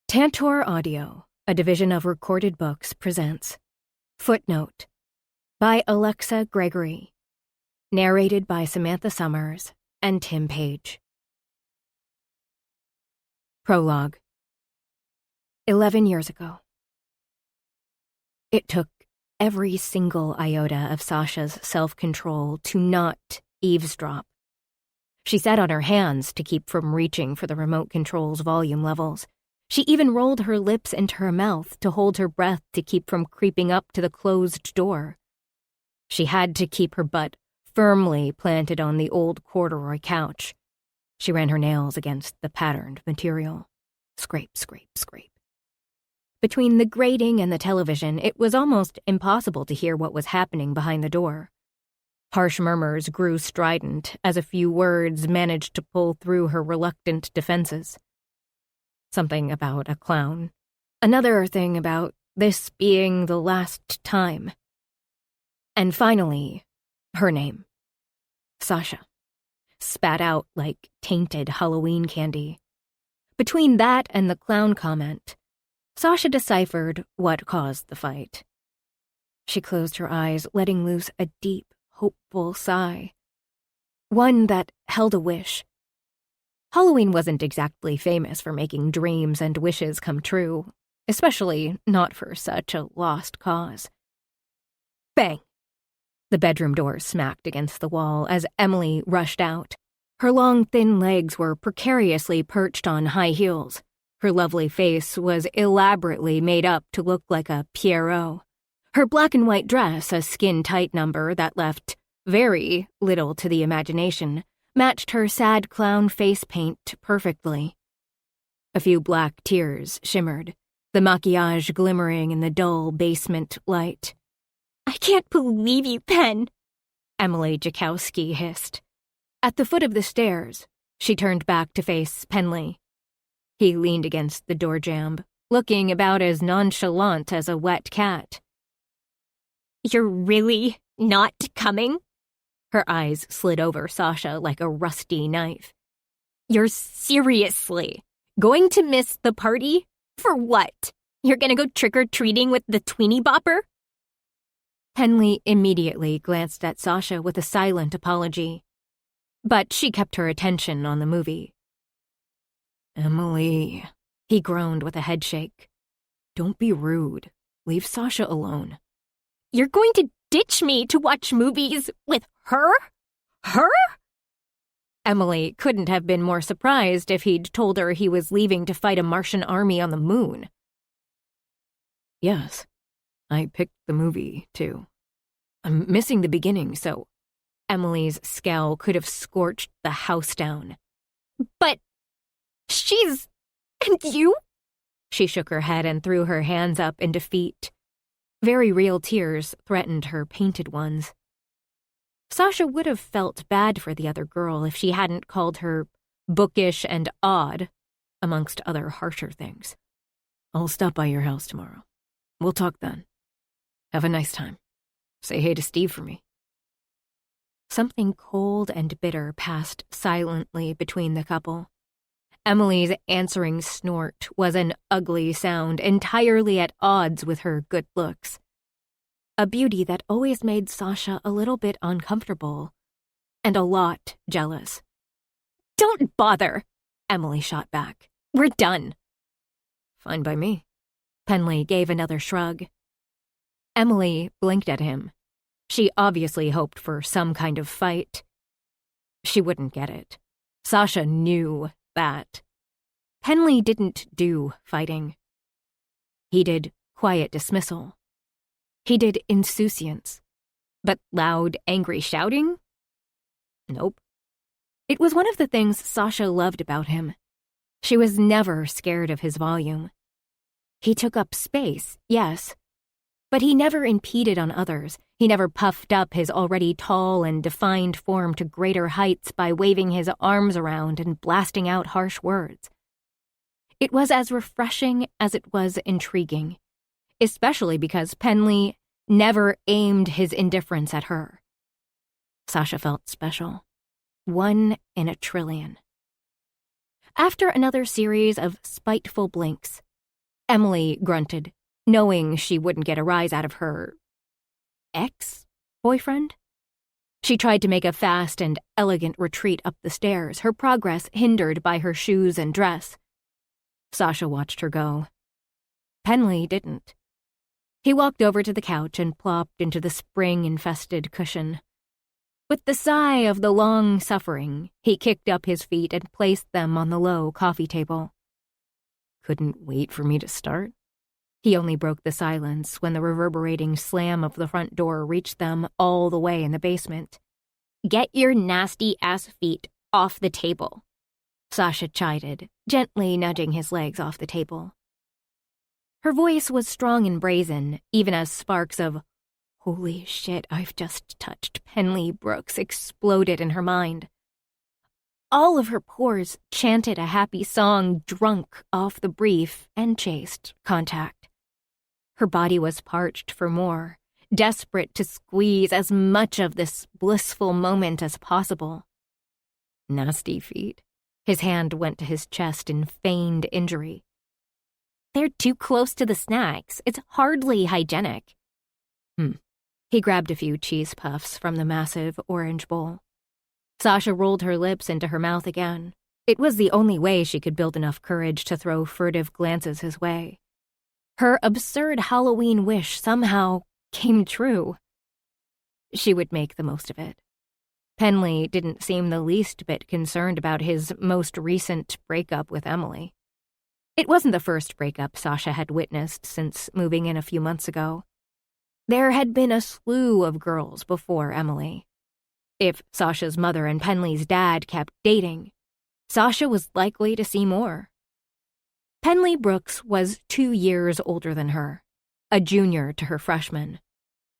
Tantor Audio, a division of Recorded Books, presents Footnote by Alexa Gregory, narrated by Samantha Summers and Tim Page. Prologue. 11 years ago. It took every single iota of Sasha's self-control to not eavesdrop. She sat on her hands to keep from reaching for the remote control's volume levels. She even rolled her lips into her mouth to hold her breath to keep from creeping up to the closed door. She had to keep her butt firmly planted on the old corduroy couch. She ran her nails against the patterned material. Scrape, scrape, scrape. Between the grating and the television, it was almost impossible to hear what was happening behind the door. Harsh murmurs grew strident as a few words managed to pull through her reluctant defenses. Something about a clown. Another thing about this being the last time. And finally, her name. Sasha. Spat out like tainted Halloween candy. Between that and the clown comment, Sasha deciphered what caused the fight. She closed her eyes, letting loose a deep, hopeful sigh. One that held a wish. Halloween wasn't exactly famous for making dreams and wishes come true, especially not for such a lost cause. Bang! The bedroom door smacked against the wall as Emily rushed out. Her long, thin legs were precariously perched on high heels. Her lovely face was elaborately made up to look like a Pierrot. Her black and white dress, a skin-tight number that left very little to the imagination, matched her sad clown face paint perfectly. A few black tears shimmered, the maquillage glimmering in the dull basement light. "I can't believe you, Pen," Emily Jakowski hissed. At the foot of the stairs, she turned back to face Penley. He leaned against the door jamb, looking about as nonchalant as a wet cat. "You're really not coming?" Her eyes slid over Sasha like a rusty knife. "You're seriously going to miss the party? For what? You're gonna go trick-or-treating with the tweenie bopper?" Penley immediately glanced at Sasha with a silent apology, but she kept her attention on the movie. "Emily," he groaned with a headshake. "Don't be rude. Leave Sasha alone." "You're going to ditch me to watch movies with her? Her?" Emily couldn't have been more surprised if he'd told her he was leaving to fight a Martian army on the moon. "Yes, I picked the movie, too. I'm missing the beginning, so..." Emily's scowl could have scorched the house down. "But she's... and you?" She shook her head and threw her hands up in defeat. Very real tears threatened her painted ones. Sasha would have felt bad for the other girl if she hadn't called her bookish and odd, amongst other harsher things. "I'll stop by your house tomorrow. We'll talk then. Have a nice time. Say hey to Steve for me." Something cold and bitter passed silently between the couple. Emily's answering snort was an ugly sound entirely at odds with her good looks. A beauty that always made Sasha a little bit uncomfortable, and a lot jealous. "Don't bother," Emily shot back. "We're done." "Fine by me." Penley gave another shrug. Emily blinked at him. She obviously hoped for some kind of fight. She wouldn't get it. Sasha knew that. Penley didn't do fighting. He did quiet dismissal. He did insouciance. But loud, angry shouting? Nope. It was one of the things Sasha loved about him. She was never scared of his volume. He took up space, yes, but he never impeded on others. He never puffed up his already tall and defined form to greater heights by waving his arms around and blasting out harsh words. It was as refreshing as it was intriguing, especially because Penley never aimed his indifference at her. Sasha felt special. 1 in a trillion. After another series of spiteful blinks, Emily grunted, knowing she wouldn't get a rise out of her ex-boyfriend. She tried to make a fast and elegant retreat up the stairs, her progress hindered by her shoes and dress. Sasha watched her go. Penley didn't. He walked over to the couch and plopped into the spring-infested cushion. With the sigh of the long suffering, he kicked up his feet and placed them on the low coffee table. Couldn't wait for me to start? He only broke the silence when the reverberating slam of the front door reached them all the way in the basement. "Get your nasty-ass feet off the table," Sasha chided, gently nudging his legs off the table. Her voice was strong and brazen, even as sparks of, "Holy shit, I've just touched Penley Brooks," exploded in her mind. All of her pores chanted a happy song drunk off the brief and chaste contact. Her body was parched for more, desperate to squeeze as much of this blissful moment as possible. Nasty feet. His hand went to his chest in feigned injury. "They're too close to the snacks. It's hardly hygienic." He grabbed a few cheese puffs from the massive orange bowl. Sasha rolled her lips into her mouth again. It was the only way she could build enough courage to throw furtive glances his way. Her absurd Halloween wish somehow came true. She would make the most of it. Penley didn't seem the least bit concerned about his most recent breakup with Emily. It wasn't the first breakup Sasha had witnessed since moving in a few months ago. There had been a slew of girls before Emily. If Sasha's mother and Penley's dad kept dating, Sasha was likely to see more. Penley Brooks was 2 years older than her, a junior to her freshman.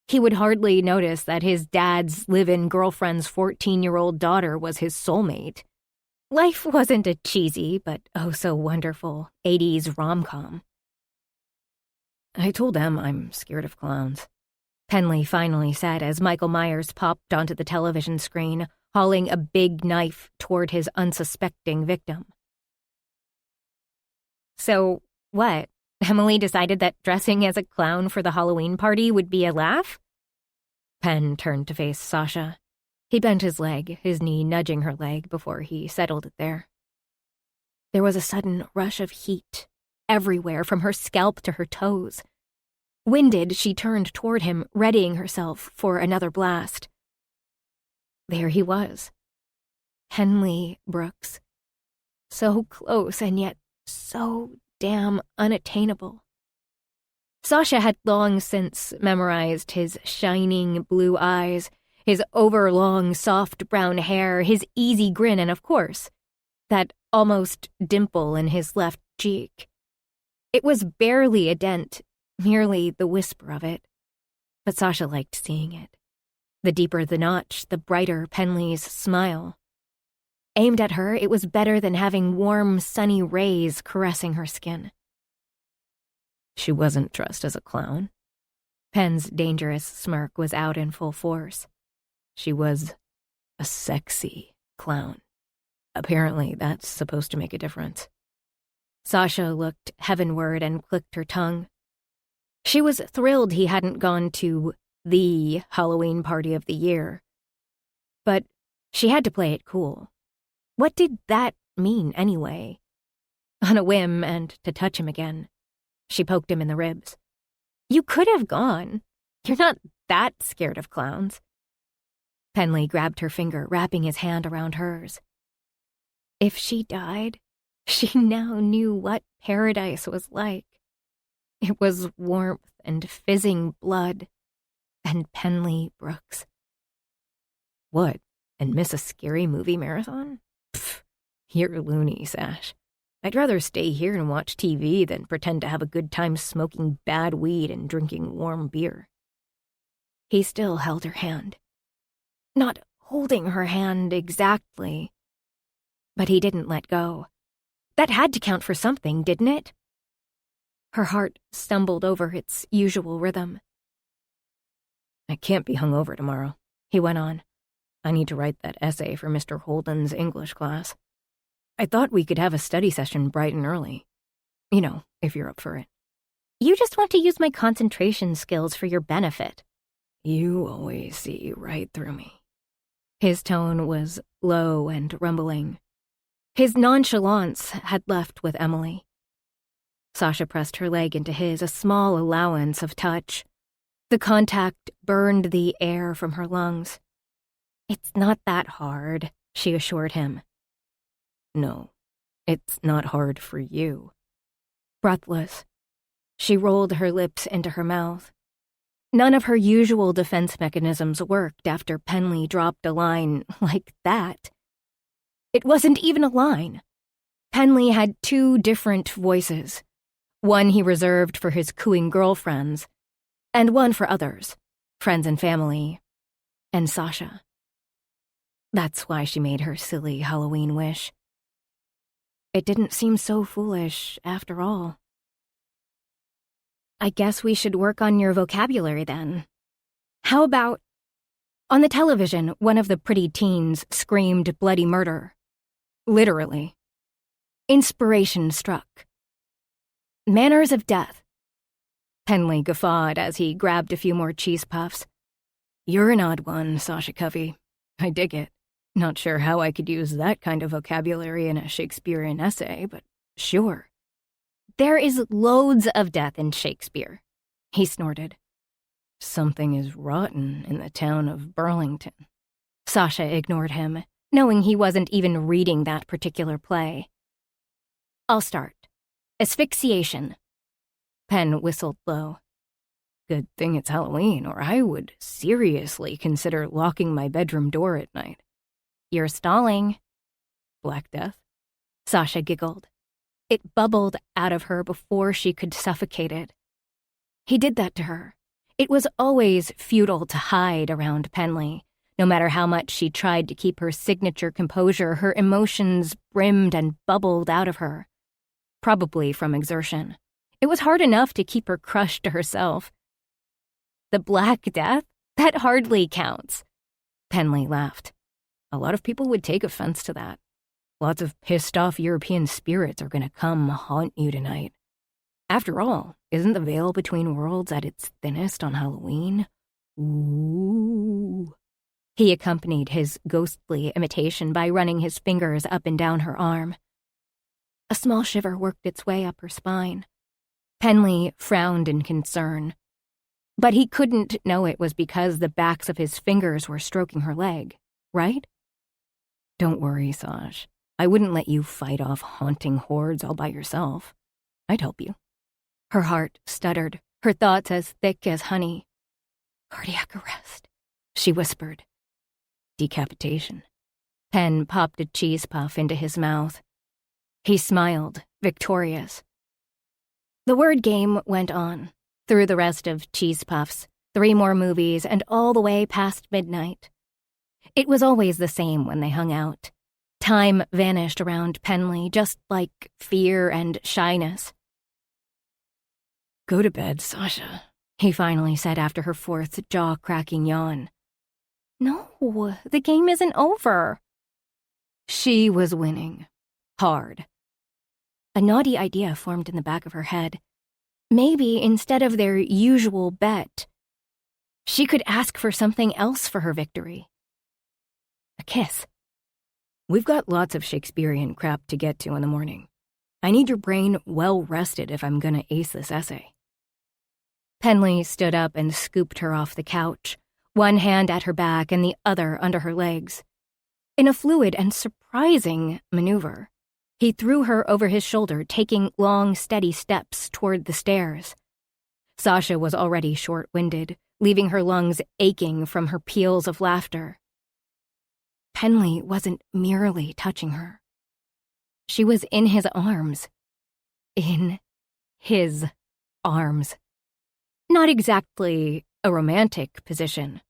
He would hardly notice that his dad's live-in girlfriend's 14-year-old daughter was his soulmate. Life wasn't a cheesy but oh-so-wonderful 80s rom-com. "I told them I'm scared of clowns," Penley finally said as Michael Myers popped onto the television screen, hauling a big knife toward his unsuspecting victim. "So, what? Emily decided that dressing as a clown for the Halloween party would be a laugh?" Penn turned to face Sasha. He bent his leg, his knee nudging her leg before he settled it there. There was a sudden rush of heat, everywhere from her scalp to her toes. Winded, she turned toward him, readying herself for another blast. There he was. Penley Brooks. So close and yet so damn unattainable. Sasha had long since memorized his shining blue eyes, his overlong soft brown hair, his easy grin, and of course, that almost dimple in his left cheek. It was barely a dent, merely the whisper of it. But Sasha liked seeing it. The deeper the notch, the brighter Penley's smile. Aimed at her, it was better than having warm, sunny rays caressing her skin. She wasn't dressed as a clown. Penn's dangerous smirk was out in full force. She was a sexy clown. Apparently, that's supposed to make a difference. Sasha looked heavenward and clicked her tongue. She was thrilled he hadn't gone to the Halloween party of the year. But she had to play it cool. What did that mean, anyway? On a whim, and to touch him again, she poked him in the ribs. "You could have gone. You're not that scared of clowns." Penley grabbed her finger, wrapping his hand around hers. If she died, she now knew what paradise was like. It was warmth and fizzing blood, and Penley Brooks. What, and miss a scary movie marathon? Pfft, you're loony, Sash. I'd rather stay here and watch TV than pretend to have a good time smoking bad weed and drinking warm beer. He still held her hand. Not holding her hand exactly, but he didn't let go. That had to count for something, didn't it? Her heart stumbled over its usual rhythm. "I can't be hungover tomorrow," he went on. "I need to write that essay for Mr. Holden's English class. I thought we could have a study session bright and early. You know, if you're up for it." You just want to use my concentration skills for your benefit. You always see right through me. His tone was low and rumbling. His nonchalance had left with Emily. Sasha pressed her leg into his, a small allowance of touch. The contact burned the air from her lungs. It's not that hard, she assured him. No, it's not hard for you. Breathless, she rolled her lips into her mouth. None of her usual defense mechanisms worked after Penley dropped a line like that. It wasn't even a line. Penley had two different voices. One he reserved for his cooing girlfriends, and one for others, friends and family, and Sasha. That's why she made her silly Halloween wish. It didn't seem so foolish, after all. I guess we should work on your vocabulary then. How about... On the television, one of the pretty teens screamed bloody murder. Literally. Inspiration struck. Manners of death. Penley guffawed as he grabbed a few more cheese puffs. You're an odd one, Sasha Covey. I dig it. Not sure how I could use that kind of vocabulary in a Shakespearean essay, but sure. There is loads of death in Shakespeare, he snorted. Something is rotten in the town of Burlington. Sasha ignored him, knowing he wasn't even reading that particular play. I'll start. Asphyxiation. Penn whistled low. Good thing it's Halloween, or I would seriously consider locking my bedroom door at night. You're stalling. Black Death? Sasha giggled. It bubbled out of her before she could suffocate it. He did that to her. It was always futile to hide around Penley. No matter how much she tried to keep her signature composure, her emotions brimmed and bubbled out of her. Probably from exertion. It was hard enough to keep her crushed to herself. The Black Death? That hardly counts. Penley laughed. A lot of people would take offense to that. Lots of pissed-off European spirits are going to come haunt you tonight. After all, isn't the veil between worlds at its thinnest on Halloween? Ooh. He accompanied his ghostly imitation by running his fingers up and down her arm. A small shiver worked its way up her spine. Penley frowned in concern. But he couldn't know it was because the backs of his fingers were stroking her leg, right? Don't worry, Saj. I wouldn't let you fight off haunting hordes all by yourself. I'd help you. Her heart stuttered, her thoughts as thick as honey. Cardiac arrest, she whispered. Decapitation. Penn popped a cheese puff into his mouth. He smiled, victorious. The word game went on, through the rest of Cheese Puffs, 3 more movies, and all the way past midnight. It was always the same when they hung out. Time vanished around Penley, just like fear and shyness. Go to bed, Sasha, he finally said after her 4th jaw-cracking yawn. No, the game isn't over. She was winning. Hard. A naughty idea formed in the back of her head. Maybe instead of their usual bet, she could ask for something else for her victory. A kiss. We've got lots of Shakespearean crap to get to in the morning. I need your brain well rested if I'm gonna ace this essay. Penley stood up and scooped her off the couch, one hand at her back and the other under her legs. In a fluid and surprising maneuver, he threw her over his shoulder, taking long, steady steps toward the stairs. Sasha was already short-winded, leaving her lungs aching from her peals of laughter. Penley wasn't merely touching her. She was in his arms. In his arms. Not exactly a romantic position,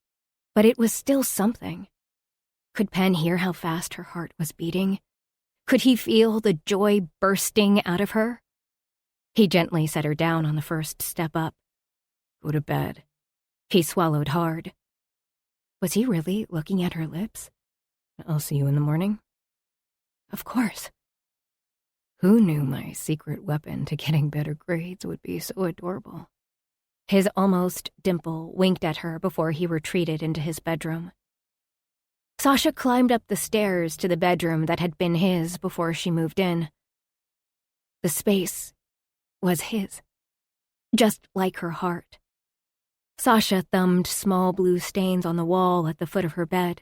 but it was still something. Could Penn hear how fast her heart was beating? Could he feel the joy bursting out of her? He gently set her down on the first step up. Go to bed. He swallowed hard. Was he really looking at her lips? I'll see you in the morning. Of course. Who knew my secret weapon to getting better grades would be so adorable? His almost dimple winked at her before he retreated into his bedroom. Sasha climbed up the stairs to the bedroom that had been his before she moved in. The space was his, just like her heart. Sasha thumbed small blue stains on the wall at the foot of her bed.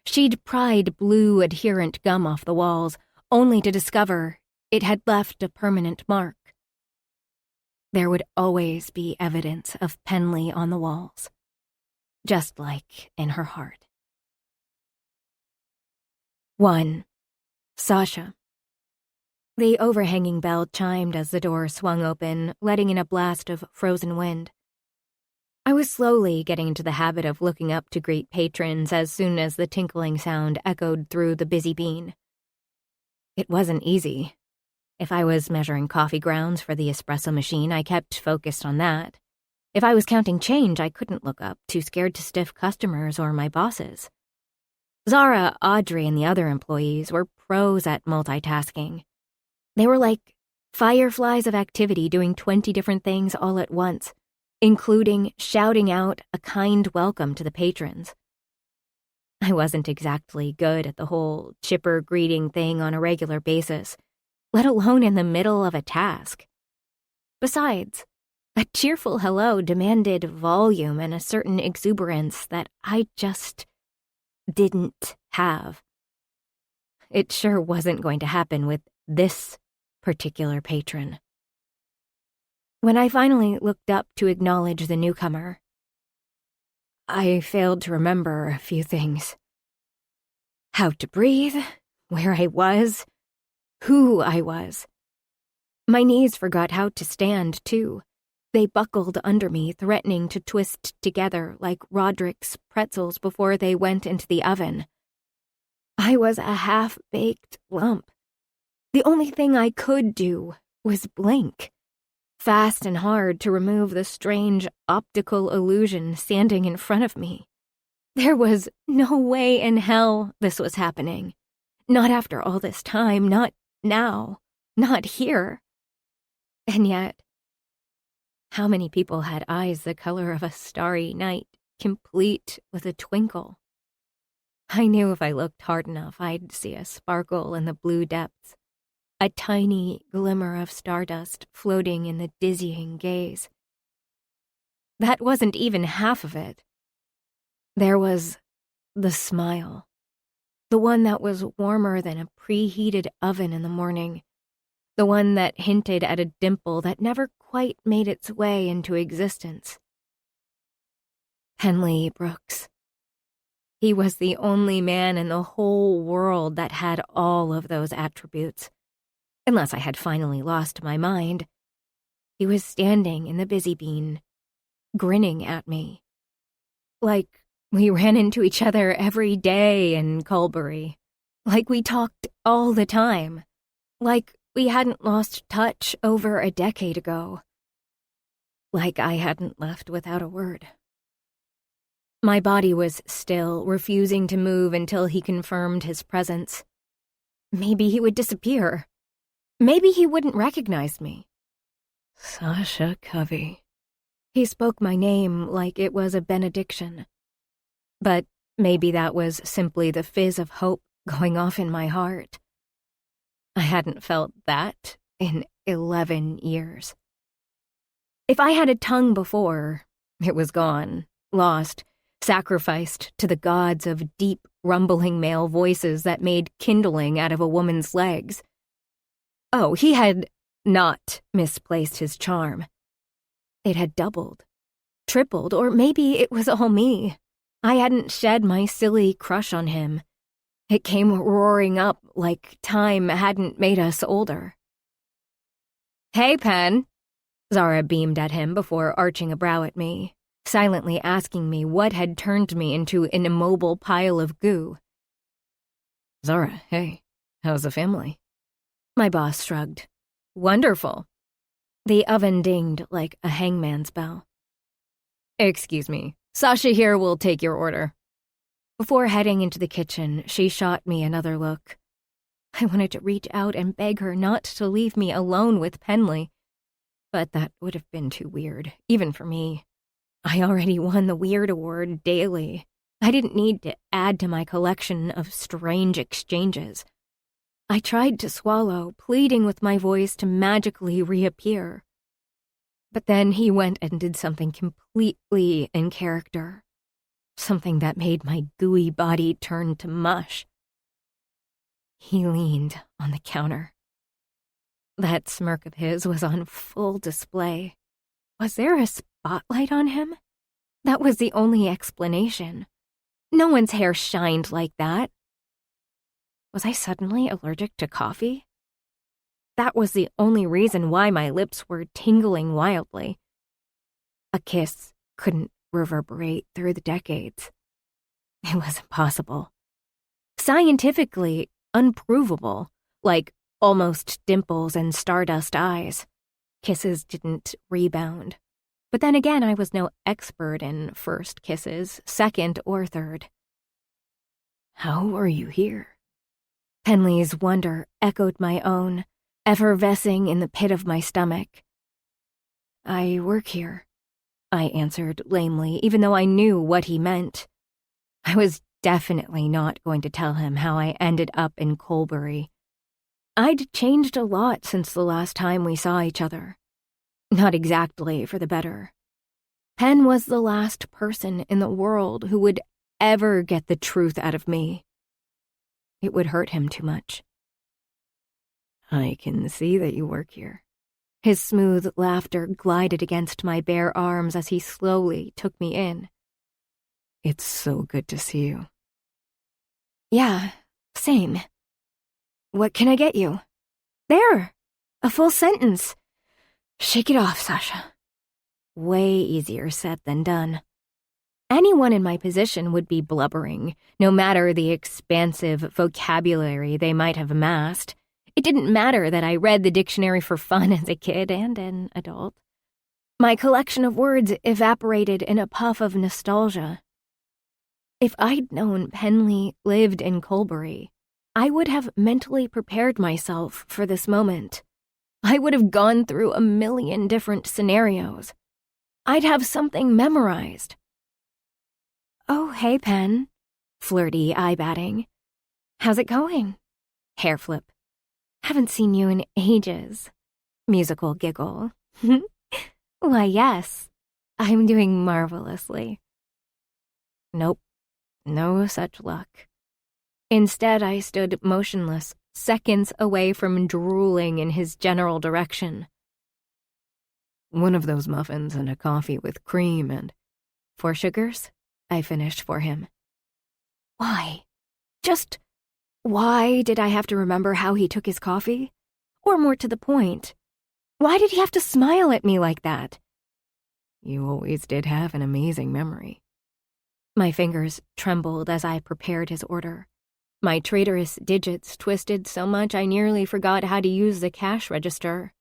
She'd pried blue adherent gum off the walls, only to discover it had left a permanent mark. There would always be evidence of Penley on the walls, just like in her heart. 1. Sasha. The overhanging bell chimed as the door swung open, letting in a blast of frozen wind. I was slowly getting into the habit of looking up to greet patrons as soon as the tinkling sound echoed through the busy bean. It wasn't easy. If I was measuring coffee grounds for the espresso machine, I kept focused on that. If I was counting change, I couldn't look up, too scared to stiff customers or my bosses. Zara, Audrey, and the other employees were pros at multitasking. They were like fireflies of activity doing 20 different things all at once, including shouting out a kind welcome to the patrons. I wasn't exactly good at the whole chipper greeting thing on a regular basis, let alone in the middle of a task. Besides, a cheerful hello demanded volume and a certain exuberance that I just didn't have. It sure wasn't going to happen with this particular patron. When I finally looked up to acknowledge the newcomer, I failed to remember a few things. How to breathe, where I was, who I was. My knees forgot how to stand, too. They buckled under me, threatening to twist together like Roderick's pretzels before they went into the oven. I was a half-baked lump. The only thing I could do was blink, fast and hard to remove the strange optical illusion standing in front of me. There was no way in hell this was happening. Not after all this time, not now, not here. And yet, how many people had eyes the color of a starry night, complete with a twinkle? I knew if I looked hard enough, I'd see a sparkle in the blue depths, a tiny glimmer of stardust floating in the dizzying gaze. That wasn't even half of it. There was the smile, the one that was warmer than a preheated oven in the morning, the one that hinted at a dimple that never quite made its way into existence. Penley Brooks. He was the only man in the whole world that had all of those attributes. Unless I had finally lost my mind. He was standing in the busy bean, grinning at me. Like we ran into each other every day in Culbury. Like we talked all the time. Like we hadn't lost touch over a decade ago. Like I hadn't left without a word. My body was still, refusing to move until he confirmed his presence. Maybe he would disappear. Maybe he wouldn't recognize me. Sasha Covey. He spoke my name like it was a benediction. But maybe that was simply the fizz of hope going off in my heart. I hadn't felt that in 11 years. If I had a tongue before, it was gone, lost, sacrificed to the gods of deep, rumbling male voices that made kindling out of a woman's legs. Oh, he had not misplaced his charm. It had doubled, tripled, or maybe it was all me. I hadn't shed my silly crush on him. It came roaring up like time hadn't made us older. "Hey, Pen," Zara beamed at him before arching a brow at me, silently asking me what had turned me into an immobile pile of goo. Zara, hey, how's the family? My boss shrugged. "Wonderful." The oven dinged like a hangman's bell. "Excuse me, Sasha here will take your order." Before heading into the kitchen, she shot me another look. I wanted to reach out and beg her not to leave me alone with Penley, but that would have been too weird, even for me. I already won the Weird Award daily. I didn't need to add to my collection of strange exchanges. I tried to swallow, pleading with my voice to magically reappear. But then he went and did something completely in character. Something that made my gooey body turn to mush. He leaned on the counter. That smirk of his was on full display. Was there a spotlight on him? That was the only explanation. No one's hair shined like that. Was I suddenly allergic to coffee? That was the only reason why my lips were tingling wildly. A kiss couldn't reverberate through the decades. It was impossible. Scientifically unprovable, like almost dimples and stardust eyes. Kisses didn't rebound. But then again, I was no expert in first kisses, second or third. How are you here? Penley's wonder echoed my own, effervescing in the pit of my stomach. I work here, I answered lamely, even though I knew what he meant. I was definitely not going to tell him how I ended up in Colbury. I'd changed a lot since the last time we saw each other. Not exactly for the better. Pen was the last person in the world who would ever get the truth out of me. It would hurt him too much. I can see that you work here. His smooth laughter glided against my bare arms as he slowly took me in. It's so good to see you. Yeah, same. What can I get you? There! A full sentence. Shake it off, Sasha. Way easier said than done. Anyone in my position would be blubbering, no matter the expansive vocabulary they might have amassed. It didn't matter that I read the dictionary for fun as a kid and an adult. My collection of words evaporated in a puff of nostalgia. If I'd known Penley lived in Colbury, I would have mentally prepared myself for this moment. I would have gone through a million different scenarios. I'd have something memorized. Oh, hey, Pen. Flirty eye-batting. How's it going? Hair flip. Haven't seen you in ages. Musical giggle. Why, yes. I'm doing marvelously. Nope. No such luck. Instead, I stood motionless, seconds away from drooling in his general direction. One of those muffins and a coffee with cream and 4 sugars, I finished for him. Why? Just why did I have to remember how he took his coffee? Or more to the point, why did he have to smile at me like that? You always did have an amazing memory. My fingers trembled as I prepared his order. My traitorous digits twisted so much I nearly forgot how to use the cash register.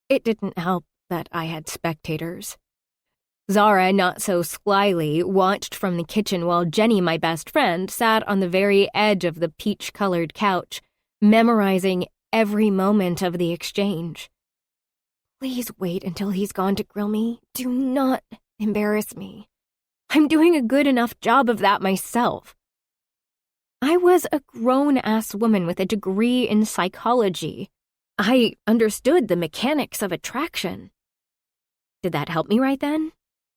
It didn't help that I had spectators. Zara, not so slyly, watched from the kitchen while Jenny, my best friend, sat on the very edge of the peach-colored couch, memorizing every moment of the exchange. Please wait until he's gone to grill me. Do not embarrass me. I'm doing a good enough job of that myself. I was a grown-ass woman with a degree in psychology. I understood the mechanics of attraction. Did that help me right then?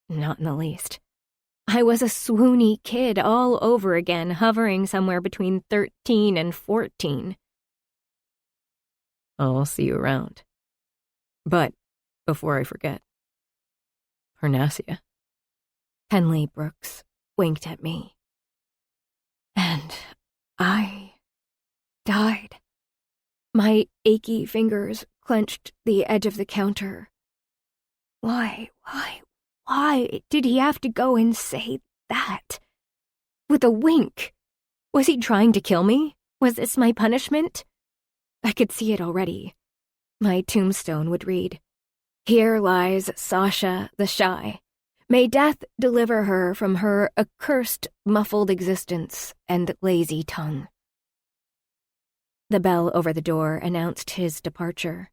Not in the least. I was a swoony kid all over again, hovering somewhere between 13 and 14. I'll see you around. But, before I forget, Parnassia. Penley Brooks winked at me. And I died. My achy fingers clenched the edge of the counter. Why did he have to go and say that? With a wink. Was he trying to kill me? Was this my punishment? I could see it already. My tombstone would read, "Here lies Sasha the Shy. May death deliver her from her accursed, muffled existence and lazy tongue." The bell over the door announced his departure.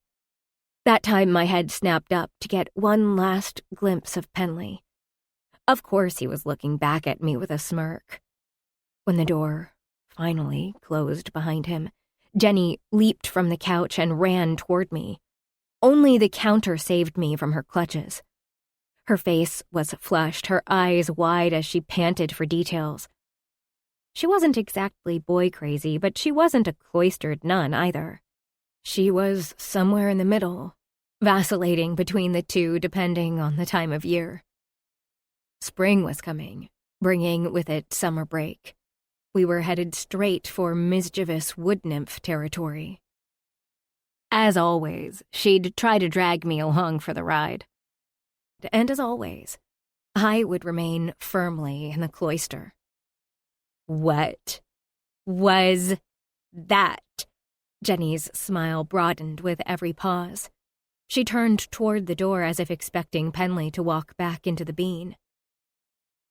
That time my head snapped up to get one last glimpse of Penley. Of course he was looking back at me with a smirk. When the door finally closed behind him, Jenny leaped from the couch and ran toward me. Only the counter saved me from her clutches. Her face was flushed, her eyes wide as she panted for details. She wasn't exactly boy-crazy, but she wasn't a cloistered nun either. She was somewhere in the middle, vacillating between the two depending on the time of year. Spring was coming, bringing with it summer break. We were headed straight for mischievous wood nymph territory. As always, she'd try to drag me along for the ride. And as always, I would remain firmly in the cloister. What was that? Jenny's smile broadened with every pause. She turned toward the door as if expecting Penley to walk back into the bean.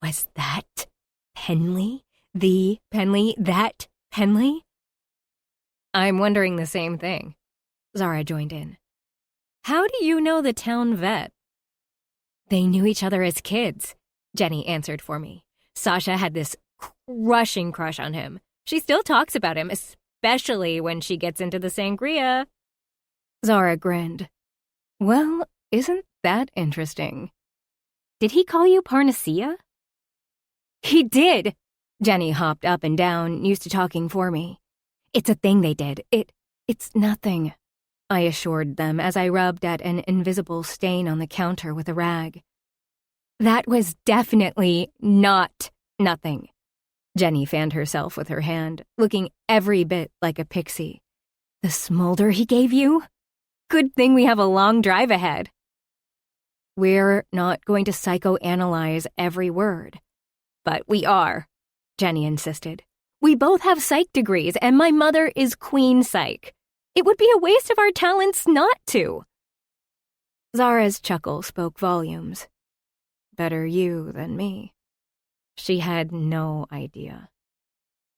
Was that Penley? The Penley? That Penley? I'm wondering the same thing. Zara joined in. How do you know the town vet? They knew each other as kids, Jenny answered for me. Sasha had this crushing crush on him. She still talks about him, especially when she gets into the sangria. Zara grinned. Well, isn't that interesting? Did he call you Parnassia? He did. Jenny hopped up and down, used to talking for me. It's a thing they did. It's nothing, I assured them as I rubbed at an invisible stain on the counter with a rag. That was definitely not nothing. Jenny fanned herself with her hand, looking every bit like a pixie. The smolder he gave you? Good thing we have a long drive ahead. We're not going to psychoanalyze every word. But we are, Jenny insisted. We both have psych degrees, and my mother is Queen Psych. It would be a waste of our talents not to. Zara's chuckle spoke volumes. Better you than me. She had no idea.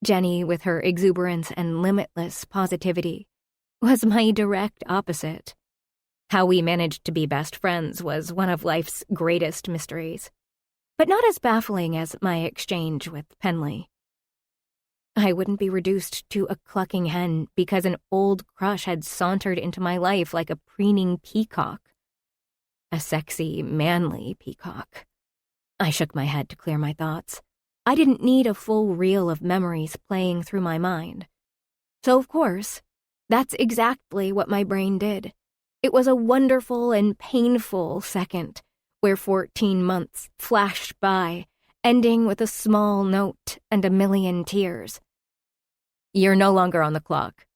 Jenny, with her exuberance and limitless positivity, was my direct opposite. How we managed to be best friends was one of life's greatest mysteries, but not as baffling as my exchange with Penley. I wouldn't be reduced to a clucking hen because an old crush had sauntered into my life like a preening peacock. A sexy, manly peacock. I shook my head to clear my thoughts. I didn't need a full reel of memories playing through my mind. So, of course, that's exactly what my brain did. It was a wonderful and painful second, where 14 months flashed by, ending with a small note and a million tears. You're no longer on the clock.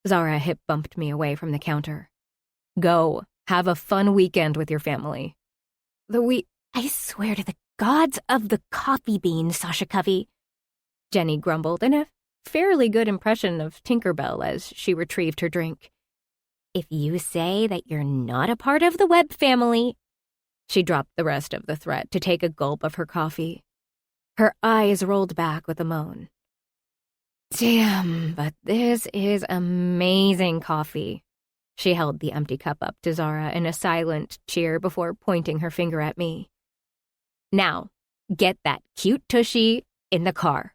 Zara hip-bumped me away from the counter. Go, have a fun weekend with your family. I swear to the gods of the coffee bean, Sasha Covey, Jenny grumbled in a fairly good impression of Tinkerbell as she retrieved her drink. If you say that you're not a part of the Webb family... She dropped the rest of the threat to take a gulp of her coffee. Her eyes rolled back with a moan. Damn, but this is amazing coffee. She held the empty cup up to Zara in a silent cheer before pointing her finger at me. Now, get that cute tushy in the car.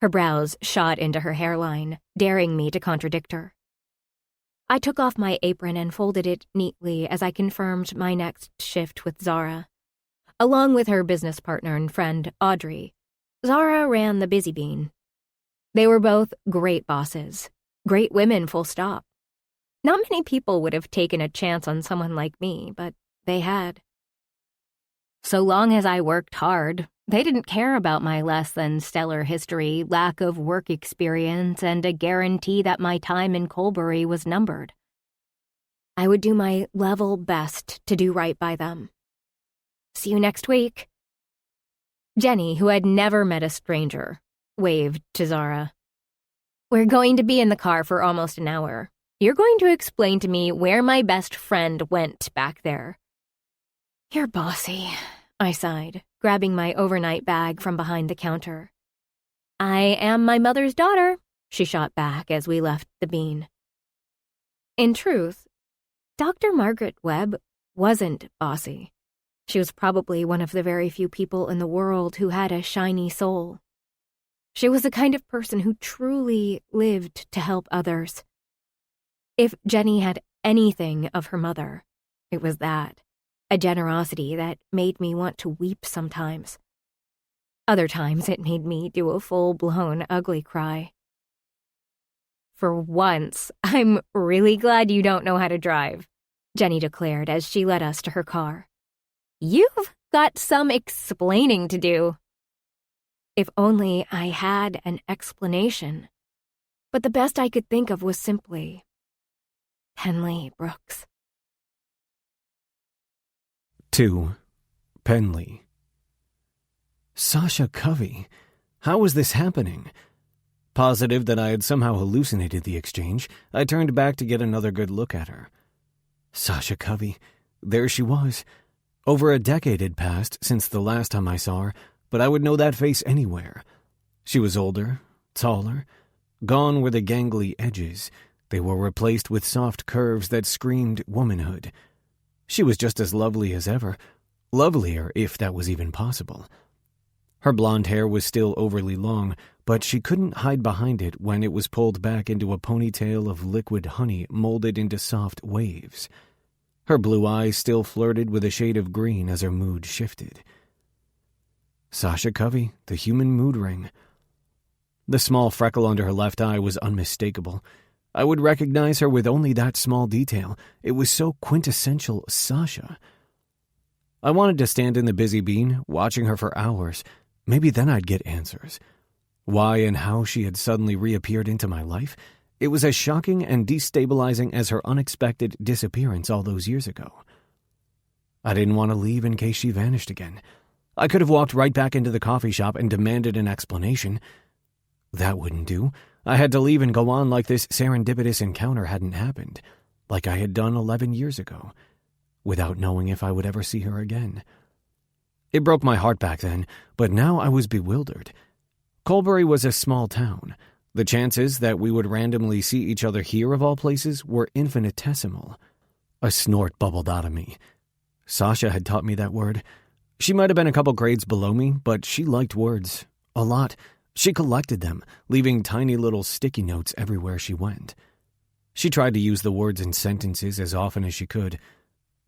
Her brows shot into her hairline, daring me to contradict her. I took off my apron and folded it neatly as I confirmed my next shift with Zara. Along with her business partner and friend, Audrey, Zara ran the Busy Bean. They were both great bosses, great women full stop. Not many people would have taken a chance on someone like me, but they had. So long as I worked hard, they didn't care about my less than stellar history, lack of work experience, and a guarantee that my time in Colbury was numbered. I would do my level best to do right by them. See you next week. Jenny, who had never met a stranger, waved to Zara. We're going to be in the car for almost an hour. You're going to explain to me where my best friend went back there. You're bossy, I sighed, grabbing my overnight bag from behind the counter. I am my mother's daughter. she shot back as we left the bean. In truth, Dr. Margaret Webb wasn't bossy. She was probably one of the very few people in the world who had a shiny soul. She was the kind of person who truly lived to help others. If Jenny had anything of her mother, it was that, a generosity that made me want to weep sometimes. Other times it made me do a full-blown ugly cry. For once, I'm really glad you don't know how to drive, Jenny declared as she led us to her car. You've got some explaining to do. If only I had an explanation. But the best I could think of was simply Penley Brooks. 2. Penley. Sasha Covey. How was this happening? Positive that I had somehow hallucinated the exchange, I turned back to get another good look at her. Sasha Covey. There she was. Over a decade had passed since the last time I saw her, but I would know that face anywhere. She was older, taller. Gone were the gangly edges. They were replaced with soft curves that screamed womanhood. She was just as lovely as ever. Lovelier, if that was even possible. Her blonde hair was still overly long, but she couldn't hide behind it when it was pulled back into a ponytail of liquid honey molded into soft waves. Her blue eyes still flirted with a shade of green as her mood shifted. Sasha Covey, the human mood ring. The small freckle under her left eye was unmistakable. I would recognize her with only that small detail. It was so quintessential Sasha. I wanted to stand in the busy bean, watching her for hours. Maybe then I'd get answers. Why and how she had suddenly reappeared into my life? It was as shocking and destabilizing as her unexpected disappearance all those years ago. I didn't want to leave in case she vanished again. I could have walked right back into the coffee shop and demanded an explanation. That wouldn't do. I had to leave and go on like this serendipitous encounter hadn't happened, like I had done 11 years ago, without knowing if I would ever see her again. It broke my heart back then, but now I was bewildered. Colbury was a small town. The chances that we would randomly see each other here of all places were infinitesimal. A snort bubbled out of me. Sasha had taught me that word. She might have been a couple grades below me, but she liked words. A lot. She collected them, leaving tiny little sticky notes everywhere she went. She tried to use the words in sentences as often as she could.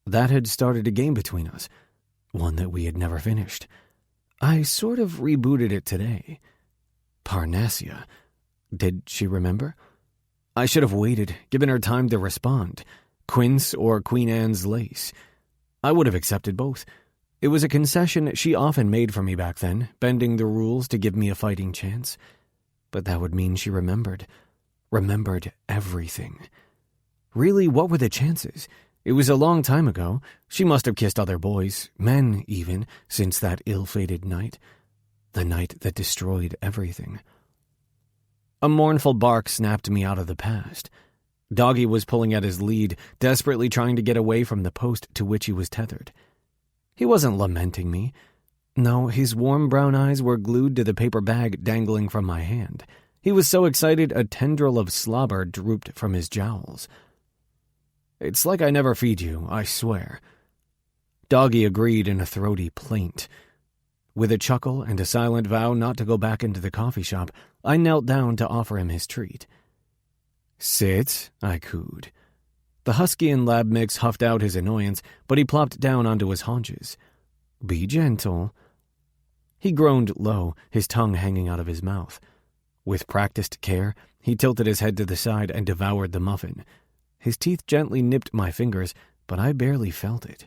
That had started a game between us, one that we had never finished. I sort of rebooted it today. Parnassia. Did she remember? I should have waited, given her time to respond. Quince or Queen Anne's lace. I would have accepted both. It was a concession she often made for me back then, bending the rules to give me a fighting chance. But that would mean she remembered. Remembered everything. Really, what were the chances? It was a long time ago. She must have kissed other boys, men even, since that ill-fated night. The night that destroyed everything. A mournful bark snapped me out of the past. Doggy was pulling at his lead, desperately trying to get away from the post to which he was tethered. He wasn't lamenting me. No, his warm brown eyes were glued to the paper bag dangling from my hand. He was so excited a tendril of slobber drooped from his jowls. It's like I never feed you, I swear. Doggy agreed in a throaty plaint. With a chuckle and a silent vow not to go back into the coffee shop, I knelt down to offer him his treat. Sit, I cooed. The husky and lab mix huffed out his annoyance, but he plopped down onto his haunches. Be gentle. He groaned low, his tongue hanging out of his mouth. With practiced care, he tilted his head to the side and devoured the muffin. His teeth gently nipped my fingers, but I barely felt it.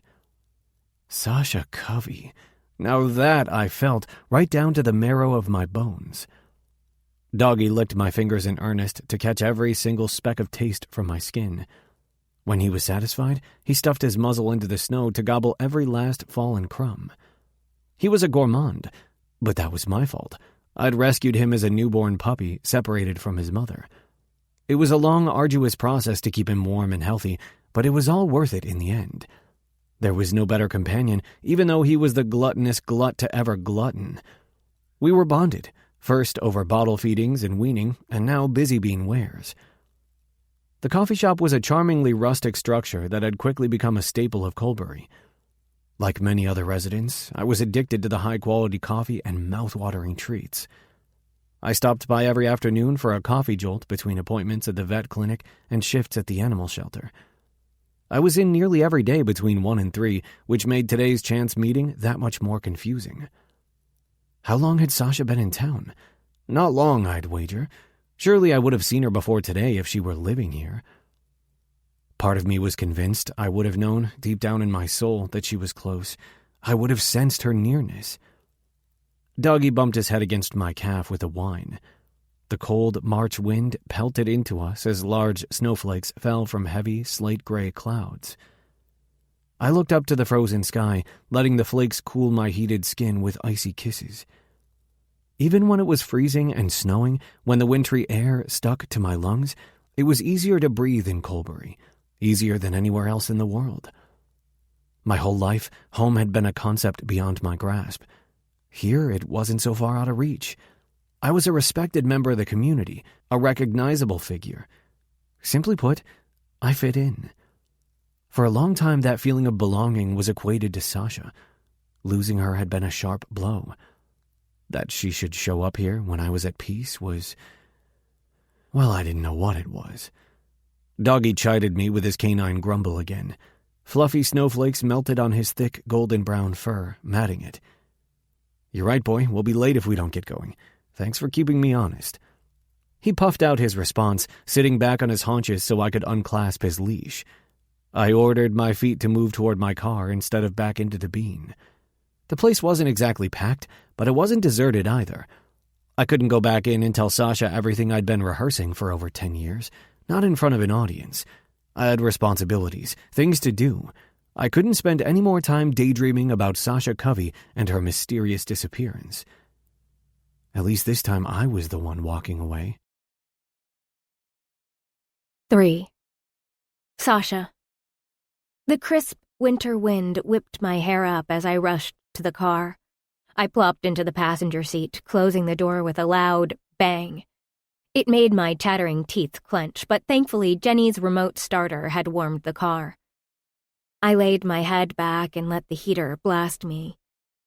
Sasha Covey. Now that I felt, right down to the marrow of my bones. Doggy licked my fingers in earnest to catch every single speck of taste from my skin. When he was satisfied, he stuffed his muzzle into the snow to gobble every last fallen crumb. He was a gourmand, but that was my fault. I'd rescued him as a newborn puppy, separated from his mother. It was a long, arduous process to keep him warm and healthy, but it was all worth it in the end. There was no better companion, even though he was the gluttonous glut to ever glutton. We were bonded, First over bottle feedings and weaning, and now busy bean wares. The coffee shop was a charmingly rustic structure that had quickly become a staple of Colbury. Like many other residents, I was addicted to the high-quality coffee and mouth-watering treats. I stopped by every afternoon for a coffee jolt between appointments at the vet clinic and shifts at the animal shelter. I was in nearly every day between 1 and 3, which made today's chance meeting that much more confusing. How long had Sasha been in town? Not long, I'd wager. Surely I would have seen her before today if she were living here. Part of me was convinced I would have known, deep down in my soul, that she was close. I would have sensed her nearness. Doggy bumped his head against my calf with a whine. The cold March wind pelted into us as large snowflakes fell from heavy, slate-gray clouds. I looked up to the frozen sky, letting the flakes cool my heated skin with icy kisses. Even when it was freezing and snowing, when the wintry air stuck to my lungs, it was easier to breathe in Colbury, easier than anywhere else in the world. My whole life, home had been a concept beyond my grasp. Here, it wasn't so far out of reach. I was a respected member of the community, a recognizable figure. Simply put, I fit in. For a long time, that feeling of belonging was equated to Sasha. Losing her had been a sharp blow. That she should show up here when I was at peace was... well, I didn't know what it was. Doggy chided me with his canine grumble again. Fluffy snowflakes melted on his thick golden-brown fur, matting it. "You're right, boy. We'll be late if we don't get going. Thanks for keeping me honest." He puffed out his response, sitting back on his haunches so I could unclasp his leash. I ordered my feet to move toward my car instead of back into the bean. The place wasn't exactly packed, but it wasn't deserted either. I couldn't go back in and tell Sasha everything I'd been rehearsing for over 10 years, not in front of an audience. I had responsibilities, things to do. I couldn't spend any more time daydreaming about Sasha Covey and her mysterious disappearance. At least this time I was the one walking away. 3. Sasha. The crisp winter wind whipped my hair up as I rushed to the car. I plopped into the passenger seat, closing the door with a loud bang. It made my chattering teeth clench, but thankfully Jenny's remote starter had warmed the car. I laid my head back and let the heater blast me.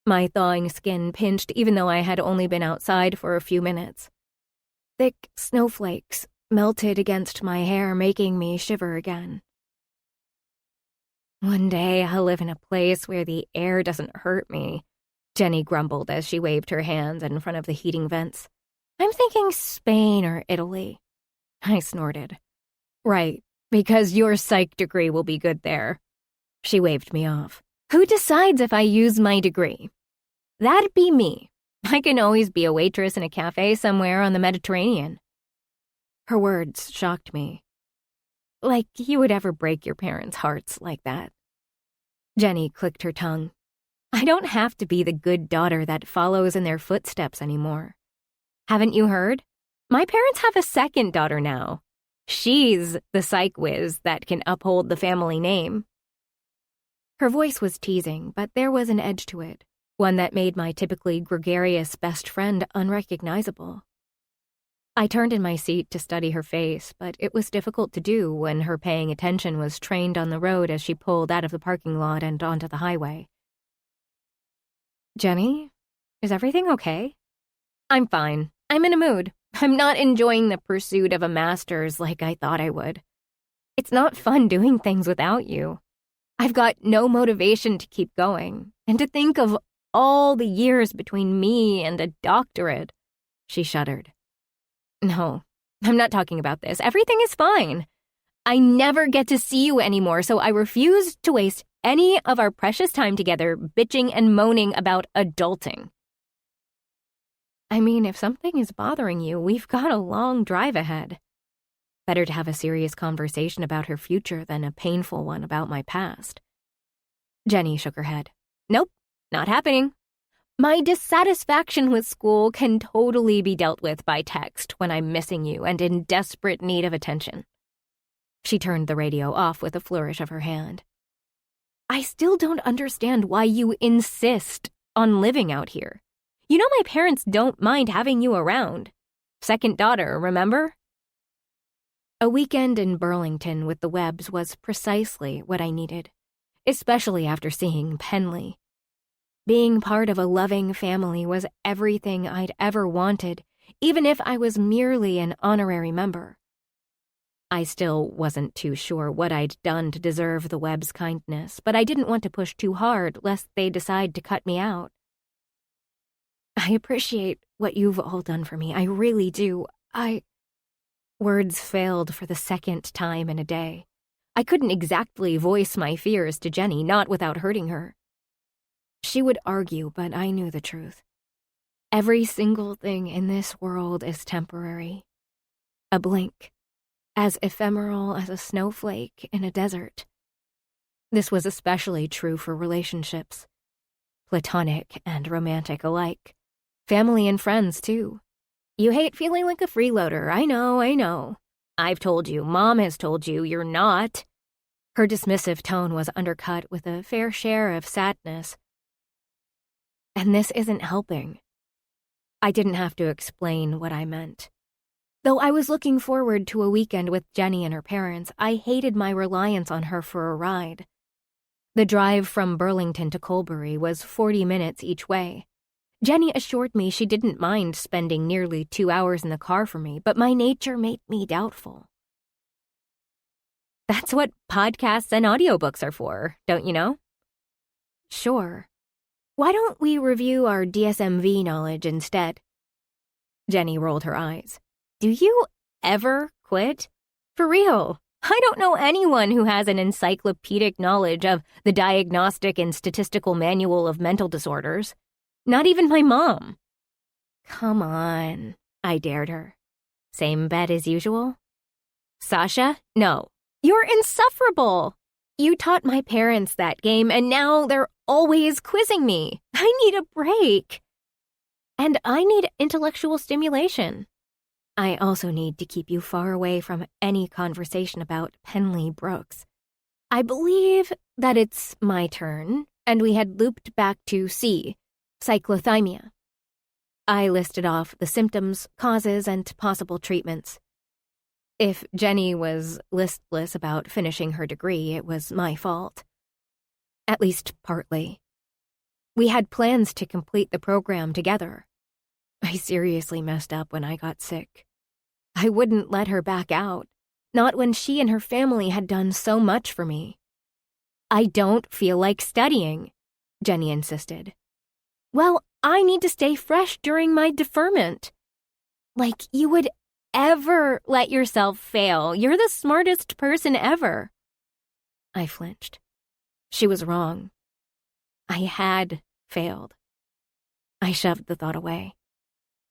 My thawing skin pinched even though I had only been outside for a few minutes. Thick snowflakes melted against my hair, making me shiver again. "One day I'll live in a place where the air doesn't hurt me," Jenny grumbled as she waved her hands in front of the heating vents. "I'm thinking Spain or Italy." I snorted. "Right, because your psych degree will be good there." She waved me off. "Who decides if I use my degree? That'd be me. I can always be a waitress in a cafe somewhere on the Mediterranean." Her words shocked me. Like you would ever break your parents' hearts like that. Jenny clicked her tongue. "I don't have to be the good daughter that follows in their footsteps anymore. Haven't you heard? My parents have a second daughter now. She's the psych whiz that can uphold the family name." Her voice was teasing, but there was an edge to it, one that made my typically gregarious best friend unrecognizable. I turned in my seat to study her face, but it was difficult to do when her paying attention was trained on the road as she pulled out of the parking lot and onto the highway. "Jenny, is everything okay?" "I'm fine. I'm in a mood. I'm not enjoying the pursuit of a master's like I thought I would. It's not fun doing things without you. I've got no motivation to keep going, and to think of all the years between me and a doctorate." She shuddered. "No, I'm not talking about this. Everything is fine. I never get to see you anymore, so I refuse to waste any of our precious time together bitching and moaning about adulting." "I mean, if something is bothering you, we've got a long drive ahead. Better to have a serious conversation about her future than a painful one about my past." Jenny shook her head. "Nope, not happening. My dissatisfaction with school can totally be dealt with by text when I'm missing you and in desperate need of attention." She turned the radio off with a flourish of her hand. "I still don't understand why you insist on living out here. You know my parents don't mind having you around. Second daughter, remember? A weekend in Burlington with the Webbs was precisely what I needed, especially after seeing Penley. Being part of a loving family was everything I'd ever wanted, even if I was merely an honorary member. I still wasn't too sure what I'd done to deserve the Webbs' kindness, but I didn't want to push too hard lest they decide to cut me out. I appreciate what you've all done for me. I really do. Words failed for the second time in a day. I couldn't exactly voice my fears to Jenny, not without hurting her. She would argue, but I knew the truth. Every single thing in this world is temporary. A blink, as ephemeral as a snowflake in a desert. This was especially true for relationships, platonic and romantic alike. Family and friends, too. You hate feeling like a freeloader. I know. I've told you, Mom has told you, you're not. Her dismissive tone was undercut with a fair share of sadness. And this isn't helping. I didn't have to explain what I meant. Though I was looking forward to a weekend with Jenny and her parents, I hated my reliance on her for a ride. The drive from Burlington to Colbury was 40 minutes each way. Jenny assured me she didn't mind spending nearly 2 hours in the car for me, but my nature made me doubtful. That's what podcasts and audiobooks are for, don't you know? Sure. Why don't we review our DSMV knowledge instead? Jenny rolled her eyes. Do you ever quit? For real, I don't know anyone who has an encyclopedic knowledge of the Diagnostic and Statistical Manual of Mental Disorders. Not even my mom. Come on, I dared her. Same bed as usual? Sasha, no. You're insufferable. You taught my parents that game, and now they're always quizzing me. I need a break. And I need intellectual stimulation. I also need to keep you far away from any conversation about Penley Brooks. I believe that it's my turn, and we had looped back to C, cyclothymia. I listed off the symptoms, causes, and possible treatments. If Jenny was listless about finishing her degree, it was my fault. At least partly. We had plans to complete the program together. I seriously messed up when I got sick. I wouldn't let her back out, not when she and her family had done so much for me. I don't feel like studying, Jenny insisted. Well, I need to stay fresh during my deferment. Like you would ever let yourself fail. You're the smartest person ever. I flinched. She was wrong. I had failed. I shoved the thought away.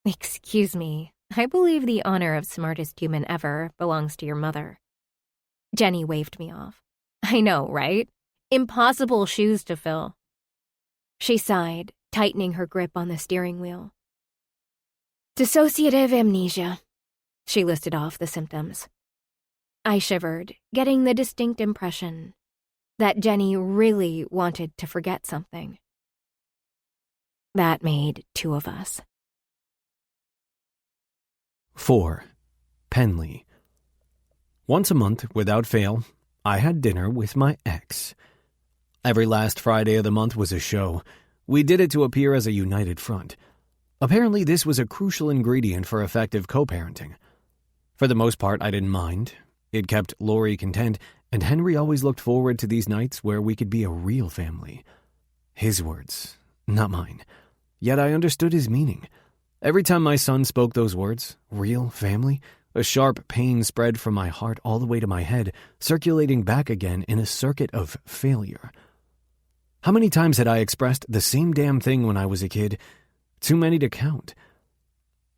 Excuse me, I believe the honor of smartest human ever belongs to your mother. Jenny waved me off. I know, right? Impossible shoes to fill. She sighed, tightening her grip on the steering wheel. Dissociative amnesia. She listed off the symptoms. I shivered, getting the distinct impression that Jenny really wanted to forget something. That made 2 of us. 4. Penley. Once a month, without fail, I had dinner with my ex. Every last Friday of the month was a show. We did it to appear as a united front. Apparently, this was a crucial ingredient for effective co-parenting. For the most part, I didn't mind. It kept Lori content, and Henry always looked forward to these nights where we could be a real family. His words, not mine. Yet I understood his meaning. Every time my son spoke those words, real family, a sharp pain spread from my heart all the way to my head, circulating back again in a circuit of failure. How many times had I expressed the same damn thing when I was a kid? Too many to count.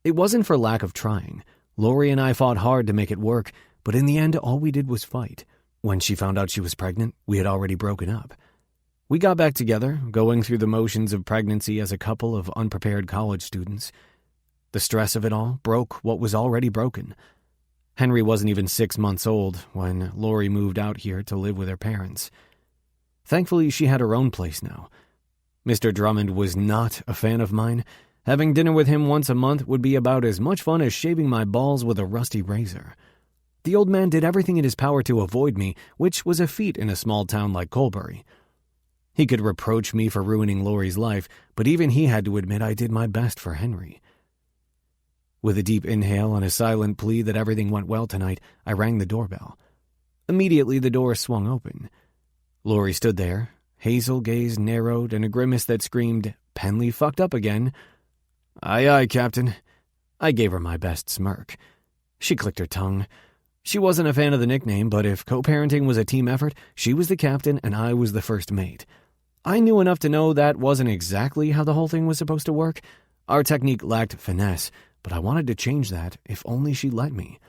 It wasn't for lack of trying. Lori and I fought hard to make it work, but in the end, all we did was fight. When she found out she was pregnant, we had already broken up. We got back together, going through the motions of pregnancy as a couple of unprepared college students. The stress of it all broke what was already broken. Henry wasn't even 6 months old when Lori moved out here to live with her parents. Thankfully, she had her own place now. Mr. Drummond was not a fan of mine, Having dinner with him once a month would be about as much fun as shaving my balls with a rusty razor. The old man did everything in his power to avoid me, which was a feat in a small town like Colbury. He could reproach me for ruining Laurie's life, but even he had to admit I did my best for Henry. With a deep inhale and a silent plea that everything went well tonight, I rang the doorbell. Immediately the door swung open. Laurie stood there, hazel gaze narrowed and a grimace that screamed, "Penley fucked up again." "Aye, aye, Captain." I gave her my best smirk. She clicked her tongue. She wasn't a fan of the nickname, but if co-parenting was a team effort, she was the captain and I was the first mate. I knew enough to know that wasn't exactly how the whole thing was supposed to work. Our technique lacked finesse, but I wanted to change that if only she let me.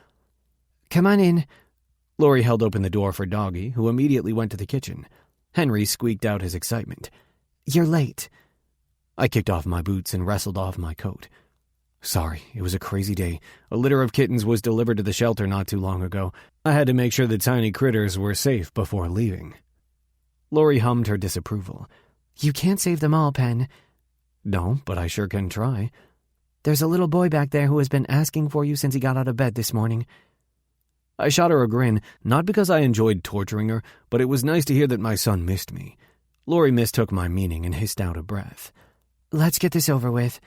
"Come on in." Laurie held open the door for Doggy, who immediately went to the kitchen. Henry squeaked out his excitement. "You're late." I kicked off my boots and wrestled off my coat. "Sorry, it was a crazy day. A litter of kittens was delivered to the shelter not too long ago. I had to make sure the tiny critters were safe before leaving." Laurie hummed her disapproval. "You can't save them all, Pen." "No, but I sure can try." "There's a little boy back there who has been asking for you since he got out of bed this morning." I shot her a grin, not because I enjoyed torturing her, but it was nice to hear that my son missed me. Laurie mistook my meaning and hissed out a breath. "Let's get this over with."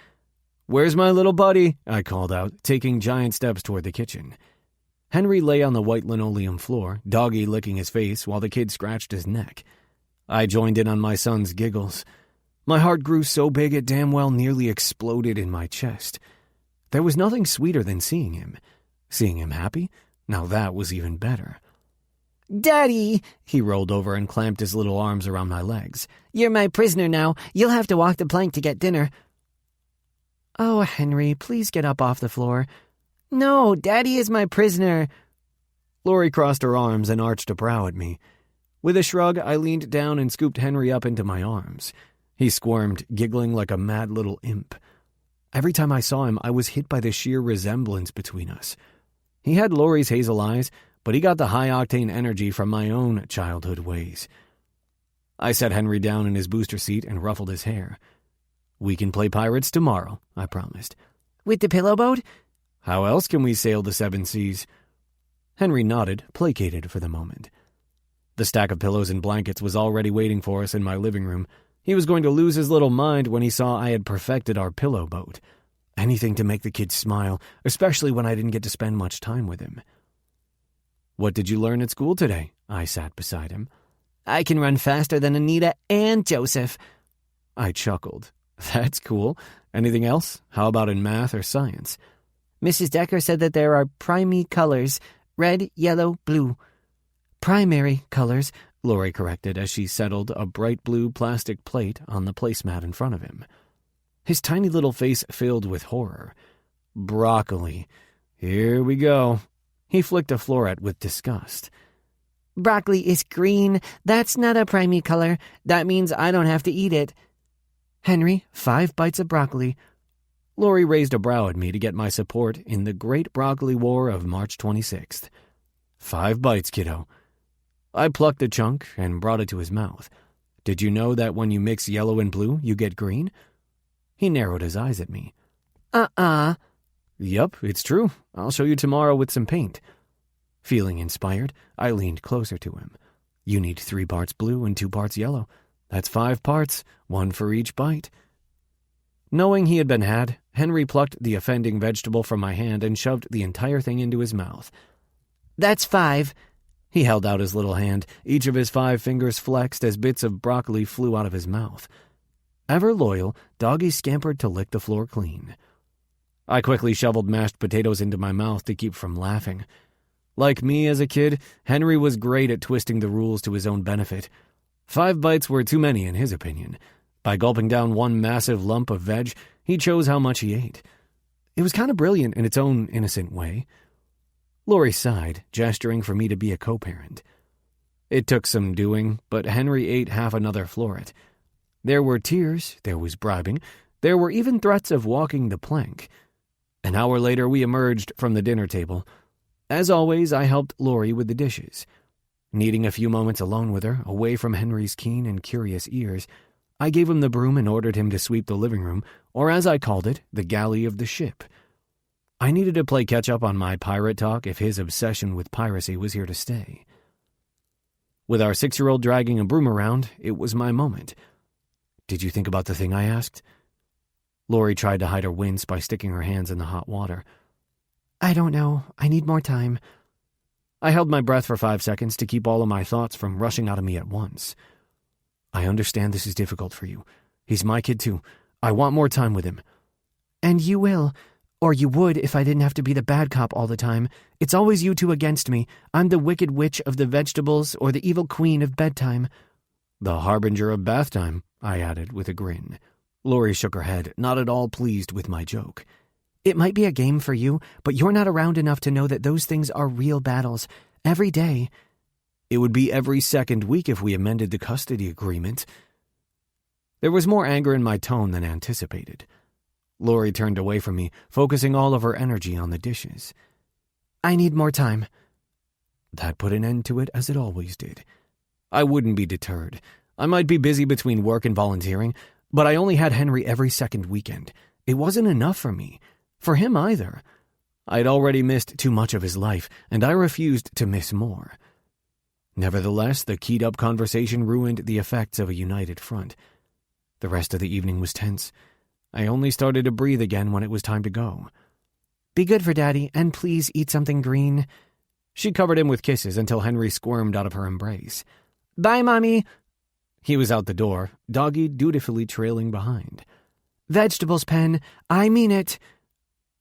"Where's my little buddy?" I called out, taking giant steps toward the kitchen. Henry lay on the white linoleum floor, Doggy licking his face while the kid scratched his neck. I joined in on my son's giggles. My heart grew so big it damn well nearly exploded in my chest. There was nothing sweeter than seeing him. Seeing him happy? Now that was even better. "Daddy!" He rolled over and clamped his little arms around my legs. "You're my prisoner now. You'll have to walk the plank to get dinner." "Oh, Henry, please get up off the floor." "No, Daddy is my prisoner." Laurie crossed her arms and arched a brow at me. With a shrug, I leaned down and scooped Henry up into my arms. He squirmed, giggling like a mad little imp. Every time I saw him, I was hit by the sheer resemblance between us. He had Laurie's hazel eyes, but he got the high-octane energy from my own childhood ways. I set Henry down in his booster seat and ruffled his hair. "We can play pirates tomorrow," I promised. "With the pillow boat?" "How else can we sail the seven seas?" Henry nodded, placated for the moment. The stack of pillows and blankets was already waiting for us in my living room. He was going to lose his little mind when he saw I had perfected our pillow boat. Anything to make the kid smile, especially when I didn't get to spend much time with him. "What did you learn at school today?" I sat beside him. "I can run faster than Anita and Joseph." I chuckled. "That's cool. Anything else? How about in math or science?" "Mrs. Decker said that there are primary colors, red, yellow, blue." "Primary colors," Laurie corrected as she settled a bright blue plastic plate on the placemat in front of him. His tiny little face filled with horror. "Broccoli. Here we go." He flicked a floret with disgust. "Broccoli is green. That's not a primary color. That means I don't have to eat it." "Henry, 5 bites of broccoli." Laurie raised a brow at me to get my support in the Great Broccoli War of March 26th. 5 bites, kiddo." I plucked a chunk and brought it to his mouth. "Did you know that when you mix yellow and blue, you get green?" He narrowed his eyes at me. "Yup, it's true. I'll show you tomorrow with some paint." Feeling inspired, I leaned closer to him. "You need 3 parts blue and 2 parts yellow. That's 5 parts, 1 for each bite." Knowing he had been had, Henry plucked the offending vegetable from my hand and shoved the entire thing into his mouth. "That's 5. He held out his little hand. Each of his 5 fingers flexed as bits of broccoli flew out of his mouth. Ever loyal, Doggy scampered to lick the floor clean. I quickly shoveled mashed potatoes into my mouth to keep from laughing. Like me as a kid, Henry was great at twisting the rules to his own benefit. 5 bites were too many in his opinion. By gulping down one massive lump of veg, he chose how much he ate. It was kind of brilliant in its own innocent way. Laurie sighed, gesturing for me to be a co-parent. It took some doing, but Henry ate half another floret. There were tears, there was bribing, there were even threats of walking the plank. An hour later, we emerged from the dinner table. As always, I helped Laurie with the dishes. Needing a few moments alone with her, away from Henry's keen and curious ears, I gave him the broom and ordered him to sweep the living room, or as I called it, the galley of the ship. I needed to play catch-up on my pirate talk if his obsession with piracy was here to stay. With our 6-year-old dragging a broom around, it was my moment. "Did you think about the thing I asked?" Lori tried to hide her wince by sticking her hands in the hot water. "I don't know. I need more time." I held my breath for 5 seconds to keep all of my thoughts from rushing out of me at once. "I understand this is difficult for you. He's my kid too. I want more time with him." "And you will. Or you would if I didn't have to be the bad cop all the time. It's always you two against me. I'm the wicked witch of the vegetables or the evil queen of bedtime." "The harbinger of bath time," I added with a grin. Lori shook her head, not at all pleased with my joke. "It might be a game for you, but you're not around enough to know that those things are real battles. Every day." "It would be every second week if we amended the custody agreement." There was more anger in my tone than anticipated. Lori turned away from me, focusing all of her energy on the dishes. "I need more time." That put an end to it, as it always did. I wouldn't be deterred. I might be busy between work and volunteering, but I only had Henry every second weekend. It wasn't enough for me. For him either. I'd already missed too much of his life, and I refused to miss more. Nevertheless, the keyed-up conversation ruined the effects of a united front. The rest of the evening was tense. I only started to breathe again when it was time to go. "Be good for Daddy, and please eat something green." She covered him with kisses until Henry squirmed out of her embrace. "Bye, Mommy." He was out the door, Doggy dutifully trailing behind. "Vegetables, Pen. I mean it."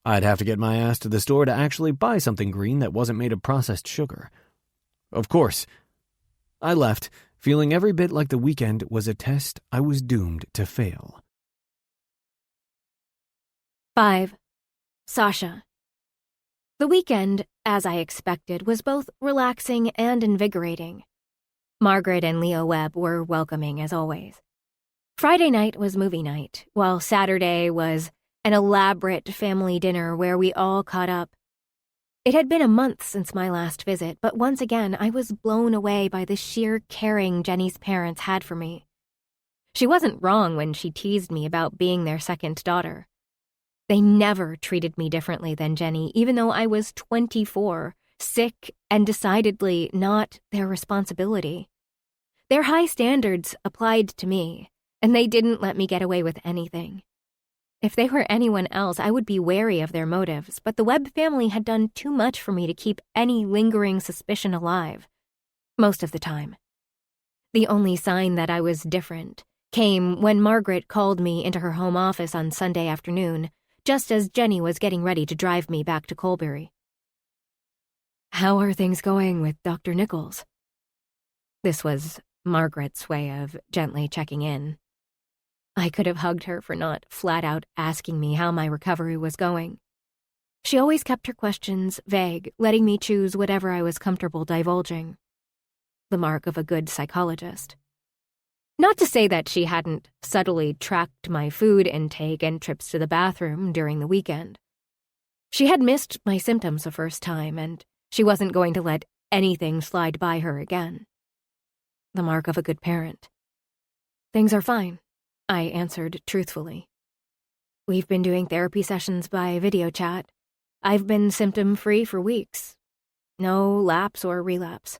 I'd have to get my ass to the store to actually buy something green that wasn't made of processed sugar. Of course. I left, feeling every bit like the weekend was a test I was doomed to fail. 5. Sasha. The weekend, as I expected, was both relaxing and invigorating. Margaret and Leo Webb were welcoming as always. Friday night was movie night, while Saturday was an elaborate family dinner where we all caught up. It had been a month since my last visit, but once again I was blown away by the sheer caring Jenny's parents had for me. She wasn't wrong when she teased me about being their second daughter. They never treated me differently than Jenny, even though I was 24, sick, and decidedly not their responsibility. Their high standards applied to me, and they didn't let me get away with anything. If they were anyone else, I would be wary of their motives, but the Webb family had done too much for me to keep any lingering suspicion alive. Most of the time. The only sign that I was different came when Margaret called me into her home office on Sunday afternoon, just as Jenny was getting ready to drive me back to Colbury. "How are things going with Dr. Nichols?" This was Margaret's way of gently checking in. I could have hugged her for not flat-out asking me how my recovery was going. She always kept her questions vague, letting me choose whatever I was comfortable divulging. The mark of a good psychologist. Not to say that she hadn't subtly tracked my food intake and trips to the bathroom during the weekend. She had missed my symptoms the first time, and she wasn't going to let anything slide by her again. The mark of a good parent. "Things are fine," I answered truthfully. "We've been doing therapy sessions by video chat. I've been symptom-free for weeks. No lapse or relapse."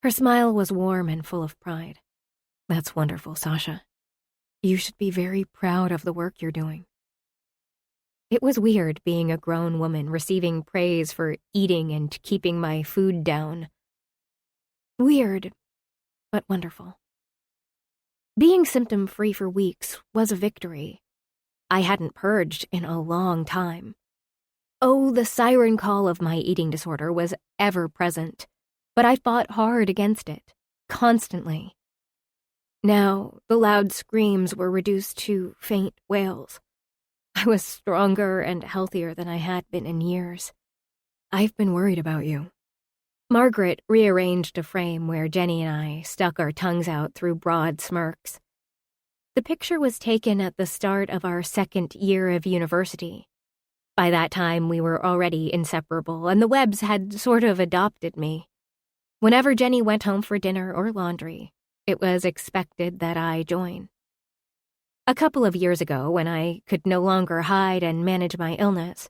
Her smile was warm and full of pride. "That's wonderful, Sasha. You should be very proud of the work you're doing." It was weird being a grown woman receiving praise for eating and keeping my food down. Weird, but wonderful. Being symptom-free for weeks was a victory. I hadn't purged in a long time. Oh, the siren call of my eating disorder was ever present, but I fought hard against it, constantly. Now, the loud screams were reduced to faint wails. I was stronger and healthier than I had been in years. "I've been worried about you." Margaret rearranged a frame where Jenny and I stuck our tongues out through broad smirks. The picture was taken at the start of our second year of university. By that time, we were already inseparable, and the Webbs had sort of adopted me. Whenever Jenny went home for dinner or laundry, it was expected that I join. A couple of years ago, when I could no longer hide and manage my illness,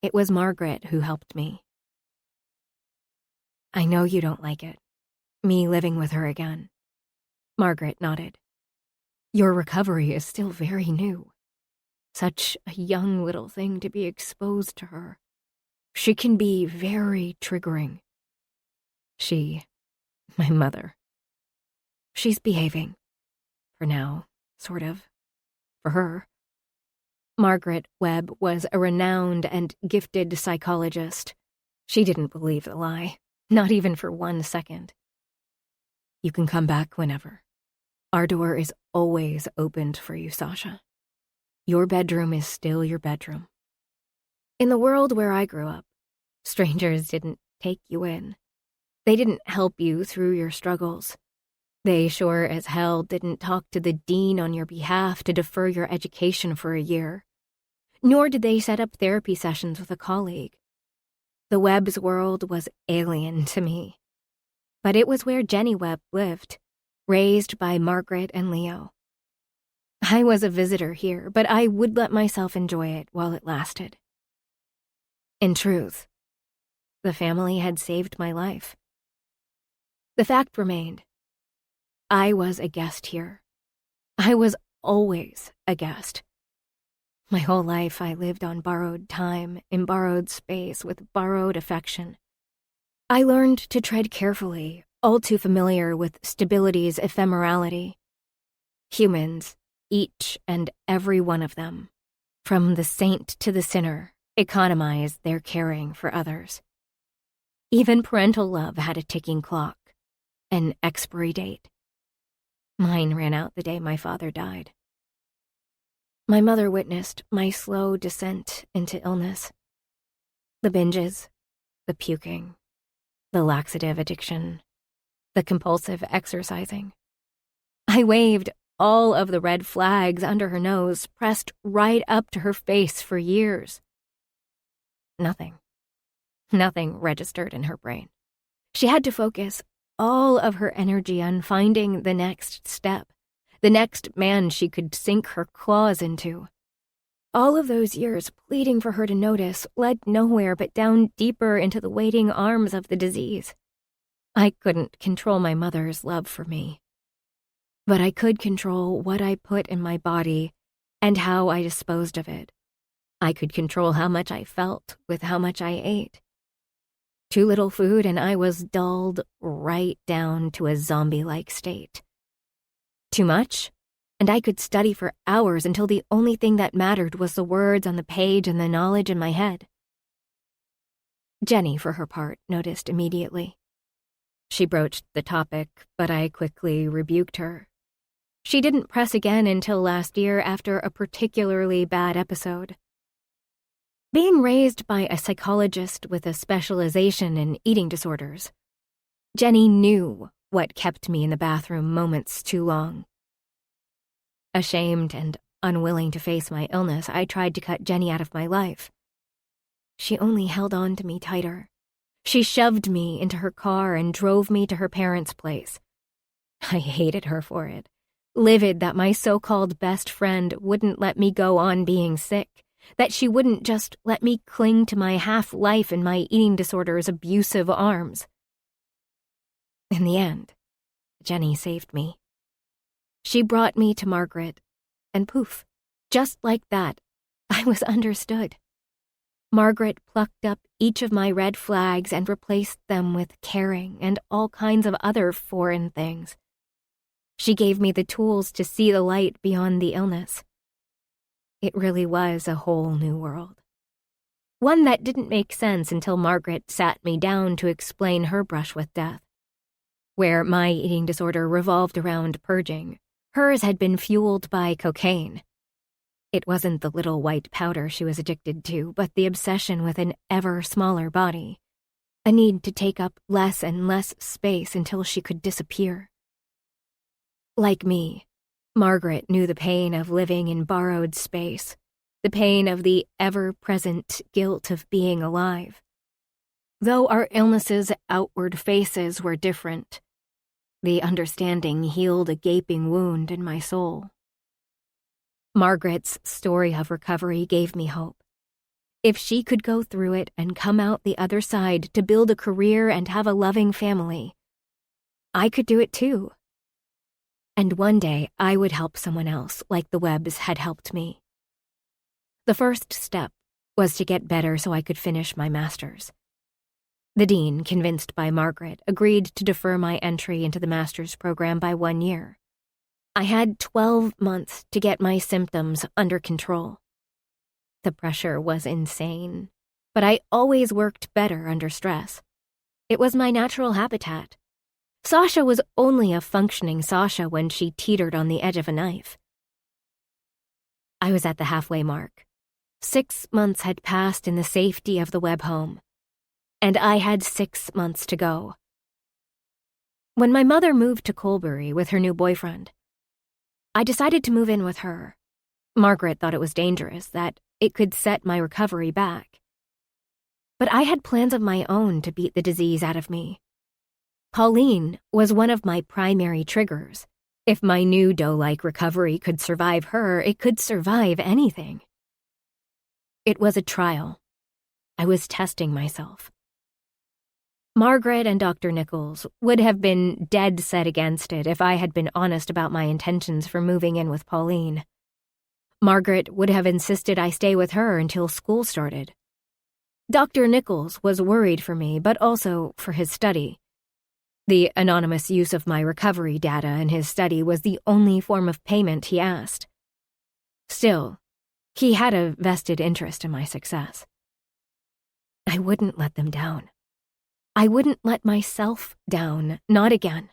it was Margaret who helped me. I know you don't like it, me living with her again. Margaret nodded. Your recovery is still very new. Such a young little thing to be exposed to her. She can be very triggering. My mother. She's behaving. For now, sort of. For her. Margaret Webb was a renowned and gifted psychologist. She didn't believe the lie, not even for 1 second. You can come back whenever. Our door is always opened for you, Sasha. Your bedroom is still your bedroom. In the world where I grew up, strangers didn't take you in. They didn't help you through your struggles. They sure as hell didn't talk to the dean on your behalf to defer your education for a year. Nor did they set up therapy sessions with a colleague. The Webb's world was alien to me. But it was where Jenny Webb lived, raised by Margaret and Leo. I was a visitor here, but I would let myself enjoy it while it lasted. In truth, the family had saved my life. The fact remained, I was a guest here. I was always a guest. My whole life I lived on borrowed time, in borrowed space, with borrowed affection. I learned to tread carefully, all too familiar with stability's ephemerality. Humans, each and every one of them, from the saint to the sinner, economize their caring for others. Even parental love had a ticking clock, an expiry date. Mine ran out the day my father died. My mother witnessed my slow descent into illness. The binges, the puking, the laxative addiction, the compulsive exercising. I waved all of the red flags under her nose, pressed right up to her face for years. Nothing registered in her brain. She had to focus all of her energy on finding the next step, the next man she could sink her claws into. All of those years pleading for her to notice led nowhere but down deeper into the waiting arms of the disease. I couldn't control my mother's love for me, but I could control what I put in my body and how I disposed of it. I could control how much I felt with how much I ate. Too little food and I was dulled right down to a zombie-like state. Too much, and I could study for hours until the only thing that mattered was the words on the page and the knowledge in my head. Jenny, for her part, noticed immediately. She broached the topic, but I quickly rebuked her. She didn't press again until last year after a particularly bad episode. Being raised by a psychologist with a specialization in eating disorders, Jenny knew what kept me in the bathroom moments too long. Ashamed and unwilling to face my illness, I tried to cut Jenny out of my life. She only held on to me tighter. She shoved me into her car and drove me to her parents' place. I hated her for it, livid that my so-called best friend wouldn't let me go on being sick, that she wouldn't just let me cling to my half-life in my eating disorder's abusive arms. In the end, Jenny saved me. She brought me to Margaret, and poof, just like that, I was understood. Margaret plucked up each of my red flags and replaced them with caring and all kinds of other foreign things. She gave me the tools to see the light beyond the illness. It really was a whole new world. One that didn't make sense until Margaret sat me down to explain her brush with death. Where my eating disorder revolved around purging, hers had been fueled by cocaine. It wasn't the little white powder she was addicted to, but the obsession with an ever smaller body, a need to take up less and less space until she could disappear. Like me, Margaret knew the pain of living in borrowed space, the pain of the ever-present guilt of being alive. Though our illnesses' outward faces were different, the understanding healed a gaping wound in my soul. Margaret's story of recovery gave me hope. If she could go through it and come out the other side to build a career and have a loving family, I could do it too. And one day I would help someone else like the Webbs had helped me. The first step was to get better so I could finish my master's. The dean, convinced by Margaret, agreed to defer my entry into the master's program by 1 year. I had 12 months to get my symptoms under control. The pressure was insane, but I always worked better under stress. It was my natural habitat. Sasha was only a functioning Sasha when she teetered on the edge of a knife. I was at the halfway mark. 6 months had passed in the safety of the Webb home, and I had 6 months to go. When my mother moved to Colbury with her new boyfriend, I decided to move in with her. Margaret thought it was dangerous, that it could set my recovery back. But I had plans of my own to beat the disease out of me. Pauline was one of my primary triggers. If my new dough-like recovery could survive her, it could survive anything. It was a trial. I was testing myself. Margaret and Dr. Nichols would have been dead set against it if I had been honest about my intentions for moving in with Pauline. Margaret would have insisted I stay with her until school started. Dr. Nichols was worried for me, but also for his study. The anonymous use of my recovery data in his study was the only form of payment he asked. Still, he had a vested interest in my success. I wouldn't let them down. I wouldn't let myself down, not again.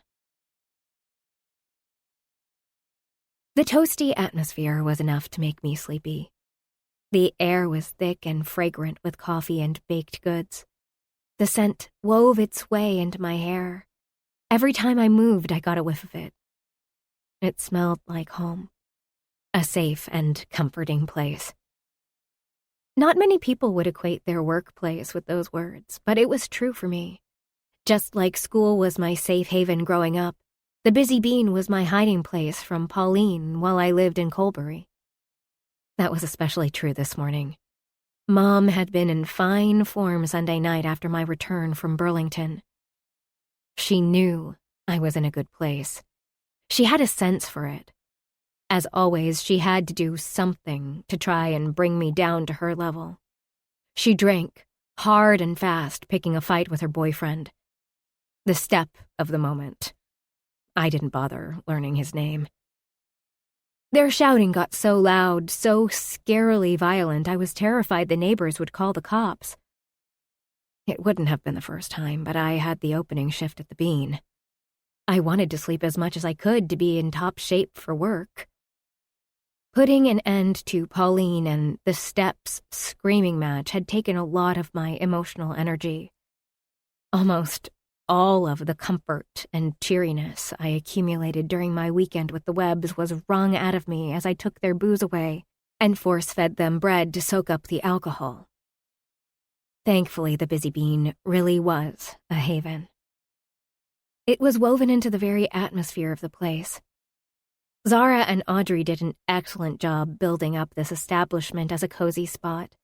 The toasty atmosphere was enough to make me sleepy. The air was thick and fragrant with coffee and baked goods. The scent wove its way into my hair. Every time I moved, I got a whiff of it. It smelled like home, a safe and comforting place. Not many people would equate their workplace with those words, but it was true for me. Just like school was my safe haven growing up, the Busy Bean was my hiding place from Pauline while I lived in Colbury. That was especially true this morning. Mom had been in fine form Sunday night after my return from Burlington. She knew I was in a good place. She had a sense for it. As always, she had to do something to try and bring me down to her level. She drank, hard and fast, picking a fight with her boyfriend. The step of the moment. I didn't bother learning his name. Their shouting got so loud, so scarily violent, I was terrified the neighbors would call the cops. It wouldn't have been the first time, but I had the opening shift at the Bean. I wanted to sleep as much as I could to be in top shape for work. Putting an end to Pauline and the Steps screaming match had taken a lot of my emotional energy. Almost all of the comfort and cheeriness I accumulated during my weekend with the Webbs was wrung out of me as I took their booze away and force-fed them bread to soak up the alcohol. Thankfully, the Busy Bean really was a haven. It was woven into the very atmosphere of the place. Zara and Audrey did an excellent job building up this establishment as a cozy spot.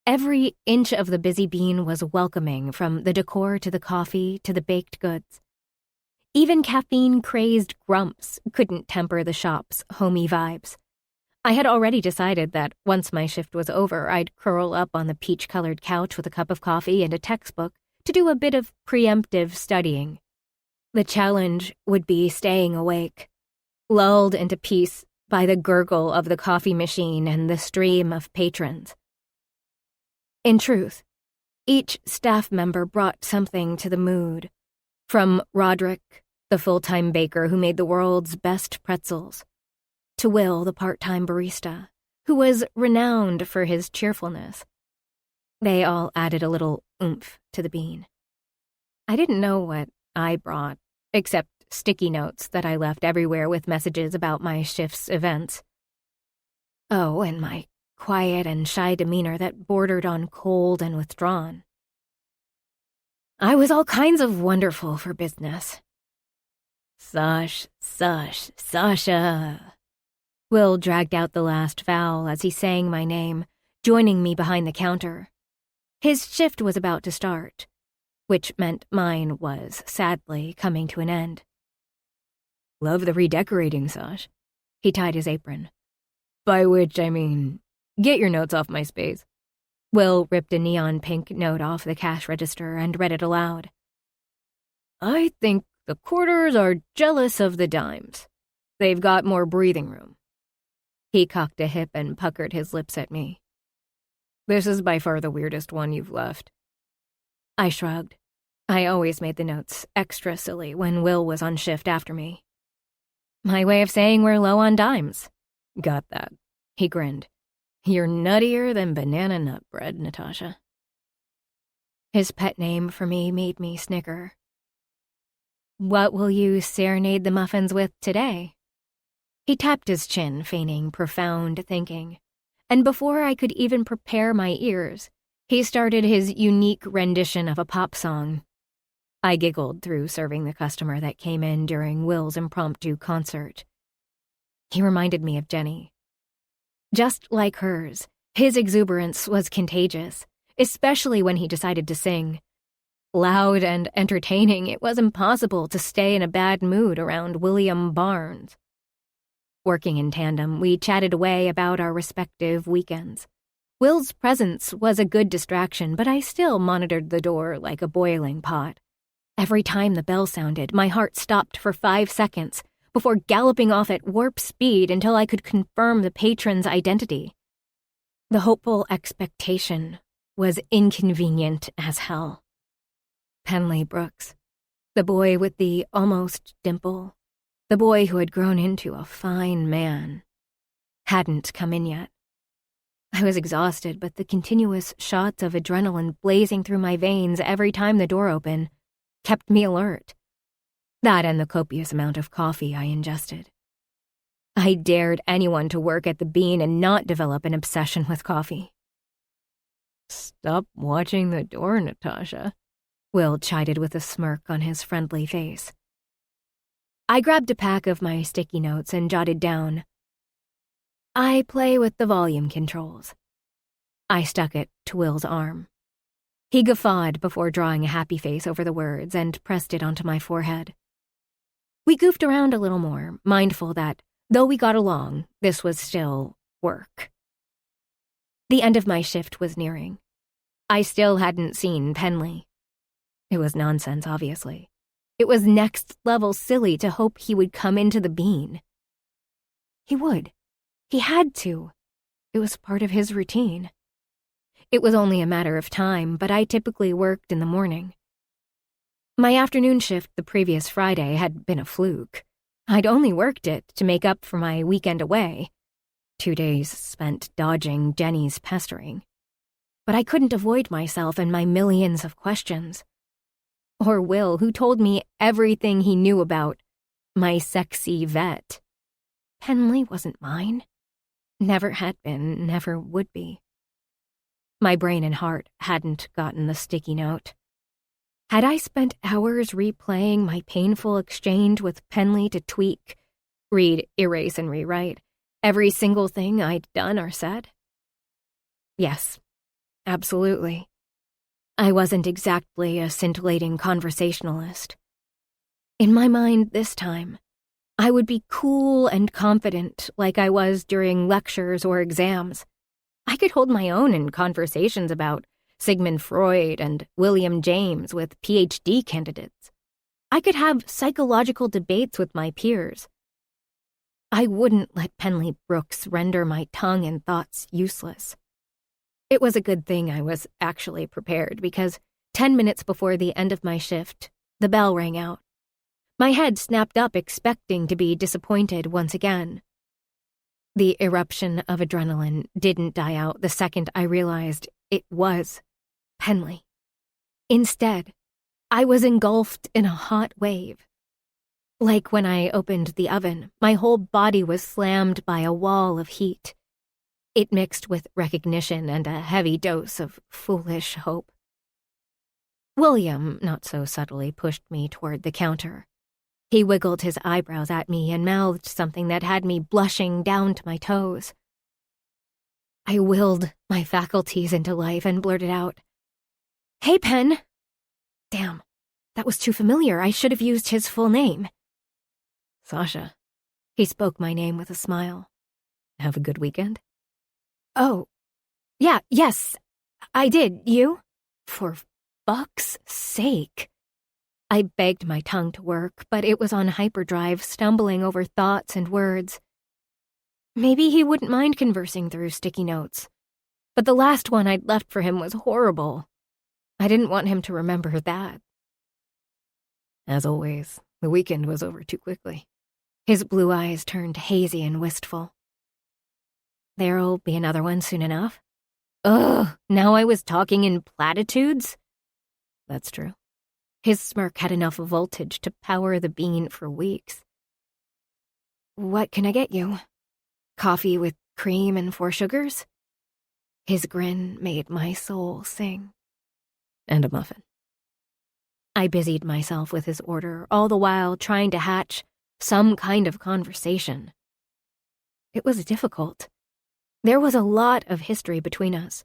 Every inch of the Busy Bean was welcoming, from the decor to the coffee to the baked goods. Even caffeine-crazed grumps couldn't temper the shop's homey vibes. I had already decided that once my shift was over, I'd curl up on the peach-colored couch with a cup of coffee and a textbook to do a bit of preemptive studying. The challenge would be staying awake, lulled into peace by the gurgle of the coffee machine and the stream of patrons. In truth, each staff member brought something to the mood, from Roderick, the full-time baker who made the world's best pretzels, to Will, the part-time barista, who was renowned for his cheerfulness. They all added a little oomph to the Bean. I didn't know what I brought, except sticky notes that I left everywhere with messages about my shift's events. Oh, and my quiet and shy demeanor that bordered on cold and withdrawn. I was all kinds of wonderful for business. Sasha. Will dragged out the last vowel as he sang my name, joining me behind the counter. His shift was about to start, which meant mine was, sadly, coming to an end. Love the redecorating, Sash. He tied his apron. By which I mean, get your notes off my space. Will ripped a neon pink note off the cash register and read it aloud. I think the quarters are jealous of the dimes. They've got more breathing room. He cocked a hip and puckered his lips at me. This is by far the weirdest one you've left. I shrugged. I always made the notes extra silly when Will was on shift after me. My way of saying we're low on dimes. Got that. He grinned. You're nuttier than banana nut bread, Natasha. His pet name for me made me snicker. What will you serenade the muffins with today? He tapped his chin, feigning profound thinking. And before I could even prepare my ears, he started his unique rendition of a pop song. I giggled through serving the customer that came in during Will's impromptu concert. He reminded me of Jenny. Just like hers, his exuberance was contagious, especially when he decided to sing. Loud and entertaining, it was impossible to stay in a bad mood around William Barnes. Working in tandem, we chatted away about our respective weekends. Will's presence was a good distraction, but I still monitored the door like a boiling pot. Every time the bell sounded, my heart stopped for 5 seconds before galloping off at warp speed until I could confirm the patron's identity. The hopeful expectation was inconvenient as hell. Penley Brooks, the boy with the almost dimple, the boy who had grown into a fine man, hadn't come in yet. I was exhausted, but the continuous shots of adrenaline blazing through my veins every time the door opened kept me alert. That and the copious amount of coffee I ingested. I dared anyone to work at the Bean and not develop an obsession with coffee. Stop watching the door, Natasha, Will chided with a smirk on his friendly face. I grabbed a pack of my sticky notes and jotted down, I play with the volume controls. I stuck it to Will's arm. He guffawed before drawing a happy face over the words and pressed it onto my forehead. We goofed around a little more, mindful that, though we got along, this was still work. The end of my shift was nearing. I still hadn't seen Penley. It was nonsense, obviously. It was next-level silly to hope he would come into the Bean. He would. He had to. It was part of his routine. It was only a matter of time, but I typically worked in the morning. My afternoon shift the previous Friday had been a fluke. I'd only worked it to make up for my weekend away. 2 days spent dodging Jenny's pestering. But I couldn't avoid myself and my millions of questions. Or Will, who told me everything he knew about my sexy vet. Penley wasn't mine. Never had been, never would be. My brain and heart hadn't gotten the sticky note. Had I spent hours replaying my painful exchange with Penley to tweak, read, erase, and rewrite every single thing I'd done or said? Yes, absolutely. I wasn't exactly a scintillating conversationalist. In my mind this time, I would be cool and confident like I was during lectures or exams. I could hold my own in conversations about Sigmund Freud and William James with PhD candidates. I could have psychological debates with my peers. I wouldn't let Penley Brooks render my tongue and thoughts useless. It was a good thing I was actually prepared because 10 minutes before the end of my shift, the bell rang out. My head snapped up expecting to be disappointed once again. The eruption of adrenaline didn't die out the second I realized it was Penley. Instead, I was engulfed in a hot wave. Like when I opened the oven, my whole body was slammed by a wall of heat. It mixed with recognition and a heavy dose of foolish hope. William, not so subtly, pushed me toward the counter. He wiggled his eyebrows at me and mouthed something that had me blushing down to my toes. I willed my faculties into life and blurted out, "Hey, Pen." Damn, that was too familiar. I should have used his full name. Sasha. He spoke my name with a smile. Have a good weekend? Oh, yes, I did. You? For fuck's sake. I begged my tongue to work, but it was on hyperdrive, stumbling over thoughts and words. Maybe he wouldn't mind conversing through sticky notes. But the last one I'd left for him was horrible. I didn't want him to remember that. As always, the weekend was over too quickly. His blue eyes turned hazy and wistful. There'll be another one soon enough. Ugh, now I was talking in platitudes? That's true. His smirk had enough voltage to power the bean for weeks. What can I get you? Coffee with cream and 4 sugars? His grin made my soul sing. And a muffin. I busied myself with his order, all the while trying to hatch some kind of conversation. It was difficult. There was a lot of history between us,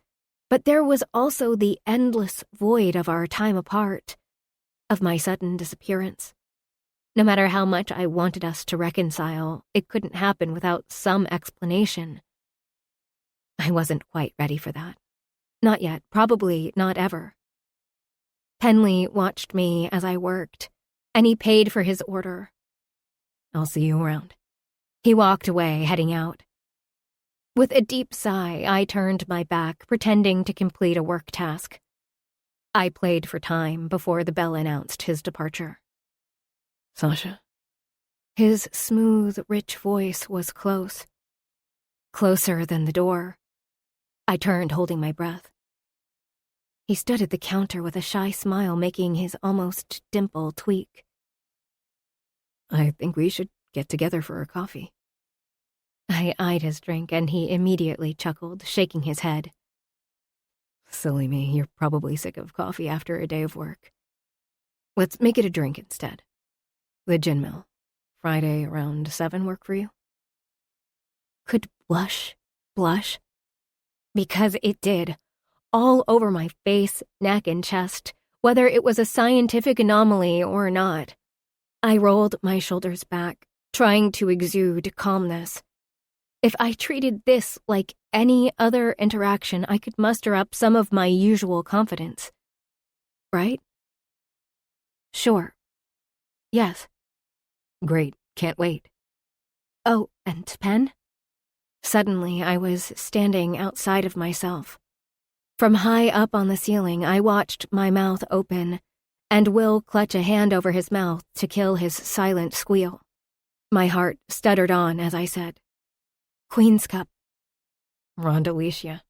but there was also the endless void of our time apart, of my sudden disappearance. No matter how much I wanted us to reconcile, it couldn't happen without some explanation. I wasn't quite ready for that. Not yet, probably not ever. Penley watched me as I worked, and he paid for his order. I'll see you around. He walked away, heading out. With a deep sigh, I turned my back, pretending to complete a work task. I played for time before the bell announced his departure. Sasha. His smooth, rich voice was close. Closer than the door. I turned, holding my breath. He stood at the counter with a shy smile making his almost dimple tweak. I think we should get together for a coffee. I eyed his drink, and he immediately chuckled, shaking his head. Silly me, you're probably sick of coffee after a day of work. Let's make it a drink instead. The gin mill. Friday around 7 work for you? Could blush? Because it did. All over my face, neck, and chest, whether it was a scientific anomaly or not. I rolled my shoulders back, trying to exude calmness. If I treated this like any other interaction, I could muster up some of my usual confidence. Right? Sure. Yes. Great, can't wait. Oh, and Pen? Suddenly, I was standing outside of myself. From high up on the ceiling, I watched my mouth open, and Will clutch a hand over his mouth to kill his silent squeal. My heart stuttered on as I said, "Queen's Cup." Rondelicia.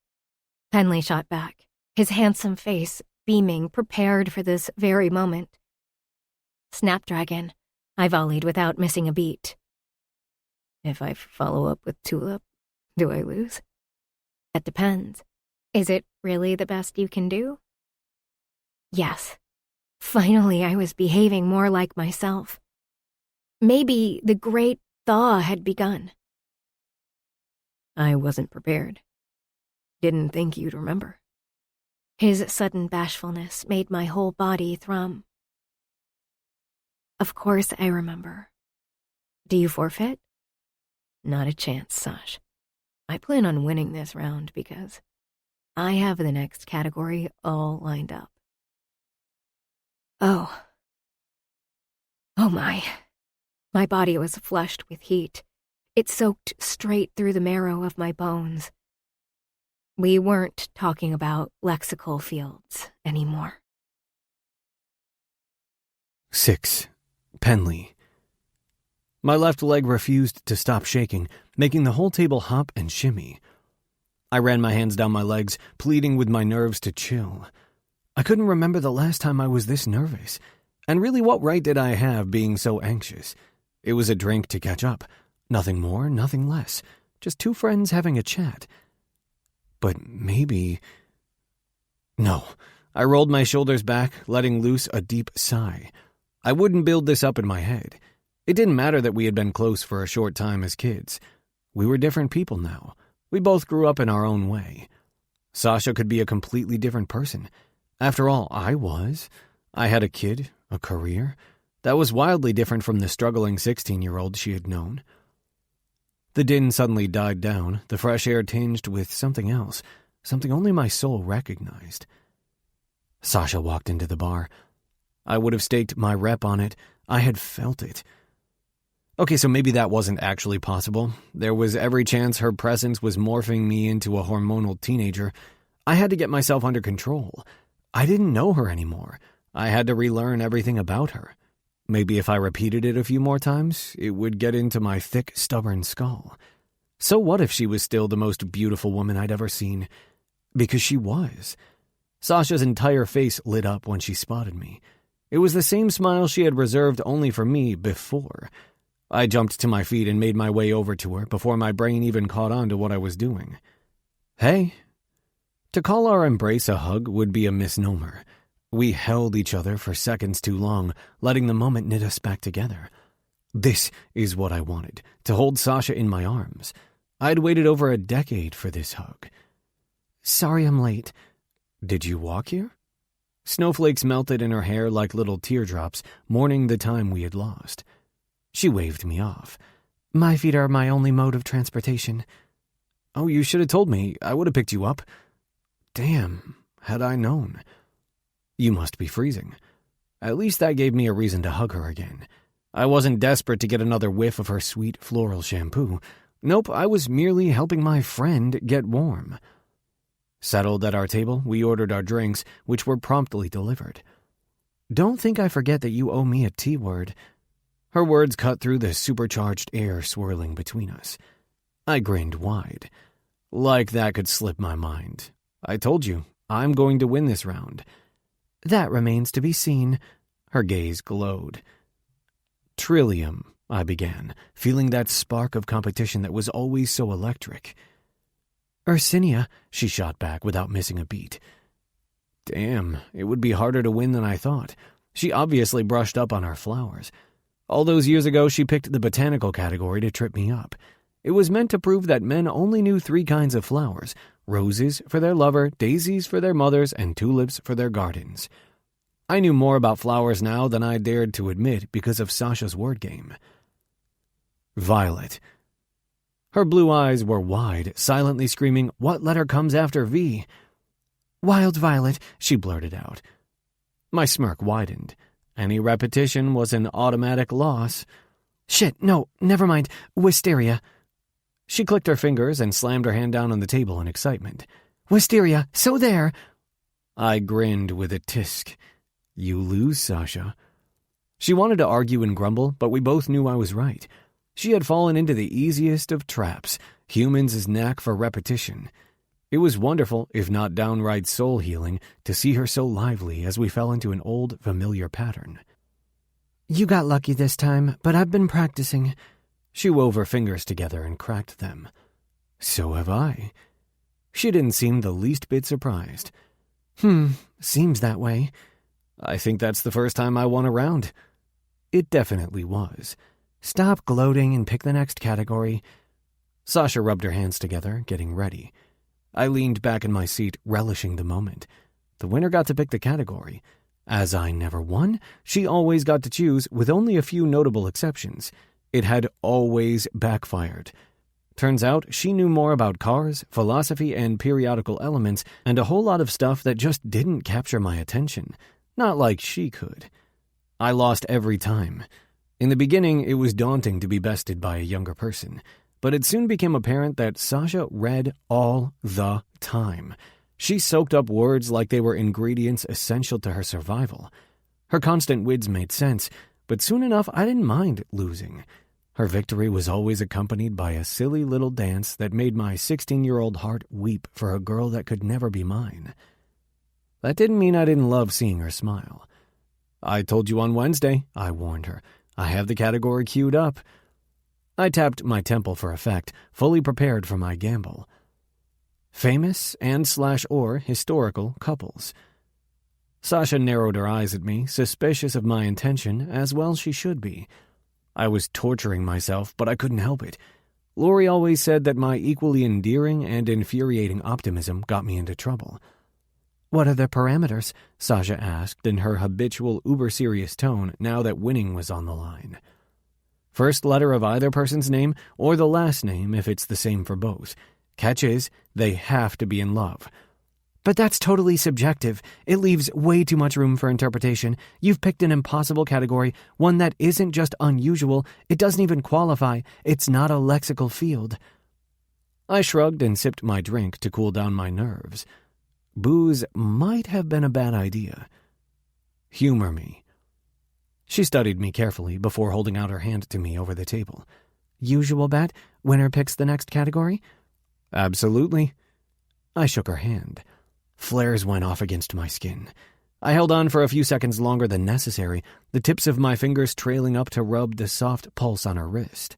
Penley shot back, his handsome face beaming, prepared for this very moment. "Snapdragon," I volleyed without missing a beat. If I follow up with Tulip, do I lose? That depends. Is it really the best you can do? Yes. Finally, I was behaving more like myself. Maybe the great thaw had begun. I wasn't prepared. Didn't think you'd remember. His sudden bashfulness made my whole body thrum. Of course I remember. Do you forfeit? Not a chance, Sash. I plan on winning this round because I have the next category all lined up. Oh my. My body was flushed with heat. It soaked straight through the marrow of my bones. We weren't talking about lexical fields anymore. 6. Penley. My left leg refused to stop shaking, making the whole table hop and shimmy. I ran my hands down my legs, pleading with my nerves to chill. I couldn't remember the last time I was this nervous. And really, what right did I have being so anxious? It was a drink to catch up. Nothing more, nothing less. Just 2 friends having a chat. But maybe... No. I rolled my shoulders back, letting loose a deep sigh. I wouldn't build this up in my head. It didn't matter that we had been close for a short time as kids. We were different people now. We both grew up in our own way. Sasha could be a completely different person. After all, I was. I had a kid, a career. That was wildly different from the struggling 16-year-old she had known. The din suddenly died down, the fresh air tinged with something else, something only my soul recognized. Sasha walked into the bar. I would have staked my rep on it. I had felt it. Okay, so maybe that wasn't actually possible. There was every chance her presence was morphing me into a hormonal teenager. I had to get myself under control. I didn't know her anymore. I had to relearn everything about her. Maybe if I repeated it a few more times, it would get into my thick, stubborn skull. So what if she was still the most beautiful woman I'd ever seen? Because she was. Sasha's entire face lit up when she spotted me. It was the same smile she had reserved only for me before. I jumped to my feet and made my way over to her before my brain even caught on to what I was doing. Hey. To call our embrace a hug would be a misnomer. We held each other for seconds too long, letting the moment knit us back together. This is what I wanted, to hold Sasha in my arms. I'd waited over a decade for this hug. Sorry I'm late. Did you walk here? Snowflakes melted in her hair like little teardrops, mourning the time we had lost. She waved me off. My feet are my only mode of transportation. Oh, you should have told me. I would have picked you up. Damn, had I known. You must be freezing. At least that gave me a reason to hug her again. I wasn't desperate to get another whiff of her sweet floral shampoo. Nope, I was merely helping my friend get warm. Settled at our table, we ordered our drinks, which were promptly delivered. Don't think I forget that you owe me a T-word. Her words cut through the supercharged air swirling between us. I grinned wide. Like that could slip my mind. I told you, I'm going to win this round. That remains to be seen. Her gaze glowed. Trillium, I began, feeling that spark of competition that was always so electric. Ursinia, she shot back without missing a beat. Damn, it would be harder to win than I thought. She obviously brushed up on our flowers. All those years ago, she picked the botanical category to trip me up. It was meant to prove that men only knew 3 kinds of flowers: roses for their lover, daisies for their mothers, and tulips for their gardens. I knew more about flowers now than I dared to admit because of Sasha's word game. Violet. Her blue eyes were wide, silently screaming, "What letter comes after V?" Wild violet, she blurted out. My smirk widened. Any repetition was an automatic loss. Shit, no, never mind. Wisteria. She clicked her fingers and slammed her hand down on the table in excitement. Wisteria, so there. I grinned with a tisk. You lose, Sasha. She wanted to argue and grumble, but we both knew I was right. She had fallen into the easiest of traps, humans' knack for repetition. It was wonderful, if not downright soul-healing, to see her so lively as we fell into an old, familiar pattern. You got lucky this time, but I've been practicing. She wove her fingers together and cracked them. So have I. She didn't seem the least bit surprised. Seems that way. I think that's the first time I won a round. It definitely was. Stop gloating and pick the next category. Sasha rubbed her hands together, getting ready. I leaned back in my seat, relishing the moment. The winner got to pick the category. As I never won, she always got to choose, with only a few notable exceptions. It had always backfired. Turns out she knew more about cars, philosophy, and periodical elements, and a whole lot of stuff that just didn't capture my attention. Not like she could. I lost every time. In the beginning, it was daunting to be bested by a younger person, but it soon became apparent that Sasha read all the time. She soaked up words like they were ingredients essential to her survival. Her constant wids made sense, but soon enough I didn't mind losing. Her victory was always accompanied by a silly little dance that made my 16-year-old heart weep for a girl that could never be mine. That didn't mean I didn't love seeing her smile. I told you on Wednesday, I warned her. I have the category queued up. I tapped my temple for effect, fully prepared for my gamble. Famous and/or historical couples. Sasha narrowed her eyes at me, suspicious of my intention, as well she should be. I was torturing myself, but I couldn't help it. Lori always said that my equally endearing and infuriating optimism got me into trouble. "What are the parameters?" Sasha asked in her habitual uber-serious tone now that winning was on the line. First letter of either person's name or the last name if it's the same for both. Catch is, they have to be in love. "But that's totally subjective. It leaves way too much room for interpretation. You've picked an impossible category, one that isn't just unusual, it doesn't even qualify. It's not a lexical field." I shrugged and sipped my drink to cool down my nerves. Booze might have been a bad idea. "Humor me." She studied me carefully before holding out her hand to me over the table. "Usual bet? Winner picks the next category?" "Absolutely." I shook her hand. Flares went off against my skin. I held on for a few seconds longer than necessary, the tips of my fingers trailing up to rub the soft pulse on her wrist.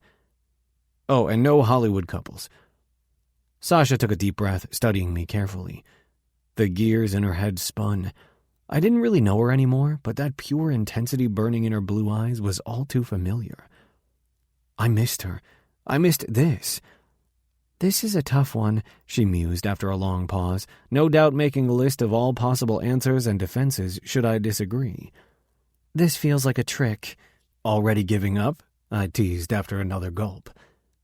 "Oh, and no Hollywood couples." Sasha took a deep breath, studying me carefully. The gears in her head spun. I didn't really know her anymore, but that pure intensity burning in her blue eyes was all too familiar. I missed her. I missed this. "This is a tough one," she mused after a long pause, no doubt making a list of all possible answers and defenses should I disagree. "This feels like a trick." "Already giving up?" I teased after another gulp.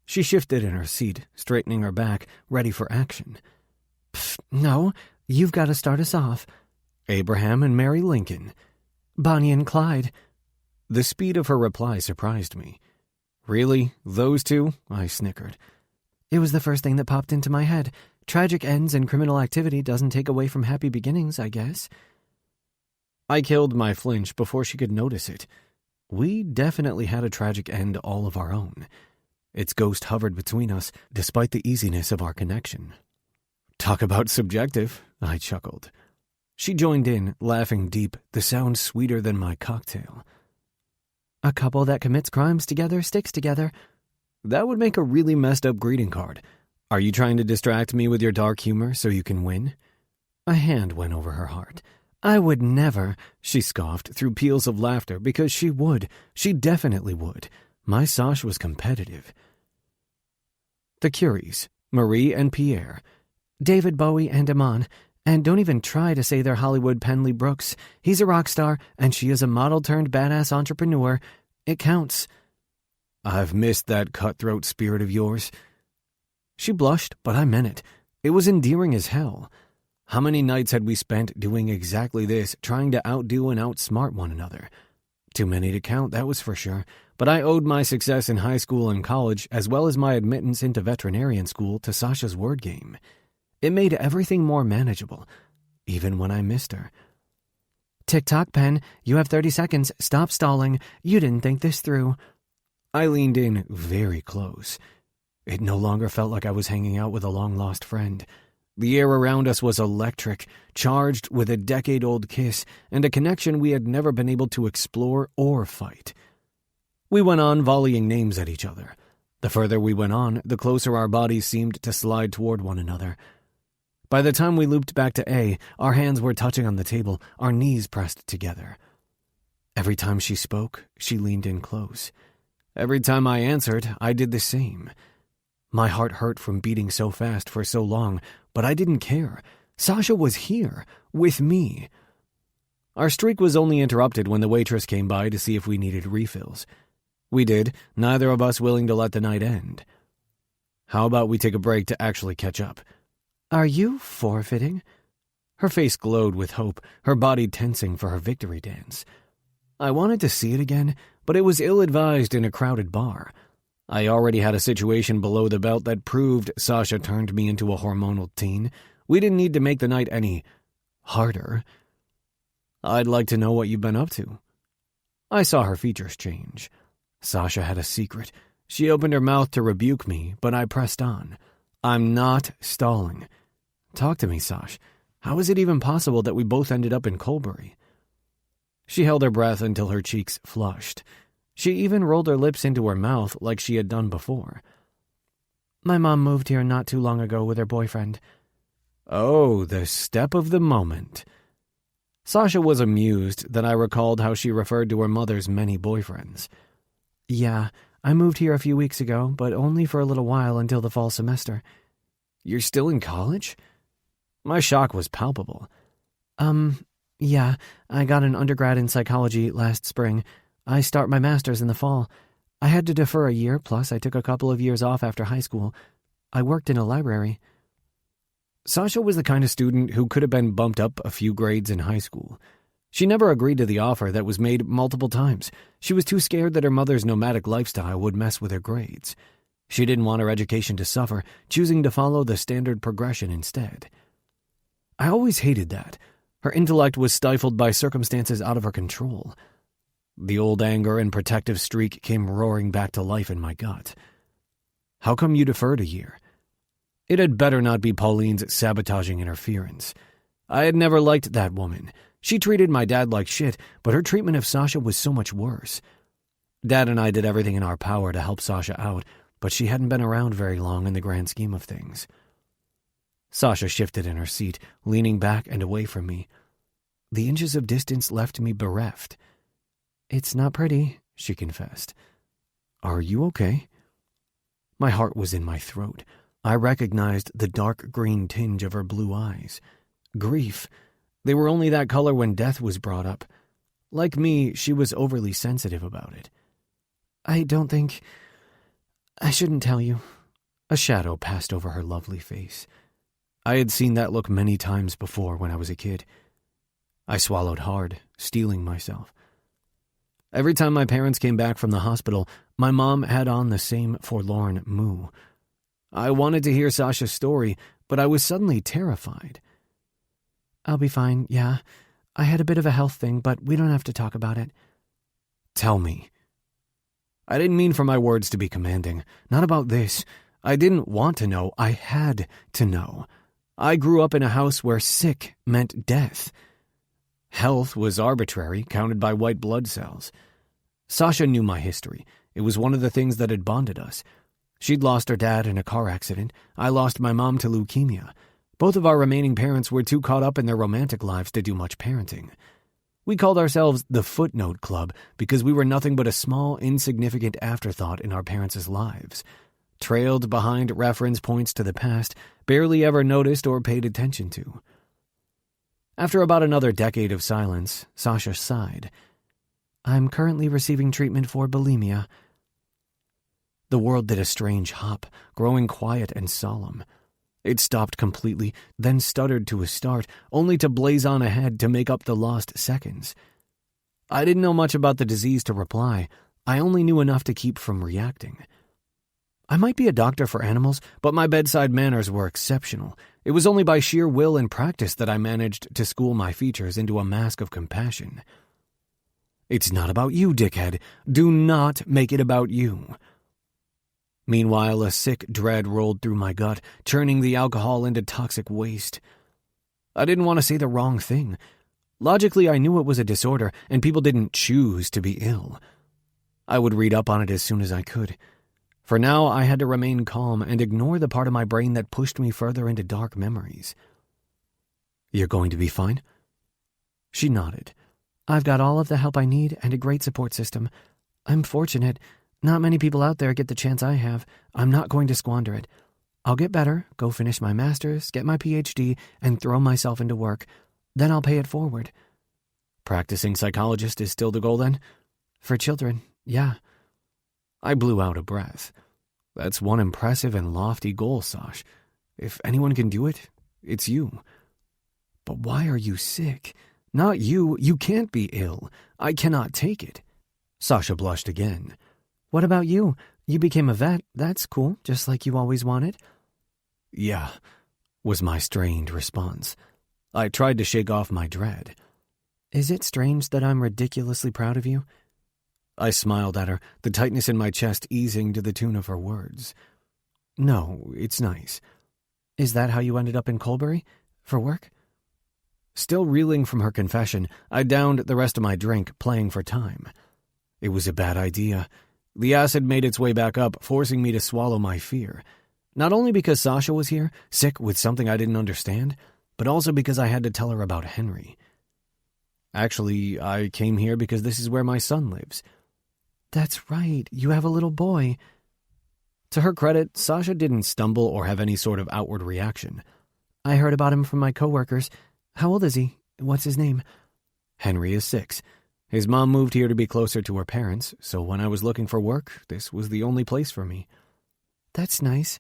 She shifted in her seat, straightening her back, ready for action. "Pfft, no, you've got to start us off." "Abraham and Mary Lincoln." "Bonnie and Clyde." The speed of her reply surprised me. "Really? Those two?" I snickered. "It was the first thing that popped into my head. Tragic ends and criminal activity doesn't take away from happy beginnings, I guess." I killed my flinch before she could notice it. We definitely had a tragic end all of our own. Its ghost hovered between us, despite the easiness of our connection. "Talk about subjective," I chuckled. She joined in, laughing deep, the sound sweeter than my cocktail. "A couple that commits crimes together sticks together." That would make a really messed up greeting card. Are you trying to distract me with your dark humor so you can win? A hand went over her heart. "I would never," she scoffed through peals of laughter, because she would. She definitely would. My Sash was competitive. The Curies, Marie and Pierre. David Bowie and Iman. And don't even try to say they're Hollywood Penley Brooks. He's a rock star, and she is a model-turned-badass entrepreneur. It counts. I've missed that cutthroat spirit of yours. She blushed, but I meant it. It was endearing as hell. How many nights had we spent doing exactly this, trying to outdo and outsmart one another? Too many to count, that was for sure. But I owed my success in high school and college, as well as my admittance into veterinarian school, to Sasha's word game. It made everything more manageable, even when I missed her. "Tick-tock, Pen. You have 30 seconds. Stop stalling. You didn't think this through." I leaned in very close. It no longer felt like I was hanging out with a long-lost friend. The air around us was electric, charged with a decade-old kiss and a connection we had never been able to explore or fight. We went on volleying names at each other. The further we went on, the closer our bodies seemed to slide toward one another. By the time we looped back to A, our hands were touching on the table, our knees pressed together. Every time she spoke, she leaned in close. Every time I answered, I did the same. My heart hurt from beating so fast for so long, but I didn't care. Sasha was here, with me. Our streak was only interrupted when the waitress came by to see if we needed refills. We did, neither of us willing to let the night end. How about we take a break to actually catch up? "Are you forfeiting?" Her face glowed with hope, her body tensing for her victory dance. I wanted to see it again, but it was ill-advised in a crowded bar. I already had a situation below the belt that proved Sasha turned me into a hormonal teen. We didn't need to make the night any harder. "I'd like to know what you've been up to." I saw her features change. Sasha had a secret. She opened her mouth to rebuke me, but I pressed on. "I'm not stalling. Talk to me, Sash. How is it even possible that we both ended up in Colbury?" She held her breath until her cheeks flushed. She even rolled her lips into her mouth like she had done before. "My mom moved here not too long ago with her boyfriend." Oh, the step of the moment. Sasha was amused that I recalled how she referred to her mother's many boyfriends. Yeah, I moved here a few weeks ago, but only for a little while until the fall semester. You're still in college? My shock was palpable. Yeah, I got an undergrad in psychology last spring. I start my master's in the fall. I had to defer a year, plus I took a couple of years off after high school. I worked in a library. Sasha was the kind of student who could have been bumped up a few grades in high school. She never agreed to the offer that was made multiple times. She was too scared that her mother's nomadic lifestyle would mess with her grades. She didn't want her education to suffer, choosing to follow the standard progression instead. I always hated that. Her intellect was stifled by circumstances out of her control. The old anger and protective streak came roaring back to life in my gut. How come you deferred a year? It had better not be Pauline's sabotaging interference. I had never liked that woman. She treated my dad like shit, but her treatment of Sasha was so much worse. Dad and I did everything in our power to help Sasha out, but she hadn't been around very long in the grand scheme of things. Sasha shifted in her seat, leaning back and away from me. The inches of distance left me bereft. "It's not pretty," she confessed. "Are you okay?" My heart was in my throat. I recognized the dark green tinge of her blue eyes. Grief. They were only that color when death was brought up. Like me, she was overly sensitive about it. "I don't think... I shouldn't tell you." A shadow passed over her lovely face. I had seen that look many times before when I was a kid. I swallowed hard, steeling myself. Every time my parents came back from the hospital, my mom had on the same forlorn moo. I wanted to hear Sasha's story, but I was suddenly terrified. "I'll be fine, yeah. I had a bit of a health thing, but we don't have to talk about it." "Tell me." I didn't mean for my words to be commanding. Not about this. I didn't want to know. I had to know. I grew up in a house where sick meant death. Health was arbitrary, counted by white blood cells. Sasha knew my history. It was one of the things that had bonded us. She'd lost her dad in a car accident. I lost my mom to leukemia. Both of our remaining parents were too caught up in their romantic lives to do much parenting. We called ourselves the Footnote Club because we were nothing but a small, insignificant afterthought in our parents' lives. Trailed behind reference points to the past, barely ever noticed or paid attention to. After about another decade of silence, Sasha sighed. "I'm currently receiving treatment for bulimia." The world did a strange hop, growing quiet and solemn. It stopped completely, then stuttered to a start, only to blaze on ahead to make up the lost seconds. I didn't know much about the disease to reply. I only knew enough to keep from reacting. I might be a doctor for animals, but my bedside manners were exceptional. It was only by sheer will and practice that I managed to school my features into a mask of compassion. "It's not about you, dickhead. Do not make it about you." Meanwhile, a sick dread rolled through my gut, churning the alcohol into toxic waste. I didn't want to say the wrong thing. Logically, I knew it was a disorder, and people didn't choose to be ill. I would read up on it as soon as I could. For now, I had to remain calm and ignore the part of my brain that pushed me further into dark memories. "You're going to be fine?" She nodded. "I've got all of the help I need and a great support system. I'm fortunate. Not many people out there get the chance I have. I'm not going to squander it. I'll get better, go finish my master's, get my PhD, and throw myself into work. Then I'll pay it forward." "Practicing psychologist is still the goal, then?" "For children, yeah." I blew out a breath. That's one impressive and lofty goal, Sash. If anyone can do it, it's you. But why are you sick? Not you. You can't be ill. I cannot take it. Sasha blushed again. "What about you? You became a vet. That's cool, just like you always wanted." "Yeah," was my strained response. I tried to shake off my dread. "Is it strange that I'm ridiculously proud of you?" I smiled at her, the tightness in my chest easing to the tune of her words. "No, it's nice." "Is that how you ended up in Colbury? For work?" Still reeling from her confession, I downed the rest of my drink, playing for time. It was a bad idea. The acid made its way back up, forcing me to swallow my fear. Not only because Sasha was here, sick with something I didn't understand, but also because I had to tell her about Henry. Actually, I came here because this is where my son lives. That's right, you have a little boy." To her credit, Sasha didn't stumble or have any sort of outward reaction. "I heard about him from my coworkers. How old is he? What's his name?" "Henry is 6. His mom moved here to be closer to her parents, so when I was looking for work, this was the only place for me." "That's nice."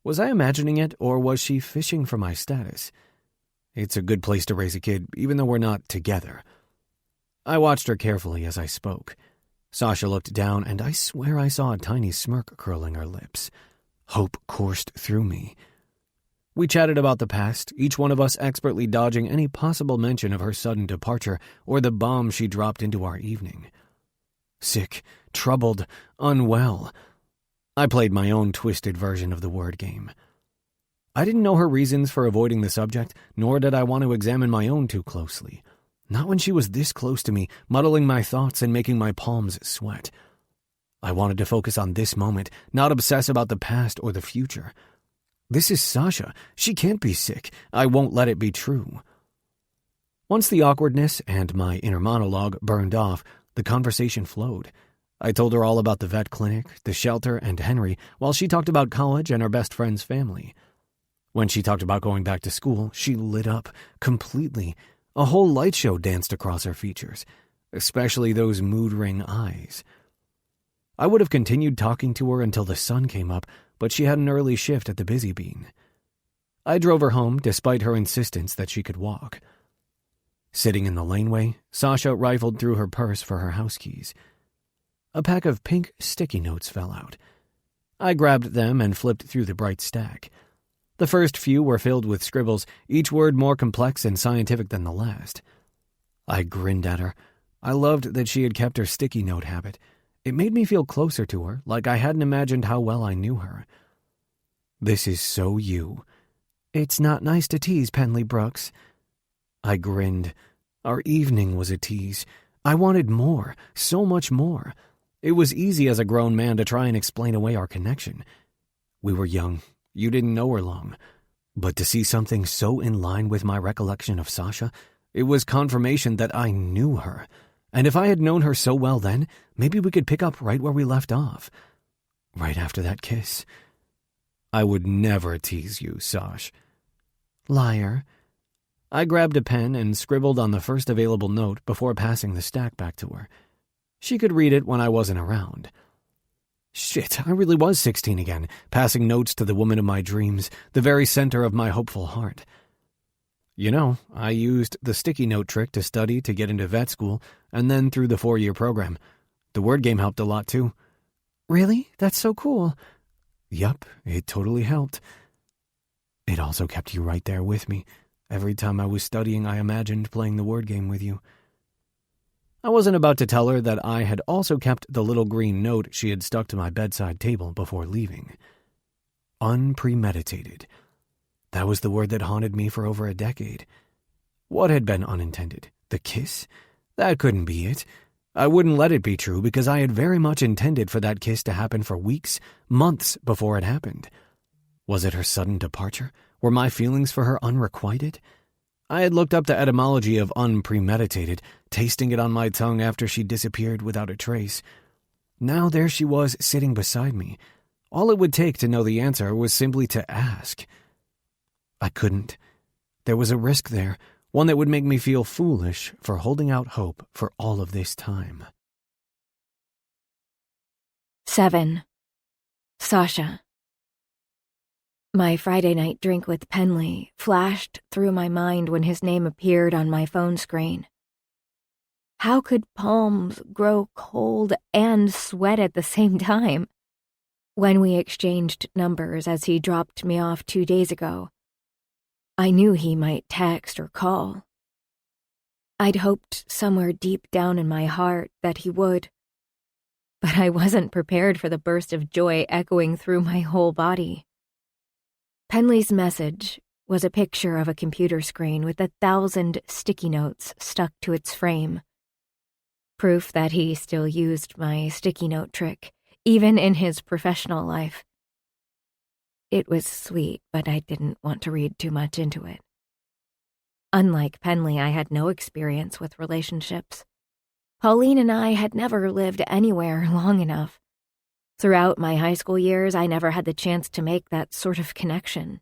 Was I imagining it, or was she fishing for my status? It's a good place to raise a kid, even though we're not together. I watched her carefully as I spoke. Sasha looked down, and I swear I saw a tiny smirk curling her lips. Hope coursed through me. We chatted about the past, each one of us expertly dodging any possible mention of her sudden departure or the bomb she dropped into our evening. Sick, troubled, unwell. I played my own twisted version of the word game. I didn't know her reasons for avoiding the subject, nor did I want to examine my own too closely. Not when she was this close to me, muddling my thoughts and making my palms sweat. I wanted to focus on this moment, not obsess about the past or the future. This is Sasha. She can't be sick. I won't let it be true. Once the awkwardness and my inner monologue burned off, the conversation flowed. I told her all about the vet clinic, the shelter, and Henry, while she talked about college and our best friend's family. When she talked about going back to school, she lit up completely. A whole light show danced across her features, especially those mood ring eyes. I would have continued talking to her until the sun came up, but she had an early shift at the Busy Bean. I drove her home despite her insistence that she could walk. Sitting in the laneway, Sasha rifled through her purse for her house keys. A pack of pink sticky notes fell out. I grabbed them and flipped through the bright stack. The first few were filled with scribbles, each word more complex and scientific than the last. I grinned at her. I loved that she had kept her sticky note habit. It made me feel closer to her, like I hadn't imagined how well I knew her. "This is so you." "It's not nice to tease, Penley Brooks." I grinned. Our evening was a tease. I wanted more, so much more. It was easy as a grown man to try and explain away our connection. We were young. You didn't know her long. But to see something so in line with my recollection of Sasha, it was confirmation that I knew her. And if I had known her so well then, maybe we could pick up right where we left off. Right after that kiss. "I would never tease you, Sash." "Liar." I grabbed a pen and scribbled on the first available note before passing the stack back to her. She could read it when I wasn't around. Shit, I really was 16 again, passing notes to the woman of my dreams, the very center of my hopeful heart. You know, I used the sticky note trick to study to get into vet school, and then through the 4-year program. The word game helped a lot, too. "Really? That's so cool." "Yup, it totally helped. It also kept you right there with me. Every time I was studying, I imagined playing the word game with you." I wasn't about to tell her that I had also kept the little green note she had stuck to my bedside table before leaving. Unpremeditated. That was the word that haunted me for over a decade. What had been unintended? The kiss? That couldn't be it. I wouldn't let it be true because I had very much intended for that kiss to happen for weeks, months before it happened. Was it her sudden departure? Were my feelings for her unrequited? I had looked up the etymology of unpremeditated, tasting it on my tongue after she disappeared without a trace. Now there she was sitting beside me. All it would take to know the answer was simply to ask. I couldn't. There was a risk there, one that would make me feel foolish for holding out hope for all of this time. 7. Sasha. My Friday night drink with Penley flashed through my mind when his name appeared on my phone screen. How could palms grow cold and sweat at the same time? When we exchanged numbers as he dropped me off 2 days ago, I knew he might text or call. I'd hoped somewhere deep down in my heart that he would, but I wasn't prepared for the burst of joy echoing through my whole body. Penley's message was a picture of a computer screen with 1,000 sticky notes stuck to its frame. Proof that he still used my sticky note trick, even in his professional life. It was sweet, but I didn't want to read too much into it. Unlike Penley, I had no experience with relationships. Pauline and I had never lived anywhere long enough. Throughout my high school years, I never had the chance to make that sort of connection.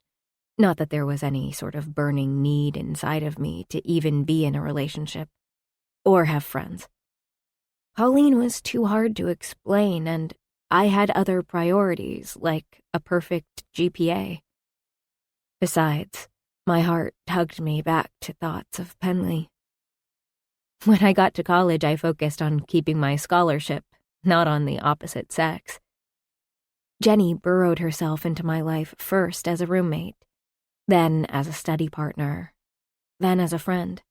Not that there was any sort of burning need inside of me to even be in a relationship or have friends. Pauline was too hard to explain, and I had other priorities, like a perfect GPA. Besides, my heart tugged me back to thoughts of Penley. When I got to college, I focused on keeping my scholarship, not on the opposite sex. Jenny burrowed herself into my life first as a roommate, then as a study partner, then as a friend.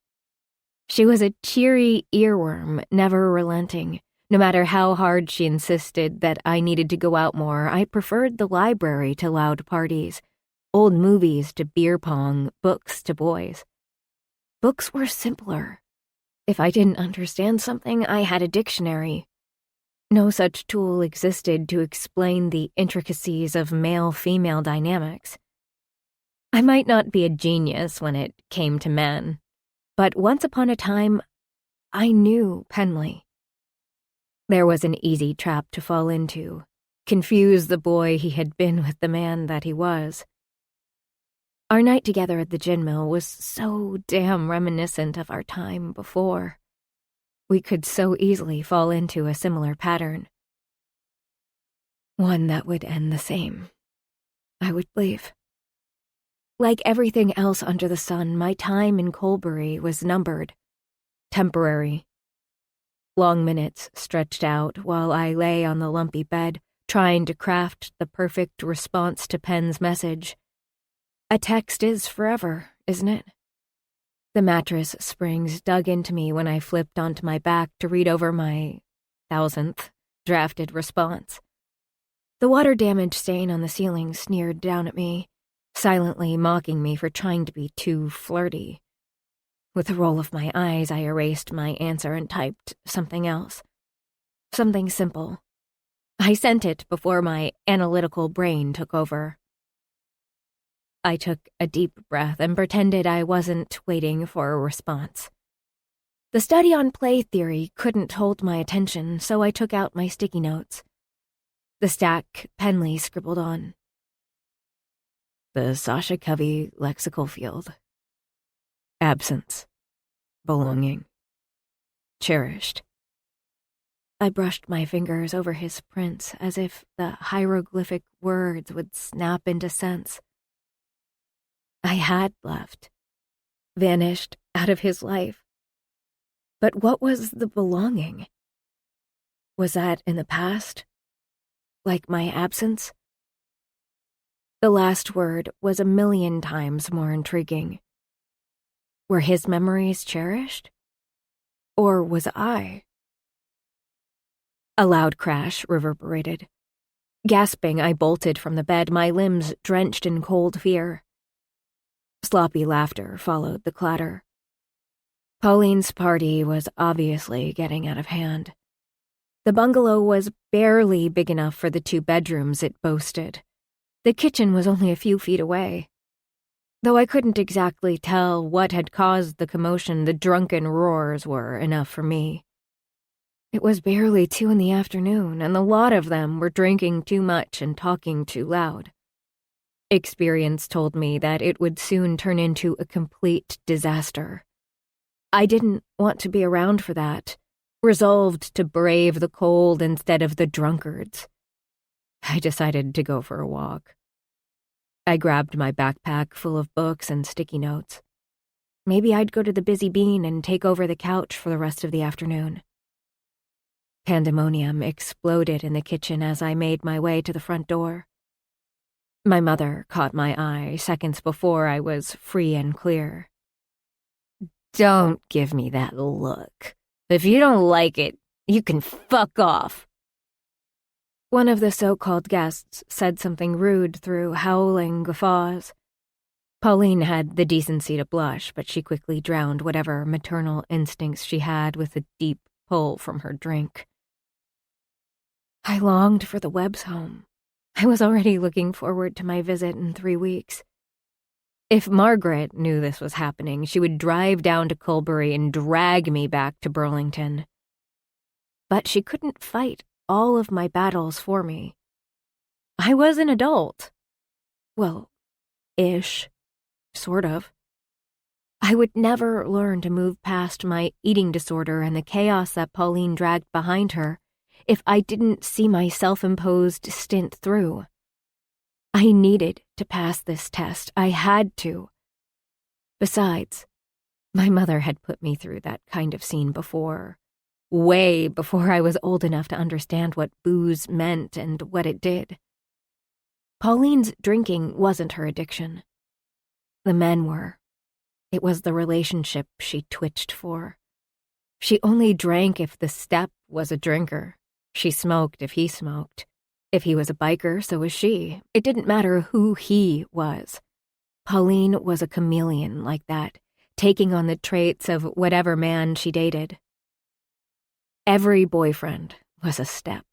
She was a cheery earworm, never relenting. No matter how hard she insisted that I needed to go out more, I preferred the library to loud parties, old movies to beer pong, books to boys. Books were simpler. If I didn't understand something, I had a dictionary. No such tool existed to explain the intricacies of male-female dynamics. I might not be a genius when it came to men, but once upon a time, I knew Penley. There was an easy trap to fall into, confuse the boy he had been with the man that he was. Our night together at the gin mill was so damn reminiscent of our time before. We could so easily fall into a similar pattern. One that would end the same. I would leave. Like everything else under the sun, my time in Colbury was numbered, temporary. Long minutes stretched out while I lay on the lumpy bed, trying to craft the perfect response to Penn's message. A text is forever, isn't it? The mattress springs dug into me when I flipped onto my back to read over my 1000th drafted response. The water-damaged stain on the ceiling sneered down at me, silently mocking me for trying to be too flirty. With a roll of my eyes, I erased my answer and typed something else. Something simple. I sent it before my analytical brain took over. I took a deep breath and pretended I wasn't waiting for a response. The study on play theory couldn't hold my attention, so I took out my sticky notes. The stack Penley scribbled on. The Sasha Covey lexical field. Absence. Belonging. Cherished. I brushed my fingers over his prints as if the hieroglyphic words would snap into sense. I had left, vanished out of his life. But what was the belonging? Was that in the past? Like my absence? The last word was 1,000,000 times more intriguing. Were his memories cherished? Or was I? A loud crash reverberated. Gasping, I bolted from the bed, my limbs drenched in cold fear. Sloppy laughter followed the clatter. Pauline's party was obviously getting out of hand. The bungalow was barely big enough for the 2 bedrooms it boasted. The kitchen was only a few feet away. Though I couldn't exactly tell what had caused the commotion, the drunken roars were enough for me. It was barely 2 in the afternoon, and the lot of them were drinking too much and talking too loud. Experience told me that it would soon turn into a complete disaster. I didn't want to be around for that, resolved to brave the cold instead of the drunkards. I decided to go for a walk. I grabbed my backpack full of books and sticky notes. Maybe I'd go to the Busy Bean and take over the couch for the rest of the afternoon. Pandemonium exploded in the kitchen as I made my way to the front door. My mother caught my eye seconds before I was free and clear. Don't give me that look. If you don't like it, you can fuck off. One of the so-called guests said something rude through howling guffaws. Pauline had the decency to blush, but she quickly drowned whatever maternal instincts she had with a deep pull from her drink. I longed for the Webbs' home. I was already looking forward to my visit in 3 weeks. If Margaret knew this was happening, she would drive down to Colbury and drag me back to Burlington. but she couldn't fight all of my battles for me. I was an adult. Well, ish. Sort of. I would never learn to move past my eating disorder and the chaos that Pauline dragged behind her if I didn't see my self-imposed stint through. I needed to pass this test. I had to. Besides, my mother had put me through that kind of scene before, way before I was old enough to understand what booze meant and what it did. Pauline's drinking wasn't her addiction. The men were. It was the relationship she twitched for. She only drank if the step was a drinker. She smoked if he smoked. If he was a biker, so was she. It didn't matter who he was. Pauline was a chameleon like that, taking on the traits of whatever man she dated. Every boyfriend was a step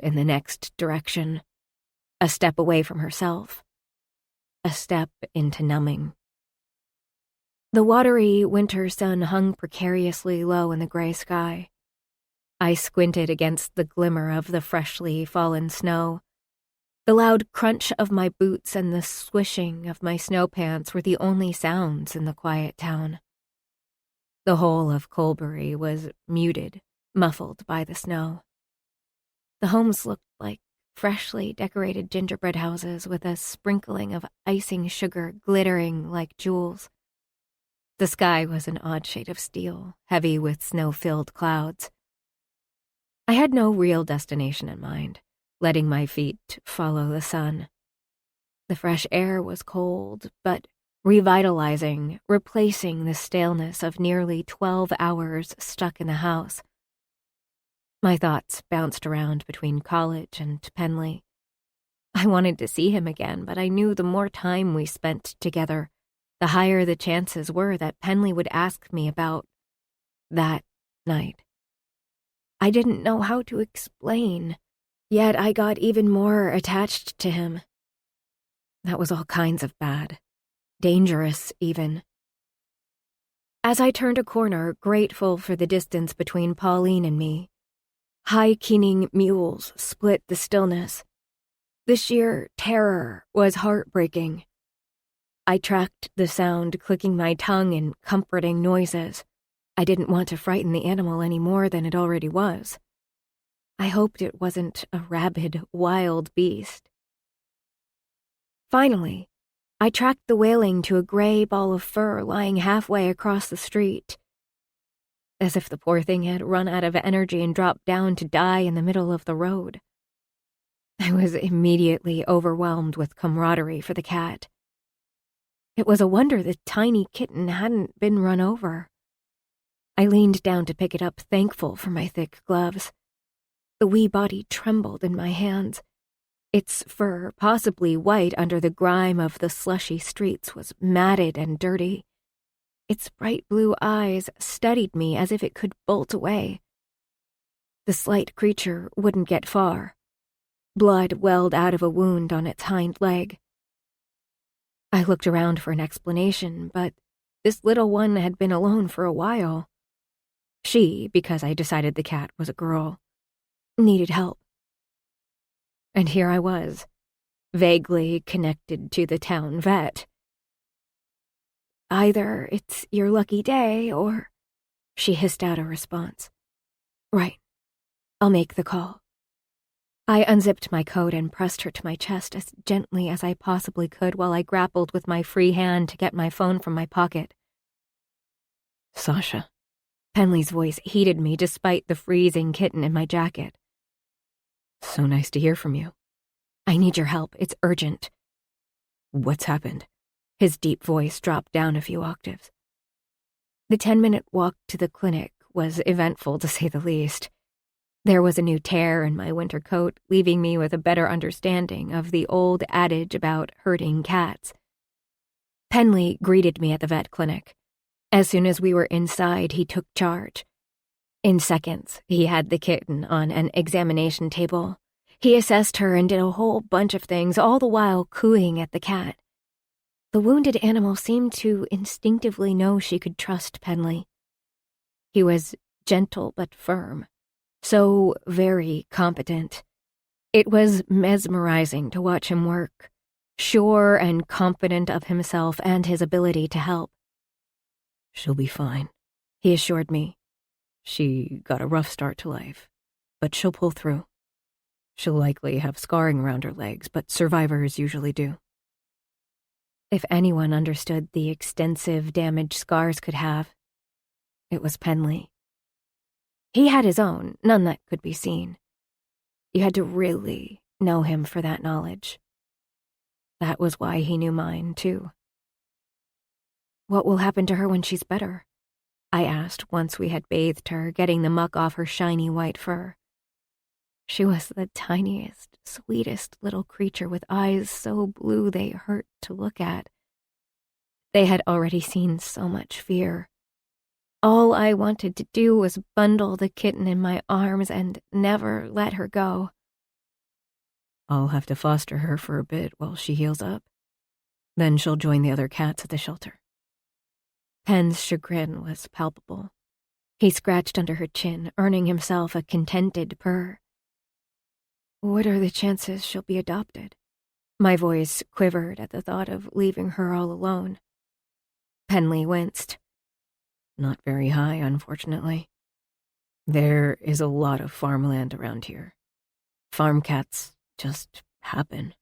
in the next direction, a step away from herself, a step into numbing. The watery winter sun hung precariously low in the gray sky. I squinted against the glimmer of the freshly fallen snow. The loud crunch of my boots and the swishing of my snow pants were the only sounds in the quiet town. The whole of Colbury was muted, muffled by the snow. The homes looked like freshly decorated gingerbread houses with a sprinkling of icing sugar glittering like jewels. The sky was an odd shade of steel, heavy with snow-filled clouds. I had no real destination in mind, letting my feet follow the sun. The fresh air was cold, but revitalizing, replacing the staleness of nearly 12 hours stuck in the house. My thoughts bounced around between college and Penley. I wanted to see him again, but I knew the more time we spent together, the higher the chances were that Penley would ask me about that night. I didn't know how to explain, yet I got even more attached to him. That was all kinds of bad. Dangerous, even. As I turned a corner, grateful for the distance between Pauline and me, high-keening mules split the stillness. The sheer terror was heartbreaking. I tracked the sound, clicking my tongue in comforting noises. I didn't want to frighten the animal any more than it already was. I hoped it wasn't a rabid, wild beast. Finally, I tracked the wailing to a gray ball of fur lying halfway across the street. As if the poor thing had run out of energy and dropped down to die in the middle of the road. I was immediately overwhelmed with camaraderie for the cat. It was a wonder the tiny kitten hadn't been run over. I leaned down to pick it up, thankful for my thick gloves. The wee body trembled in my hands. Its fur, possibly white under the grime of the slushy streets, was matted and dirty. Its bright blue eyes studied me as if it could bolt away. The slight creature wouldn't get far. Blood welled out of a wound on its hind leg. I looked around for an explanation, but this little one had been alone for a while. She, because I decided the cat was a girl, needed help. And here I was, vaguely connected to the town vet. Either it's your lucky day, or... She hissed out a response. Right. I'll make the call. I unzipped my coat and pressed her to my chest as gently as I possibly could while I grappled with my free hand to get my phone from my pocket. Sasha. Penley's voice heated me despite the freezing kitten in my jacket. So nice to hear from you. I need your help. It's urgent. What's happened? His deep voice dropped down a few octaves. The 10-minute walk to the clinic was eventful, to say the least. There was a new tear in my winter coat, leaving me with a better understanding of the old adage about herding cats. Penley greeted me at the vet clinic. As soon as we were inside, he took charge. In seconds, he had the kitten on an examination table. He assessed her and did a whole bunch of things, all the while cooing at the cat. The wounded animal seemed to instinctively know she could trust Penley. He was gentle but firm, so very competent. It was mesmerizing to watch him work, sure and confident of himself and his ability to help. "She'll be fine," he assured me. "She got a rough start to life, but she'll pull through. She'll likely have scarring around her legs, but survivors usually do." If anyone understood the extensive damage scars could have, it was Penley. He had his own, none that could be seen. You had to really know him for that knowledge. That was why he knew mine, too. "What will happen to her when she's better?" I asked once we had bathed her, getting the muck off her shiny white fur. She was the tiniest, sweetest little creature with eyes so blue they hurt to look at. They had already seen so much fear. All I wanted to do was bundle the kitten in my arms and never let her go. "I'll have to foster her for a bit while she heals up. Then she'll join the other cats at the shelter." Pen's chagrin was palpable. He scratched under her chin, earning himself a contented purr. "What are the chances she'll be adopted?" My voice quivered at the thought of leaving her all alone. Penley winced. "Not very high, unfortunately. There is a lot of farmland around here. Farm cats just happen.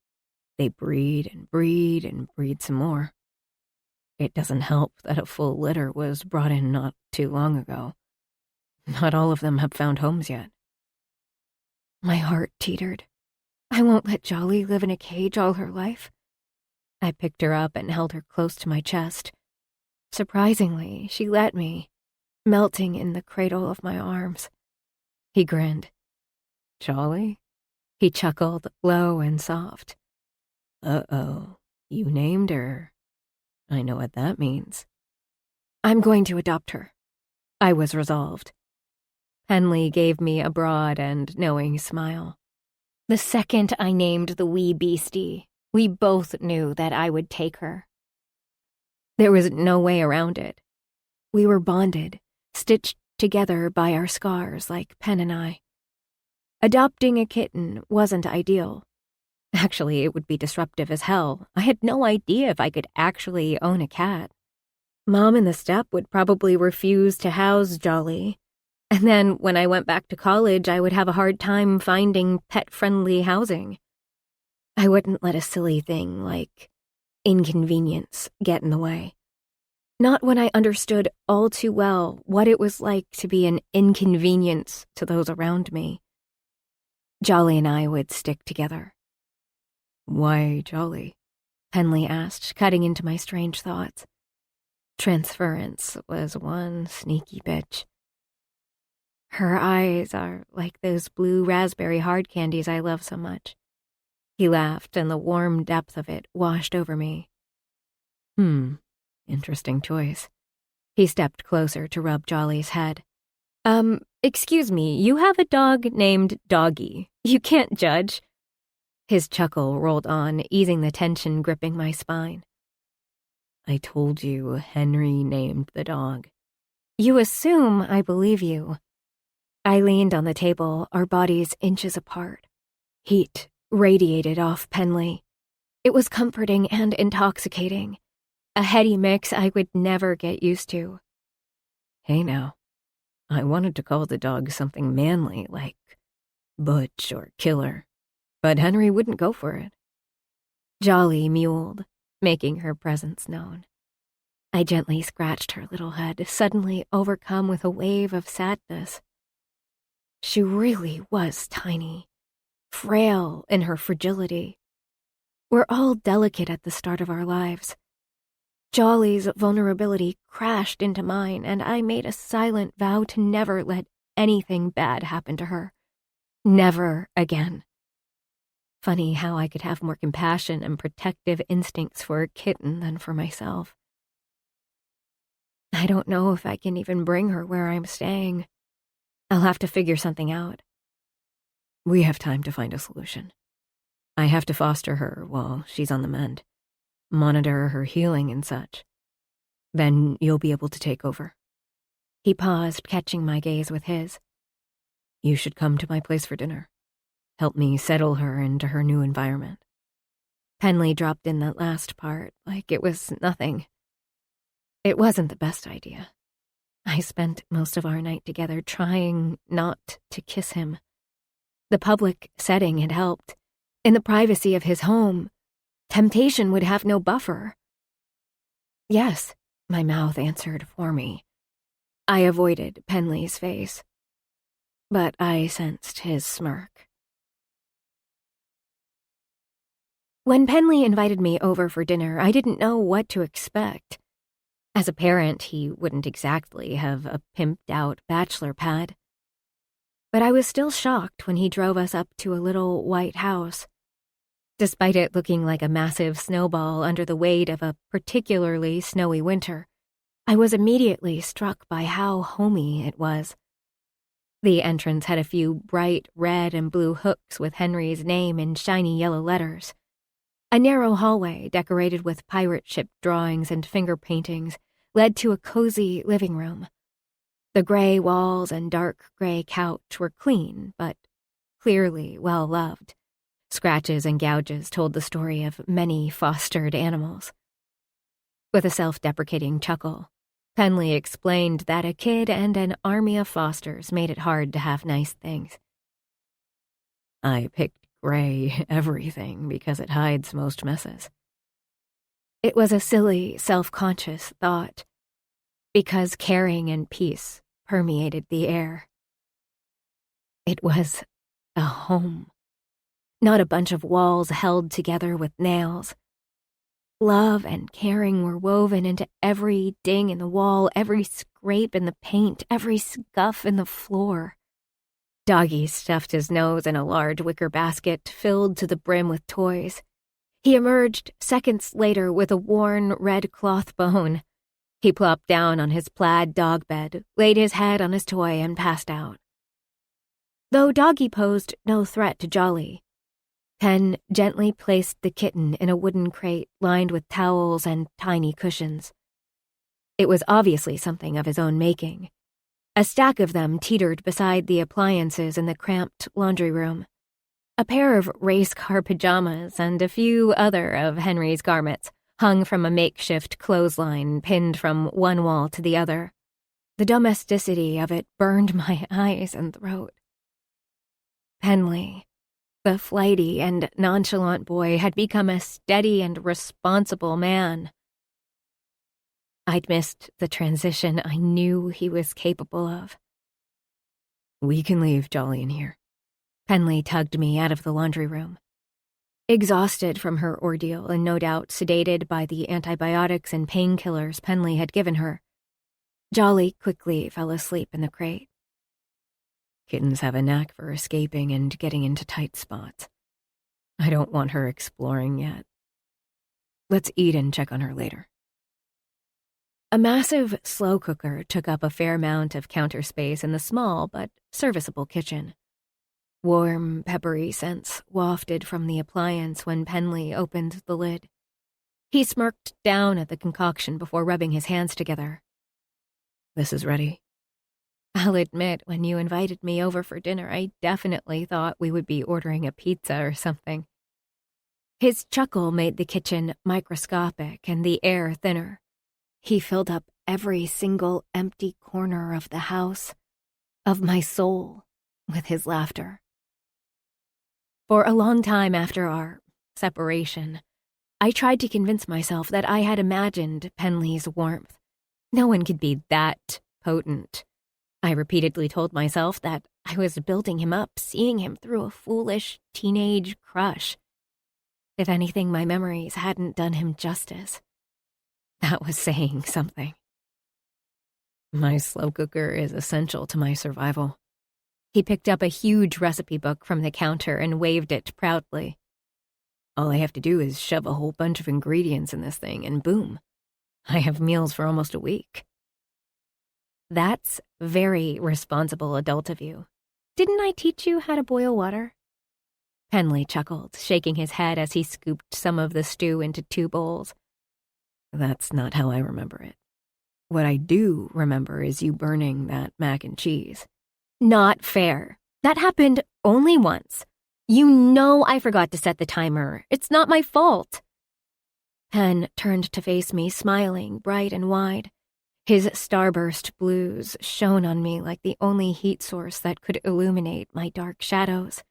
They breed and breed and breed some more. It doesn't help that a full litter was brought in not too long ago. Not all of them have found homes yet." My heart teetered. I won't let Jolly live in a cage all her life. I picked her up and held her close to my chest. Surprisingly, she let me, melting in the cradle of my arms. He grinned. "Jolly?" He chuckled, low and soft. "Uh-oh, you named her. I know what that means." "I'm going to adopt her." I was resolved. Penley gave me a broad and knowing smile. The second I named the wee beastie, we both knew that I would take her. There was no way around it. We were bonded, stitched together by our scars like Pen and I. Adopting a kitten wasn't ideal. Actually, it would be disruptive as hell. I had no idea if I could actually own a cat. Mom in the Step would probably refuse to house Jolly. And then when I went back to college, I would have a hard time finding pet-friendly housing. I wouldn't let a silly thing like inconvenience get in the way. Not when I understood all too well what it was like to be an inconvenience to those around me. Jolly and I would stick together. "Why Jolly?" Penley asked, cutting into my strange thoughts. Transference was one sneaky bitch. Her eyes are like those blue raspberry hard candies I love so much. He laughed, and the warm depth of it washed over me. Interesting choice." He stepped closer to rub Jolly's head. Excuse me, you have a dog named Doggy. You can't judge." His chuckle rolled on, easing the tension gripping my spine. "I told you Henry named the dog." You assume I believe you. I leaned on the table, our bodies inches apart. Heat radiated off Penley. It was comforting and intoxicating. A heady mix I would never get used to. "Hey now, I wanted to call the dog something manly like Butch or Killer, but Henry wouldn't go for it." Jolly mewled, making her presence known. I gently scratched her little head, suddenly overcome with a wave of sadness. She really was tiny, frail in her fragility. We're all delicate at the start of our lives. Jolly's vulnerability crashed into mine, and I made a silent vow to never let anything bad happen to her. Never again. Funny how I could have more compassion and protective instincts for a kitten than for myself. I don't know if I can even bring her where I'm staying. I'll have to figure something out. We have time to find a solution. I have to foster her while she's on the mend, monitor her healing and such. Then you'll be able to take over. He paused, catching my gaze with his. You should come to my place for dinner. Help me settle her into her new environment. Penley dropped in that last part, like it was nothing. It wasn't the best idea. I spent most of our night together trying not to kiss him. The public setting had helped. In the privacy of his home, temptation would have no buffer. Yes, my mouth answered for me. I avoided Penley's face, but I sensed his smirk. When Penley invited me over for dinner, I didn't know what to expect. As a parent, he wouldn't exactly have a pimped-out bachelor pad. But I was still shocked when he drove us up to a little white house. Despite it looking like a massive snowball under the weight of a particularly snowy winter, I was immediately struck by how homey it was. The entrance had a few bright red and blue hooks with Henry's name in shiny yellow letters. A narrow hallway decorated with pirate ship drawings and finger paintings led to a cozy living room. The gray walls and dark gray couch were clean, but clearly well-loved. Scratches and gouges told the story of many fostered animals. With a self-deprecating chuckle, Penley explained that a kid and an army of fosters made it hard to have nice things. I picked gray everything because it hides most messes. It was a silly, self-conscious thought, because caring and peace permeated the air. It was a home, not a bunch of walls held together with nails. Love and caring were woven into every ding in the wall, every scrape in the paint, every scuff in the floor. Doggy stuffed his nose in a large wicker basket filled to the brim with toys. He emerged seconds later with a worn red cloth bone. He plopped down on his plaid dog bed, laid his head on his toy, and passed out. Though Doggy posed no threat to Jolly, Pen gently placed the kitten in a wooden crate lined with towels and tiny cushions. It was obviously something of his own making. A stack of them teetered beside the appliances in the cramped laundry room. A pair of race car pajamas and a few other of Henry's garments hung from a makeshift clothesline pinned from one wall to the other. The domesticity of it burned my eyes and throat. Penley, the flighty and nonchalant boy, had become a steady and responsible man. I'd missed the transition I knew he was capable of. We can leave Jolly in here. Penley tugged me out of the laundry room. Exhausted from her ordeal and no doubt sedated by the antibiotics and painkillers Penley had given her, Jolly quickly fell asleep in the crate. Kittens have a knack for escaping and getting into tight spots. I don't want her exploring yet. Let's eat and check on her later. A massive slow cooker took up a fair amount of counter space in the small but serviceable kitchen. Warm, peppery scents wafted from the appliance when Penley opened the lid. He smirked down at the concoction before rubbing his hands together. This is ready. I'll admit, when you invited me over for dinner, I definitely thought we would be ordering a pizza or something. His chuckle made the kitchen microscopic and the air thinner. He filled up every single empty corner of the house, of my soul, with his laughter. For a long time after our separation, I tried to convince myself that I had imagined Penley's warmth. No one could be that potent. I repeatedly told myself that I was building him up, seeing him through a foolish teenage crush. If anything, my memories hadn't done him justice. That was saying something. My slow cooker is essential to my survival. He picked up a huge recipe book from the counter and waved it proudly. All I have to do is shove a whole bunch of ingredients in this thing, and boom, I have meals for almost a week. That's very responsible adult of you. Didn't I teach you how to boil water? Penley chuckled, shaking his head as he scooped some of the stew into 2 bowls. That's not how I remember it. What I do remember is you burning that mac and cheese. Not fair. That happened only once. You know I forgot to set the timer. It's not my fault. Penn turned to face me, smiling bright and wide. His starburst blues shone on me like the only heat source that could illuminate my dark shadows.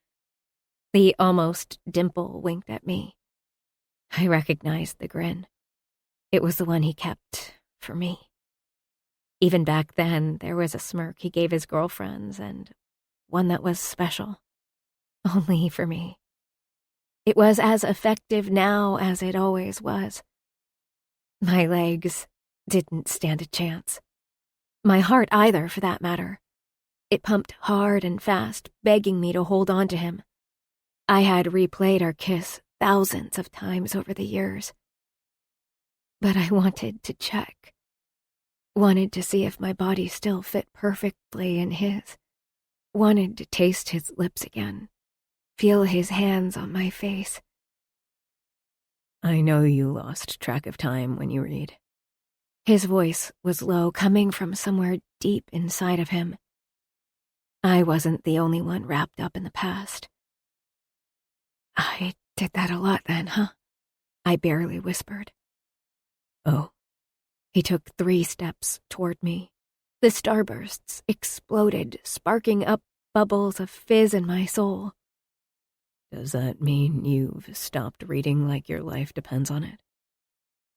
The almost dimple winked at me. I recognized the grin. It was the one he kept for me. Even back then, there was a smirk he gave his girlfriends, and one that was special. Only for me. It was as effective now as it always was. My legs didn't stand a chance. My heart either, for that matter. It pumped hard and fast, begging me to hold on to him. I had replayed our kiss thousands of times over the years. But I wanted to check. Wanted to see if my body still fit perfectly in his. Wanted to taste his lips again. Feel his hands on my face. I know you lost track of time when you read. His voice was low, coming from somewhere deep inside of him. I wasn't the only one wrapped up in the past. I did that a lot then, huh? I barely whispered. Oh. He took 3 steps toward me. The starbursts exploded, sparking up bubbles of fizz in my soul. Does that mean you've stopped reading like your life depends on it?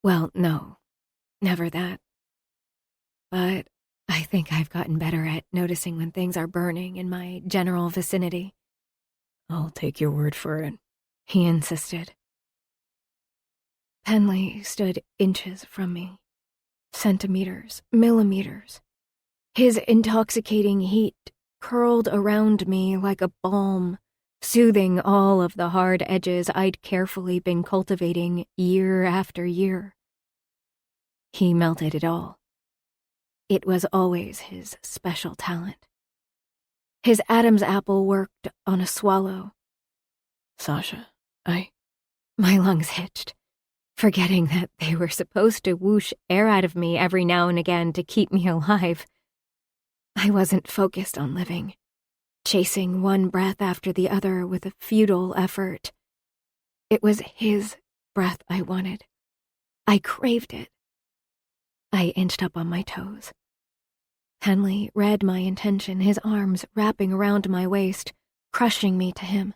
Well, no. Never that. But I think I've gotten better at noticing when things are burning in my general vicinity. I'll take your word for it, he insisted. Penley stood inches from me. Centimeters, millimeters. His intoxicating heat curled around me like a balm, soothing all of the hard edges I'd carefully been cultivating year after year. He melted it all. It was always his special talent. His Adam's apple worked on a swallow. Sasha, My lungs hitched, forgetting that they were supposed to whoosh air out of me every now and again to keep me alive. I wasn't focused on living, chasing one breath after the other with a futile effort. It was his breath I wanted. I craved it. I inched up on my toes. Henley read my intention, his arms wrapping around my waist, crushing me to him.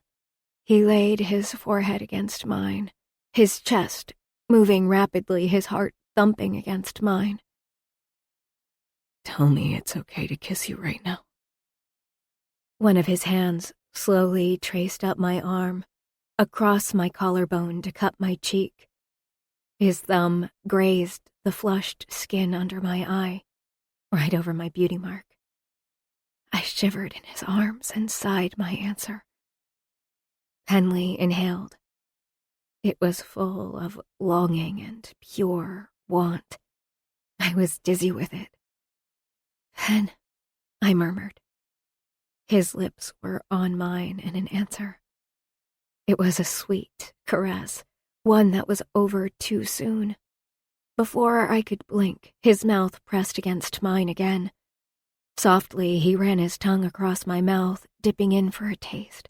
He laid his forehead against mine, his chest moving rapidly, his heart thumping against mine. Tell me it's okay to kiss you right now. One of his hands slowly traced up my arm, across my collarbone to cut my cheek. His thumb grazed the flushed skin under my eye, right over my beauty mark. I shivered in his arms and sighed my answer. Henley inhaled. It was full of longing and pure want. I was dizzy with it. "Pen," I murmured. His lips were on mine in an answer. It was a sweet caress, one that was over too soon. Before I could blink, his mouth pressed against mine again. Softly, he ran his tongue across my mouth, dipping in for a taste.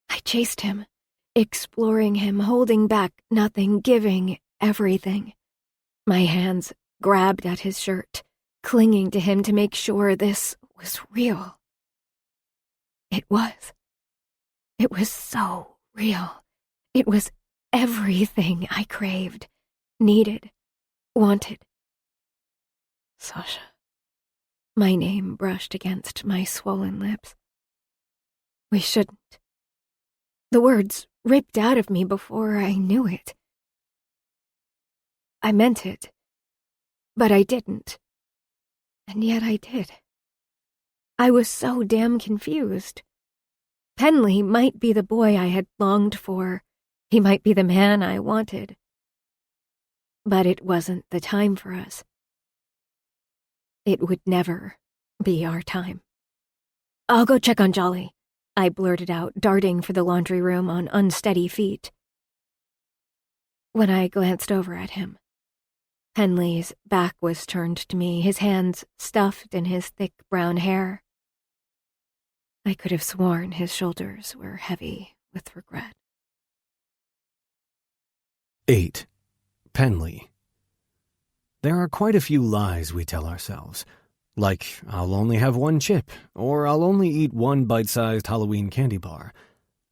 I chased him, exploring him, holding back nothing, giving everything. My hands grabbed at his shirt, clinging to him to make sure this was real. It was. It was so real. It was everything I craved, needed, wanted. Sasha. My name brushed against my swollen lips. We shouldn't. The words ripped out of me before I knew it. I meant it, but I didn't. And yet I did. I was so damn confused. Penley might be the boy I had longed for. He might be the man I wanted. But it wasn't the time for us. It would never be our time. "I'll go check on Jolly," I blurted out, darting for the laundry room on unsteady feet. When I glanced over at him, Henley's back was turned to me, his hands stuffed in his thick brown hair. I could have sworn his shoulders were heavy with regret. 8. Penley. There are quite a few lies we tell ourselves, like I'll only have one chip, or I'll only eat one bite-sized Halloween candy bar.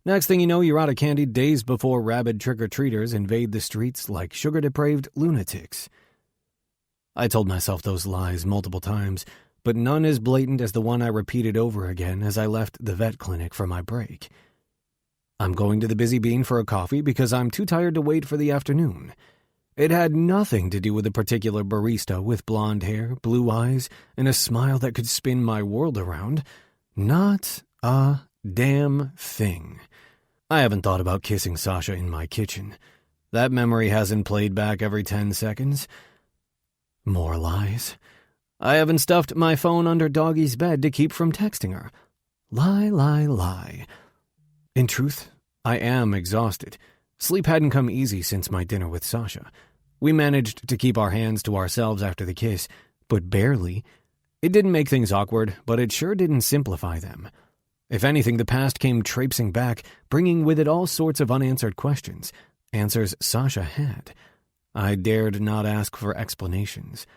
Next thing you know, you're out of candy days before rabid trick-or-treaters invade the streets like sugar-depraved lunatics. I told myself those lies multiple times, but none as blatant as the one I repeated over again as I left the vet clinic for my break. I'm going to the Busy Bean for a coffee because I'm too tired to wait for the afternoon. It had nothing to do with a particular barista with blonde hair, blue eyes, and a smile that could spin my world around. Not a damn thing. I haven't thought about kissing Sasha in my kitchen. That memory hasn't played back every 10 seconds. More lies. I haven't stuffed my phone under Doggy's bed to keep from texting her. Lie, lie, lie. In truth, I am exhausted. Sleep hadn't come easy since my dinner with Sasha. We managed to keep our hands to ourselves after the kiss, but barely. It didn't make things awkward, but it sure didn't simplify them. If anything, the past came traipsing back, bringing with it all sorts of unanswered questions, answers Sasha had. I dared not ask for explanations.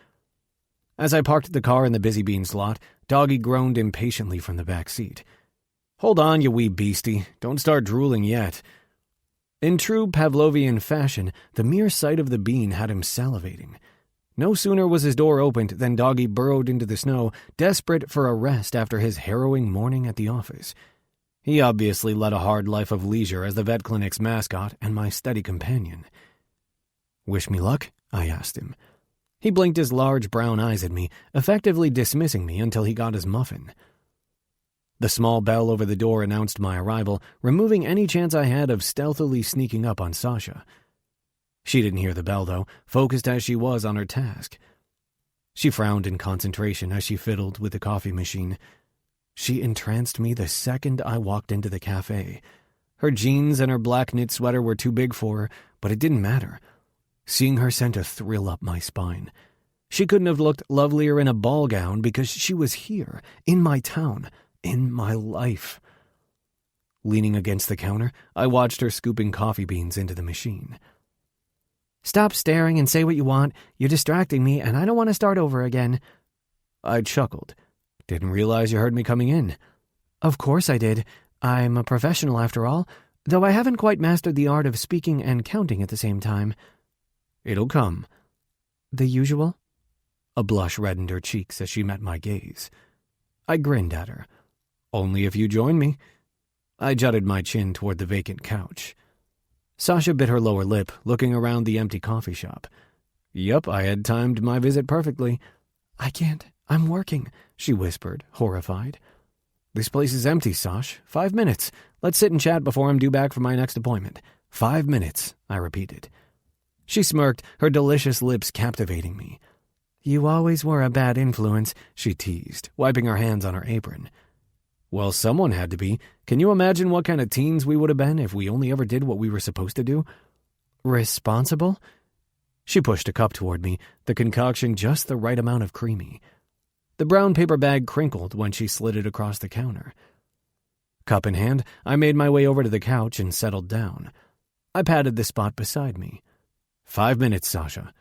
As I parked the car in the Busy Beans lot, Doggy groaned impatiently from the back seat. "Hold on, you wee beastie. Don't start drooling yet." In true Pavlovian fashion, the mere sight of the bean had him salivating. No sooner was his door opened than Doggy burrowed into the snow, desperate for a rest after his harrowing morning at the office. He obviously led a hard life of leisure as the vet clinic's mascot and my steady companion. "Wish me luck?" I asked him. He blinked his large brown eyes at me, effectively dismissing me until he got his muffin. The small bell over the door announced my arrival, removing any chance I had of stealthily sneaking up on Sasha. She didn't hear the bell, though, focused as she was on her task. She frowned in concentration as she fiddled with the coffee machine. She entranced me the second I walked into the cafe. Her jeans and her black knit sweater were too big for her, but it didn't matter. Seeing her sent a thrill up my spine. She couldn't have looked lovelier in a ball gown because she was here, in my town, in my life. Leaning against the counter, I watched her scooping coffee beans into the machine. "Stop staring and say what you want. You're distracting me, and I don't want to start over again." I chuckled. "Didn't realize you heard me coming in." "Of course I did. I'm a professional after all, though I haven't quite mastered the art of speaking and counting at the same time." "It'll come." "The usual?" A blush reddened her cheeks as she met my gaze. I grinned at her. "Only if you join me." I jutted my chin toward the vacant couch. Sasha bit her lower lip, looking around the empty coffee shop. Yup, I had timed my visit perfectly. "I can't. I'm working," she whispered, horrified. "This place is empty, Sash. 5 minutes. Let's sit and chat before I'm due back for my next appointment. 5 minutes," I repeated. She smirked, her delicious lips captivating me. "You always were a bad influence," she teased, wiping her hands on her apron. Well, someone had to be. Can you imagine what kind of teens we would have been if we only ever did what we were supposed to do? "Responsible?" She pushed a cup toward me, the concoction just the right amount of creamy. The brown paper bag crinkled when she slid it across the counter. Cup in hand, I made my way over to the couch and settled down. I patted the spot beside me. 5 minutes, Sasha.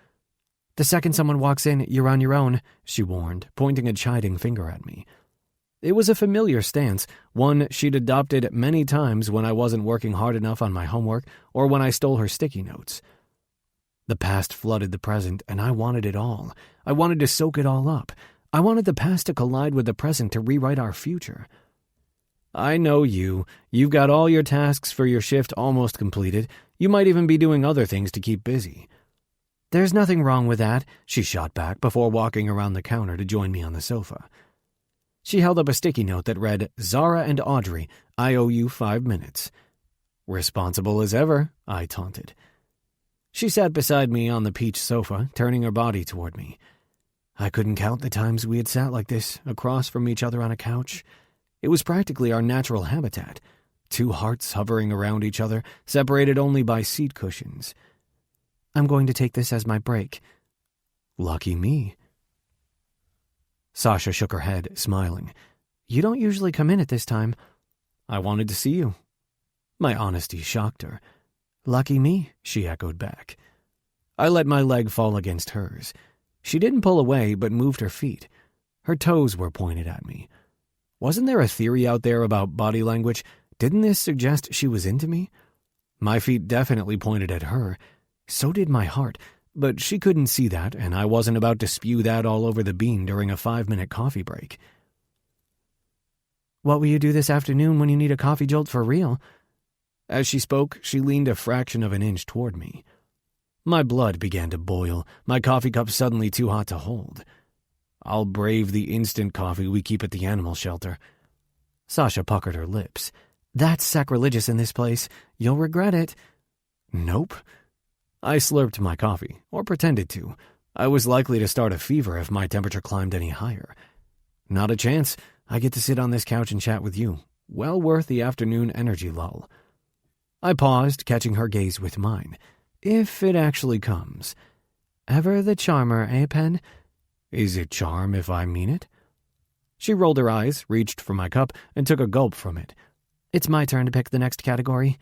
"The second someone walks in, you're on your own," she warned, pointing a chiding finger at me. It was a familiar stance, one she'd adopted many times when I wasn't working hard enough on my homework or when I stole her sticky notes. The past flooded the present, and I wanted it all. I wanted to soak it all up. I wanted the past to collide with the present to rewrite our future. "I know you. You've got all your tasks for your shift almost completed. You might even be doing other things to keep busy." "There's nothing wrong with that," she shot back before walking around the counter to join me on the sofa. She held up a sticky note that read, "Zara and Audrey, I owe you 5 minutes." "Responsible as ever," I taunted. She sat beside me on the peach sofa, turning her body toward me. I couldn't count the times we had sat like this, across from each other on a couch. It was practically our natural habitat. 2 hearts hovering around each other, separated only by seat cushions. "I'm going to take this as my break." Lucky me. Sasha shook her head, smiling. You don't usually come in at this time. I wanted to see you. My honesty shocked her. Lucky me, she echoed back. I let my leg fall against hers. She didn't pull away, but moved her feet. Her toes were pointed at me. Wasn't there a theory out there about body language? Didn't this suggest she was into me? My feet definitely pointed at her. So did my heart, but she couldn't see that, and I wasn't about to spew that all over the bean during a 5-minute coffee break. What will you do this afternoon when you need a coffee jolt for real? As she spoke, she leaned a fraction of an inch toward me. My blood began to boil, my coffee cup suddenly too hot to hold. I'll brave the instant coffee we keep at the animal shelter. Sasha puckered her lips. That's sacrilegious in this place. You'll regret it. Nope. I slurped my coffee, or pretended to. I was likely to start a fever if my temperature climbed any higher. Not a chance. I get to sit on this couch and chat with you. Well worth the afternoon energy lull. I paused, catching her gaze with mine. If it actually comes. Ever the charmer, eh, Pen? Is it charm if I mean it? She rolled her eyes, reached for my cup, and took a gulp from it. It's my turn to pick the next category.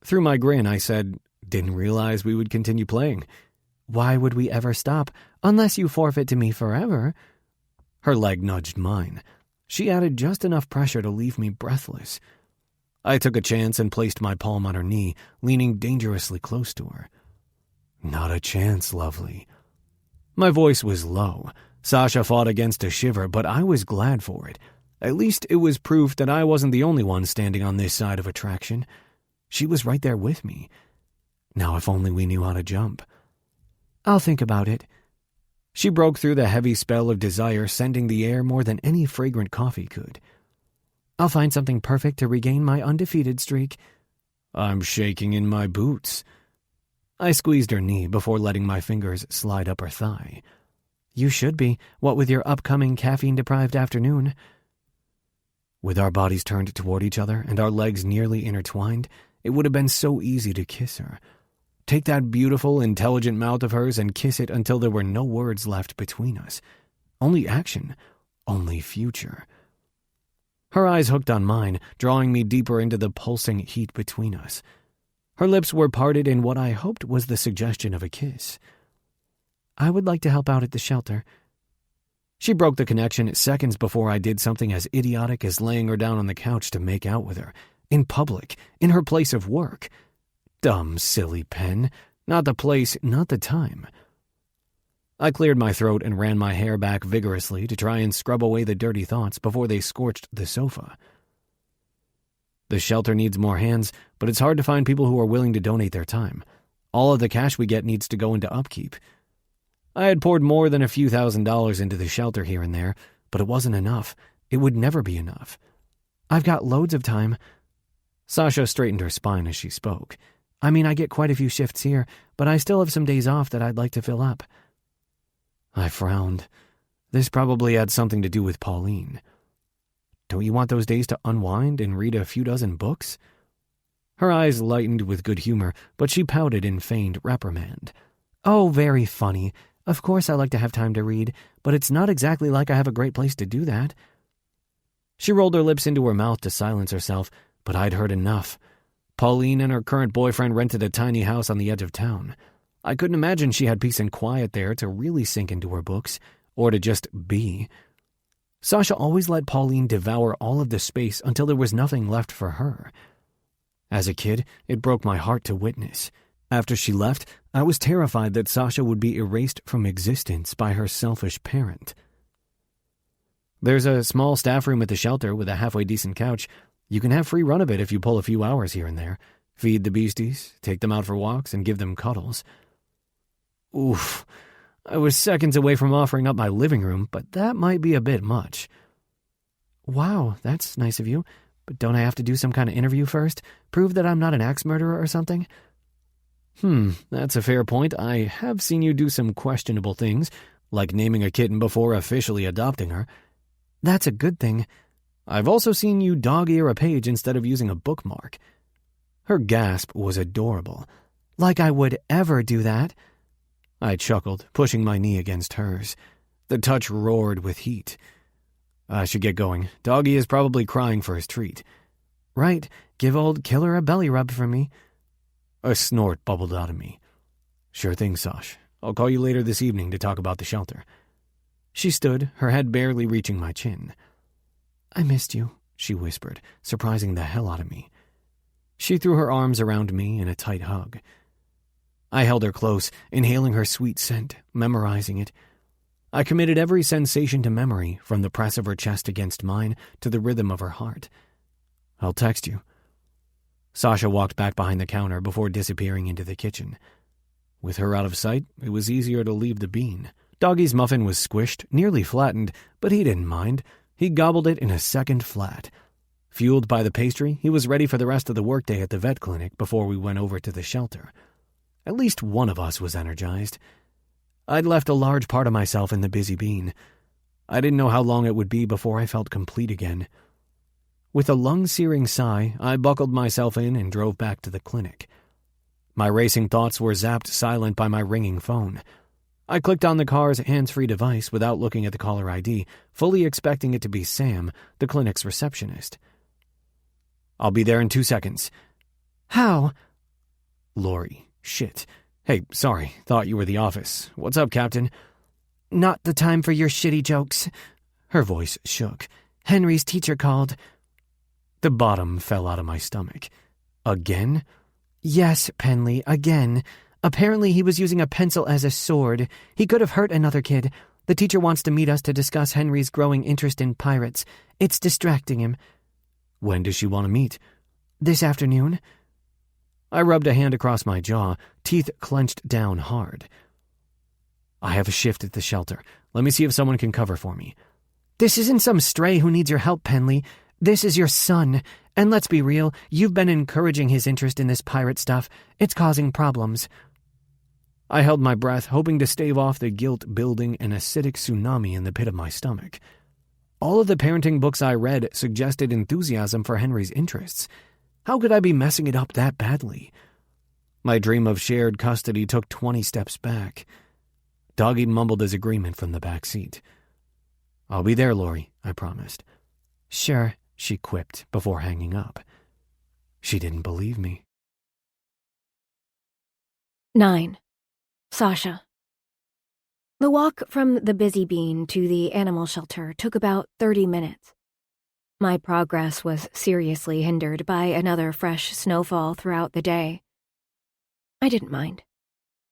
Through my grin, I said, didn't realize we would continue playing. Why would we ever stop, unless you forfeit to me forever? Her leg nudged mine. She added just enough pressure to leave me breathless. I took a chance and placed my palm on her knee, leaning dangerously close to her. Not a chance, lovely. My voice was low. Sasha fought against a shiver, but I was glad for it. At least it was proof that I wasn't the only one standing on this side of attraction. She was right there with me. Now if only we knew how to jump. I'll think about it. She broke through the heavy spell of desire, sending the air more than any fragrant coffee could. I'll find something perfect to regain my undefeated streak. I'm shaking in my boots. I squeezed her knee before letting my fingers slide up her thigh. You should be, what with your upcoming caffeine-deprived afternoon. With our bodies turned toward each other and our legs nearly intertwined, it would have been so easy to kiss her. Take that beautiful, intelligent mouth of hers and kiss it until there were no words left between us. Only action, only future. Her eyes hooked on mine, drawing me deeper into the pulsing heat between us. Her lips were parted in what I hoped was the suggestion of a kiss. I would like to help out at the shelter. She broke the connection seconds before I did something as idiotic as laying her down on the couch to make out with her. In public, in her place of work. Dumb, silly Pen. Not the place, not the time. I cleared my throat and ran my hair back vigorously to try and scrub away the dirty thoughts before they scorched the sofa. The shelter needs more hands, but it's hard to find people who are willing to donate their time. All of the cash we get needs to go into upkeep. I had poured more than a few $1,000s into the shelter here and there, but it wasn't enough. It would never be enough. I've got loads of time. Sasha straightened her spine as she spoke. I mean, I get quite a few shifts here, but I still have some days off that I'd like to fill up. I frowned. This probably had something to do with Pauline. Don't you want those days to unwind and read a few dozen books? Her eyes lightened with good humor, but she pouted in feigned reprimand. Oh, very funny. Of course I like to have time to read, but it's not exactly like I have a great place to do that. She rolled her lips into her mouth to silence herself, but I'd heard enough. Pauline and her current boyfriend rented a tiny house on the edge of town. I couldn't imagine she had peace and quiet there to really sink into her books, or to just be. Sasha always let Pauline devour all of the space until there was nothing left for her. As a kid, it broke my heart to witness. After she left, I was terrified that Sasha would be erased from existence by her selfish parent. There's a small staff room at the shelter with a halfway decent couch. You can have free run of it if you pull a few hours here and there. Feed the beasties, take them out for walks, and give them cuddles. Oof. I was seconds away from offering up my living room, but that might be a bit much. Wow, that's nice of you. But don't I have to do some kind of interview first? Prove that I'm not an axe murderer or something? That's a fair point. I have seen you do some questionable things, like naming a kitten before officially adopting her. That's a good thing. I've also seen you dog-ear a page instead of using a bookmark. Her gasp was adorable. Like I would ever do that. I chuckled, pushing my knee against hers. The touch roared with heat. I should get going. Doggy is probably crying for his treat. Right, give old Killer a belly rub for me. A snort bubbled out of me. Sure thing, Sash. I'll call you later this evening to talk about the shelter. She stood, her head barely reaching my chin. I missed you, she whispered, surprising the hell out of me. She threw her arms around me in a tight hug. I held her close, inhaling her sweet scent, memorizing it. I committed every sensation to memory, from the press of her chest against mine to the rhythm of her heart. I'll text you. Sasha walked back behind the counter before disappearing into the kitchen. With her out of sight, it was easier to leave the bean. Doggy's muffin was squished, nearly flattened, but he didn't mind. He gobbled it in a second flat. Fueled by the pastry, he was ready for the rest of the workday at the vet clinic before we went over to the shelter. At least one of us was energized. I'd left a large part of myself in the busy bean. I didn't know how long it would be before I felt complete again. With a lung-searing sigh, I buckled myself in and drove back to the clinic. My racing thoughts were zapped silent by my ringing phone. I clicked on the car's hands-free device without looking at the caller ID, fully expecting it to be Sam, the clinic's receptionist. I'll be there in 2 seconds. How? Lori. Shit. Hey, sorry. Thought you were the office. What's up, Captain? Not the time for your shitty jokes. Her voice shook. Henry's teacher called. The bottom fell out of my stomach. Again? Yes, Penley, again. Apparently he was using a pencil as a sword. He could have hurt another kid. The teacher wants to meet us to discuss Henry's growing interest in pirates. It's distracting him. When does she want to meet? This afternoon. I rubbed a hand across my jaw, teeth clenched down hard. I have a shift at the shelter. Let me see if someone can cover for me. This isn't some stray who needs your help, Penley. This is your son. And let's be real, you've been encouraging his interest in this pirate stuff. It's causing problems. I held my breath, hoping to stave off the guilt building an acidic tsunami in the pit of my stomach. All of the parenting books I read suggested enthusiasm for Henry's interests. How could I be messing it up that badly? My dream of shared custody took 20 steps back. Doggy mumbled his agreement from the back seat. I'll be there, Lori, I promised. Sure, she quipped before hanging up. She didn't believe me. 9. Sasha. The walk from the Busy Bean to the animal shelter took about 30 minutes. My progress was seriously hindered by another fresh snowfall throughout the day. I didn't mind.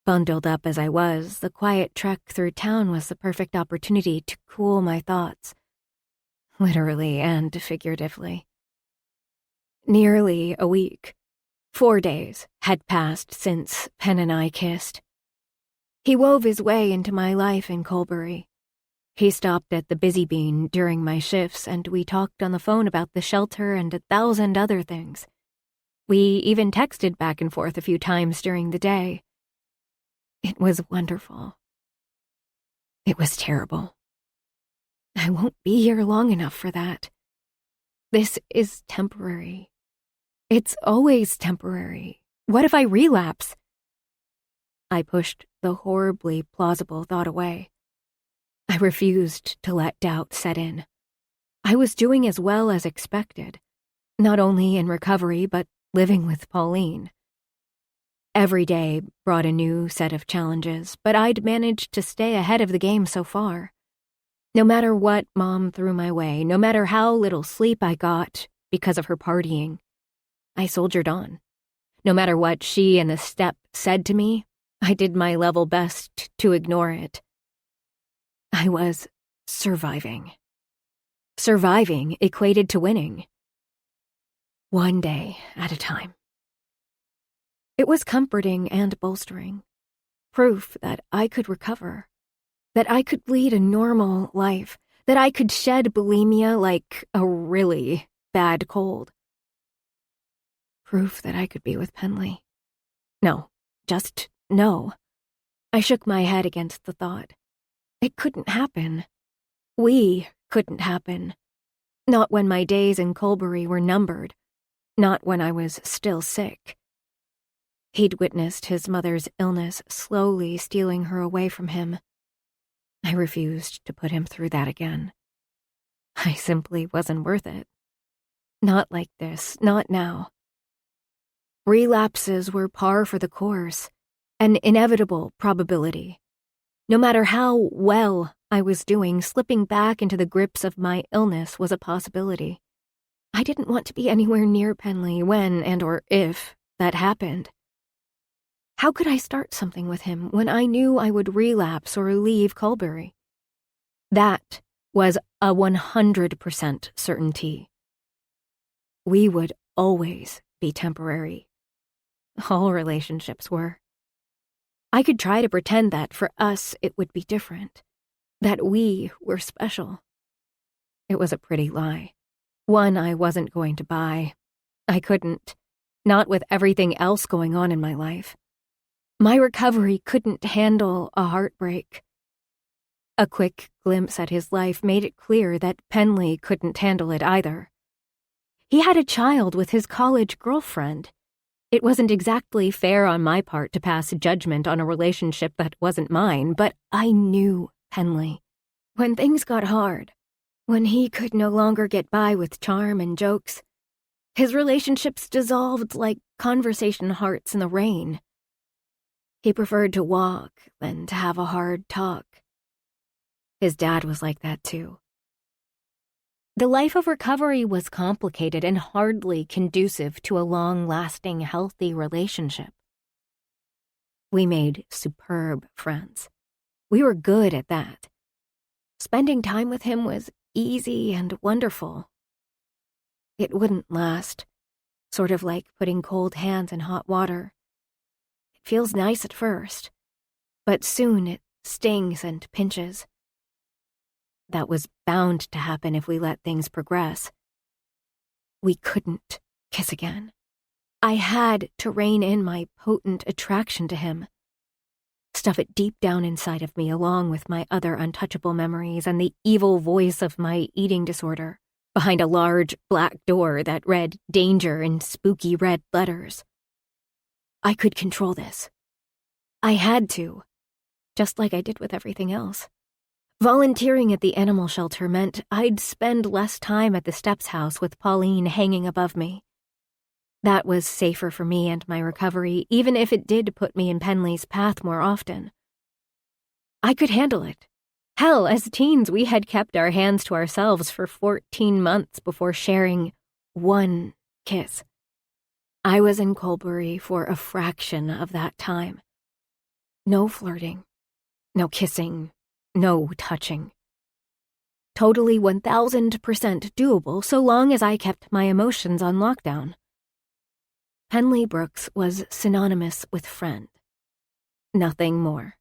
Bundled up as I was, the quiet trek through town was the perfect opportunity to cool my thoughts, literally and figuratively. Nearly a week, 4 days, had passed since Penn and I kissed. He wove his way into my life in Colbury. He stopped at the Busy Bean during my shifts, and we talked on the phone about the shelter and 1,000 other things. We even texted back and forth a few times during the day. It was wonderful. It was terrible. I won't be here long enough for that. This is temporary. It's always temporary. What if I relapse? I pushed the horribly plausible thought away. I refused to let doubt set in. I was doing as well as expected, not only in recovery, but living with Pauline. Every day brought a new set of challenges, but I'd managed to stay ahead of the game so far. No matter what Mom threw my way, no matter how little sleep I got because of her partying, I soldiered on. No matter what she and the step said to me, I did my level best to ignore it. I was surviving. Surviving equated to winning. One day at a time. It was comforting and bolstering. Proof that I could recover. That I could lead a normal life. That I could shed bulimia like a really bad cold. Proof that I could be with Penley. No, just no. I shook my head against the thought. It couldn't happen. We couldn't happen. Not when my days in Colbury were numbered. Not when I was still sick. He'd witnessed his mother's illness slowly stealing her away from him. I refused to put him through that again. I simply wasn't worth it. Not like this, not now. Relapses were par for the course, an inevitable probability. No matter how well I was doing, slipping back into the grips of my illness was a possibility. I didn't want to be anywhere near Penley when and or if that happened. How could I start something with him when I knew I would relapse or leave Colbury? That was a 100% certainty. We would always be temporary. All relationships were. I could try to pretend that for us it would be different, that we were special. It was a pretty lie, one I wasn't going to buy. I couldn't, not with everything else going on in my life. My recovery couldn't handle a heartbreak. A quick glimpse at his life made it clear that Penley couldn't handle it either. He had a child with his college girlfriend. It wasn't exactly fair on my part to pass judgment on a relationship that wasn't mine, but I knew Penley. When things got hard, when he could no longer get by with charm and jokes, his relationships dissolved like conversation hearts in the rain. He preferred to walk than to have a hard talk. His dad was like that too. The life of recovery was complicated and hardly conducive to a long-lasting, healthy relationship. We made superb friends. We were good at that. Spending time with him was easy and wonderful. It wouldn't last, sort of like putting cold hands in hot water. It feels nice at first, but soon it stings and pinches. That was bound to happen if we let things progress. We couldn't kiss again. I had to rein in my potent attraction to him, stuff it deep down inside of me along with my other untouchable memories and the evil voice of my eating disorder behind a large black door that read danger in spooky red letters. I could control this. I had to, just like I did with everything else. Volunteering at the animal shelter meant I'd spend less time at the Steps house with Pauline hanging above me. That was safer for me and my recovery, even if it did put me in Penley's path more often. I could handle it. Hell, as teens, we had kept our hands to ourselves for 14 months before sharing one kiss. I was in Colbury for a fraction of that time. No flirting, no kissing, no touching. Totally 1,000% doable so long as I kept my emotions on lockdown. Penley Brooks was synonymous with friend. Nothing more.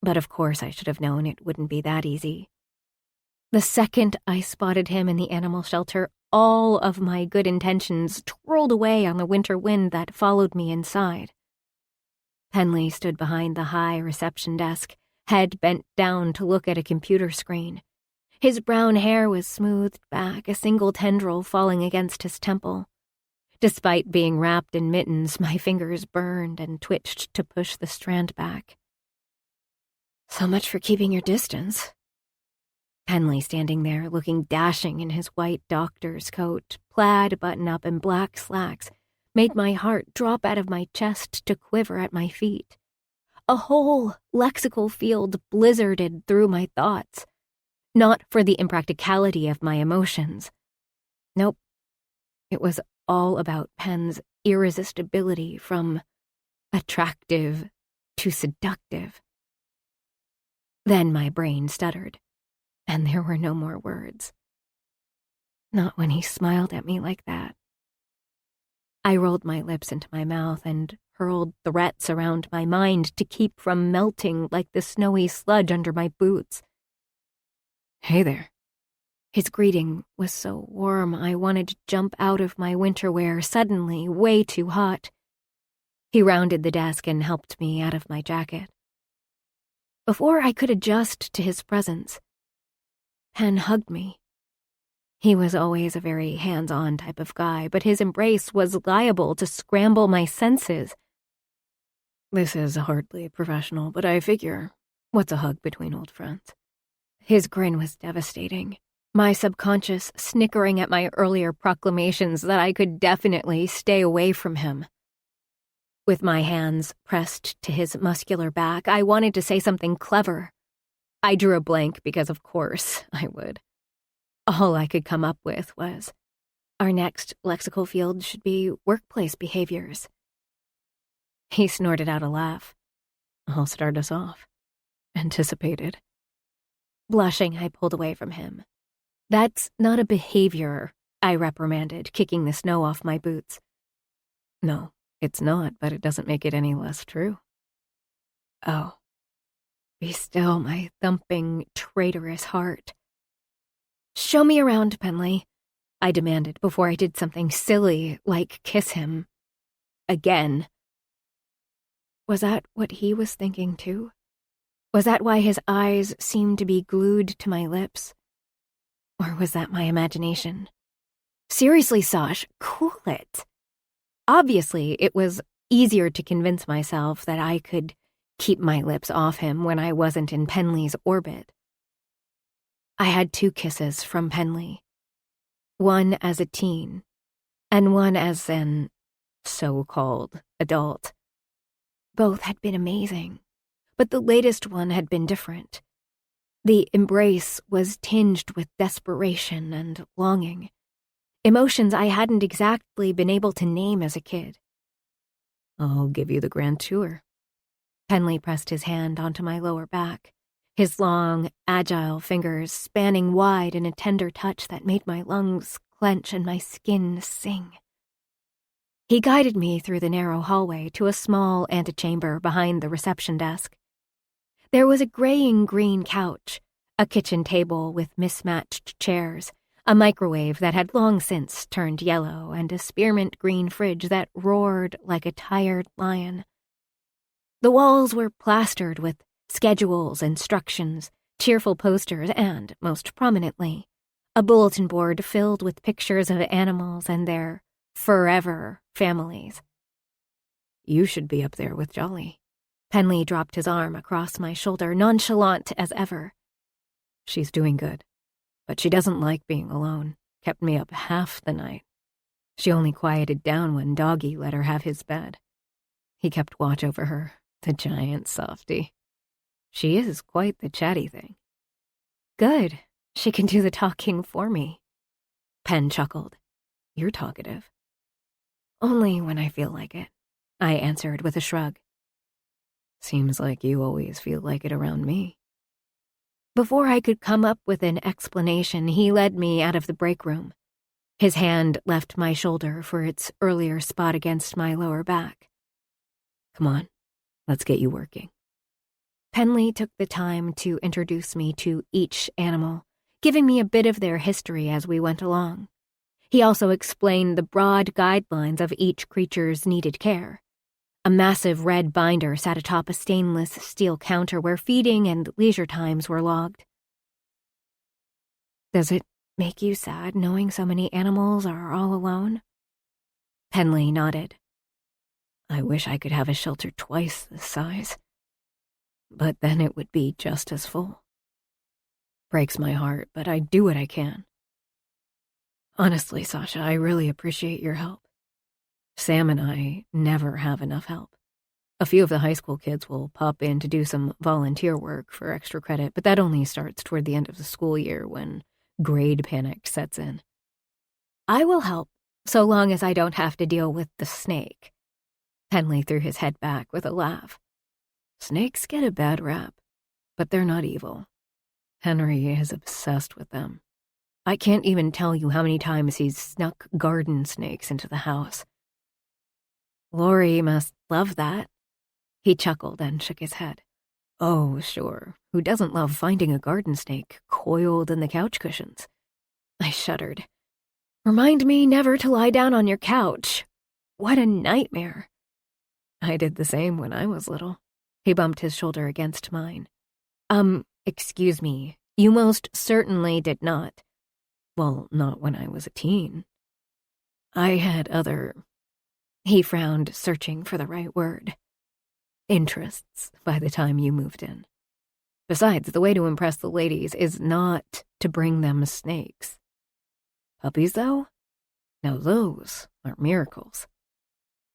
But of course I should have known it wouldn't be that easy. The second I spotted him in the animal shelter, all of my good intentions twirled away on the winter wind that followed me inside. Penley stood behind the high reception desk, head bent down to look at a computer screen. His brown hair was smoothed back, a single tendril falling against his temple. Despite being wrapped in mittens, my fingers burned and twitched to push the strand back. So much for keeping your distance. Penley standing there, looking dashing in his white doctor's coat, plaid button-up and black slacks, made my heart drop out of my chest to quiver at my feet. A whole lexical field blizzarded through my thoughts. Not for the impracticality of my emotions. Nope. It was all about Pen's irresistibility from attractive to seductive. Then my brain stuttered, and there were no more words. Not when he smiled at me like that. I rolled my lips into my mouth and hurled threats around my mind to keep from melting like the snowy sludge under my boots. Hey there. His greeting was so warm I wanted to jump out of my winter wear, suddenly way too hot. He rounded the desk and helped me out of my jacket. Before I could adjust to his presence, Pen hugged me. He was always a very hands-on type of guy, but his embrace was liable to scramble my senses. This is hardly professional, but I figure, what's a hug between old friends? His grin was devastating, my subconscious snickering at my earlier proclamations that I could definitely stay away from him. With my hands pressed to his muscular back, I wanted to say something clever. I drew a blank because, of course, I would. All I could come up with was, our next lexical field should be workplace behaviors. He snorted out a laugh. I'll start us off. Anticipated. Blushing, I pulled away from him. That's not a behavior, I reprimanded, kicking the snow off my boots. No, it's not, but it doesn't make it any less true. Oh. Be still, my thumping, traitorous heart. Show me around, Penley, I demanded before I did something silly like kiss him. Again. Was that what he was thinking too? Was that why his eyes seemed to be glued to my lips? Or was that my imagination? Seriously, Sash, cool it. Obviously, it was easier to convince myself that I could keep my lips off him when I wasn't in Penley's orbit. I had 2 kisses from Penley. One as a teen, and one as an so-called adult. Both had been amazing, but the latest one had been different. The embrace was tinged with desperation and longing, emotions I hadn't exactly been able to name as a kid. I'll give you the grand tour. Penley pressed his hand onto my lower back, his long, agile fingers spanning wide in a tender touch that made my lungs clench and my skin sing. He guided me through the narrow hallway to a small antechamber behind the reception desk. There was a graying green couch, a kitchen table with mismatched chairs, a microwave that had long since turned yellow, and a spearmint green fridge that roared like a tired lion. The walls were plastered with schedules, instructions, cheerful posters, and, most prominently, a bulletin board filled with pictures of animals and their forever families. You should be up there with Jolly. Penley dropped his arm across my shoulder, nonchalant as ever. She's doing good, but she doesn't like being alone. Kept me up half the night. She only quieted down when Doggy let her have his bed. He kept watch over her, the giant softy. She is quite the chatty thing. Good. She can do the talking for me. Pen chuckled. You're talkative. Only when I feel like it, I answered with a shrug. Seems like you always feel like it around me. Before I could come up with an explanation, he led me out of the break room. His hand left my shoulder for its earlier spot against my lower back. Come on, let's get you working. Penley took the time to introduce me to each animal, giving me a bit of their history as we went along. He also explained the broad guidelines of each creature's needed care. A massive red binder sat atop a stainless steel counter where feeding and leisure times were logged. Does it make you sad knowing so many animals are all alone? Penley nodded. I wish I could have a shelter twice this size. But then it would be just as full. Breaks my heart, but I do what I can. Honestly, Sasha, I really appreciate your help. Sam and I never have enough help. A few of the high school kids will pop in to do some volunteer work for extra credit, but that only starts toward the end of the school year when grade panic sets in. I will help, so long as I don't have to deal with the snake. Penley threw his head back with a laugh. Snakes get a bad rap, but they're not evil. Henry is obsessed with them. I can't even tell you how many times he's snuck garden snakes into the house. Lori must love that. He chuckled and shook his head. Oh, sure. Who doesn't love finding a garden snake coiled in the couch cushions? I shuddered. Remind me never to lie down on your couch. What a nightmare. I did the same when I was little. He bumped his shoulder against mine. Excuse me. You most certainly did not. Well, not when I was a teen. I had other... He frowned, searching for the right word. Interests by the time you moved in. Besides, the way to impress the ladies is not to bring them snakes. Puppies, though? Now those are miracles.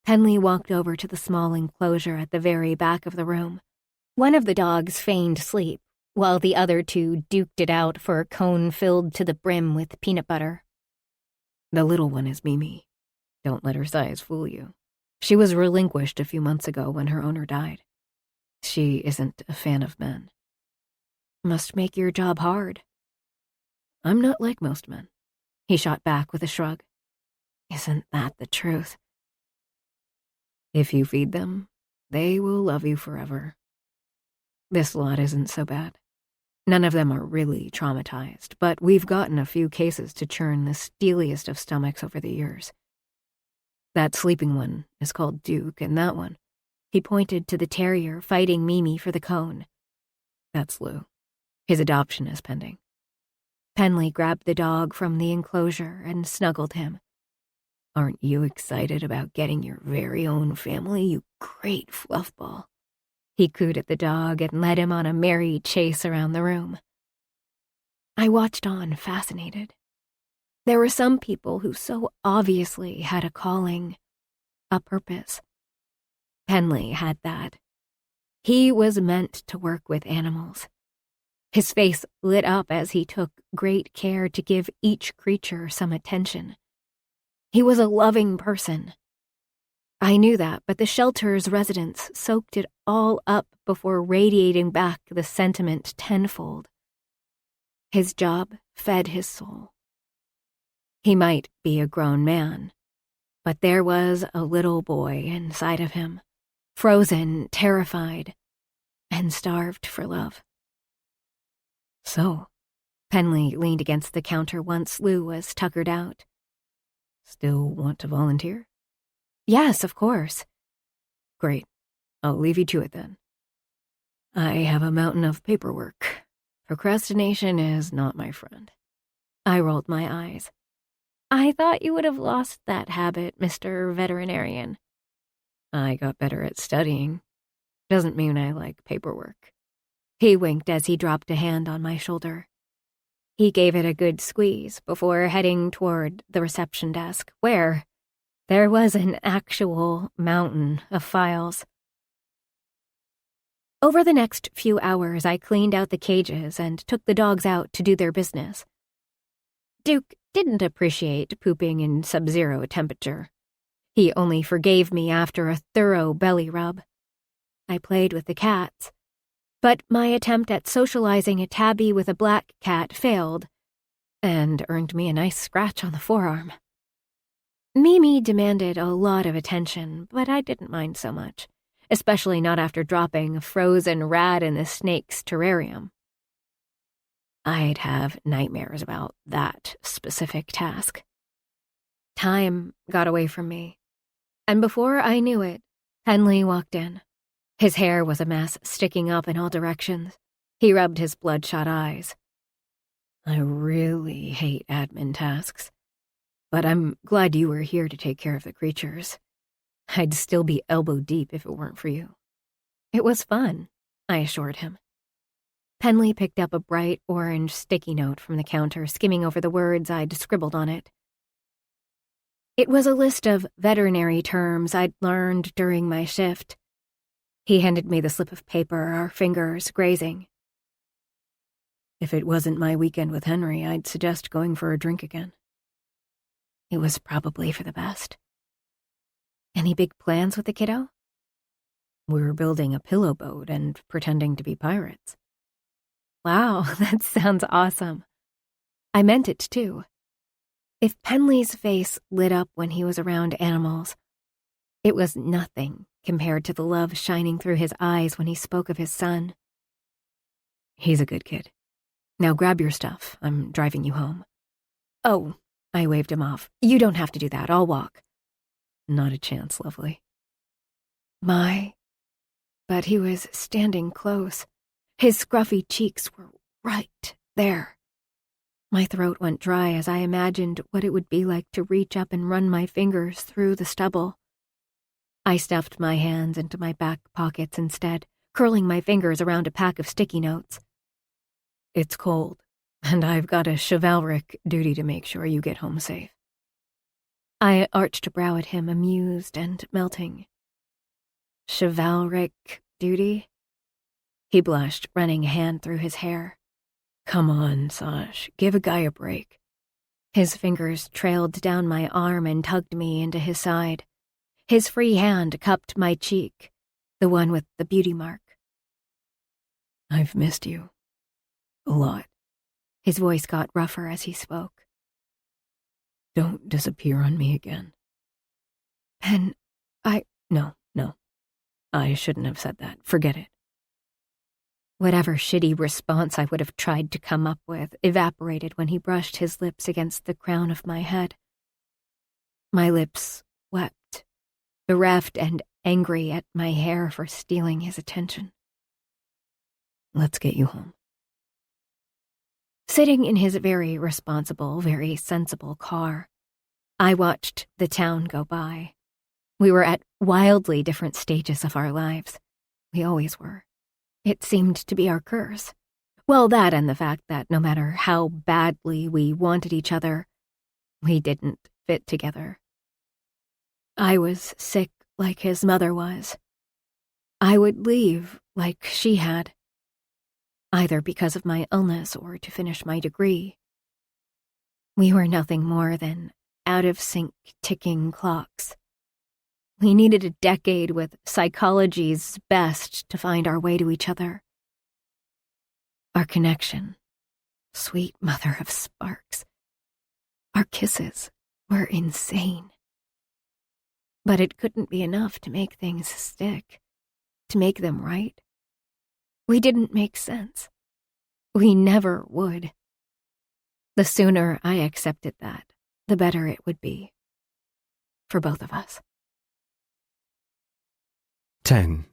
Penley walked over to the small enclosure at the very back of the room. One of the dogs feigned sleep, while the other two duked it out for a cone filled to the brim with peanut butter. The little one is Mimi. Don't let her size fool you. She was relinquished a few months ago when her owner died. She isn't a fan of men. Must make your job hard. I'm not like most men. He shot back with a shrug. Isn't that the truth? If you feed them, they will love you forever. This lot isn't so bad. None of them are really traumatized, but we've gotten a few cases to churn the steeliest of stomachs over the years. That sleeping one is called Duke, and that one, he pointed to the terrier fighting Mimi for the cone. That's Lou. His adoption is pending. Penley grabbed the dog from the enclosure and snuggled him. Aren't you excited about getting your very own family, you great fluffball? He cooed at the dog and led him on a merry chase around the room. I watched on, fascinated. There were some people who so obviously had a calling, a purpose. Penley had that. He was meant to work with animals. His face lit up as he took great care to give each creature some attention. He was a loving person. I knew that, but the shelter's residents soaked it all up before radiating back the sentiment tenfold. His job fed his soul. He might be a grown man, but there was a little boy inside of him, frozen, terrified, and starved for love. So, Penley leaned against the counter once Lou was tuckered out. Still want to volunteer? Yes, of course. Great. I'll leave you to it then. I have a mountain of paperwork. Procrastination is not my friend. I rolled my eyes. I thought you would have lost that habit, Mr. Veterinarian. I got better at studying. Doesn't mean I like paperwork. He winked as he dropped a hand on my shoulder. He gave it a good squeeze before heading toward the reception desk, where there was an actual mountain of files. Over the next few hours, I cleaned out the cages and took the dogs out to do their business. Duke didn't appreciate pooping in sub-zero temperature. He only forgave me after a thorough belly rub. I played with the cats, but my attempt at socializing a tabby with a black cat failed, and earned me a nice scratch on the forearm. Mimi demanded a lot of attention, but I didn't mind so much, especially not after dropping a frozen rat in the snake's terrarium. I'd have nightmares about that specific task. Time got away from me, and before I knew it, Penley walked in. His hair was a mess, sticking up in all directions. He rubbed his bloodshot eyes. I really hate admin tasks, but I'm glad you were here to take care of the creatures. I'd still be elbow deep if it weren't for you. It was fun, I assured him. Penley picked up a bright orange sticky note from the counter, skimming over the words I'd scribbled on it. It was a list of veterinary terms I'd learned during my shift. He handed me the slip of paper, our fingers grazing. If it wasn't my weekend with Henry, I'd suggest going for a drink again. It was probably for the best. Any big plans with the kiddo? We're building a pillow boat and pretending to be pirates. Wow, that sounds awesome. I meant it, too. If Penley's face lit up when he was around animals, it was nothing compared to the love shining through his eyes when he spoke of his son. He's a good kid. Now grab your stuff. I'm driving you home. Oh, I waved him off. You don't have to do that. I'll walk. Not a chance, lovely. But he was standing close. His scruffy cheeks were right there. My throat went dry as I imagined what it would be like to reach up and run my fingers through the stubble. I stuffed my hands into my back pockets instead, curling my fingers around a pack of sticky notes. It's cold, and I've got a chivalric duty to make sure you get home safe. I arched a brow at him, amused and melting. Chivalric duty? He blushed, running a hand through his hair. Come on, Sash, give a guy a break. His fingers trailed down my arm and tugged me into his side. His free hand cupped my cheek, the one with the beauty mark. I've missed you. A lot. His voice got rougher as he spoke. Don't disappear on me again. Ben, No. I shouldn't have said that. Forget it. Whatever shitty response I would have tried to come up with evaporated when he brushed his lips against the crown of my head. My lips wept, bereft and angry at my hair for stealing his attention. Let's get you home. Sitting in his very responsible, very sensible car, I watched the town go by. We were at wildly different stages of our lives. We always were. It seemed to be our curse. Well, that and the fact that no matter how badly we wanted each other, we didn't fit together. I was sick like his mother was. I would leave like she had, either because of my illness or to finish my degree. We were nothing more than out-of-sync ticking clocks. We needed a decade with psychology's best to find our way to each other. Our connection, sweet mother of sparks. Our kisses were insane. But it couldn't be enough to make things stick, to make them right. We didn't make sense. We never would. The sooner I accepted that, the better it would be. For both of us. 10.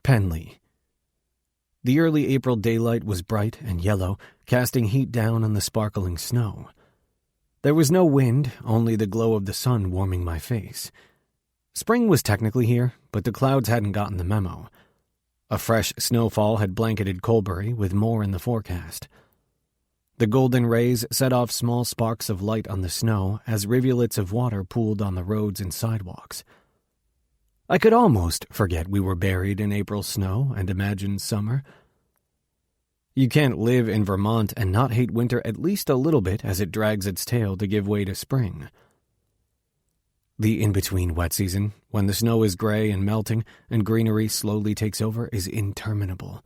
Penley. The early April daylight was bright and yellow, casting heat down on the sparkling snow. There was no wind, only the glow of the sun warming my face. Spring was technically here, but the clouds hadn't gotten the memo. A fresh snowfall had blanketed Colbury, with more in the forecast. The golden rays set off small sparks of light on the snow as rivulets of water pooled on the roads and sidewalks. I could almost forget we were buried in April snow and imagine summer. You can't live in Vermont and not hate winter at least a little bit as it drags its tail to give way to spring. The in-between wet season, when the snow is gray and melting and greenery slowly takes over, is interminable.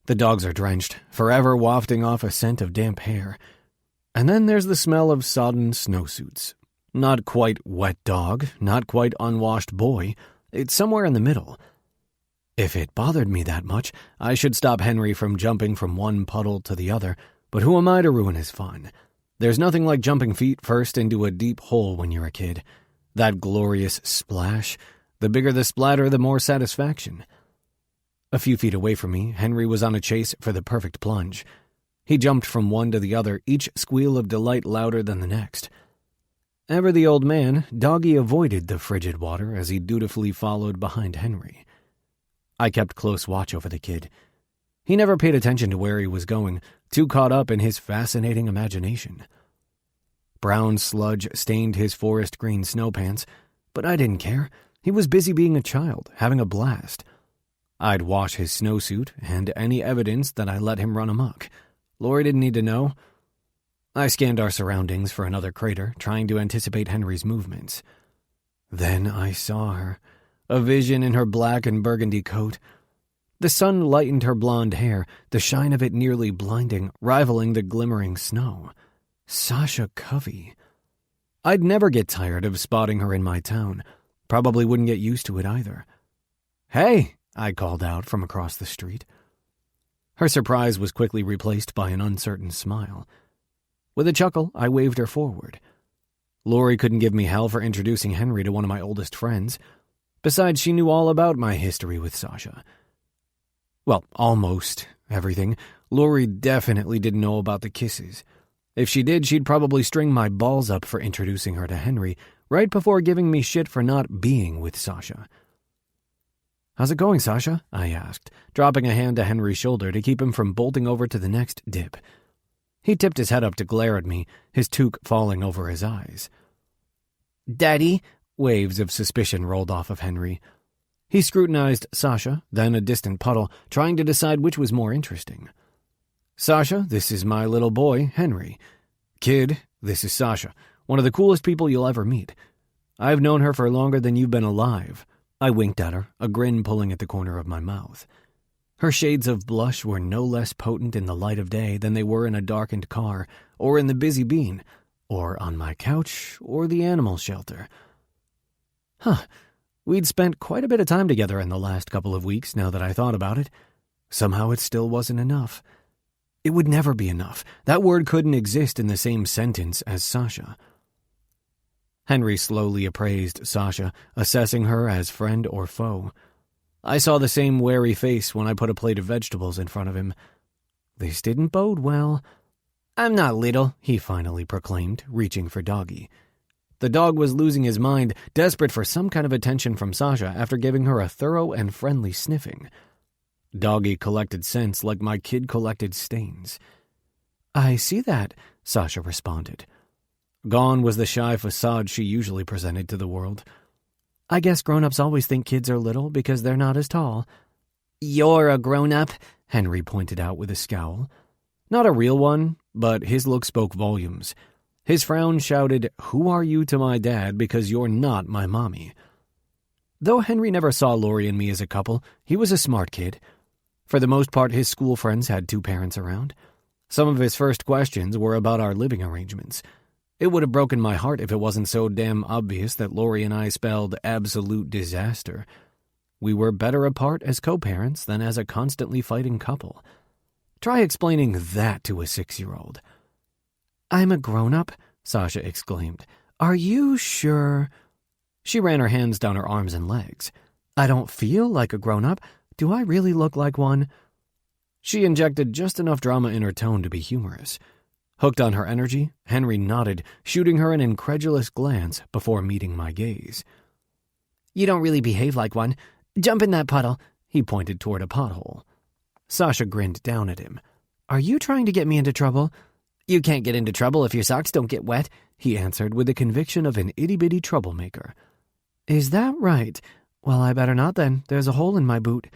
The dogs are drenched, forever wafting off a scent of damp hair. And then there's the smell of sodden snowsuits. Not quite wet dog, not quite unwashed boy. It's somewhere in the middle. If it bothered me that much, I should stop Henry from jumping from one puddle to the other, but who am I to ruin his fun? There's nothing like jumping feet first into a deep hole when you're a kid. That glorious splash. The bigger the splatter, the more satisfaction. A few feet away from me, Henry was on a chase for the perfect plunge. He jumped from one to the other, each squeal of delight louder than the next. Ever the old man, Doggy avoided the frigid water as he dutifully followed behind Henry. I kept close watch over the kid. He never paid attention to where he was going, too caught up in his fascinating imagination. Brown sludge stained his forest green snow pants, but I didn't care. He was busy being a child, having a blast. I'd wash his snowsuit and any evidence that I let him run amok. Lori didn't need to know. I scanned our surroundings for another crater, trying to anticipate Henry's movements. Then I saw her, a vision in her black and burgundy coat. The sun lightened her blonde hair, the shine of it nearly blinding, rivaling the glimmering snow. Sasha Covey. I'd never get tired of spotting her in my town. Probably wouldn't get used to it either. "Hey!" I called out from across the street. Her surprise was quickly replaced by an uncertain smile. With a chuckle, I waved her forward. Lori couldn't give me hell for introducing Henry to one of my oldest friends. Besides, she knew all about my history with Sasha. Well, almost everything. Lori definitely didn't know about the kisses. If she did, she'd probably string my balls up for introducing her to Henry right before giving me shit for not being with Sasha. "How's it going, Sasha?" I asked, dropping a hand to Henry's shoulder to keep him from bolting over to the next dip. He tipped his head up to glare at me, his toque falling over his eyes. "Daddy?" Waves of suspicion rolled off of Henry. He scrutinized Sasha, then a distant puddle, trying to decide which was more interesting. "Sasha, this is my little boy, Henry. Kid, this is Sasha, one of the coolest people you'll ever meet. I've known her for longer than you've been alive." I winked at her, a grin pulling at the corner of my mouth. Her shades of blush were no less potent in the light of day than they were in a darkened car, or in the busy bean, or on my couch, or the animal shelter. We'd spent quite a bit of time together in the last couple of weeks, now that I thought about it. Somehow it still wasn't enough. It would never be enough. That word couldn't exist in the same sentence as Sasha. Henry slowly appraised Sasha, assessing her as friend or foe. I saw the same wary face when I put a plate of vegetables in front of him. This didn't bode well. "I'm not little," he finally proclaimed, reaching for Doggy. The dog was losing his mind, desperate for some kind of attention from Sasha after giving her a thorough and friendly sniffing. Doggy collected scents like my kid collected stains. "I see that," Sasha responded. Gone was the shy facade she usually presented to the world. "I guess grown-ups always think kids are little because they're not as tall." "You're a grown-up," Henry pointed out with a scowl. Not a real one, but his look spoke volumes. His frown shouted, "Who are you to my dad because you're not my mommy?" Though Henry never saw Lori and me as a couple, he was a smart kid. For the most part, his school friends had two parents around. Some of his first questions were about our living arrangements. It would have broken my heart if it wasn't so damn obvious that Lori and I spelled absolute disaster. We were better apart as co-parents than as a constantly fighting couple. Try explaining that to a 6-year-old. "I'm a grown-up," Sasha exclaimed. "Are you sure?" She ran her hands down her arms and legs. "I don't feel like a grown-up. Do I really look like one?" She injected just enough drama in her tone to be humorous. Hooked on her energy, Henry nodded, shooting her an incredulous glance before meeting my gaze. "You don't really behave like one. Jump in that puddle." He pointed toward a pothole. Sasha grinned down at him. "Are you trying to get me into trouble?" "You can't get into trouble if your socks don't get wet," he answered with the conviction of an itty-bitty troublemaker. "Is that right? Well, I better not then. There's a hole in my boot."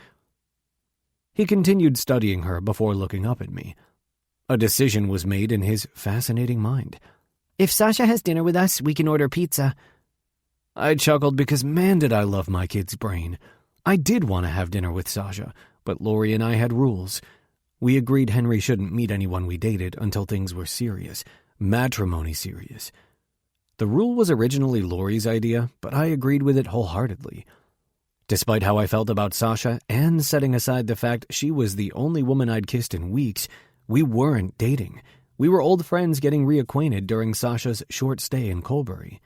He continued studying her before looking up at me. A decision was made in his fascinating mind. "If Sasha has dinner with us, we can order pizza." I chuckled because man did I love my kid's brain. I did want to have dinner with Sasha, but Lori and I had rules. We agreed Henry shouldn't meet anyone we dated until things were serious, matrimony serious. The rule was originally Lori's idea, but I agreed with it wholeheartedly. Despite how I felt about Sasha, and setting aside the fact she was the only woman I'd kissed in weeks, we weren't dating. We were old friends getting reacquainted during Sasha's short stay in Colbury.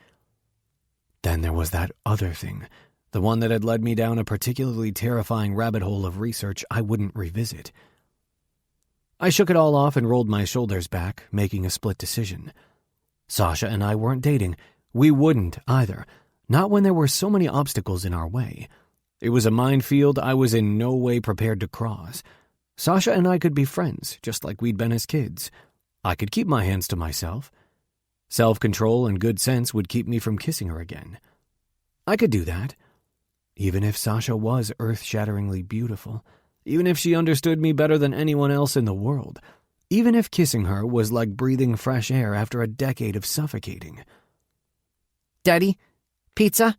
Then there was that other thing, the one that had led me down a particularly terrifying rabbit hole of research I wouldn't revisit. I shook it all off and rolled my shoulders back, making a split decision. Sasha and I weren't dating. We wouldn't either, not when there were so many obstacles in our way. It was a minefield I was in no way prepared to cross. Sasha and I could be friends, just like we'd been as kids. I could keep my hands to myself. Self-control and good sense would keep me from kissing her again. I could do that. Even if Sasha was earth-shatteringly beautiful, even if she understood me better than anyone else in the world, even if kissing her was like breathing fresh air after a decade of suffocating. "Daddy, pizza?"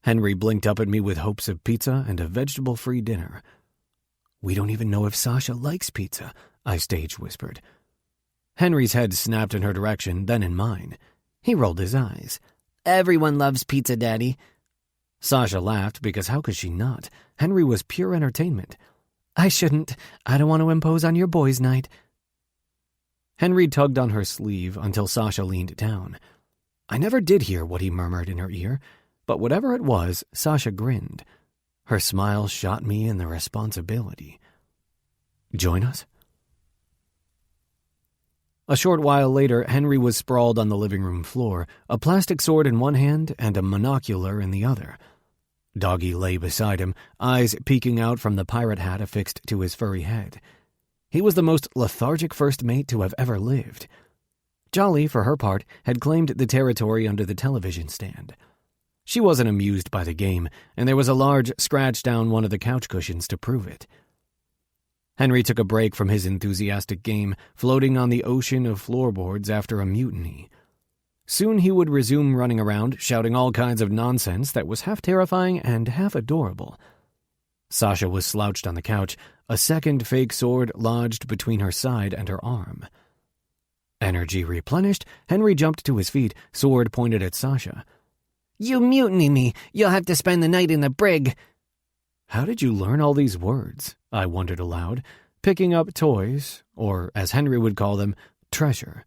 Henry blinked up at me with hopes of pizza and a vegetable-free dinner. "We don't even know if Sasha likes pizza," I stage-whispered. Henry's head snapped in her direction, then in mine. He rolled his eyes. "Everyone loves pizza, Daddy." Sasha laughed because how could she not? Henry was pure entertainment. "I shouldn't. I don't want to impose on your boys' night." Henry tugged on her sleeve until Sasha leaned down. I never did hear what he murmured in her ear, but whatever it was, Sasha grinned. Her smile shot me in the responsibility. "Join us?" A short while later, Henry was sprawled on the living room floor, a plastic sword in one hand and a monocular in the other. Doggy lay beside him, eyes peeking out from the pirate hat affixed to his furry head. He was the most lethargic first mate to have ever lived. Jolly, for her part, had claimed the territory under the television stand. She wasn't amused by the game, and there was a large scratch down one of the couch cushions to prove it. Henry took a break from his enthusiastic game, floating on the ocean of floorboards after a mutiny. Soon he would resume running around, shouting all kinds of nonsense that was half terrifying and half adorable. Sasha was slouched on the couch, a second fake sword lodged between her side and her arm. Energy replenished, Henry jumped to his feet, sword pointed at Sasha. "You mutiny me! You'll have to spend the night in the brig!" How did you learn all these words? I wondered aloud, picking up toys, or as Henry would call them, treasure.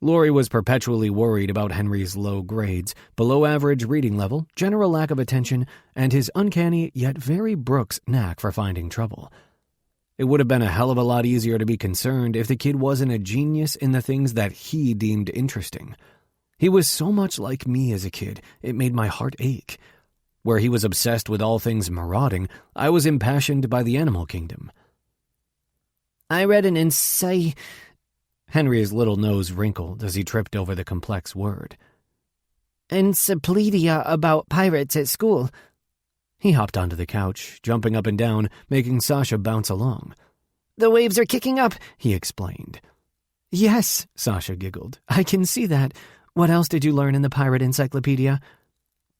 Laurie was perpetually worried about Henry's low grades, below-average reading level, general lack of attention, and his uncanny yet very Brooks knack for finding trouble. It would have been a hell of a lot easier to be concerned if the kid wasn't a genius in the things that he deemed interesting. He was so much like me as a kid, it made my heart ache. Where he was obsessed with all things marauding, I was impassioned by the animal kingdom. I read an Henry's little nose wrinkled as he tripped over the complex word. encyclopedia about pirates at school. He hopped onto the couch, jumping up and down, making Sasha bounce along. "The waves are kicking up," he explained. "Yes," Sasha giggled. "I can see that. What else did you learn in the pirate encyclopedia?"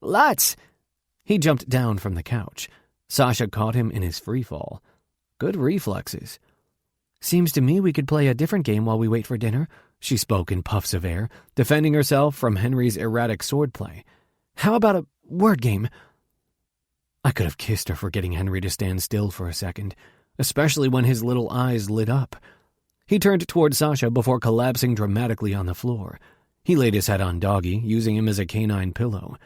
"Lots." He jumped down from the couch. Sasha caught him in his free fall. Good reflexes. "Seems to me we could play a different game while we wait for dinner," she spoke in puffs of air, defending herself from Henry's erratic swordplay. "How about a word game?" I could have kissed her for getting Henry to stand still for a second, especially when his little eyes lit up. He turned toward Sasha before collapsing dramatically on the floor. He laid his head on Doggy, using him as a canine pillow.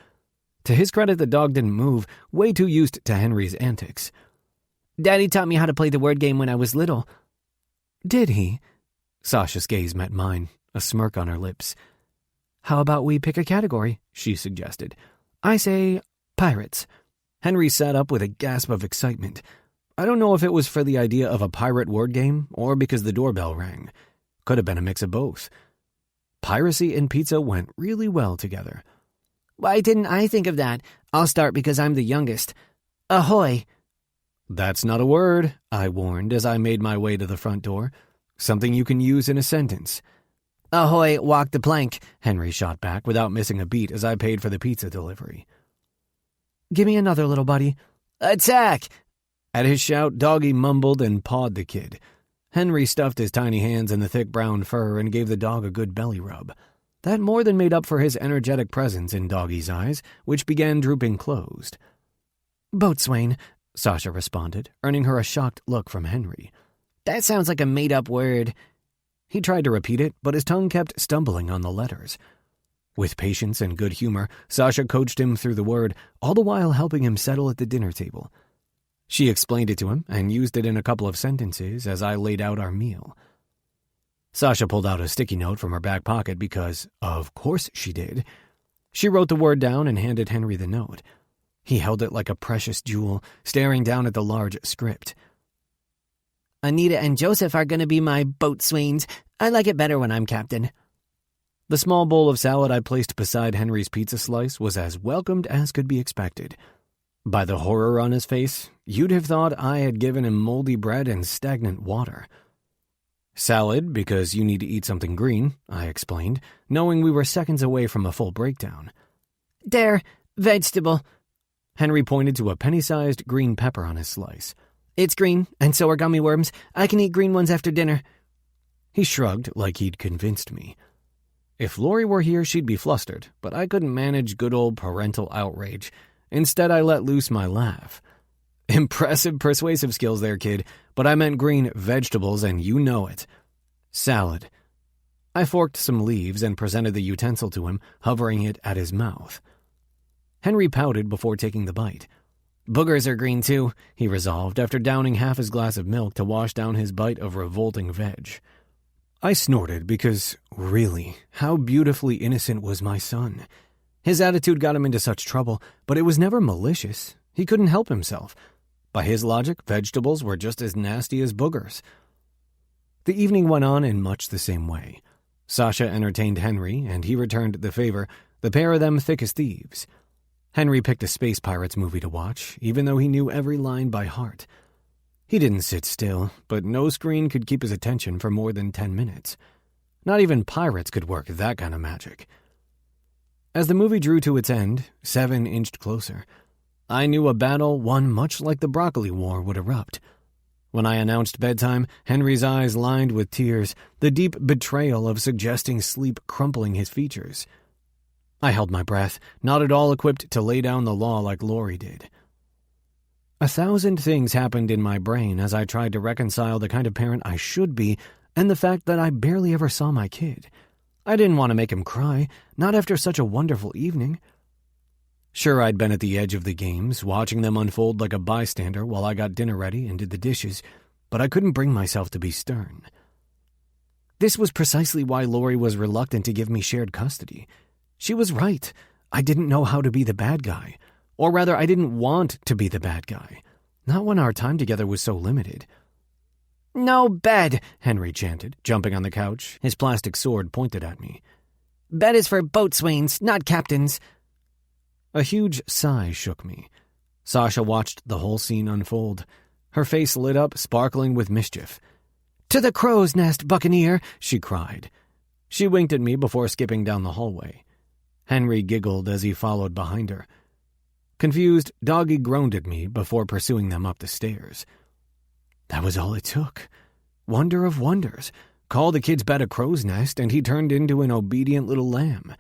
To his credit, the dog didn't move, way too used to Henry's antics. "Daddy taught me how to play the word game when I was little." "Did he?" Sasha's gaze met mine, a smirk on her lips. "How about we pick a category?" she suggested. "I say pirates." Henry sat up with a gasp of excitement. I don't know if it was for the idea of a pirate word game or because the doorbell rang. Could have been a mix of both. Piracy and pizza went really well together. "Why didn't I think of that? I'll start because I'm the youngest. Ahoy!" "That's not a word," I warned as I made my way to the front door. "Something you can use in a sentence." "Ahoy, walk the plank," Henry shot back without missing a beat as I paid for the pizza delivery. "Give me another, little buddy." "Attack!" At his shout, Doggy mumbled and pawed the kid. Henry stuffed his tiny hands in the thick brown fur and gave the dog a good belly rub. That more than made up for his energetic presence in Doggy's eyes, which began drooping closed. "Boatswain," Sasha responded, earning her a shocked look from Henry. "That sounds like a made-up word." He tried to repeat it, but his tongue kept stumbling on the letters. With patience and good humor, Sasha coached him through the word, all the while helping him settle at the dinner table. She explained it to him and used it in a couple of sentences as I laid out our meal. Sasha pulled out a sticky note from her back pocket because, of course she did. She wrote the word down and handed Henry the note. He held it like a precious jewel, staring down at the large script. "Anita and Joseph are going to be my boatswains. I like it better when I'm captain." The small bowl of salad I placed beside Henry's pizza slice was as welcomed as could be expected. By the horror on his face, you'd have thought I had given him moldy bread and stagnant water. "Salad, because you need to eat something green," I explained, knowing we were seconds away from a full breakdown. "There, vegetable." Henry pointed to a penny-sized green pepper on his slice. "It's green, and so are gummy worms. I can eat green ones after dinner." He shrugged like he'd convinced me. If Laurie were here, she'd be flustered, but I couldn't manage good old parental outrage. Instead, I let loose my laugh. "Impressive persuasive skills there, kid, but I meant green vegetables, and you know it. Salad." I forked some leaves and presented the utensil to him, hovering it at his mouth. Henry pouted before taking the bite. "Boogers are green, too," he resolved after downing half his glass of milk to wash down his bite of revolting veg. I snorted because, really, how beautifully innocent was my son? His attitude got him into such trouble, but it was never malicious. He couldn't help himself. By his logic, vegetables were just as nasty as boogers. The evening went on in much the same way. Sasha entertained Henry, and he returned the favor, the pair of them thick as thieves. Henry picked a Space Pirates movie to watch, even though he knew every line by heart. He didn't sit still, but no screen could keep his attention for more than 10 minutes. Not even pirates could work that kind of magic. As the movie drew to its end, 7 inched closer. I knew a battle, one much like the Broccoli War, would erupt. When I announced bedtime, Henry's eyes lined with tears, the deep betrayal of suggesting sleep crumpling his features. I held my breath, not at all equipped to lay down the law like Laurie did. 1,000 things happened in my brain as I tried to reconcile the kind of parent I should be and the fact that I barely ever saw my kid. I didn't want to make him cry, not after such a wonderful evening. Sure, I'd been at the edge of the games, watching them unfold like a bystander while I got dinner ready and did the dishes, but I couldn't bring myself to be stern. This was precisely why Laurie was reluctant to give me shared custody. She was right. I didn't know how to be the bad guy. Or rather, I didn't want to be the bad guy. Not when our time together was so limited. "No bed," Henry chanted, jumping on the couch, his plastic sword pointed at me. "Bed is for boatswains, not captains." A huge sigh shook me. Sasha watched the whole scene unfold. Her face lit up, sparkling with mischief. "To the crow's nest, buccaneer," she cried. She winked at me before skipping down the hallway. Henry giggled as he followed behind her. Confused, Doggy groaned at me before pursuing them up the stairs. That was all it took. Wonder of wonders. Call the kid's bed a crow's nest, and he turned into an obedient little lamb.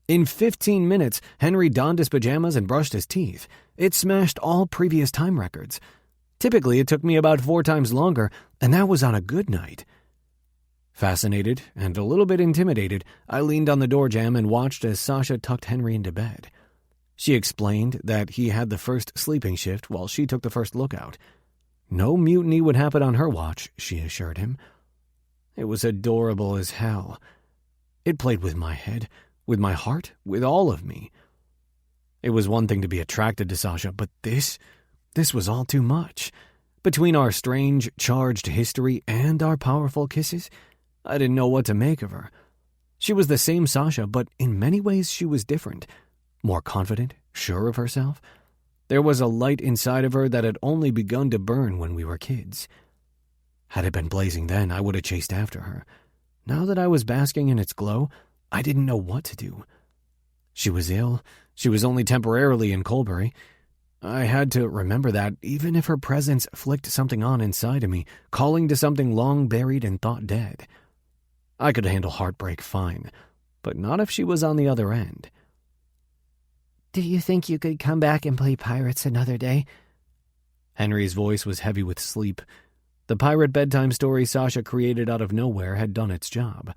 In 15 minutes, Henry donned his pajamas and brushed his teeth. It smashed all previous time records. Typically, it took me about 4 times longer, and that was on a good night. Fascinated and a little bit intimidated, I leaned on the door jamb and watched as Sasha tucked Henry into bed. She explained that he had the first sleeping shift while she took the first lookout. No mutiny would happen on her watch, she assured him. It was adorable as hell. It played with my head, with my heart, with all of me. It was one thing to be attracted to Sasha, but this was all too much. Between our strange, charged history and our powerful kisses, I didn't know what to make of her. She was the same Sasha, but in many ways she was different. More confident, sure of herself. There was a light inside of her that had only begun to burn when we were kids. Had it been blazing then, I would have chased after her. Now that I was basking in its glow, I didn't know what to do. She was ill. She was only temporarily in Colbury. I had to remember that, even if her presence flicked something on inside of me, calling to something long buried and thought dead. I could handle heartbreak fine, but not if she was on the other end. "Do you think you could come back and play pirates another day?" Henry's voice was heavy with sleep. The pirate bedtime story Sasha created out of nowhere had done its job.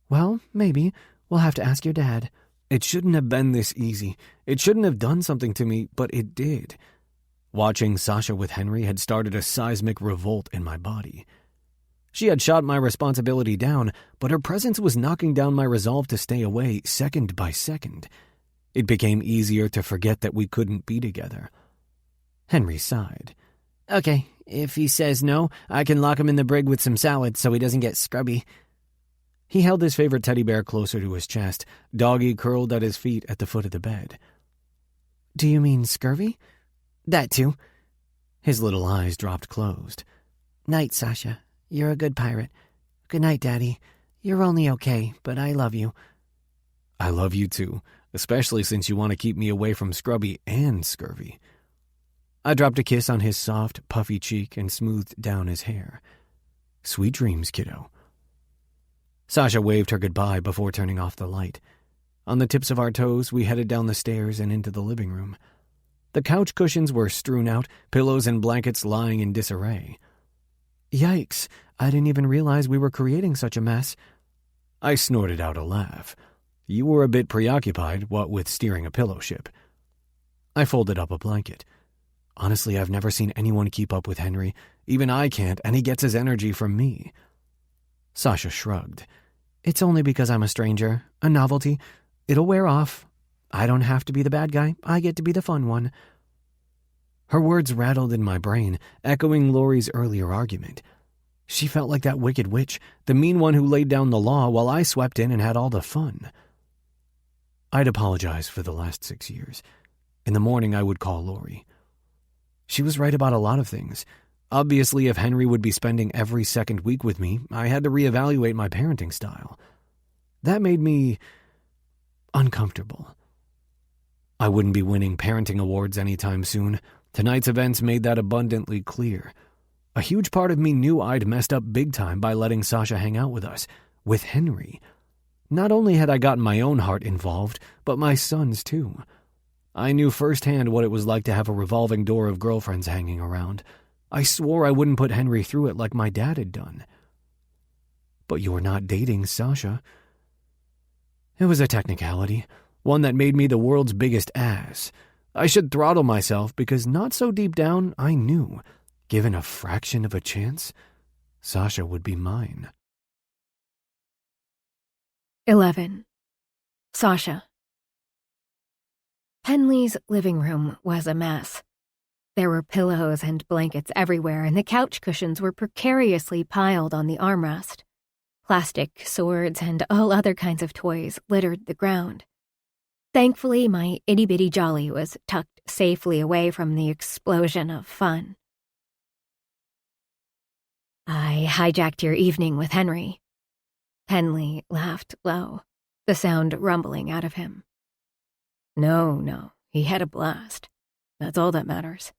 "Well, maybe. We'll have to ask your dad." It shouldn't have been this easy. It shouldn't have done something to me, but it did. Watching Sasha with Henry had started a seismic revolt in my body. She had shot my responsibility down, but her presence was knocking down my resolve to stay away second by second. It became easier to forget that we couldn't be together. Henry sighed. "Okay, if he says no, I can lock him in the brig with some salad so he doesn't get scrubby." He held his favorite teddy bear closer to his chest, Doggy curled at his feet at the foot of the bed. "Do you mean scurvy?" "That too." His little eyes dropped closed. "Night, Sasha. You're a good pirate. Good night, Daddy. You're only okay, but I love you." "I love you too, especially since you want to keep me away from scrubby and scurvy." I dropped a kiss on his soft, puffy cheek and smoothed down his hair. "Sweet dreams, kiddo." Sasha waved her goodbye before turning off the light. On the tips of our toes, we headed down the stairs and into the living room. The couch cushions were strewn out, pillows and blankets lying in disarray. Yikes, I didn't even realize we were creating such a mess. I snorted out a laugh. You were a bit preoccupied, what with steering a pillow ship. I folded up a blanket. Honestly, I've never seen anyone keep up with Henry. Even I can't, and he gets his energy from me. Sasha shrugged. It's only because I'm a stranger, a novelty. It'll wear off. I don't have to be the bad guy. I get to be the fun one. Her words rattled in my brain, echoing Laurie's earlier argument. She felt like that wicked witch, the mean one who laid down the law while I swept in and had all the fun. I'd apologize for the last 6 years. In the morning, I would call Laurie. She was right about a lot of things. Obviously, if Henry would be spending every second week with me, I had to reevaluate my parenting style. That made me uncomfortable. I wouldn't be winning parenting awards anytime soon. Tonight's events made that abundantly clear. A huge part of me knew I'd messed up big time by letting Sasha hang out with us, with Henry. Not only had I gotten my own heart involved, but my son's too. I knew firsthand what it was like to have a revolving door of girlfriends hanging around. I swore I wouldn't put Henry through it like my dad had done. But you're not dating Sasha. It was a technicality, one that made me the world's biggest ass. I should throttle myself because not so deep down I knew, given a fraction of a chance, Sasha would be mine. 11. Sasha. Henley's living room was a mess. There were pillows and blankets everywhere, and the couch cushions were precariously piled on the armrest. Plastic, swords, and all other kinds of toys littered the ground. Thankfully, my itty-bitty jolly was tucked safely away from the explosion of fun. I hijacked your evening with Henry. Henley laughed low, the sound rumbling out of him. No, he had a blast. That's all that matters.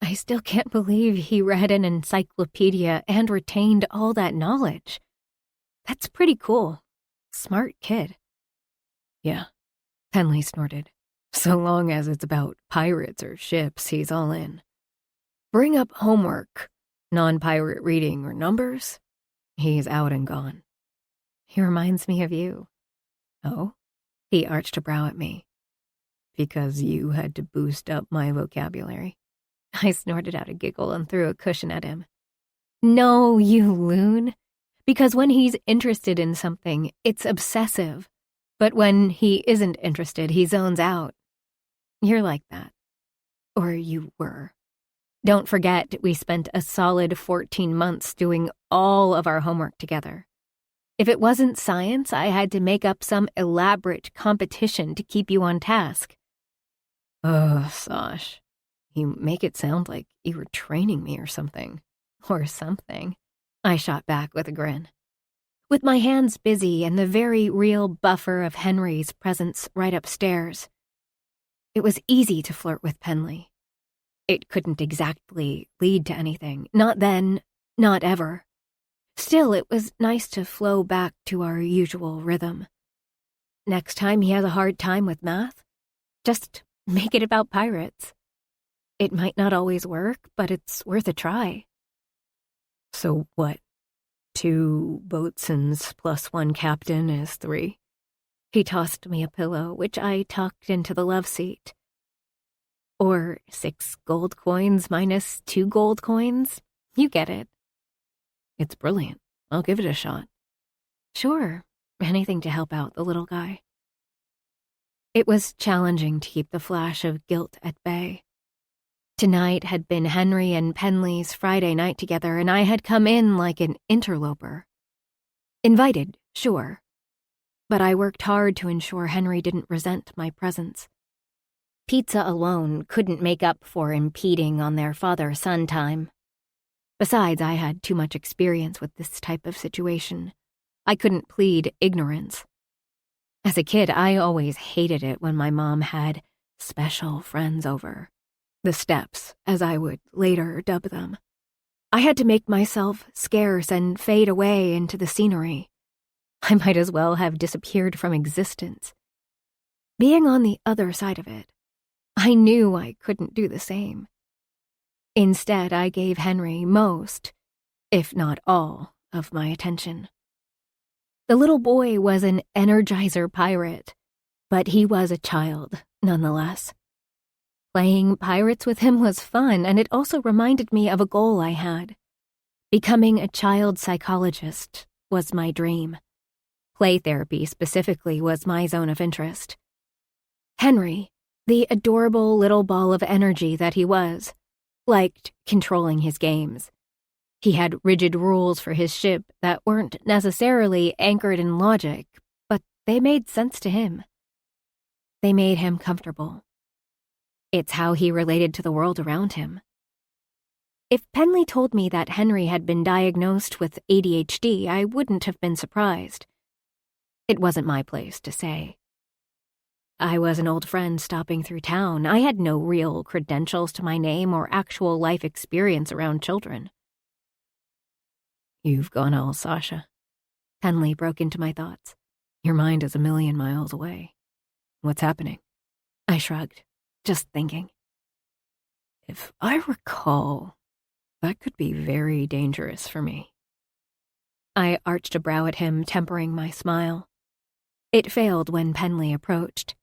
I still can't believe he read an encyclopedia and retained all that knowledge. That's pretty cool. Smart kid. Yeah, Henley snorted. So long as it's about pirates or ships, he's all in. Bring up homework, non-pirate reading or numbers, he's out and gone. He reminds me of you. Oh? He arched a brow at me. Because you had to boost up my vocabulary. I snorted out a giggle and threw a cushion at him. No, you loon. Because when he's interested in something, it's obsessive. But when he isn't interested, he zones out. You're like that. Or you were. Don't forget, we spent a solid 14 months doing all of our homework together. If it wasn't science, I had to make up some elaborate competition to keep you on task. Oh, Sash, you make it sound like you were training me or something. Or something. I shot back with a grin. With my hands busy and the very real buffer of Henry's presence right upstairs. It was easy to flirt with Penley. It couldn't exactly lead to anything. Not then, not ever. Still, it was nice to flow back to our usual rhythm. Next time he has a hard time with math, just make it about pirates. It might not always work, but it's worth a try. So what? 2 boatswains plus 1 captain is 3. He tossed me a pillow, which I tucked into the love seat. Or 6 gold coins minus 2 gold coins? You get it. It's brilliant. I'll give it a shot. Sure, anything to help out the little guy. It was challenging to keep the flash of guilt at bay. Tonight had been Henry and Penley's Friday night together, and I had come in like an interloper. Invited, sure. But I worked hard to ensure Henry didn't resent my presence. Pizza alone couldn't make up for impeding on their father-son time. Besides, I had too much experience with this type of situation. I couldn't plead ignorance. As a kid, I always hated it when my mom had special friends over. The steps, as I would later dub them. I had to make myself scarce and fade away into the scenery. I might as well have disappeared from existence. Being on the other side of it, I knew I couldn't do the same. Instead, I gave Henry most, if not all, of my attention. The little boy was an Energizer pirate, but he was a child, nonetheless. Playing pirates with him was fun, and it also reminded me of a goal I had. Becoming a child psychologist was my dream. Play therapy specifically was my zone of interest. Henry, the adorable little ball of energy that he was, liked controlling his games. He had rigid rules for his ship that weren't necessarily anchored in logic, but they made sense to him. They made him comfortable. It's how he related to the world around him. If Penley told me that Henry had been diagnosed with ADHD, I wouldn't have been surprised. It wasn't my place to say. I was an old friend stopping through town. I had no real credentials to my name or actual life experience around children. You've gone all Sasha. Penley broke into my thoughts. Your mind is 1,000,000 miles away. What's happening? I shrugged, just thinking. If I recall, that could be very dangerous for me. I arched a brow at him, tempering my smile. It failed when Penley approached.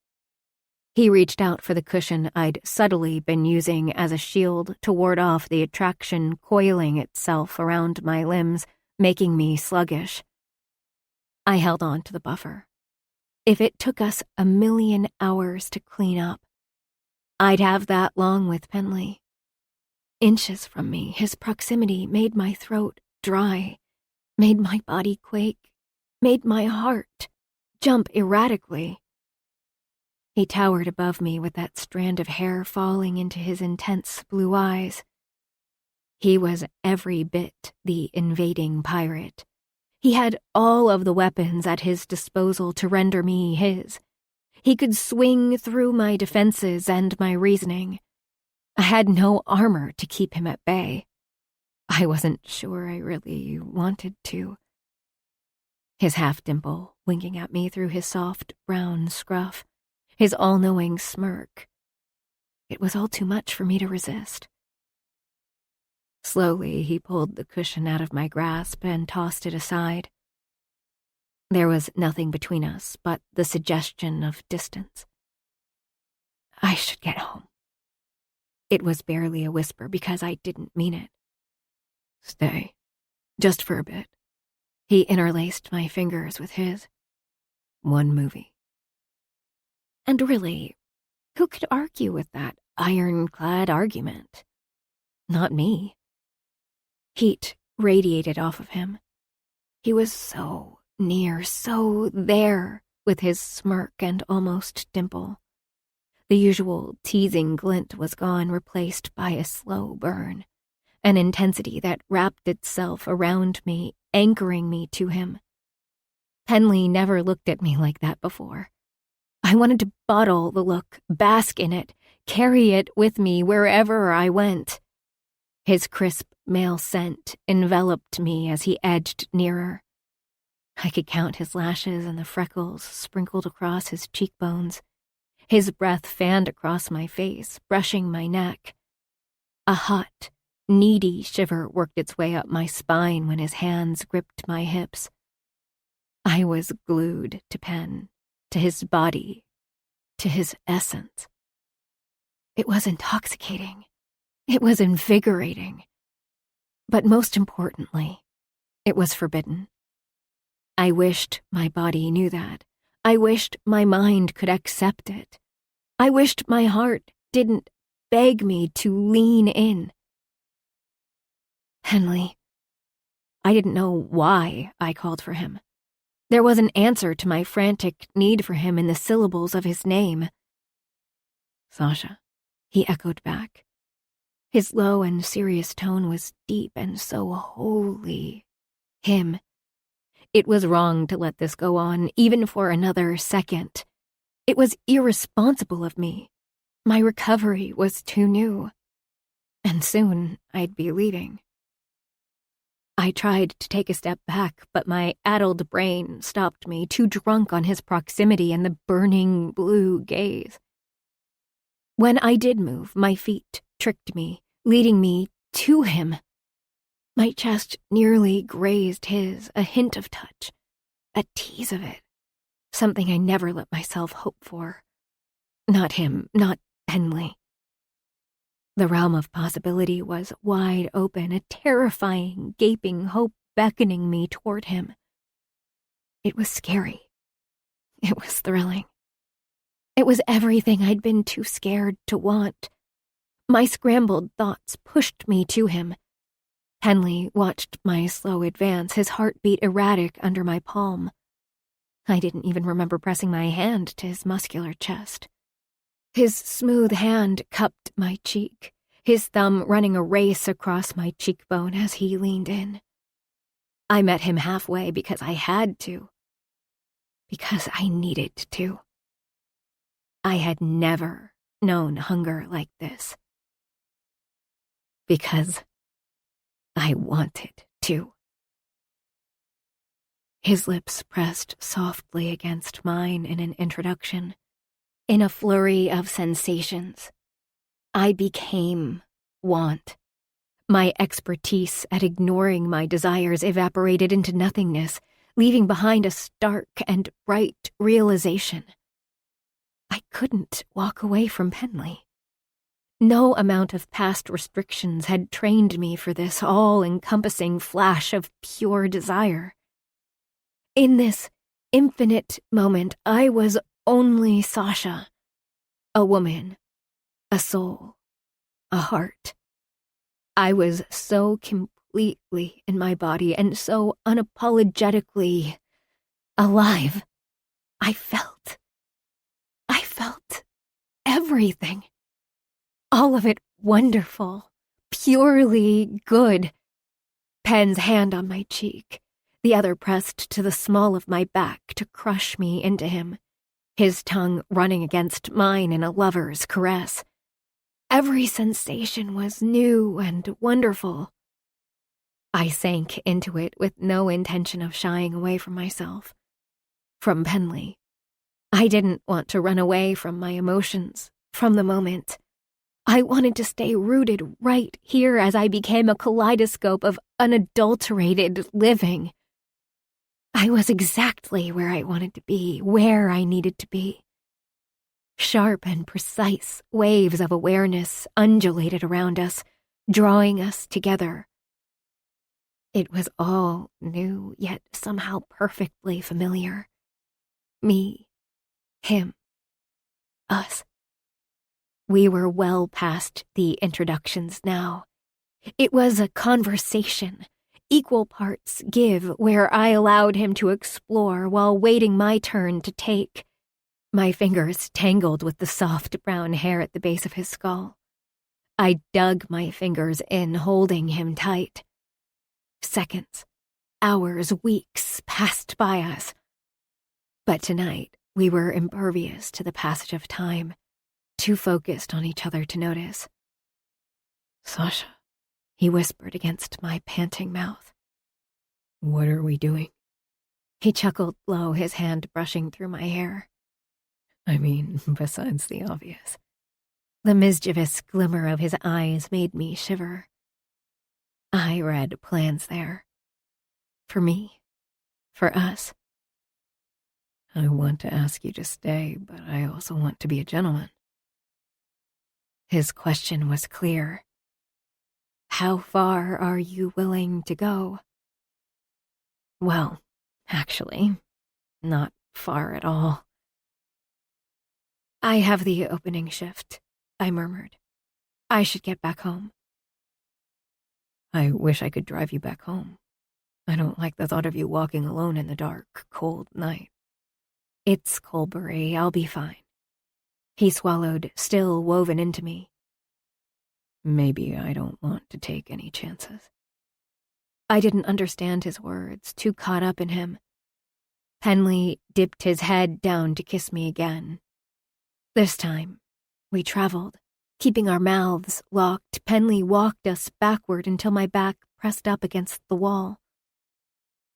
He reached out for the cushion I'd subtly been using as a shield to ward off the attraction coiling itself around my limbs, making me sluggish. I held on to the buffer. If it took us 1,000,000 hours to clean up, I'd have that long with Penley. Inches from me, his proximity made my throat dry, made my body quake, made my heart jump erratically. He towered above me with that strand of hair falling into his intense blue eyes. He was every bit the invading pirate. He had all of the weapons at his disposal to render me his. He could swing through my defenses and my reasoning. I had no armor to keep him at bay. I wasn't sure I really wanted to. His half-dimple winking at me through his soft brown scruff, his all-knowing smirk. It was all too much for me to resist. Slowly, he pulled the cushion out of my grasp and tossed it aside. There was nothing between us but the suggestion of distance. I should get home. It was barely a whisper because I didn't mean it. Stay. Just for a bit. He interlaced my fingers with his. One movie. And really, who could argue with that ironclad argument? Not me. Heat radiated off of him. He was so near, so there, with his smirk and almost dimple. The usual teasing glint was gone, replaced by a slow burn, an intensity that wrapped itself around me, anchoring me to him. Penley never looked at me like that before. I wanted to bottle the look, bask in it, carry it with me wherever I went. His crisp male scent enveloped me as he edged nearer. I could count his lashes and the freckles sprinkled across his cheekbones. His breath fanned across my face, brushing my neck. A hot, needy shiver worked its way up my spine when his hands gripped my hips. I was glued to Penn, to his body, to his essence. It was intoxicating. It was invigorating. But most importantly, it was forbidden. I wished my body knew that. I wished my mind could accept it. I wished my heart didn't beg me to lean in. Henley. I didn't know why I called for him. There was an answer to my frantic need for him in the syllables of his name. Sasha, he echoed back. His low and serious tone was deep and so wholly him. It was wrong to let this go on, even for another second. It was irresponsible of me. My recovery was too new. And soon I'd be leaving. I tried to take a step back, but my addled brain stopped me, too drunk on his proximity and the burning blue gaze. When I did move, my feet tricked me, leading me to him. My chest nearly grazed his, a hint of touch, a tease of it, something I never let myself hope for. Not him, not Penley. The realm of possibility was wide open, a terrifying, gaping hope beckoning me toward him. It was scary. It was thrilling. It was everything I'd been too scared to want. My scrambled thoughts pushed me to him. Henley watched my slow advance, his heartbeat erratic under my palm. I didn't even remember pressing my hand to his muscular chest. His smooth hand cupped my cheek, his thumb running a race across my cheekbone as he leaned in. I met him halfway because I had to. Because I needed to. I had never known hunger like this. Because I wanted to. His lips pressed softly against mine in an introduction. In a flurry of sensations, I became want. My expertise at ignoring my desires evaporated into nothingness, leaving behind a stark and bright realization. I couldn't walk away from Penley. No amount of past restrictions had trained me for this all-encompassing flash of pure desire. In this infinite moment, I was only Sasha. A woman, a soul, a heart. I was so completely in my body and so unapologetically alive. I felt everything. All of it wonderful, purely good. Pen's hand on my cheek, the other pressed to the small of my back to crush me into him, his tongue running against mine in a lover's caress. Every sensation was new and wonderful. I sank into it with no intention of shying away from myself, from Penley. I didn't want to run away from my emotions, from the moment. I wanted to stay rooted right here as I became a kaleidoscope of unadulterated living. I was exactly where I wanted to be, where I needed to be. Sharp and precise waves of awareness undulated around us, drawing us together. It was all new, yet somehow perfectly familiar. Me, him, us. We were well past the introductions now. It was a conversation, equal parts give, where I allowed him to explore while waiting my turn to take. My fingers tangled with the soft brown hair at the base of his skull. I dug my fingers in, holding him tight. Seconds, hours, weeks passed by us. But tonight, we were impervious to the passage of time, too focused on each other to notice. "Sasha," he whispered against my panting mouth. "What are we doing?" He chuckled low, his hand brushing through my hair. I mean, besides the obvious. The mischievous glimmer of his eyes made me shiver. I read plans there. For me. For us. I want to ask you to stay, but I also want to be a gentleman. His question was clear. How far are you willing to go? Well, actually, not far at all. I have the opening shift, I murmured. I should get back home. I wish I could drive you back home. I don't like the thought of you walking alone in the dark, cold night. It's Colbury, I'll be fine. He swallowed, still woven into me. Maybe I don't want to take any chances. I didn't understand his words, too caught up in him. Penley dipped his head down to kiss me again. This time, we traveled, keeping our mouths locked. Penley walked us backward until my back pressed up against the wall.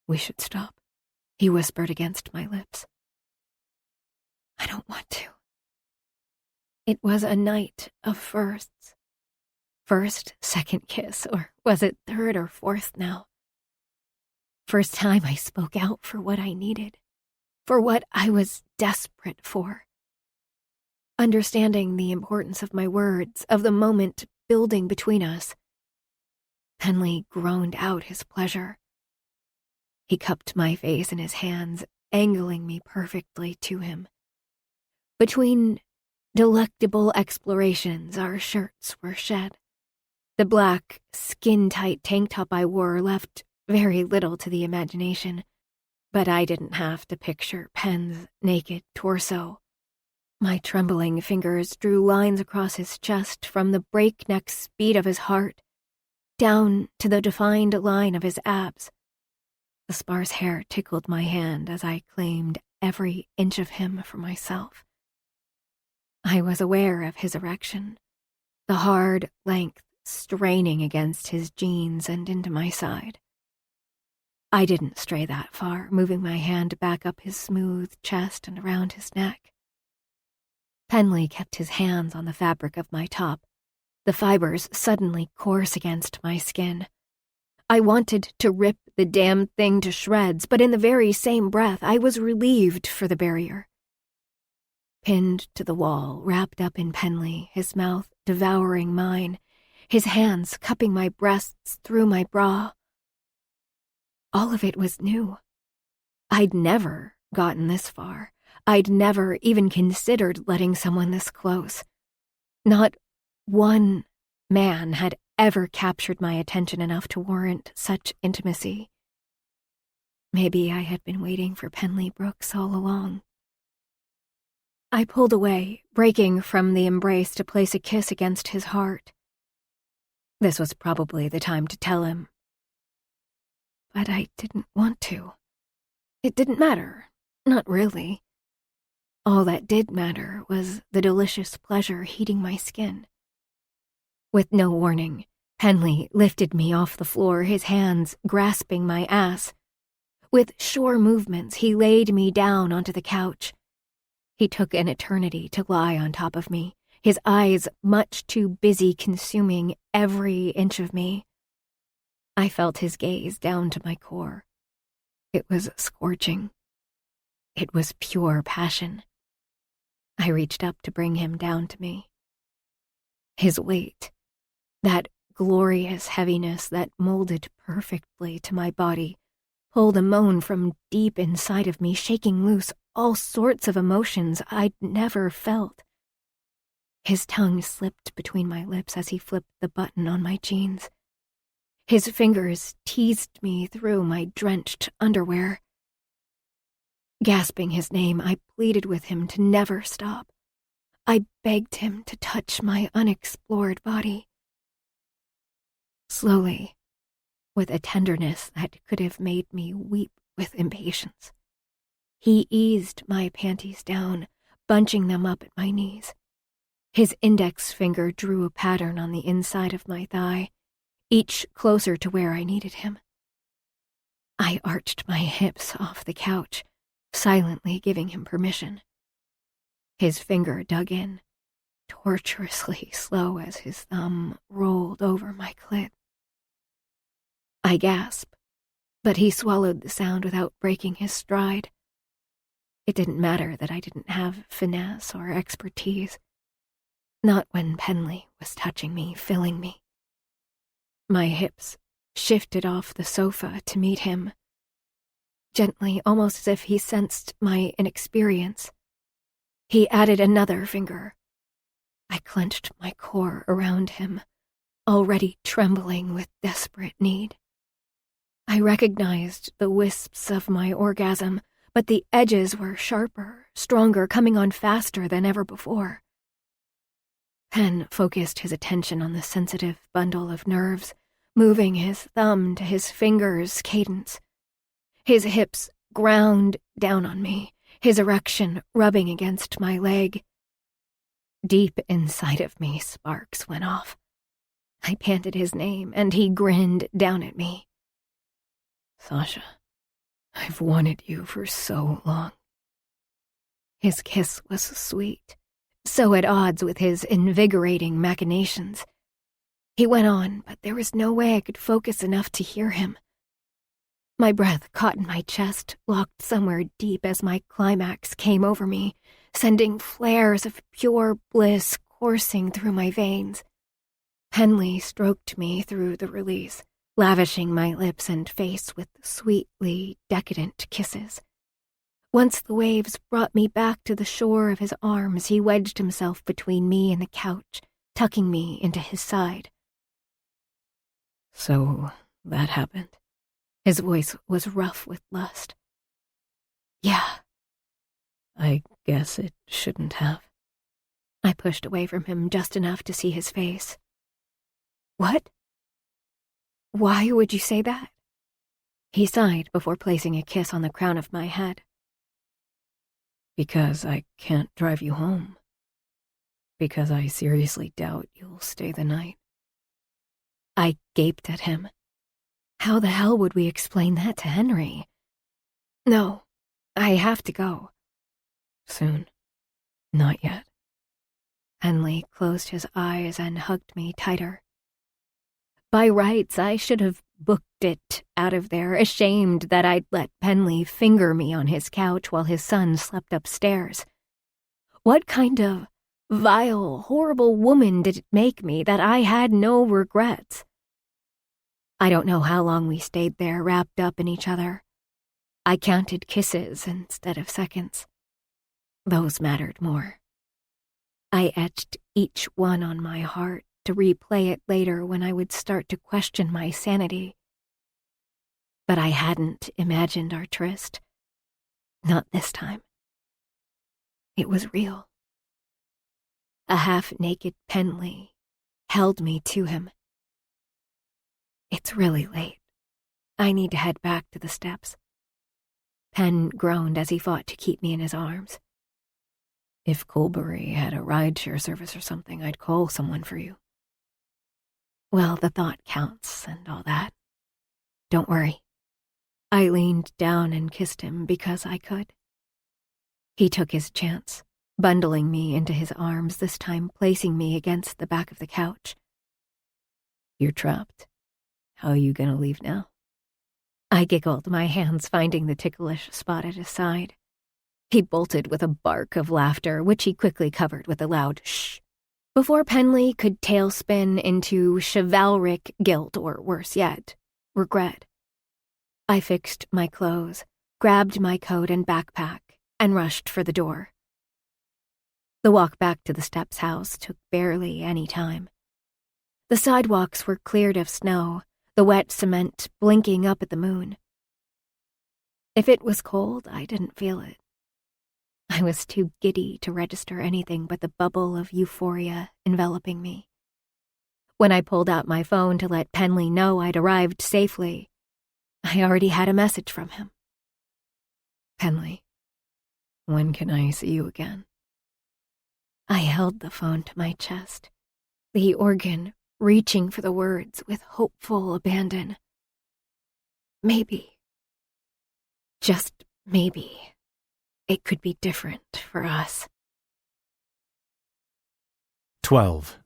We should stop, he whispered against my lips. I don't want to. It was a night of firsts. First, second kiss, or was it third or fourth now? First time I spoke out for what I needed, for what I was desperate for. Understanding the importance of my words, of the moment building between us. Penley groaned out his pleasure. He cupped my face in his hands, angling me perfectly to him. Between delectable explorations, our shirts were shed. The black, skin-tight tank top I wore left very little to the imagination, but I didn't have to picture Penn's naked torso. My trembling fingers drew lines across his chest from the breakneck speed of his heart down to the defined line of his abs. The sparse hair tickled my hand as I claimed every inch of him for myself. I was aware of his erection, the hard length straining against his jeans and into my side. I didn't stray that far, moving my hand back up his smooth chest and around his neck. Penley kept his hands on the fabric of my top, the fibers suddenly coarse against my skin. I wanted to rip the damn thing to shreds, but in the very same breath I was relieved for the barrier. Pinned to the wall, wrapped up in Penley, his mouth devouring mine, his hands cupping my breasts through my bra. All of it was new. I'd never gotten this far. I'd never even considered letting someone this close. Not one man had ever captured my attention enough to warrant such intimacy. Maybe I had been waiting for Penley Brooks all along. I pulled away, breaking from the embrace to place a kiss against his heart. This was probably the time to tell him. But I didn't want to. It didn't matter. Not really. All that did matter was the delicious pleasure heating my skin. With no warning, Penley lifted me off the floor, his hands grasping my ass. With sure movements, he laid me down onto the couch. He took an eternity to lie on top of me, his eyes much too busy consuming every inch of me. I felt his gaze down to my core. It was scorching. It was pure passion. I reached up to bring him down to me. His weight, that glorious heaviness that molded perfectly to my body, pulled a moan from deep inside of me, shaking loose all sorts of emotions I'd never felt. His tongue slipped between my lips as he flipped the button on my jeans. His fingers teased me through my drenched underwear. Gasping his name, I pleaded with him to never stop. I begged him to touch my unexplored body. Slowly, with a tenderness that could have made me weep with impatience, he eased my panties down, bunching them up at my knees. His index finger drew a pattern on the inside of my thigh, each closer to where I needed him. I arched my hips off the couch, silently giving him permission. His finger dug in, torturously slow as his thumb rolled over my clit. I gasped, but he swallowed the sound without breaking his stride. It didn't matter that I didn't have finesse or expertise. Not when Penley was touching me, filling me. My hips shifted off the sofa to meet him. Gently, almost as if he sensed my inexperience, he added another finger. I clenched my core around him, already trembling with desperate need. I recognized the wisps of my orgasm, but the edges were sharper, stronger, coming on faster than ever before. Penn focused his attention on the sensitive bundle of nerves, moving his thumb to his finger's cadence. His hips ground down on me, his erection rubbing against my leg. Deep inside of me, sparks went off. I panted his name, and he grinned down at me. Sasha, I've wanted you for so long. His kiss was sweet, so at odds with his invigorating machinations. He went on, but there was no way I could focus enough to hear him. My breath caught in my chest, locked somewhere deep as my climax came over me, sending flares of pure bliss coursing through my veins. Penley stroked me through the release, lavishing my lips and face with sweetly decadent kisses. Once the waves brought me back to the shore of his arms, he wedged himself between me and the couch, tucking me into his side. So that happened. His voice was rough with lust. Yeah. I guess it shouldn't have. I pushed away from him just enough to see his face. What? Why would you say that? He sighed before placing a kiss on the crown of my head. Because I can't drive you home. Because I seriously doubt you'll stay the night. I gaped at him. How the hell would we explain that to Henry? No, I have to go. Soon. Not yet. Henley closed his eyes and hugged me tighter. By rights, I should have booked it out of there, ashamed that I'd let Penley finger me on his couch while his son slept upstairs. What kind of vile, horrible woman did it make me that I had no regrets? I don't know how long we stayed there, wrapped up in each other. I counted kisses instead of seconds. Those mattered more. I etched each one on my heart to replay it later when I would start to question my sanity. But I hadn't imagined our tryst. Not this time. It was real. A half-naked Penley held me to him. It's really late. I need to head back to the steps. Pen groaned as he fought to keep me in his arms. If Colbury had a rideshare service or something, I'd call someone for you. Well, the thought counts and all that. Don't worry. I leaned down and kissed him because I could. He took his chance, bundling me into his arms, this time placing me against the back of the couch. You're trapped. How are you gonna leave now? I giggled, my hands finding the ticklish spot at his side. He bolted with a bark of laughter, which he quickly covered with a loud shh, before Penley could tailspin into chivalric guilt, or worse yet, regret. I fixed my clothes, grabbed my coat and backpack, and rushed for the door. The walk back to the Steps house took barely any time. The sidewalks were cleared of snow, the wet cement blinking up at the moon. If it was cold, I didn't feel it. I was too giddy to register anything but the bubble of euphoria enveloping me. When I pulled out my phone to let Penley know I'd arrived safely, I already had a message from him. Penley, when can I see you again? I held the phone to my chest, the organ reaching for the words with hopeful abandon. Maybe, just maybe, it could be different for us. 12.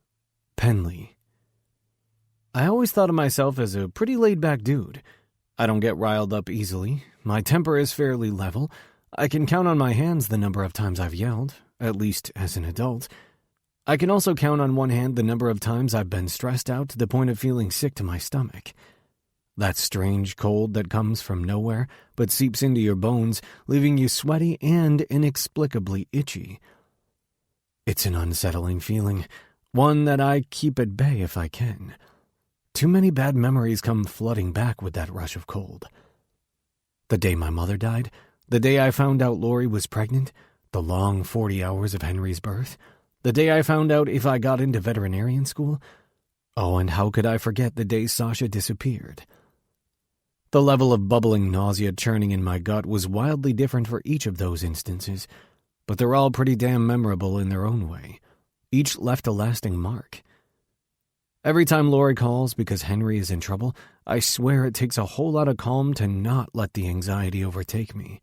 Penley. I always thought of myself as a pretty laid-back dude. I don't get riled up easily. My temper is fairly level. I can count on my hands the number of times I've yelled, at least as an adult. I can also count on one hand the number of times I've been stressed out to the point of feeling sick to my stomach. That strange cold that comes from nowhere but seeps into your bones, leaving you sweaty and inexplicably itchy. It's an unsettling feeling, one that I keep at bay if I can. Too many bad memories come flooding back with that rush of cold. The day my mother died, the day I found out Lori was pregnant, the long 40 hours of Henry's birth, the day I found out if I got into veterinarian school. Oh, and how could I forget the day Sasha disappeared? The level of bubbling nausea churning in my gut was wildly different for each of those instances, but they're all pretty damn memorable in their own way. Each left a lasting mark. Every time Lori calls because Henry is in trouble, I swear it takes a whole lot of calm to not let the anxiety overtake me.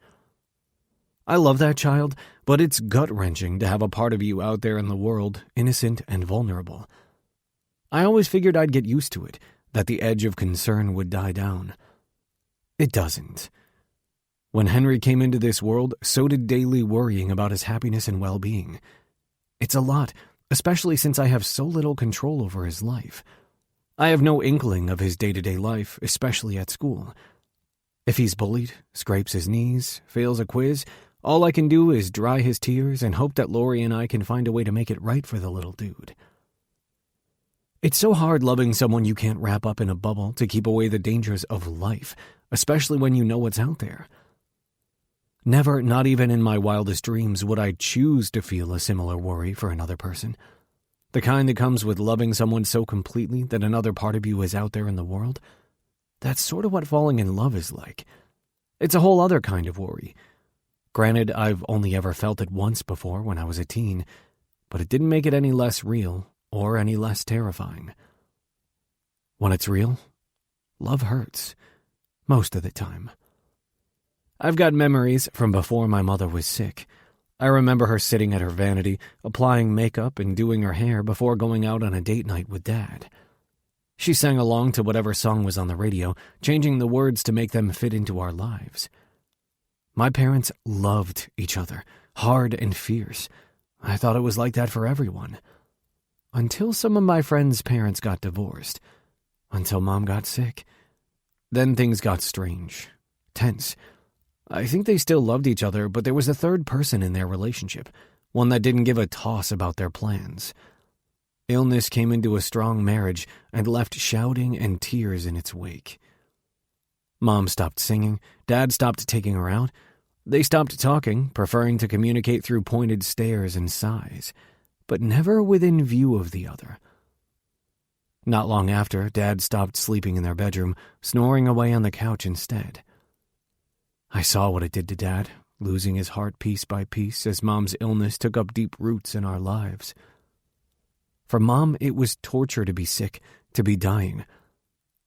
I love that child, but it's gut-wrenching to have a part of you out there in the world, innocent and vulnerable. I always figured I'd get used to it, that the edge of concern would die down. It doesn't. When Henry came into this world, so did daily worrying about his happiness and well-being. It's a lot, especially since I have so little control over his life. I have no inkling of his day-to-day life, especially at school. If he's bullied, scrapes his knees, fails a quiz, All I can do is dry his tears and hope that Lori and I can find a way to make it right for the little dude. It's so hard loving someone you can't wrap up in a bubble to keep away the dangers of life, especially when you know what's out there. Never, not even in my wildest dreams, would I choose to feel a similar worry for another person. The kind that comes with loving someone so completely that another part of you is out there in the world. That's sort of what falling in love is like. It's a whole other kind of worry. Granted, I've only ever felt it once before when I was a teen, but it didn't make it any less real or any less terrifying. When it's real, love hurts. Most of the time. I've got memories from before my mother was sick. I remember her sitting at her vanity, applying makeup and doing her hair before going out on a date night with Dad. She sang along to whatever song was on the radio, changing the words to make them fit into our lives. My parents loved each other, hard and fierce. I thought it was like that for everyone. Until some of my friends' parents got divorced. Until Mom got sick. Then things got strange, tense. I think they still loved each other, but there was a third person in their relationship, one that didn't give a toss about their plans. Illness came into a strong marriage and left shouting and tears in its wake. Mom stopped singing, Dad stopped taking her out. They stopped talking, preferring to communicate through pointed stares and sighs, but never within view of the other. Not long after, Dad stopped sleeping in their bedroom, snoring away on the couch instead. I saw what it did to Dad, losing his heart piece by piece as Mom's illness took up deep roots in our lives. For Mom, it was torture to be sick, to be dying.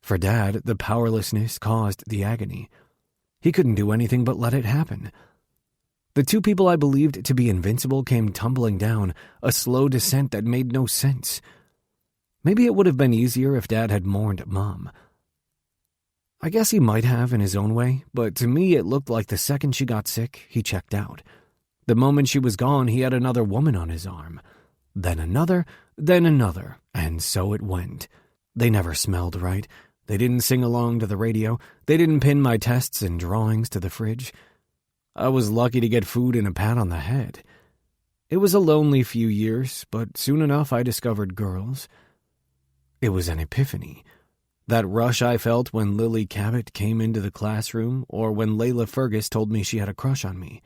For Dad, the powerlessness caused the agony. He couldn't do anything but let it happen. The two people I believed to be invincible came tumbling down, a slow descent that made no sense. Maybe it would have been easier if Dad had mourned Mom. I guess he might have in his own way, but to me it looked like the second she got sick, he checked out. The moment she was gone, he had another woman on his arm. Then another, and so it went. They never smelled right. They didn't sing along to the radio. They didn't pin my tests and drawings to the fridge. I was lucky to get food and a pat on the head. It was a lonely few years, but soon enough I discovered girls. It was an epiphany. That rush I felt when Lily Cabot came into the classroom or when Layla Fergus told me she had a crush on me.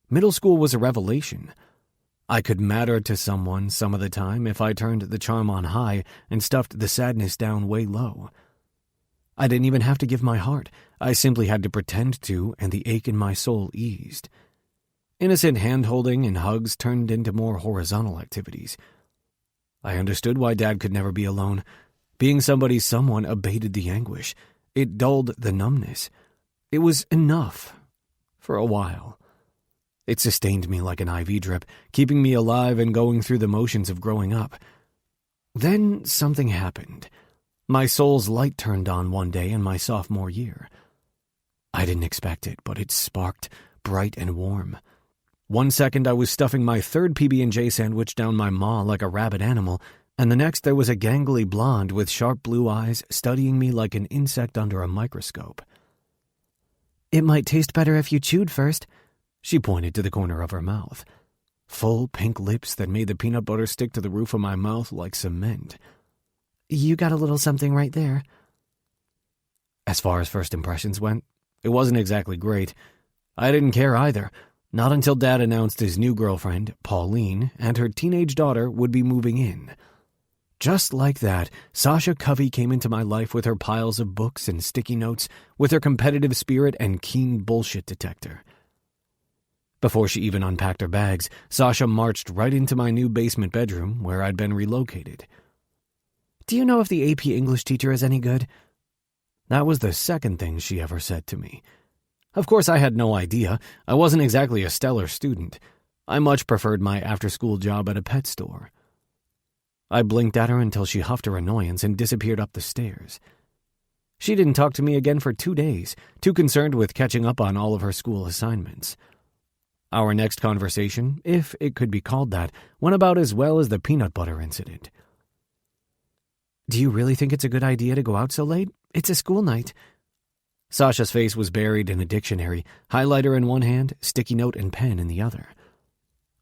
Middle school was a revelation. I could matter to someone some of the time if I turned the charm on high and stuffed the sadness down way low. I didn't even have to give my heart. I simply had to pretend to, and the ache in my soul eased. Innocent hand-holding and hugs turned into more horizontal activities. I understood why Dad could never be alone. Being somebody's someone abated the anguish. It dulled the numbness. It was enough. For a while. It sustained me like an IV drip, keeping me alive and going through the motions of growing up. Then something happened. My soul's light turned on one day in my sophomore year. I didn't expect it, but it sparked, bright and warm. One second I was stuffing my third PB&J sandwich down my maw like a rabid animal, and the next there was a gangly blonde with sharp blue eyes studying me like an insect under a microscope. "It might taste better if you chewed first," she pointed to the corner of her mouth. Full pink lips that made the peanut butter stick to the roof of my mouth like cement. "You got a little something right there." As far as first impressions went, it wasn't exactly great. I didn't care either. Not until Dad announced his new girlfriend, Pauline, and her teenage daughter would be moving in. Just like that, Sasha Covey came into my life with her piles of books and sticky notes, with her competitive spirit and keen bullshit detector. Before she even unpacked her bags, Sasha marched right into my new basement bedroom where I'd been relocated. "Do you know if the AP English teacher is any good?" That was the second thing she ever said to me. Of course, I had no idea. I wasn't exactly a stellar student. I much preferred my after-school job at a pet store. I blinked at her until she huffed her annoyance and disappeared up the stairs. She didn't talk to me again for 2 days, too concerned with catching up on all of her school assignments. Our next conversation, if it could be called that, went about as well as the peanut butter incident. "Do you really think it's a good idea to go out so late? It's a school night." Sasha's face was buried in a dictionary, highlighter in one hand, sticky note and pen in the other.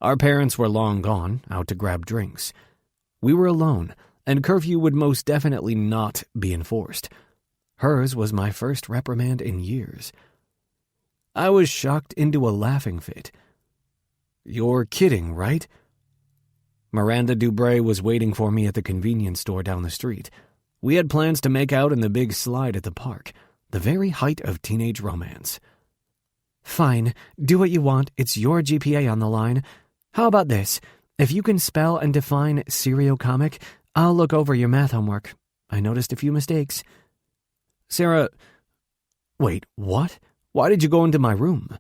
Our parents were long gone, out to grab drinks. We were alone, and curfew would most definitely not be enforced. Hers was my first reprimand in years. I was shocked into a laughing fit. "You're kidding, right?" Miranda Dubray was waiting for me at the convenience store down the street. We had plans to make out in the big slide at the park, the very height of teenage romance. Fine, do what you want. It's your GPA on the line. How about this? If you can spell and define seriocomic, I'll look over your math homework. I noticed a few mistakes. Sarah, wait, what? Why did you go into my room?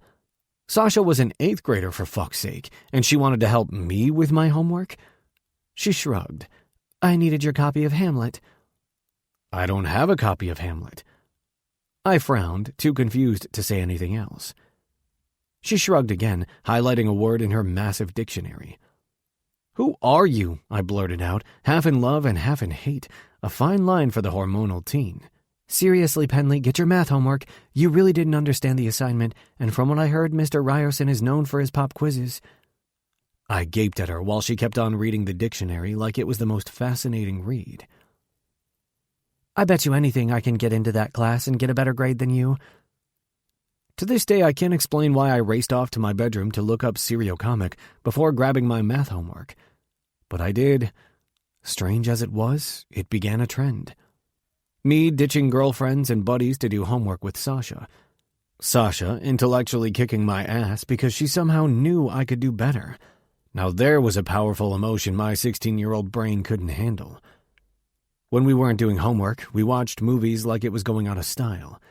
Sasha was an 8th grader, for fuck's sake, and she wanted to help me with my homework? She shrugged. I needed your copy of Hamlet. I don't have a copy of Hamlet. I frowned, too confused to say anything else. She shrugged again, highlighting a word in her massive dictionary. "Who are you?" I blurted out, half in love and half in hate, a fine line for the hormonal teen. Seriously, Penley, get your math homework. You really didn't understand the assignment, and from what I heard, Mr. Ryerson is known for his pop quizzes. I gaped at her while she kept on reading the dictionary like it was the most fascinating read. I bet you anything I can get into that class and get a better grade than you. To this day, I can't explain why I raced off to my bedroom to look up seriocomic before grabbing my math homework. But I did. Strange as it was, it began a trend. Me ditching girlfriends and buddies to do homework with Sasha. Sasha intellectually kicking my ass because she somehow knew I could do better. Now there was a powerful emotion my 16-year-old brain couldn't handle. When we weren't doing homework, we watched movies like it was going out of style.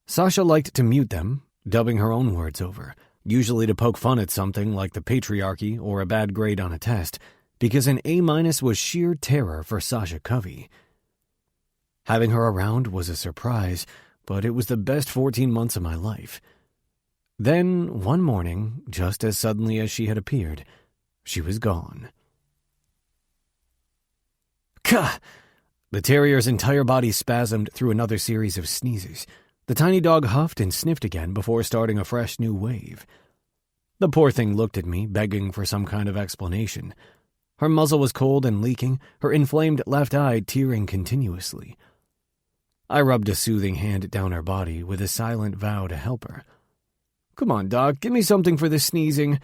Sasha liked to mute them, dubbing her own words over, usually to poke fun at something like the patriarchy or a bad grade on a test, because an A- was sheer terror for Sasha Covey. Having her around was a surprise, but it was the best 14 months of my life. Then, one morning, just as suddenly as she had appeared, she was gone. Kah! The terrier's entire body spasmed through another series of sneezes. The tiny dog huffed and sniffed again before starting a fresh new wave. The poor thing looked at me, begging for some kind of explanation. Her muzzle was cold and leaking, her inflamed left eye tearing continuously. I rubbed a soothing hand down her body with a silent vow to help her. "Come on, dog, give me something for this sneezing."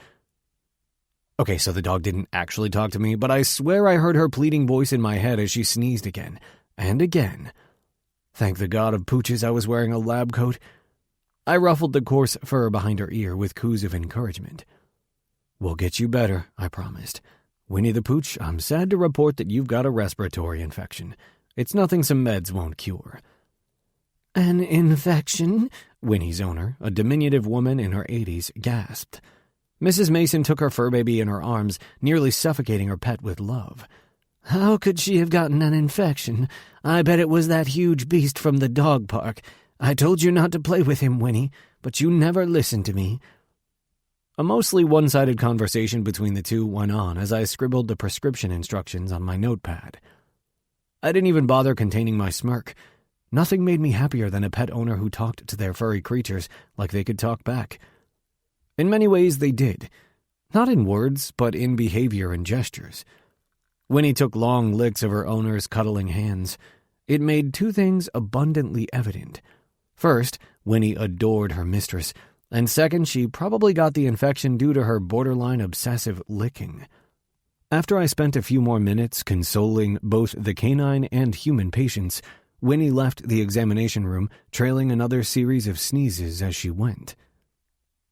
Okay, so the dog didn't actually talk to me, but I swear I heard her pleading voice in my head as she sneezed again, and again. Thank the god of pooches I was wearing a lab coat. I ruffled the coarse fur behind her ear with coos of encouragement. "We'll get you better," I promised. "Winnie the Pooch, I'm sad to report that you've got a respiratory infection. It's nothing some meds won't cure." "An infection?" Winnie's owner, a diminutive woman in her 80s, gasped. Mrs. Mason took her fur baby in her arms, nearly suffocating her pet with love. "How could she have gotten an infection? I bet it was that huge beast from the dog park. I told you not to play with him, Winnie, but you never listened to me." A mostly one-sided conversation between the two went on as I scribbled the prescription instructions on my notepad. I didn't even bother containing my smirk. Nothing made me happier than a pet owner who talked to their furry creatures like they could talk back. In many ways, they did. Not in words, but in behavior and gestures. Winnie took long licks of her owner's cuddling hands. It made two things abundantly evident. First, Winnie adored her mistress, and second, she probably got the infection due to her borderline obsessive licking. After I spent a few more minutes consoling both the canine and human patients, Winnie left the examination room, trailing another series of sneezes as she went.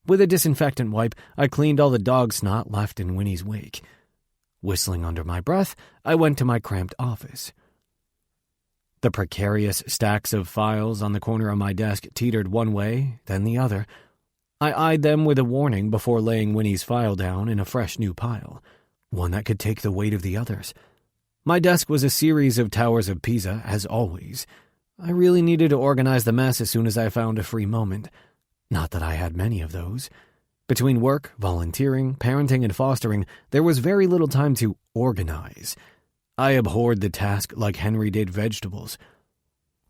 With a disinfectant wipe, I cleaned all the dog snot left in Winnie's wake. Whistling under my breath, I went to my cramped office. The precarious stacks of files on the corner of my desk teetered one way, then the other. I eyed them with a warning before laying Winnie's file down in a fresh new pile, one that could take the weight of the others. My desk was a series of towers of Pisa, as always. I really needed to organize the mess as soon as I found a free moment. Not that I had many of those. Between work, volunteering, parenting, and fostering, there was very little time to organize. I abhorred the task like Henry did vegetables.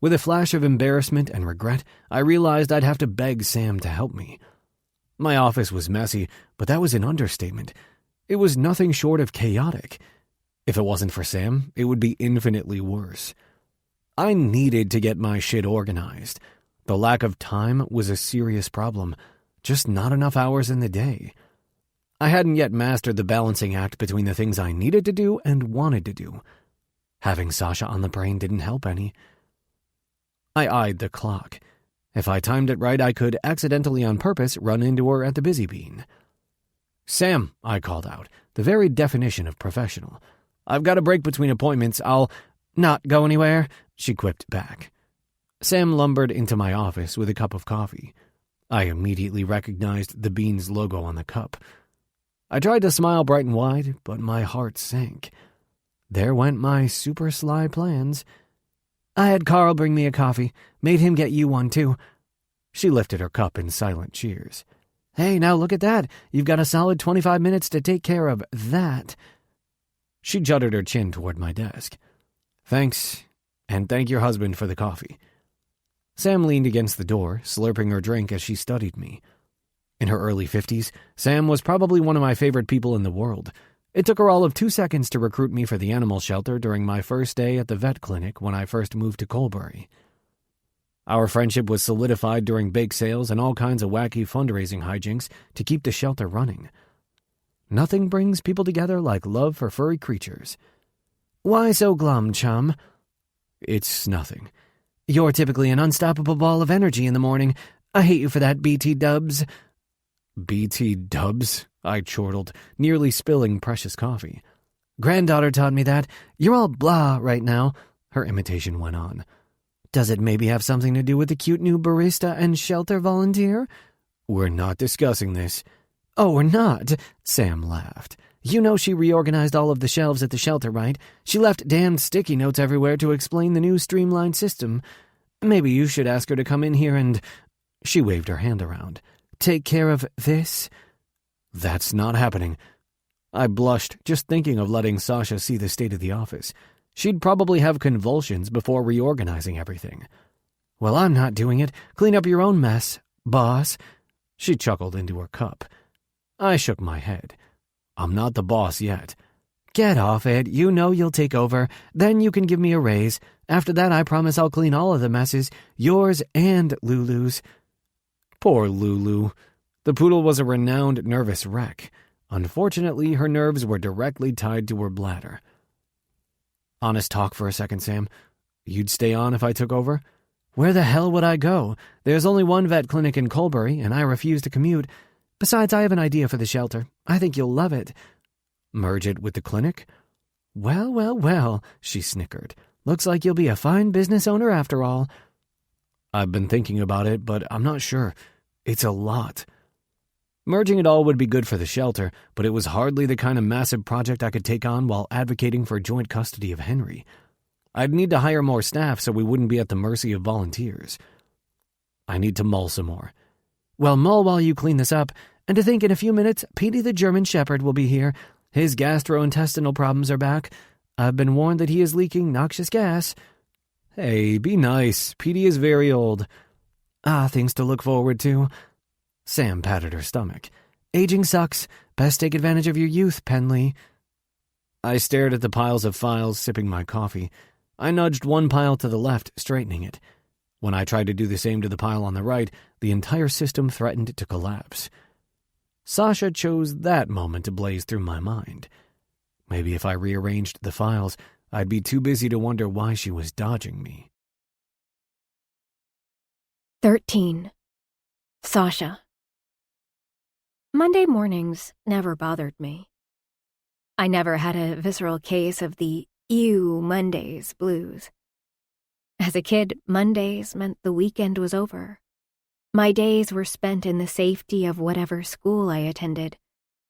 With a flash of embarrassment and regret, I realized I'd have to beg Sam to help me. My office was messy, but that was an understatement. It was nothing short of chaotic. If it wasn't for Sam, it would be infinitely worse. I needed to get my shit organized. The lack of time was a serious problem, just not enough hours in the day. I hadn't yet mastered the balancing act between the things I needed to do and wanted to do. Having Sasha on the brain didn't help any. I eyed the clock. If I timed it right, I could, accidentally on purpose, run into her at the busy bean. "Sam," I called out, the very definition of professional. "I've got a break between appointments. I'll—" "Not go anywhere," she quipped back. Sam lumbered into my office with a cup of coffee. I immediately recognized the Bean's logo on the cup. I tried to smile bright and wide, but my heart sank. There went my super sly plans. "I had Carl bring me a coffee. Made him get you one, too." She lifted her cup in silent cheers. "Hey, now look at that. You've got a solid 25 minutes to take care of that." She jutted her chin toward my desk. "Thanks, and thank your husband for the coffee." Sam leaned against the door, slurping her drink as she studied me. In her early 50s, Sam was probably one of my favorite people in the world. It took her all of 2 seconds to recruit me for the animal shelter during my first day at the vet clinic when I first moved to Colbury. Our friendship was solidified during bake sales and all kinds of wacky fundraising hijinks to keep the shelter running. Nothing brings people together like love for furry creatures. "Why so glum, chum?" "It's nothing." "You're typically an unstoppable ball of energy in the morning. I hate you for that, BT Dubs." "BT Dubs?" I chortled, nearly spilling precious coffee. "Granddaughter taught me that. You're all blah right now," her imitation went on. "Does it maybe have something to do with the cute new barista and shelter volunteer?" "We're not discussing this." "Oh, we're not?" Sam laughed. "You know she reorganized all of the shelves at the shelter, right? She left damned sticky notes everywhere to explain the new streamlined system. Maybe you should ask her to come in here and—" She waved her hand around. "Take care of this?" "That's not happening." I blushed just thinking of letting Sasha see the state of the office. She'd probably have convulsions before reorganizing everything. "Well, I'm not doing it. Clean up your own mess, boss." She chuckled into her cup. I shook my head. "I'm not the boss yet." "Get off it. You know you'll take over. Then you can give me a raise. After that, I promise I'll clean all of the messes, yours and Lulu's." Poor Lulu. The poodle was a renowned nervous wreck. Unfortunately, her nerves were directly tied to her bladder. "Honest talk for a second, Sam. You'd stay on if I took over?" "Where the hell would I go? There's only one vet clinic in Colbury, and I refuse to commute. Besides, I have an idea for the shelter. I think you'll love it." "Merge it with the clinic?" Well, well, well," she snickered. "Looks like you'll be a fine business owner after all." "I've been thinking about it, but I'm not sure. It's a lot." Merging it all would be good for the shelter, but it was hardly the kind of massive project I could take on while advocating for joint custody of Henry. I'd need to hire more staff so we wouldn't be at the mercy of volunteers. I need to mull some more. "Well, mull while you clean this up, and to think in a few minutes, Petey the German Shepherd will be here. His gastrointestinal problems are back. I've been warned that he is leaking noxious gas." "Hey, be nice. Petey is very old." Things to look forward to." Sam patted her stomach. "Aging sucks. Best take advantage of your youth, Penley." I stared at the piles of files, sipping my coffee. I nudged one pile to the left, straightening it. When I tried to do the same to the pile on the right, the entire system threatened to collapse. Sasha chose that moment to blaze through my mind. Maybe if I rearranged the files, I'd be too busy to wonder why she was dodging me. 13. Sasha. Monday mornings never bothered me. I never had a visceral case of the ew Mondays blues. As a kid, Mondays meant the weekend was over. My days were spent in the safety of whatever school I attended,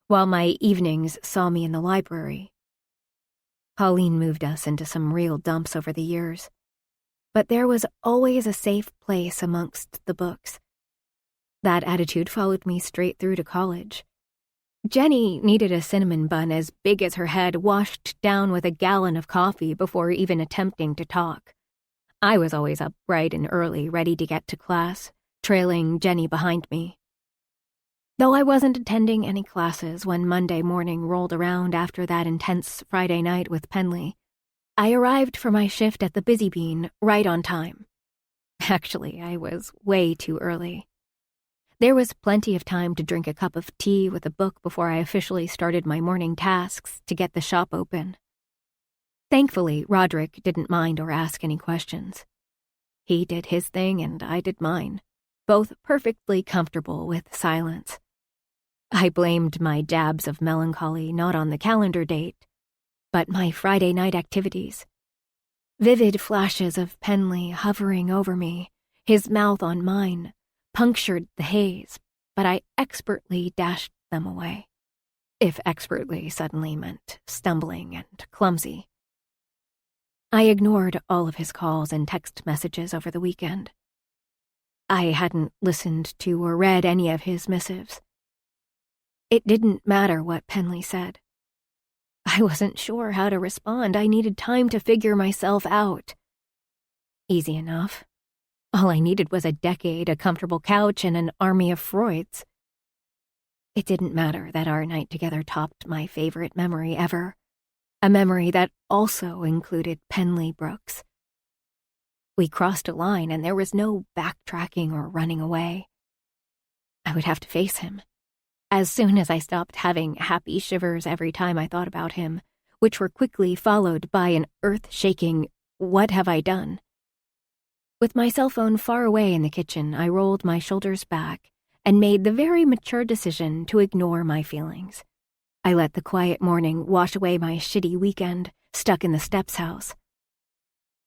while my evenings saw me in the library. Pauline moved us into some real dumps over the years, but there was always a safe place amongst the books. That attitude followed me straight through to college. Jenny needed a cinnamon bun as big as her head washed down with a gallon of coffee before even attempting to talk. I was always up bright and early, ready to get to class, trailing Jenny behind me. Though I wasn't attending any classes when Monday morning rolled around after that intense Friday night with Penley, I arrived for my shift at the Busy Bean right on time. Actually, I was way too early. There was plenty of time to drink a cup of tea with a book before I officially started my morning tasks to get the shop open. Thankfully, Roderick didn't mind or ask any questions. He did his thing and I did mine, both perfectly comfortable with silence. I blamed my dabs of melancholy not on the calendar date, but my Friday night activities. Vivid flashes of Penley hovering over me, his mouth on mine, punctured the haze, but I expertly dashed them away. If expertly suddenly meant stumbling and clumsy. I ignored all of his calls and text messages over the weekend. I hadn't listened to or read any of his missives. It didn't matter what Penley said. I wasn't sure how to respond. I needed time to figure myself out. Easy enough. All I needed was a decade, a comfortable couch, and an army of Freuds. It didn't matter that our night together topped my favorite memory ever, a memory that also included Penley Brooks. We crossed a line and there was no backtracking or running away. I would have to face him. As soon as I stopped having happy shivers every time I thought about him, which were quickly followed by an earth-shaking, "What have I done?" With my cell phone far away in the kitchen, I rolled my shoulders back and made the very mature decision to ignore my feelings. I let the quiet morning wash away my shitty weekend, stuck in the Steps house.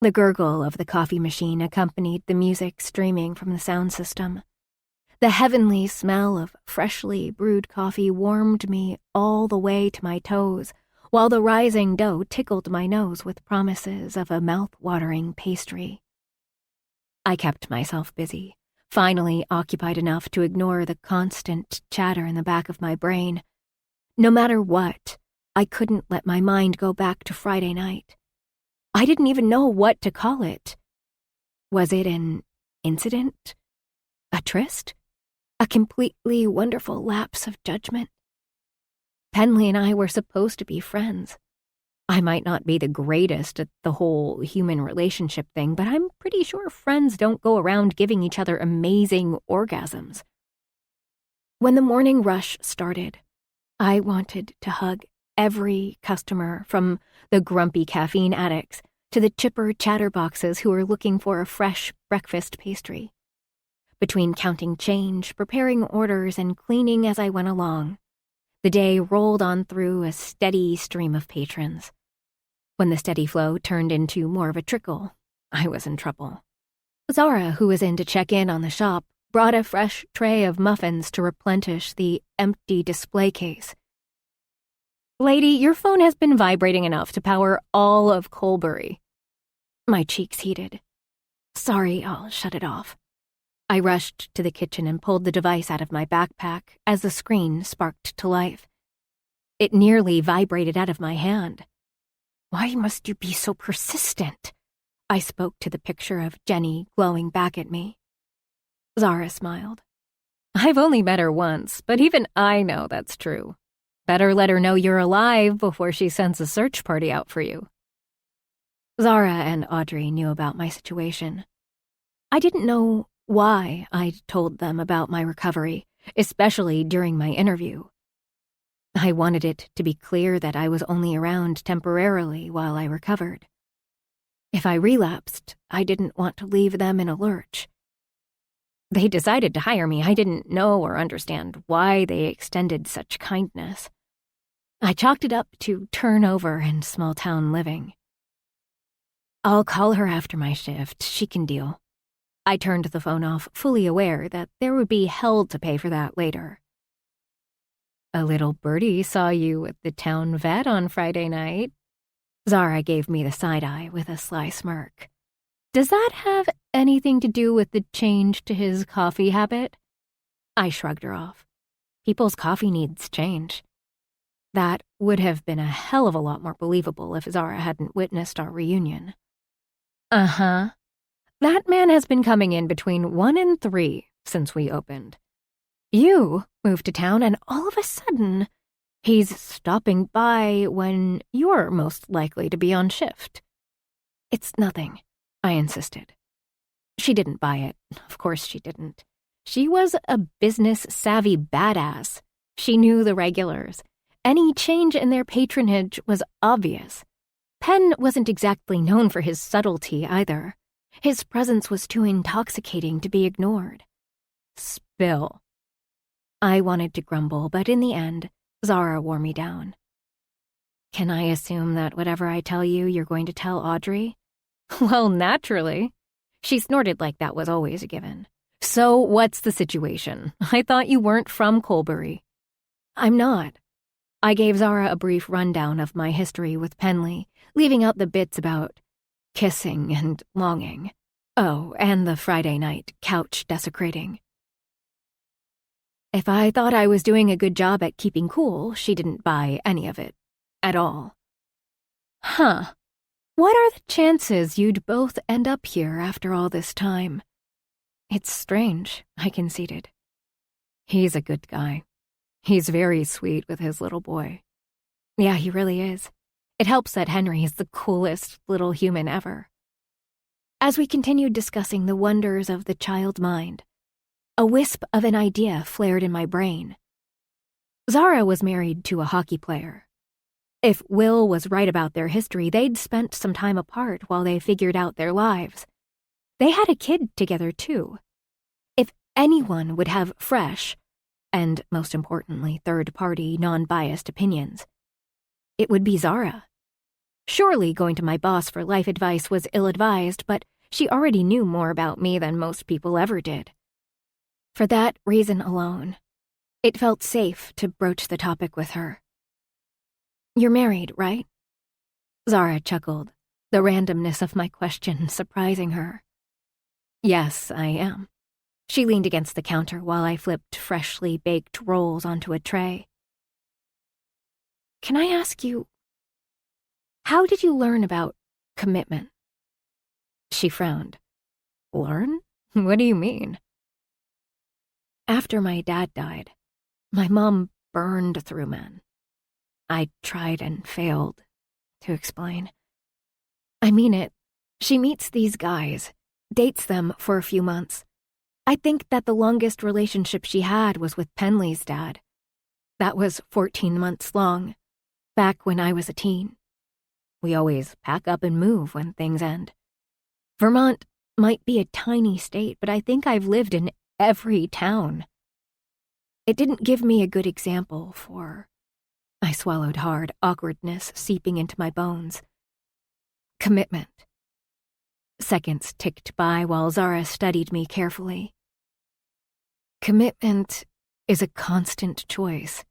The gurgle of the coffee machine accompanied the music streaming from the sound system. The heavenly smell of freshly brewed coffee warmed me all the way to my toes, while the rising dough tickled my nose with promises of a mouth-watering pastry. I kept myself busy, finally occupied enough to ignore the constant chatter in the back of my brain. No matter what, I couldn't let my mind go back to Friday night. I didn't even know what to call it. Was it an incident? A tryst? A completely wonderful lapse of judgment? Penley and I were supposed to be friends. I might not be the greatest at the whole human relationship thing, but I'm pretty sure friends don't go around giving each other amazing orgasms. When the morning rush started, I wanted to hug every customer, from the grumpy caffeine addicts to the chipper chatterboxes who were looking for a fresh breakfast pastry. Between counting change, preparing orders, and cleaning as I went along, the day rolled on through a steady stream of patrons. When the steady flow turned into more of a trickle, I was in trouble. Zara, who was in to check in on the shop, brought a fresh tray of muffins to replenish the empty display case. "Lady, your phone has been vibrating enough to power all of Colbury." My cheeks heated. "Sorry, I'll shut it off." I rushed to the kitchen and pulled the device out of my backpack as the screen sparked to life. It nearly vibrated out of my hand. "Why must you be so persistent?" I spoke to the picture of Jenny glowing back at me. Zara smiled. "I've only met her once, but even I know that's true. Better let her know you're alive before she sends a search party out for you." Zara and Audrey knew about my situation. I didn't know why I'd told them about my recovery, especially during my interview. I wanted it to be clear that I was only around temporarily while I recovered. If I relapsed, I didn't want to leave them in a lurch. They decided to hire me. I didn't know or understand why they extended such kindness. I chalked it up to turnover and small-town living. "I'll call her after my shift. She can deal." I turned the phone off, fully aware that there would be hell to pay for that later. "A little birdie saw you at the town vet on Friday night." Zara gave me the side-eye with a sly smirk. "Does that have anything to do with the change to his coffee habit?" I shrugged her off. People's coffee needs change. That would have been a hell of a lot more believable if Zara hadn't witnessed our reunion. "Uh-huh." That man has been coming in between 1 and 3 since we opened. You moved to town and all of a sudden, he's stopping by when you're most likely to be on shift. It's nothing, I insisted. She didn't buy it. Of course she didn't. She was a business-savvy badass. She knew the regulars. Any change in their patronage was obvious. Penn wasn't exactly known for his subtlety either. His presence was too intoxicating to be ignored. Spill. I wanted to grumble, but in the end, Zara wore me down. Can I assume that whatever I tell you, you're going to tell Audrey? Well, naturally. She snorted like that was always a given. So what's the situation? I thought you weren't from Colbury. I'm not. I gave Zara a brief rundown of my history with Penley, leaving out the bits about kissing and longing. Oh, and the Friday night couch desecrating. If I thought I was doing a good job at keeping cool, she didn't buy any of it. At all. Huh. What are the chances you'd both end up here after all this time? It's strange, I conceded. He's a good guy. He's very sweet with his little boy. Yeah, he really is. It helps that Henry is the coolest little human ever. As we continued discussing the wonders of the child mind, a wisp of an idea flared in my brain. Zara was married to a hockey player. If Will was right about their history, they'd spent some time apart while they figured out their lives. They had a kid together, too. If anyone would have fresh, and most importantly, third-party, non-biased opinions, it would be Zara. Surely going to my boss for life advice was ill-advised, but she already knew more about me than most people ever did. For that reason alone, it felt safe to broach the topic with her. You're married, right? Zara chuckled, the randomness of my question surprising her. Yes, I am. She leaned against the counter while I flipped freshly baked rolls onto a tray. Can I ask you, how did you learn about commitment? She frowned. Learn? What do you mean? After my dad died, my mom burned through men. I tried and failed to explain. I mean it. She meets these guys, dates them for a few months. I think that the longest relationship she had was with Penley's dad. That was 14 months long, back when I was a teen. We always pack up and move when things end. Vermont might be a tiny state, but I think I've lived in every town. It didn't give me a good example for... I swallowed hard, awkwardness seeping into my bones. Commitment. Seconds ticked by while Zara studied me carefully. Commitment is a constant choice.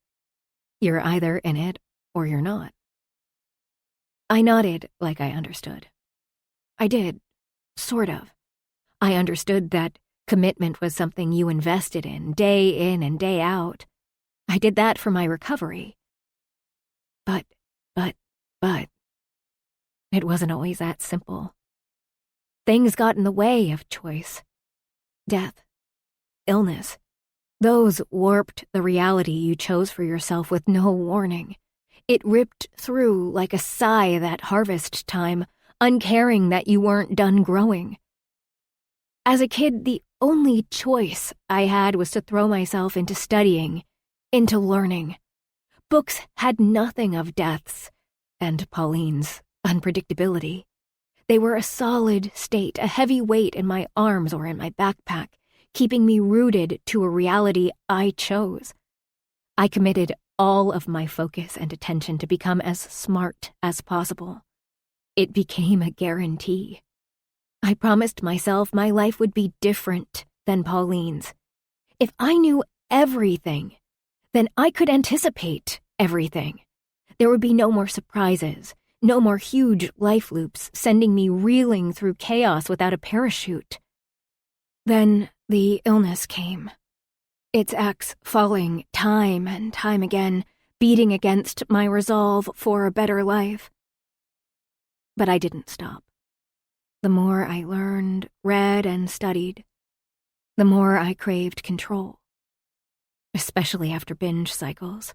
You're either in it or you're not. I nodded like I understood. I did, sort of. I understood that commitment was something you invested in day in and day out. I did that for my recovery. But, it wasn't always that simple. Things got in the way of choice. Death, illness, those warped the reality you chose for yourself with no warning. It ripped through like a sigh that harvest time, uncaring that you weren't done growing. As a kid, the only choice I had was to throw myself into studying, into learning. Books had nothing of deaths and Pauline's unpredictability. They were a solid state, a heavy weight in my arms or in my backpack, keeping me rooted to a reality I chose. I committed all of my focus and attention to become as smart as possible. It became a guarantee. I promised myself my life would be different than Pauline's. If I knew everything, then I could anticipate everything. There would be no more surprises, no more huge life loops sending me reeling through chaos without a parachute. Then the illness came. Its axe falling time and time again, beating against my resolve for a better life. But I didn't stop. The more I learned, read, and studied, the more I craved control, especially after binge cycles.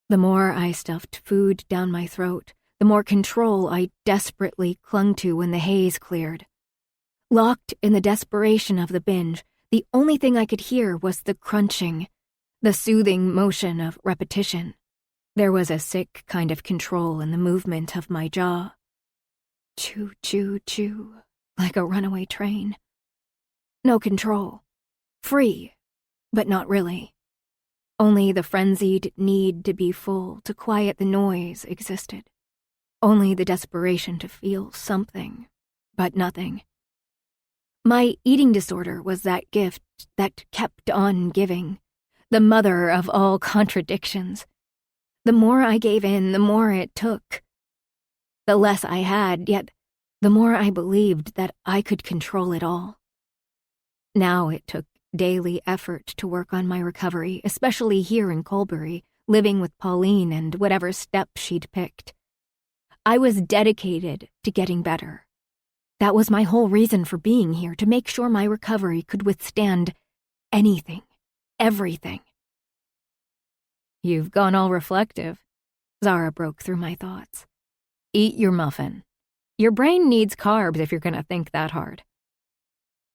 The more I stuffed food down my throat, the more control I desperately clung to when the haze cleared. Locked in the desperation of the binge, the only thing I could hear was the crunching, the soothing motion of repetition. There was a sick kind of control in the movement of my jaw. Chew, chew, chew, like a runaway train. No control. Free, but not really. Only the frenzied need to be full, to quiet the noise existed. Only the desperation to feel something, but nothing. My eating disorder was that gift that kept on giving, the mother of all contradictions. The more I gave in, the more it took. The less I had, yet the more I believed that I could control it all. Now it took daily effort to work on my recovery, especially here in Colbury, living with Pauline and whatever step she'd picked. I was dedicated to getting better. That was my whole reason for being here, to make sure my recovery could withstand anything, everything. You've gone all reflective. Zara broke through my thoughts. Eat your muffin. Your brain needs carbs if you're going to think that hard.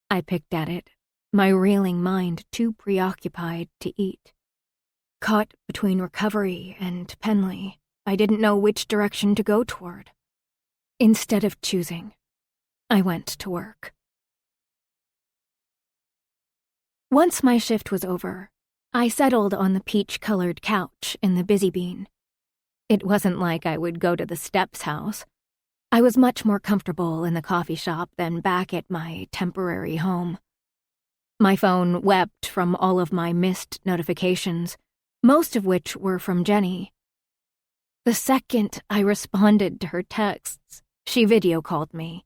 I picked at it, my reeling mind too preoccupied to eat. Caught between recovery and Penley, I didn't know which direction to go toward. Instead of choosing, I went to work. Once my shift was over, I settled on the peach-colored couch in the Busy Bean. It wasn't like I would go to the Steps house. I was much more comfortable in the coffee shop than back at my temporary home. My phone wept from all of my missed notifications, most of which were from Jenny. The second I responded to her texts, she video called me.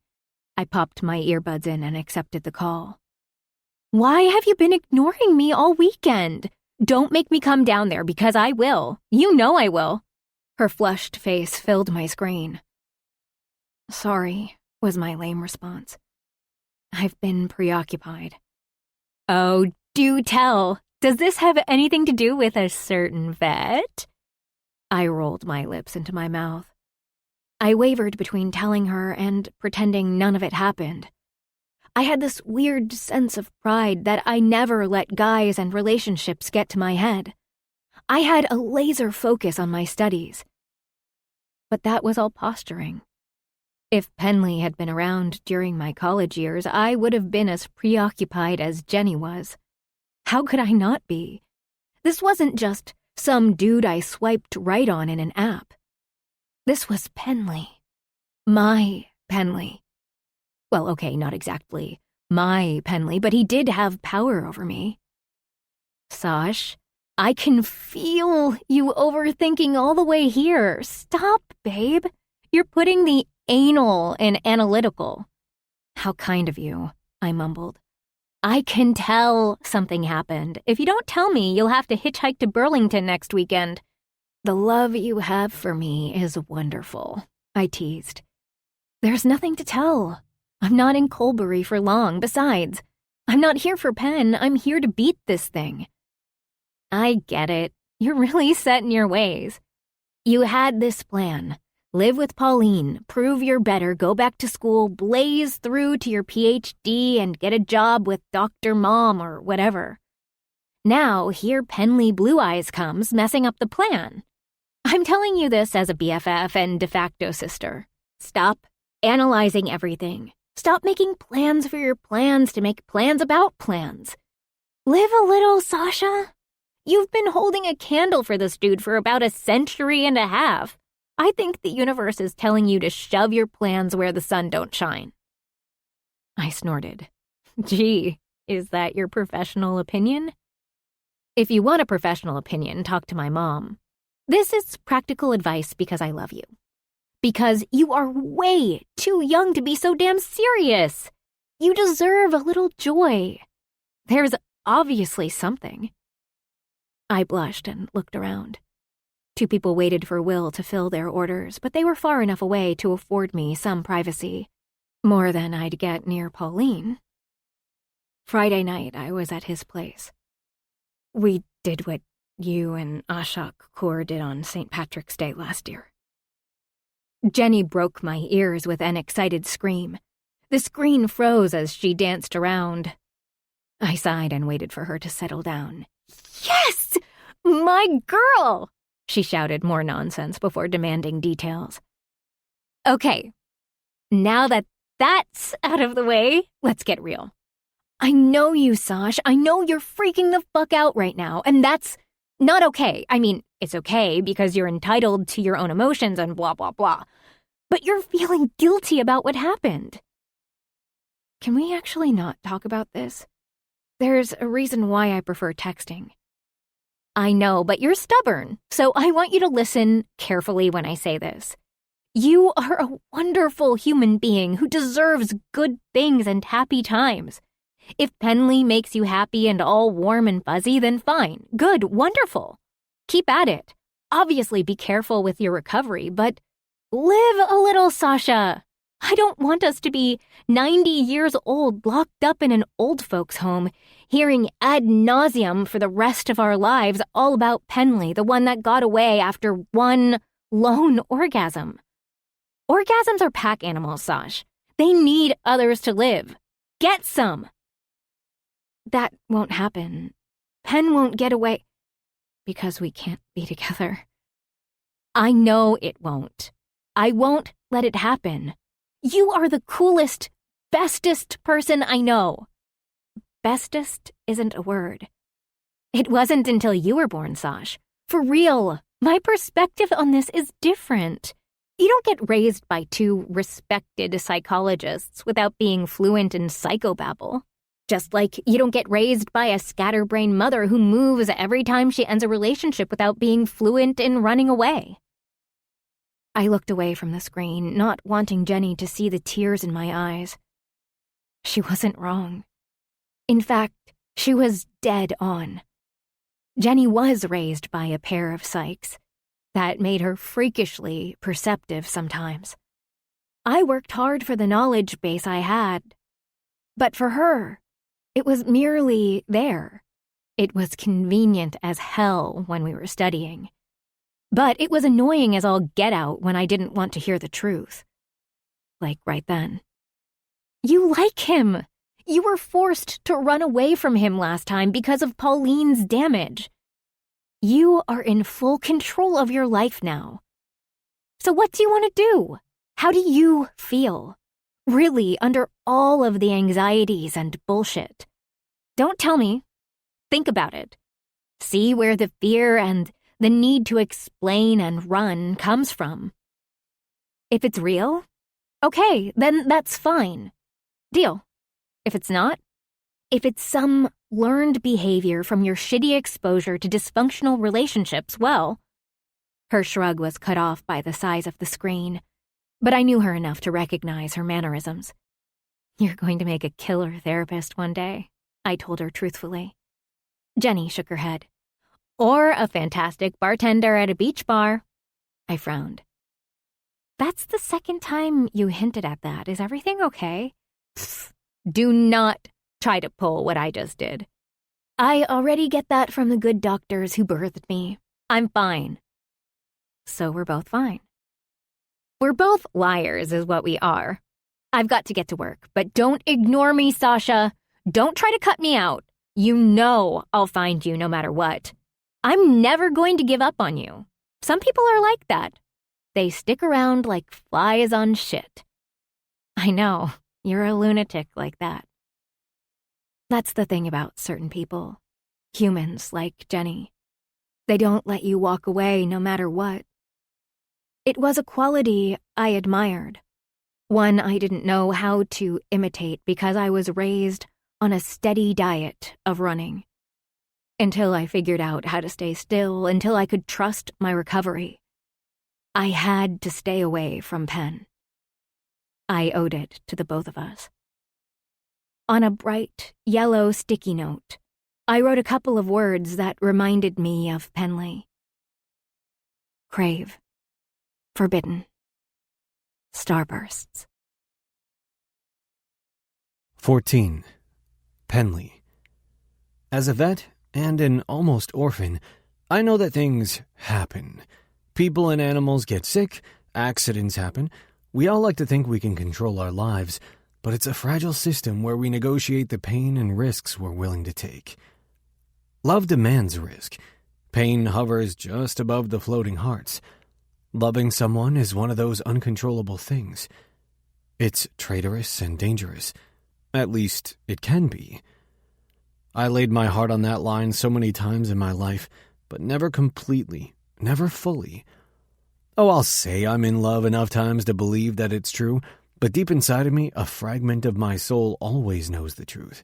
I popped my earbuds in and accepted the call. "Why have you been ignoring me all weekend? Don't make me come down there because I will. You know I will." Her flushed face filled my screen. "Sorry," was my lame response. "I've been preoccupied." Oh, do tell. Does this have anything to do with a certain vet? I rolled my lips into my mouth. I wavered between telling her and pretending none of it happened. I had this weird sense of pride that I never let guys and relationships get to my head. I had a laser focus on my studies. But that was all posturing. If Penley had been around during my college years, I would have been as preoccupied as Jenny was. How could I not be? This wasn't just some dude I swiped right on in an app. This was Penley. My Penley. Well, okay, not exactly my Penley, but he did have power over me. "Sash, I can feel you overthinking all the way here. Stop, babe. You're putting the anal in analytical." "How kind of you," I mumbled. "I can tell something happened. If you don't tell me, you'll have to hitchhike to Burlington next weekend." "The love you have for me is wonderful," I teased. "There's nothing to tell. I'm not in Colbury for long. Besides, I'm not here for Penn. I'm here to beat this thing." "I get it. You're really set in your ways. You had this plan. Live with Pauline, prove you're better, go back to school, blaze through to your PhD, and get a job with Dr. Mom or whatever. Now, here Penley Blue Eyes comes, messing up the plan. I'm telling you this as a BFF and de facto sister. Stop analyzing everything. Stop making plans for your plans to make plans about plans. Live a little, Sasha. You've been holding a candle for this dude for about a century and a half. I think the universe is telling you to shove your plans where the sun don't shine." I snorted. "Gee, is that your professional opinion?" "If you want a professional opinion, talk to my mom. This is practical advice because I love you. Because you are way too young to be so damn serious. You deserve a little joy. There's obviously something." I blushed and looked around. 2 people waited for Will to fill their orders, but they were far enough away to afford me some privacy. More than I'd get near Pauline. Friday night, I was at his place. We did what you and Ashok Kaur did on St. Patrick's Day last year. Jenny broke my ears with an excited scream. The screen froze as she danced around. I sighed and waited for her to settle down. Yes! My girl! She shouted more nonsense before demanding details. Okay, now that that's out of the way, let's get real. I know you, Sash. I know you're freaking the fuck out right now, and that's not okay. I mean, it's okay because you're entitled to your own emotions and blah, blah, blah. But you're feeling guilty about what happened. Can we actually not talk about this? There's a reason why I prefer texting. I know, but you're stubborn, so I want you to listen carefully when I say this. You are a wonderful human being who deserves good things and happy times. If Penley makes you happy and all warm and fuzzy, then fine. Good, wonderful. Keep at it. Obviously be careful with your recovery, but live a little, Sasha. I don't want us to be 90 years old locked up in an old folks' home, hearing ad nauseum for the rest of our lives all about Penley, the one that got away after one lone orgasm. Orgasms are pack animals, Sash. They need others to live. Get some. That won't happen. Pen won't get away because we can't be together. I know it won't. I won't let it happen. You are the coolest, bestest person I know. Bestest isn't a word. It wasn't until you were born, Sash. For real, my perspective on this is different. You don't get raised by two respected psychologists without being fluent in psychobabble. Just like you don't get raised by a scatterbrained mother who moves every time she ends a relationship without being fluent in running away. I looked away from the screen, not wanting Jenny to see the tears in my eyes. She wasn't wrong. In fact, she was dead on. Jenny was raised by a pair of psychs. That made her freakishly perceptive sometimes. I worked hard for the knowledge base I had. But for her, it was merely there. It was convenient as hell when we were studying. But it was annoying as all get out when I didn't want to hear the truth. Like right then. You like him. You were forced to run away from him last time because of Pauline's damage. You are in full control of your life now. So what do you want to do? How do you feel? Really, under all of the anxieties and bullshit. Don't tell me. Think about it. See where the fear and the need to explain and run comes from. If it's real, okay, then that's fine. Deal. If it's not, if it's some learned behavior from your shitty exposure to dysfunctional relationships, well, her shrug was cut off by the size of the screen, but I knew her enough to recognize her mannerisms. You're going to make a killer therapist one day, I told her truthfully. Jenny shook her head. Or a fantastic bartender at a beach bar. I frowned. That's the second time you hinted at that. Is everything okay? Pfft, do not try to pull what I just did. I already get that from the good doctors who birthed me. I'm fine. So we're both fine. We're both liars is what we are. I've got to get to work, but don't ignore me, Sasha. Don't try to cut me out. You know I'll find you no matter what. I'm never going to give up on you. Some people are like that. They stick around like flies on shit. I know, you're a lunatic like that. That's the thing about certain people. Humans like Jenny. They don't let you walk away no matter what. It was a quality I admired. One I didn't know how to imitate because I was raised on a steady diet of running. Until I figured out how to stay still, until I could trust my recovery. I had to stay away from Penn. I owed it to the both of us. On a bright, yellow sticky note, I wrote a couple of words that reminded me of Penley. Crave. Forbidden. Starbursts. 14. Penley. As a vet and an almost orphan, I know that things happen. People and animals get sick, accidents happen. We all like to think we can control our lives, but it's a fragile system where we negotiate the pain and risks we're willing to take. Love demands risk. Pain hovers just above the floating hearts. Loving someone is one of those uncontrollable things. It's traitorous and dangerous. At least, it can be. I laid my heart on that line so many times in my life, but never completely, never fully. Oh, I'll say I'm in love enough times to believe that it's true, but deep inside of me, a fragment of my soul always knows the truth.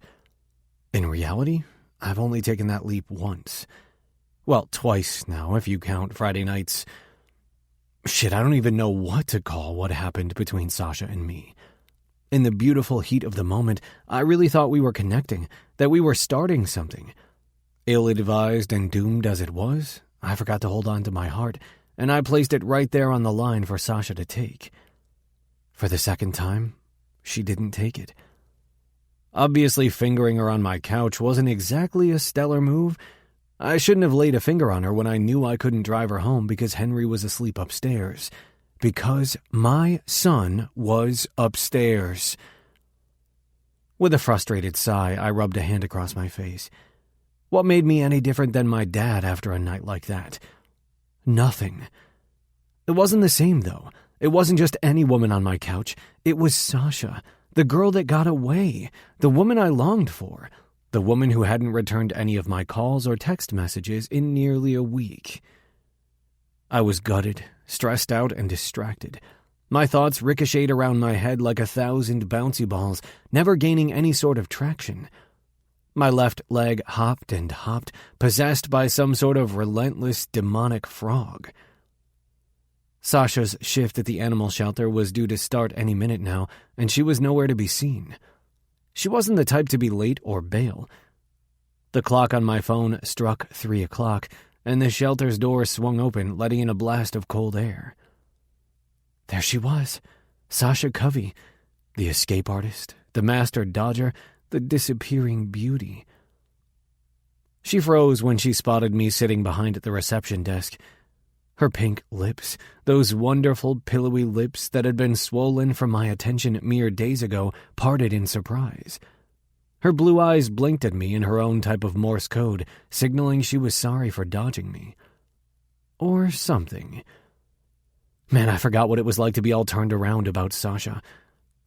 In reality, I've only taken that leap once. Well, twice now, if you count Friday nights. Shit, I don't even know what to call what happened between Sasha and me. In the beautiful heat of the moment, I really thought we were connecting, that we were starting something. Ill-advised and doomed as it was, I forgot to hold on to my heart, and I placed it right there on the line for Sasha to take. For the second time, she didn't take it. Obviously, fingering her on my couch wasn't exactly a stellar move. I shouldn't have laid a finger on her when I knew I couldn't drive her home because Henry was asleep upstairs. Because my son was upstairs. With a frustrated sigh, I rubbed a hand across my face. What made me any different than my dad after a night like that? Nothing. It wasn't the same, though. It wasn't just any woman on my couch. It was Sasha, the girl that got away, the woman I longed for, the woman who hadn't returned any of my calls or text messages in nearly a week. I was gutted, stressed out, and distracted. My thoughts ricocheted around my head like 1,000 bouncy balls, never gaining any sort of traction. My left leg hopped and hopped, possessed by some sort of relentless demonic frog. Sasha's shift at the animal shelter was due to start any minute now, and she was nowhere to be seen. She wasn't the type to be late or bail. The clock on my phone struck 3 o'clock, and the shelter's door swung open, letting in a blast of cold air. There she was, Sasha Covey, the escape artist, the master dodger, the disappearing beauty. She froze when she spotted me sitting behind the reception desk. Her pink lips, those wonderful pillowy lips that had been swollen from my attention mere days ago, parted in surprise. Her blue eyes blinked at me in her own type of Morse code, signaling she was sorry for dodging me. Or something. Man, I forgot what it was like to be all turned around about Sasha.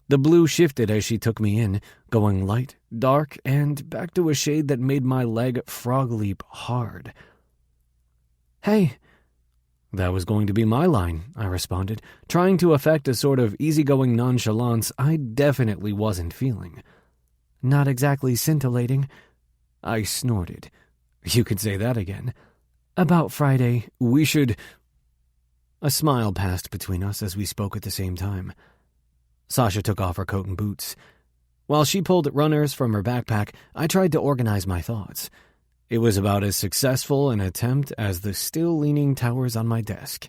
The blue shifted as she took me in, going light, dark, and back to a shade that made my leg frog leap hard. Hey. That was going to be my line, I responded, trying to affect a sort of easygoing nonchalance I definitely wasn't feeling. Not exactly scintillating. I snorted. You could say that again. About Friday, we should... A smile passed between us as we spoke at the same time. Sasha took off her coat and boots. While she pulled runners from her backpack, I tried to organize my thoughts. It was about as successful an attempt as the still-leaning towers on my desk.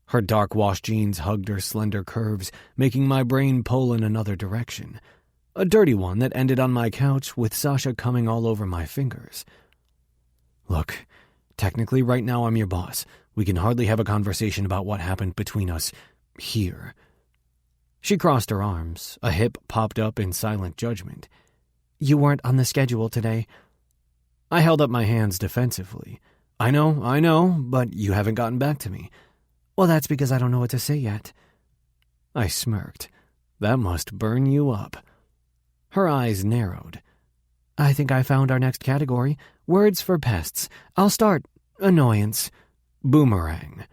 Her dark wash jeans hugged her slender curves, making my brain pull in another direction. A dirty one that ended on my couch with Sasha coming all over my fingers. Look, technically right now I'm your boss. We can hardly have a conversation about what happened between us here. She crossed her arms. A hip popped up in silent judgment. You weren't on the schedule today. I held up my hands defensively. I know, but you haven't gotten back to me. Well, that's because I don't know what to say yet. I smirked. That must burn you up. Her eyes narrowed. I think I found our next category. Words for pests. I'll start. Annoyance. Boomerang.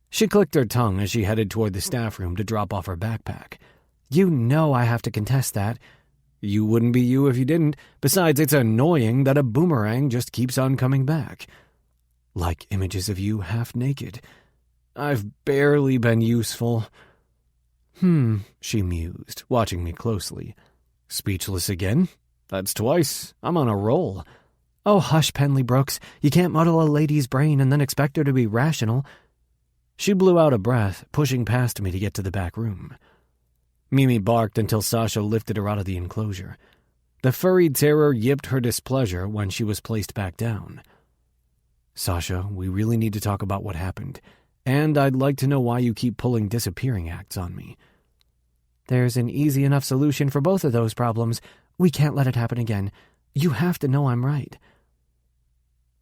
She clicked her tongue as she headed toward the staff room to drop off her backpack. You know I have to contest that. You wouldn't be you if you didn't. Besides, it's annoying that a boomerang just keeps on coming back. Like images of you half naked. I've barely been useful. She mused, watching me closely. Speechless again? That's twice. I'm on a roll. Oh, hush, Penley Brooks. You can't muddle a lady's brain and then expect her to be rational. She blew out a breath, pushing past me to get to the back room. Mimi barked until Sasha lifted her out of the enclosure. The furry terror yipped her displeasure when she was placed back down. Sasha, we really need to talk about what happened, and I'd like to know why you keep pulling disappearing acts on me. There's an easy enough solution for both of those problems. We can't let it happen again. You have to know I'm right.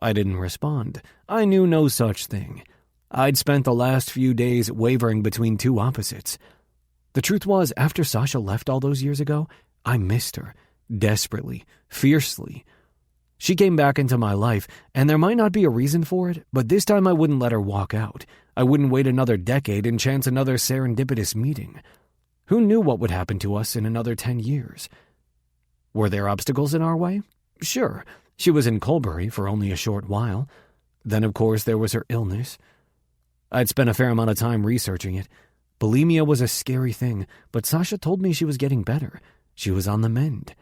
I didn't respond. I knew no such thing. I'd spent the last few days wavering between two opposites. The truth was, after Sasha left all those years ago, I missed her. Desperately, fiercely. She came back into my life, and there might not be a reason for it, but this time I wouldn't let her walk out. I wouldn't wait another decade and chance another serendipitous meeting. Who knew what would happen to us in another 10 years? Were there obstacles in our way? Sure. She was in Colbury for only a short while. Then, of course, there was her illness. I'd spent a fair amount of time researching it. Bulimia was a scary thing, but Sasha told me she was getting better. She was on the mend.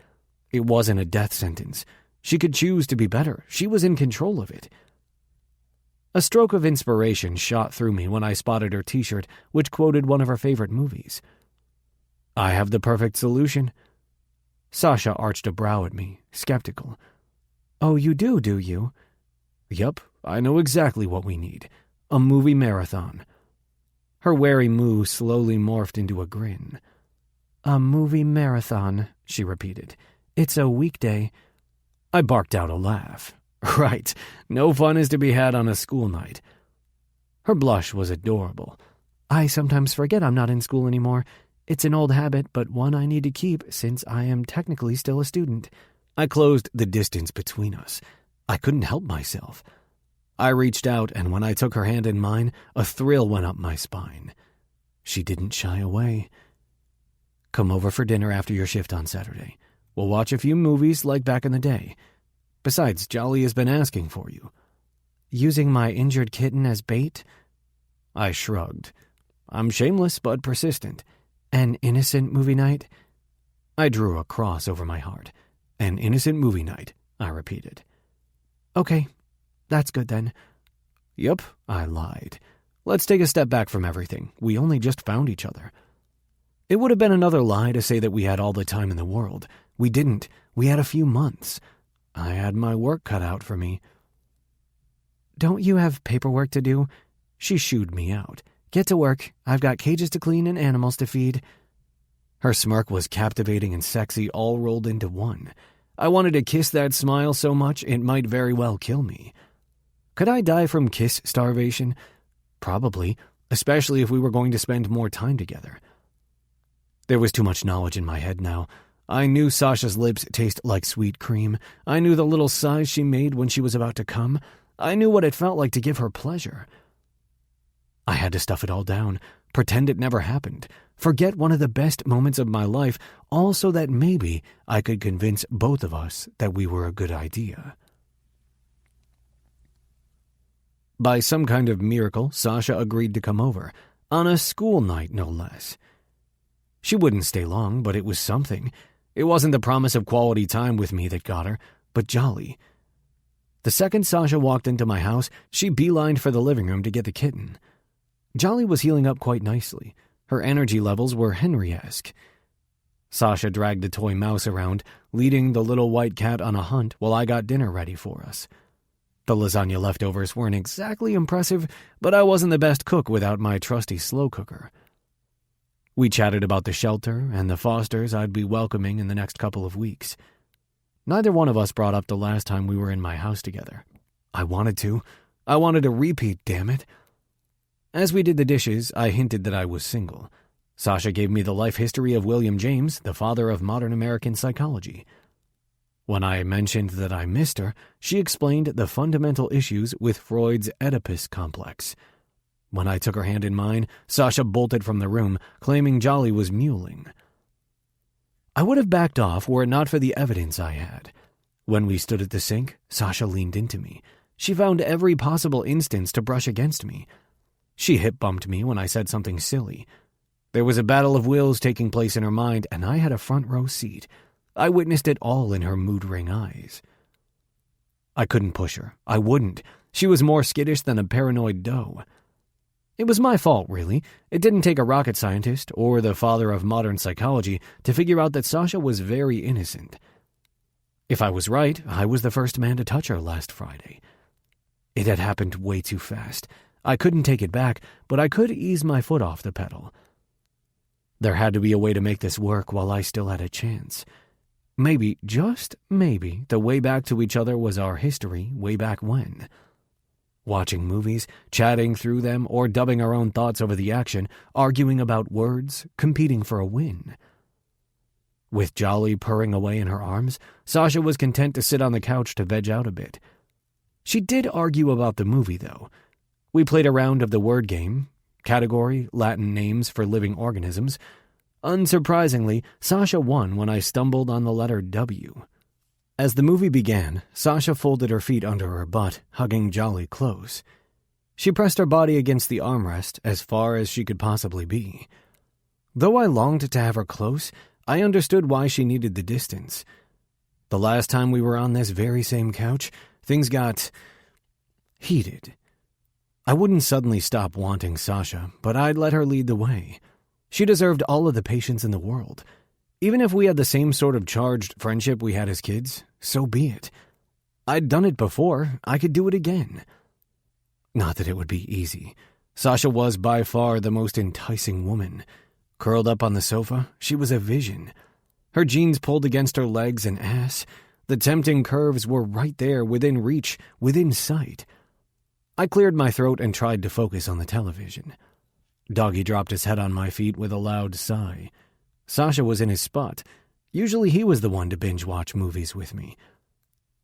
It wasn't a death sentence. She could choose to be better. She was in control of it. A stroke of inspiration shot through me when I spotted her t-shirt, which quoted one of her favorite movies. I have the perfect solution. Sasha arched a brow at me, skeptical. Oh, you do you? Yup, I know exactly what we need. A movie marathon. Her wary moo slowly morphed into a grin. A movie marathon, she repeated. It's a weekday. I barked out a laugh. Right, no fun is to be had on a school night. Her blush was adorable. I sometimes forget I'm not in school anymore. It's an old habit, but one I need to keep since I am technically still a student. I closed the distance between us. I couldn't help myself. I reached out, and when I took her hand in mine, a thrill went up my spine. She didn't shy away. Come over for dinner after your shift on Saturday. We'll watch a few movies like back in the day. Besides, Jolly has been asking for you. Using my injured kitten as bait? I shrugged. I'm shameless but persistent. An innocent movie night? I drew a cross over my heart. An innocent movie night, I repeated. Okay, that's good then. Yup, I lied. Let's take a step back from everything. We only just found each other. It would have been another lie to say that we had all the time in the world. We didn't. We had a few months. I had my work cut out for me. Don't you have paperwork to do? She shooed me out. Get to work. I've got cages to clean and animals to feed. Her smirk was captivating and sexy all rolled into one. I wanted to kiss that smile so much it might very well kill me. Could I die from kiss starvation? Probably, especially if we were going to spend more time together. There was too much knowledge in my head now. I knew Sasha's lips taste like sweet cream. I knew the little sighs she made when she was about to come. I knew what it felt like to give her pleasure. I had to stuff it all down, pretend it never happened, forget one of the best moments of my life, all so that maybe I could convince both of us that we were a good idea. By some kind of miracle, Sasha agreed to come over, on a school night no less. She wouldn't stay long, but it was something. It wasn't the promise of quality time with me that got her, but jolly. The second Sasha walked into my house, she beelined for the living room to get the kitten. Jolly was healing up quite nicely. Her energy levels were Henry-esque. Sasha dragged the toy mouse around, leading the little white cat on a hunt while I got dinner ready for us. The lasagna leftovers weren't exactly impressive, but I wasn't the best cook without my trusty slow cooker. We chatted about the shelter and the Fosters I'd be welcoming in the next couple of weeks. Neither one of us brought up the last time we were in my house together. I wanted to. I wanted to repeat, damn it. As we did the dishes, I hinted that I was single. Sasha gave me the life history of William James, the father of modern American psychology. When I mentioned that I missed her, she explained the fundamental issues with Freud's Oedipus complex. When I took her hand in mine, Sasha bolted from the room, claiming Jolly was mewling. I would have backed off were it not for the evidence I had. When we stood at the sink, Sasha leaned into me. She found every possible instance to brush against me. She hip-bumped me when I said something silly. There was a battle of wills taking place in her mind, and I had a front-row seat. I witnessed it all in her mood-ring eyes. I couldn't push her. I wouldn't. She was more skittish than a paranoid doe. It was my fault, really. It didn't take a rocket scientist or the father of modern psychology to figure out that Sasha was very innocent. If I was right, I was the first man to touch her last Friday. It had happened way too fast. I couldn't take it back, but I could ease my foot off the pedal. There had to be a way to make this work while I still had a chance. Maybe, just maybe, the way back to each other was our history way back when. Watching movies, chatting through them, or dubbing our own thoughts over the action, arguing about words, competing for a win. With Jolly purring away in her arms, Sasha was content to sit on the couch to veg out a bit. She did argue about the movie, though. We played a round of the word game, category, Latin names for living organisms. Unsurprisingly, Sasha won when I stumbled on the letter W. As the movie began, Sasha folded her feet under her butt, hugging Jolly close. She pressed her body against the armrest as far as she could possibly be. Though I longed to have her close, I understood why she needed the distance. The last time we were on this very same couch, things got heated. I wouldn't suddenly stop wanting Sasha, but I'd let her lead the way. She deserved all of the patience in the world. Even if we had the same sort of charged friendship we had as kids, so be it. I'd done it before, I could do it again. Not that it would be easy. Sasha was by far the most enticing woman. Curled up on the sofa, she was a vision. Her jeans pulled against her legs and ass. The tempting curves were right there, within reach, within sight. I cleared my throat and tried to focus on the television. Doggy dropped his head on my feet with a loud sigh. Sasha was in his spot. Usually he was the one to binge-watch movies with me.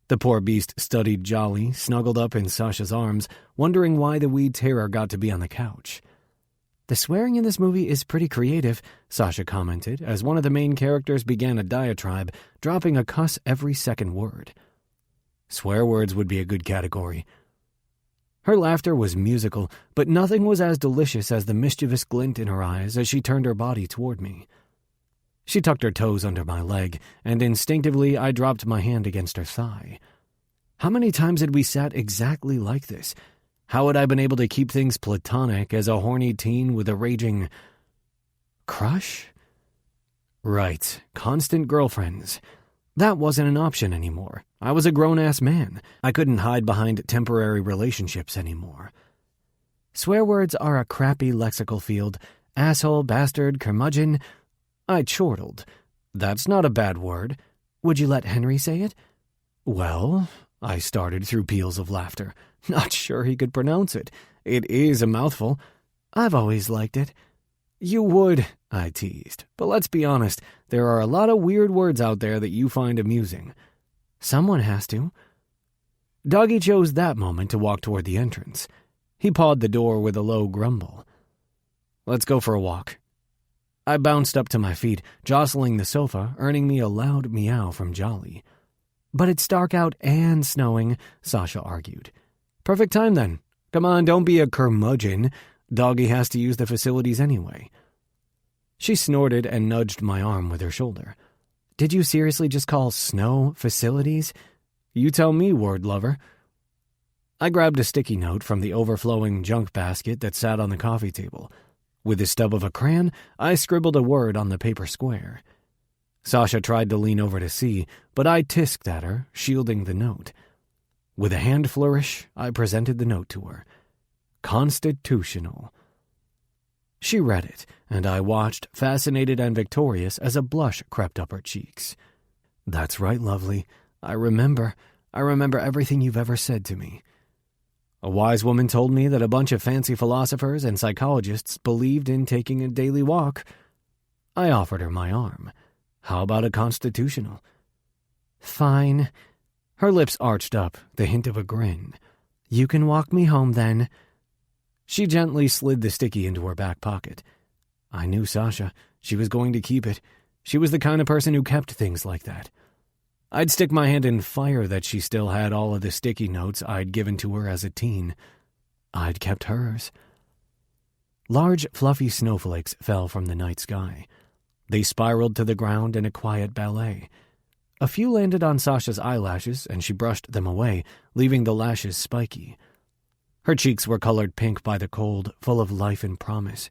The poor beast studied Jolly, snuggled up in Sasha's arms, wondering why the wee terror got to be on the couch. "The swearing in this movie is pretty creative," Sasha commented, as one of the main characters began a diatribe, dropping a cuss every second word. Swear words would be a good category. Her laughter was musical, but nothing was as delicious as the mischievous glint in her eyes as she turned her body toward me. She tucked her toes under my leg, and instinctively I dropped my hand against her thigh. How many times had we sat exactly like this? How had I been able to keep things platonic as a horny teen with a raging crush? Right, constant girlfriends. That wasn't an option anymore. I was a grown-ass man. I couldn't hide behind temporary relationships anymore. Swear words are a crappy lexical field. Asshole, bastard, curmudgeon. I chortled. That's not a bad word. Would you let Henry say it? Well, I started through peals of laughter. Not sure he could pronounce it. It is a mouthful. I've always liked it. You would, I teased. But let's be honest, there are a lot of weird words out there that you find amusing. Someone has to. Doggy chose that moment to walk toward the entrance. He pawed the door with a low grumble. Let's go for a walk. I bounced up to my feet, jostling the sofa, earning me a loud meow from Jolly. But it's dark out and snowing, Sasha argued. Perfect time then. Come on, don't be a curmudgeon. Doggy has to use the facilities anyway. She snorted and nudged my arm with her shoulder. Did you seriously just call snow facilities? You tell me, word lover. I grabbed a sticky note from the overflowing junk basket that sat on the coffee table. With the stub of a crayon, I scribbled a word on the paper square. Sasha tried to lean over to see, but I tisked at her, shielding the note. With a hand flourish, I presented the note to her. Constitutional. She read it, and I watched, fascinated and victorious, as a blush crept up her cheeks. That's right, lovely. I remember everything you've ever said to me. A wise woman told me that a bunch of fancy philosophers and psychologists believed in taking a daily walk. I offered her my arm. How about a constitutional? Fine. Her lips arched up, the hint of a grin. You can walk me home, then. She gently slid the sticky into her back pocket. I knew Sasha. She was going to keep it. She was the kind of person who kept things like that. I'd stick my hand in fire that she still had all of the sticky notes I'd given to her as a teen. I'd kept hers. Large, fluffy snowflakes fell from the night sky. They spiraled to the ground in a quiet ballet. A few landed on Sasha's eyelashes, and she brushed them away, leaving the lashes spiky. Her cheeks were colored pink by the cold, full of life and promise.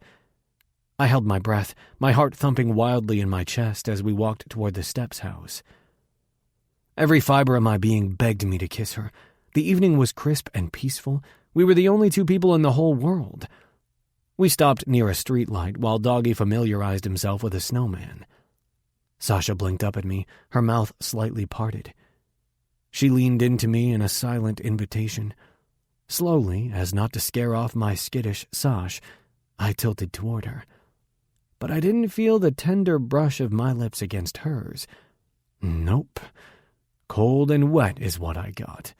I held my breath, my heart thumping wildly in my chest as we walked toward the steps house. Every fiber of my being begged me to kiss her. The evening was crisp and peaceful. We were the only two people in the whole world. We stopped near a streetlight while Doggy familiarized himself with a snowman. Sasha blinked up at me, her mouth slightly parted. She leaned into me in a silent invitation. Slowly, as not to scare off my skittish Sash, I tilted toward her. But I didn't feel the tender brush of my lips against hers. Nope. Cold and wet is what I got.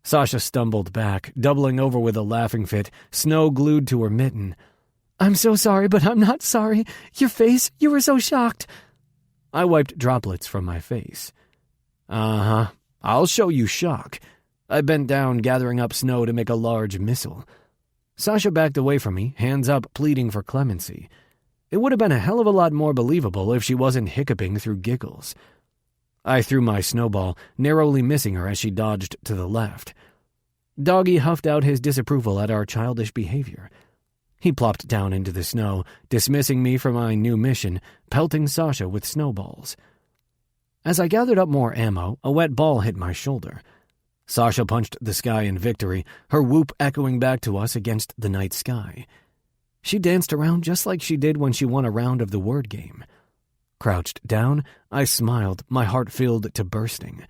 Sasha stumbled back, doubling over with a laughing fit, snow glued to her mitten. I'm so sorry, but I'm not sorry. Your face, you were so shocked. I wiped droplets from my face. Uh-huh. I'll show you shock. I bent down, gathering up snow to make a large missile. Sasha backed away from me, hands up, pleading for clemency. It would have been a hell of a lot more believable if she wasn't hiccuping through giggles. I threw my snowball, narrowly missing her as she dodged to the left. Doggy huffed out his disapproval at our childish behavior. He plopped down into the snow, dismissing me from my new mission, pelting Sasha with snowballs. As I gathered up more ammo, a wet ball hit my shoulder. Sasha punched the sky in victory, her whoop echoing back to us against the night sky. She danced around just like she did when she won a round of the word game. Crouched down, I smiled, my heart filled to bursting.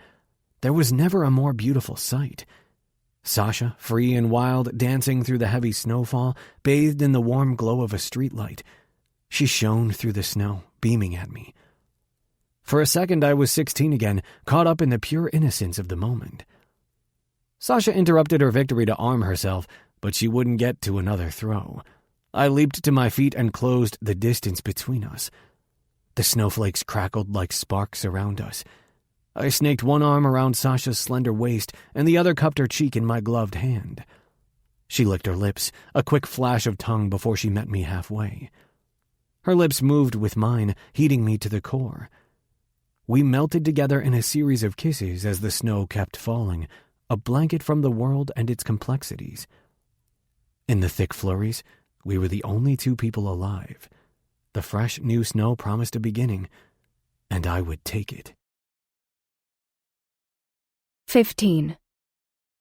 There was never a more beautiful sight. Sasha, free and wild, dancing through the heavy snowfall, bathed in the warm glow of a streetlight. She shone through the snow, beaming at me. For a second I was 16 again, caught up in the pure innocence of the moment. Sasha interrupted her victory to arm herself, but she wouldn't get to another throw. I leaped to my feet and closed the distance between us. The snowflakes crackled like sparks around us. I snaked one arm around Sasha's slender waist and the other cupped her cheek in my gloved hand. She licked her lips, a quick flash of tongue before she met me halfway. Her lips moved with mine, heating me to the core. We melted together in a series of kisses as the snow kept falling, a blanket from the world and its complexities. In the thick flurries, we were the only two people alive. The fresh, new snow promised a beginning, and I would take it. 15.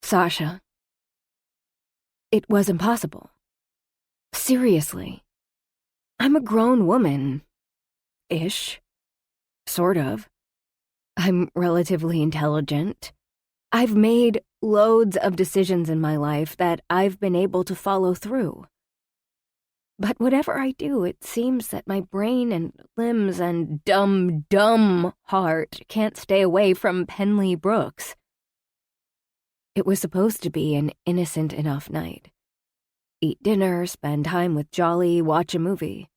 Sasha. It was impossible. Seriously. I'm a grown woman. Ish. Sort of. I'm relatively intelligent. I've made loads of decisions in my life that I've been able to follow through. But whatever I do, it seems that my brain and limbs and dumb heart can't stay away from Penley Brooks. It was supposed to be an innocent enough night. Eat dinner, spend time with Jolly, watch a movie.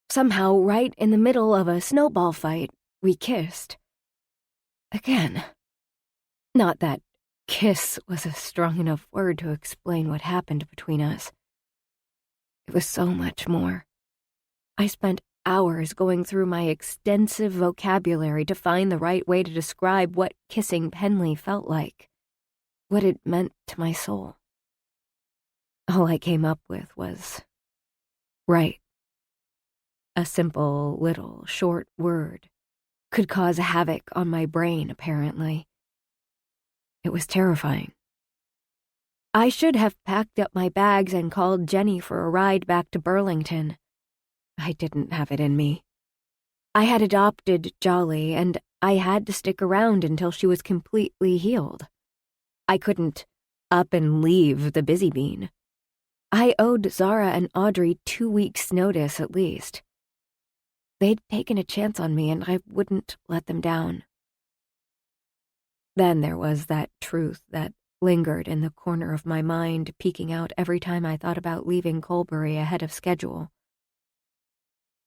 Somehow, right in the middle of a snowball fight, we kissed. Again. Not that kiss was a strong enough word to explain what happened between us. It was so much more. I spent hours going through my extensive vocabulary to find the right way to describe what kissing Penley felt like, what it meant to my soul. All I came up with was right. A simple, little, short word could cause havoc on my brain, apparently. It was terrifying. I should have packed up my bags and called Jenny for a ride back to Burlington. I didn't have it in me. I had adopted Jolly, and I had to stick around until she was completely healed. I couldn't up and leave the Busy Bean. I owed Zara and Audrey 2 weeks' notice at least. They'd taken a chance on me, and I wouldn't let them down. Then there was that truth that lingered in the corner of my mind, peeking out every time I thought about leaving Colbury ahead of schedule.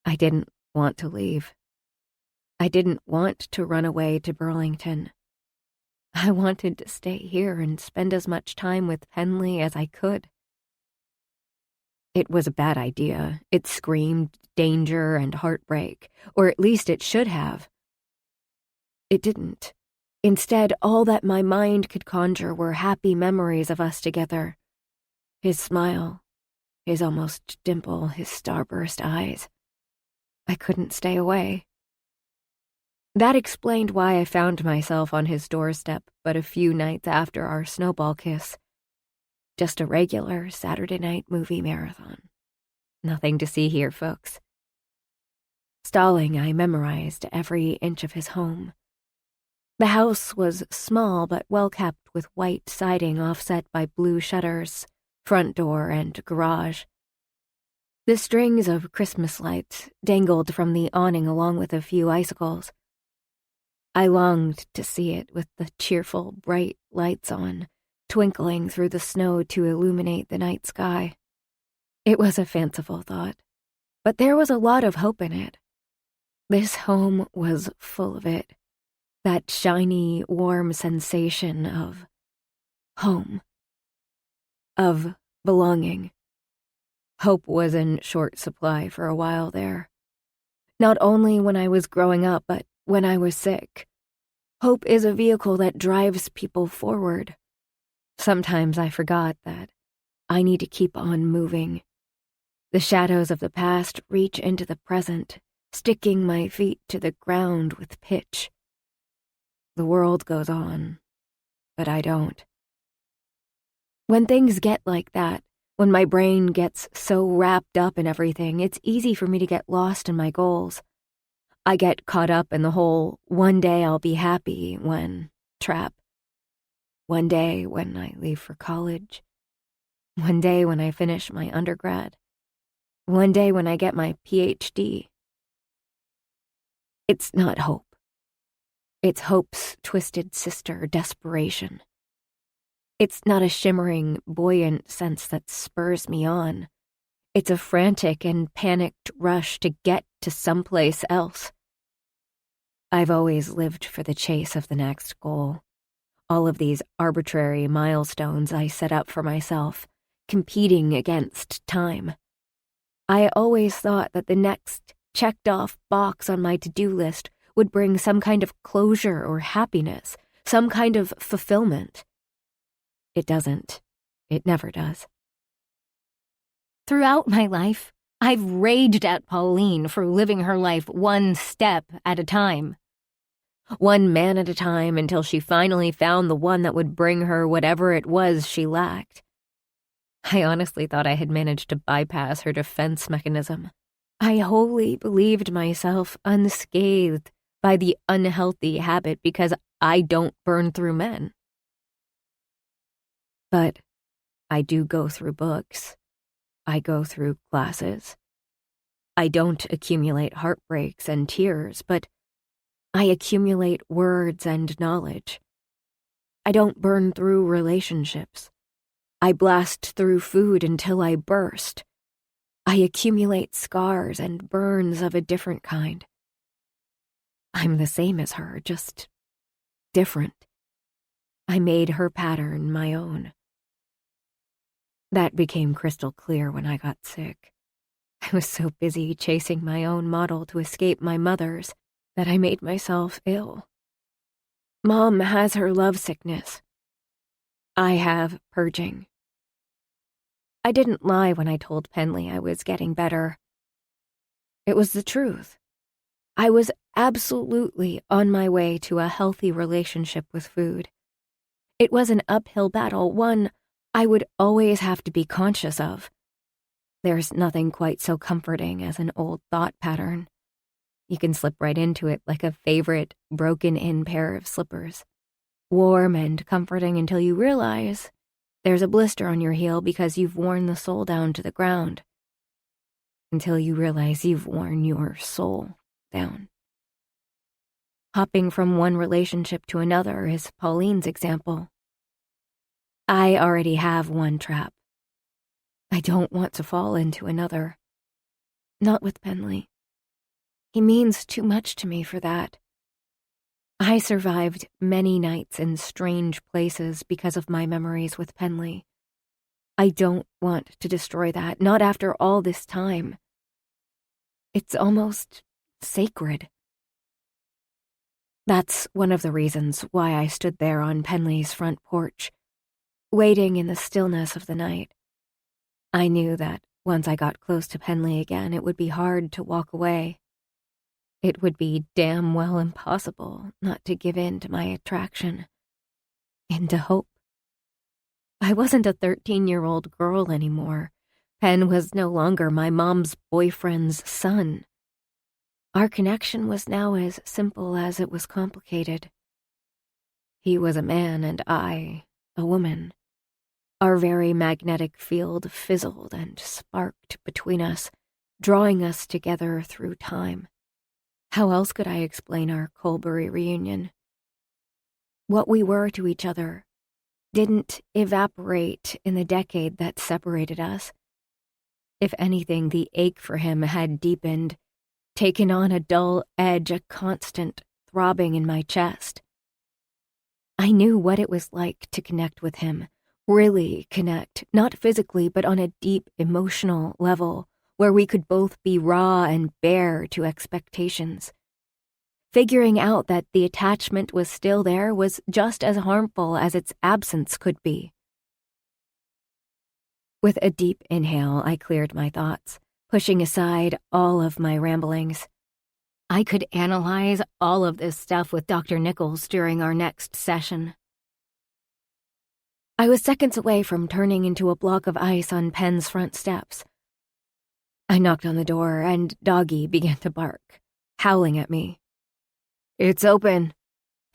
I didn't want to leave. I didn't want to run away to Burlington. I wanted to stay here and spend as much time with Penley as I could. It was a bad idea. It screamed danger and heartbreak, or at least it should have. It didn't. Instead, all that my mind could conjure were happy memories of us together, His smile, his almost dimple, his starburst eyes. I couldn't stay away. That explained why I found myself on his doorstep but a few nights after our snowball kiss. Just a regular Saturday night movie marathon. Nothing to see here, folks. Stalling, I memorized every inch of his home. The house was small but well-kept with white siding offset by blue shutters, front door and garage. The strings of Christmas lights dangled from the awning along with a few icicles. I longed to see it with the cheerful, bright lights on, twinkling through the snow to illuminate the night sky. It was a fanciful thought, but there was a lot of hope in it. This home was full of it, that shiny, warm sensation of home, of belonging. Hope was in short supply for a while there. Not only when I was growing up, but when I was sick. Hope is a vehicle that drives people forward. Sometimes I forgot that I need to keep on moving. The shadows of the past reach into the present, sticking my feet to the ground with pitch. The world goes on, but I don't. When things get like that, when my brain gets so wrapped up in everything, it's easy for me to get lost in my goals. I get caught up in the whole one day I'll be happy when trap. One day when I leave for college. One day when I finish my undergrad. One day when I get my PhD. It's not hope. It's hope's twisted sister, desperation. It's not a shimmering, buoyant sense that spurs me on. It's a frantic and panicked rush to get to someplace else. I've always lived for the chase of the next goal. All of these arbitrary milestones I set up for myself, competing against time. I always thought that the next checked-off box on my to-do list would bring some kind of closure or happiness, some kind of fulfillment. It doesn't. It never does. Throughout my life, I've raged at Pauline for living her life one step at a time. One man at a time until she finally found the one that would bring her whatever it was she lacked. I honestly thought I had managed to bypass her defense mechanism. I wholly believed myself unscathed by the unhealthy habit because I don't burn through men. But I do go through books. I go through classes. I don't accumulate heartbreaks and tears, but I accumulate words and knowledge. I don't burn through relationships. I blast through food until I burst. I accumulate scars and burns of a different kind. I'm the same as her, just different. I made her pattern my own. That became crystal clear when I got sick. I was so busy chasing my own model to escape my mother's that I made myself ill. Mom has her lovesickness. I have purging. I didn't lie when I told Penley I was getting better. It was the truth. I was absolutely on my way to a healthy relationship with food. It was an uphill battle, one I would always have to be conscious of. There's nothing quite so comforting as an old thought pattern. You can slip right into it like a favorite broken-in pair of slippers. Warm and comforting until you realize there's a blister on your heel because you've worn the sole down to the ground. Until you realize you've worn your soul down. Hopping from one relationship to another is Pauline's example. I already have one trap. I don't want to fall into another. Not with Penley. He means too much to me for that. I survived many nights in strange places because of my memories with Penley. I don't want to destroy that, not after all this time. It's almost sacred. That's one of the reasons why I stood there on Penley's front porch, waiting in the stillness of the night, I knew that once I got close to Penley again, it would be hard to walk away. It would be damn well impossible not to give in to my attraction, into hope. I wasn't a 13-year-old girl anymore. Pen was no longer my mom's boyfriend's son. Our connection was now as simple as it was complicated. He was a man and I, a woman. Our very magnetic field fizzled and sparked between us, drawing us together through time. How else could I explain our Colbury reunion? What we were to each other didn't evaporate in the decade that separated us. If anything, the ache for him had deepened, taken on a dull edge, a constant throbbing in my chest. I knew what it was like to connect with him, really connect, not physically, but on a deep emotional level, where we could both be raw and bare to expectations. Figuring out that the attachment was still there was just as harmful as its absence could be. With a deep inhale, I cleared my thoughts, pushing aside all of my ramblings. I could analyze all of this stuff with Dr. Nichols during our next session. I was seconds away from turning into a block of ice on Penn's front steps. I knocked on the door, and Doggy began to bark, howling at me. "It's open,"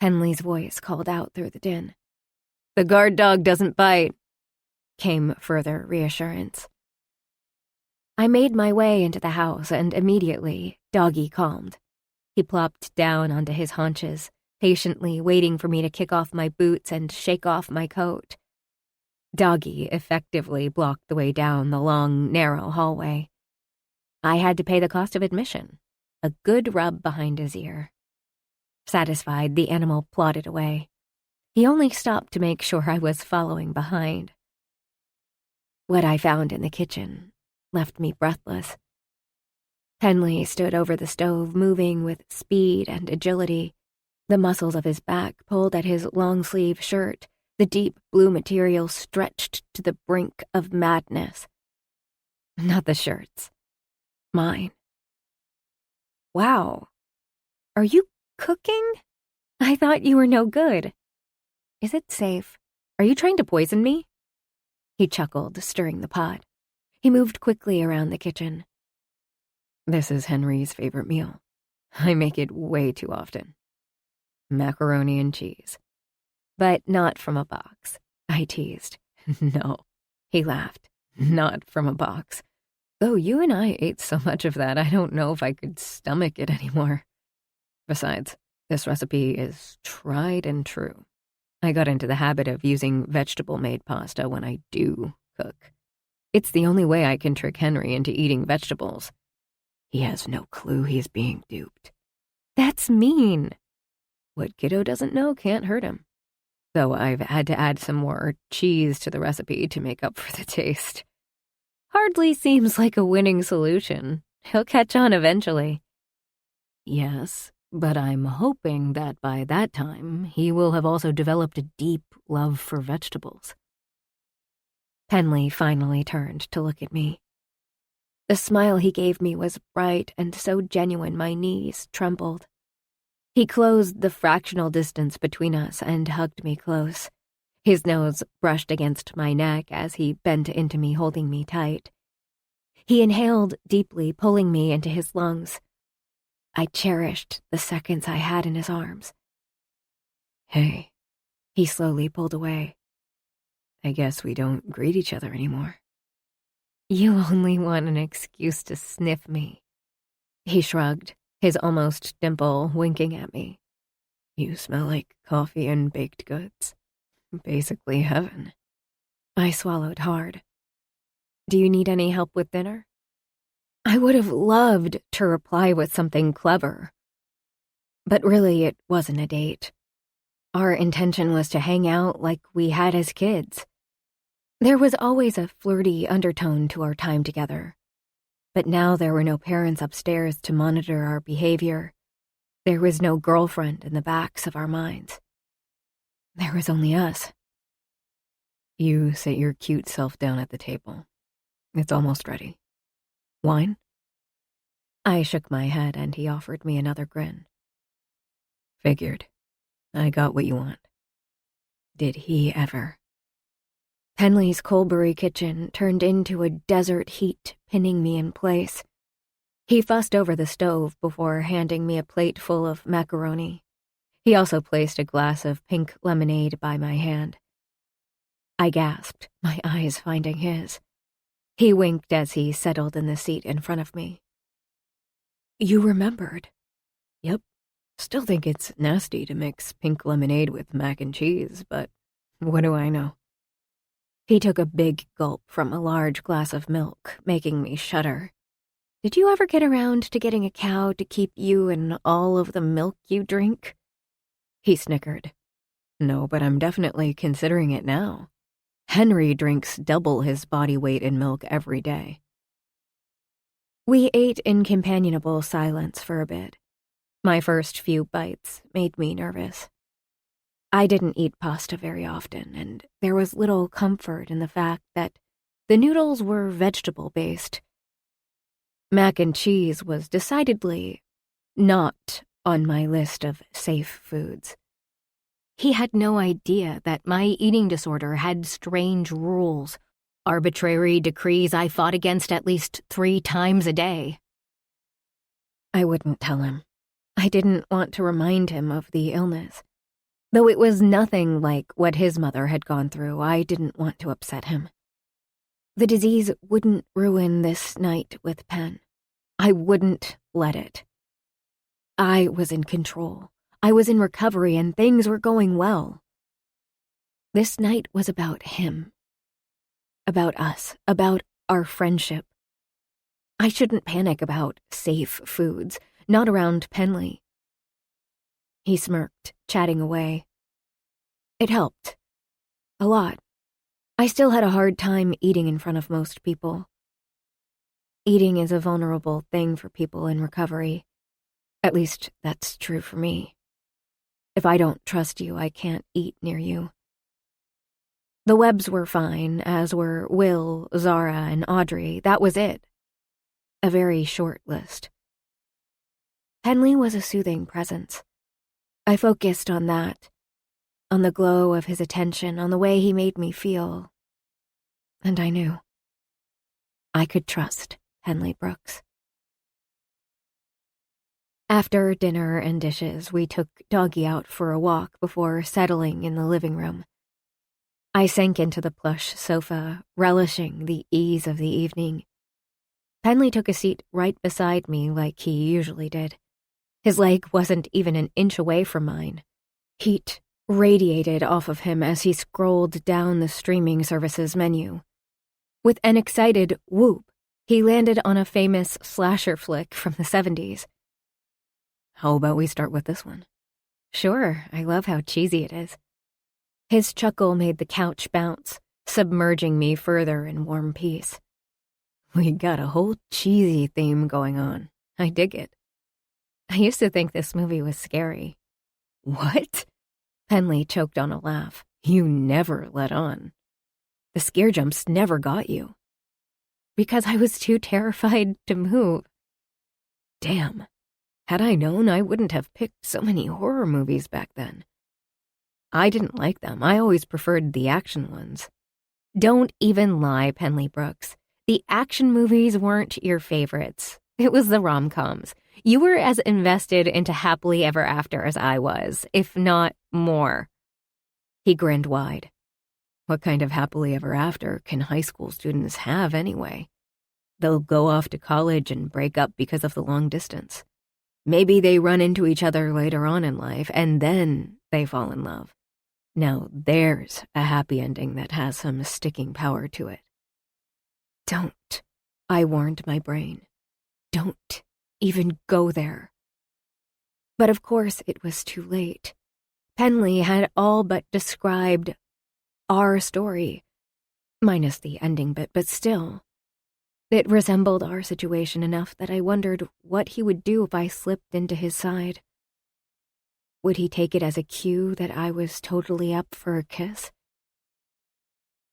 Penley's voice called out through the din. "The guard dog doesn't bite," came further reassurance. I made my way into the house, and immediately, Doggy calmed. He plopped down onto his haunches, patiently waiting for me to kick off my boots and shake off my coat. Doggy effectively blocked the way down the long, narrow hallway. I had to pay the cost of admission, a good rub behind his ear. Satisfied, the animal plodded away. He only stopped to make sure I was following behind. What I found in the kitchen left me breathless. Penley stood over the stove, moving with speed and agility. The muscles of his back pulled at his long-sleeve shirt, the deep blue material stretched to the brink of madness. Not the shirts. Mine. "Wow. Are you cooking? I thought you were no good. Is it safe? Are you trying to poison me?" He chuckled, stirring the pot. He moved quickly around the kitchen. "This is Henry's favorite meal. I make it way too often. Macaroni and cheese. But not from a box," I teased. "No," he laughed. "Not from a box. Though you and I ate so much of that, I don't know if I could stomach it anymore. Besides, this recipe is tried and true. I got into the habit of using vegetable-made pasta when I do cook. It's the only way I can trick Henry into eating vegetables. He has no clue he's being duped. That's mean. What kiddo doesn't know can't hurt him. Though I've had to add some more cheese to the recipe to make up for the taste. Hardly seems like a winning solution. He'll catch on eventually." "Yes, but I'm hoping that by that time he will have also developed a deep love for vegetables." Penley finally turned to look at me. The smile he gave me was bright and so genuine my knees trembled. He closed the fractional distance between us and hugged me close. His nose brushed against my neck as he bent into me, holding me tight. He inhaled deeply, pulling me into his lungs. I cherished the seconds I had in his arms. "Hey," he slowly pulled away. "I guess we don't greet each other anymore." "You only want an excuse to sniff me." He shrugged, his almost dimple winking at me. "You smell like coffee and baked goods. Basically heaven." I swallowed hard. "Do you need any help with dinner?" I would have loved to reply with something clever. But really, it wasn't a date. Our intention was to hang out like we had as kids. There was always a flirty undertone to our time together. But now there were no parents upstairs to monitor our behavior. There was no girlfriend in the backs of our minds. There was only us. "You sit your cute self down at the table. It's almost ready. Wine? I shook my head and he offered me another grin. Figured. I got what you want. Did he ever? Penley's Colbury kitchen turned into a desert heat, pinning me in place. He fussed over the stove before handing me a plate full of macaroni. He also placed a glass of pink lemonade by my hand. I gasped, my eyes finding his. He winked as he settled in the seat in front of me. You remembered? Yep. Still think it's nasty to mix pink lemonade with mac and cheese, but what do I know? He took a big gulp from a large glass of milk, making me shudder. Did you ever get around to getting a cow to keep you and all of the milk you drink? He snickered. No, but I'm definitely considering it now. Henry drinks double his body weight in milk every day. We ate in companionable silence for a bit. My first few bites made me nervous. I didn't eat pasta very often, and there was little comfort in the fact that the noodles were vegetable-based. Mac and cheese was decidedly not on my list of safe foods. He had no idea that my eating disorder had strange rules, arbitrary decrees I fought against at least 3 times a day. I wouldn't tell him. I didn't want to remind him of the illness. Though it was nothing like what his mother had gone through, I didn't want to upset him. The disease wouldn't ruin this night with Penn. I wouldn't let it. I was in control. I was in recovery and things were going well. This night was about him. About us. About our friendship. I shouldn't panic about safe foods, not around Penley. He smirked, chatting away. It helped. A lot. I still had a hard time eating in front of most people. Eating is a vulnerable thing for people in recovery. At least, that's true for me. If I don't trust you, I can't eat near you. The Webbs were fine, as were Will, Zara, and Audrey. That was it. A very short list. Penley was a soothing presence. I focused on that, on the glow of his attention, on the way he made me feel. And I knew. I could trust Penley Brooks. After dinner and dishes, we took Doggy out for a walk before settling in the living room. I sank into the plush sofa, relishing the ease of the evening. Penley took a seat right beside me like he usually did. His leg wasn't even an inch away from mine. Heat radiated off of him as he scrolled down the streaming services menu. With an excited whoop, he landed on a famous slasher flick from the 70s. How about we start with this one? Sure, I love how cheesy it is. His chuckle made the couch bounce, submerging me further in warm peace. We got a whole cheesy theme going on. I dig it. I used to think this movie was scary. What? Penley choked on a laugh. You never let on. The scare jumps never got you. Because I was too terrified to move. Damn. Had I known, I wouldn't have picked so many horror movies back then. I didn't like them. I always preferred the action ones. Don't even lie, Penley Brooks. The action movies weren't your favorites. It was the rom-coms. You were as invested into Happily Ever After as I was, if not more. He grinned wide. What kind of happily ever after can high school students have anyway? They'll go off to college and break up because of the long distance. Maybe they run into each other later on in life, and then they fall in love. Now there's a happy ending that has some sticking power to it. Don't, I warned my brain. Don't even go there. But of course it was too late. Penley had all but described our story, minus the ending bit, but still. It resembled our situation enough that I wondered what he would do if I slipped into his side. Would he take it as a cue that I was totally up for a kiss?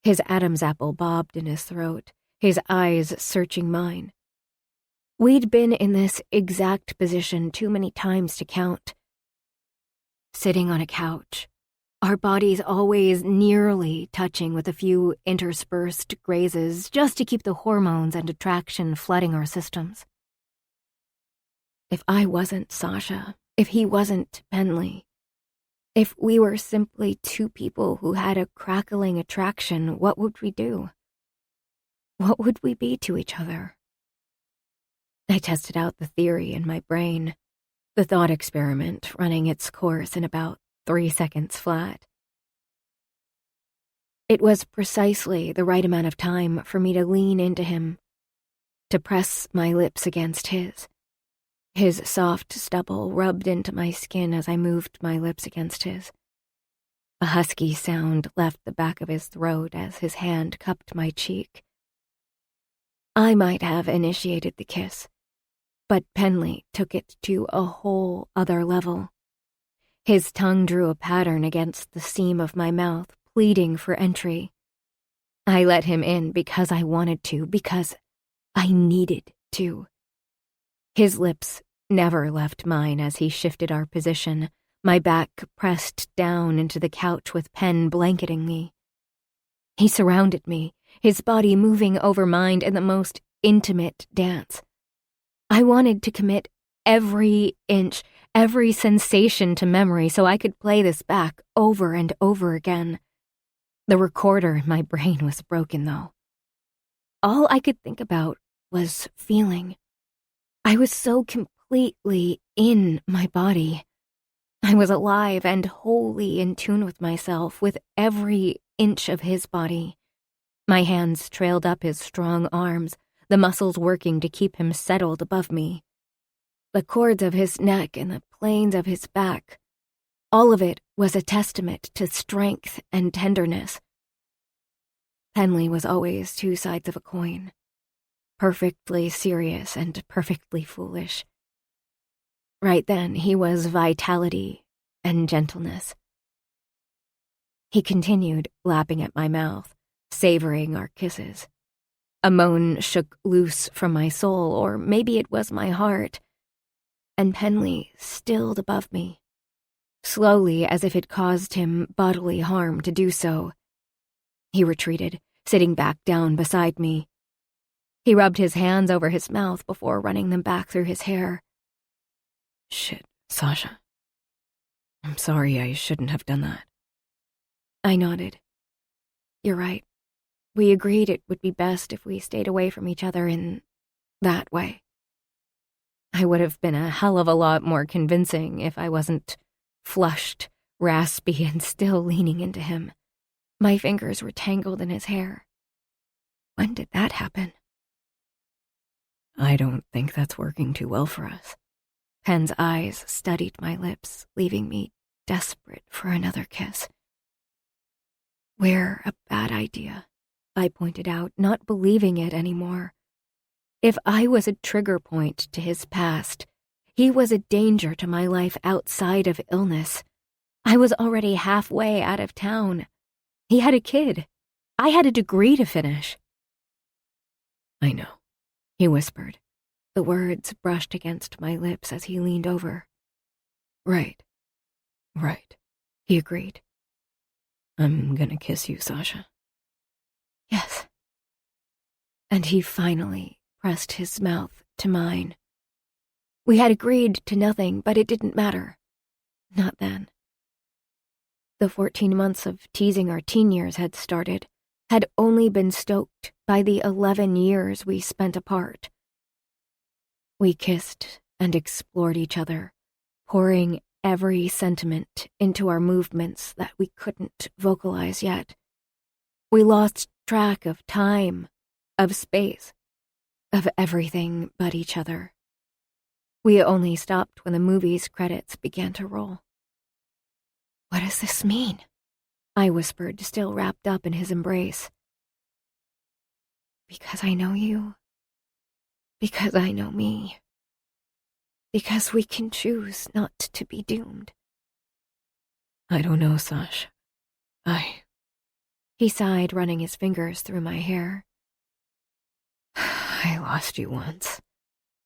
His Adam's apple bobbed in his throat, his eyes searching mine. We'd been in this exact position too many times to count. Sitting on a couch, our bodies always nearly touching with a few interspersed grazes just to keep the hormones and attraction flooding our systems. If I wasn't Sasha, if he wasn't Penley, if we were simply two people who had a crackling attraction, what would we do? What would we be to each other? I tested out the theory in my brain, the thought experiment running its course in about 3 seconds flat. It was precisely the right amount of time for me to lean into him, to press my lips against his. His soft stubble rubbed into my skin as I moved my lips against his. A husky sound left the back of his throat as his hand cupped my cheek. I might have initiated the kiss, but Penley took it to a whole other level. His tongue drew a pattern against the seam of my mouth, pleading for entry. I let him in because I wanted to, because I needed to. His lips never left mine as he shifted our position, my back pressed down into the couch with Pen blanketing me. He surrounded me, his body moving over mine in the most intimate dance. I wanted to commit every inch, every sensation to memory so I could play this back over and over again. The recorder in my brain was broken, though. All I could think about was feeling. I was so completely in my body. I was alive and wholly in tune with myself, with every inch of his body. My hands trailed up his strong arms, the muscles working to keep him settled above me. The cords of his neck and the planes of his back, all of it was a testament to strength and tenderness. Penley was always two sides of a coin, perfectly serious and perfectly foolish. Right then, he was vitality and gentleness. He continued lapping at my mouth, savoring our kisses. A moan shook loose from my soul, or maybe it was my heart, and Penley stilled above me, slowly as if it caused him bodily harm to do so. He retreated, sitting back down beside me. He rubbed his hands over his mouth before running them back through his hair. Shit, Sasha. I'm sorry, I shouldn't have done that. I nodded. You're right. We agreed it would be best if we stayed away from each other in that way. I would have been a hell of a lot more convincing if I wasn't flushed, raspy, and still leaning into him. My fingers were tangled in his hair. When did that happen? I don't think that's working too well for us. Pen's eyes studied my lips, leaving me desperate for another kiss. We're a bad idea, I pointed out, not believing it anymore. If I was a trigger point to his past, he was a danger to my life outside of illness. I was already halfway out of town. He had a kid. I had a degree to finish. I know, he whispered. The words brushed against my lips as he leaned over. Right, he agreed. I'm gonna kiss you, Sasha. Yes. And he finally pressed his mouth to mine. We had agreed to nothing, but it didn't matter. Not then. The 14 months of teasing our teen years had started, had only been stoked by the 11 years we spent apart. We kissed and explored each other, pouring every sentiment into our movements that we couldn't vocalize yet. We lost track of time, of space, of everything but each other. We only stopped when the movie's credits began to roll. What does this mean? I whispered, still wrapped up in his embrace. Because I know you. Because I know me. Because we can choose not to be doomed. I don't know, Sash. He sighed, running his fingers through my hair. I lost you once.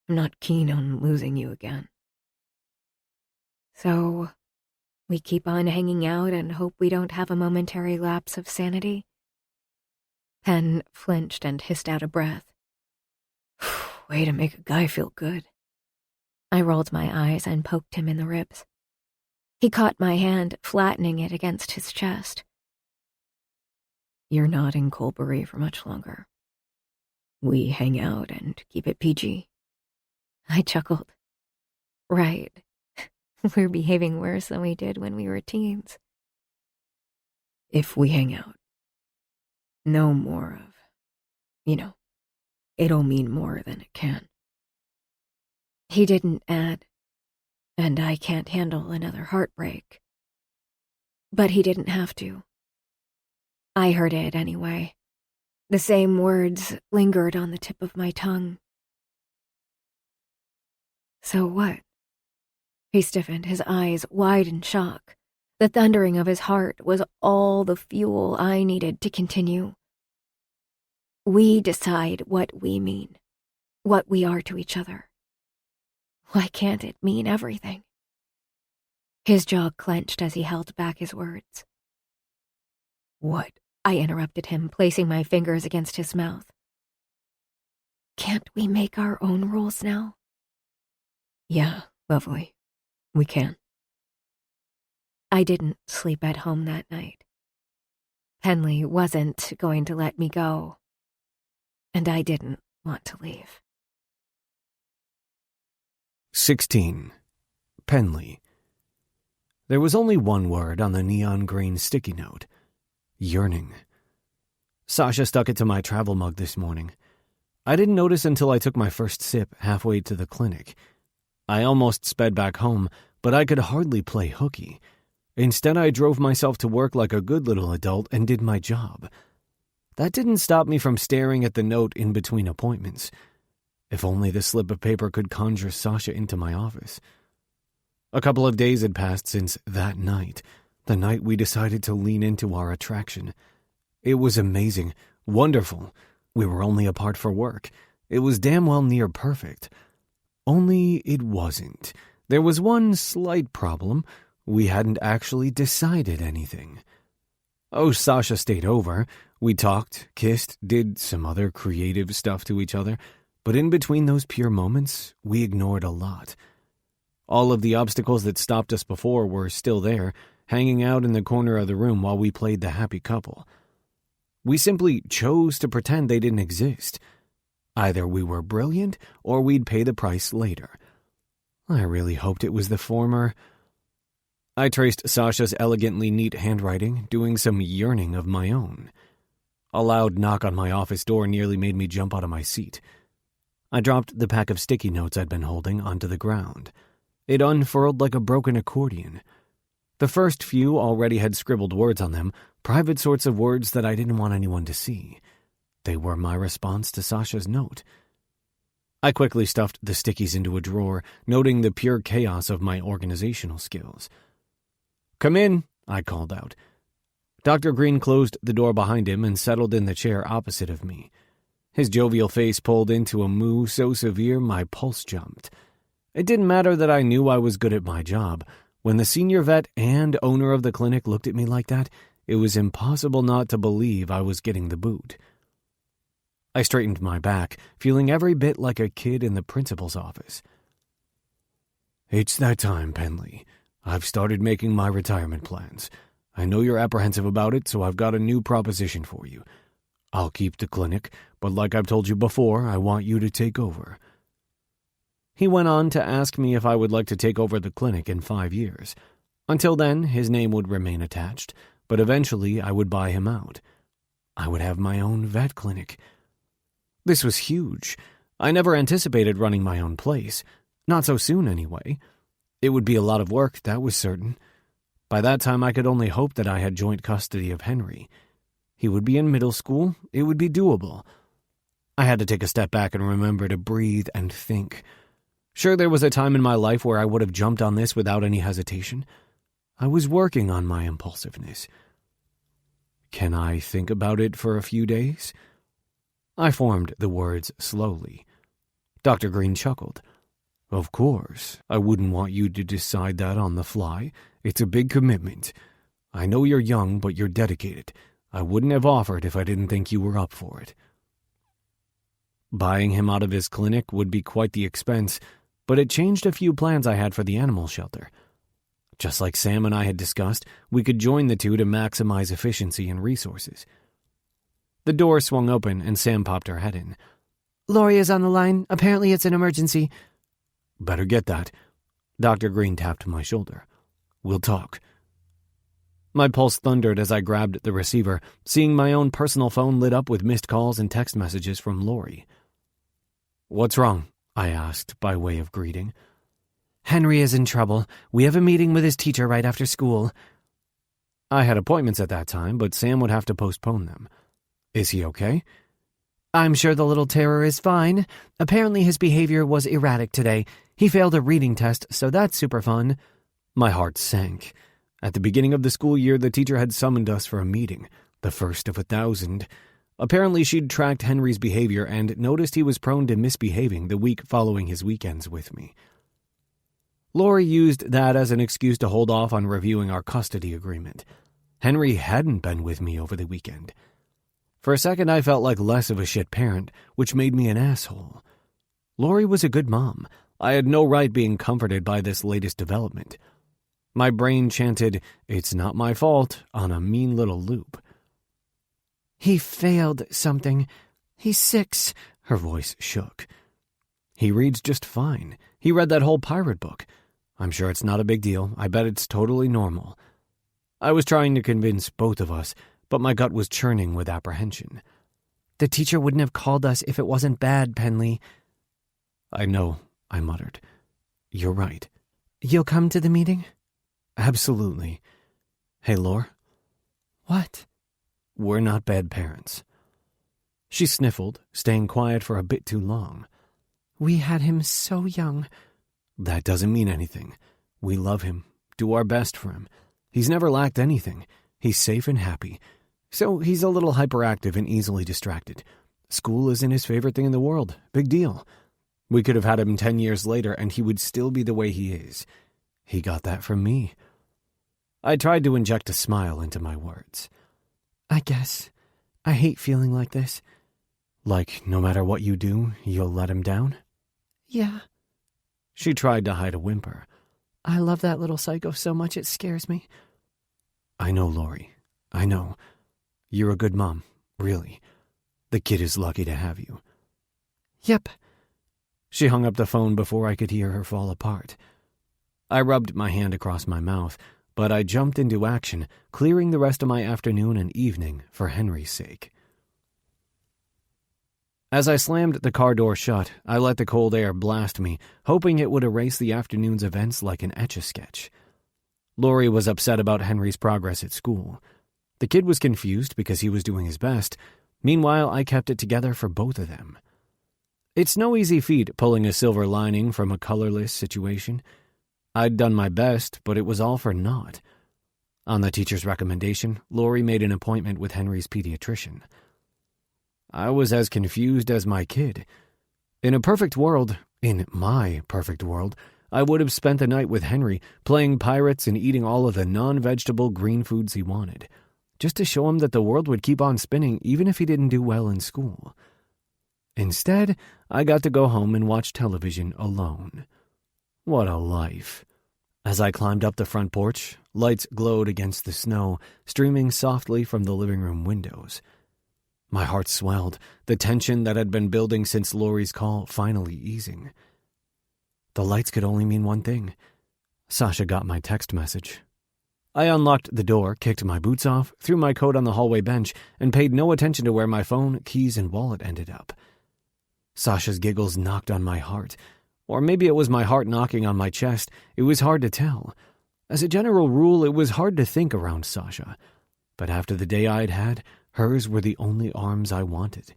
I'm not keen on losing you again. So, we keep on hanging out and hope we don't have a momentary lapse of sanity? Penn flinched and hissed out a breath. Way to make a guy feel good. I rolled my eyes and poked him in the ribs. He caught my hand, flattening it against his chest. You're not in Colbury for much longer. We hang out and keep it PG. I chuckled. Right. We're behaving worse than we did when we were teens. If we hang out. No more of, it'll mean more than it can. He didn't add, and I can't handle another heartbreak. But he didn't have to. I heard it anyway. The same words lingered on the tip of my tongue. So what? He stiffened, his eyes wide in shock. The thundering of his heart was all the fuel I needed to continue. We decide what we mean, what we are to each other. Why can't it mean everything? His jaw clenched as he held back his words. What? I interrupted him, placing my fingers against his mouth. Can't we make our own rules now? Yeah, lovely. We can. I didn't sleep at home that night. Henley wasn't going to let me go, and I didn't want to leave. 16. Penley. There was only one word on the neon green sticky note. Yearning. Sasha stuck it to my travel mug this morning. I didn't notice until I took my first sip halfway to the clinic. I almost sped back home, but I could hardly play hooky. Instead, I drove myself to work like a good little adult and did my job. That didn't stop me from staring at the note in between appointments. If only the slip of paper could conjure Sasha into my office. A couple of days had passed since that night, the night we decided to lean into our attraction. It was amazing, wonderful. We were only apart for work. It was damn well near perfect. Only it wasn't. There was one slight problem. We hadn't actually decided anything. Oh, Sasha stayed over. We talked, kissed, did some other creative stuff to each other. But in between those pure moments, we ignored a lot. All of the obstacles that stopped us before were still there, hanging out in the corner of the room while we played the happy couple. We simply chose to pretend they didn't exist. Either we were brilliant, or we'd pay the price later. I really hoped it was the former. I traced Sasha's elegantly neat handwriting, doing some yearning of my own. A loud knock on my office door nearly made me jump out of my seat. I dropped the pack of sticky notes I'd been holding onto the ground. It unfurled like a broken accordion. The first few already had scribbled words on them, private sorts of words that I didn't want anyone to see. They were my response to Sasha's note. I quickly stuffed the stickies into a drawer, noting the pure chaos of my organizational skills. "Come in," I called out. Dr. Green closed the door behind him and settled in the chair opposite of me. His jovial face pulled into a moue so severe my pulse jumped. It didn't matter that I knew I was good at my job. When the senior vet and owner of the clinic looked at me like that, it was impossible not to believe I was getting the boot. I straightened my back, feeling every bit like a kid in the principal's office. "It's that time, Penley. I've started making my retirement plans. I know you're apprehensive about it, so I've got a new proposition for you. I'll keep the clinic, but like I've told you before, I want you to take over." He went on to ask me if I would like to take over the clinic in 5 years. Until then, his name would remain attached, but eventually I would buy him out. I would have my own vet clinic. This was huge. I never anticipated running my own place. Not so soon, anyway. It would be a lot of work, that was certain. By that time, I could only hope that I had joint custody of Henry. He would be in middle school. It would be doable. I had to take a step back and remember to breathe and think. Sure, there was a time in my life where I would have jumped on this without any hesitation. I was working on my impulsiveness. Can I think about it for a few days? I formed the words slowly. Dr. Green chuckled. Of course, I wouldn't want you to decide that on the fly. It's a big commitment. I know you're young, but you're dedicated. I wouldn't have offered if I didn't think you were up for it. Buying him out of his clinic would be quite the expense, but it changed a few plans I had for the animal shelter. Just like Sam and I had discussed, we could join the two to maximize efficiency and resources. The door swung open and Sam popped her head in. Lori is on the line. Apparently it's an emergency. Better get that. Dr. Green tapped my shoulder. We'll talk. My pulse thundered as I grabbed the receiver, seeing my own personal phone lit up with missed calls and text messages from Lori. What's wrong? I asked by way of greeting. Henry is in trouble. We have a meeting with his teacher right after school. I had appointments at that time, but Sam would have to postpone them. Is he okay? I'm sure the little terror is fine. Apparently his behavior was erratic today. He failed a reading test, so that's super fun. My heart sank. At the beginning of the school year, the teacher had summoned us for a meeting, the first of 1,000. Apparently she'd tracked Henry's behavior and noticed he was prone to misbehaving the week following his weekends with me. Lori used that as an excuse to hold off on reviewing our custody agreement. Henry hadn't been with me over the weekend. For a second, I felt like less of a shit parent, which made me an asshole. Lori was a good mom. I had no right being comforted by this latest development. My brain chanted, "It's not my fault," on a mean little loop. He failed something. He's 6. Her voice shook. He reads just fine. He read that whole pirate book. I'm sure it's not a big deal. I bet it's totally normal. I was trying to convince both of us, but my gut was churning with apprehension. The teacher wouldn't have called us if it wasn't bad, Penley. I know, I muttered. You're right. You'll come to the meeting? Absolutely. Hey, Lore. What? We're not bad parents. She sniffled, staying quiet for a bit too long. We had him so young. That doesn't mean anything. We love him, do our best for him. He's never lacked anything. He's safe and happy. So he's a little hyperactive and easily distracted. School isn't his favorite thing in the world. Big deal. We could have had him 10 years later and he would still be the way he is. He got that from me. I tried to inject a smile into my words. I guess. I hate feeling like this. Like no matter what you do, you'll let him down? Yeah. She tried to hide a whimper. I love that little psycho so much it scares me. I know, Lori. I know. You're a good mom, really. The kid is lucky to have you. Yep. She hung up the phone before I could hear her fall apart. I rubbed my hand across my mouth, but I jumped into action, clearing the rest of my afternoon and evening for Henry's sake. As I slammed the car door shut, I let the cold air blast me, hoping it would erase the afternoon's events like an Etch-a-Sketch. Lori was upset about Henry's progress at school. The kid was confused because he was doing his best. Meanwhile, I kept it together for both of them. It's no easy feat pulling a silver lining from a colorless situation. I'd done my best, but it was all for naught. On the teacher's recommendation, Lori made an appointment with Henry's pediatrician. I was as confused as my kid. In a perfect world, in my perfect world, I would have spent the night with Henry, playing pirates and eating all of the non-vegetable green foods he wanted, just to show him that the world would keep on spinning even if he didn't do well in school. Instead, I got to go home and watch television alone. What a life. As I climbed up the front porch, lights glowed against the snow, streaming softly from the living room windows. My heart swelled, the tension that had been building since Lori's call finally easing. The lights could only mean one thing. Sasha got my text message. I unlocked the door, kicked my boots off, threw my coat on the hallway bench, and paid no attention to where my phone, keys, and wallet ended up. Sasha's giggles knocked on my heart. Or maybe it was my heart knocking on my chest. It was hard to tell. As a general rule, it was hard to think around Sasha. But after the day I'd had, hers were the only arms I wanted.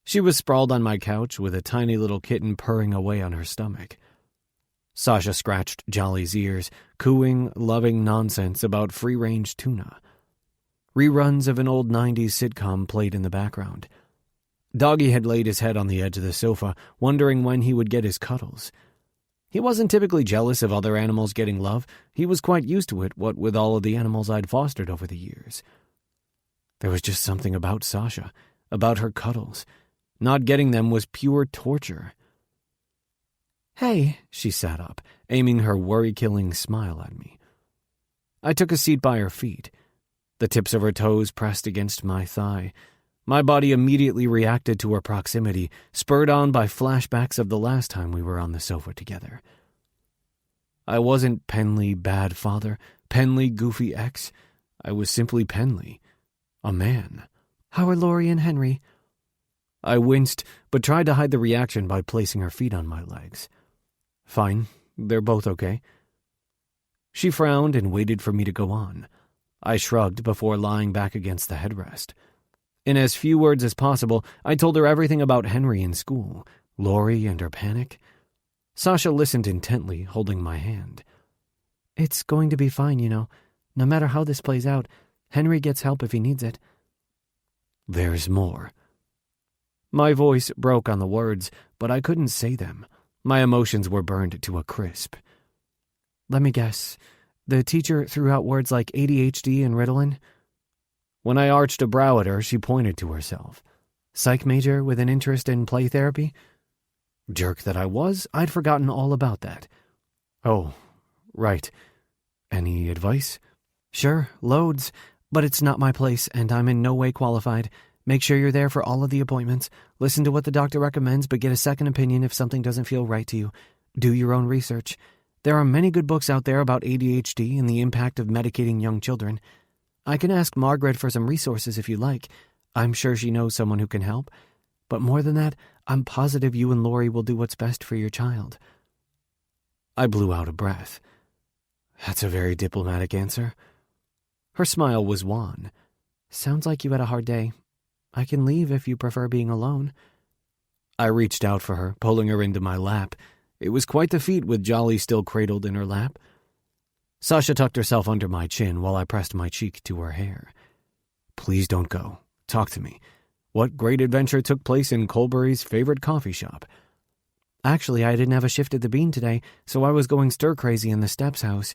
She was sprawled on my couch with a tiny little kitten purring away on her stomach. Sasha scratched Jolly's ears, cooing, loving nonsense about free-range tuna. Reruns of an old 90s sitcom played in the background. Doggy had laid his head on the edge of the sofa, wondering when he would get his cuddles. He wasn't typically jealous of other animals getting love. He was quite used to it, what with all of the animals I'd fostered over the years. There was just something about Sasha, about her cuddles. Not getting them was pure torture. "Hey," she sat up, aiming her worry-killing smile at me. I took a seat by her feet. The tips of her toes pressed against my thigh. My body immediately reacted to her proximity, spurred on by flashbacks of the last time we were on the sofa together. I wasn't Penley bad father, Penley goofy ex. I was simply Penley, a man. "How are Laurie and Henry?" I winced, but tried to hide the reaction by placing her feet on my legs. "Fine, they're both okay." She frowned and waited for me to go on. I shrugged before lying back against the headrest. In as few words as possible, I told her everything about Henry in school, Laurie and her panic. Sasha listened intently, holding my hand. "It's going to be fine, you know. No matter how this plays out, Henry gets help if he needs it." "There's more." My voice broke on the words, but I couldn't say them. My emotions were burned to a crisp. "Let me guess. The teacher threw out words like ADHD and Ritalin?" When I arched a brow at her, she pointed to herself. "Psych major with an interest in play therapy?" Jerk that I was, I'd forgotten all about that. "Oh, right. Any advice?" "Sure, loads. But it's not my place, and I'm in no way qualified. Make sure you're there for all of the appointments. Listen to what the doctor recommends, but get a second opinion if something doesn't feel right to you. Do your own research. There are many good books out there about ADHD and the impact of medicating young children. I can ask Margaret for some resources if you like. I'm sure she knows someone who can help. But more than that, I'm positive you and Laurie will do what's best for your child." I blew out a breath. "That's a very diplomatic answer." Her smile was wan. "Sounds like you had a hard day. I can leave if you prefer being alone." I reached out for her, pulling her into my lap. It was quite the feat with Jolly still cradled in her lap. Sasha tucked herself under my chin while I pressed my cheek to her hair. "Please don't go. Talk to me. What great adventure took place in Colbury's favorite coffee shop?" "Actually, I didn't have a shift at the Bean today, so I was going stir-crazy in the Steps house.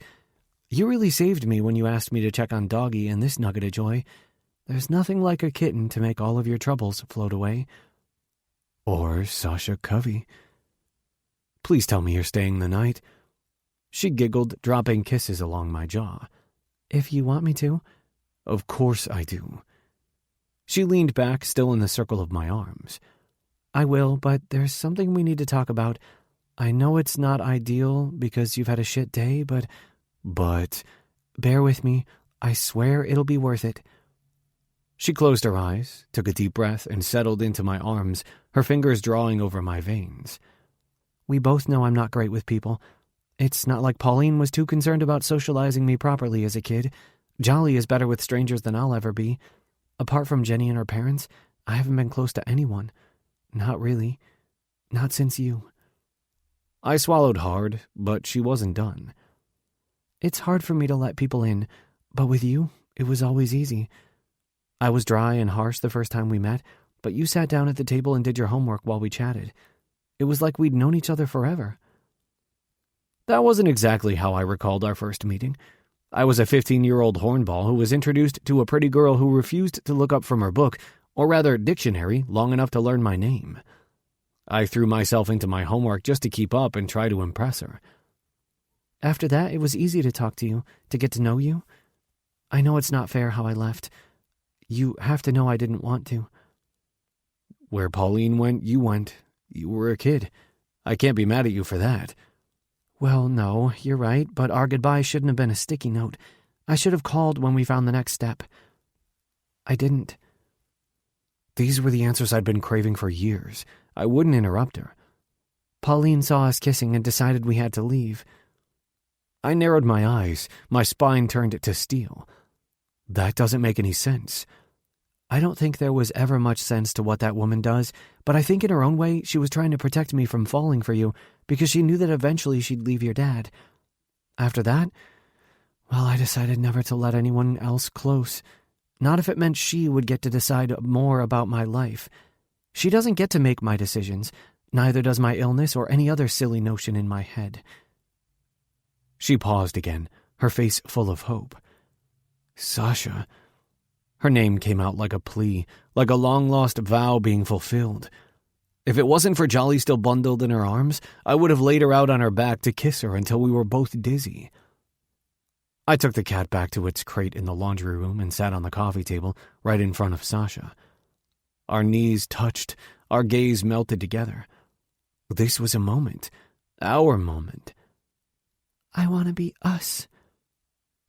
You really saved me when you asked me to check on Doggy and this nugget of joy. There's nothing like a kitten to make all of your troubles float away." "Or Sasha Covey. Please tell me you're staying the night." She giggled, dropping kisses along my jaw. "If you want me to." "Of course I do." She leaned back, still in the circle of my arms. "I will, but there's something we need to talk about. I know it's not ideal because you've had a shit day, but bear with me. I swear it'll be worth it." She closed her eyes, took a deep breath, and settled into my arms, her fingers drawing over my veins. "We both know I'm not great with people. It's not like Pauline was too concerned about socializing me properly as a kid. Jolly is better with strangers than I'll ever be. Apart from Jenny and her parents, I haven't been close to anyone. Not really. Not since you." I swallowed hard, but she wasn't done. "It's hard for me to let people in, but with you, it was always easy. I was dry and harsh the first time we met, but you sat down at the table and did your homework while we chatted. It was like we'd known each other forever." That wasn't exactly how I recalled our first meeting. I was a 15-year-old hornball who was introduced to a pretty girl who refused to look up from her book, or rather dictionary, long enough to learn my name. I threw myself into my homework just to keep up and try to impress her. "After that, it was easy to talk to you, to get to know you. I know it's not fair how I left. You have to know I didn't want to." "Where Pauline went, you went. You were a kid. I can't be mad at you for that." "Well, no, you're right, but our goodbye shouldn't have been a sticky note. I should have called when we found the next step. I didn't." These were the answers I'd been craving for years. I wouldn't interrupt her. "Pauline saw us kissing and decided we had to leave." I narrowed my eyes, my spine turned to steel. That doesn't make any sense. "I don't think there was ever much sense to what that woman does, but I think in her own way she was trying to protect me from falling for you because she knew that eventually she'd leave your dad. After that, well, I decided never to let anyone else close. Not if it meant she would get to decide more about my life. She doesn't get to make my decisions. Neither does my illness or any other silly notion in my head." She paused again, her face full of hope. "Sasha." Her name came out like a plea, like a long-lost vow being fulfilled. If it wasn't for Jolly still bundled in her arms, I would have laid her out on her back to kiss her until we were both dizzy. I took the cat back to its crate in the laundry room and sat on the coffee table right in front of Sasha. Our knees touched, our gaze melted together. This was a moment, our moment. "I want to be us."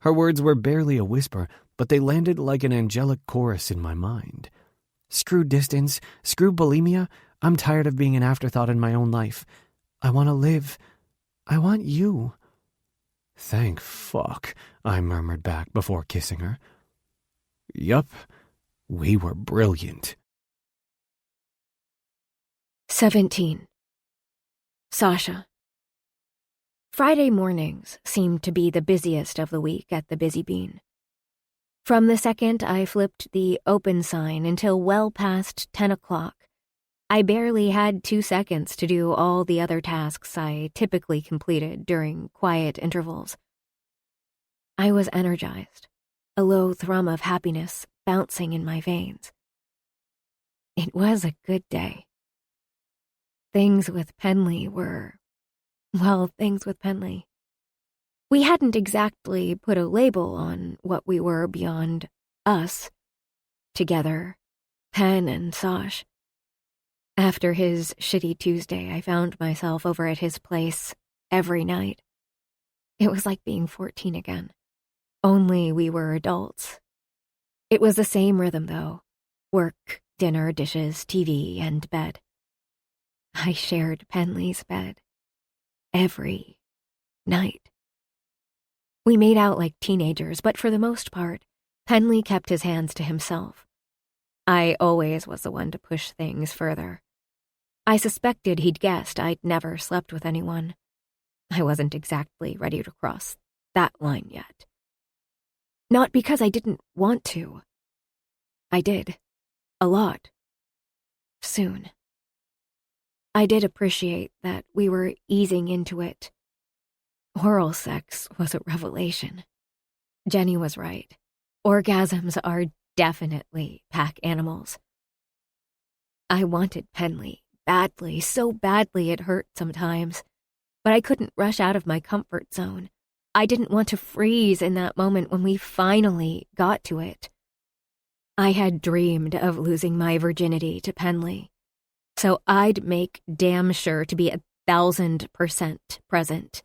Her words were barely a whisper, but they landed like an angelic chorus in my mind. "Screw distance, screw bulimia. I'm tired of being an afterthought in my own life. I want to live. I want you." "Thank fuck," I murmured back before kissing her. "Yup, we were brilliant." 17. Sasha. Friday mornings seemed to be the busiest of the week at the Busy Bean. From the second I flipped the open sign until well past 10 o'clock, I barely had 2 seconds to do all the other tasks I typically completed during quiet intervals. I was energized, a low thrum of happiness bouncing in my veins. It was a good day. Things with Penley were, well, things with Penley. We hadn't exactly put a label on what we were beyond us, together, Pen and Sash. After his shitty Tuesday, I found myself over at his place every night. It was like being 14 again, only we were adults. It was the same rhythm, though. Work, dinner, dishes, TV, and bed. I shared Penley's bed. Every night. We made out like teenagers, but for the most part, Penley kept his hands to himself. I always was the one to push things further. I suspected he'd guessed I'd never slept with anyone. I wasn't exactly ready to cross that line yet. Not because I didn't want to. I did. A lot. Soon. I did appreciate that we were easing into it. Oral sex was a revelation. Jenny was right. Orgasms are definitely pack animals. I wanted Penley badly, so badly it hurt sometimes, but I couldn't rush out of my comfort zone. I didn't want to freeze in that moment when we finally got to it. I had dreamed of losing my virginity to Penley, so I'd make damn sure to be 1,000% present.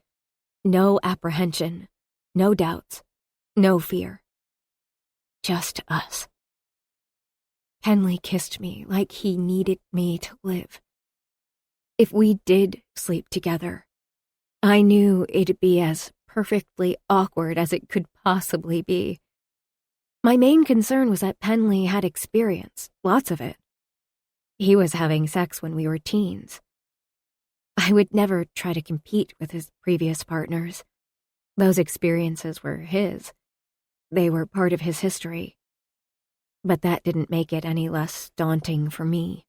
No apprehension, no doubts, no fear. Just us. Penley kissed me like he needed me to live. If we did sleep together, I knew it'd be as perfectly awkward as it could possibly be. My main concern was that Penley had experience, lots of it. He was having sex when we were teens. I would never try to compete with his previous partners. Those experiences were his. They were part of his history. But that didn't make it any less daunting for me.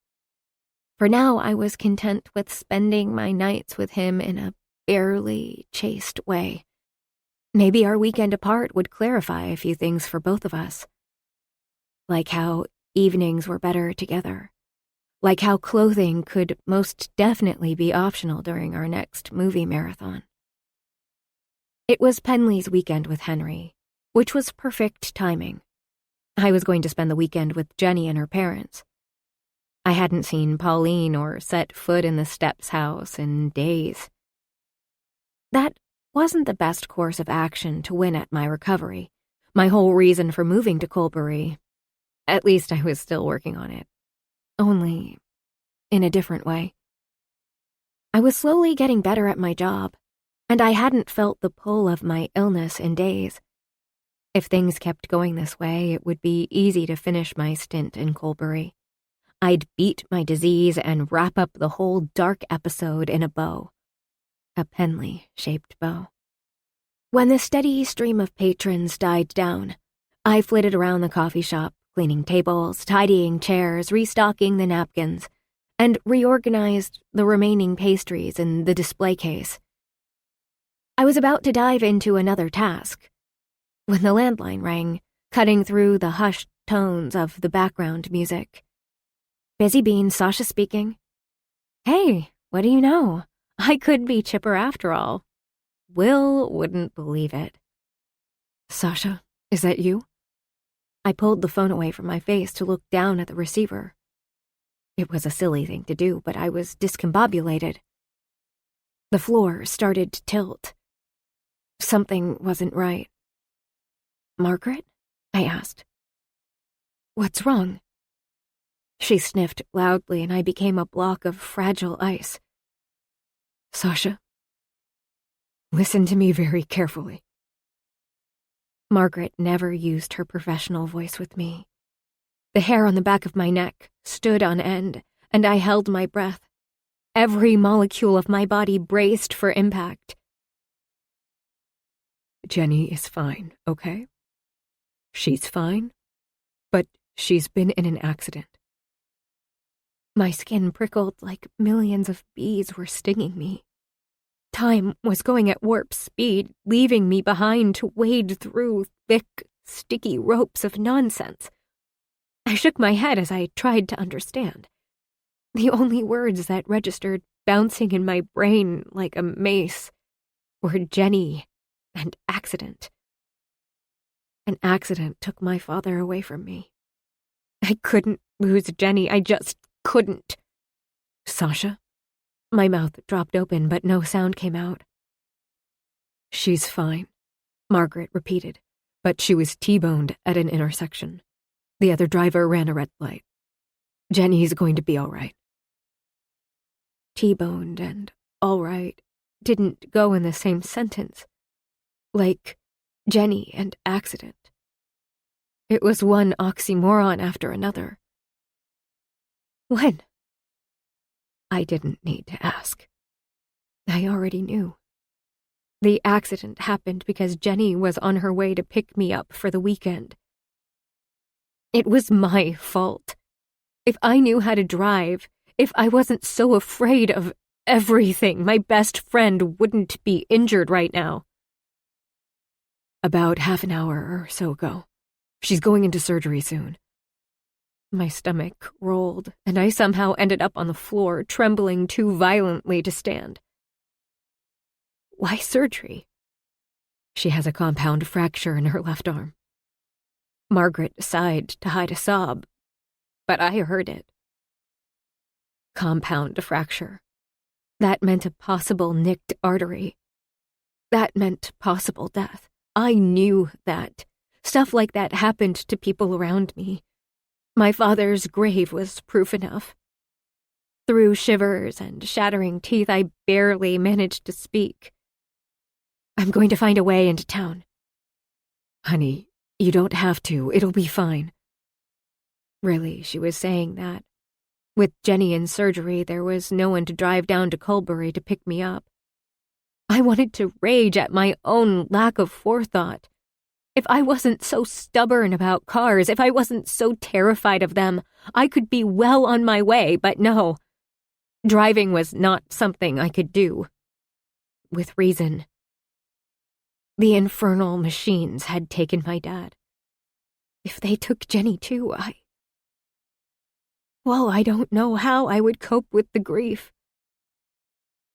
For now, I was content with spending my nights with him in a barely chaste way. Maybe our weekend apart would clarify a few things for both of us. Like how evenings were better together. Like how clothing could most definitely be optional during our next movie marathon. It was Penley's weekend with Henry, which was perfect timing. I was going to spend the weekend with Jenny and her parents. I hadn't seen Pauline or set foot in the Steps house in days. That wasn't the best course of action to win at my recovery, my whole reason for moving to Colbury. At least I was still working on it. Only in a different way. I was slowly getting better at my job, and I hadn't felt the pull of my illness in days. If things kept going this way, it would be easy to finish my stint in Colbury. I'd beat my disease and wrap up the whole dark episode in a bow. A Penley-shaped bow. When the steady stream of patrons died down, I flitted around the coffee shop, cleaning tables, tidying chairs, restocking the napkins, and reorganized the remaining pastries in the display case. I was about to dive into another task when the landline rang, cutting through the hushed tones of the background music. Busy Bean, Sasha speaking. Hey, what do you know? I could be chipper after all. Will wouldn't believe it. Sasha, is that you? I pulled the phone away from my face to look down at the receiver. It was a silly thing to do, but I was discombobulated. The floor started to tilt. Something wasn't right. Margaret? I asked. What's wrong? She sniffed loudly, and I became a block of fragile ice. Sasha, listen to me very carefully. Margaret never used her professional voice with me. The hair on the back of my neck stood on end, and I held my breath. Every molecule of my body braced for impact. Jenny is fine, okay? She's fine, but she's been in an accident. My skin prickled like millions of bees were stinging me. Time was going at warp speed, leaving me behind to wade through thick, sticky ropes of nonsense. I shook my head as I tried to understand. The only words that registered, bouncing in my brain like a mace, were Jenny and accident. An accident took my father away from me. I couldn't lose Jenny, I just couldn't. Sasha? My mouth dropped open, but no sound came out. She's fine, Margaret repeated, but she was T-boned at an intersection. The other driver ran a red light. Jenny's going to be all right. T-boned and all right didn't go in the same sentence. Like Jenny and accident. It was one oxymoron after another. When? I didn't need to ask. I already knew. The accident happened because Jenny was on her way to pick me up for the weekend. It was my fault. If I knew how to drive, if I wasn't so afraid of everything, my best friend wouldn't be injured right now. About half an hour or so ago. She's going into surgery soon. My stomach rolled, and I somehow ended up on the floor, trembling too violently to stand. Why surgery? She has a compound fracture in her left arm. Margaret sighed to hide a sob, but I heard it. Compound fracture. That meant a possible nicked artery. That meant possible death. I knew that. Stuff like that happened to people around me. My father's grave was proof enough. Through shivers and shattering teeth, I barely managed to speak. I'm going to find a way into town. Honey, you don't have to. It'll be fine. Really, she was saying that. With Jenny in surgery, there was no one to drive down to Culbury to pick me up. I wanted to rage at my own lack of forethought. If I wasn't so stubborn about cars, if I wasn't so terrified of them, I could be well on my way, but no. Driving was not something I could do. With reason. The infernal machines had taken my dad. If they took Jenny too, Well, I don't know how I would cope with the grief.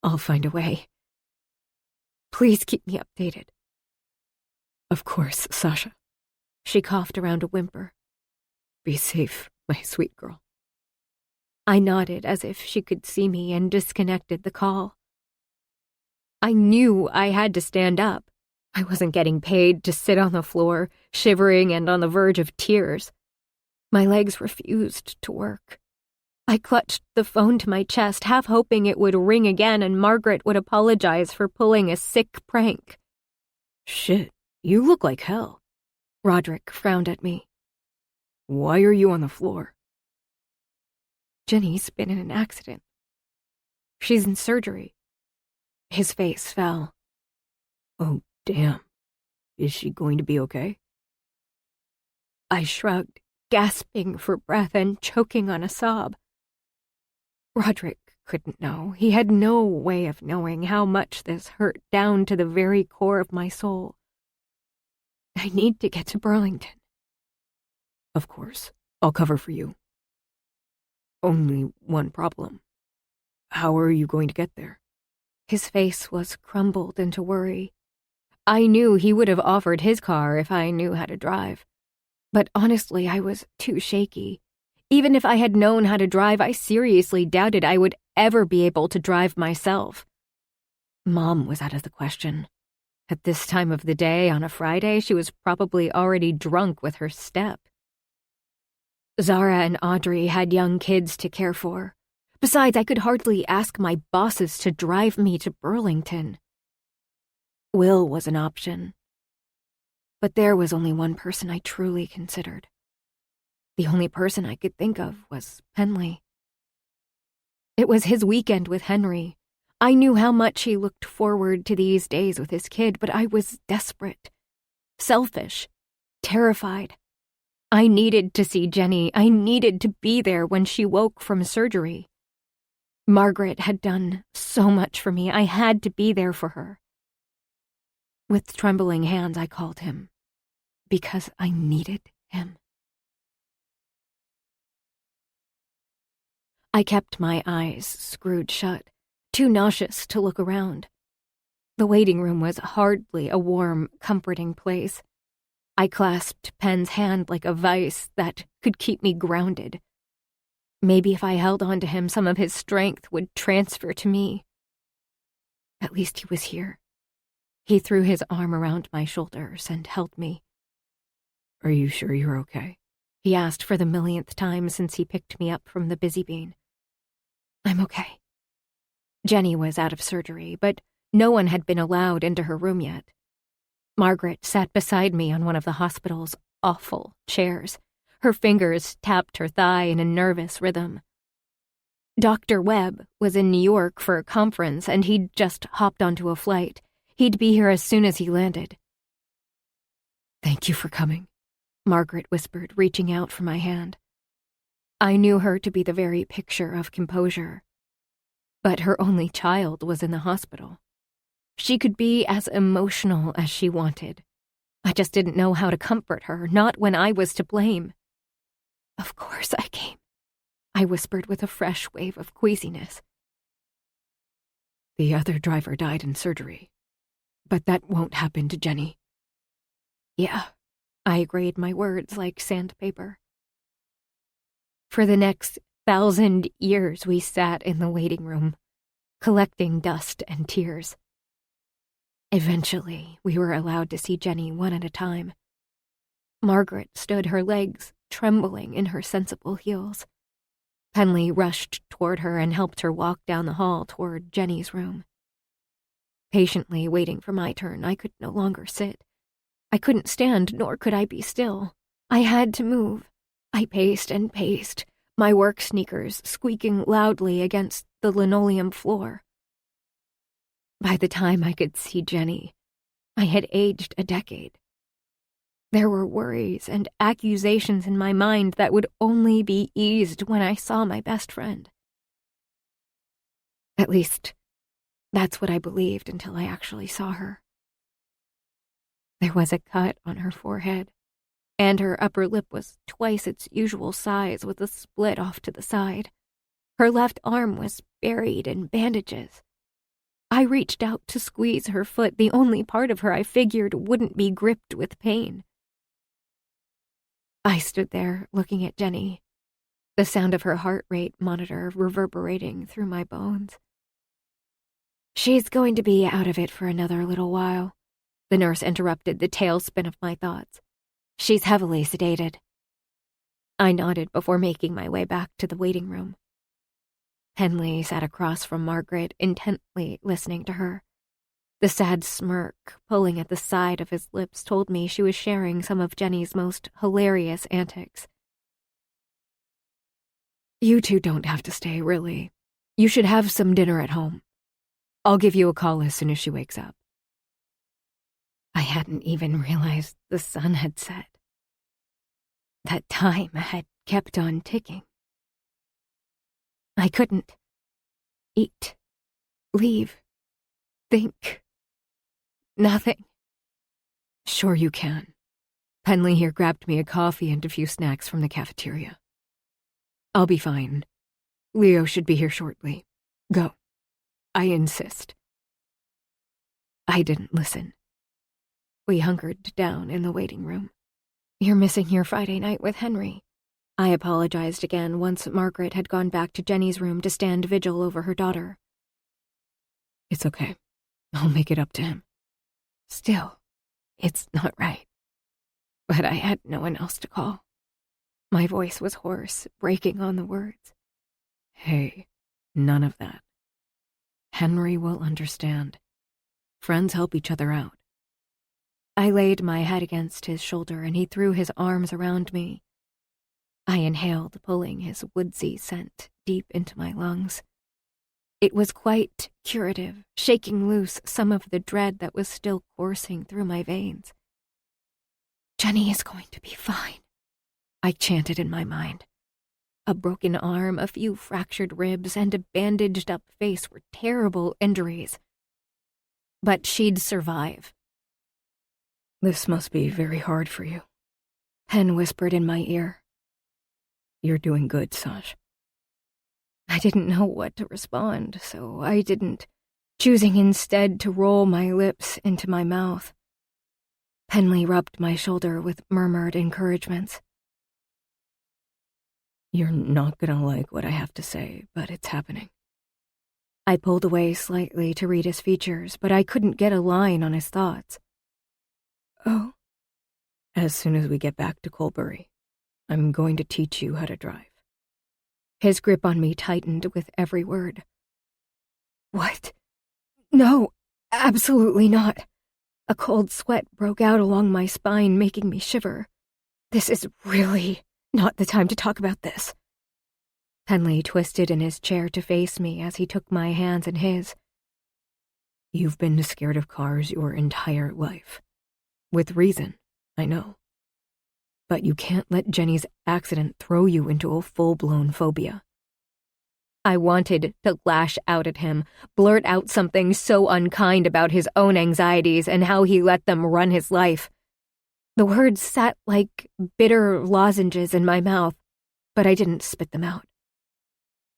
I'll find a way. Please keep me updated. Of course, Sasha. She coughed around a whimper. Be safe, my sweet girl. I nodded as if she could see me and disconnected the call. I knew I had to stand up. I wasn't getting paid to sit on the floor, shivering and on the verge of tears. My legs refused to work. I clutched the phone to my chest, half hoping it would ring again and Margaret would apologize for pulling a sick prank. Shit, you look like hell. Roderick frowned at me. Why are you on the floor? Jenny's been in an accident. She's in surgery. His face fell. Oh, damn. Is she going to be okay? I shrugged, gasping for breath and choking on a sob. Roderick couldn't know. He had no way of knowing how much this hurt down to the very core of my soul. I need to get to Burlington. Of course, I'll cover for you. Only one problem. How are you going to get there? His face was crumbled into worry. I knew he would have offered his car if I knew how to drive. But honestly, I was too shaky. Even if I had known how to drive, I seriously doubted I would ever be able to drive myself. Mom was out of the question. At this time of the day, on a Friday, she was probably already drunk with her step. Zara and Audrey had young kids to care for. Besides, I could hardly ask my bosses to drive me to Burlington. Will was an option. But there was only one person I truly considered. The only person I could think of was Henley. It was his weekend with Henry. I knew how much he looked forward to these days with his kid, but I was desperate, selfish, terrified. I needed to see Jenny. I needed to be there when she woke from surgery. Margaret had done so much for me. I had to be there for her. With trembling hands, I called him, because I needed him. I kept my eyes screwed shut, too nauseous to look around. The waiting room was hardly a warm, comforting place. I clasped Penn's hand like a vice that could keep me grounded. Maybe if I held on to him, some of his strength would transfer to me. At least he was here. He threw his arm around my shoulders and held me. Are you sure you're okay? He asked for the millionth time since he picked me up from the busy bean. I'm okay. Jenny was out of surgery, but no one had been allowed into her room yet. Margaret sat beside me on one of the hospital's awful chairs. Her fingers tapped her thigh in a nervous rhythm. Dr. Webb was in New York for a conference, and he'd just hopped onto a flight. He'd be here as soon as he landed. Thank you for coming, Margaret whispered, reaching out for my hand. I knew her to be the very picture of composure. But her only child was in the hospital. She could be as emotional as she wanted. I just didn't know how to comfort her, not when I was to blame. Of course I came, I whispered with a fresh wave of queasiness. The other driver died in surgery, but that won't happen to Jenny. Yeah, I agreed, my words like sandpaper. For the next 1,000 years we sat in the waiting room, collecting dust and tears. Eventually, we were allowed to see Jenny one at a time. Margaret stood, her legs trembling in her sensible heels. Henley rushed toward her and helped her walk down the hall toward Jenny's room. Patiently waiting for my turn, I could no longer sit. I couldn't stand, nor could I be still. I had to move. I paced and paced, my work sneakers squeaking loudly against the linoleum floor. By the time I could see Jenny, I had aged a decade. There were worries and accusations in my mind that would only be eased when I saw my best friend. At least, that's what I believed until I actually saw her. There was a cut on her forehead, and her upper lip was twice its usual size with a split off to the side. Her left arm was buried in bandages. I reached out to squeeze her foot, the only part of her I figured wouldn't be gripped with pain. I stood there looking at Jenny, the sound of her heart rate monitor reverberating through my bones. She's going to be out of it for another little while. The nurse interrupted the tailspin of my thoughts. She's heavily sedated. I nodded before making my way back to the waiting room. Henley sat across from Margaret, intently listening to her. The sad smirk pulling at the side of his lips told me she was sharing some of Jenny's most hilarious antics. You two don't have to stay, really. You should have some dinner at home. I'll give you a call as soon as she wakes up. I hadn't even realized the sun had set. That time had kept on ticking. I couldn't eat, leave, think. Nothing. Sure you can. Penley here grabbed me a coffee and a few snacks from the cafeteria. I'll be fine. Leo should be here shortly. Go. I insist. I didn't listen. We hunkered down in the waiting room. You're missing your Friday night with Henry. I apologized again once Margaret had gone back to Jenny's room to stand vigil over her daughter. It's okay. I'll make it up to him. Still, it's not right. But I had no one else to call. My voice was hoarse, breaking on the words. Hey, none of that. Henry will understand. Friends help each other out. I laid my head against his shoulder and he threw his arms around me. I inhaled, pulling his woodsy scent deep into my lungs. It was quite curative, shaking loose some of the dread that was still coursing through my veins. Jenny is going to be fine, I chanted in my mind. A broken arm, a few fractured ribs, and a bandaged-up face were terrible injuries. But she'd survive. This must be very hard for you. Pen whispered in my ear. You're doing good, Sash. I didn't know what to respond, so I didn't, choosing instead to roll my lips into my mouth. Penley rubbed my shoulder with murmured encouragements. You're not gonna like what I have to say, but it's happening. I pulled away slightly to read his features, but I couldn't get a line on his thoughts. Oh? As soon as we get back to Colbury, I'm going to teach you how to drive. His grip on me tightened with every word. What? No, absolutely not. A cold sweat broke out along my spine, making me shiver. This is really not the time to talk about this. Penley twisted in his chair to face me as he took my hands in his. You've been scared of cars your entire life. With reason, I know. But you can't let Jenny's accident throw you into a full-blown phobia. I wanted to lash out at him, blurt out something so unkind about his own anxieties and how he let them run his life. The words sat like bitter lozenges in my mouth, but I didn't spit them out.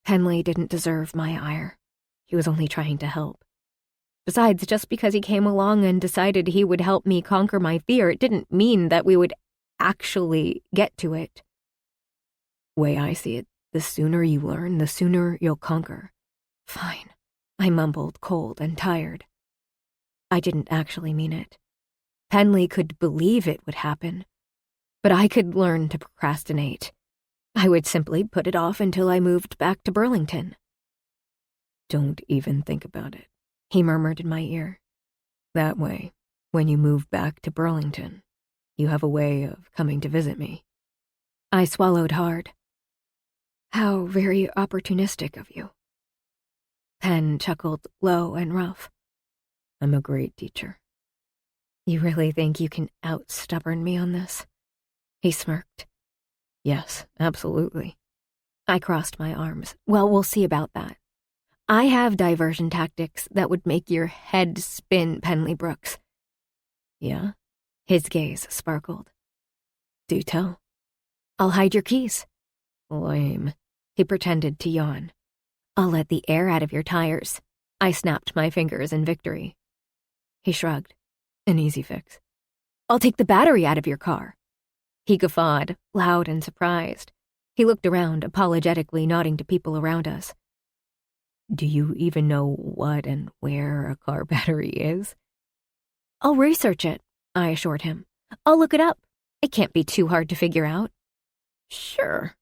Penley didn't deserve my ire. He was only trying to help. Besides, just because he came along and decided he would help me conquer my fear, it didn't mean that we would actually get to it. Way I see it, the sooner you learn, the sooner you'll conquer. Fine, I mumbled, cold and tired. I didn't actually mean it. Penley could believe it would happen, but I could learn to procrastinate. I would simply put it off until I moved back to Burlington. Don't even think about it, he murmured in my ear. That way, when you move back to Burlington, you have a way of coming to visit me. I swallowed hard. How very opportunistic of you. Pen chuckled low and rough. I'm a great teacher. You really think you can out-stubborn me on this? He smirked. Yes, absolutely. I crossed my arms. Well, we'll see about that. I have diversion tactics that would make your head spin, Penley Brooks. Yeah? His gaze sparkled. Do tell. I'll hide your keys. Lame. He pretended to yawn. I'll let the air out of your tires. I snapped my fingers in victory. He shrugged. An easy fix. I'll take the battery out of your car. He guffawed, loud and surprised. He looked around, apologetically nodding to people around us. Do you even know what and where a car battery is? I'll research it, I assured him. I'll look it up. It can't be too hard to figure out. Sure.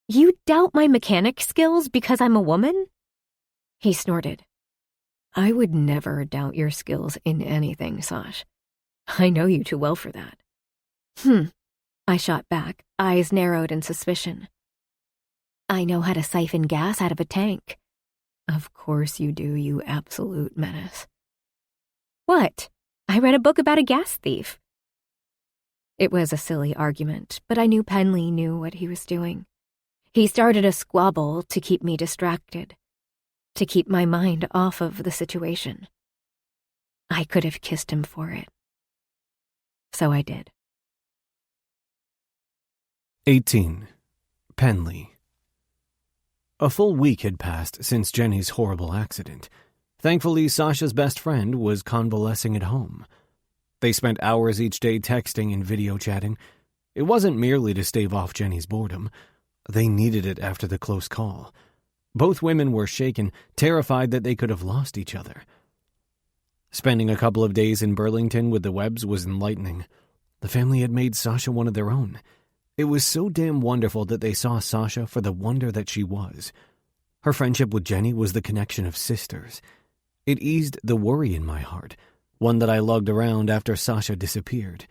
You doubt my mechanic skills because I'm a woman? He snorted. I would never doubt your skills in anything, Sash. I know you too well for that. I shot back, eyes narrowed in suspicion. I know how to siphon gas out of a tank. Of course you do, you absolute menace. What? I read a book about a gas thief. It was a silly argument, but I knew Penley knew what he was doing. He started a squabble to keep me distracted. to keep my mind off of the situation. I could have kissed him for it. So I did. 18. Penley. A full week had passed since Jenny's horrible accident. Thankfully, Sasha's best friend was convalescing at home. They spent hours each day texting and video chatting. It wasn't merely to stave off Jenny's boredom. They needed it after the close call. Both women were shaken, terrified that they could have lost each other. Spending a couple of days in Burlington with the Webbs was enlightening. The family had made Sasha one of their own. It was so damn wonderful that they saw Sasha for the wonder that she was. Her friendship with Jenny was the connection of sisters. It eased the worry in my heart, one that I lugged around after Sasha disappeared.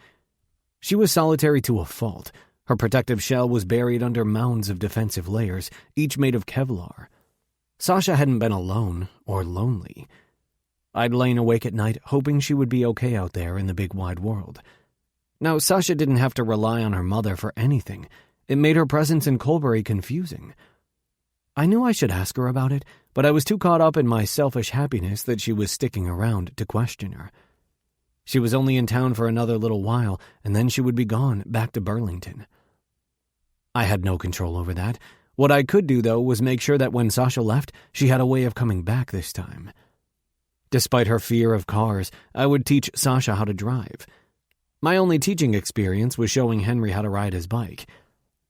She was solitary to a fault. Her protective shell was buried under mounds of defensive layers, each made of Kevlar. Sasha hadn't been alone or lonely. I'd lain awake at night, hoping she would be okay out there in the big wide world. Now, Sasha didn't have to rely on her mother for anything. It made her presence in Colbury confusing. I knew I should ask her about it, but I was too caught up in my selfish happiness that she was sticking around to question her. She was only in town for another little while, and then she would be gone, back to Burlington. I had no control over that. What I could do, though, was make sure that when Sasha left, she had a way of coming back this time. Despite her fear of cars, I would teach Sasha how to drive. My only teaching experience was showing Henry how to ride his bike.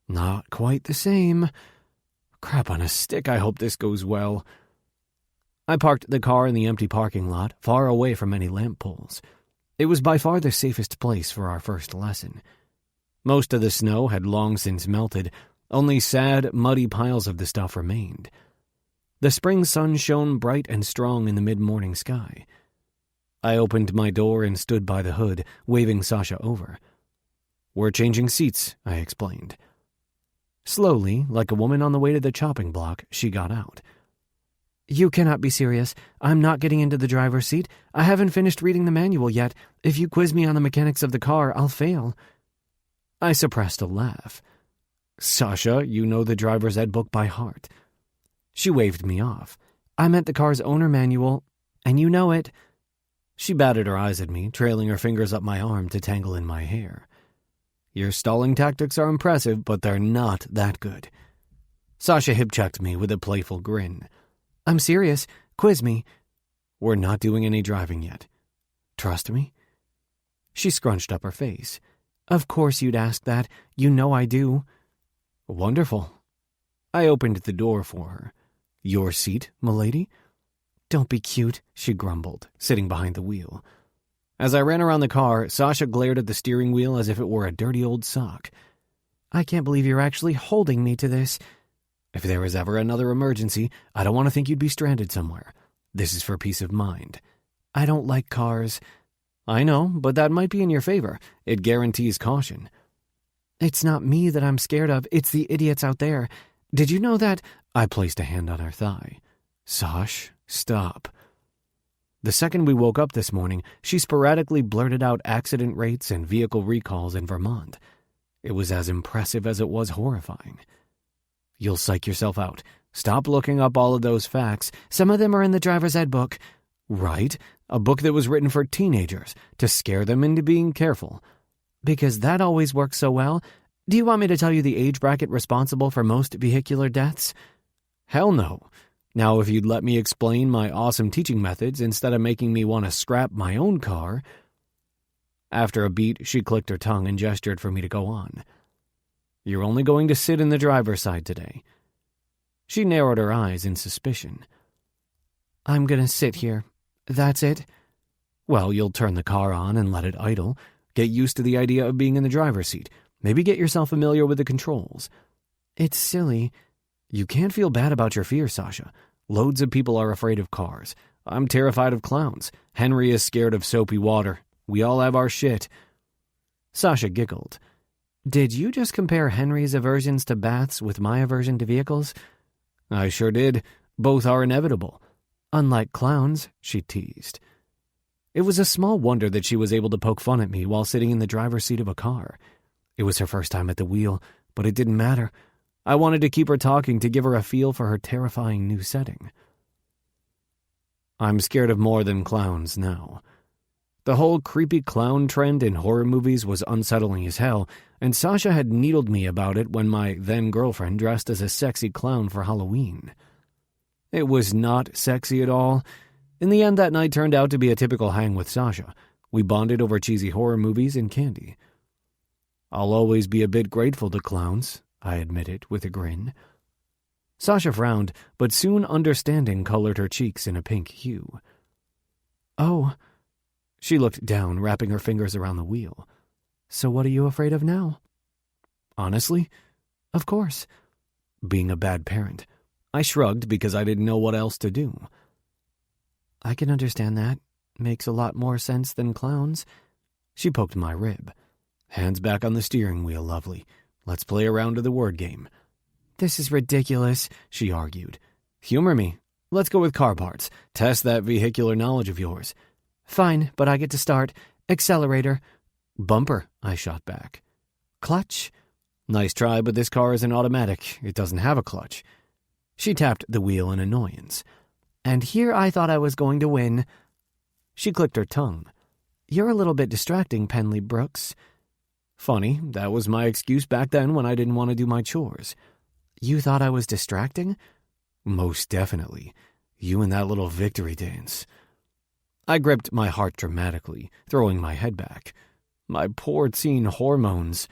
Not quite the same. Crap on a stick, I hope this goes well. I parked the car in the empty parking lot, far away from any lamp poles. It was by far the safest place for our first lesson. Most of the snow had long since melted. Only sad, muddy piles of the stuff remained. The spring sun shone bright and strong in the mid-morning sky. I opened my door and stood by the hood, waving Sasha over. "We're changing seats," I explained. Slowly, like a woman on the way to the chopping block, she got out. "You cannot be serious. I'm not getting into the driver's seat. I haven't finished reading the manual yet. If you quiz me on the mechanics of the car, I'll fail." I suppressed a laugh. "Sasha, you know the driver's ed book by heart." She waved me off. "I meant the car's owner manual, and you know it." She batted her eyes at me, trailing her fingers up my arm to tangle in my hair. "Your stalling tactics are impressive, but they're not that good." Sasha hip-checked me with a playful grin. "I'm serious. Quiz me." "We're not doing any driving yet. Trust me?" She scrunched up her face. "Of course you'd ask that. You know I do." "Wonderful." I opened the door for her. "Your seat, m'lady?" "Don't be cute," she grumbled, sitting behind the wheel. As I ran around the car, Sasha glared at the steering wheel as if it were a dirty old sock. "I can't believe you're actually holding me to this." "If there was ever another emergency, I don't want to think you'd be stranded somewhere. This is for peace of mind." "I don't like cars." "I know, but that might be in your favor. It guarantees caution." "It's not me that I'm scared of, it's the idiots out there. Did you know that—" I placed a hand on her thigh. "Sash, stop." The second we woke up this morning, she sporadically blurted out accident rates and vehicle recalls in Vermont. It was as impressive as it was horrifying. "You'll psych yourself out. Stop looking up all of those facts. Some of them are in the driver's ed book." "Right, a book that was written for teenagers, to scare them into being careful." "Because that always works so well. Do you want me to tell you the age bracket responsible for most vehicular deaths?" "Hell no. Now, if you'd let me explain my awesome teaching methods instead of making me want to scrap my own car." After a beat, she clicked her tongue and gestured for me to go on. "You're only going to sit in the driver's side today." She narrowed her eyes in suspicion. "I'm going to sit here. That's it?" "Well, you'll turn the car on and let it idle. Get used to the idea of being in the driver's seat. Maybe get yourself familiar with the controls." "It's silly." "You can't feel bad about your fear, Sasha. Loads of people are afraid of cars. I'm terrified of clowns. Henry is scared of soapy water. We all have our shit." Sasha giggled. "Did you just compare Henry's aversions to baths with my aversion to vehicles?" "I sure did. Both are inevitable." "Unlike clowns," she teased. It was a small wonder that she was able to poke fun at me while sitting in the driver's seat of a car. It was her first time at the wheel, but it didn't matter. I wanted to keep her talking to give her a feel for her terrifying new setting. I'm scared of more than clowns now. The whole creepy clown trend in horror movies was unsettling as hell, and Sasha had needled me about it when my then-girlfriend dressed as a sexy clown for Halloween. It was not sexy at all. In the end, that night turned out to be a typical hang with Sasha. We bonded over cheesy horror movies and candy. I'll always be a bit grateful to clowns, I admitted with a grin. Sasha frowned, but soon understanding colored her cheeks in a pink hue. Oh. She looked down, wrapping her fingers around the wheel. So what are you afraid of now? Honestly? Of course. Being a bad parent. I shrugged because I didn't know what else to do. I can understand that. Makes a lot more sense than clowns. She poked my rib. Hands back on the steering wheel, lovely. Let's play a round of the word game. This is ridiculous, she argued. Humor me. Let's go with car parts. Test that vehicular knowledge of yours. Fine, but I get to start. Accelerator. Bumper, I shot back. Clutch. Nice try, but this car is an automatic. It doesn't have a clutch. She tapped the wheel in annoyance. And here I thought I was going to win. She clicked her tongue. You're a little bit distracting, Penley Brooks. Funny, that was my excuse back then when I didn't want to do my chores. You thought I was distracting? Most definitely. You and that little victory dance. I gripped my heart dramatically, throwing my head back. My poor teen hormones.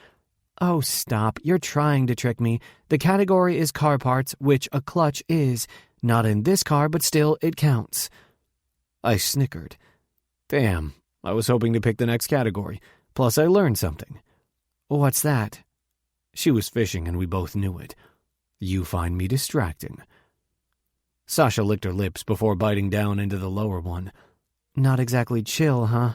Oh, stop. You're trying to trick me. The category is car parts, which a clutch is. Not in this car, but still, it counts. I snickered. Damn, I was hoping to pick the next category. Plus, I learned something. What's that? She was fishing, and we both knew it. You find me distracting. Sasha licked her lips before biting down into the lower one. Not exactly chill, huh?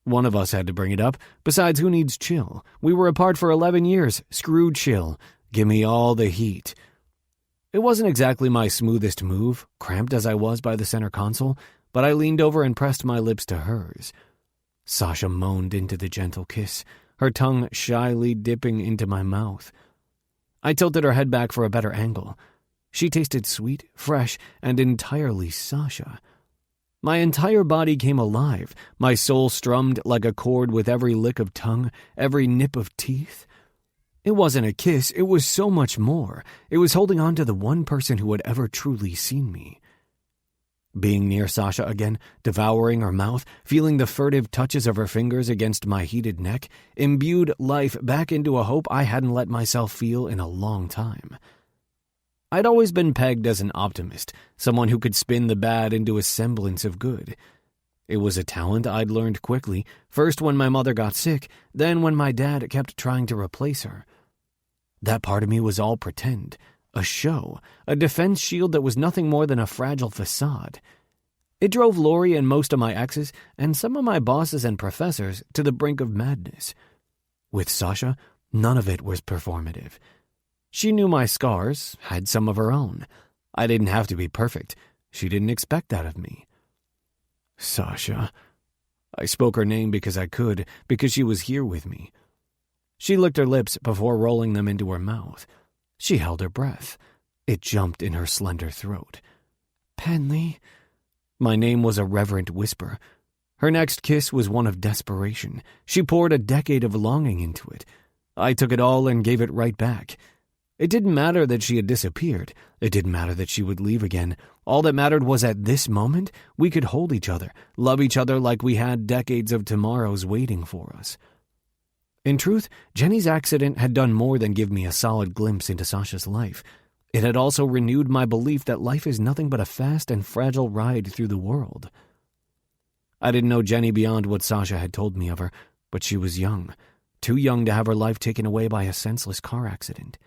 One of us had to bring it up. Besides, who needs chill? We were apart for 11 years. Screw chill. Give me all the heat. It wasn't exactly my smoothest move, cramped as I was by the center console, but I leaned over and pressed my lips to hers. Sasha moaned into the gentle kiss, her tongue shyly dipping into my mouth. I tilted her head back for a better angle. She tasted sweet, fresh, and entirely Sasha. My entire body came alive, my soul strummed like a chord with every lick of tongue, every nip of teeth. It wasn't a kiss, it was so much more. It was holding on to the one person who had ever truly seen me. Being near Sasha again, devouring her mouth, feeling the furtive touches of her fingers against my heated neck, imbued life back into a hope I hadn't let myself feel in a long time. I'd always been pegged as an optimist, someone who could spin the bad into a semblance of good. It was a talent I'd learned quickly, first when my mother got sick, then when my dad kept trying to replace her. That part of me was all pretend, a show, a defense shield that was nothing more than a fragile facade. It drove Lori and most of my exes and some of my bosses and professors to the brink of madness. With Sasha, none of it was performative. She knew my scars, had some of her own. I didn't have to be perfect. She didn't expect that of me. Sasha. I spoke her name because I could, because she was here with me. She licked her lips before rolling them into her mouth. She held her breath. It jumped in her slender throat. Penley. My name was a reverent whisper. Her next kiss was one of desperation. She poured a decade of longing into it. I took it all and gave it right back. It didn't matter that she had disappeared. It didn't matter that she would leave again. All that mattered was at this moment, we could hold each other, love each other like we had decades of tomorrows waiting for us. In truth, Jenny's accident had done more than give me a solid glimpse into Sasha's life. It had also renewed my belief that life is nothing but a fast and fragile ride through the world. I didn't know Jenny beyond what Sasha had told me of her, but she was young, too young to have her life taken away by a senseless car accident.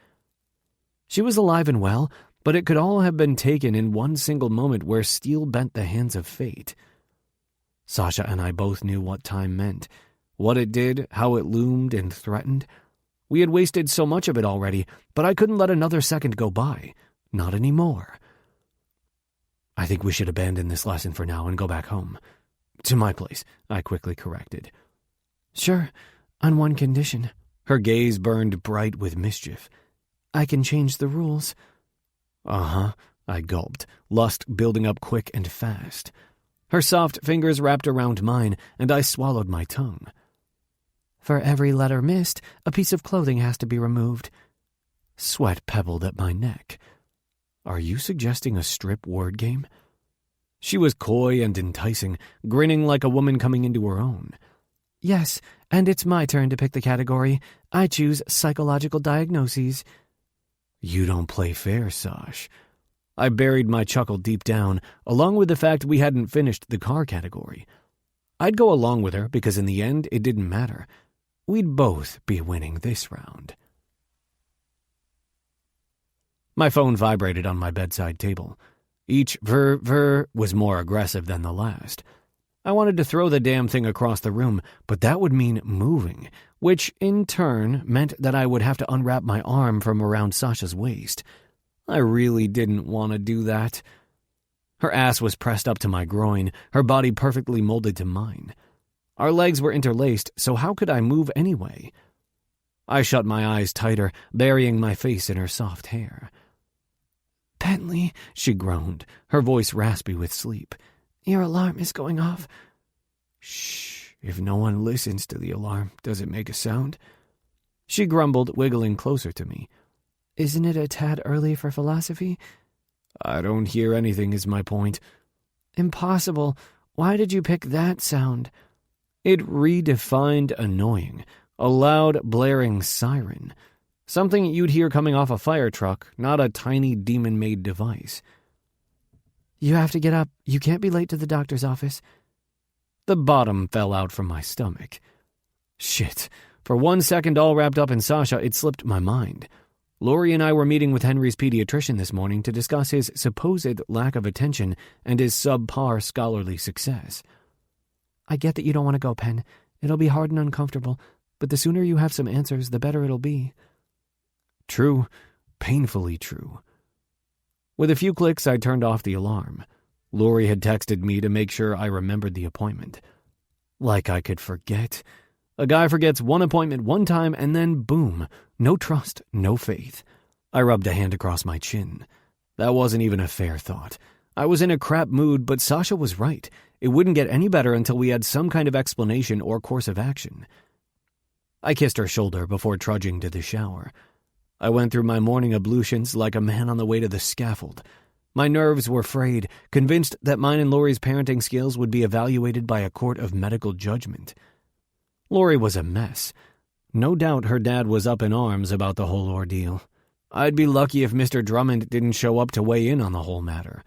She was alive and well, but it could all have been taken in one single moment where steel bent the hands of fate. Sasha and I both knew what time meant, what it did, how it loomed and threatened. We had wasted so much of it already, but I couldn't let another second go by. Not anymore. I think we should abandon this lesson for now and go back home. To my place, I quickly corrected. Sure, on one condition. Her gaze burned bright with mischief. I can change the rules. Uh-huh. I gulped, lust building up quick and fast. Her soft fingers wrapped around mine, and I swallowed my tongue. For every letter missed, a piece of clothing has to be removed. Sweat pebbled at my neck. Are you suggesting a strip word game? She was coy and enticing, grinning like a woman coming into her own. Yes, and it's my turn to pick the category. I choose psychological diagnoses. You don't play fair, Sash. I buried my chuckle deep down, along with the fact we hadn't finished the car category. I'd go along with her because in the end it didn't matter. We'd both be winning this round. My phone vibrated on my bedside table. Each ver was more aggressive than the last. I wanted to throw the damn thing across the room, but that would mean moving, which in turn meant that I would have to unwrap my arm from around Sasha's waist. I really didn't want to do that. Her ass was pressed up to my groin, her body perfectly molded to mine. Our legs were interlaced, so how could I move anyway? I shut my eyes tighter, burying my face in her soft hair. "Bentley," she groaned, her voice raspy with sleep. "Your alarm is going off." "Shh, if no one listens to the alarm, does it make a sound?" She grumbled, wiggling closer to me. "Isn't it a tad early for philosophy?" "I don't hear anything is my point." "Impossible. Why did you pick that sound?" It redefined annoying, a loud, blaring siren. Something you'd hear coming off a fire truck, not a tiny demon-made device. "You have to get up. You can't be late to the doctor's office." The bottom fell out from my stomach. Shit. For 1 second, all wrapped up in Sasha, it slipped my mind. Lori and I were meeting with Henry's pediatrician this morning to discuss his supposed lack of attention and his subpar scholarly success. "I get that you don't want to go, Pen. It'll be hard and uncomfortable, but the sooner you have some answers, the better it'll be." True. Painfully true. With a few clicks, I turned off the alarm. Lori had texted me to make sure I remembered the appointment. Like I could forget. A guy forgets one appointment one time and then boom, no trust, no faith. I rubbed a hand across my chin. That wasn't even a fair thought. I was in a crap mood, but Sasha was right. It wouldn't get any better until we had some kind of explanation or course of action. I kissed her shoulder before trudging to the shower. I went through my morning ablutions like a man on the way to the scaffold. My nerves were frayed, convinced that mine and Lori's parenting skills would be evaluated by a court of medical judgment. Lori was a mess. No doubt her dad was up in arms about the whole ordeal. I'd be lucky if Mr. Drummond didn't show up to weigh in on the whole matter.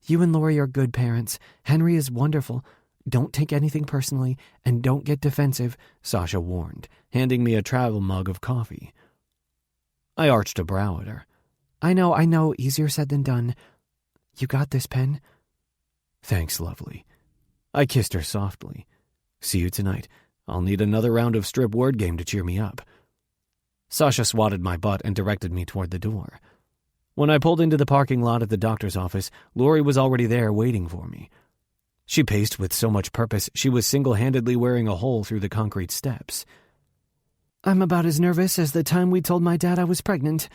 "You and Lori are good parents. Henry is wonderful. Don't take anything personally, and don't get defensive," Sasha warned, handing me a travel mug of coffee. I arched a brow at her. I know, easier said than done. You got this, Pen." "Thanks, lovely." I kissed her softly. "See you tonight. I'll need another round of strip word game to cheer me up." Sasha swatted my butt and directed me toward the door. When I pulled into the parking lot at the doctor's office, Lori was already there waiting for me. She paced with so much purpose she was single-handedly wearing a hole through the concrete steps. "I'm about as nervous as the time we told my dad I was pregnant."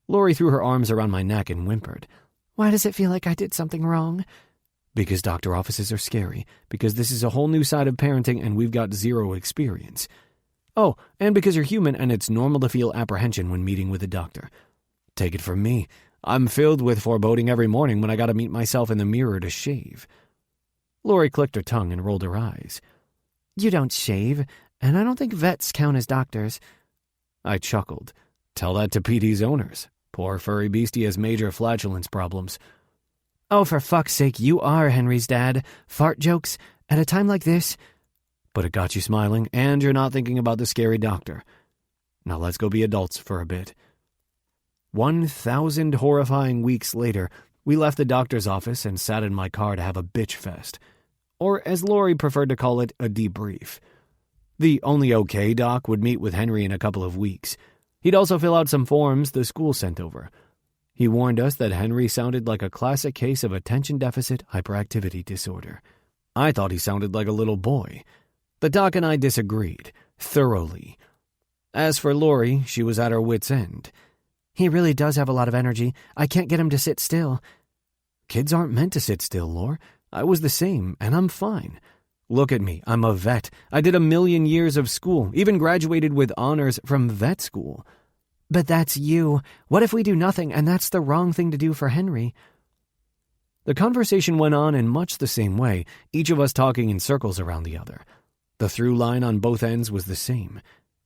Lori threw her arms around my neck and whimpered. "Why does it feel like I did something wrong?" "Because doctor offices are scary, because this is a whole new side of parenting and we've got zero experience. Oh, and because you're human and it's normal to feel apprehension when meeting with a doctor. Take it from me, I'm filled with foreboding every morning when I gotta meet myself in the mirror to shave." Lori clicked her tongue and rolled her eyes. "You don't shave, and I don't think vets count as doctors." I chuckled. Tell that to PD's owners. Poor furry beastie has major flatulence problems. "Oh, for fuck's sake, you are Henry's dad. Fart jokes at a time like this?" But it got you smiling, and you're not thinking about the scary doctor. Now let's go be adults for a bit. 1,000 horrifying weeks later, we left the doctor's office and sat in my car to have a bitch fest. Or, as Lori preferred to call it, a debrief. The only okay doc would meet with Henry in a couple of weeks. He'd also fill out some forms the school sent over. He warned us that Henry sounded like a classic case of attention deficit hyperactivity disorder. I thought he sounded like a little boy. The doc and I disagreed, thoroughly. As for Lori, she was at her wit's end. He really does have a lot of energy. I can't get him to sit still. Kids aren't meant to sit still, Lore. I was the same, and I'm fine. Look at me. I'm a vet. I did 1,000,000 years of school, even graduated with honors from vet school. But that's you. What if we do nothing, and that's the wrong thing to do for Henry? The conversation went on in much the same way, each of us talking in circles around the other. The through line on both ends was the same.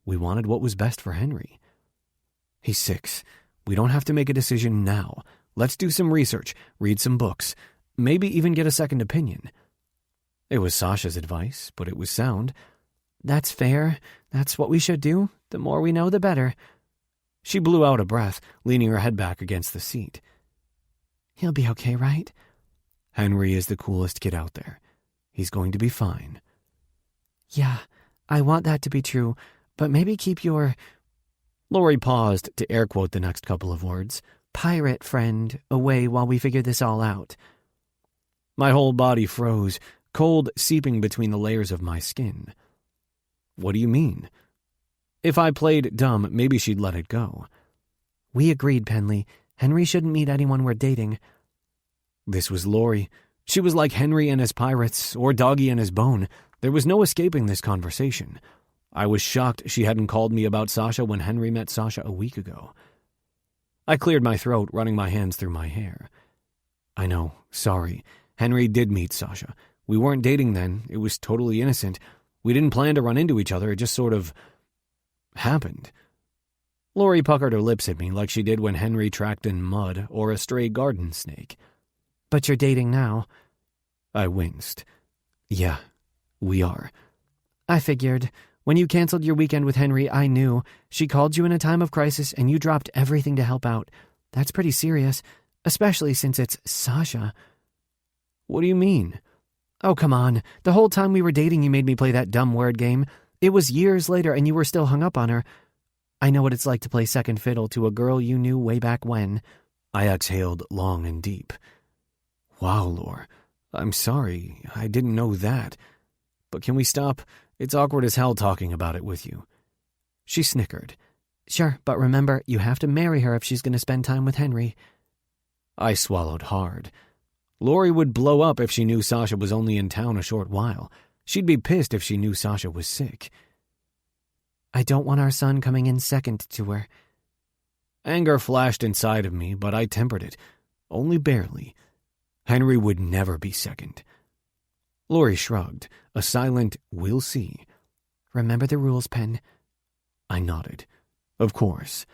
We wanted what was best for Henry. He's 6. We don't have to make a decision now. Let's do some research, read some books, maybe even get a second opinion. It was Sasha's advice, but it was sound. That's fair. That's what we should do. The more we know, the better. She blew out a breath, leaning her head back against the seat. He'll be okay, right? Henry is the coolest kid out there. He's going to be fine. Yeah, I want that to be true, but maybe keep your... Lori paused to air quote the next couple of words. Pirate friend away while we figure this all out. My whole body froze, cold seeping between the layers of my skin. What do you mean? If I played dumb, maybe she'd let it go. We agreed, Penley. Henry shouldn't meet anyone we're dating. This was Lori. She was like Henry and his pirates, or Doggy and his bone. There was no escaping this conversation. I was shocked she hadn't called me about Sasha when Henry met Sasha a week ago. I cleared my throat, running my hands through my hair. I know, sorry. Henry did meet Sasha. We weren't dating then. It was totally innocent. We didn't plan to run into each other. It just sort of happened. Lori puckered her lips at me like she did when Henry tracked in mud or a stray garden snake. But you're dating now. I winced. Yeah, we are. I figured. When you canceled your weekend with Henry, I knew. She called you in a time of crisis and you dropped everything to help out. That's pretty serious, especially since it's Sasha. What do you mean? Oh, come on. The whole time we were dating, you made me play that dumb word game. It was years later and you were still hung up on her. I know what it's like to play second fiddle to a girl you knew way back when. I exhaled long and deep. Wow, Lore. I'm sorry. I didn't know that. But can we stop? It's awkward as hell talking about it with you. She snickered. Sure, but remember, you have to marry her if she's going to spend time with Henry. I swallowed hard. Lori would blow up if she knew Sasha was only in town a short while. She'd be pissed if she knew Sasha was sick. I don't want our son coming in second to her. Anger flashed inside of me, but I tempered it. Only barely. Henry would never be second. Lori shrugged, a silent, "We'll see." Remember the rules, Pen. I nodded. Of course.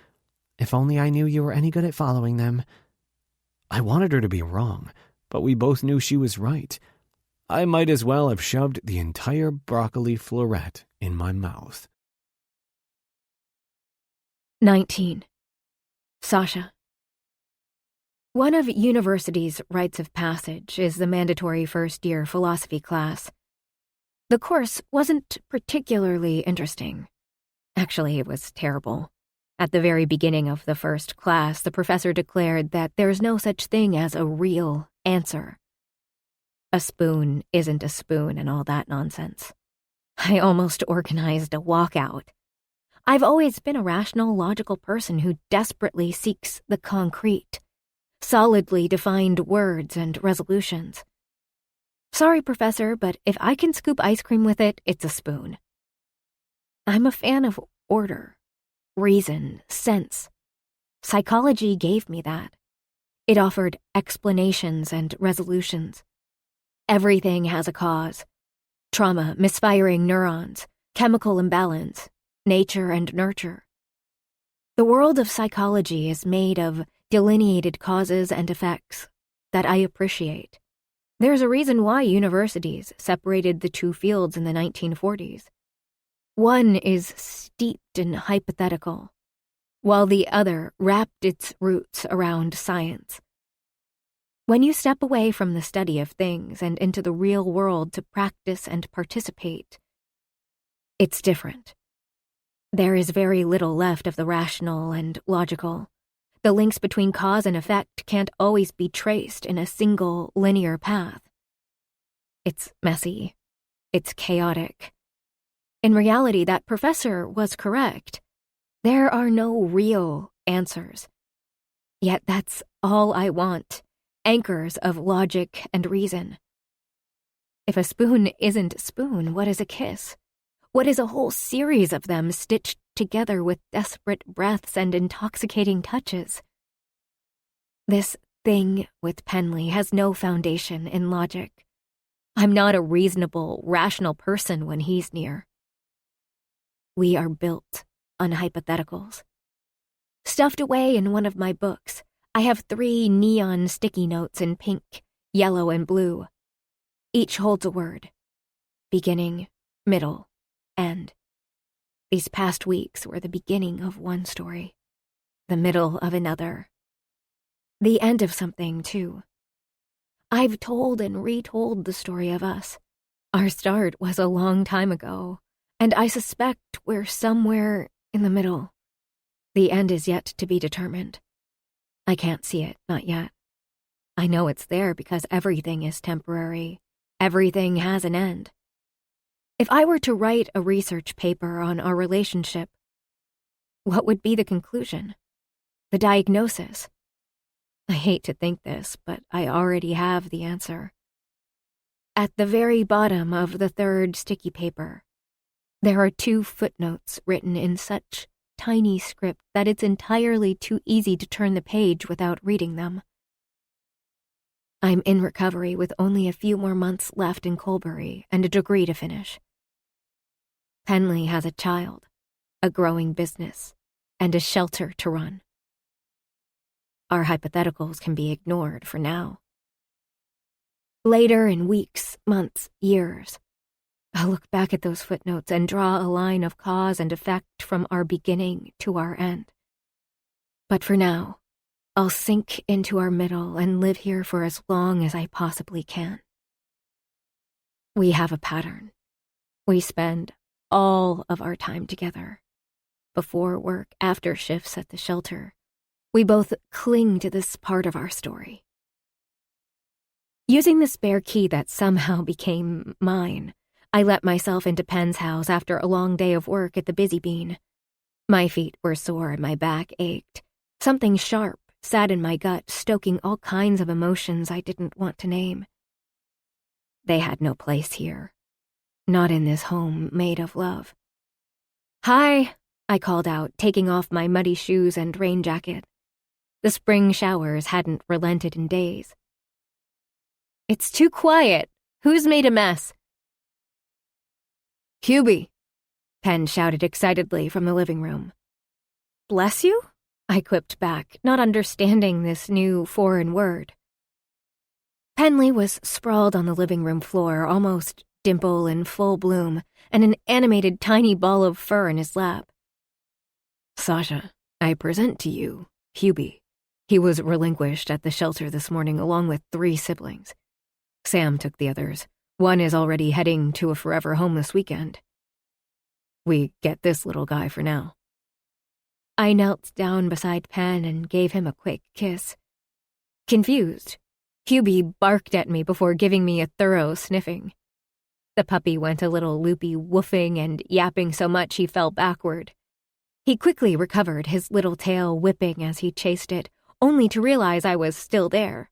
If only I knew you were any good at following them. I wanted her to be wrong, but we both knew she was right. I might as well have shoved the entire broccoli floret in my mouth. 19. Sasha. One of university's rites of passage is the mandatory first-year philosophy class. The course wasn't particularly interesting. Actually, it was terrible. At the very beginning of the first class, the professor declared that there's no such thing as a real answer. A spoon isn't a spoon and all that nonsense. I almost organized a walkout. I've always been a rational, logical person who desperately seeks the concrete, solidly defined words and resolutions. Sorry, Professor, but if I can scoop ice cream with it, it's a spoon. I'm a fan of order, reason, sense. Psychology gave me that. It offered explanations and resolutions. Everything has a cause. Trauma, misfiring neurons, chemical imbalance, nature and nurture. The world of psychology is made of delineated causes and effects that I appreciate. There's a reason why universities separated the two fields in the 1940s. One is steeped in hypothetical, while the other wrapped its roots around science. When you step away from the study of things and into the real world to practice and participate, it's different. There is very little left of the rational and logical. The links between cause and effect can't always be traced in a single linear path. It's messy. It's chaotic. In reality, that professor was correct. There are no real answers. Yet that's all I want, anchors of logic and reason. If a spoon isn't a spoon, what is a kiss? What is a whole series of them stitched together with desperate breaths and intoxicating touches? This thing with Penley has no foundation in logic. I'm not a reasonable, rational person when he's near. We are built on hypotheticals. Stuffed away in one of my books, I have 3 neon sticky notes in pink, yellow, and blue. Each holds a word. Beginning, middle, end. These past weeks were the beginning of one story, the middle of another. The end of something, too. I've told and retold the story of us. Our start was a long time ago, and I suspect we're somewhere in the middle. The end is yet to be determined. I can't see it, not yet. I know it's there because everything is temporary. Everything has an end. If I were to write a research paper on our relationship, what would be the conclusion? The diagnosis? I hate to think this, but I already have the answer. At the very bottom of the 3rd sticky paper, there are 2 footnotes written in such tiny script that it's entirely too easy to turn the page without reading them. I'm in recovery with only a few more months left in Colbury and a degree to finish. Penley has a child, a growing business, and a shelter to run. Our hypotheticals can be ignored for now. Later in weeks, months, years, I'll look back at those footnotes and draw a line of cause and effect from our beginning to our end. But for now, I'll sink into our middle and live here for as long as I possibly can. We have a pattern. We spend all of our time together. Before work, after shifts at the shelter, we both cling to this part of our story. Using the spare key that somehow became mine, I let myself into Pen's house after a long day of work at the Busy Bean. My feet were sore and my back ached. Something sharp sat in my gut, stoking all kinds of emotions I didn't want to name. They had no place here. Not in this home made of love. "Hi," I called out, taking off my muddy shoes and rain jacket. The spring showers hadn't relented in days. "It's too quiet. Who's made a mess?" "Hubie," Pen shouted excitedly from the living room. "Bless you?" I quipped back, not understanding this new foreign word. Penley was sprawled on the living room floor, almost dimple in full bloom, and an animated tiny ball of fur in his lap. "Sasha, I present to you, Hubie." He was relinquished at the shelter this morning along with 3 siblings. Sam took the others. One is already heading to a forever home this weekend. We get this little guy for now. I knelt down beside Pen and gave him a quick kiss. Confused, Hubie barked at me before giving me a thorough sniffing. The puppy went a little loopy, woofing and yapping so much he fell backward. He quickly recovered, his little tail whipping as he chased it, only to realize I was still there.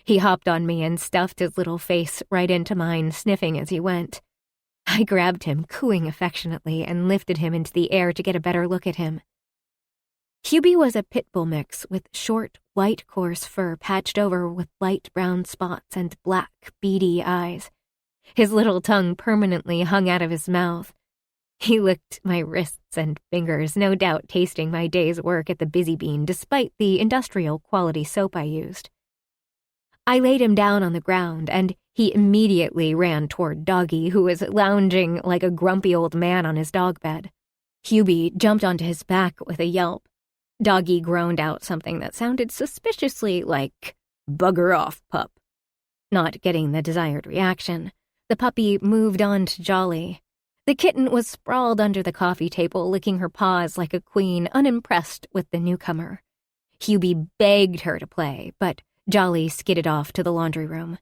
He hopped on me and stuffed his little face right into mine, sniffing as he went. I grabbed him, cooing affectionately, and lifted him into the air to get a better look at him. Hubie was a pit bull mix with short, white coarse fur patched over with light brown spots and black, beady eyes. His little tongue permanently hung out of his mouth. He licked my wrists and fingers, no doubt tasting my day's work at the Busy Bean despite the industrial-quality soap I used. I laid him down on the ground, and he immediately ran toward Doggy, who was lounging like a grumpy old man on his dog bed. Hubie jumped onto his back with a yelp. Doggy groaned out something that sounded suspiciously like, "Bugger off, pup." Not getting the desired reaction, the puppy moved on to Jolly. The kitten was sprawled under the coffee table, licking her paws like a queen, unimpressed with the newcomer. Hubie begged her to play, but Jolly skidded off to the laundry room.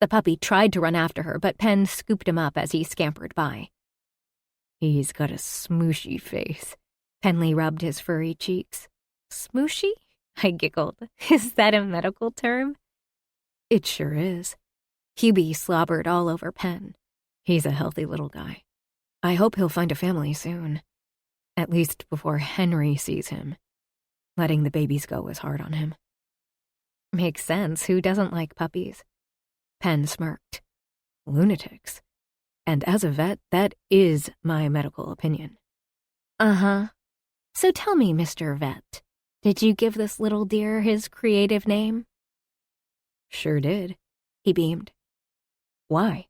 The puppy tried to run after her, but Pen scooped him up as he scampered by. "He's got a smooshy face." Penley rubbed his furry cheeks. "Smooshy?" I giggled. Is that a medical term? It sure is. Hubie slobbered all over Penn. He's a healthy little guy. I hope he'll find a family soon. At least before Henry sees him. Letting the babies go is hard on him. Makes sense. Who doesn't like puppies? Penn smirked. Lunatics. And as a vet, that is my medical opinion. Uh-huh. So tell me, Mr. Vet, did you give this little dear his creative name? Sure did. He beamed. Why?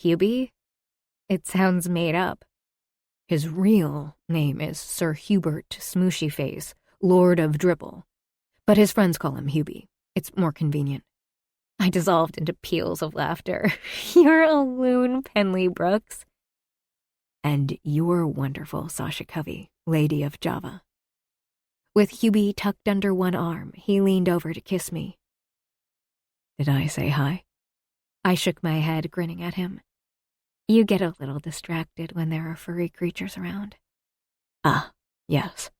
Hubie? It sounds made up. His real name is Sir Hubert Smooshyface, Lord of Dribble. But his friends call him Hubie. It's more convenient. I dissolved into peals of laughter. You're a loon, Penley Brooks. And you're wonderful, Sasha Covey, Lady of Java. With Hubie tucked under one arm, he leaned over to kiss me. Did I say hi? I shook my head, grinning at him. You get a little distracted when there are furry creatures around. Ah, yes.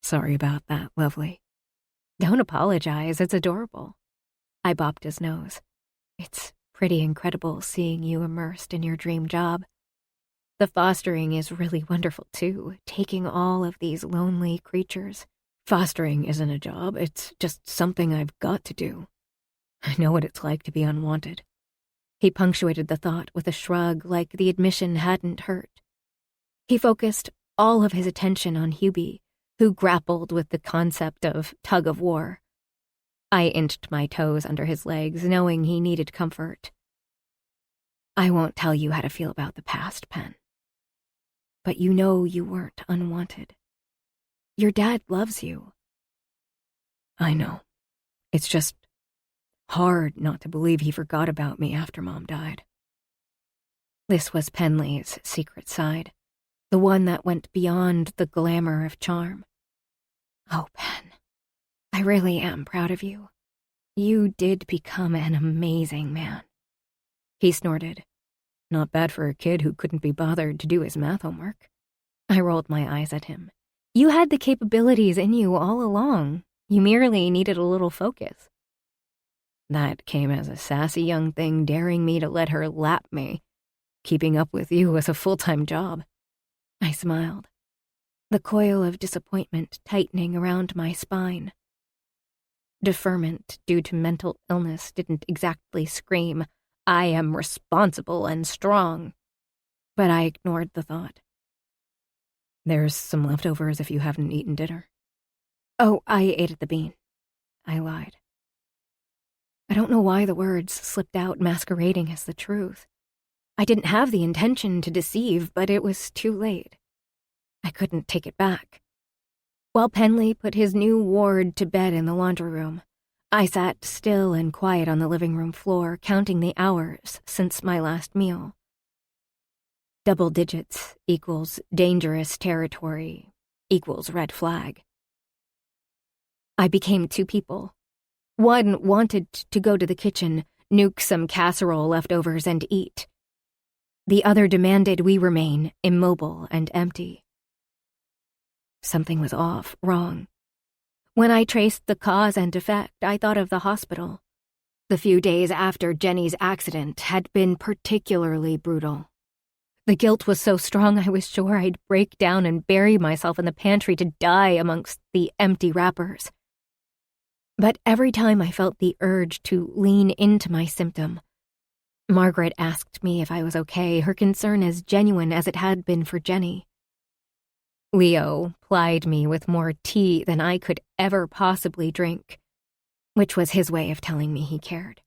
Sorry about that, lovely. Don't apologize, it's adorable. I bopped his nose. It's pretty incredible seeing you immersed in your dream job. The fostering is really wonderful, too, taking all of these lonely creatures. Fostering isn't a job, it's just something I've got to do. I know what it's like to be unwanted. He punctuated the thought with a shrug like the admission hadn't hurt. He focused all of his attention on Hubie, who grappled with the concept of tug-of-war. I inched my toes under his legs, knowing he needed comfort. I won't tell you how to feel about the past, Penn. But you know you weren't unwanted. Your dad loves you. I know. It's just hard not to believe he forgot about me after Mom died. This was Penley's secret side, the one that went beyond the glamour of charm. Oh, Penn, I really am proud of you. You did become an amazing man. He snorted. Not bad for a kid who couldn't be bothered to do his math homework. I rolled my eyes at him. You had the capabilities in you all along. You merely needed a little focus. That came as a sassy young thing daring me to let her lap me. Keeping up with you was a full-time job. I smiled, the coil of disappointment tightening around my spine. Deferment due to mental illness didn't exactly scream, I am responsible and strong. But I ignored the thought. There's some leftovers if you haven't eaten dinner. Oh, I ate at the Bean. I lied. I don't know why the words slipped out masquerading as the truth. I didn't have the intention to deceive, but it was too late. I couldn't take it back. While Penley put his new ward to bed in the laundry room, I sat still and quiet on the living room floor, counting the hours since my last meal. Double digits equals dangerous territory equals red flag. I became two people. One wanted to go to the kitchen, nuke some casserole leftovers, and eat. The other demanded we remain immobile and empty. Something was off, wrong. When I traced the cause and effect, I thought of the hospital. The few days after Jenny's accident had been particularly brutal. The guilt was so strong I was sure I'd break down and bury myself in the pantry to die amongst the empty wrappers. But every time I felt the urge to lean into my symptom, Margaret asked me if I was okay, her concern as genuine as it had been for Jenny. Leo plied me with more tea than I could ever possibly drink, which was his way of telling me he cared.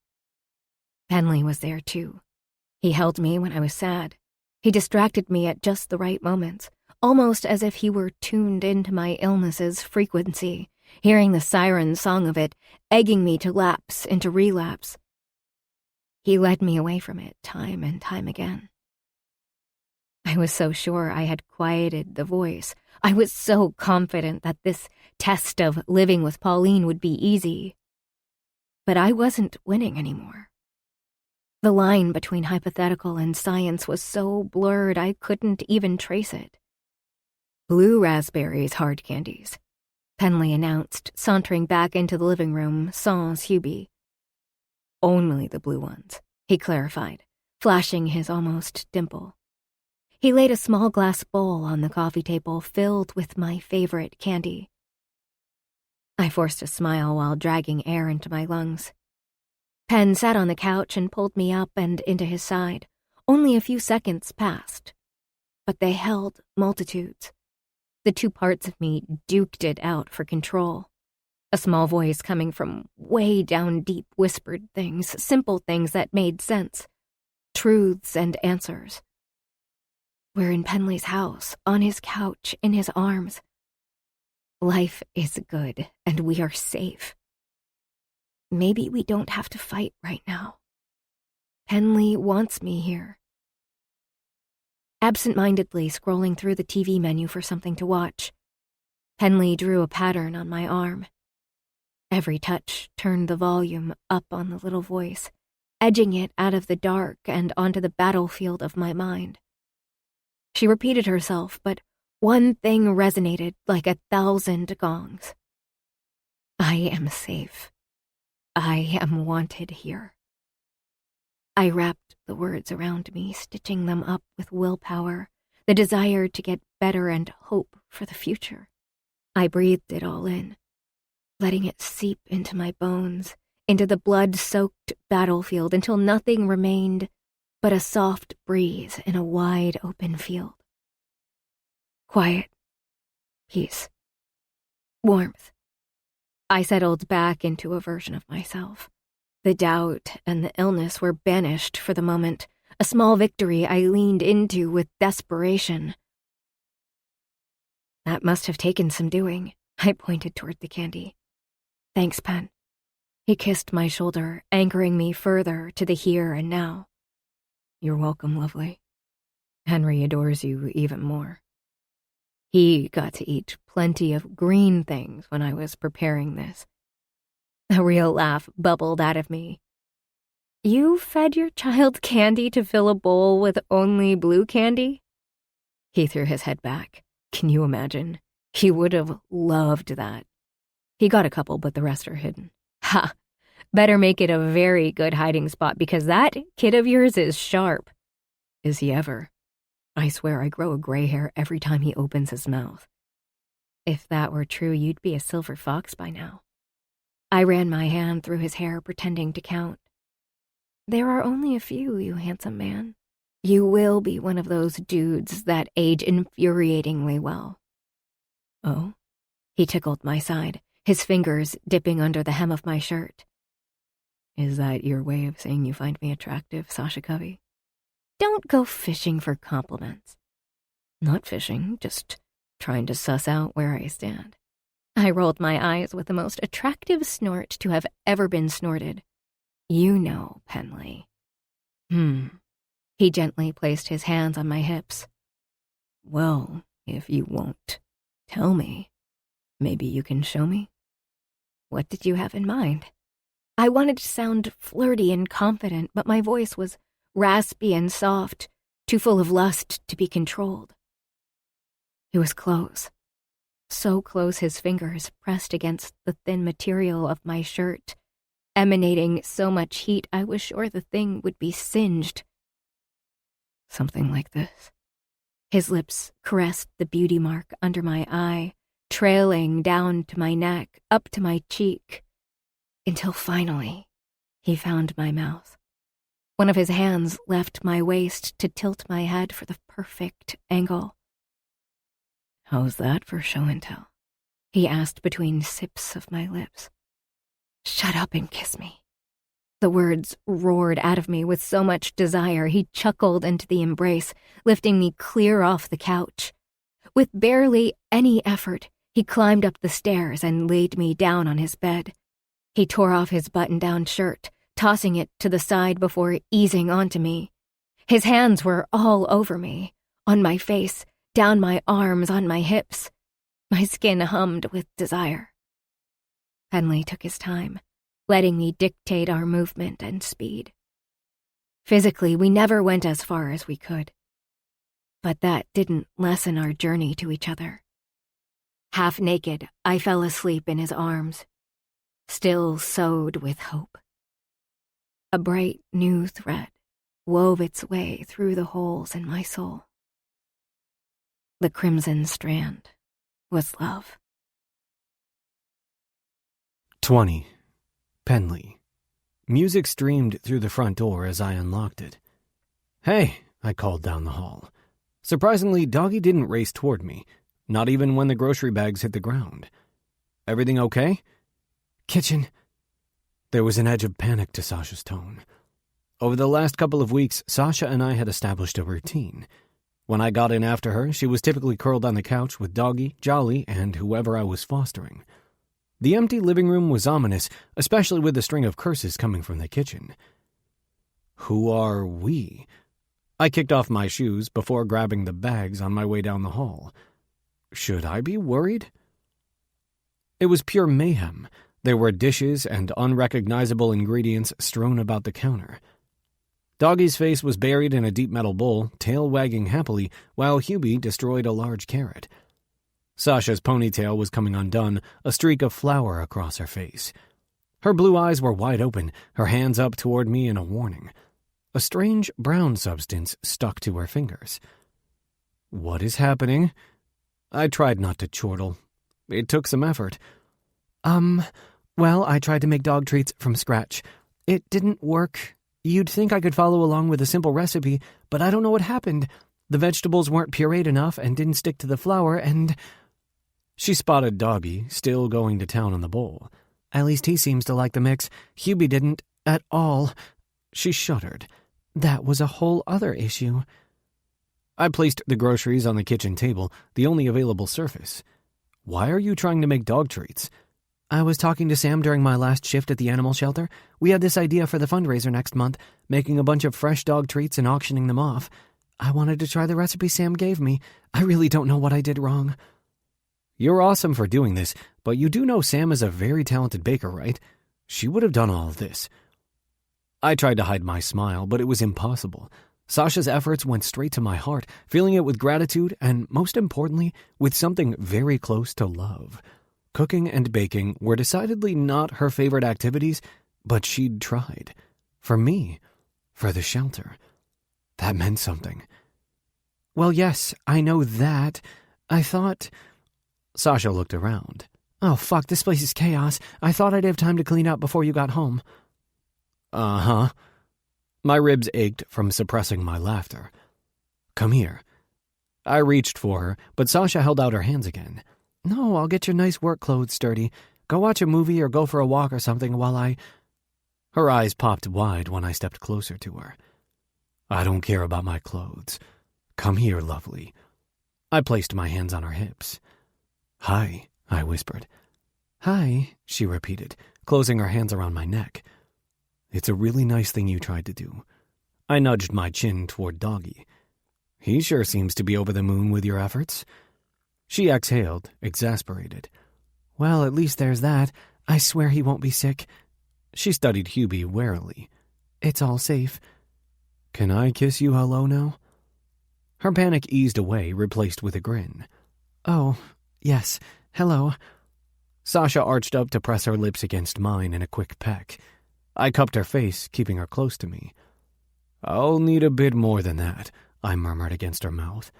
Penley was there too. He held me when I was sad. He distracted me at just the right moments, almost as if he were tuned into my illness's frequency, hearing the siren song of it, egging me to lapse into relapse. He led me away from it time and time again. I was so sure I had quieted the voice. I was so confident that this test of living with Pauline would be easy. But I wasn't winning anymore. The line between hypothetical and science was so blurred I couldn't even trace it. Blue raspberries hard candies. Penley announced, sauntering back into the living room sans Hubie. Only the blue ones, he clarified, flashing his almost dimple. He laid a small glass bowl on the coffee table filled with my favorite candy. I forced a smile while dragging air into my lungs. Penn sat on the couch and pulled me up and into his side. Only a few seconds passed, but they held multitudes. The two parts of me duked it out for control. A small voice coming from way down deep whispered things, simple things that made sense. Truths and answers. We're in Penley's house, on his couch, in his arms. Life is good, and we are safe. Maybe we don't have to fight right now. Penley wants me here. Absent-mindedly scrolling through the TV menu for something to watch, Penley drew a pattern on my arm. Every touch turned the volume up on the little voice, edging it out of the dark and onto the battlefield of my mind. She repeated herself, but one thing resonated like 1,000 gongs. I am safe. I am wanted here. I wrapped the words around me, stitching them up with willpower, the desire to get better and hope for the future. I breathed it all in, letting it seep into my bones, into the blood-soaked battlefield until nothing remained but a soft breeze in a wide open field. Quiet. Peace. Warmth. I settled back into a version of myself. The doubt and the illness were banished for the moment, a small victory I leaned into with desperation. That must have taken some doing. I pointed toward the candy. Thanks, Pen. He kissed my shoulder, anchoring me further to the here and now. You're welcome, lovely. Henry adores you even more. He got to eat plenty of green things when I was preparing this. A real laugh bubbled out of me. You fed your child candy to fill a bowl with only blue candy? He threw his head back. Can you imagine? He would have loved that. He got a couple, but the rest are hidden. Ha! Better make it a very good hiding spot because that kid of yours is sharp. Is he ever? I swear I grow a gray hair every time he opens his mouth. If that were true, you'd be a silver fox by now. I ran my hand through his hair, pretending to count. There are only a few, you handsome man. You will be one of those dudes that age infuriatingly well. Oh? He tickled my side, his fingers dipping under the hem of my shirt. Is that your way of saying you find me attractive, Sasha Covey? Don't go fishing for compliments. Not fishing, just trying to suss out where I stand. I rolled my eyes with the most attractive snort to have ever been snorted. You know, Penley. He gently placed his hands on my hips. Well, if you won't tell me, maybe you can show me? What did you have in mind? I wanted to sound flirty and confident, but my voice was raspy and soft, too full of lust to be controlled. He was close. So close his fingers pressed against the thin material of my shirt, emanating so much heat I was sure the thing would be singed. Something like this. His lips caressed the beauty mark under my eye, trailing down to my neck, up to my cheek, until finally he found my mouth. One of his hands left my waist to tilt my head for the perfect angle. How's that for show and tell? He asked between sips of my lips. Shut up and kiss me. The words roared out of me with so much desire he chuckled into the embrace, lifting me clear off the couch. With barely any effort, he climbed up the stairs and laid me down on his bed. He tore off his button-down shirt, tossing it to the side before easing onto me. His hands were all over me, on my face, down my arms, on my hips. My skin hummed with desire. Henley took his time, letting me dictate our movement and speed. Physically, we never went as far as we could. But that didn't lessen our journey to each other. Half naked, I fell asleep in his arms, still sewed with hope. A bright new thread wove its way through the holes in my soul. The crimson strand was love. 20. Penley. Music streamed through the front door as I unlocked it. "Hey," I called down the hall. Surprisingly, Doggy didn't race toward me, not even when the grocery bags hit the ground. "Everything okay?" "Kitchen." There was an edge of panic to Sasha's tone. Over the last couple of weeks, Sasha and I had established a routine. When I got in after her, she was typically curled on the couch with Doggy, Jolly, and whoever I was fostering. The empty living room was ominous, especially with the string of curses coming from the kitchen. Who are we? I kicked off my shoes before grabbing the bags on my way down the hall. Should I be worried? It was pure mayhem. There were dishes and unrecognizable ingredients strewn about the counter. Doggy's face was buried in a deep metal bowl, tail wagging happily, while Hubie destroyed a large carrot. Sasha's ponytail was coming undone, a streak of flour across her face. Her blue eyes were wide open, her hands up toward me in a warning. A strange brown substance stuck to her fingers. What is happening? I tried not to chortle. It took some effort. Well, I tried to make dog treats from scratch. It didn't work. You'd think I could follow along with a simple recipe, but I don't know what happened. The vegetables weren't pureed enough and didn't stick to the flour, and... She spotted Doggy, still going to town on the bowl. At least he seems to like the mix. Hubie didn't at all. She shuddered. That was a whole other issue. I placed the groceries on the kitchen table, the only available surface. Why are you trying to make dog treats? I was talking to Sam during my last shift at the animal shelter. We had this idea for the fundraiser next month, making a bunch of fresh dog treats and auctioning them off. I wanted to try the recipe Sam gave me. I really don't know what I did wrong. You're awesome for doing this, but you do know Sam is a very talented baker, right? She would have done all of this. I tried to hide my smile, but it was impossible. Sasha's efforts went straight to my heart, filling it with gratitude and, most importantly, with something very close to love. Cooking and baking were decidedly not her favorite activities, but she'd tried. For me. For the shelter. That meant something. Well, yes, I know that. I thought... Sasha looked around. Oh, fuck, this place is chaos. I thought I'd have time to clean up before you got home. Uh-huh. My ribs ached from suppressing my laughter. Come here. I reached for her, but Sasha held out her hands again. No, I'll get your nice work clothes sturdy. Go watch a movie or go for a walk or something while I... Her eyes popped wide when I stepped closer to her. I don't care about my clothes. Come here, lovely. I placed my hands on her hips. Hi, I whispered. Hi, she repeated, closing her hands around my neck. It's a really nice thing you tried to do. I nudged my chin toward Doggy. He sure seems to be over the moon with your efforts. She exhaled, exasperated. Well, at least there's that. I swear he won't be sick. She studied Hubie warily. It's all safe. Can I kiss you hello now? Her panic eased away, replaced with a grin. Oh, yes, hello. Sasha arched up to press her lips against mine in a quick peck. I cupped her face, keeping her close to me. I'll need a bit more than that, I murmured against her mouth.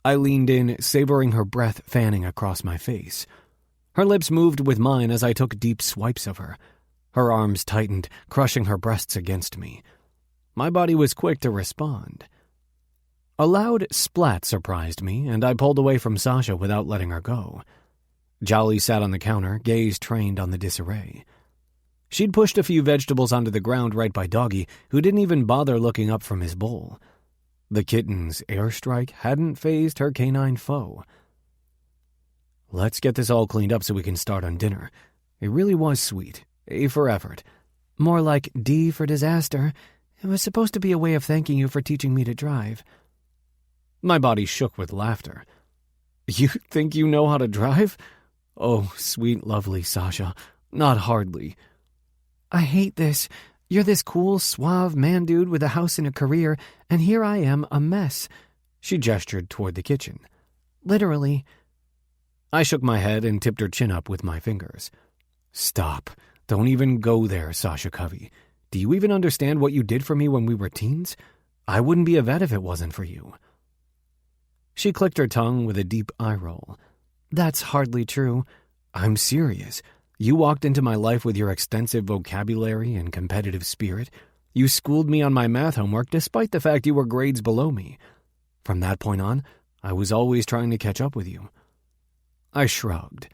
I leaned in, savoring her breath fanning across my face. Her lips moved with mine as I took deep swipes of her. Her arms tightened, crushing her breasts against me. My body was quick to respond. A loud splat surprised me, and I pulled away from Sasha without letting her go. Jolly sat on the counter, gaze trained on the disarray. She'd pushed a few vegetables onto the ground right by Doggy, who didn't even bother looking up from his bowl. The kitten's airstrike hadn't fazed her canine foe. Let's get this all cleaned up so we can start on dinner. It really was sweet. A for effort. More like D for disaster. It was supposed to be a way of thanking you for teaching me to drive. My body shook with laughter. You think you know how to drive? Oh, sweet, lovely Sasha. Not hardly. I hate this. You're this cool, suave man dude with a house and a career, and here I am, a mess. She gestured toward the kitchen. Literally. I shook my head and tipped her chin up with my fingers. Stop. Don't even go there, Sasha Covey. Do you even understand what you did for me when we were teens? I wouldn't be a vet if it wasn't for you. She clicked her tongue with a deep eye roll. That's hardly true. I'm serious. You walked into my life with your extensive vocabulary and competitive spirit. You schooled me on my math homework despite the fact you were grades below me. From that point on, I was always trying to catch up with you. I shrugged.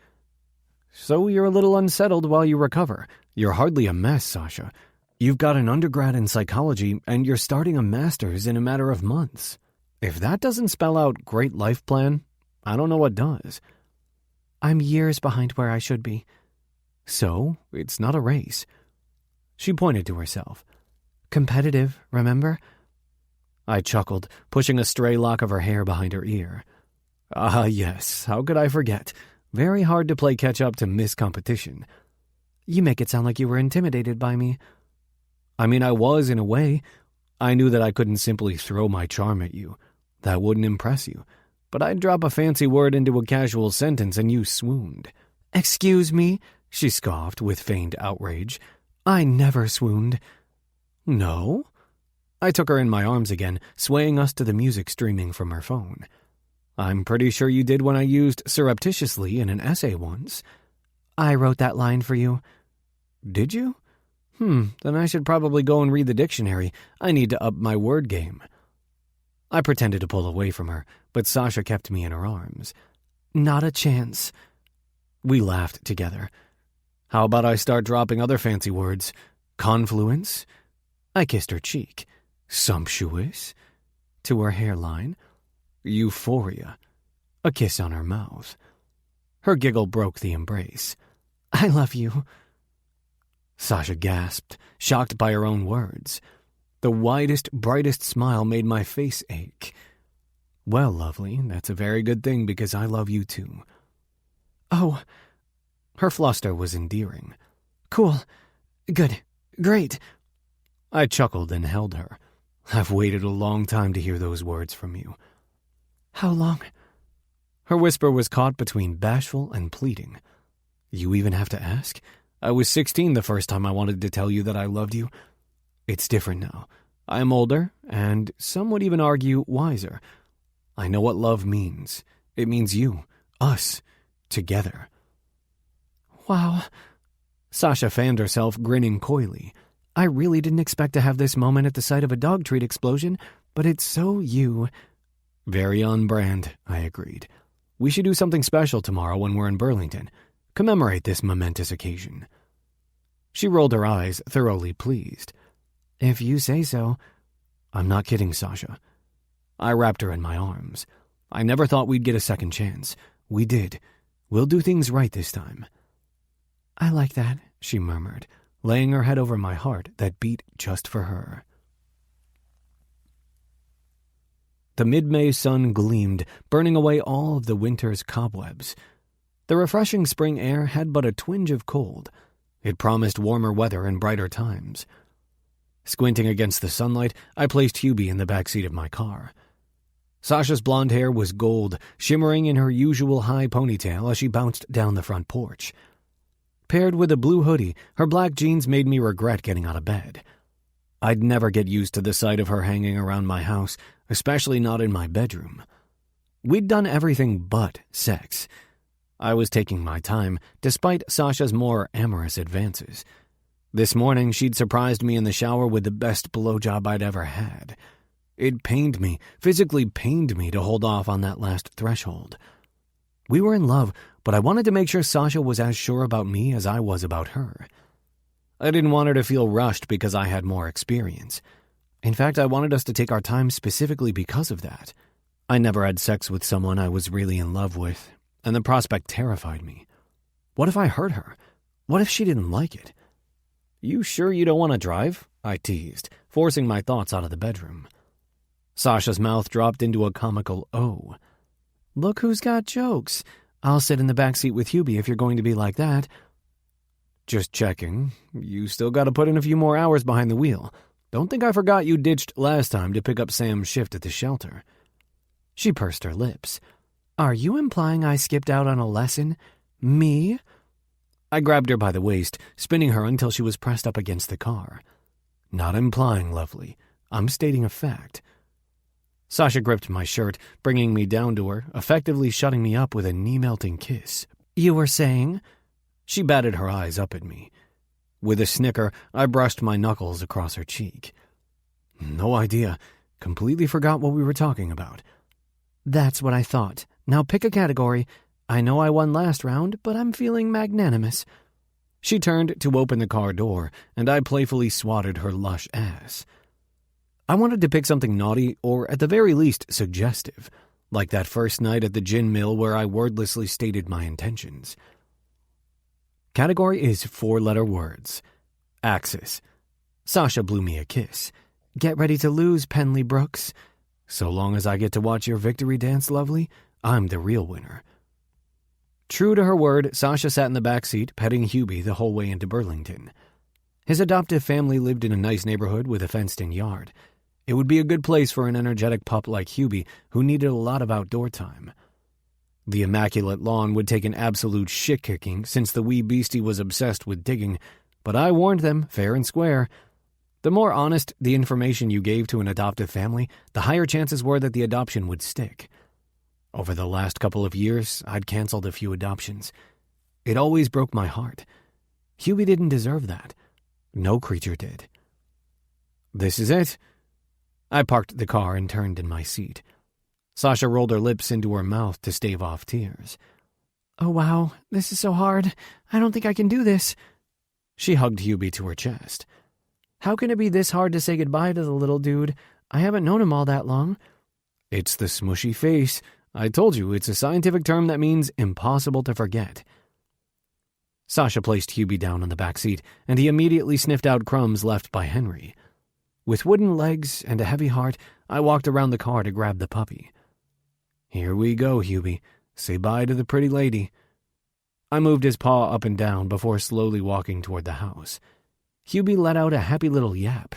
So you're a little unsettled while you recover. You're hardly a mess, Sasha. You've got an undergrad in psychology, and you're starting a master's in a matter of months. If that doesn't spell out great life plan, I don't know what does. I'm years behind where I should be. So, it's not a race. She pointed to herself. Competitive, remember? I chuckled, pushing a stray lock of her hair behind her ear. Ah, yes, how could I forget? Very hard to play catch-up to Miss Competition. You make it sound like you were intimidated by me. I mean, I was in a way. I knew that I couldn't simply throw my charm at you. That wouldn't impress you. But I'd drop a fancy word into a casual sentence and you swooned. Excuse me, she scoffed with feigned outrage. I never swooned. No? I took her in my arms again, swaying us to the music streaming from her phone. I'm pretty sure you did when I used surreptitiously in an essay once. I wrote that line for you. Did you? Then I should probably go and read the dictionary. I need to up my word game. I pretended to pull away from her, but Sasha kept me in her arms. Not a chance. We laughed together. How about I start dropping other fancy words? Confluence? I kissed her cheek. Sumptuous? To her hairline. Euphoria. A kiss on her mouth. Her giggle broke the embrace. I love you. Sasha gasped, shocked by her own words. The widest, brightest smile made my face ache. Well, lovely, that's a very good thing because I love you too. Oh, her fluster was endearing. Cool. Good. Great. I chuckled and held her. I've waited a long time to hear those words from you. How long? Her whisper was caught between bashful and pleading. You even have to ask? I was 16 the first time I wanted to tell you that I loved you. It's different now. I'm older, and some would even argue wiser. I know what love means. It means you, us, together. Wow. Sasha fanned herself, grinning coyly. I really didn't expect to have this moment at the sight of a dog treat explosion, but it's so you. Very on brand, I agreed. We should do something special tomorrow when we're in Burlington. Commemorate this momentous occasion. She rolled her eyes, thoroughly pleased. If you say so. I'm not kidding, Sasha. I wrapped her in my arms. I never thought we'd get a second chance. We did. We'll do things right this time. I like that, she murmured, laying her head over my heart that beat just for her. The mid-May sun gleamed, burning away all of the winter's cobwebs. The refreshing spring air had but a twinge of cold. It promised warmer weather and brighter times. Squinting against the sunlight, I placed Hubie in the back seat of my car. Sasha's blonde hair was gold, shimmering in her usual high ponytail as she bounced down the front porch. Paired with a blue hoodie, her black jeans made me regret getting out of bed. I'd never get used to the sight of her hanging around my house, especially not in my bedroom. We'd done everything but sex. I was taking my time, despite Sasha's more amorous advances. This morning, she'd surprised me in the shower with the best blowjob I'd ever had. It pained me, physically pained me to hold off on that last threshold. We were in love, but I wanted to make sure Sasha was as sure about me as I was about her. I didn't want her to feel rushed because I had more experience. In fact, I wanted us to take our time specifically because of that. I never had sex with someone I was really in love with, and the prospect terrified me. What if I hurt her? What if she didn't like it? You sure you don't want to drive? I teased, forcing my thoughts out of the bedroom. Sasha's mouth dropped into a comical O. Look who's got jokes. I'll sit in the back seat with Hubie if you're going to be like that. Just checking. You still got to put in a few more hours behind the wheel. Don't think I forgot you ditched last time to pick up Sam's shift at the shelter. She pursed her lips. Are you implying I skipped out on a lesson? Me? I grabbed her by the waist, spinning her until she was pressed up against the car. Not implying, lovely. I'm stating a fact. Sasha gripped my shirt, bringing me down to her, effectively shutting me up with a knee-melting kiss. You were saying? She batted her eyes up at me. With a snicker, I brushed my knuckles across her cheek. No idea. Completely forgot what we were talking about. That's what I thought. Now pick a category. I know I won last round, but I'm feeling magnanimous. She turned to open the car door, and I playfully swatted her lush ass. I wanted to pick something naughty or, at the very least, suggestive, like that first night at the gin mill where I wordlessly stated my intentions. Category is 4-letter words. Axis. Sasha blew me a kiss. Get ready to lose, Penley Brooks. So long as I get to watch your victory dance, lovely, I'm the real winner. True to her word, Sasha sat in the back seat, petting Hubie the whole way into Burlington. His adoptive family lived in a nice neighborhood with a fenced-in yard. It would be a good place for an energetic pup like Hubie who needed a lot of outdoor time. The immaculate lawn would take an absolute shit-kicking since the wee beastie was obsessed with digging, but I warned them, fair and square. The more honest the information you gave to an adoptive family, the higher chances were that the adoption would stick. Over the last couple of years, I'd canceled a few adoptions. It always broke my heart. Hubie didn't deserve that. No creature did. This is it. I parked the car and turned in my seat. Sasha rolled her lips into her mouth to stave off tears. Oh, wow, this is so hard. I don't think I can do this. She hugged Hubie to her chest. How can it be this hard to say goodbye to the little dude? I haven't known him all that long. It's the smushy face. I told you, it's a scientific term that means impossible to forget. Sasha placed Hubie down on the back seat, and he immediately sniffed out crumbs left by Henry. With wooden legs and a heavy heart, I walked around the car to grab the puppy. Here we go, Hubie. Say bye to the pretty lady. I moved his paw up and down before slowly walking toward the house. Hubie let out a happy little yap.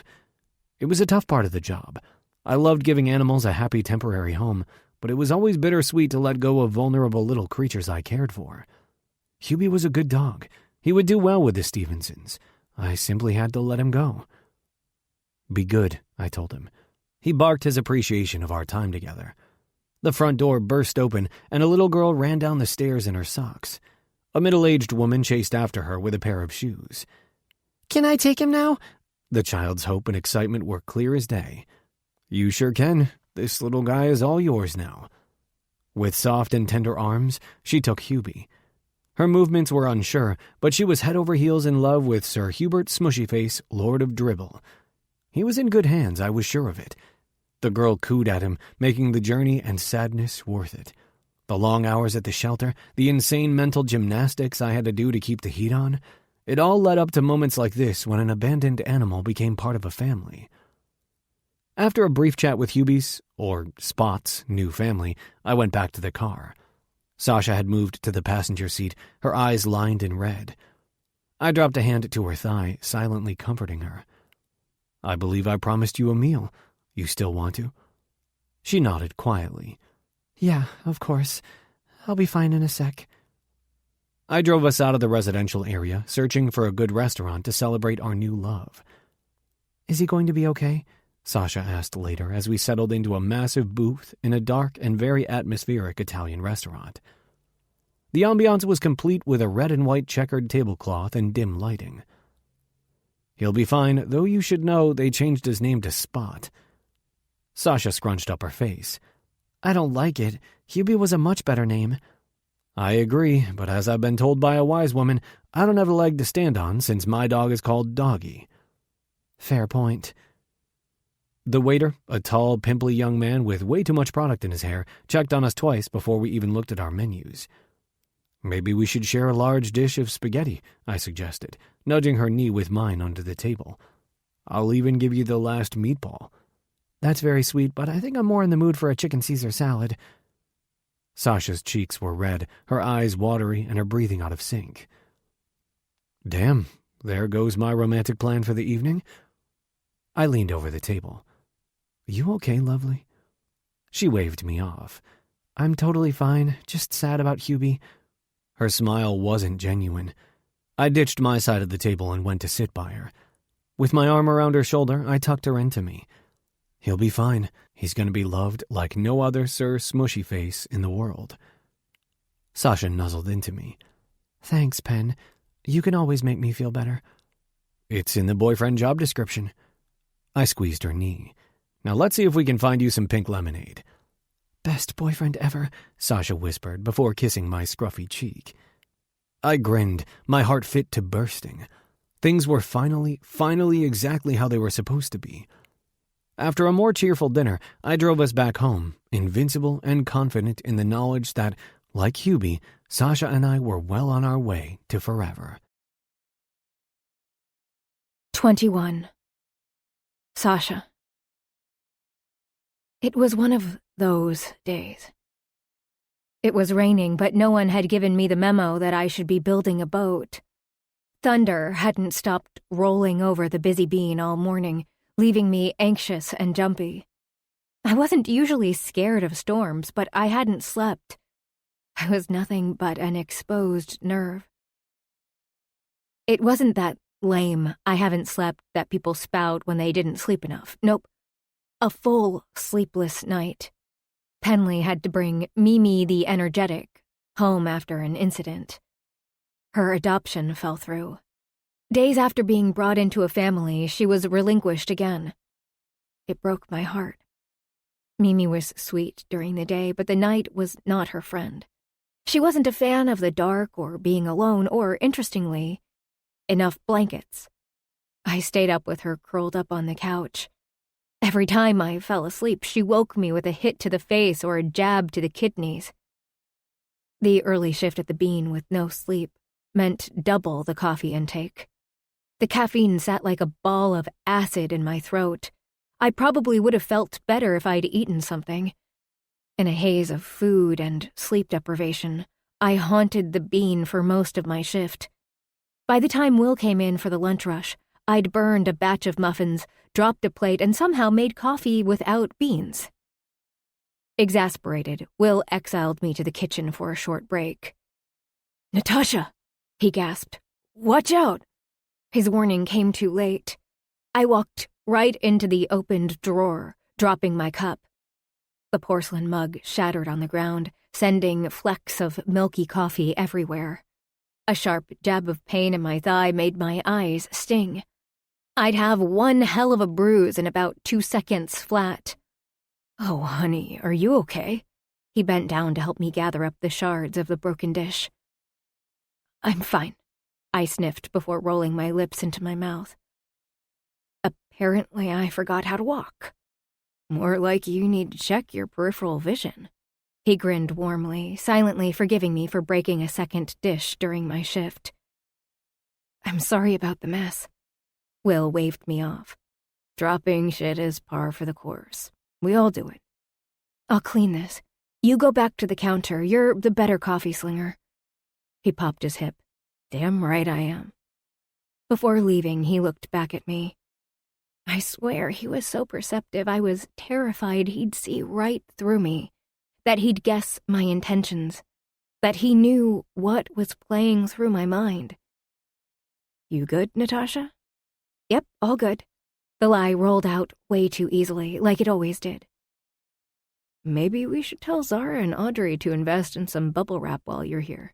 It was a tough part of the job. I loved giving animals a happy temporary home, but it was always bittersweet to let go of vulnerable little creatures I cared for. Hubie was a good dog. He would do well with the Stevensons. I simply had to let him go. Be good, I told him. He barked his appreciation of our time together. The front door burst open, and a little girl ran down the stairs in her socks. A middle-aged woman chased after her with a pair of shoes. Can I take him now? The child's hope and excitement were clear as day. You sure can. This little guy is all yours now. With soft and tender arms, she took Hubie. Her movements were unsure, but she was head over heels in love with Sir Hubert Smushyface, Lord of Dribble. He was in good hands, I was sure of it. The girl cooed at him, making the journey and sadness worth it. The long hours at the shelter, the insane mental gymnastics I had to do to keep the heat on, it all led up to moments like this when an abandoned animal became part of a family. After a brief chat with Hubie's, or Spot's, new family, I went back to the car. Sasha had moved to the passenger seat, her eyes lined in red. I dropped a hand to her thigh, silently comforting her. I believe I promised you a meal. You still want to? She nodded quietly. Yeah, of course. I'll be fine in a sec. I drove us out of the residential area, searching for a good restaurant to celebrate our new love. Is he going to be okay? Sasha asked later as we settled into a massive booth in a dark and very atmospheric Italian restaurant. The ambiance was complete with a red and white checkered tablecloth and dim lighting. He'll be fine, though you should know they changed his name to Spot. Sasha scrunched up her face. I don't like it. Hubie was a much better name. I agree, but as I've been told by a wise woman, I don't have a leg to stand on since my dog is called Doggy. Fair point. The waiter, a tall, pimply young man with way too much product in his hair, checked on us twice before we even looked at our menus. Maybe we should share a large dish of spaghetti, I suggested, nudging her knee with mine under the table. I'll even give you the last meatball. That's very sweet, but I think I'm more in the mood for a chicken Caesar salad. Sasha's cheeks were red, her eyes watery, and her breathing out of sync. Damn, there goes my romantic plan for the evening. I leaned over the table. You okay, lovely? She waved me off. I'm totally fine, just sad about Hubie. Her smile wasn't genuine. I ditched my side of the table and went to sit by her. With my arm around her shoulder, I tucked her into me. He'll be fine. He's going to be loved like no other Sir Smushy Face in the world. Sasha nuzzled into me. Thanks, Pen. You can always make me feel better. It's in the boyfriend job description. I squeezed her knee. Now let's see if we can find you some pink lemonade. Best boyfriend ever, Sasha whispered before kissing my scruffy cheek. I grinned, my heart fit to bursting. Things were finally exactly how they were supposed to be. After a more cheerful dinner, I drove us back home, invincible and confident in the knowledge that, like Hubie, Sasha and I were well on our way to forever. 21. Sasha. It was one of those days. It was raining, but no one had given me the memo that I should be building a boat. Thunder hadn't stopped rolling over the busy bean all morning, leaving me anxious and jumpy. I wasn't usually scared of storms, but I hadn't slept. I was nothing but an exposed nerve. It wasn't that lame I haven't slept that people spout when they didn't sleep enough. Nope. A full sleepless night. Penley had to bring Mimi the energetic home after an incident. Her adoption fell through. Days after being brought into a family, she was relinquished again. It broke my heart. Mimi was sweet during the day, but the night was not her friend. She wasn't a fan of the dark or being alone or, interestingly, enough blankets. I stayed up with her curled up on the couch. Every time I fell asleep, she woke me with a hit to the face or a jab to the kidneys. The early shift at the Bean with no sleep meant double the coffee intake. The caffeine sat like a ball of acid in my throat. I probably would have felt better if I'd eaten something. In a haze of food and sleep deprivation, I haunted the Bean for most of my shift. By the time Will came in for the lunch rush, I'd burned a batch of muffins, dropped a plate, and somehow made coffee without beans. Exasperated, Will exiled me to the kitchen for a short break. "Natasha!" he gasped. "Watch out!" His warning came too late. I walked right into the opened drawer, dropping my cup. The porcelain mug shattered on the ground, sending flecks of milky coffee everywhere. A sharp jab of pain in my thigh made my eyes sting. I'd have one hell of a bruise in about 2 seconds flat. "Oh, honey, are you okay?" He bent down to help me gather up the shards of the broken dish. "I'm fine," I sniffed before rolling my lips into my mouth. "Apparently I forgot how to walk. More like you need to check your peripheral vision." He grinned warmly, silently forgiving me for breaking a second dish during my shift. "I'm sorry about the mess." Will waved me off. "Dropping shit is par for the course. We all do it." "I'll clean this. You go back to the counter. You're the better coffee slinger." He popped his hip. "Damn right I am." Before leaving, he looked back at me. I swear he was so perceptive I was terrified he'd see right through me, that he'd guess my intentions, that he knew what was playing through my mind. "You good, Natasha?" "Yep, all good." The lie rolled out way too easily, like it always did. "Maybe we should tell Zara and Audrey to invest in some bubble wrap while you're here."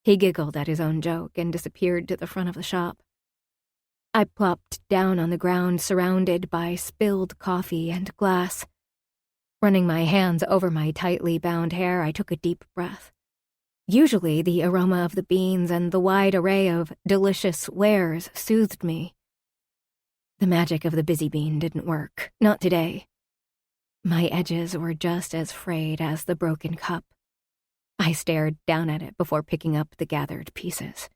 He giggled at his own joke and disappeared to the front of the shop. I plopped down on the ground, surrounded by spilled coffee and glass. Running my hands over my tightly bound hair, I took a deep breath. Usually, the aroma of the beans and the wide array of delicious wares soothed me. The magic of the busy bean didn't work, not today. My edges were just as frayed as the broken cup. I stared down at it before picking up the gathered pieces.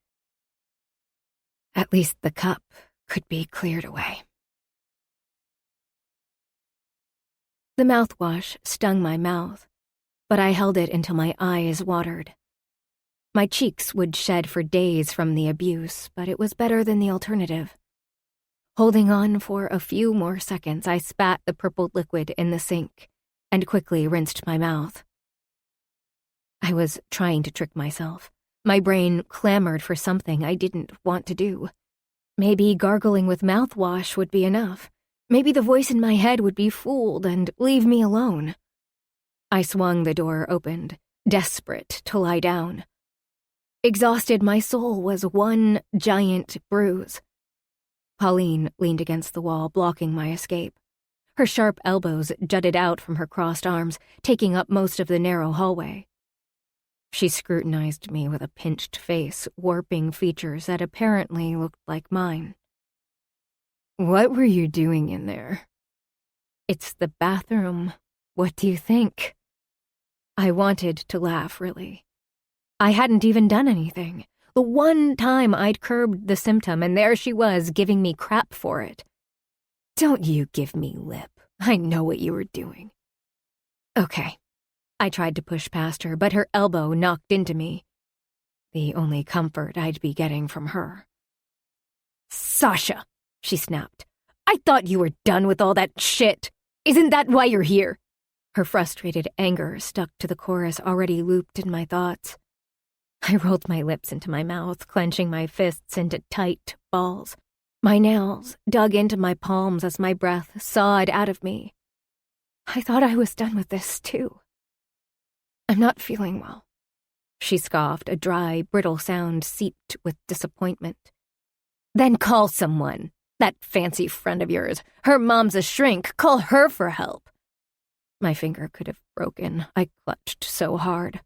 At least the cup could be cleared away. The mouthwash stung my mouth, but I held it until my eyes watered. My cheeks would shed for days from the abuse, but it was better than the alternative. Holding on for a few more seconds, I spat the purple liquid in the sink and quickly rinsed my mouth. I was trying to trick myself. My brain clamored for something I didn't want to do. Maybe gargling with mouthwash would be enough. Maybe the voice in my head would be fooled and leave me alone. I swung the door open, desperate to lie down. Exhausted, my soul was one giant bruise. Pauline leaned against the wall, blocking my escape. Her sharp elbows jutted out from her crossed arms, taking up most of the narrow hallway. She scrutinized me with a pinched face, warping features that apparently looked like mine. "What were you doing in there?" "It's the bathroom. What do you think?" I wanted to laugh, really. I hadn't even done anything. The one time I'd curbed the symptom, and there she was, giving me crap for it. "Don't you give me lip. I know what you were doing." Okay. I tried to push past her, but her elbow knocked into me. The only comfort I'd be getting from her. "Sasha," she snapped. "I thought you were done with all that shit. Isn't that why you're here?" Her frustrated anger stuck to the chorus already looped in my thoughts. I rolled my lips into my mouth, clenching my fists into tight balls. My nails dug into my palms as my breath sawed out of me. I thought I was done with this, too. "I'm not feeling well," she scoffed, a dry, brittle sound seeped with disappointment. "Then call someone. That fancy friend of yours. Her mom's a shrink. Call her for help." My finger could have broken. I clutched so hard.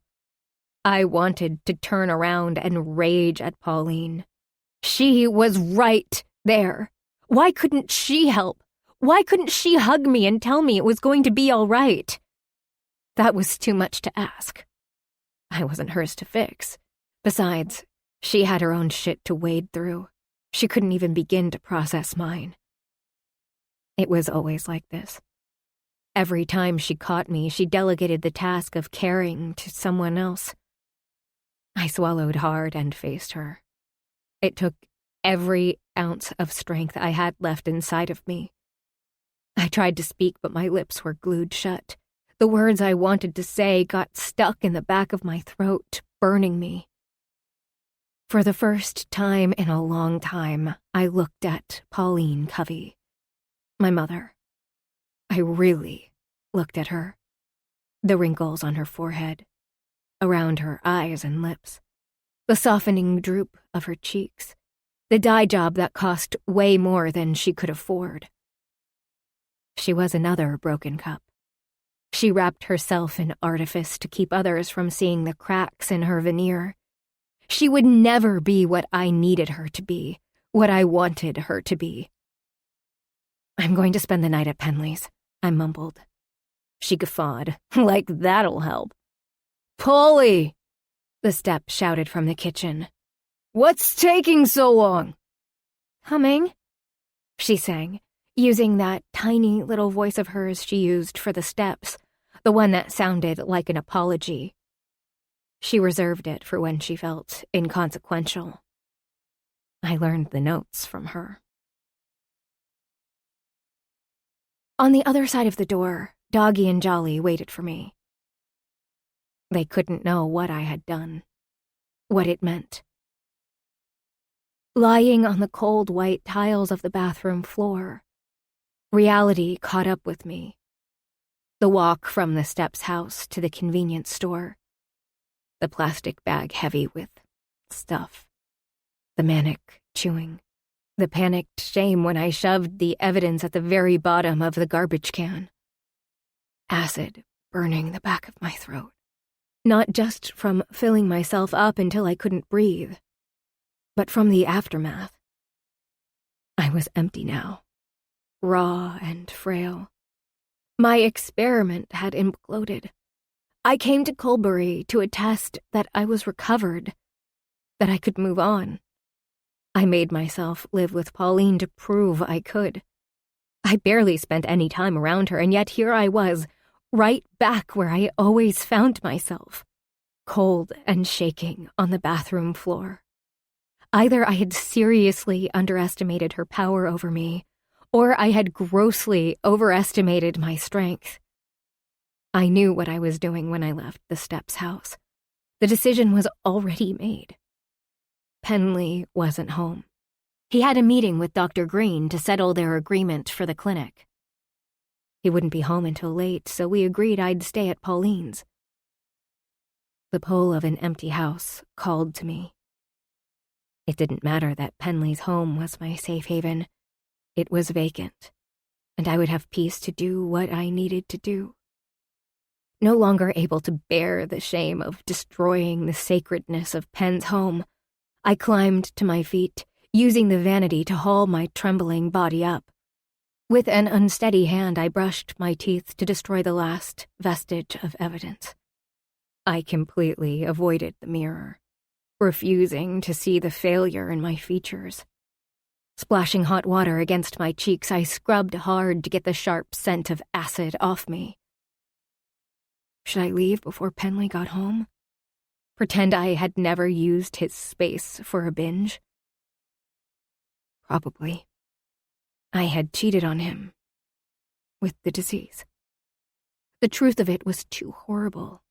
I wanted to turn around and rage at Pauline. She was right there. Why couldn't she help? Why couldn't she hug me and tell me it was going to be all right? That was too much to ask. I wasn't hers to fix. Besides, she had her own shit to wade through. She couldn't even begin to process mine. It was always like this. Every time she caught me, she delegated the task of caring to someone else. I swallowed hard and faced her. It took every ounce of strength I had left inside of me. I tried to speak, but my lips were glued shut. The words I wanted to say got stuck in the back of my throat, burning me. For the first time in a long time, I looked at Pauline Covey, my mother. I really looked at her. The wrinkles on her forehead, around her eyes and lips, the softening droop of her cheeks, the dye job that cost way more than she could afford. She was another broken cup. She wrapped herself in artifice to keep others from seeing the cracks in her veneer. She would never be what I needed her to be, what I wanted her to be. "I'm going to spend the night at Penley's," I mumbled. She guffawed. "Like that'll help." "Polly!" the step shouted from the kitchen. "What's taking so long?" "Coming," she sang, using that tiny little voice of hers she used for the steps, the one that sounded like an apology. She reserved it for when she felt inconsequential. I learned the notes from her. On the other side of the door, Doggy and Jolly waited for me. They couldn't know what I had done, what it meant. Lying on the cold white tiles of the bathroom floor, reality caught up with me. The walk from the Steps house to the convenience store. The plastic bag heavy with stuff. The manic chewing. The panicked shame when I shoved the evidence at the very bottom of the garbage can. Acid burning the back of my throat. Not just from filling myself up until I couldn't breathe, but from the aftermath. I was empty now, raw and frail. My experiment had imploded. I came to Colbury to attest that I was recovered, that I could move on. I made myself live with Pauline to prove I could. I barely spent any time around her, and yet here I was, right back where I always found myself, cold and shaking on the bathroom floor. Either I had seriously underestimated her power over me, or I had grossly overestimated my strength. I knew what I was doing when I left the Steps house. The decision was already made. Penley wasn't home. He had a meeting with Dr. Green to settle their agreement for the clinic. He wouldn't be home until late, so we agreed I'd stay at Pauline's. The pull of an empty house called to me. It didn't matter that Penley's home was my safe haven. It was vacant, and I would have peace to do what I needed to do. No longer able to bear the shame of destroying the sacredness of Pen's home, I climbed to my feet, using the vanity to haul my trembling body up. With an unsteady hand, I brushed my teeth to destroy the last vestige of evidence. I completely avoided the mirror, refusing to see the failure in my features. Splashing hot water against my cheeks, I scrubbed hard to get the sharp scent of acid off me. Should I leave before Penley got home? Pretend I had never used his space for a binge? Probably. I had cheated on him with the disease. The truth of it was too horrible.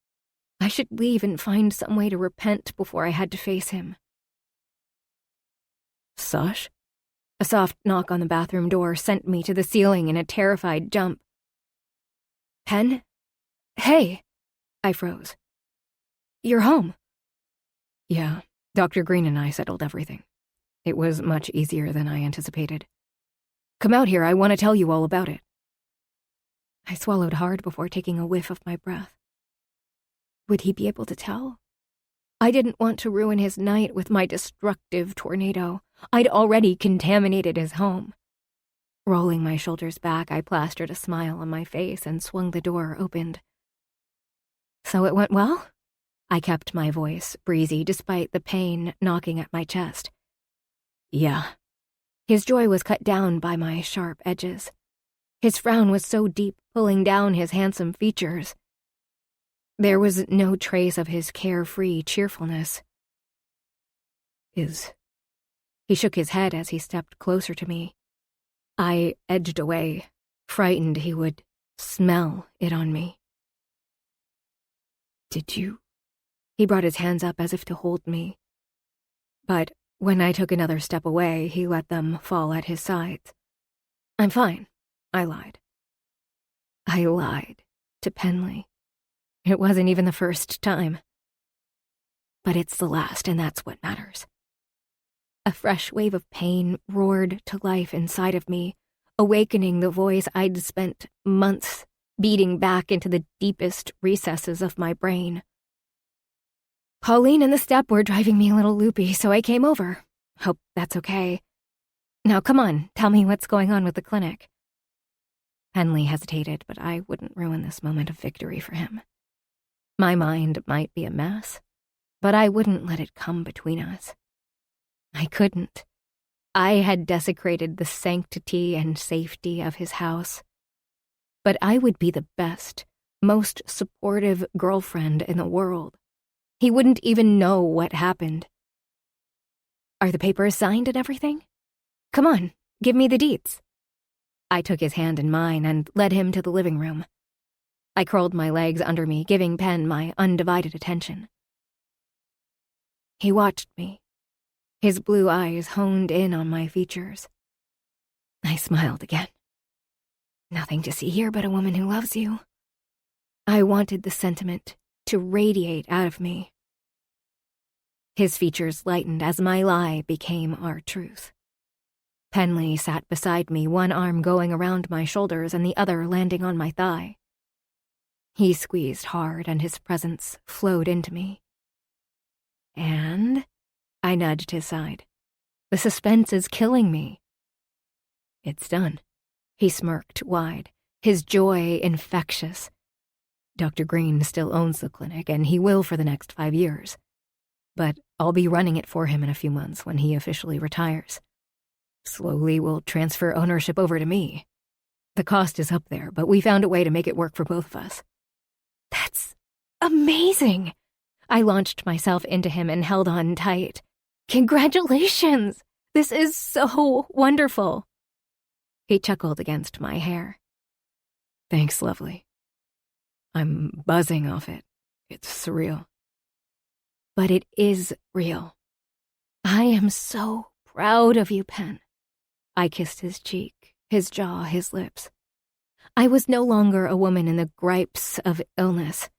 I should leave and find some way to repent before I had to face him. Sash? A soft knock on the bathroom door sent me to the ceiling in a terrified jump. Pen? Hey! I froze. You're home. Yeah, Dr. Green and I settled everything. It was much easier than I anticipated. Come out here, I want to tell you all about it. I swallowed hard before taking a whiff of my breath. Would he be able to tell? I didn't want to ruin his night with my destructive tornado. I'd already contaminated his home. Rolling my shoulders back, I plastered a smile on my face and swung the door opened. So it went well? I kept my voice breezy despite the pain knocking at my chest. Yeah. His joy was cut down by my sharp edges. His frown was so deep, pulling down his handsome features. There was no trace of his carefree cheerfulness. He shook his head as he stepped closer to me. I edged away, frightened he would smell it on me. Did you? He brought his hands up as if to hold me. But when I took another step away, he let them fall at his sides. I'm fine, I lied. I lied to Penley. It wasn't even the first time. But it's the last, and that's what matters. A fresh wave of pain roared to life inside of me, awakening the voice I'd spent months beating back into the deepest recesses of my brain. Pauline and the step were driving me a little loopy, so I came over. Hope that's okay. Now come on, tell me what's going on with the clinic. Penley hesitated, but I wouldn't ruin this moment of victory for him. My mind might be a mess, but I wouldn't let it come between us. I couldn't. I had desecrated the sanctity and safety of his house. But I would be the best, most supportive girlfriend in the world. He wouldn't even know what happened. Are the papers signed and everything? Come on, give me the deets. I took his hand in mine and led him to the living room. I curled my legs under me, giving Pen my undivided attention. He watched me, his blue eyes honed in on my features. I smiled again. Nothing to see here but a woman who loves you. I wanted the sentiment to radiate out of me. His features lightened as my lie became our truth. Penley sat beside me, one arm going around my shoulders and the other landing on my thigh. He squeezed hard and his presence flowed into me. And I nudged his side. The suspense is killing me. It's done. He smirked wide, his joy infectious. Dr. Green still owns the clinic, and he will for the next 5 years. But I'll be running it for him in a few months when he officially retires. Slowly we'll transfer ownership over to me. The cost is up there, but we found a way to make it work for both of us. That's amazing! I launched myself into him and held on tight. Congratulations! This is so wonderful! He chuckled against my hair. Thanks, lovely. I'm buzzing off it. It's surreal. But it is real. I am so proud of you, Pen. I kissed his cheek, his jaw, his lips. I was no longer a woman in the gripes of illness.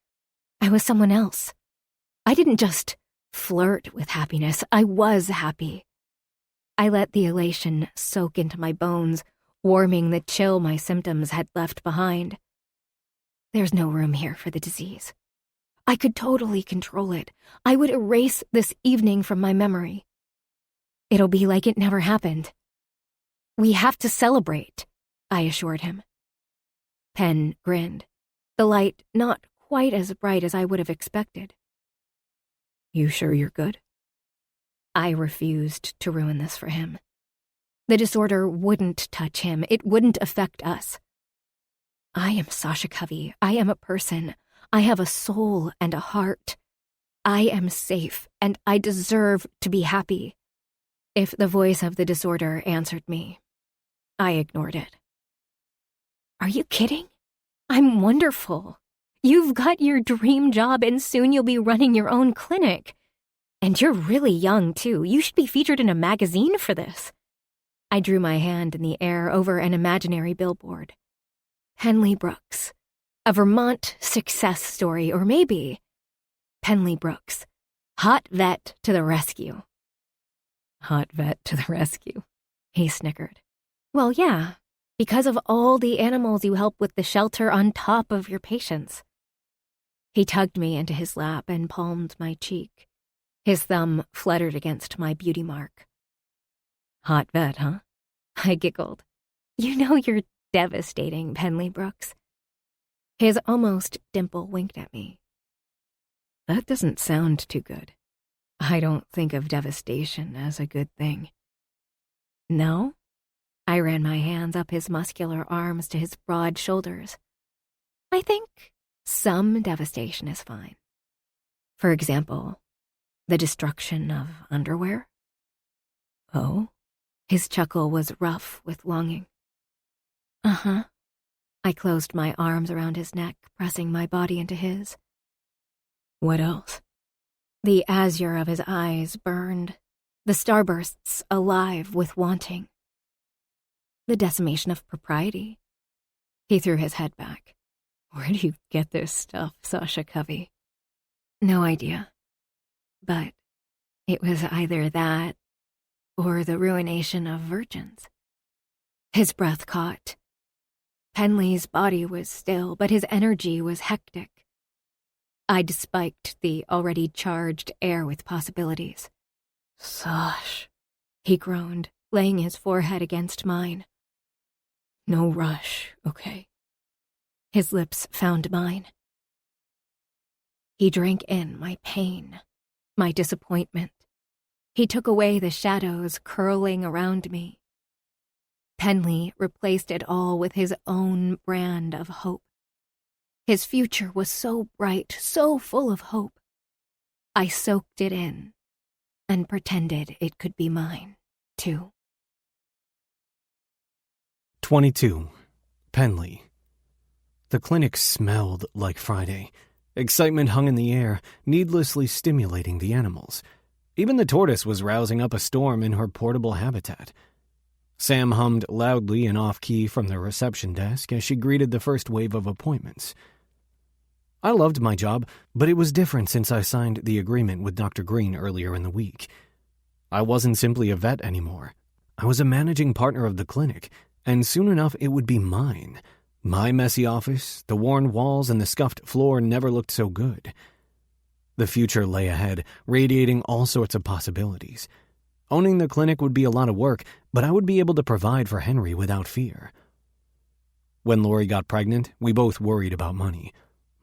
I was someone else. I didn't just flirt with happiness. I was happy. I let the elation soak into my bones, warming the chill my symptoms had left behind. There's no room here for the disease. I could totally control it. I would erase this evening from my memory. It'll be like it never happened. We have to celebrate, I assured him. Pen grinned, the light not quite as bright as I would have expected. You sure you're good? I refused to ruin this for him. The disorder wouldn't touch him. It wouldn't affect us. I am Sasha Covey. I am a person. I have a soul and a heart. I am safe, and I deserve to be happy. If the voice of the disorder answered me, I ignored it. Are you kidding? I'm wonderful. You've got your dream job, and soon you'll be running your own clinic. And you're really young, too. You should be featured in a magazine for this. I drew my hand in the air over an imaginary billboard. Penley Brooks. A Vermont success story, or maybe Penley Brooks. Hot vet to the rescue. Hot vet to the rescue, he snickered. Well, yeah, because of all the animals you help with the shelter on top of your patients. He tugged me into his lap and palmed my cheek. His thumb fluttered against my beauty mark. Hot vet, huh? I giggled. You know you're devastating, Penley Brooks. His almost dimple winked at me. That doesn't sound too good. I don't think of devastation as a good thing. No? I ran my hands up his muscular arms to his broad shoulders. I think some devastation is fine. For example, the destruction of underwear. Oh? His chuckle was rough with longing. Uh-huh. I closed my arms around his neck, pressing my body into his. What else? The azure of his eyes burned, the starbursts alive with wanting. The decimation of propriety. He threw his head back. Where do you get this stuff, Sasha Covey? No idea. But it was either that or the ruination of virgins. His breath caught. Penley's body was still, but his energy was hectic. I'd spiked the already charged air with possibilities. Sash, he groaned, laying his forehead against mine. No rush, okay? His lips found mine. He drank in my pain, my disappointment. He took away the shadows curling around me. Penley replaced it all with his own brand of hope. His future was so bright, so full of hope. I soaked it in and pretended it could be mine, too. 22. Penley. The clinic smelled like Friday. Excitement hung in the air, needlessly stimulating the animals. Even the tortoise was rousing up a storm in her portable habitat. Sam hummed loudly and off-key from the reception desk as she greeted the first wave of appointments. I loved my job, but it was different since I signed the agreement with Dr. Green earlier in the week. I wasn't simply a vet anymore. I was a managing partner of the clinic, and soon enough it would be mine. My messy office, the worn walls, and the scuffed floor never looked so good. The future lay ahead, radiating all sorts of possibilities. Owning the clinic would be a lot of work, but I would be able to provide for Henry without fear. When Lori got pregnant, we both worried about money.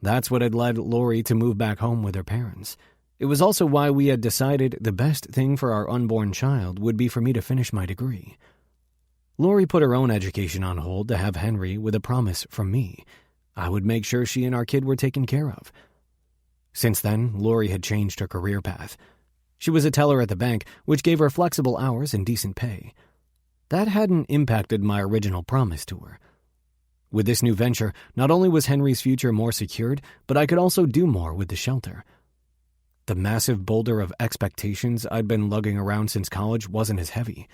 That's what had led Lori to move back home with her parents. It was also why we had decided the best thing for our unborn child would be for me to finish my degree. Lori put her own education on hold to have Henry with a promise from me. I would make sure she and our kid were taken care of. Since then, Lori had changed her career path. She was a teller at the bank, which gave her flexible hours and decent pay. That hadn't impacted my original promise to her. With this new venture, not only was Henry's future more secured, but I could also do more with the shelter. The massive boulder of expectations I'd been lugging around since college wasn't as heavy.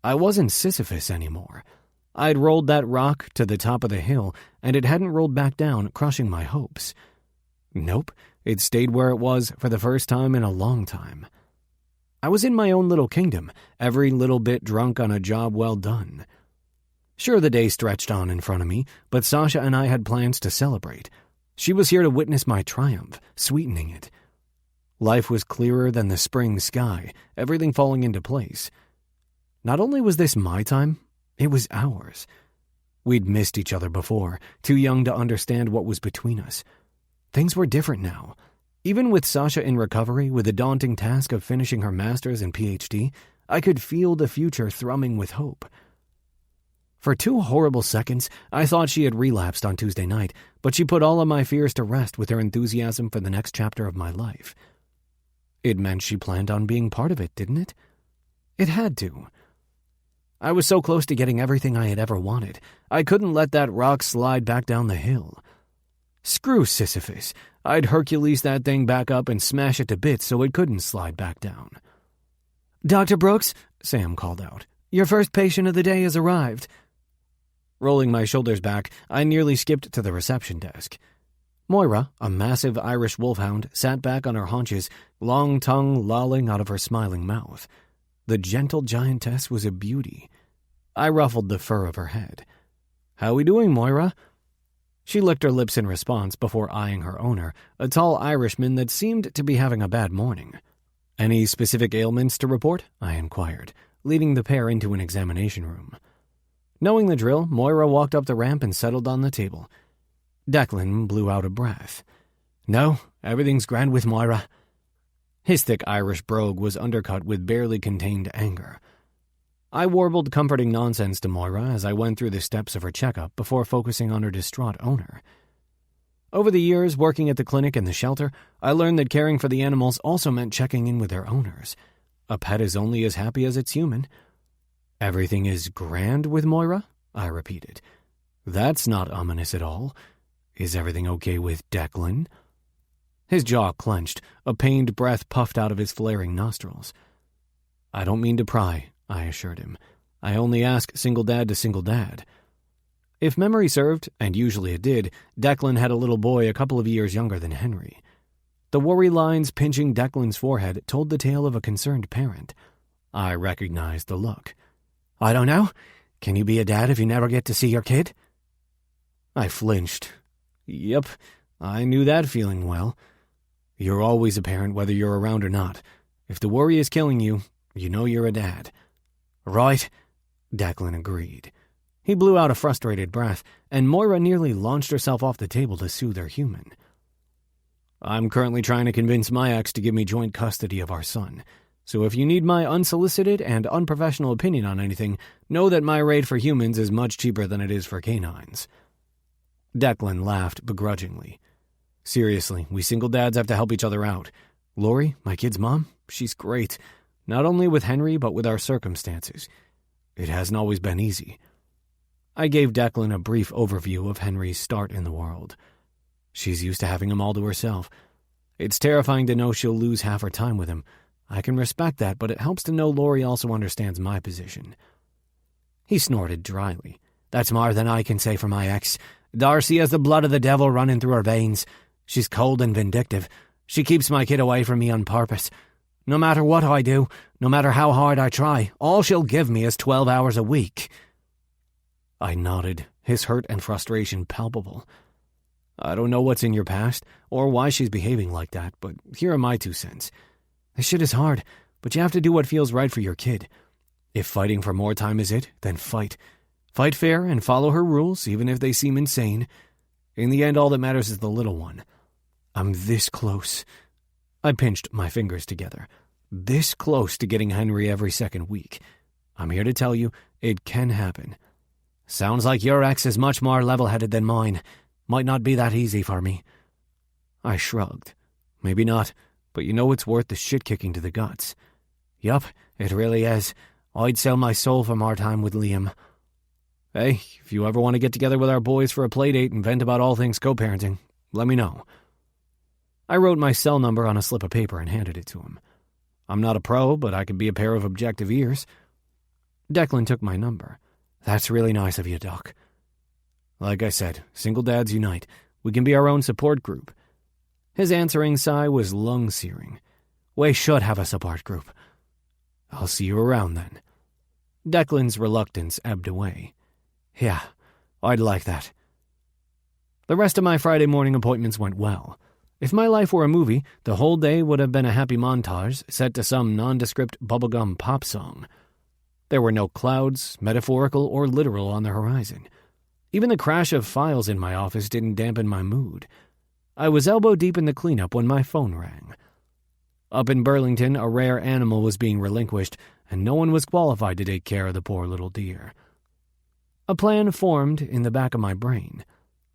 I wasn't Sisyphus anymore. I'd rolled that rock to the top of the hill, and it hadn't rolled back down, crushing my hopes. Nope, it stayed where it was for the first time in a long time. I was in my own little kingdom, every little bit drunk on a job well done. Sure, the day stretched on in front of me, but Sasha and I had plans to celebrate. She was here to witness my triumph, sweetening it. Life was clearer than the spring sky, everything falling into place. Not only was this my time, it was ours. We'd missed each other before, too young to understand what was between us. Things were different now. Even with Sasha in recovery, with the daunting task of finishing her master's and PhD, I could feel the future thrumming with hope. For 2 horrible seconds, I thought she had relapsed on Tuesday night, but she put all of my fears to rest with her enthusiasm for the next chapter of my life. It meant she planned on being part of it, didn't it? It had to. I was so close to getting everything I had ever wanted. I couldn't let that rock slide back down the hill. Screw Sisyphus. I'd Hercules that thing back up and smash it to bits so it couldn't slide back down. "Dr. Brooks," Sam called out, "your first patient of the day has arrived." Rolling my shoulders back, I nearly skipped to the reception desk. Moira, a massive Irish wolfhound, sat back on her haunches, long tongue lolling out of her smiling mouth. The gentle giantess was a beauty. I ruffled the fur of her head. "How we doing, Moira?" She licked her lips in response before eyeing her owner, a tall Irishman that seemed to be having a bad morning. "Any specific ailments to report?" I inquired, leading the pair into an examination room. Knowing the drill, Moira walked up the ramp and settled on the table. Declan blew out a breath. "No, everything's grand with Moira." His thick Irish brogue was undercut with barely contained anger. I warbled comforting nonsense to Moira as I went through the steps of her checkup before focusing on her distraught owner. Over the years working at the clinic and the shelter, I learned that caring for the animals also meant checking in with their owners. A pet is only as happy as it's human. "Everything is grand with Moira?" I repeated. "That's not ominous at all. Is everything okay with Declan?" His jaw clenched, a pained breath puffed out of his flaring nostrils. "I don't mean to pry," I assured him. "I only ask single dad to single dad." If memory served, and usually it did, Declan had a little boy a couple of years younger than Henry. The worry lines pinching Declan's forehead told the tale of a concerned parent. I recognized the look. "I don't know. Can you be a dad if you never get to see your kid?" I flinched. Yep, I knew that feeling well. You're always a parent whether you're around or not. If the worry is killing you, you know you're a dad. "Right," Declan agreed. He blew out a frustrated breath, and Moira nearly launched herself off the table to soothe her human. "I'm currently trying to convince my ex to give me joint custody of our son. So if you need my unsolicited and unprofessional opinion on anything, know that my rate for humans is much cheaper than it is for canines." Declan laughed begrudgingly. "Seriously, we single dads have to help each other out. Lori, my kid's mom, she's great. Not only with Henry, but with our circumstances. It hasn't always been easy." I gave Declan a brief overview of Henry's start in the world. "She's used to having him all to herself. It's terrifying to know she'll lose half her time with him. I can respect that, but it helps to know Lori also understands my position." He snorted dryly. "That's more than I can say for my ex. Darcy has the blood of the devil running through her veins. She's cold and vindictive. She keeps my kid away from me on purpose. No matter what I do, no matter how hard I try, all she'll give me is 12 hours a week." I nodded, his hurt and frustration palpable. "I don't know what's in your past, or why she's behaving like that, but here are my 2 cents. This shit is hard, but you have to do what feels right for your kid. If fighting for more time is it, then fight. Fight fair and follow her rules, even if they seem insane. In the end, all that matters is the little one. I'm this close." I pinched my fingers together. "This close to getting Henry every second week. I'm here to tell you, it can happen." "Sounds like your ex is much more level-headed than mine. Might not be that easy for me." I shrugged. "Maybe not, but you know it's worth the shit-kicking to the guts." "Yup, it really is. I'd sell my soul for more time with Liam." "Hey, if you ever want to get together with our boys for a playdate and vent about all things co-parenting, let me know." I wrote my cell number on a slip of paper and handed it to him. I'm not a pro, but I could be a pair of objective ears. Declan took my number. That's really nice of you, Doc. Like I said, single dads unite. We can be our own support group. His answering sigh was lung-searing. We should have a support group. I'll see you around then. Declan's reluctance ebbed away. Yeah, I'd like that. The rest of my Friday morning appointments went well. If my life were a movie, the whole day would have been a happy montage set to some nondescript bubblegum pop song. There were no clouds, metaphorical or literal, on the horizon. Even the crash of files in my office didn't dampen my mood. I was elbow-deep in the cleanup when my phone rang. Up in Burlington, a rare animal was being relinquished, and no one was qualified to take care of the poor little deer. A plan formed in the back of my brain.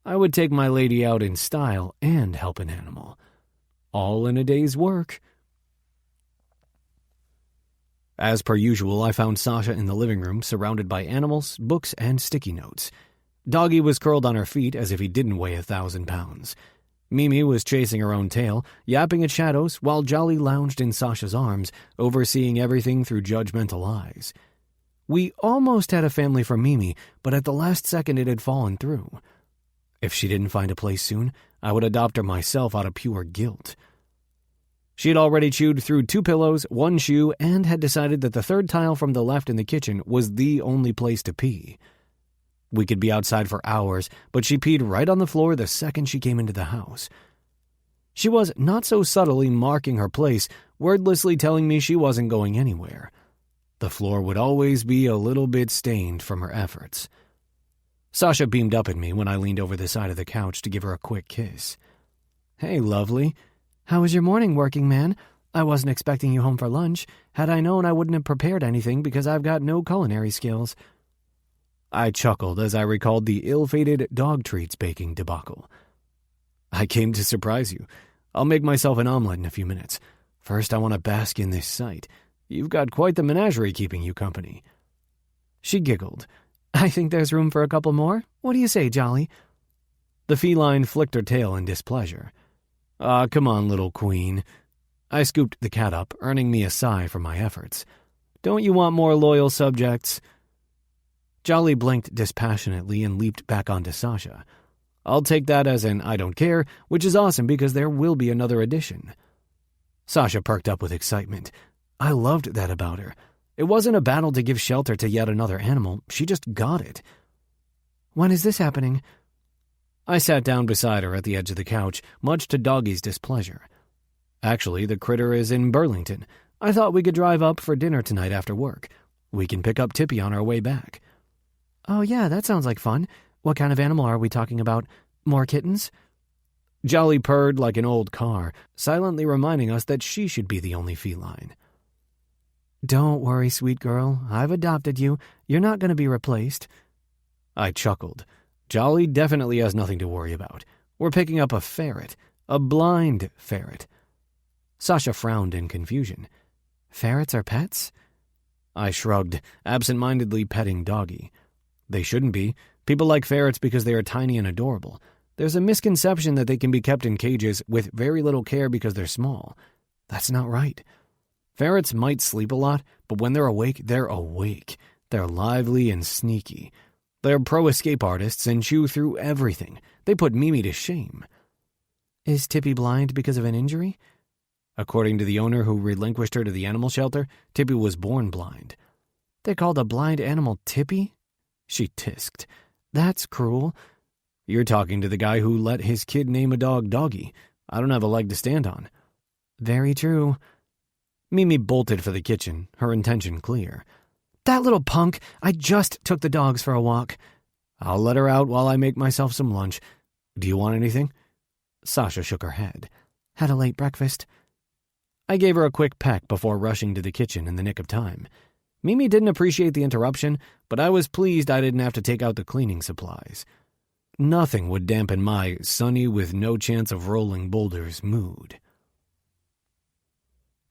I would take my lady out in style and help an animal. All in a day's work. As per usual, I found Sasha in the living room, surrounded by animals, books, and sticky notes. Doggy was curled on her feet as if he didn't weigh 1,000 pounds. Mimi was chasing her own tail, yapping at shadows, while Jolly lounged in Sasha's arms, overseeing everything through judgmental eyes. We almost had a family for Mimi, but at the last second it had fallen through. If she didn't find a place soon, I would adopt her myself out of pure guilt. She had already chewed through 2 pillows, 1 shoe, and had decided that the third tile from the left in the kitchen was the only place to pee. We could be outside for hours, but she peed right on the floor the second she came into the house. She was not so subtly marking her place, wordlessly telling me she wasn't going anywhere. The floor would always be a little bit stained from her efforts. Sasha beamed up at me when I leaned over the side of the couch to give her a quick kiss. Hey, lovely. How was your morning, working man? I wasn't expecting you home for lunch. Had I known, I wouldn't have prepared anything because I've got no culinary skills. I chuckled as I recalled the ill-fated dog treats baking debacle. I came to surprise you. I'll make myself an omelet in a few minutes. First, I want to bask in this sight. You've got quite the menagerie keeping you company. She giggled. I think there's room for a couple more. What do you say, Jolly? The feline flicked her tail in displeasure. Come on, little queen. I scooped the cat up, earning me a sigh for my efforts. Don't you want more loyal subjects? Jolly blinked dispassionately and leaped back onto Sasha. I'll take that as an I don't care, which is awesome because there will be another edition. Sasha perked up with excitement. I loved that about her. It wasn't a battle to give shelter to yet another animal. She just got it. When is this happening? I sat down beside her at the edge of the couch, much to Doggy's displeasure. Actually, the critter is in Burlington. I thought we could drive up for dinner tonight after work. We can pick up Tippy on our way back. Oh yeah, that sounds like fun. What kind of animal are we talking about? More kittens? Jolly purred like an old car, silently reminding us that she should be the only feline. Don't worry, sweet girl. I've adopted you. You're not going to be replaced. I chuckled. Jolly definitely has nothing to worry about. We're picking up a ferret. A blind ferret. Sasha frowned in confusion. Ferrets are pets? I shrugged, absent-mindedly petting Doggy. They shouldn't be. People like ferrets because they are tiny and adorable. There's a misconception that they can be kept in cages with very little care because they're small. That's not right. Ferrets might sleep a lot, but when they're awake, they're awake. They're lively and sneaky. They're pro-escape artists and chew through everything. They put Mimi to shame. Is Tippy blind because of an injury? According to the owner who relinquished her to the animal shelter, Tippy was born blind. They called a blind animal Tippy? She tisked. That's cruel. You're talking to the guy who let his kid name a dog Doggy. I don't have a leg to stand on. Very true. Mimi bolted for the kitchen, her intention clear. That little punk! I just took the dogs for a walk. I'll let her out while I make myself some lunch. Do you want anything? Sasha shook her head. Had a late breakfast. I gave her a quick peck before rushing to the kitchen in the nick of time. Mimi didn't appreciate the interruption, but I was pleased I didn't have to take out the cleaning supplies. Nothing would dampen my sunny with no chance of rolling boulders mood.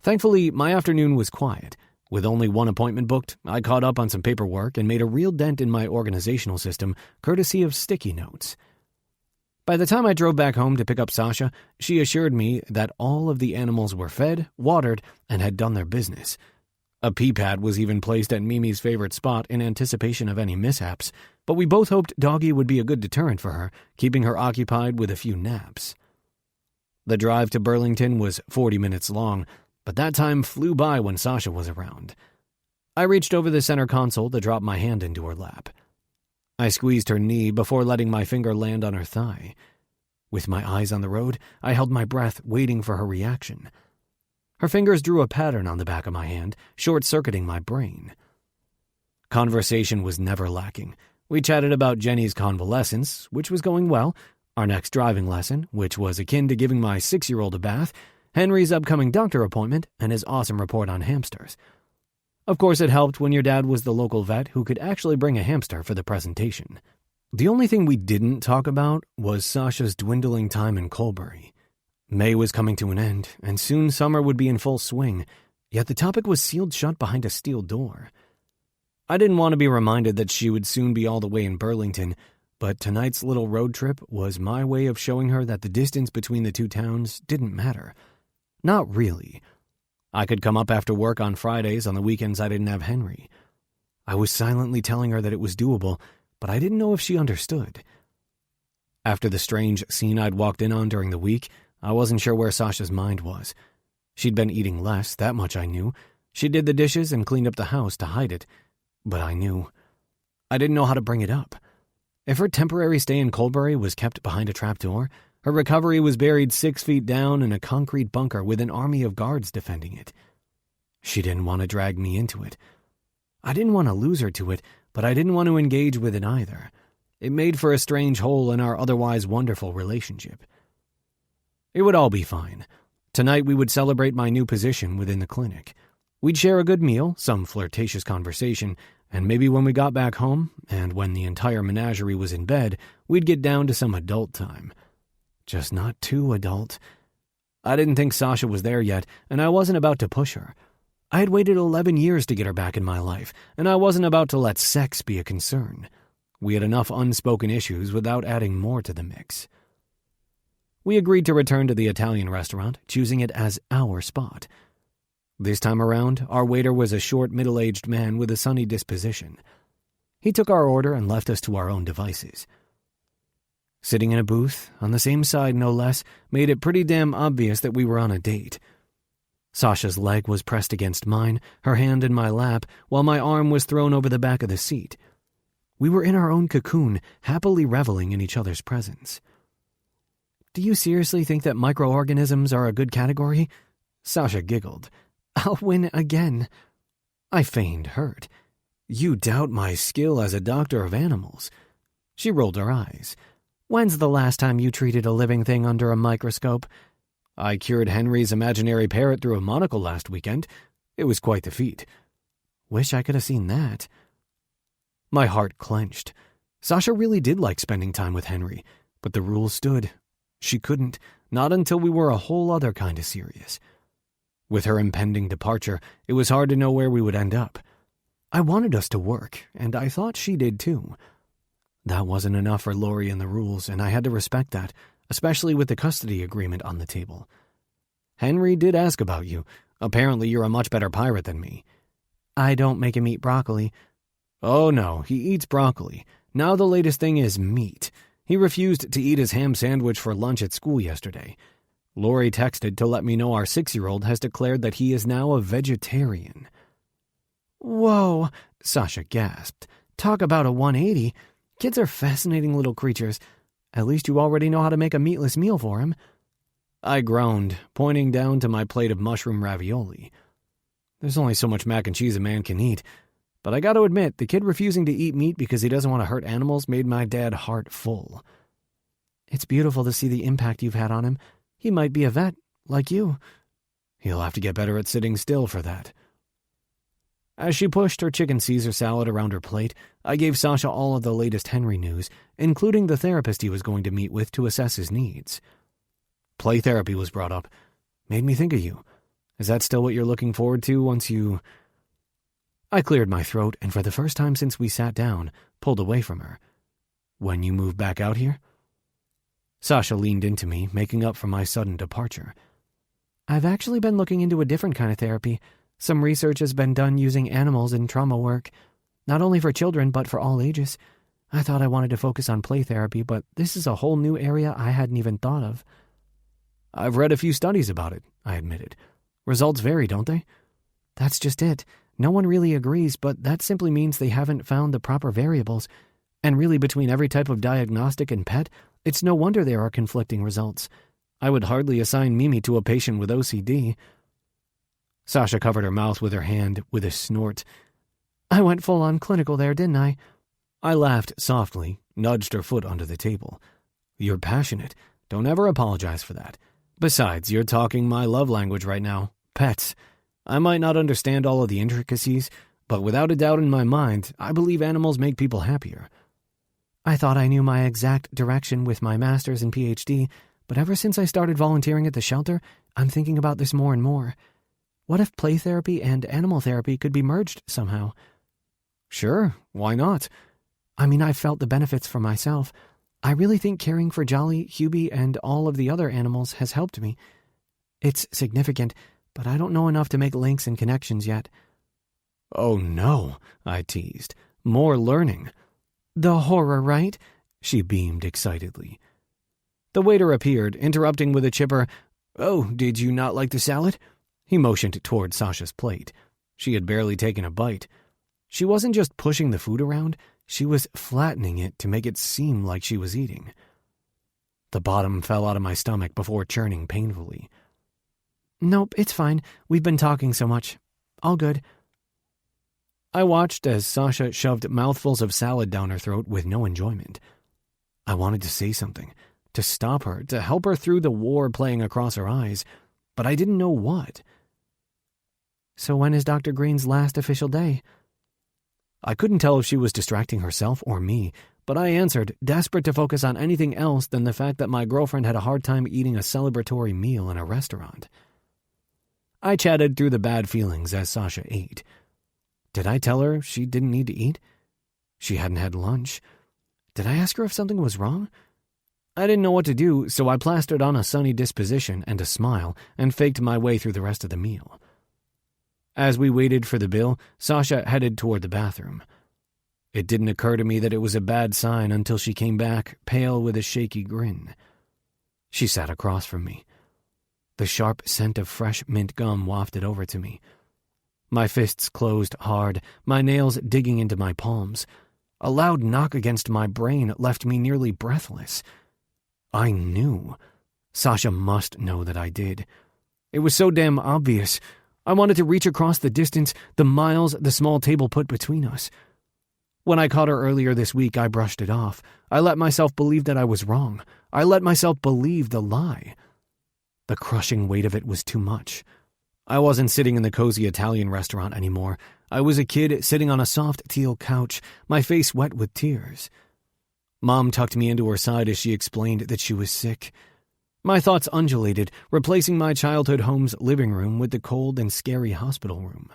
Thankfully, my afternoon was quiet. With only one appointment booked, I caught up on some paperwork and made a real dent in my organizational system, courtesy of sticky notes. By the time I drove back home to pick up Sasha, she assured me that all of the animals were fed, watered, and had done their business. A pee pad was even placed at Mimi's favorite spot in anticipation of any mishaps, but we both hoped Doggy would be a good deterrent for her, keeping her occupied with a few naps. The drive to Burlington was 40 minutes long, but that time flew by when Sasha was around. I reached over the center console to drop my hand into her lap. I squeezed her knee before letting my finger land on her thigh. With my eyes on the road, I held my breath, waiting for her reaction. Her fingers drew a pattern on the back of my hand, short-circuiting my brain. Conversation was never lacking. We chatted about Jenny's convalescence, which was going well, our next driving lesson, which was akin to giving my 6-year-old a bath, Henry's upcoming doctor appointment, and his awesome report on hamsters. Of course, it helped when your dad was the local vet who could actually bring a hamster for the presentation. The only thing we didn't talk about was Sasha's dwindling time in Colbury. May was coming to an end, and soon summer would be in full swing, yet the topic was sealed shut behind a steel door. I didn't want to be reminded that she would soon be all the way in Burlington, but tonight's little road trip was my way of showing her that the distance between the two towns didn't matter. Not really. I could come up after work on Fridays on the weekends I didn't have Henry. I was silently telling her that it was doable, but I didn't know if she understood. After the strange scene I'd walked in on during the week, I wasn't sure where Sasha's mind was. She'd been eating less, that much I knew. She did the dishes and cleaned up the house to hide it, but I knew. I didn't know how to bring it up. If her temporary stay in Colbury was kept behind a trapdoor, her recovery was buried 6 feet down in a concrete bunker with an army of guards defending it. She didn't want to drag me into it. I didn't want to lose her to it, but I didn't want to engage with it either. It made for a strange hole in our otherwise wonderful relationship. It would all be fine. Tonight we would celebrate my new position within the clinic. We'd share a good meal, some flirtatious conversation, and maybe when we got back home, and when the entire menagerie was in bed, we'd get down to some adult time. Just not too adult. I didn't think Sasha was there yet, and I wasn't about to push her. I had waited 11 years to get her back in my life, and I wasn't about to let sex be a concern. We had enough unspoken issues without adding more to the mix. We agreed to return to the Italian restaurant, choosing it as our spot. This time around, our waiter was a short, middle-aged man with a sunny disposition. He took our order and left us to our own devices. Sitting in a booth, on the same side no less, made it pretty damn obvious that we were on a date. Sasha's leg was pressed against mine, her hand in my lap, while my arm was thrown over the back of the seat. We were in our own cocoon, happily reveling in each other's presence. "Do you seriously think that microorganisms are a good category?" Sasha giggled. "I'll win again." I feigned hurt. "You doubt my skill as a doctor of animals." She rolled her eyes. "When's the last time you treated a living thing under a microscope?" "I cured Henry's imaginary parrot through a monocle last weekend. It was quite the feat." "Wish I could have seen that." My heart clenched. Sasha really did like spending time with Henry, but the rule stood. She couldn't, not until we were a whole other kind of serious. With her impending departure, it was hard to know where we would end up. I wanted us to work, and I thought she did too. That wasn't enough for Lori and the rules, and I had to respect that, especially with the custody agreement on the table. "Henry did ask about you. Apparently you're a much better pirate than me." "I don't make him eat broccoli." "Oh no, he eats broccoli. Now the latest thing is meat. He refused to eat his ham sandwich for lunch at school yesterday. Lori texted to let me know our 6-year-old has declared that he is now a vegetarian." "Whoa," Sasha gasped. "Talk about a 180. Kids are fascinating little creatures. At least you already know how to make a meatless meal for him." I groaned, pointing down to my plate of mushroom ravioli. There's only so much mac and cheese a man can eat, but I gotta admit, the kid refusing to eat meat because he doesn't want to hurt animals made my dad heart full. "It's beautiful to see the impact you've had on him. He might be a vet, like you." "He'll have to get better at sitting still for that." As she pushed her chicken Caesar salad around her plate, I gave Sasha all of the latest Henry news, including the therapist he was going to meet with to assess his needs. Play therapy was brought up. "Made me think of you. Is that still what you're looking forward to once you—" I cleared my throat, and for the first time since we sat down, pulled away from her. "When you move back out here?" Sasha leaned into me, making up for my sudden departure. "I've actually been looking into a different kind of therapy. Some research has been done using animals in trauma work, not only for children, but for all ages. I thought I wanted to focus on play therapy, but this is a whole new area I hadn't even thought of." "I've read a few studies about it," I admitted. "Results vary, don't they?" "That's just it. No one really agrees, but that simply means they haven't found the proper variables. And really, between every type of diagnostic and pet, it's no wonder there are conflicting results. I would hardly assign Mimi to a patient with OCD." Sasha covered her mouth with her hand with a snort. "I went full-on clinical there, didn't I?" I laughed softly, nudged her foot under the table. "You're passionate. Don't ever apologize for that. Besides, you're talking my love language right now. Pets. I might not understand all of the intricacies, but without a doubt in my mind, I believe animals make people happier." "I thought I knew my exact direction with my master's and PhD, but ever since I started volunteering at the shelter, I'm thinking about this more and more. What if play therapy and animal therapy could be merged somehow?" "Sure, why not?" "I mean, I've felt the benefits for myself. I really think caring for Jolly, Hubie, and all of the other animals has helped me. It's significant, but I don't know enough to make links and connections yet." "Oh no," I teased. "More learning." "The horror, right?" She beamed excitedly. The waiter appeared, interrupting with a chipper, "Oh, did you not like the salad?" He motioned toward Sasha's plate. She had barely taken a bite. She wasn't just pushing the food around, she was flattening it to make it seem like she was eating. The bottom fell out of my stomach before churning painfully. "Nope, it's fine. We've been talking so much. All good." I watched as Sasha shoved mouthfuls of salad down her throat with no enjoyment. I wanted to say something, to stop her, to help her through the war playing across her eyes, but I didn't know what. "So when is Dr. Green's last official day?" I couldn't tell if she was distracting herself or me, but I answered, desperate to focus on anything else than the fact that my girlfriend had a hard time eating a celebratory meal in a restaurant. I chatted through the bad feelings as Sasha ate. Did I tell her she didn't need to eat? She hadn't had lunch. Did I ask her if something was wrong? I didn't know what to do, so I plastered on a sunny disposition and a smile and faked my way through the rest of the meal. As we waited for the bill, Sasha headed toward the bathroom. It didn't occur to me that it was a bad sign until she came back, pale with a shaky grin. She sat across from me. The sharp scent of fresh mint gum wafted over to me. My fists closed hard, my nails digging into my palms. A loud knock against my brain left me nearly breathless. I knew. Sasha must know that I did. It was so damn obvious. I wanted to reach across the distance, the miles the small table put between us. When I caught her earlier this week, I brushed it off. I let myself believe that I was wrong. I let myself believe the lie. The crushing weight of it was too much. I wasn't sitting in the cozy Italian restaurant anymore. I was a kid sitting on a soft teal couch, my face wet with tears. Mom tucked me into her side as she explained that she was sick. My thoughts undulated, replacing my childhood home's living room with the cold and scary hospital room.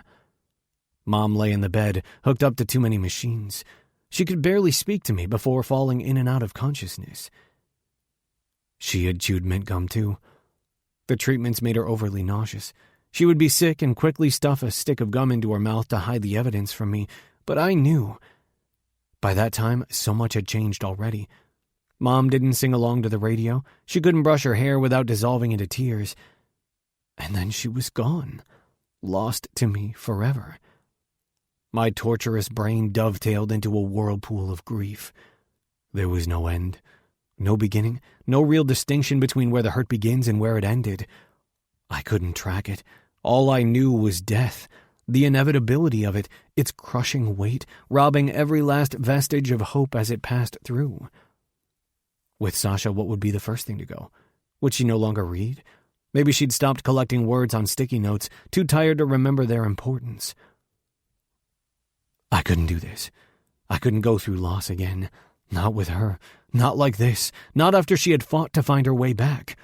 Mom lay in the bed, hooked up to too many machines. She could barely speak to me before falling in and out of consciousness. She had chewed mint gum too. The treatments made her overly nauseous. She would be sick and quickly stuff a stick of gum into her mouth to hide the evidence from me, but I knew. By that time, so much had changed already. Mom didn't sing along to the radio. She couldn't brush her hair without dissolving into tears. And then she was gone, lost to me forever. My torturous brain dovetailed into a whirlpool of grief. There was no end, no beginning, no real distinction between where the hurt begins and where it ended. I couldn't track it. All I knew was death, the inevitability of it, its crushing weight, robbing every last vestige of hope as it passed through. With Sasha, what would be the first thing to go? Would she no longer read? Maybe she'd stopped collecting words on sticky notes, too tired to remember their importance. I couldn't do this. I couldn't go through loss again. Not with her. Not like this. Not after she had fought to find her way back.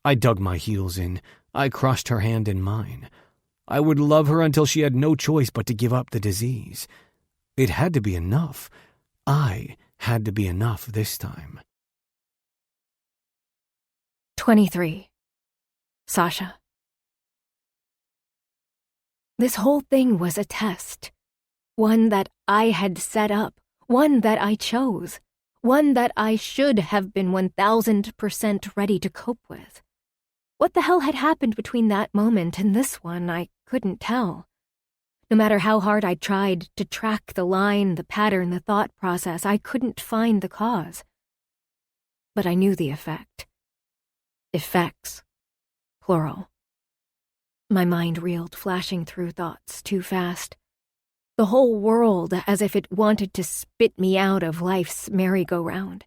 I dug my heels in. I crushed her hand in mine. I would love her until she had no choice but to give up the disease. It had to be enough. I had to be enough this time. 23. Sasha. This whole thing was a test. One that I had set up. One that I chose. One that I should have been 1000% ready to cope with. What the hell had happened between that moment and this one, I couldn't tell. No matter how hard I tried to track the line, the pattern, the thought process, I couldn't find the cause. But I knew the effect. Effects. Plural. My mind reeled, flashing through thoughts too fast. The whole world as if it wanted to spit me out of life's merry-go-round.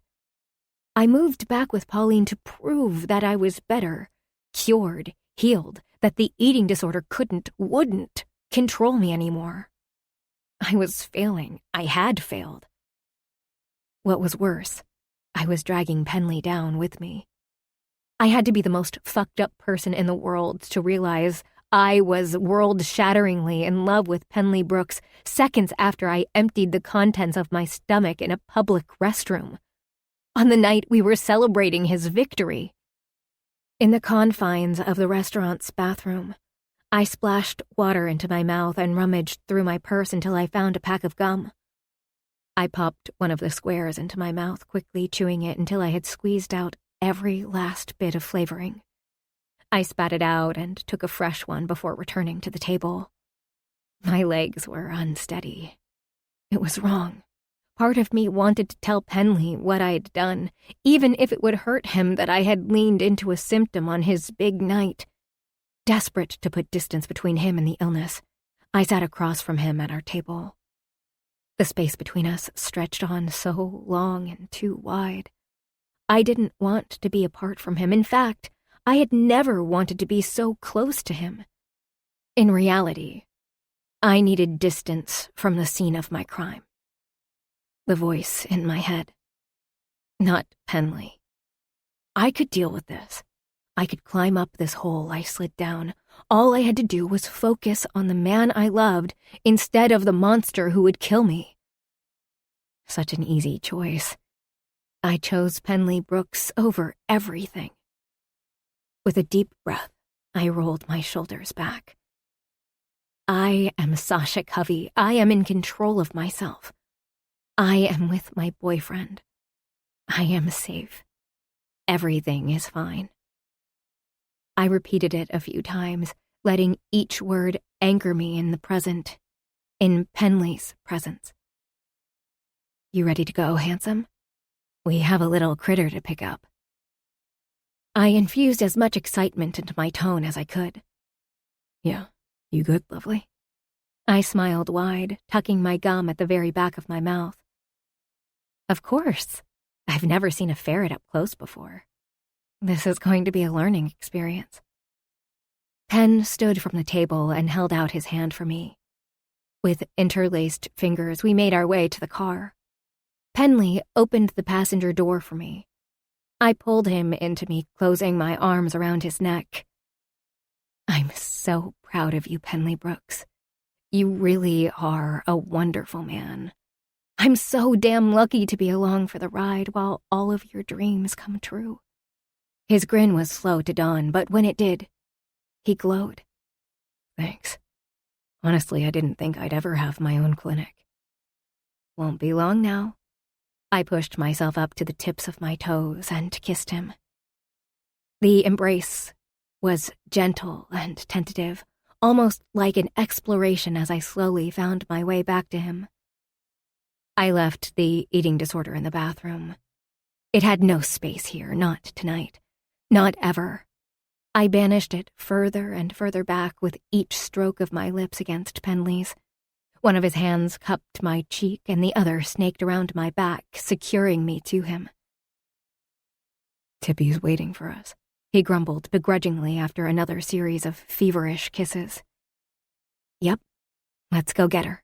I moved back with Pauline to prove that I was better, cured, healed, that the eating disorder wouldn't control me anymore. I was failing. I had failed. What was worse, I was dragging Penley down with me. I had to be the most fucked up person in the world to realize I was world-shatteringly in love with Penley Brooks seconds after I emptied the contents of my stomach in a public restroom. On the night we were celebrating his victory. In the confines of the restaurant's bathroom, I splashed water into my mouth and rummaged through my purse until I found a pack of gum. I popped one of the squares into my mouth, quickly chewing it until I had squeezed out every last bit of flavoring. I spat it out and took a fresh one before returning to the table. My legs were unsteady. It was wrong. Part of me wanted to tell Penley what I had done, even if it would hurt him that I had leaned into a symptom on his big night. Desperate to put distance between him and the illness, I sat across from him at our table. The space between us stretched on so long and too wide. I didn't want to be apart from him. In fact, I had never wanted to be so close to him. In reality, I needed distance from the scene of my crime. The voice in my head. Not Penley. I could deal with this. I could climb up this hole I slid down. All I had to do was focus on the man I loved instead of the monster who would kill me. Such an easy choice. I chose Penley Brooks over everything. With a deep breath, I rolled my shoulders back. I am Sasha Covey. I am in control of myself. I am with my boyfriend. I am safe. Everything is fine. I repeated it a few times, letting each word anchor me in the present, in Penley's presence. You ready to go, handsome? We have a little critter to pick up. I infused as much excitement into my tone as I could. Yeah, you good, lovely? I smiled wide, tucking my gum at the very back of my mouth. Of course. I've never seen a ferret up close before. This is going to be a learning experience. Pen stood from the table and held out his hand for me. With interlaced fingers, we made our way to the car. Penley opened the passenger door for me. I pulled him into me, closing my arms around his neck. I'm so proud of you, Penley Brooks. You really are a wonderful man. I'm so damn lucky to be along for the ride while all of your dreams come true. His grin was slow to dawn, but when it did, he glowed. Thanks. Honestly, I didn't think I'd ever have my own clinic. Won't be long now. I pushed myself up to the tips of my toes and kissed him. The embrace was gentle and tentative, almost like an exploration as I slowly found my way back to him. I left the eating disorder in the bathroom. It had no space here, not tonight, not ever. I banished it further and further back with each stroke of my lips against Penley's. One of his hands cupped my cheek and the other snaked around my back, securing me to him. Tippy's waiting for us, he grumbled begrudgingly after another series of feverish kisses. Yep, let's go get her.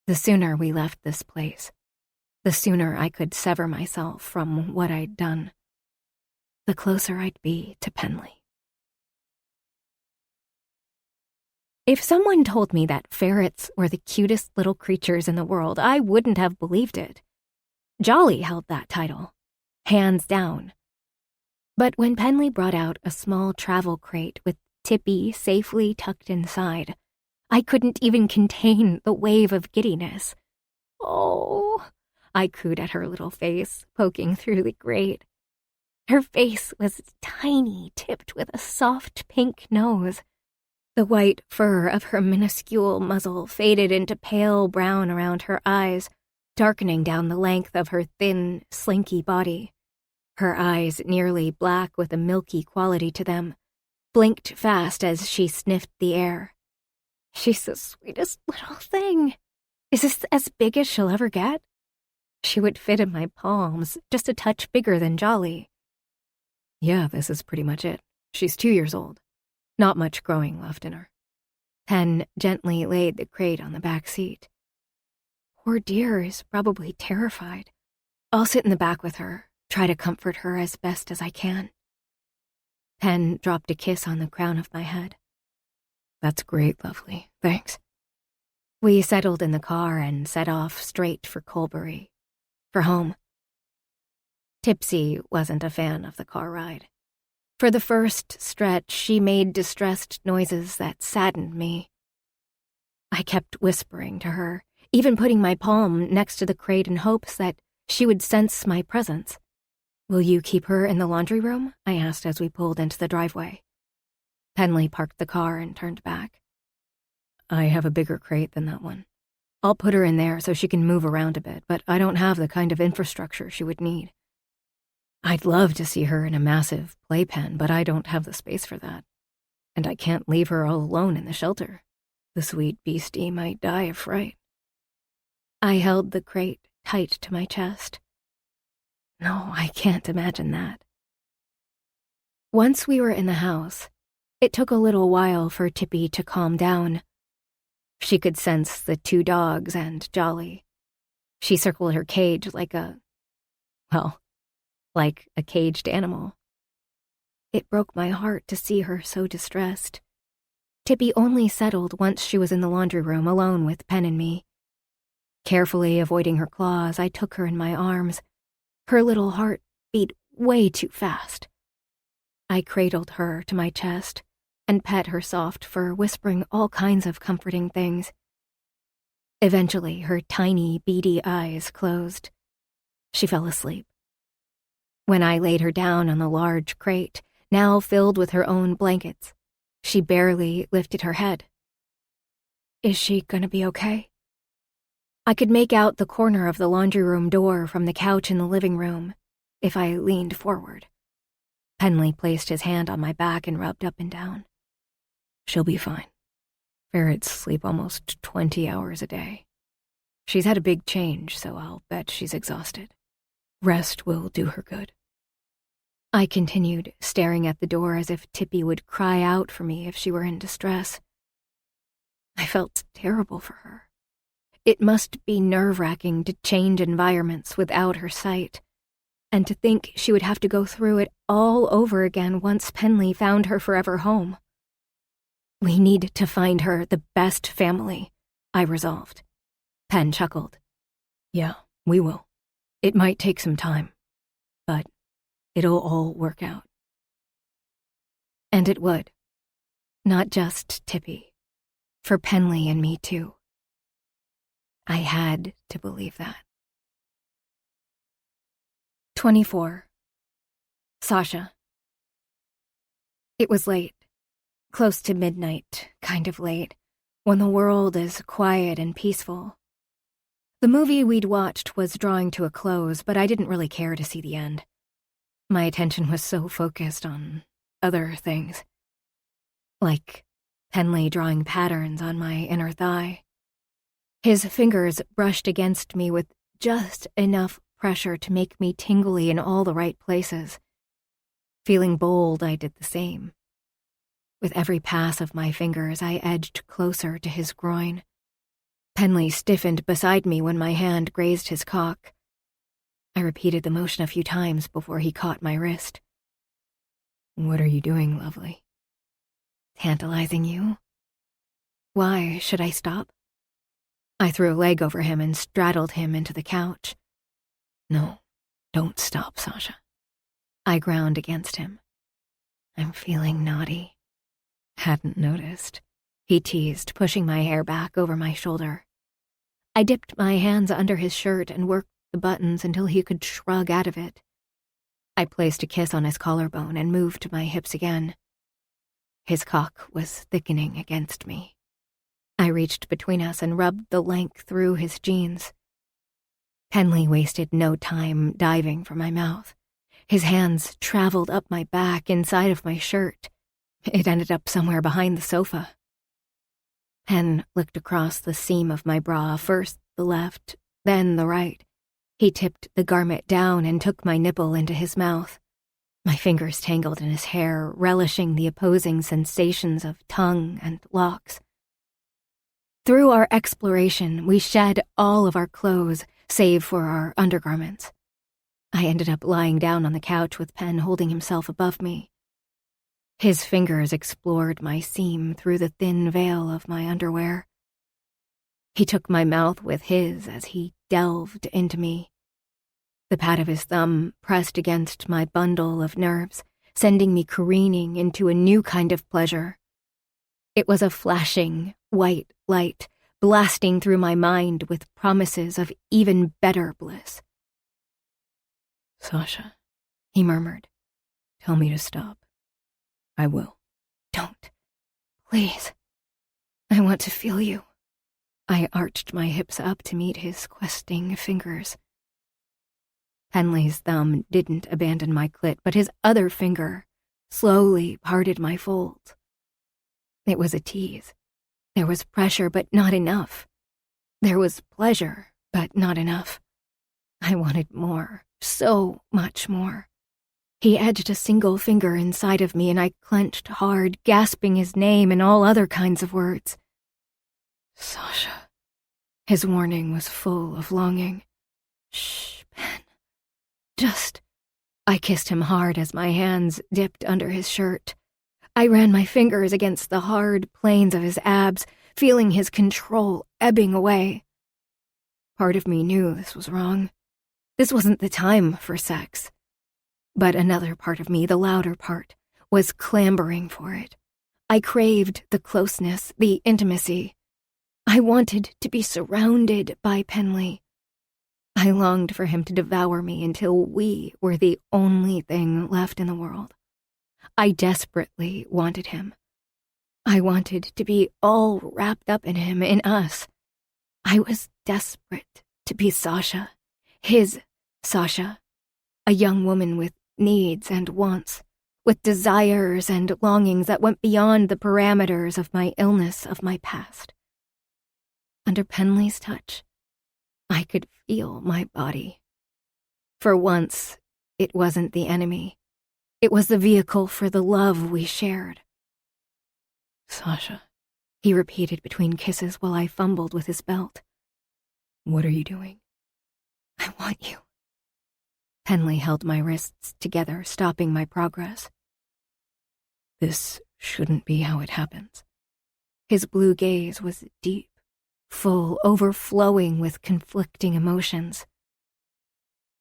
The sooner we left this place, the sooner I could sever myself from what I'd done, the closer I'd be to Penley. If someone told me that ferrets were the cutest little creatures in the world, I wouldn't have believed it. Jolly held that title, hands down. But when Penley brought out a small travel crate with Tippy safely tucked inside, I couldn't even contain the wave of giddiness. "Oh," I cooed at her little face, poking through the grate. Her face was tiny, tipped with a soft pink nose. The white fur of her minuscule muzzle faded into pale brown around her eyes, darkening down the length of her thin, slinky body. Her eyes, nearly black with a milky quality to them, blinked fast as she sniffed the air. "She's the sweetest little thing. Is this as big as she'll ever get?" She would fit in my palms, just a touch bigger than Jolly. "Yeah, this is pretty much it. She's 2 years old. Not much growing left in her." Pen gently laid the crate on the back seat. "Poor dear is probably terrified. I'll sit in the back with her, try to comfort her as best as I can." Pen dropped a kiss on the crown of my head. "That's great, lovely. Thanks." We settled in the car and set off straight for Colbury, for home. Tipsy wasn't a fan of the car ride. For the first stretch, she made distressed noises that saddened me. I kept whispering to her, even putting my palm next to the crate in hopes that she would sense my presence. "Will you keep her in the laundry room?" I asked as we pulled into the driveway. Penley parked the car and turned back. "I have a bigger crate than that one. I'll put her in there so she can move around a bit, but I don't have the kind of infrastructure she would need. I'd love to see her in a massive playpen, but I don't have the space for that. And I can't leave her all alone in the shelter. The sweet beastie might die of fright." I held the crate tight to my chest. No, I can't imagine that. Once we were in the house, it took a little while for Tippy to calm down. She could sense the 2 dogs and Jolly. She circled her cage like a caged animal. It broke my heart to see her so distressed. Tippy only settled once she was in the laundry room alone with Pen and me. Carefully avoiding her claws, I took her in my arms. Her little heart beat way too fast. I cradled her to my chest and pet her soft fur, whispering all kinds of comforting things. Eventually, her tiny, beady eyes closed. She fell asleep. When I laid her down on the large crate, now filled with her own blankets, she barely lifted her head. "Is she gonna be okay?" I could make out the corner of the laundry room door from the couch in the living room if I leaned forward. Penley placed his hand on my back and rubbed up and down. "She'll be fine. Ferrets sleep almost 20 hours a day. She's had a big change, so I'll bet she's exhausted. Rest will do her good." I continued, staring at the door as if Tippy would cry out for me if she were in distress. I felt terrible for her. It must be nerve-wracking to change environments without her sight, and to think she would have to go through it all over again once Penley found her forever home. "We need to find her the best family," I resolved. Pen chuckled. "Yeah, we will. It might take some time, but it'll all work out." And it would. Not just Tippy. For Penley and me too. I had to believe that. 24. Sasha. It was late. Close to midnight, kind of late, when the world is quiet and peaceful. The movie we'd watched was drawing to a close, but I didn't really care to see the end. My attention was so focused on other things. Like Penley drawing patterns on my inner thigh. His fingers brushed against me with just enough pressure to make me tingly in all the right places. Feeling bold, I did the same. With every pass of my fingers, I edged closer to his groin. Penley stiffened beside me when my hand grazed his cock. I repeated the motion a few times before he caught my wrist. "What are you doing, lovely?" "Tantalizing you? Why should I stop?" I threw a leg over him and straddled him into the couch. "No, don't stop, Sasha. I ground against him. I'm feeling naughty. Hadn't noticed. He teased, pushing my hair back over my shoulder. I dipped my hands under his shirt and worked the buttons until he could shrug out of it. I placed a kiss on his collarbone and moved my hips again. His cock was thickening against me. I reached between us and rubbed the length through his jeans. Penley wasted no time diving for my mouth. His hands traveled up my back inside of my shirt. It ended up somewhere behind the sofa. Pen looked across the seam of my bra, first the left, then the right. He tipped the garment down and took my nipple into his mouth. My fingers tangled in his hair, relishing the opposing sensations of tongue and locks. Through our exploration, we shed all of our clothes, save for our undergarments. I ended up lying down on the couch with Pen holding himself above me. His fingers explored my seam through the thin veil of my underwear. He took my mouth with his as he delved into me. The pad of his thumb pressed against my bundle of nerves, sending me careening into a new kind of pleasure. It was a flashing, white light, blasting through my mind with promises of even better bliss. Sasha, he murmured. Tell me to stop. I will. Don't. Please. I want to feel you. I arched my hips up to meet his questing fingers. Penley's thumb didn't abandon my clit, but his other finger slowly parted my folds. It was a tease. There was pressure, but not enough. There was pleasure, but not enough. I wanted more, so much more. He edged a single finger inside of me, and I clenched hard, gasping his name and all other kinds of words. Sasha. His warning was full of longing. Shh, Ben. Just. I kissed him hard as my hands dipped under his shirt. I ran my fingers against the hard planes of his abs, feeling his control ebbing away. Part of me knew this was wrong. This wasn't the time for sex. But another part of me, the louder part, was clamoring for it. I craved the closeness, the intimacy. I wanted to be surrounded by Penley. I longed for him to devour me until we were the only thing left in the world. I desperately wanted him. I wanted to be all wrapped up in him, in us. I was desperate to be Sasha, his Sasha, a young woman with needs and wants, with desires and longings that went beyond the parameters of my illness of my past. Under Penley's touch, I could feel my body. For once, it wasn't the enemy. It was the vehicle for the love we shared. Sasha, he repeated between kisses while I fumbled with his belt. What are you doing? I want you. Penley held my wrists together, stopping my progress. This shouldn't be how it happens. His blue gaze was deep, full, overflowing with conflicting emotions.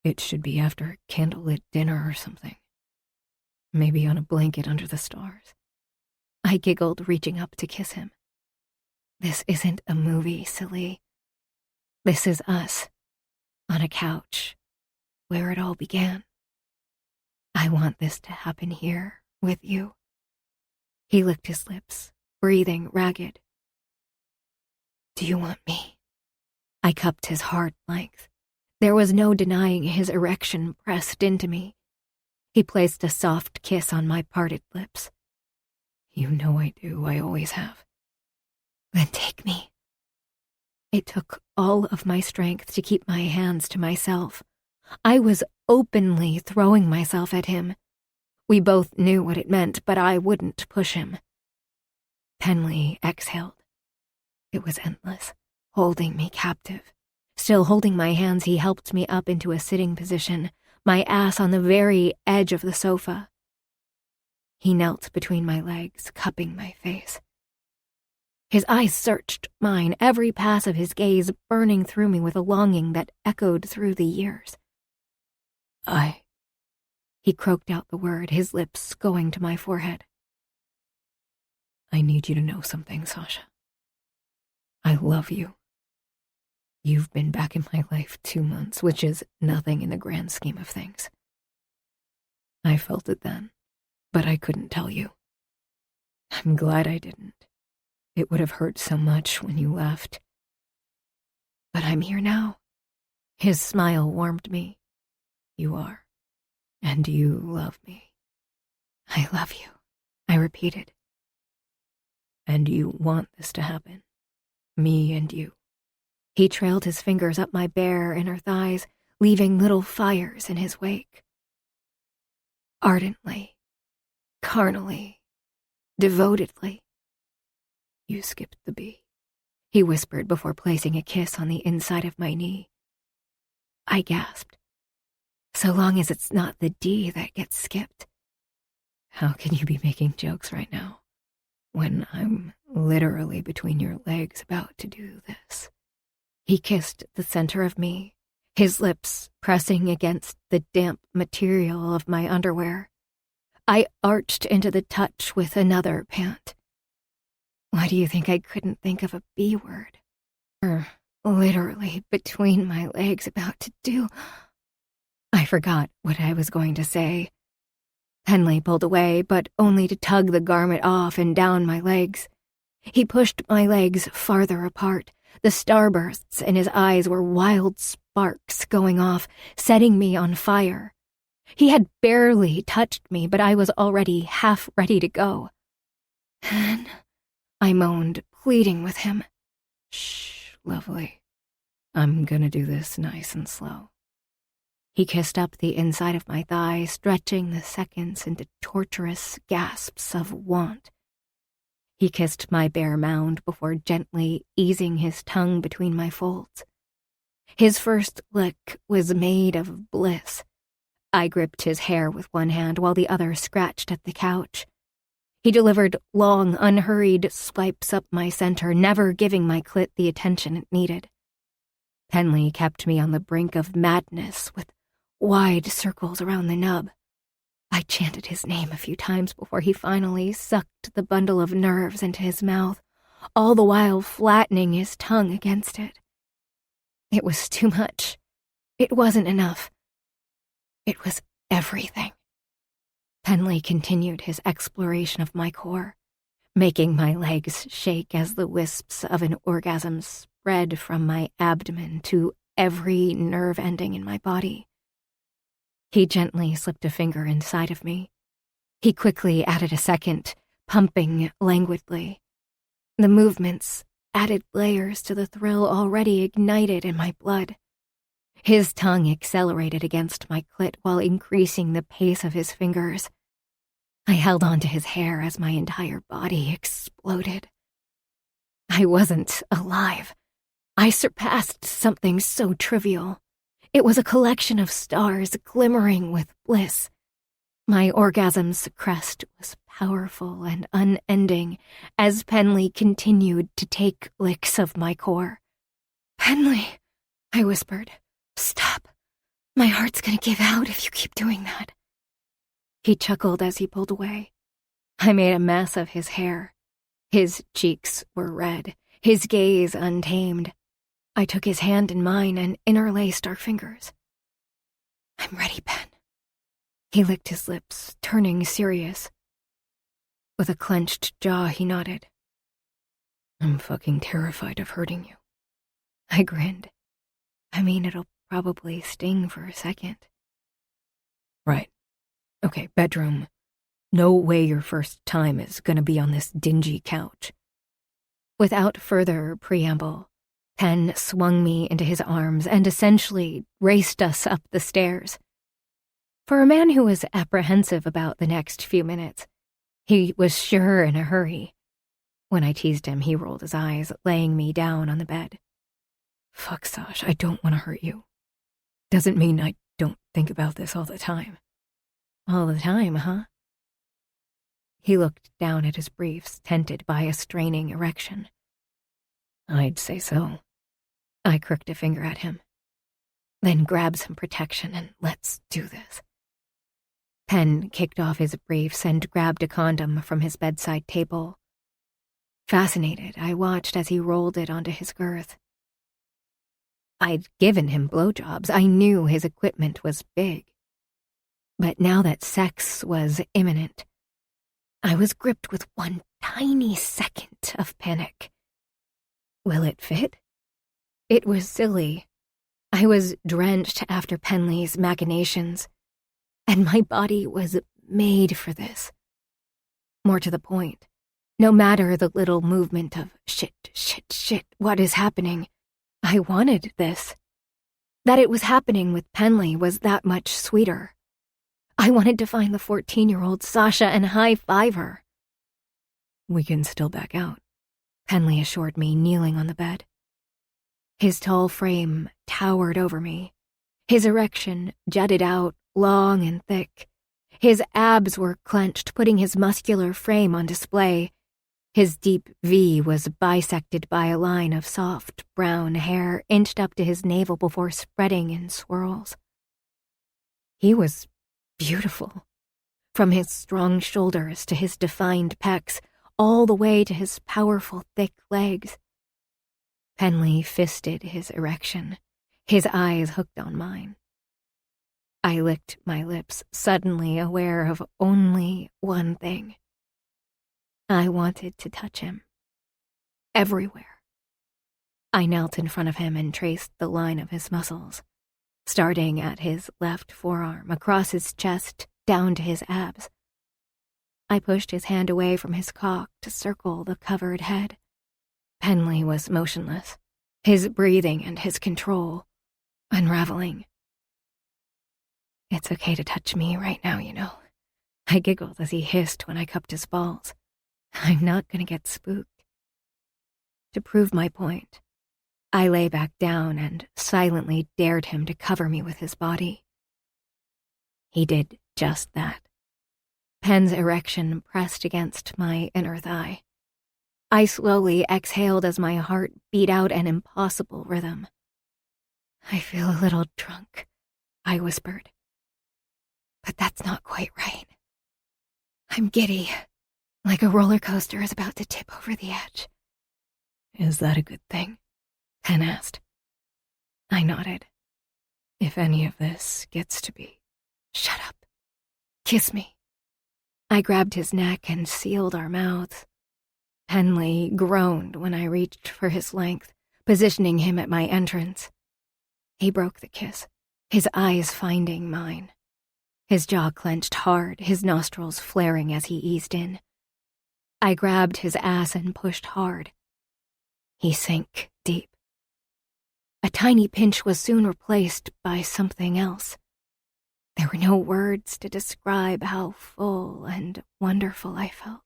It should be after candlelit dinner or something. Maybe on a blanket under the stars. I giggled, reaching up to kiss him. This isn't a movie, silly. This is us, on a couch, where it all began. I want this to happen here, with you. He licked his lips, breathing ragged. Do you want me? I cupped his hard length. There was no denying his erection pressed into me. He placed a soft kiss on my parted lips. You know I do, I always have. Then take me. It took all of my strength to keep my hands to myself. I was openly throwing myself at him. We both knew what it meant, but I wouldn't push him. Penley exhaled. It was endless, holding me captive. Still holding my hands, he helped me up into a sitting position, my ass on the very edge of the sofa. He knelt between my legs, cupping my face. His eyes searched mine, every pass of his gaze burning through me with a longing that echoed through the years. He croaked out the word, his lips going to my forehead. I need you to know something, Sasha. I love you. You've been back in my life 2 months, which is nothing in the grand scheme of things. I felt it then, but I couldn't tell you. I'm glad I didn't. It would have hurt so much when you left. But I'm here now. His smile warmed me. You are. And you love me. I love you, I repeated. And you want this to happen. Me and you. He trailed his fingers up my bare inner thighs, leaving little fires in his wake. Ardently, carnally, devotedly. You skipped the B, he whispered before placing a kiss on the inside of my knee. I gasped. So long as it's not the D that gets skipped. How can you be making jokes right now, when I'm literally between your legs about to do this? He kissed the center of me, his lips pressing against the damp material of my underwear. I arched into the touch with another pant. Why do you think I couldn't think of a B word? Literally between my legs about to do... I forgot what I was going to say. Henley pulled away, but only to tug the garment off and down my legs. He pushed my legs farther apart. The starbursts in his eyes were wild sparks going off, setting me on fire. He had barely touched me, but I was already half ready to go. "Hen," I moaned, pleading with him. Shh, lovely. I'm gonna do this nice and slow. He kissed up the inside of my thigh, stretching the seconds into torturous gasps of want. He kissed my bare mound before gently easing his tongue between my folds. His first lick was made of bliss. I gripped his hair with one hand while the other scratched at the couch. He delivered long, unhurried swipes up my center, never giving my clit the attention it needed. Henley kept me on the brink of madness with wide circles around the nub. I chanted his name a few times before he finally sucked the bundle of nerves into his mouth, all the while flattening his tongue against it. It was too much. It wasn't enough. It was everything. Henley continued his exploration of my core, making my legs shake as the wisps of an orgasm spread from my abdomen to every nerve ending in my body. He gently slipped a finger inside of me. He quickly added a second, pumping languidly. The movements added layers to the thrill already ignited in my blood. His tongue accelerated against my clit while increasing the pace of his fingers. I held onto his hair as my entire body exploded. I wasn't alive. I surpassed something so trivial. It was a collection of stars glimmering with bliss. My orgasm's crest was powerful and unending as Penley continued to take licks of my core. "Penley," I whispered, "stop. My heart's gonna give out if you keep doing that." He chuckled as he pulled away. I made a mess of his hair. His cheeks were red, his gaze untamed. I took his hand in mine and interlaced our fingers. "I'm ready, Ben." He licked his lips, turning serious. With a clenched jaw, he nodded. "I'm fucking terrified of hurting you." I grinned. I mean, it'll probably sting for a second. Right. Okay, bedroom. No way your first time is gonna be on this dingy couch. Without further preamble, Penn swung me into his arms and essentially raced us up the stairs. For a man who was apprehensive about the next few minutes, he was sure in a hurry. When I teased him, he rolled his eyes, laying me down on the bed. Fuck, Sash, I don't want to hurt you. Doesn't mean I don't think about this all the time. All the time, huh? He looked down at his briefs, tented by a straining erection. I'd say so. I crooked a finger at him. Then grab some protection and let's do this. Penn kicked off his briefs and grabbed a condom from his bedside table. Fascinated, I watched as he rolled it onto his girth. I'd given him blowjobs. I knew his equipment was big. But now that sex was imminent, I was gripped with one tiny second of panic. Will it fit? It was silly. I was drenched after Penley's machinations, and my body was made for this. More to the point, no matter the little movement of shit, what is happening, I wanted this. That it was happening with Penley was that much sweeter. I wanted to find the 14-year-old Sasha and high-five her. We can still back out, Penley assured me, kneeling on the bed. His tall frame towered over me. His erection jutted out, long and thick. His abs were clenched, putting his muscular frame on display. His deep V was bisected by a line of soft, brown hair inched up to his navel before spreading in swirls. He was beautiful. From his strong shoulders to his defined pecs, all the way to his powerful, thick legs. Penley fisted his erection, his eyes hooked on mine. I licked my lips, suddenly aware of only one thing. I wanted to touch him. Everywhere. I knelt in front of him and traced the line of his muscles, starting at his left forearm, across his chest, down to his abs. I pushed his hand away from his cock to circle the covered head. Penley was motionless, his breathing and his control unraveling. It's okay to touch me right now, you know. I giggled as he hissed when I cupped his balls. I'm not gonna get spooked. To prove my point, I lay back down and silently dared him to cover me with his body. He did just that. Penn's erection pressed against my inner thigh. I slowly exhaled as my heart beat out an impossible rhythm. I feel a little drunk, I whispered. But that's not quite right. I'm giddy, like a roller coaster is about to tip over the edge. Is that a good thing? Penn asked. I nodded. If any of this gets to be. Shut up. Kiss me. I grabbed his neck and sealed our mouths. Penley groaned when I reached for his length, positioning him at my entrance. He broke the kiss, his eyes finding mine. His jaw clenched hard, his nostrils flaring as he eased in. I grabbed his ass and pushed hard. He sank deep. A tiny pinch was soon replaced by something else. There were no words to describe how full and wonderful I felt.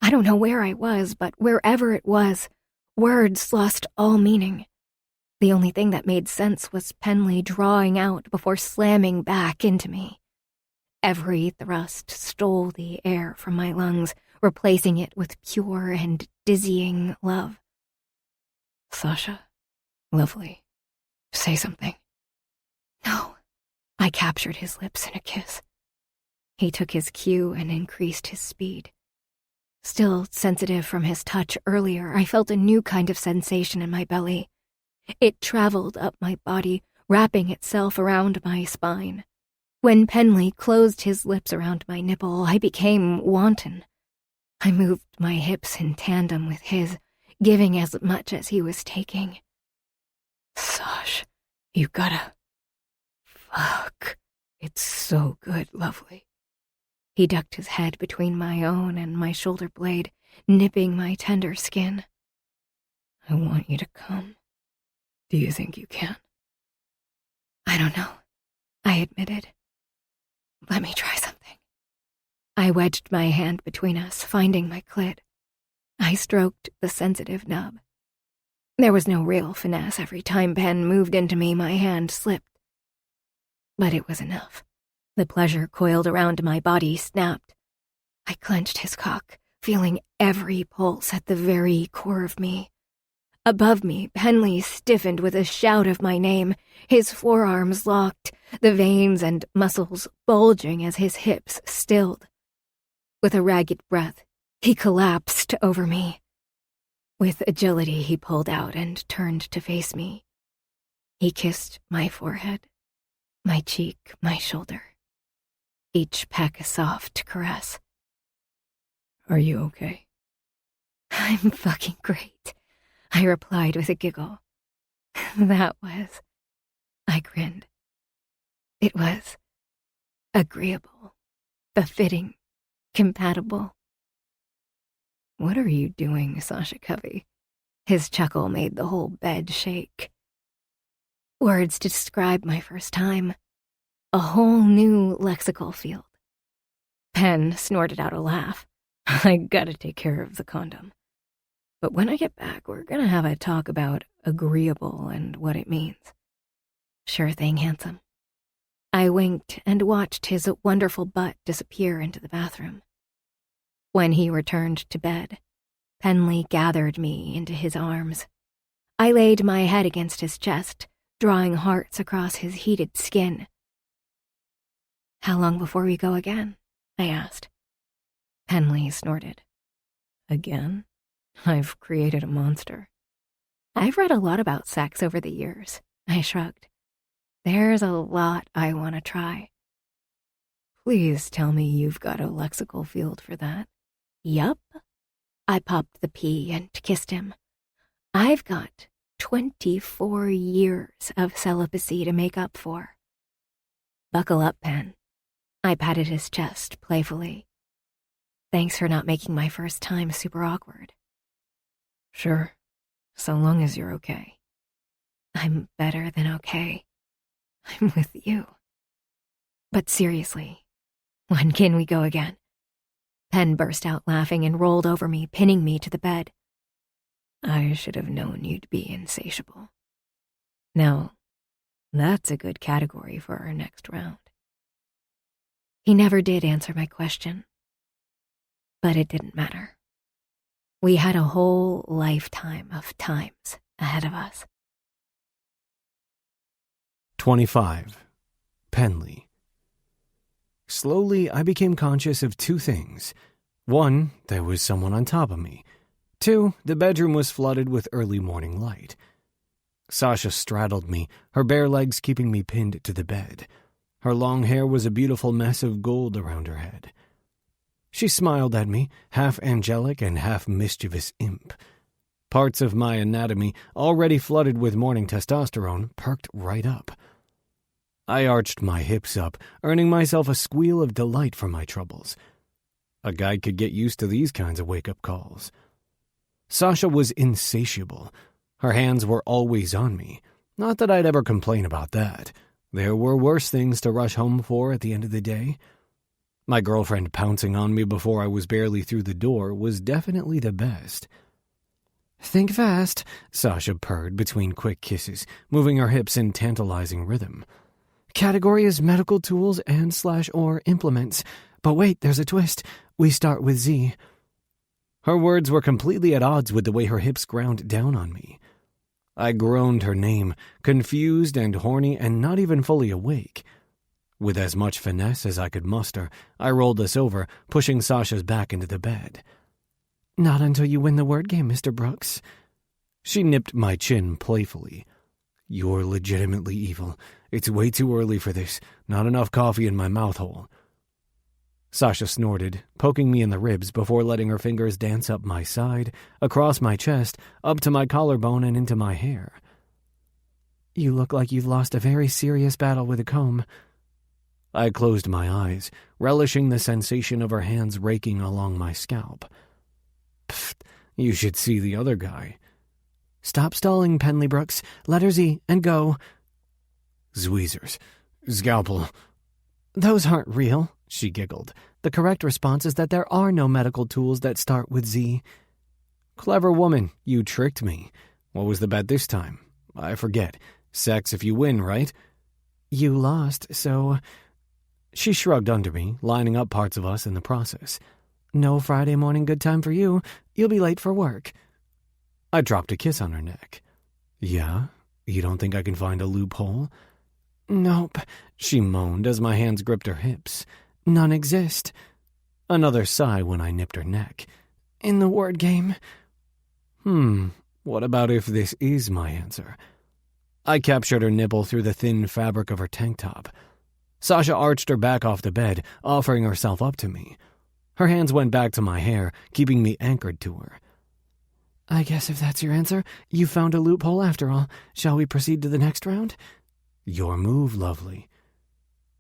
I don't know where I was, but wherever it was, words lost all meaning. The only thing that made sense was Penley drawing out before slamming back into me. Every thrust stole the air from my lungs, replacing it with pure and dizzying love. Sasha, lovely. Say something. No. I captured his lips in a kiss. He took his cue and increased his speed. Still sensitive from his touch earlier, I felt a new kind of sensation in my belly. It traveled up my body, wrapping itself around my spine. When Penley closed his lips around my nipple, I became wanton. I moved my hips in tandem with his, giving as much as he was taking. Sash, you gotta... Fuck. It's so good, lovely. He ducked his head between my own and my shoulder blade, nipping my tender skin. I want you to come. Do you think you can? I don't know, I admitted. Let me try something. I wedged my hand between us, finding my clit. I stroked the sensitive nub. There was no real finesse. Every time Penn moved into me, my hand slipped. But it was enough. The pleasure coiled around my body snapped. I clenched his cock, feeling every pulse at the very core of me. Above me, Penley stiffened with a shout of my name, his forearms locked, the veins and muscles bulging as his hips stilled. With a ragged breath, he collapsed over me. With agility, he pulled out and turned to face me. He kissed my forehead, my cheek, my shoulder. Each peck a soft caress. Are you okay? I'm fucking great, I replied with a giggle. That was... I grinned. It was agreeable, befitting, compatible. What are you doing, Sasha Covey? His chuckle made the whole bed shake. Words to describe my first time. A whole new lexical field. Penn snorted out a laugh. I gotta take care of the condom. But when I get back, we're gonna have a talk about agreeable and what it means. Sure thing, handsome. I winked and watched his wonderful butt disappear into the bathroom. When he returned to bed, Penley gathered me into his arms. I laid my head against his chest, drawing hearts across his heated skin. How long before we go again? I asked. Penley snorted. Again? I've created a monster. I've read a lot about sex over the years, I shrugged. There's a lot I want to try. Please tell me you've got a lexical field for that. Yup. I popped the pea and kissed him. I've got 24 years of celibacy to make up for. Buckle up, Pen. I patted his chest playfully. Thanks for not making my first time super awkward. Sure, so long as you're okay. I'm better than okay. I'm with you. But seriously, when can we go again? Pen burst out laughing and rolled over me, pinning me to the bed. I should have known you'd be insatiable. Now, that's a good category for our next round. He never did answer my question. But it didn't matter. We had a whole lifetime of times ahead of us. 25. Penley. Slowly, I became conscious of two things. 1, there was someone on top of me. 2, the bedroom was flooded with early morning light. Sasha straddled me, her bare legs keeping me pinned to the bed. Her long hair was a beautiful mess of gold around her head. She smiled at me, half angelic and half mischievous imp. Parts of my anatomy, already flooded with morning testosterone, perked right up. I arched my hips up, earning myself a squeal of delight for my troubles. A guy could get used to these kinds of wake-up calls. Sasha was insatiable. Her hands were always on me. Not that I'd ever complain about that. There were worse things to rush home for at the end of the day. My girlfriend pouncing on me before I was barely through the door was definitely the best. "Think fast," Sasha purred between quick kisses, moving her hips in tantalizing rhythm. "Category is medical tools and/or implements. But wait, there's a twist. We start with Z." Her words were completely at odds with the way her hips ground down on me. I groaned her name, confused and horny and not even fully awake. With as much finesse as I could muster, I rolled us over, pushing Sasha's back into the bed. "Not until you win the word game, Mr. Brooks." She nipped my chin playfully. "You're legitimately evil. It's way too early for this. Not enough coffee in my mouth hole." Sasha snorted, poking me in the ribs before letting her fingers dance up my side, across my chest, up to my collarbone and into my hair. "You look like you've lost a very serious battle with a comb." I closed my eyes, relishing the sensation of her hands raking along my scalp. "Pfft, you should see the other guy." "Stop stalling, Penley Brooks. Letter Z and go." "Zweezers. Scalpel." "Those aren't real," she giggled. "The correct response is that there are no medical tools that start with Z." "Clever woman, you tricked me. What was the bet this time? I forget. Sex if you win, right?" "You lost, so..." She shrugged under me, lining up parts of us in the process. "No Friday morning good time for you. You'll be late for work." I dropped a kiss on her neck. Yeah? You don't think I can find a loophole? Nope, she moaned as my hands gripped her hips. None exist. Another sigh when I nipped her neck. In the word game. What about if this is my answer? I captured her nipple through the thin fabric of her tank top. Sasha arched her back off the bed, offering herself up to me. Her hands went back to my hair, keeping me anchored to her. I guess if that's your answer, you found a loophole after all. Shall we proceed to the next round? Your move, lovely.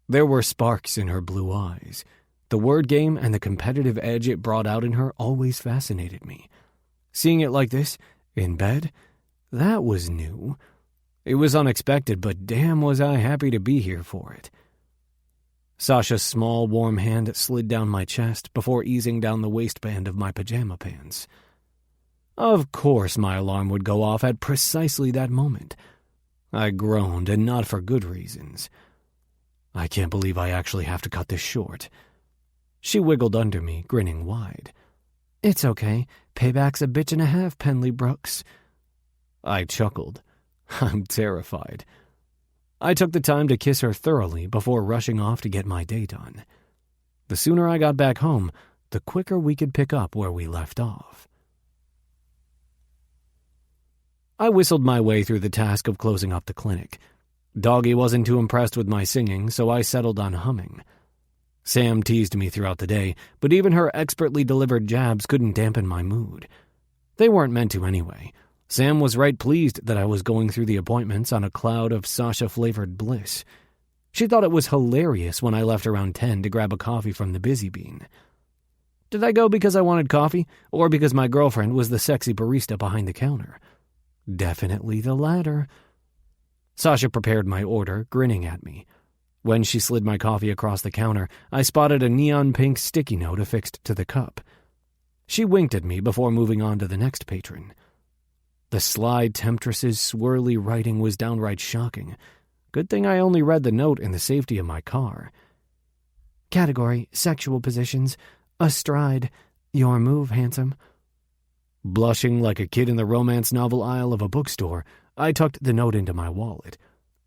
There were sparks in her blue eyes. The word game and the competitive edge it brought out in her always fascinated me. Seeing it like this, in bed, that was new. It was unexpected, but damn was I happy to be here for it. Sasha's small, warm hand slid down my chest before easing down the waistband of my pajama pants. Of course my alarm would go off at precisely that moment. I groaned, and not for good reasons. I can't believe I actually have to cut this short. She wiggled under me, grinning wide. It's okay. Payback's a bitch and a half, Penley Brooks. I chuckled. I'm terrified. I took the time to kiss her thoroughly before rushing off to get my day done. The sooner I got back home, the quicker we could pick up where we left off. I whistled my way through the task of closing up the clinic. Doggy wasn't too impressed with my singing, so I settled on humming. Sam teased me throughout the day, but even her expertly delivered jabs couldn't dampen my mood. They weren't meant to anyway. Sam was right pleased that I was going through the appointments on a cloud of Sasha-flavored bliss. She thought it was hilarious when I left around 10 to grab a coffee from the Busy Bean. Did I go because I wanted coffee, or because my girlfriend was the sexy barista behind the counter? Definitely the latter. Sasha prepared my order, grinning at me. When she slid my coffee across the counter, I spotted a neon pink sticky note affixed to the cup. She winked at me before moving on to the next patron. The sly temptress's swirly writing was downright shocking. Good thing I only read the note in the safety of my car. Category, sexual positions, astride. Your move, handsome. Blushing like a kid in the romance novel aisle of a bookstore, I tucked the note into my wallet.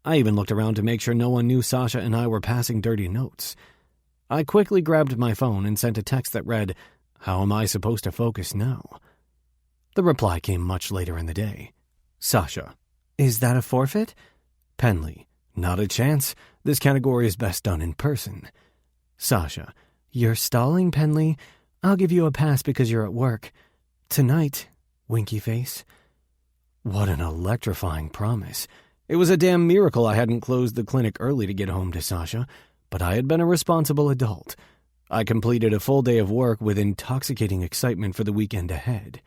I even looked around to make sure no one knew Sasha and I were passing dirty notes. I quickly grabbed my phone and sent a text that read, "How am I supposed to focus now?" The reply came much later in the day. Sasha. Is that a forfeit? Penley. Not a chance. This category is best done in person. Sasha. You're stalling, Penley. I'll give you a pass because you're at work. Tonight, winky face. What an electrifying promise. It was a damn miracle I hadn't closed the clinic early to get home to Sasha, but I had been a responsible adult. I completed a full day of work with intoxicating excitement for the weekend ahead.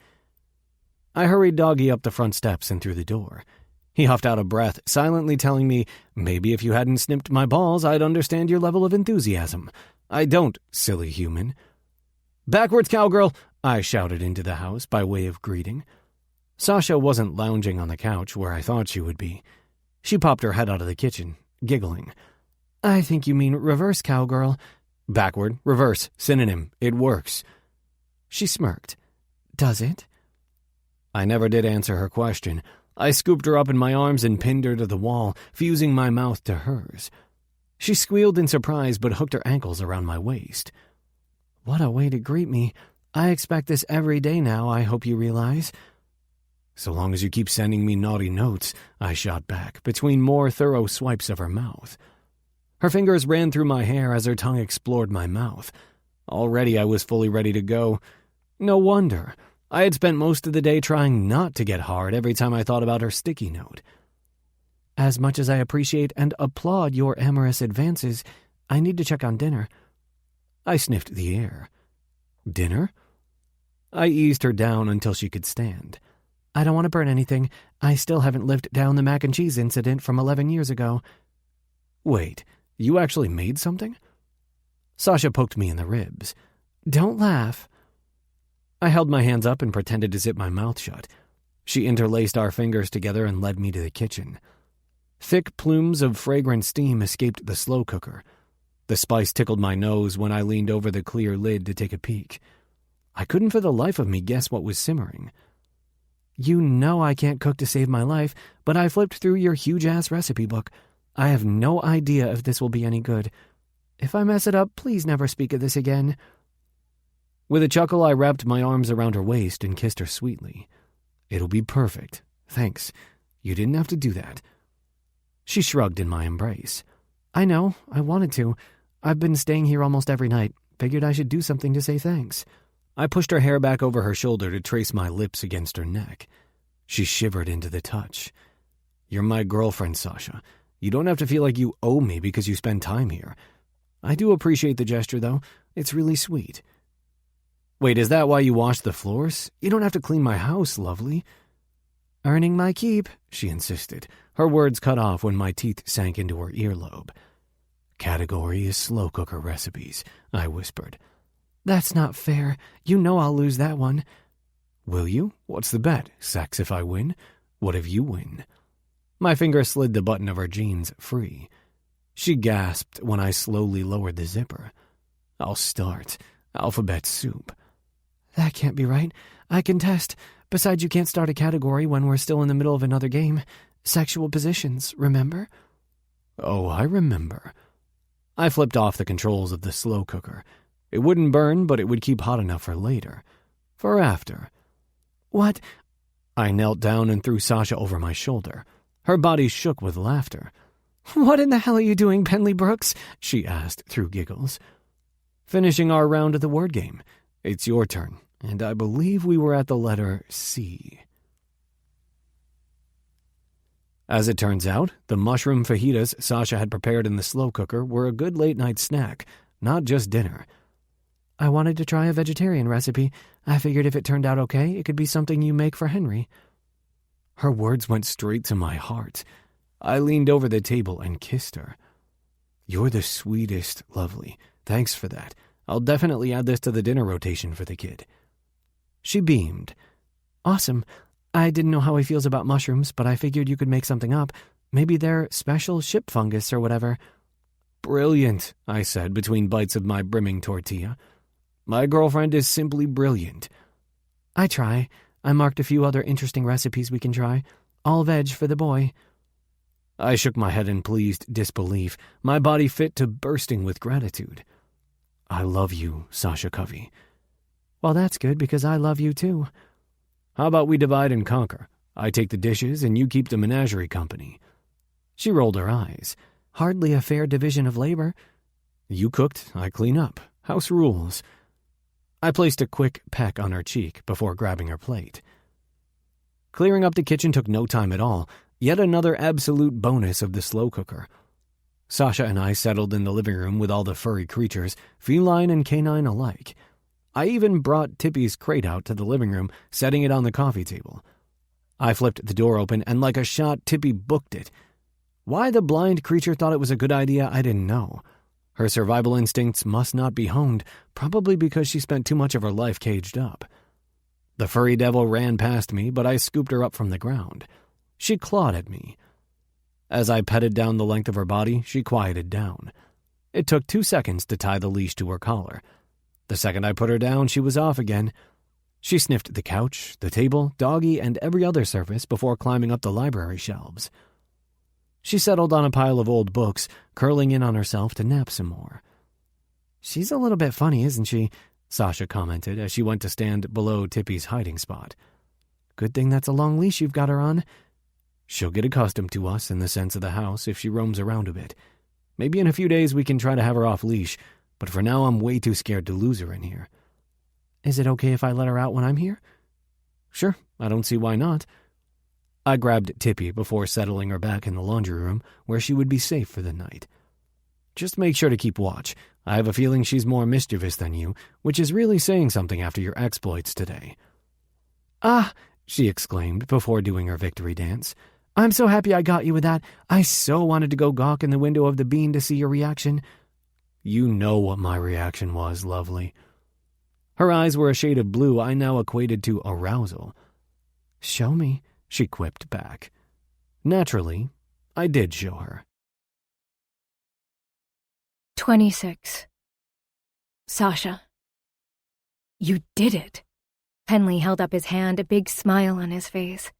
I hurried Doggy up the front steps and through the door. He huffed out a breath, silently telling me, maybe if you hadn't snipped my balls, I'd understand your level of enthusiasm. I don't, silly human. Backwards, cowgirl, I shouted into the house by way of greeting. Sasha wasn't lounging on the couch where I thought she would be. She popped her head out of the kitchen, giggling. I think you mean reverse, cowgirl. Backward, reverse, synonym, it works. She smirked. Does it? I never did answer her question. I scooped her up in my arms and pinned her to the wall, fusing my mouth to hers. She squealed in surprise but hooked her ankles around my waist. What a way to greet me. I expect this every day now, I hope you realize. So long as you keep sending me naughty notes, I shot back, between more thorough swipes of her mouth. Her fingers ran through my hair as her tongue explored my mouth. Already I was fully ready to go. No wonder. I had spent most of the day trying not to get hard every time I thought about her sticky note. As much as I appreciate and applaud your amorous advances, I need to check on dinner. I sniffed the air. Dinner? I eased her down until she could stand. I don't want to burn anything. I still haven't lived down the mac and cheese incident from 11 years ago. Wait, you actually made something? Sasha poked me in the ribs. Don't laugh. I held my hands up and pretended to zip my mouth shut. She interlaced our fingers together and led me to the kitchen. Thick plumes of fragrant steam escaped the slow cooker. The spice tickled my nose when I leaned over the clear lid to take a peek. I couldn't for the life of me guess what was simmering. You know I can't cook to save my life, but I flipped through your huge-ass recipe book. I have no idea if this will be any good. If I mess it up, please never speak of this again." With a chuckle, I wrapped my arms around her waist and kissed her sweetly. "It'll be perfect. Thanks. You didn't have to do that." She shrugged in my embrace. "I know. I wanted to. I've been staying here almost every night. Figured I should do something to say thanks." I pushed her hair back over her shoulder to trace my lips against her neck. She shivered into the touch. "You're my girlfriend, Sasha. You don't have to feel like you owe me because you spend time here. I do appreciate the gesture, though. It's really sweet." "Wait, is that why you wash the floors? You don't have to clean my house, lovely." "Earning my keep," she insisted. Her words cut off when my teeth sank into her earlobe. "Category is slow cooker recipes," I whispered. "That's not fair. You know I'll lose that one." "Will you? What's the bet? Sex if I win? What if you win?" My finger slid the button of her jeans free. She gasped when I slowly lowered the zipper. "I'll start. Alphabet soup." "That can't be right. I contest. Besides, you can't start a category when we're still in the middle of another game. Sexual positions, remember?" "Oh, I remember." I flipped off the controls of the slow cooker. It wouldn't burn, but it would keep hot enough for later. For after. "What?" I knelt down and threw Sasha over my shoulder. Her body shook with laughter. "What in the hell are you doing, Penley Brooks?" she asked through giggles. "Finishing our round of the word game. It's your turn, and I believe we were at the letter C." As it turns out, the mushroom fajitas Sasha had prepared in the slow cooker were a good late-night snack, not just dinner. "I wanted to try a vegetarian recipe. I figured if it turned out okay, it could be something you make for Henry." Her words went straight to my heart. I leaned over the table and kissed her. "You're the sweetest, lovely. Thanks for that. I'll definitely add this to the dinner rotation for the kid." She beamed. "Awesome. I didn't know how he feels about mushrooms, but I figured you could make something up. Maybe they're special ship fungus or whatever." "Brilliant," I said between bites of my brimming tortilla. "My girlfriend is simply brilliant." "I try. I marked a few other interesting recipes we can try. All veg for the boy." I shook my head in pleased disbelief, my body fit to bursting with gratitude. "I love you, Sasha Covey." "Well, that's good because I love you too." "How about we divide and conquer? I take the dishes and you keep the menagerie company." She rolled her eyes. "Hardly a fair division of labor." "You cooked, I clean up. House rules." I placed a quick peck on her cheek before grabbing her plate. Clearing up the kitchen took no time at all, yet another absolute bonus of the slow cooker. Sasha and I settled in the living room with all the furry creatures, feline and canine alike. I even brought Tippy's crate out to the living room, setting it on the coffee table. I flipped the door open, and like a shot, Tippy booked it. Why the blind creature thought it was a good idea, I didn't know. Her survival instincts must not be honed, probably because she spent too much of her life caged up. The furry devil ran past me, but I scooped her up from the ground. She clawed at me. As I petted down the length of her body, she quieted down. It took 2 seconds to tie the leash to her collar. The second I put her down, she was off again. She sniffed the couch, the table, doggy, and every other surface before climbing up the library shelves. She settled on a pile of old books, curling in on herself to nap some more. "She's a little bit funny, isn't she?" Sasha commented as she went to stand below Tippy's hiding spot. "Good thing that's a long leash you've got her on." "She'll get accustomed to us in the sense of the house if she roams around a bit. Maybe in a few days we can try to have her off leash, but for now I'm way too scared to lose her in here." "Is it okay if I let her out when I'm here?" "Sure, I don't see why not." I grabbed Tippy before settling her back in the laundry room where she would be safe for the night. "Just make sure to keep watch. I have a feeling she's more mischievous than you, which is really saying something after your exploits today." "Ah!" she exclaimed before doing her victory dance. "I'm so happy I got you with that. I so wanted to go gawk in the window of the bean to see your reaction." "You know what my reaction was, lovely." Her eyes were a shade of blue I now equated to arousal. "Show me," she quipped back. Naturally, I did show her. 26. Sasha. You did it. Penley held up his hand, a big smile on his face.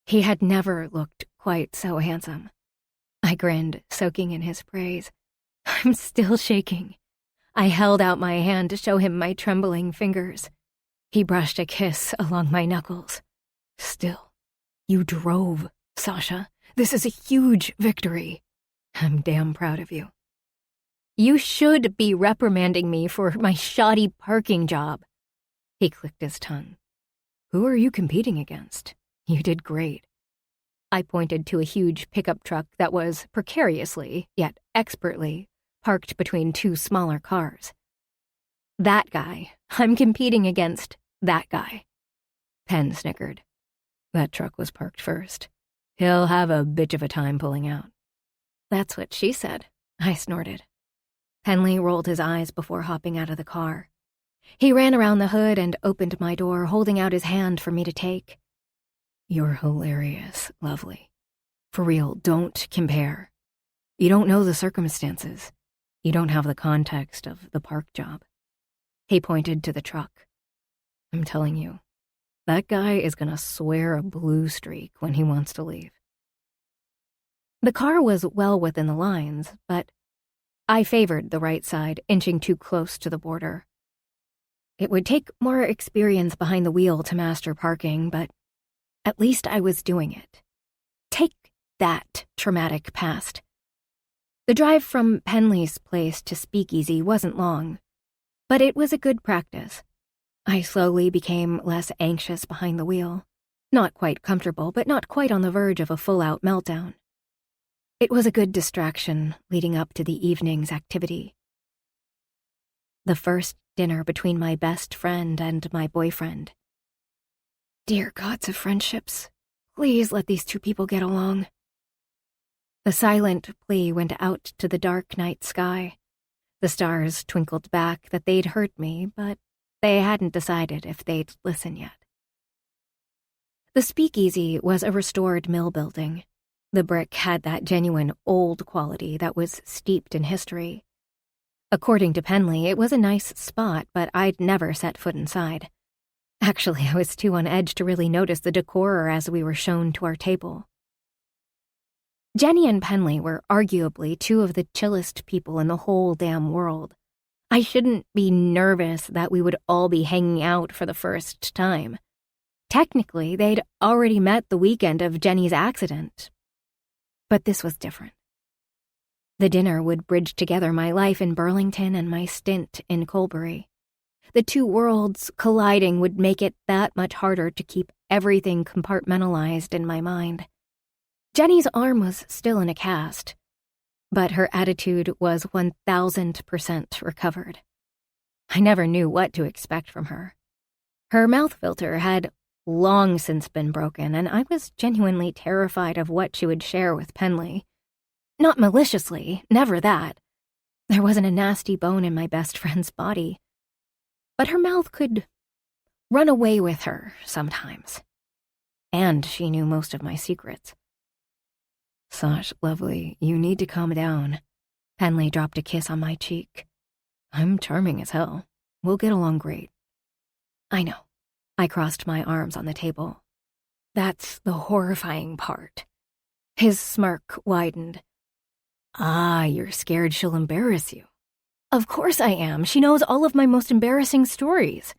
He had never looked quite so handsome. I grinned, soaking in his praise. I'm still shaking. I held out my hand to show him my trembling fingers. He brushed a kiss along my knuckles. Still, you drove, Sasha. This is a huge victory. I'm damn proud of you. You should be reprimanding me for my shoddy parking job. He clicked his tongue. Who are you competing against? You did great. I pointed to a huge pickup truck that was precariously, yet expertly, parked between two smaller cars. That guy. I'm competing against that guy. Penn snickered. That truck was parked first. He'll have a bitch of a time pulling out. That's what she said. I snorted. Penley rolled his eyes before hopping out of the car. He ran around the hood and opened my door, holding out his hand for me to take. You're hilarious, lovely. For real, don't compare. You don't know the circumstances. You don't have the context of the park job. He pointed to the truck. I'm telling you, that guy is gonna swear a blue streak when he wants to leave. The car was well within the lines, but I favored the right side, inching too close to the border. It would take more experience behind the wheel to master parking, but at least I was doing it. Take that traumatic past. The drive from Penley's place to Speakeasy wasn't long, but it was a good practice. I slowly became less anxious behind the wheel. Not quite comfortable, but not quite on the verge of a full-out meltdown. It was a good distraction leading up to the evening's activity. The first dinner between my best friend and my boyfriend. Dear gods of friendships, please let these two people get along. The silent plea went out to the dark night sky. The stars twinkled back that they'd heard me, but they hadn't decided if they'd listen yet. The Speakeasy was a restored mill building. The brick had that genuine old quality that was steeped in history. According to Penley, it was a nice spot, but I'd never set foot inside. Actually, I was too on edge to really notice the decor as we were shown to our table. Jenny and Penley were arguably two of the chillest people in the whole damn world. I shouldn't be nervous that we would all be hanging out for the first time. Technically, they'd already met the weekend of Jenny's accident. But this was different. The dinner would bridge together my life in Burlington and my stint in Colbury. The two worlds colliding would make it that much harder to keep everything compartmentalized in my mind. Jenny's arm was still in a cast, but her attitude was 1,000% recovered. I never knew what to expect from her. Her mouth filter had long since been broken, and I was genuinely terrified of what she would share with Penley. Not maliciously, never that. There wasn't a nasty bone in my best friend's body. But her mouth could run away with her sometimes. And she knew most of my secrets. Sash, lovely, you need to calm down. Penley dropped a kiss on my cheek. I'm charming as hell. We'll get along great. I know. I crossed my arms on the table. That's the horrifying part. His smirk widened. Ah, you're scared she'll embarrass you. Of course I am. She knows all of my most embarrassing stories.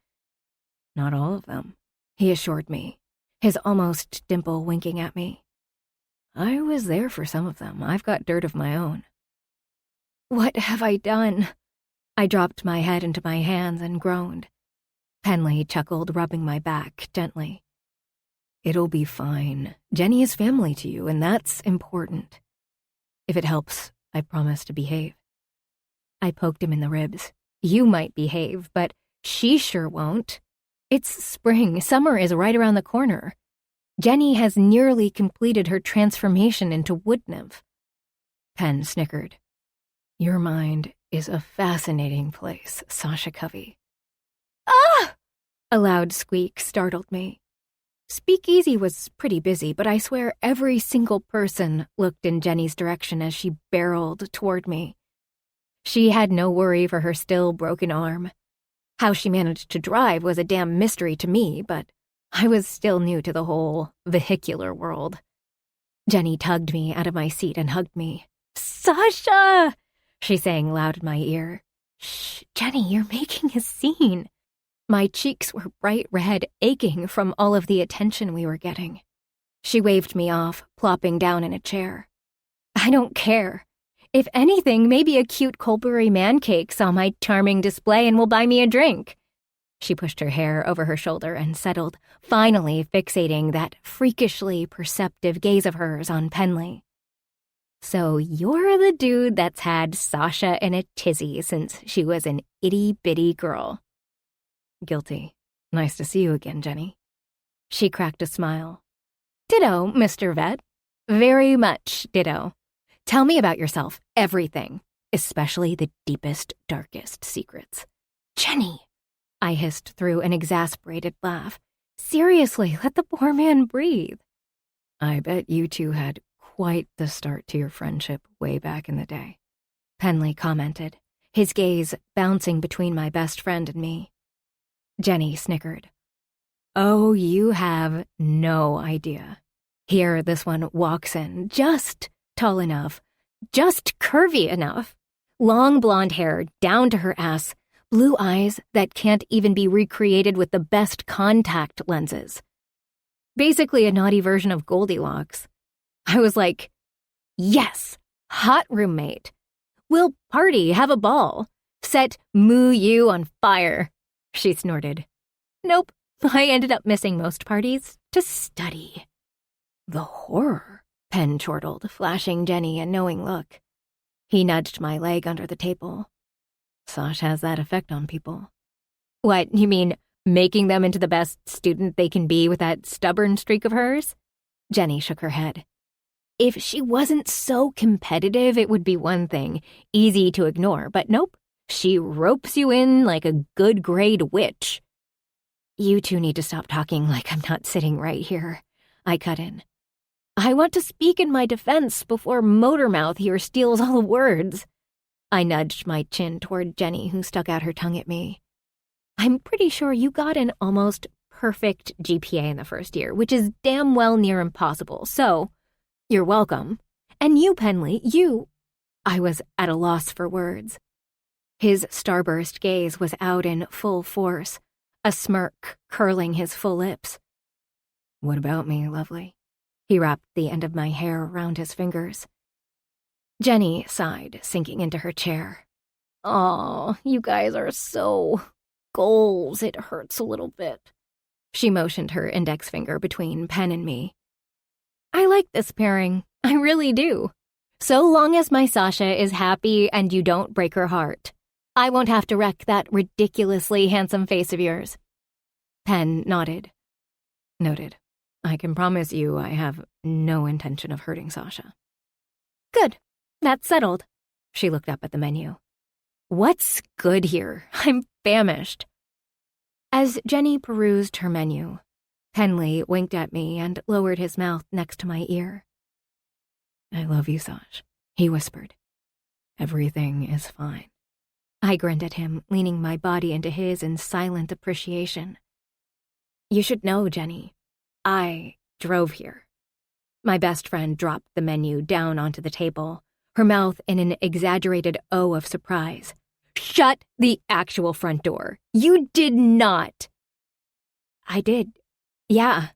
Not all of them, he assured me, his almost dimple winking at me. I was there for some of them. I've got dirt of my own. What have I done? I dropped my head into my hands and groaned. Penley chuckled, rubbing my back gently. It'll be fine. Jenny is family to you, and that's important. If it helps, I promise to behave. I poked him in the ribs. You might behave, but she sure won't. It's spring. Summer is right around the corner. Jenny has nearly completed her transformation into wood nymph. Penn snickered. Your mind is a fascinating place, Sasha Covey. Ah! A loud squeak startled me. Speakeasy was pretty busy, but I swear every single person looked in Jenny's direction as she barreled toward me. She had no worry for her still broken arm. How she managed to drive was a damn mystery to me, but I was still new to the whole vehicular world. Jenny tugged me out of my seat and hugged me. "Sasha!" she sang loud in my ear. "Shh, Jenny, you're making a scene." My cheeks were bright red, aching from all of the attention we were getting. She waved me off, plopping down in a chair. "I don't care. If anything, maybe a cute Colbury man cake saw my charming display and will buy me a drink." She pushed her hair over her shoulder and settled, finally fixating that freakishly perceptive gaze of hers on Penley. "So you're the dude that's had Sasha in a tizzy since she was an itty-bitty girl." "Guilty. Nice to see you again, Jenny." She cracked a smile. "Ditto, Mr. Vet. Very much ditto. Tell me about yourself, everything, especially the deepest, darkest secrets." "Jenny," I hissed through an exasperated laugh. "Seriously, let the poor man breathe." "I bet you two had quite the start to your friendship way back in the day," Penley commented, his gaze bouncing between my best friend and me. Jenny snickered. "Oh, you have no idea. Here this one walks in, just tall enough, just curvy enough, long blonde hair down to her ass, blue eyes that can't even be recreated with the best contact lenses. Basically a naughty version of Goldilocks. I was like, yes, hot roommate. We'll party, have a ball. Set Moo You on fire," she snorted. "Nope, I ended up missing most parties to study." "The horror," Penn chortled, flashing Jenny a knowing look. He nudged my leg under the table. "Sash has that effect on people." "What, you mean making them into the best student they can be with that stubborn streak of hers?" Jenny shook her head. "If she wasn't so competitive, it would be one thing, easy to ignore, but nope, she ropes you in like a good grade witch." "You two need to stop talking like I'm not sitting right here," I cut in. "I want to speak in my defense before Motormouth here steals all the words." I nudged my chin toward Jenny, who stuck out her tongue at me. "I'm pretty sure you got an almost perfect GPA in the first year, which is damn well near impossible, so you're welcome. And you, Penley, you—" I was at a loss for words. His starburst gaze was out in full force, a smirk curling his full lips. "What about me, lovely?" He wrapped the end of my hair around his fingers. Jenny sighed, sinking into her chair. "Aw, you guys are so goals, it hurts a little bit." She motioned her index finger between Penn and me. "I like this pairing. I really do. So long as my Sasha is happy and you don't break her heart, I won't have to wreck that ridiculously handsome face of yours." Penn nodded. "Noted. I can promise you I have no intention of hurting Sasha." "Good. That's settled." She looked up at the menu. "What's good here? I'm famished." As Jenny perused her menu, Penley winked at me and lowered his mouth next to my ear. "I love you, Sash," he whispered. "Everything is fine." I grinned at him, leaning my body into his in silent appreciation. "You should know, Jenny, I drove here." My best friend dropped the menu down onto the table, her mouth in an exaggerated O of surprise. "Shut the actual front door. You did not." "I did. Yeah.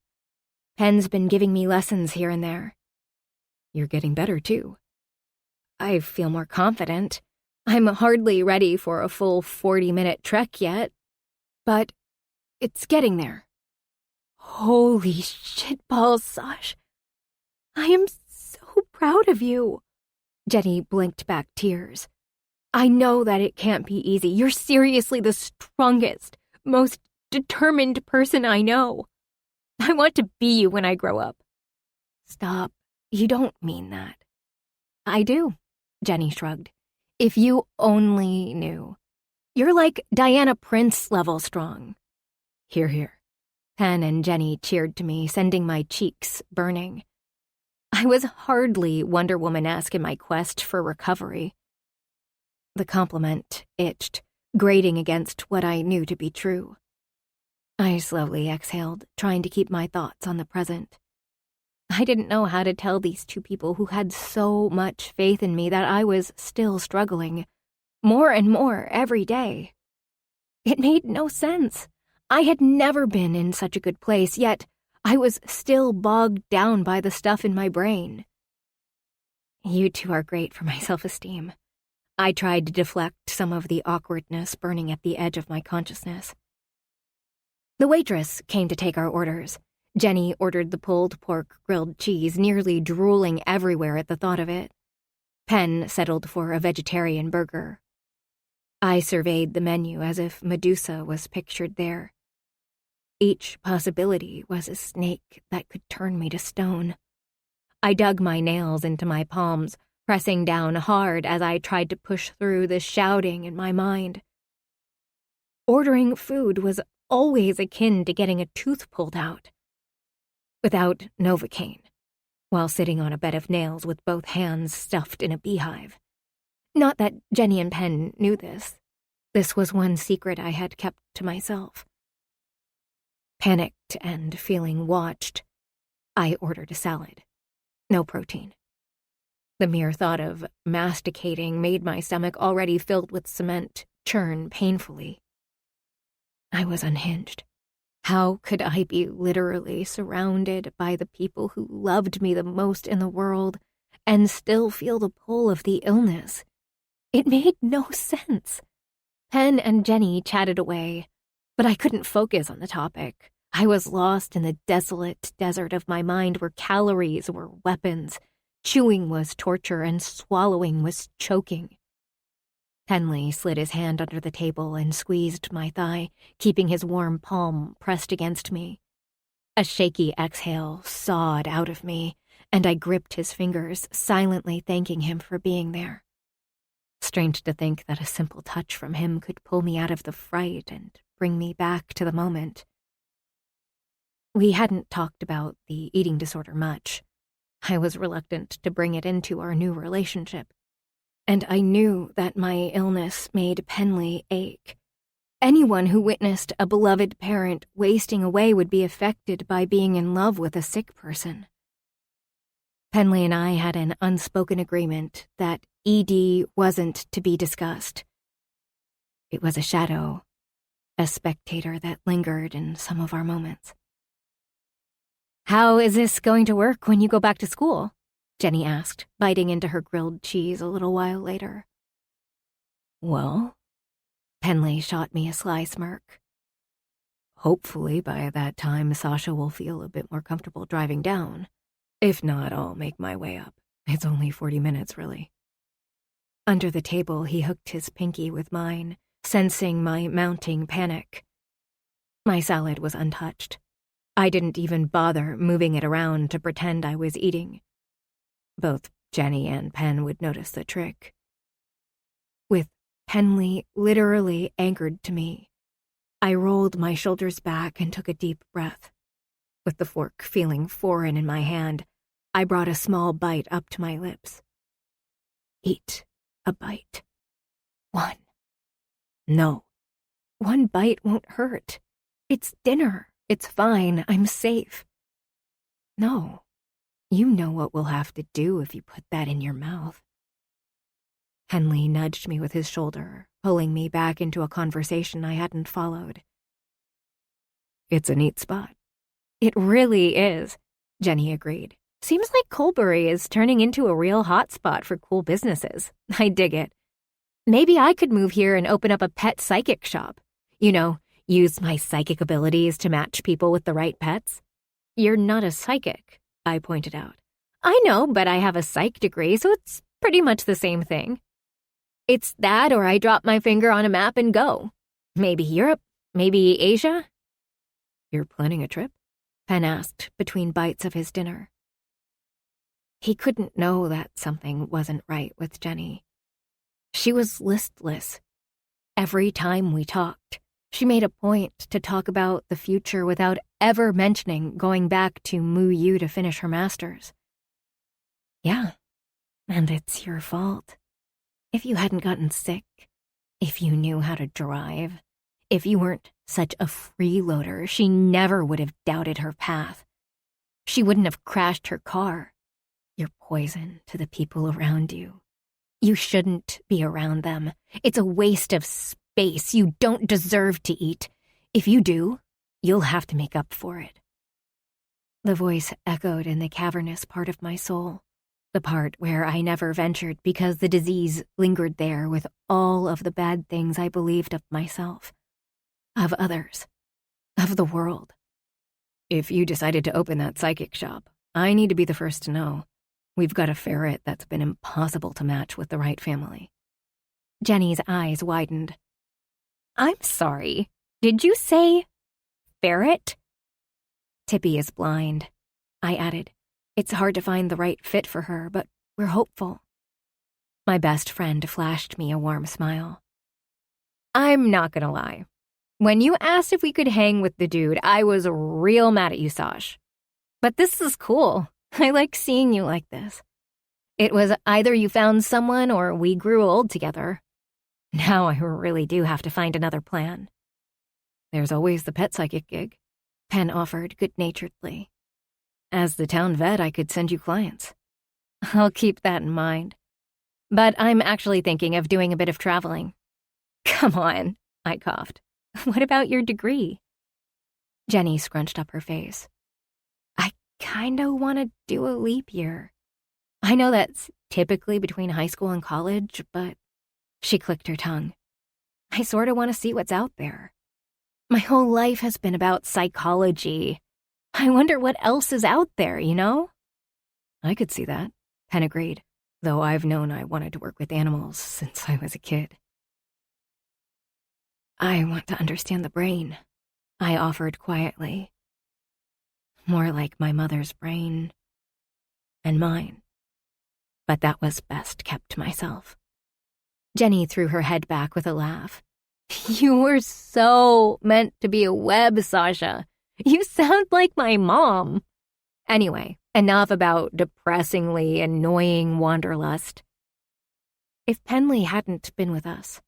Penn's been giving me lessons here and there." "You're getting better, too." "I feel more confident. I'm hardly ready for a full 40-minute trek yet, but it's getting there." "Holy shitballs, Sash. I am so proud of you." Jenny blinked back tears. "I know that it can't be easy. You're seriously the strongest, most determined person I know. I want to be you when I grow up." "Stop. You don't mean that." "I do," Jenny shrugged. "If you only knew. You're like Diana Prince level strong." "Hear, hear." Penn and Jenny cheered to me, sending my cheeks burning. I was hardly Wonder Woman-esque in my quest for recovery. The compliment itched, grating against what I knew to be true. I slowly exhaled, trying to keep my thoughts on the present. I didn't know how to tell these two people who had so much faith in me that I was still struggling, more and more every day. It made no sense. I had never been in such a good place, yet I was still bogged down by the stuff in my brain. You two are great for my self-esteem. I tried to deflect some of the awkwardness burning at the edge of my consciousness. The waitress came to take our orders. Jenny ordered the pulled pork grilled cheese, nearly drooling everywhere at the thought of it. Penn settled for a vegetarian burger. I surveyed the menu as if Medusa was pictured there. Each possibility was a snake that could turn me to stone. I dug my nails into my palms, pressing down hard as I tried to push through the shouting in my mind. Ordering food was always akin to getting a tooth pulled out. Without Novocaine, while sitting on a bed of nails with both hands stuffed in a beehive. Not that Jenny and Penn knew this. This was one secret I had kept to myself. Panicked and feeling watched, I ordered a salad. No protein. The mere thought of masticating made my stomach, already filled with cement, churn painfully. I was unhinged. How could I be literally surrounded by the people who loved me the most in the world and still feel the pull of the illness? It made no sense. Penn and Jenny chatted away, but I couldn't focus on the topic. I was lost in the desolate desert of my mind where calories were weapons, chewing was torture, and swallowing was choking. Henley slid his hand under the table and squeezed my thigh, keeping his warm palm pressed against me. A shaky exhale sawed out of me, and I gripped his fingers, silently thanking him for being there. Strange to think that a simple touch from him could pull me out of the fright and bring me back to the moment. We hadn't talked about the eating disorder much. I was reluctant to bring it into our new relationship. And I knew that my illness made Penley ache. Anyone who witnessed a beloved parent wasting away would be affected by being in love with a sick person. Penley and I had an unspoken agreement that ED wasn't to be discussed. It was a shadow, a spectator that lingered in some of our moments. "How is this going to work when you go back to school?" Jenny asked, biting into her grilled cheese a little while later. "Well," Penley shot me a sly smirk. "Hopefully by that time Sasha will feel a bit more comfortable driving down. If not, I'll make my way up. It's only 40 minutes, really." Under the table, he hooked his pinky with mine, sensing my mounting panic. My salad was untouched. I didn't even bother moving it around to pretend I was eating. Both Jenny and Penn would notice the trick. With Penley literally anchored to me, I rolled my shoulders back and took a deep breath. With the fork feeling foreign in my hand, I brought a small bite up to my lips. Eat a bite. One. No. One bite won't hurt. It's dinner. It's fine. I'm safe. No. You know what we'll have to do if you put that in your mouth. Henley nudged me with his shoulder, pulling me back into a conversation I hadn't followed. "It's a neat spot." "It really is," Jenny agreed. "Seems like Colbury is turning into a real hotspot for cool businesses. I dig it. Maybe I could move here and open up a pet psychic shop. You know, use my psychic abilities to match people with the right pets." "You're not a psychic," I pointed out. "I know, but I have a psych degree, so it's pretty much the same thing. It's that or I drop my finger on a map and go. Maybe Europe, maybe Asia." "You're planning a trip?" Penn asked between bites of his dinner. He couldn't know that something wasn't right with Jenny. She was listless. Every time we talked, she made a point to talk about the future without ever mentioning going back to Mu Yu to finish her master's. "Yeah, and it's your fault. If you hadn't gotten sick, If you knew how to drive, if you weren't such a freeloader, she never would have doubted her path. She wouldn't have crashed her car. You're poison to the people around you. You shouldn't be around them. It's a waste of space. You don't deserve to eat. If you do, you'll have to make up for it. The voice echoed in the cavernous part of my soul, the part where I never ventured because the disease lingered there with all of the bad things I believed of myself, of others, of the world. If you decided to open that psychic shop, I need to be the first to know. We've got a ferret that's been impossible to match with the right family. Jenny's eyes widened. I'm sorry. Did you say ferret? Tippy is blind, I added. It's hard to find the right fit for her, but we're hopeful. My best friend flashed me a warm smile. I'm not gonna lie. When you asked if we could hang with the dude, I was real mad at you, Sash. But this is cool. I like seeing you like this. It was either you found someone or we grew old together. Now I really do have to find another plan. There's always the pet psychic gig, Penn offered good-naturedly. As the town vet, I could send you clients. I'll keep that in mind. But I'm actually thinking of doing a bit of traveling. Come on, I coughed. What about your degree? Jenny scrunched up her face. I kinda want to do a leap year. I know that's typically between high school and college, but she clicked her tongue. I sorta want to see what's out there. My whole life has been about psychology. I wonder what else is out there, you know? I could see that, Penn agreed, though I've known I wanted to work with animals since I was a kid. I want to understand the brain, I offered quietly. More like my mother's brain and mine. But that was best kept to myself. Jenny threw her head back with a laugh. You were so meant to be a web, Sasha. You sound like my mom. Anyway, enough about depressingly annoying wanderlust. If Penley hadn't been with us,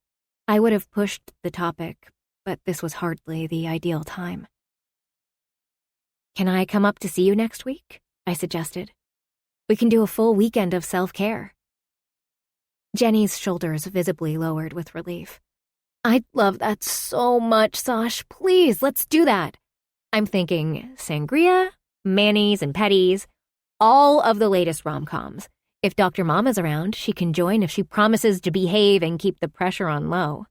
I would have pushed the topic, but this was hardly the ideal time. Can I come up to see you next week? I suggested. We can do a full weekend of self-care. Jenny's shoulders visibly lowered with relief. I'd love that so much, Sash. Please, let's do that. I'm thinking sangria, manis and petties, all of the latest rom-coms. If Dr. Mama's around, she can join if she promises to behave and keep the pressure on low.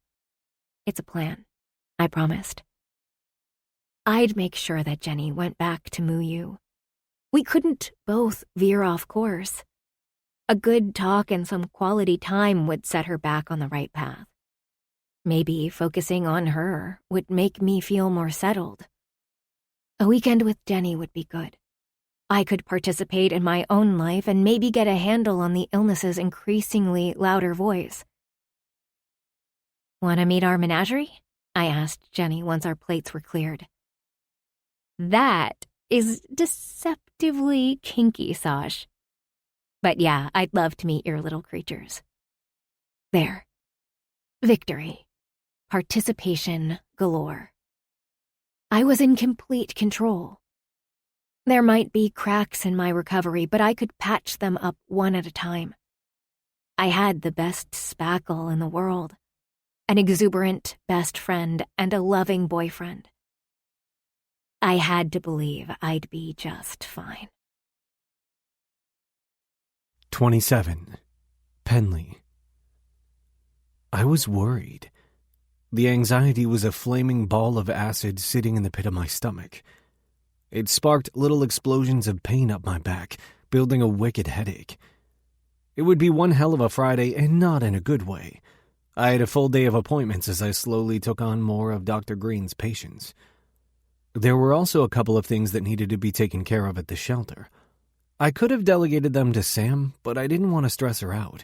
It's a plan, I promised. I'd make sure that Jenny went back to Muyu. We couldn't both veer off course. A good talk and some quality time would set her back on the right path. Maybe focusing on her would make me feel more settled. A weekend with Jenny would be good. I could participate in my own life and maybe get a handle on the illness's increasingly louder voice. Want to meet our menagerie? I asked Jenny once our plates were cleared. That is deceptively kinky, Sash. But yeah, I'd love to meet your little creatures. There. Victory. Participation galore. I was in complete control. There might be cracks in my recovery, but I could patch them up one at a time. I had the best spackle in the world, an exuberant best friend, and a loving boyfriend. I had to believe I'd be just fine. 27. Penley. I was worried. The anxiety was a flaming ball of acid sitting in the pit of my stomach. It sparked little explosions of pain up my back, building a wicked headache. It would be one hell of a Friday, and not in a good way. I had a full day of appointments as I slowly took on more of Dr. Green's patients. There were also a couple of things that needed to be taken care of at the shelter. I could have delegated them to Sam, but I didn't want to stress her out.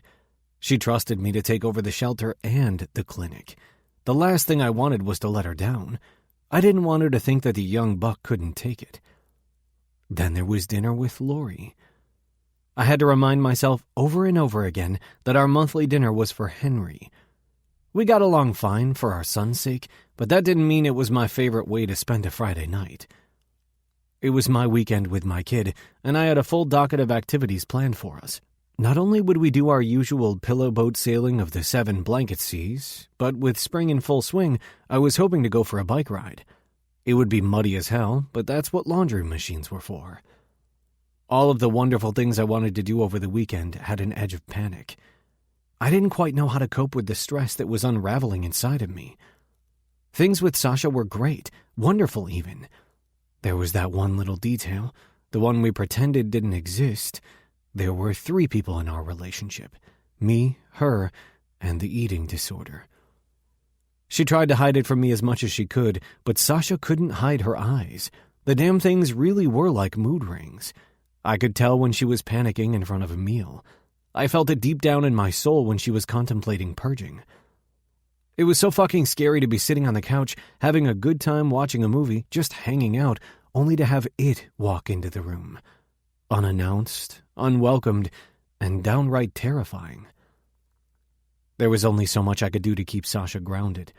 She trusted me to take over the shelter and the clinic. The last thing I wanted was to let her down. I didn't want her to think that the young buck couldn't take it. Then there was dinner with Lori. I had to remind myself over and over again that our monthly dinner was for Henry. We got along fine for our son's sake, but that didn't mean it was my favorite way to spend a Friday night. It was my weekend with my kid, and I had a full docket of activities planned for us. Not only would we do our usual pillow boat sailing of the 7 blanket seas, but with spring in full swing, I was hoping to go for a bike ride. It would be muddy as hell, but that's what laundry machines were for. All of the wonderful things I wanted to do over the weekend had an edge of panic. I didn't quite know how to cope with the stress that was unraveling inside of me. Things with Sasha were great, wonderful even. There was that one little detail, the one we pretended didn't exist. There were 3 people in our relationship, me, her, and the eating disorder. She tried to hide it from me as much as she could, but Sasha couldn't hide her eyes. The damn things really were like mood rings. I could tell when she was panicking in front of a meal. I felt it deep down in my soul when she was contemplating purging. It was so fucking scary to be sitting on the couch, having a good time watching a movie, just hanging out, only to have it walk into the room. Unannounced, unwelcomed, and downright terrifying. There was only so much I could do to keep Sasha grounded.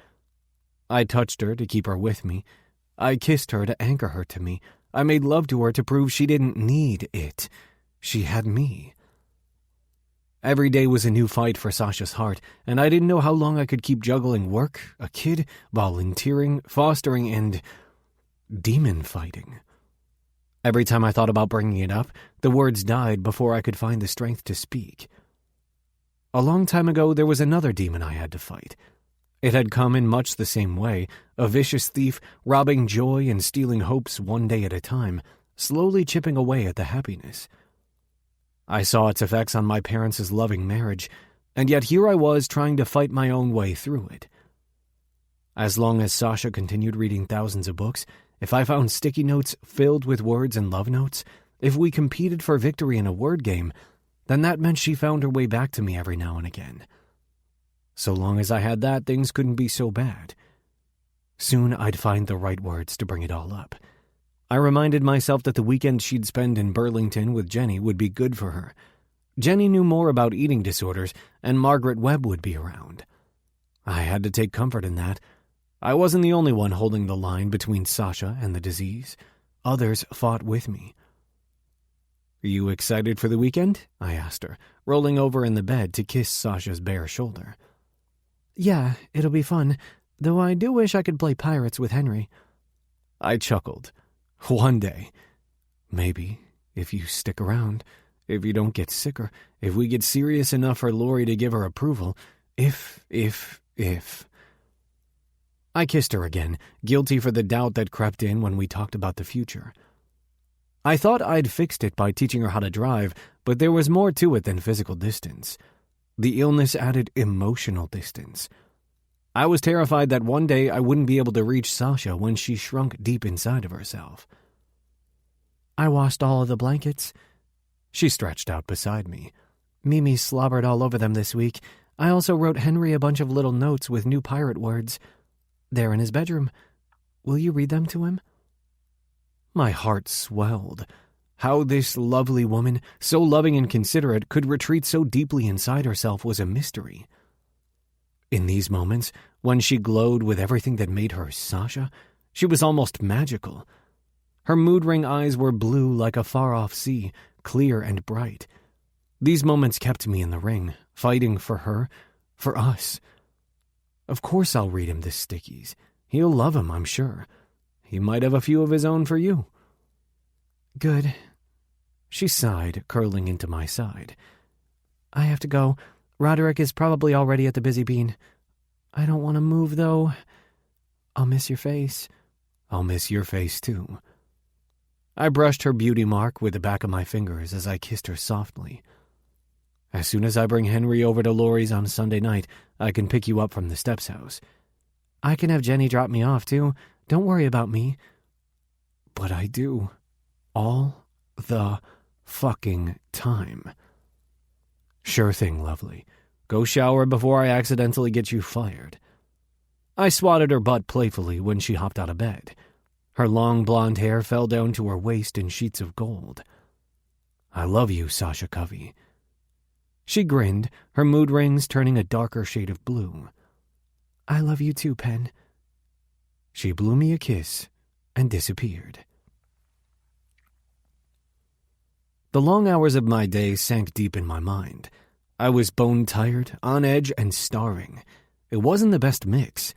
I touched her to keep her with me. I kissed her to anchor her to me. I made love to her to prove she didn't need it. She had me. Every day was a new fight for Sasha's heart, and I didn't know how long I could keep juggling work, a kid, volunteering, fostering, and demon fighting. Every time I thought about bringing it up, the words died before I could find the strength to speak. A long time ago, there was another demon I had to fight. It had come in much the same way, a vicious thief robbing joy and stealing hopes one day at a time, slowly chipping away at the happiness. I saw its effects on my parents' loving marriage, and yet here I was trying to fight my own way through it. As long as Sasha continued reading thousands of books, if I found sticky notes filled with words and love notes, if we competed for victory in a word game, then that meant she found her way back to me every now and again. So long as I had that, things couldn't be so bad. Soon I'd find the right words to bring it all up. I reminded myself that the weekend she'd spend in Burlington with Jenny would be good for her. Jenny knew more about eating disorders, and Margaret Webb would be around. I had to take comfort in that. I wasn't the only one holding the line between Sasha and the disease. Others fought with me. "Are you excited for the weekend?" I asked her, rolling over in the bed to kiss Sasha's bare shoulder. "Yeah, it'll be fun, though I do wish I could play pirates with Henry." I chuckled. "One day. Maybe, if you stick around, if you don't get sicker, if we get serious enough for Lori to give her approval, if. I kissed her again, guilty for the doubt that crept in when we talked about the future. I thought I'd fixed it by teaching her how to drive, but there was more to it than physical distance. The illness added emotional distance. I was terrified that one day I wouldn't be able to reach Sasha when she shrunk deep inside of herself. "I washed all of the blankets." She stretched out beside me. "Mimi slobbered all over them this week. I also wrote Henry a bunch of little notes with new pirate words. They're in his bedroom. Will you read them to him?" My heart swelled. How this lovely woman, so loving and considerate, could retreat so deeply inside herself was a mystery. In these moments, when she glowed with everything that made her Sasha, she was almost magical. Her mood ring eyes were blue like a far-off sea, clear and bright. These moments kept me in the ring, fighting for her, for us. Of course I'll read him the stickies. He'll love him, I'm sure. He might have a few of his own for you. "Good." She sighed, curling into my side. "I have to go. Roderick is probably already at the Busy Bean. I don't want to move, though. I'll miss your face." "I'll miss your face, too." I brushed her beauty mark with the back of my fingers as I kissed her softly. "As soon as I bring Henry over to Lori's on Sunday night, I can pick you up from the Steps house." "I can have Jenny drop me off, too. Don't worry about me." "But I do. All the fucking time." "Sure thing, lovely. Go shower before I accidentally get you fired." I swatted her butt playfully when she hopped out of bed. Her long blonde hair fell down to her waist in sheets of gold. "I love you, Sasha Covey." She grinned, her mood rings turning a darker shade of blue. I love you too, Pen. She blew me a kiss and disappeared. The long hours of my day sank deep in my mind. I was bone-tired, on edge, and starving. It wasn't the best mix.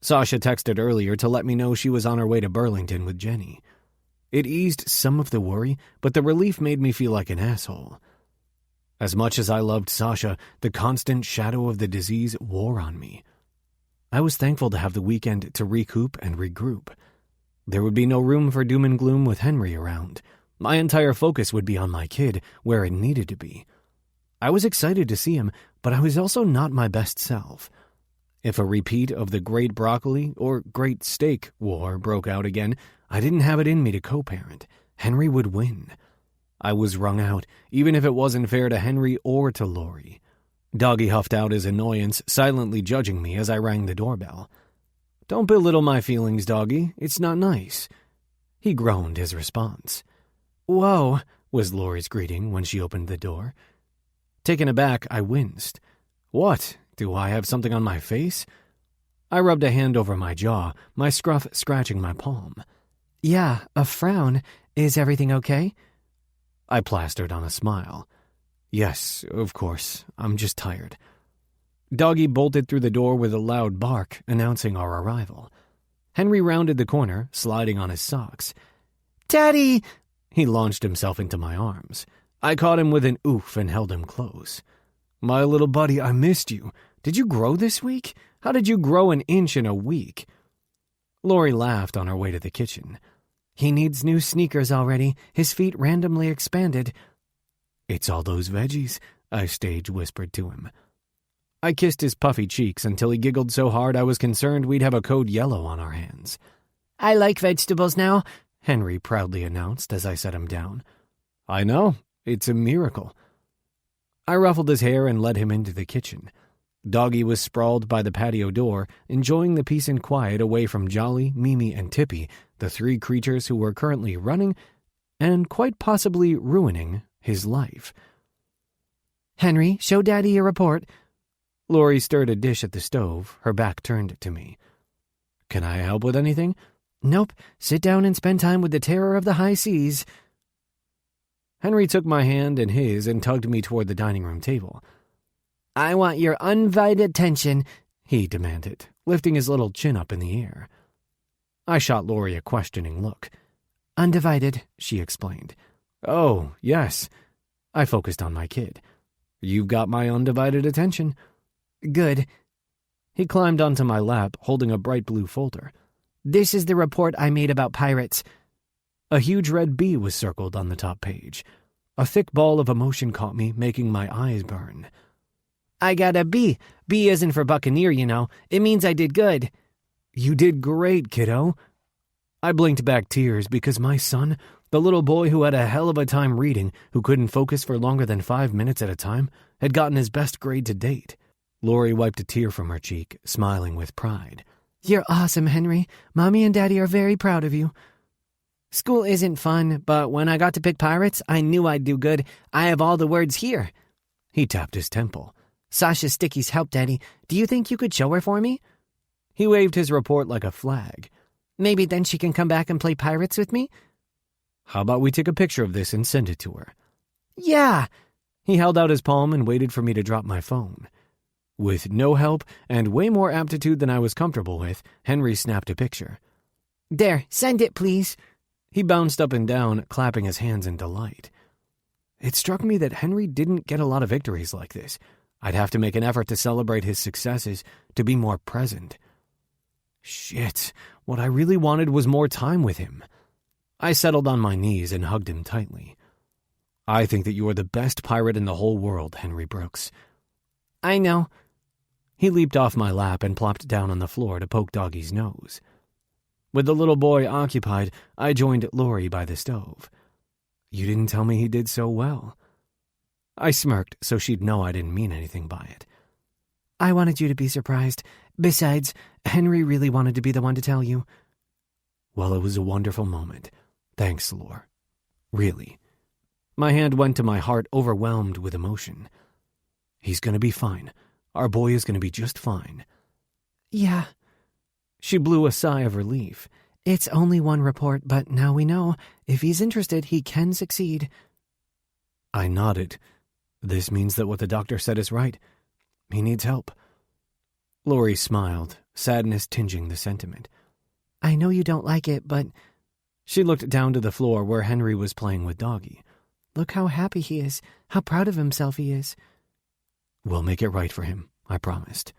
Sasha texted earlier to let me know she was on her way to Burlington with Jenny. It eased some of the worry, but the relief made me feel like an asshole. As much as I loved Sasha, the constant shadow of the disease wore on me. I was thankful to have the weekend to recoup and regroup. There would be no room for doom and gloom with Henry around. My entire focus would be on my kid, where it needed to be. I was excited to see him, but I was also not my best self. If a repeat of the Great Broccoli or Great Steak war broke out again, I didn't have it in me to co-parent. Henry would win. I was wrung out, even if it wasn't fair to Henry or to Lori. Doggy huffed out his annoyance, silently judging me as I rang the doorbell. "Don't belittle my feelings, Doggy. It's not nice." He groaned his response. "Whoa," was Lori's greeting when she opened the door. Taken aback, I winced. "What? Do I have something on my face?" I rubbed a hand over my jaw, my scruff scratching my palm. "Yeah, a frown. Is everything okay?" I plastered on a smile. "Yes, of course. I'm just tired." Doggy bolted through the door with a loud bark, announcing our arrival. Henry rounded the corner, sliding on his socks. "Daddy!" He launched himself into my arms. I caught him with an oof and held him close. "My little buddy, I missed you. Did you grow this week? How did you grow an inch in a week?" Lori laughed on her way to the kitchen. "He needs new sneakers already. His feet randomly expanded." "It's all those veggies," I stage whispered to him. I kissed his puffy cheeks until he giggled so hard I was concerned we'd have a code yellow on our hands. "I like vegetables now," Henry proudly announced as I set him down. "I know. It's a miracle." I ruffled his hair and led him into the kitchen. Doggy was sprawled by the patio door, enjoying the peace and quiet away from Jolly, Mimi, and Tippy, the three creatures who were currently running and quite possibly ruining his life. "Henry, show Daddy your report." Lori stirred a dish at the stove, her back turned to me. "Can I help with anything?" "Nope. Sit down and spend time with the terror of the high seas." Henry took my hand in his and tugged me toward the dining room table. "I want your undivided attention," he demanded, lifting his little chin up in the air. I shot Lori a questioning look. "Undivided," she explained. "Oh, yes." I focused on my kid. "You've got my undivided attention." "Good." He climbed onto my lap, holding a bright blue folder. "This is the report I made about pirates." A huge red B was circled on the top page. A thick ball of emotion caught me, making my eyes burn. "I got a B. B isn't for Buccaneer, you know. It means I did good." "You did great, kiddo." I blinked back tears because my son, the little boy who had a hell of a time reading, who couldn't focus for longer than 5 minutes at a time, had gotten his best grade to date. Lori wiped a tear from her cheek, smiling with pride. "You're awesome, Henry. Mommy and Daddy are very proud of you." "School isn't fun, but when I got to pick pirates, I knew I'd do good. I have all the words here." He tapped his temple. "Sasha Sticky's help, Daddy. Do you think you could show her for me?" He waved his report like a flag. "Maybe then she can come back and play pirates with me?" "How about we take a picture of this and send it to her?" "Yeah!" He held out his palm and waited for me to drop my phone. With no help and way more aptitude than I was comfortable with, Henry snapped a picture. "There, send it, please." He bounced up and down, clapping his hands in delight. It struck me that Henry didn't get a lot of victories like this. I'd have to make an effort to celebrate his successes, to be more present. Shit, what I really wanted was more time with him. I settled on my knees and hugged him tightly. "I think that you are the best pirate in the whole world, Henry Brooks." "I know." He leaped off my lap and plopped down on the floor to poke Doggy's nose. With the little boy occupied, I joined Lori by the stove. "You didn't tell me he did so well." I smirked so she'd know I didn't mean anything by it. "I wanted you to be surprised. Besides, Henry really wanted to be the one to tell you." "Well, it was a wonderful moment. Thanks, Lore. Really." My hand went to my heart, overwhelmed with emotion. "He's going to be fine. Our boy is going to be just fine." Yeah. She blew a sigh of relief. It's only one report, but now we know. If he's interested, he can succeed. I nodded. This means that what the doctor said is right. He needs help. Lori smiled, sadness tinging the sentiment. I know you don't like it, but... She looked down to the floor where Henry was playing with Doggy. Look how happy he is, how proud of himself he is. We'll make it right for him, I promised.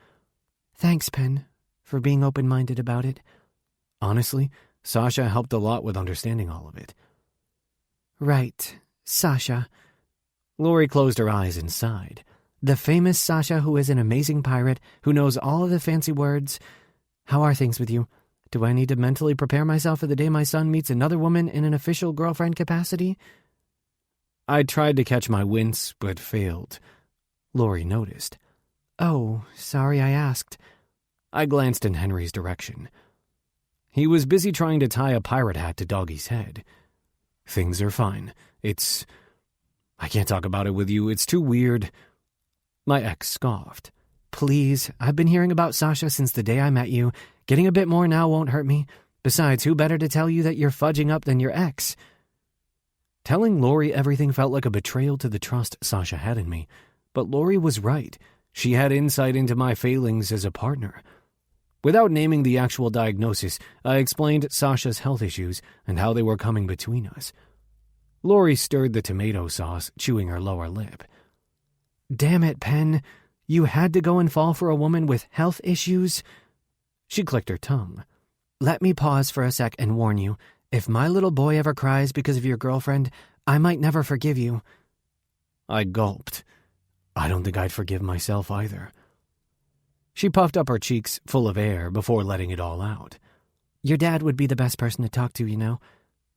Thanks, Pen, for being open-minded about it. Honestly, Sasha helped a lot with understanding all of it. Right, Sasha. Lori closed her eyes and sighed. The famous Sasha who is an amazing pirate, who knows all of the fancy words. How are things with you? Do I need to mentally prepare myself for the day my son meets another woman in an official girlfriend capacity? I tried to catch my wince, but failed. Lori noticed. Oh, sorry I asked. I glanced in Henry's direction. He was busy trying to tie a pirate hat to Doggy's head. Things are fine. I can't talk about it with you. It's too weird. My ex scoffed. Please, I've been hearing about Sasha since the day I met you. Getting a bit more now won't hurt me. Besides, who better to tell you that you're fudging up than your ex? Telling Lori everything felt like a betrayal to the trust Sasha had in me. But Lori was right. She had insight into my failings as a partner. Without naming the actual diagnosis, I explained Sasha's health issues and how they were coming between us. Lori stirred the tomato sauce, chewing her lower lip. Damn it, Pen. You had to go and fall for a woman with health issues? She clicked her tongue. Let me pause for a sec and warn you. If my little boy ever cries because of your girlfriend, I might never forgive you. I gulped. I don't think I'd forgive myself either. She puffed up her cheeks, full of air, before letting it all out. Your dad would be the best person to talk to, you know.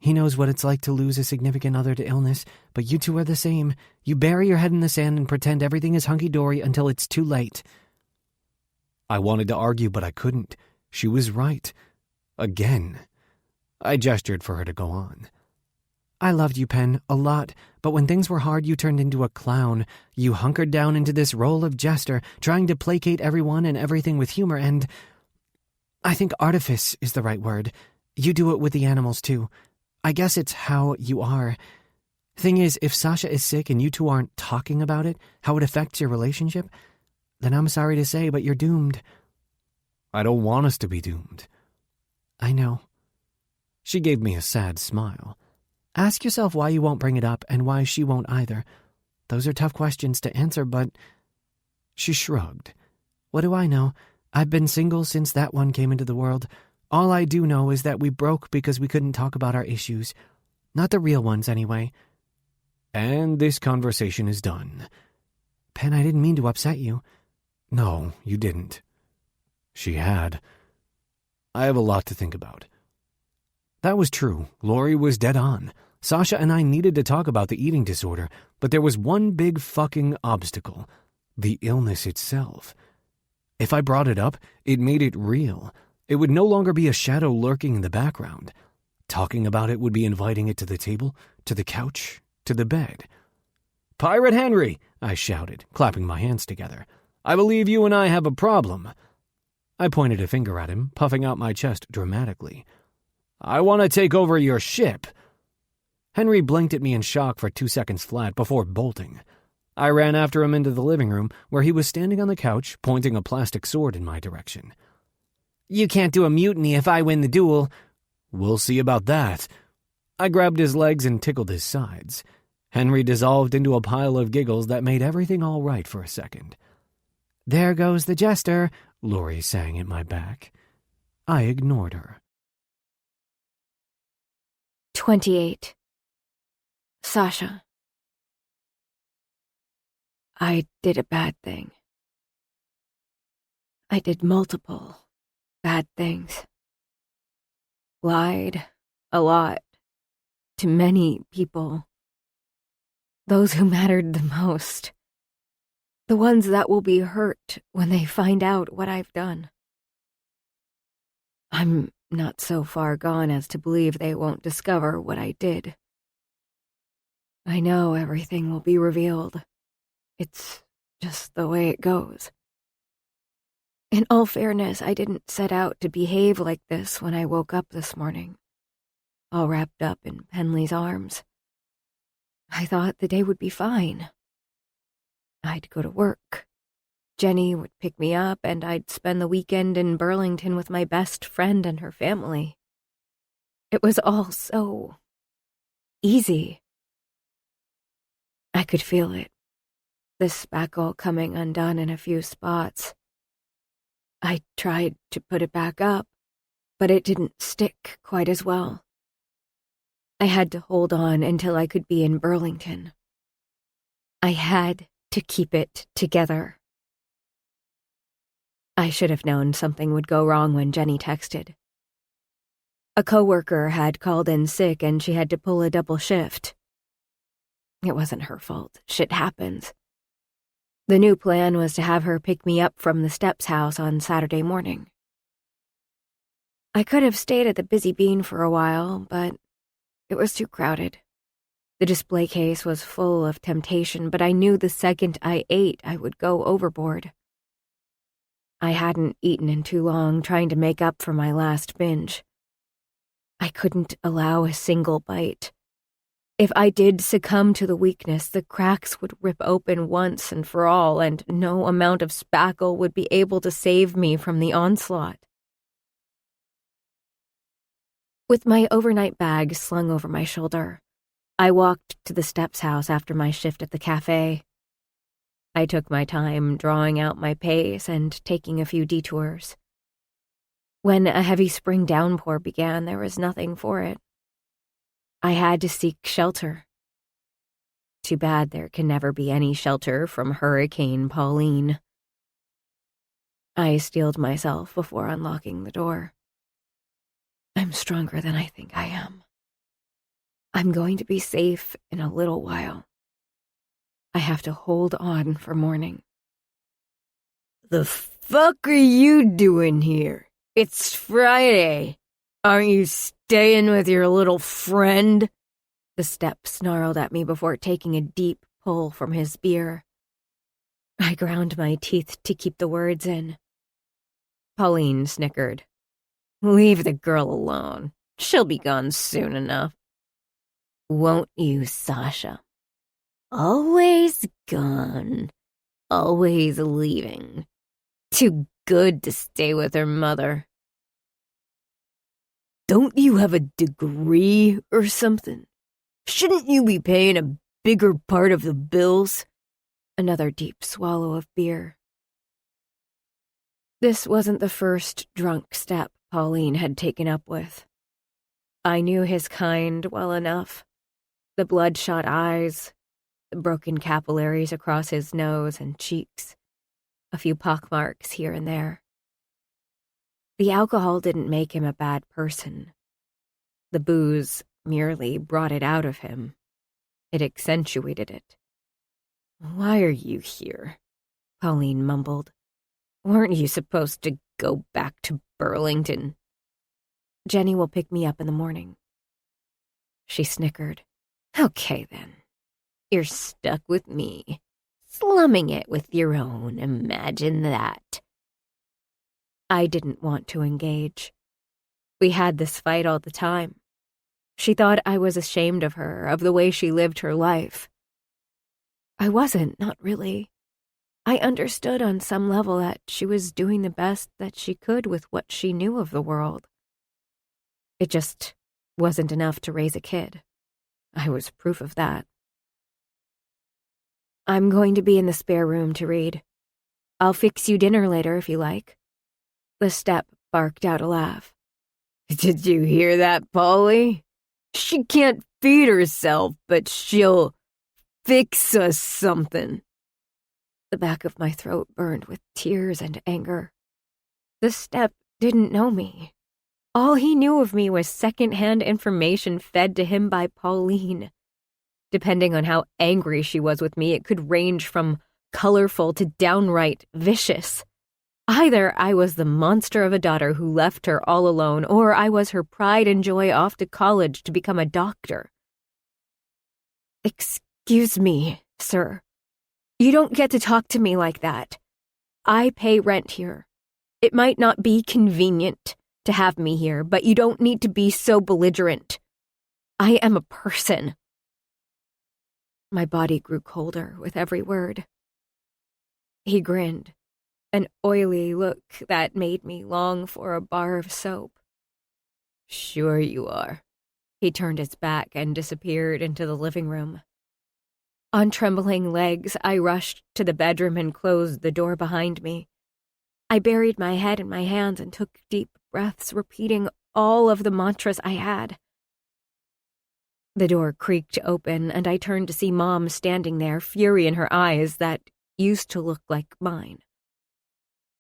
He knows what it's like to lose a significant other to illness, but you two are the same. You bury your head in the sand and pretend everything is hunky-dory until it's too late. I wanted to argue, but I couldn't. She was right. Again. I gestured for her to go on. I loved you, Pen, a lot, but when things were hard, you turned into a clown. You hunkered down into this role of jester, trying to placate everyone and everything with humor, and... I think artifice is the right word. You do it with the animals, too. I guess it's how you are. Thing is, if Sasha is sick and you two aren't talking about it, how it affects your relationship, then I'm sorry to say, but you're doomed. I don't want us to be doomed. I know. She gave me a sad smile. Ask yourself why you won't bring it up and why she won't either. Those are tough questions to answer, but... She shrugged. What do I know? I've been single since that one came into the world. All I do know is that we broke because we couldn't talk about our issues. Not the real ones, anyway. And this conversation is done. Pen, I didn't mean to upset you. No, you didn't. She had. I have a lot to think about. That was true. Lori was dead on. Sasha and I needed to talk about the eating disorder, but there was one big fucking obstacle. The illness itself. If I brought it up, it made it real. It would no longer be a shadow lurking in the background. Talking about it would be inviting it to the table, to the couch, to the bed. "Pirate Henry!" I shouted, clapping my hands together. "I believe you and I have a problem." I pointed a finger at him, puffing out my chest dramatically. "I want to take over your ship." Henry blinked at me in shock for 2 seconds flat before bolting. I ran after him into the living room, where he was standing on the couch, pointing a plastic sword in my direction. "You can't do a mutiny if I win the duel." "We'll see about that." I grabbed his legs and tickled his sides. Henry dissolved into a pile of giggles that made everything all right for a second. "There goes the jester," Lori sang at my back. I ignored her. 28. Sasha. I did a bad thing. I did multiple bad things. Lied a lot to many people. Those who mattered the most. The ones that will be hurt when they find out what I've done. I'm not so far gone as to believe they won't discover what I did. I know everything will be revealed. It's just the way it goes. In all fairness, I didn't set out to behave like this when I woke up this morning, all wrapped up in Penley's arms. I thought the day would be fine. I'd go to work. Jenny would pick me up, and I'd spend the weekend in Burlington with my best friend and her family. It was all so easy. I could feel it, the spackle coming undone in a few spots. I tried to put it back up, but it didn't stick quite as well. I had to hold on until I could be in Burlington. I had to keep it together. I should have known something would go wrong when Jenny texted. A coworker had called in sick and she had to pull a double shift. It wasn't her fault. Shit happens. The new plan was to have her pick me up from the Steps house on Saturday morning. I could have stayed at the Busy Bean for a while, but it was too crowded. The display case was full of temptation, but I knew the second I ate, I would go overboard. I hadn't eaten in too long, trying to make up for my last binge. I couldn't allow a single bite. If I did succumb to the weakness, the cracks would rip open once and for all, and no amount of spackle would be able to save me from the onslaught. With my overnight bag slung over my shoulder, I walked to the Steps house after my shift at the cafe. I took my time drawing out my pace and taking a few detours. When a heavy spring downpour began, there was nothing for it. I had to seek shelter. Too bad there can never be any shelter from Hurricane Pauline. I steeled myself before unlocking the door. I'm stronger than I think I am. I'm going to be safe in a little while. I have to hold on for morning. The fuck are you doing here? It's Friday. Aren't you staying with your little friend? The Step snarled at me before taking a deep pull from his beer. I ground my teeth to keep the words in. Pauline snickered. Leave the girl alone. She'll be gone soon enough. Won't you, Sasha? Always gone. Always leaving. Too good to stay with her mother. Don't you have a degree or something? Shouldn't you be paying a bigger part of the bills? Another deep swallow of beer. This wasn't the first drunk Step Pauline had taken up with. I knew his kind well enough. The bloodshot eyes, the broken capillaries across his nose and cheeks, a few pockmarks here and there. The alcohol didn't make him a bad person. The booze merely brought it out of him. It accentuated it. Why are you here? Pauline mumbled. Weren't you supposed to go back to Burlington? Jenny will pick me up in the morning. She snickered. Okay, then. You're stuck with me. Slumming it with your own. Imagine that. I didn't want to engage. We had this fight all the time. She thought I was ashamed of her, of the way she lived her life. I wasn't, not really. I understood on some level that she was doing the best that she could with what she knew of the world. It just wasn't enough to raise a kid. I was proof of that. I'm going to be in the spare room to read. I'll fix you dinner later if you like. The Step barked out a laugh. Did you hear that, Polly? She can't feed herself, but she'll fix us something. The back of my throat burned with tears and anger. The Step didn't know me. All he knew of me was second-hand information fed to him by Pauline. Depending on how angry she was with me, it could range from colorful to downright vicious. Either I was the monster of a daughter who left her all alone, or I was her pride and joy off to college to become a doctor. Excuse me, sir. You don't get to talk to me like that. I pay rent here. It might not be convenient to have me here, but you don't need to be so belligerent. I am a person. My body grew colder with every word. He grinned, an oily look that made me long for a bar of soap. Sure you are. He turned his back and disappeared into the living room. On trembling legs, I rushed to the bedroom and closed the door behind me. I buried my head in my hands and took deep breaths, repeating all of the mantras I had. The door creaked open, and I turned to see Mom standing there, fury in her eyes that used to look like mine.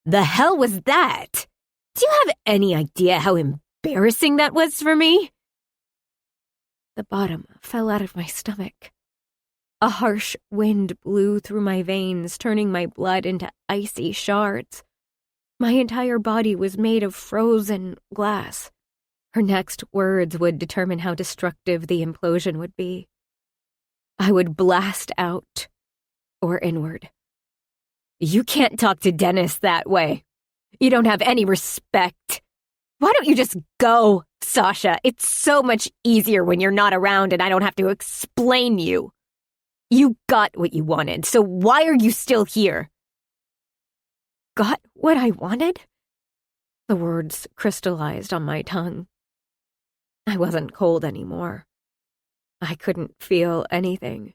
The hell was that? Do you have any idea how embarrassing that was for me? The bottom fell out of my stomach. A harsh wind blew through my veins, turning my blood into icy shards. My entire body was made of frozen glass. Her next words would determine how destructive the implosion would be. I would blast out or inward. You can't talk to Dennis that way. You don't have any respect. Why don't you just go, Sasha? It's so much easier when you're not around and I don't have to explain you. You got what you wanted, so why are you still here? Got what I wanted? The words crystallized on my tongue. I wasn't cold anymore. I couldn't feel anything.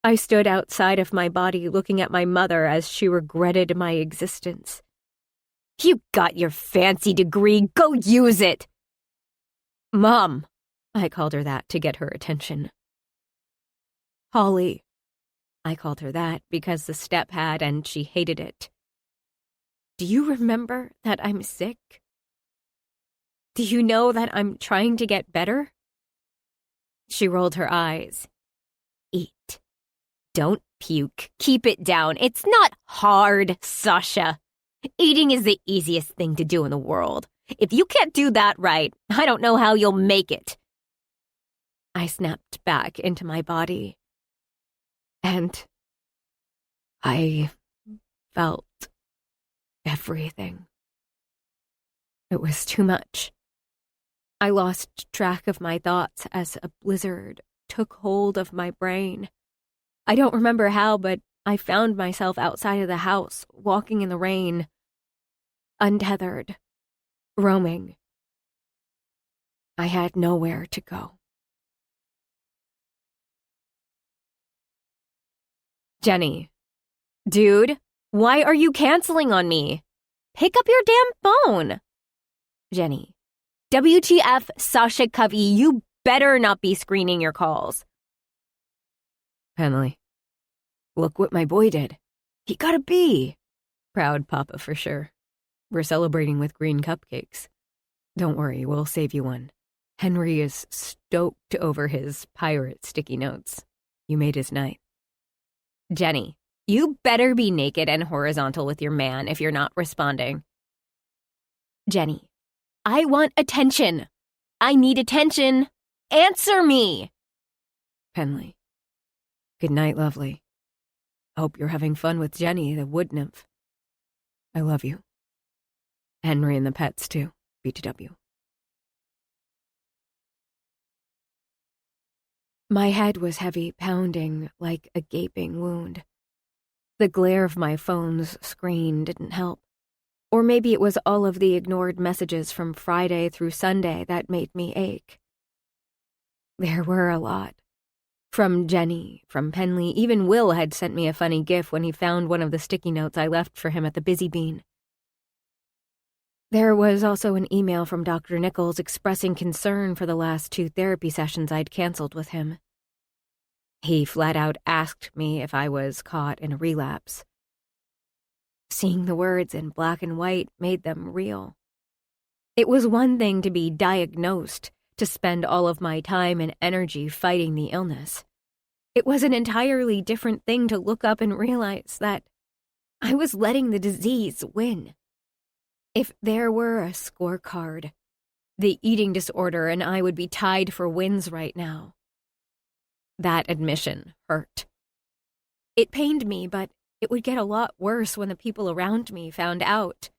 I stood outside of my body looking at my mother as she regretted my existence. You got your fancy degree, go use it! Mom, I called her that to get her attention. Holly, I called her that because the step had and she hated it. Do you remember that I'm sick? Do you know that I'm trying to get better? She rolled her eyes. Eat. Don't puke. Keep it down. It's not hard, Sasha. Eating is the easiest thing to do in the world. If you can't do that right, I don't know how you'll make it. I snapped back into my body. And I felt everything. It was too much. I lost track of my thoughts as a blizzard took hold of my brain. I don't remember how, but I found myself outside of the house, walking in the rain, untethered, roaming. I had nowhere to go. Jenny. Dude, why are you canceling on me? Pick up your damn phone. Jenny. WTF, Sasha Covey, you better not be screening your calls. Penley. Look what my boy did. He got a B. Proud papa for sure. We're celebrating with green cupcakes. Don't worry, we'll save you one. Henry is stoked over his pirate sticky notes. You made his night. Jenny, you better be naked and horizontal with your man if you're not responding. Jenny, I want attention. I need attention. Answer me. Penley. Good night, lovely. Hope you're having fun with Jenny, the wood nymph. I love you. Henry and the pets, too. BTW. My head was heavy, pounding like a gaping wound. The glare of my phone's screen didn't help. Or maybe it was all of the ignored messages from Friday through Sunday that made me ache. There were a lot. From Jenny, from Penley, even Will had sent me a funny gif when he found one of the sticky notes I left for him at the Busy Bean. There was also an email from Dr. Nichols expressing concern for the last 2 therapy sessions I'd canceled with him. He flat out asked me if I was caught in a relapse. Seeing the words in black and white made them real. It was one thing to be diagnosed, to spend all of my time and energy fighting the illness. It was an entirely different thing to look up and realize that I was letting the disease win. If there were a scorecard, the eating disorder and I would be tied for wins right now. That admission hurt. It pained me, but it would get a lot worse when the people around me found out.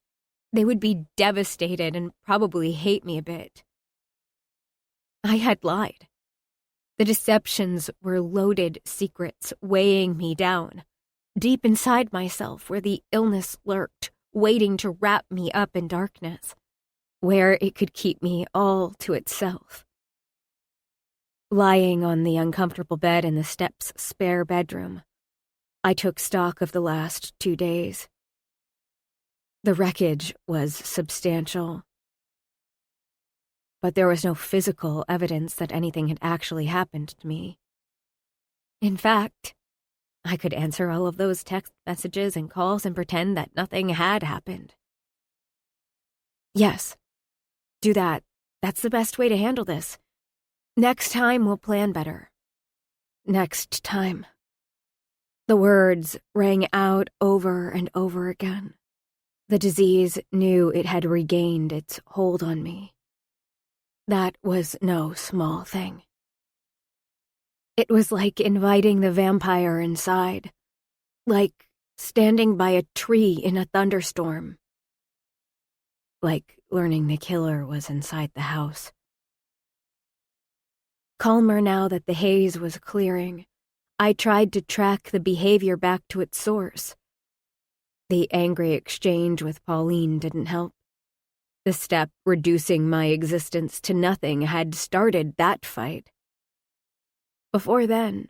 They would be devastated and probably hate me a bit. I had lied. The deceptions were loaded secrets weighing me down, deep inside myself where the illness lurked, waiting to wrap me up in darkness, where it could keep me all to itself. Lying on the uncomfortable bed in the step's spare bedroom, I took stock of the last 2 days. The wreckage was substantial, but there was no physical evidence that anything had actually happened to me. In fact, I could answer all of those text messages and calls and pretend that nothing had happened. Yes, do that. That's the best way to handle this. Next time we'll plan better. Next time. The words rang out over and over again. The disease knew it had regained its hold on me. That was no small thing. It was like inviting the vampire inside, like standing by a tree in a thunderstorm, like learning the killer was inside the house. Calmer now that the haze was clearing, I tried to track the behavior back to its source. The angry exchange with Pauline didn't help. The step reducing my existence to nothing had started that fight. Before then,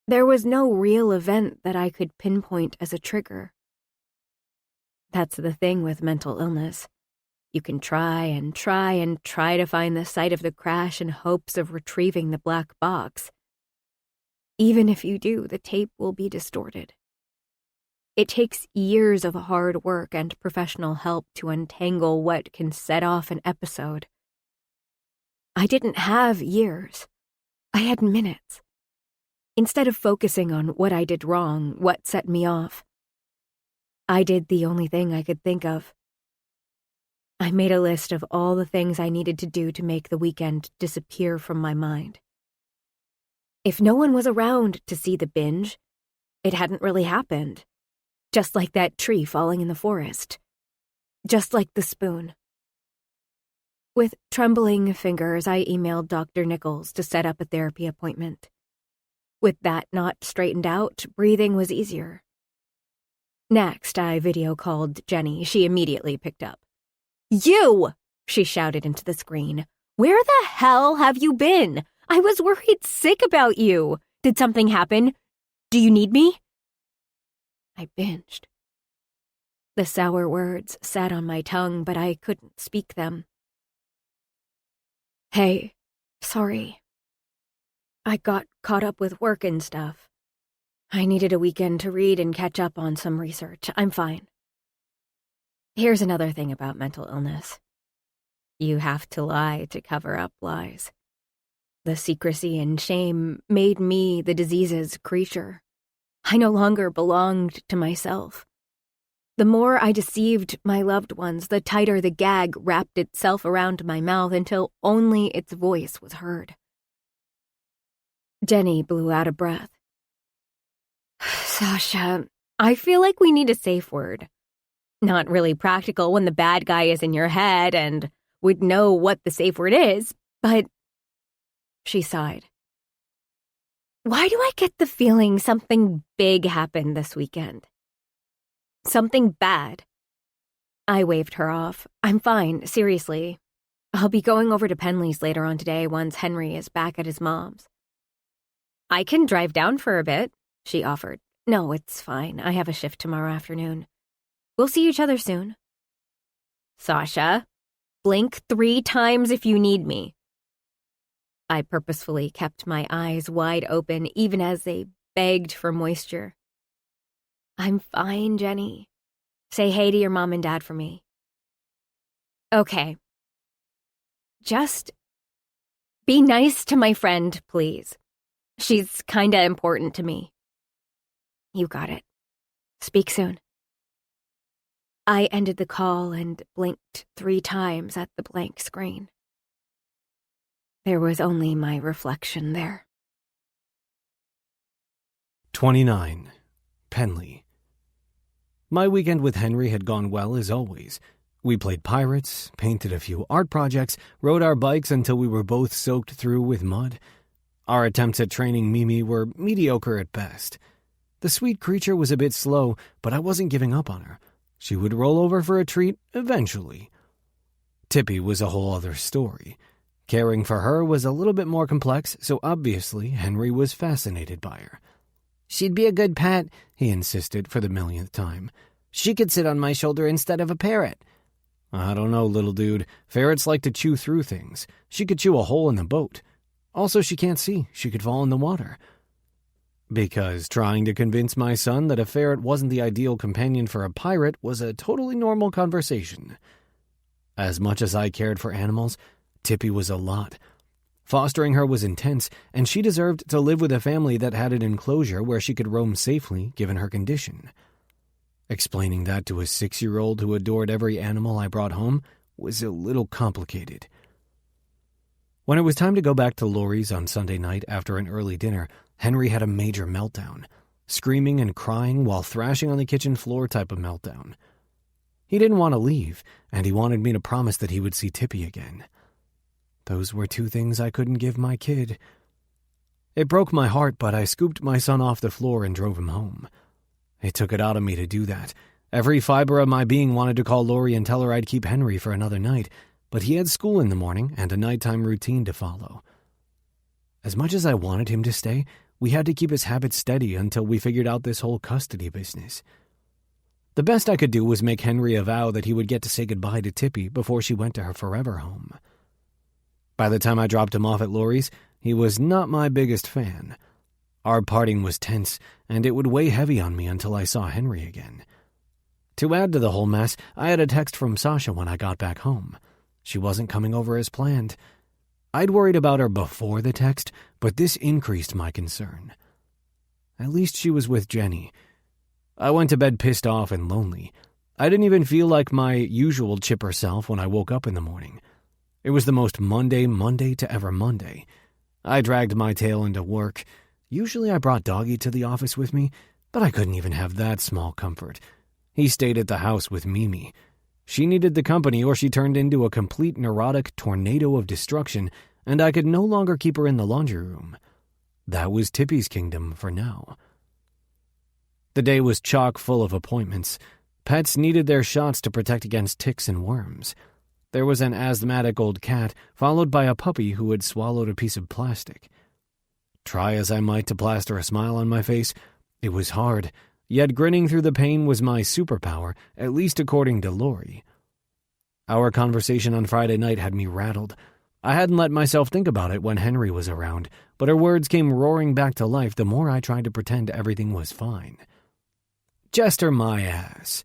there was no real event that I could pinpoint as a trigger. That's the thing with mental illness. You can try and try and try to find the site of the crash in hopes of retrieving the black box. Even if you do, the tape will be distorted. It takes years of hard work and professional help to untangle what can set off an episode. I didn't have years. I had minutes. Instead of focusing on what I did wrong, what set me off, I did the only thing I could think of. I made a list of all the things I needed to do to make the weekend disappear from my mind. If no one was around to see the binge, it hadn't really happened. Just like that tree falling in the forest. Just like the spoon. With trembling fingers, I emailed Dr. Nichols to set up a therapy appointment. With that knot straightened out, breathing was easier. Next, I video called Jenny. She immediately picked up. "You!" she shouted into the screen. "Where the hell have you been? I was worried sick about you. Did something happen? Do you need me?" I binged. The sour words sat on my tongue, but I couldn't speak them. "Hey, sorry. I got caught up with work and stuff. I needed a weekend to read and catch up on some research. I'm fine." Here's another thing about mental illness. You have to lie to cover up lies. The secrecy and shame made me the disease's creature. I no longer belonged to myself. The more I deceived my loved ones, the tighter the gag wrapped itself around my mouth until only its voice was heard. Jenny blew out a breath. "Sasha, I feel like we need a safe word. Not really practical when the bad guy is in your head and would know what the safe word is, but..." She sighed. "Why do I get the feeling something big happened this weekend? Something bad." I waved her off. "I'm fine, seriously. I'll be going over to Penley's later on today once Henry is back at his mom's." "I can drive down for a bit," she offered. "No, it's fine. I have a shift tomorrow afternoon. We'll see each other soon." "Sasha, blink 3 times if you need me." I purposefully kept my eyes wide open even as they begged for moisture. "I'm fine, Jenny. Say hey to your mom and dad for me." "Okay. Just be nice to my friend, please. She's kinda important to me." "You got it. Speak soon." I ended the call and blinked 3 times at the blank screen. There was only my reflection there. 29. Penley. My weekend with Henry had gone well as always. We played pirates, painted a few art projects, rode our bikes until we were both soaked through with mud. Our attempts at training Mimi were mediocre at best. The sweet creature was a bit slow, but I wasn't giving up on her. She would roll over for a treat eventually. Tippy was a whole other story. Caring for her was a little bit more complex, so obviously Henry was fascinated by her. She'd be a good pet, he insisted for the millionth time. She could sit on my shoulder instead of a parrot. I don't know, little dude. Ferrets like to chew through things. She could chew a hole in the boat. Also, she can't see. She could fall in the water. Because trying to convince my son that a ferret wasn't the ideal companion for a pirate was a totally normal conversation. As much as I cared for animals, Tippy was a lot. Fostering her was intense, and she deserved to live with a family that had an enclosure where she could roam safely, given her condition. Explaining that to a 6-year-old who adored every animal I brought home was a little complicated. When it was time to go back to Laurie's on Sunday night after an early dinner, Henry had a major meltdown, screaming and crying while thrashing on the kitchen floor type of meltdown. He didn't want to leave, and he wanted me to promise that he would see Tippy again. Those were 2 things I couldn't give my kid. It broke my heart, but I scooped my son off the floor and drove him home. It took it out of me to do that. Every fiber of my being wanted to call Laurie and tell her I'd keep Henry for another night, but he had school in the morning and a nighttime routine to follow. As much as I wanted him to stay, we had to keep his habits steady until we figured out this whole custody business. The best I could do was make Henry a vow that he would get to say goodbye to Tippy before she went to her forever home. By the time I dropped him off at Laurie's, he was not my biggest fan. Our parting was tense, and it would weigh heavy on me until I saw Henry again. To add to the whole mess, I had a text from Sasha when I got back home. She wasn't coming over as planned. I'd worried about her before the text, but this increased my concern. At least she was with Jenny. I went to bed pissed off and lonely. I didn't even feel like my usual chipper self when I woke up in the morning. It was the most Monday to ever Monday. I dragged my tail into work. Usually I brought Doggy to the office with me, but I couldn't even have that small comfort. He stayed at the house with Mimi. She needed the company or she turned into a complete neurotic tornado of destruction, and I could no longer keep her in the laundry room. That was Tippy's kingdom for now. The day was chock full of appointments. Pets needed their shots to protect against ticks and worms. There was an asthmatic old cat, followed by a puppy who had swallowed a piece of plastic. Try as I might to plaster a smile on my face, it was hard, yet grinning through the pain was my superpower, at least according to Laurie. Our conversation on Friday night had me rattled. I hadn't let myself think about it when Henry was around, but her words came roaring back to life the more I tried to pretend everything was fine. Jester my ass.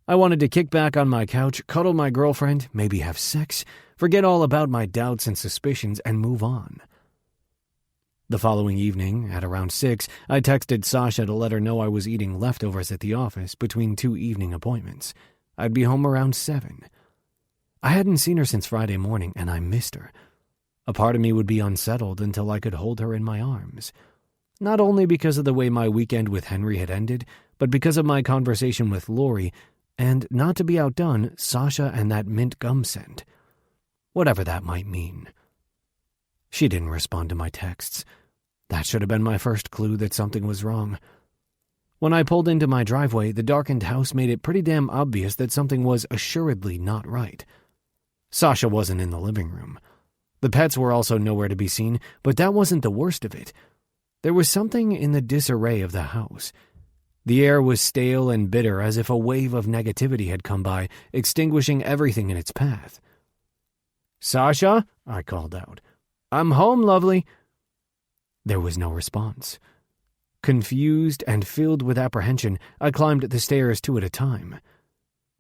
I wanted to kick back on my couch, cuddle my girlfriend, maybe have sex, forget all about my doubts and suspicions, and move on. The following evening, at around 6, I texted Sasha to let her know I was eating leftovers at the office between 2 evening appointments. I'd be home around 7. I hadn't seen her since Friday morning, and I missed her. A part of me would be unsettled until I could hold her in my arms. Not only because of the way my weekend with Henry had ended, but because of my conversation with Laurie, and, not to be outdone, Sasha and that mint gum scent. Whatever that might mean. She didn't respond to my texts. That should have been my first clue that something was wrong. When I pulled into my driveway, the darkened house made it pretty damn obvious that something was assuredly not right. Sasha wasn't in the living room. The pets were also nowhere to be seen, but that wasn't the worst of it. There was something in the disarray of the house. The air was stale and bitter, as if a wave of negativity had come by, extinguishing everything in its path. "Sasha?" I called out. "I'm home, lovely." There was no response. Confused and filled with apprehension, I climbed the stairs 2 at a time.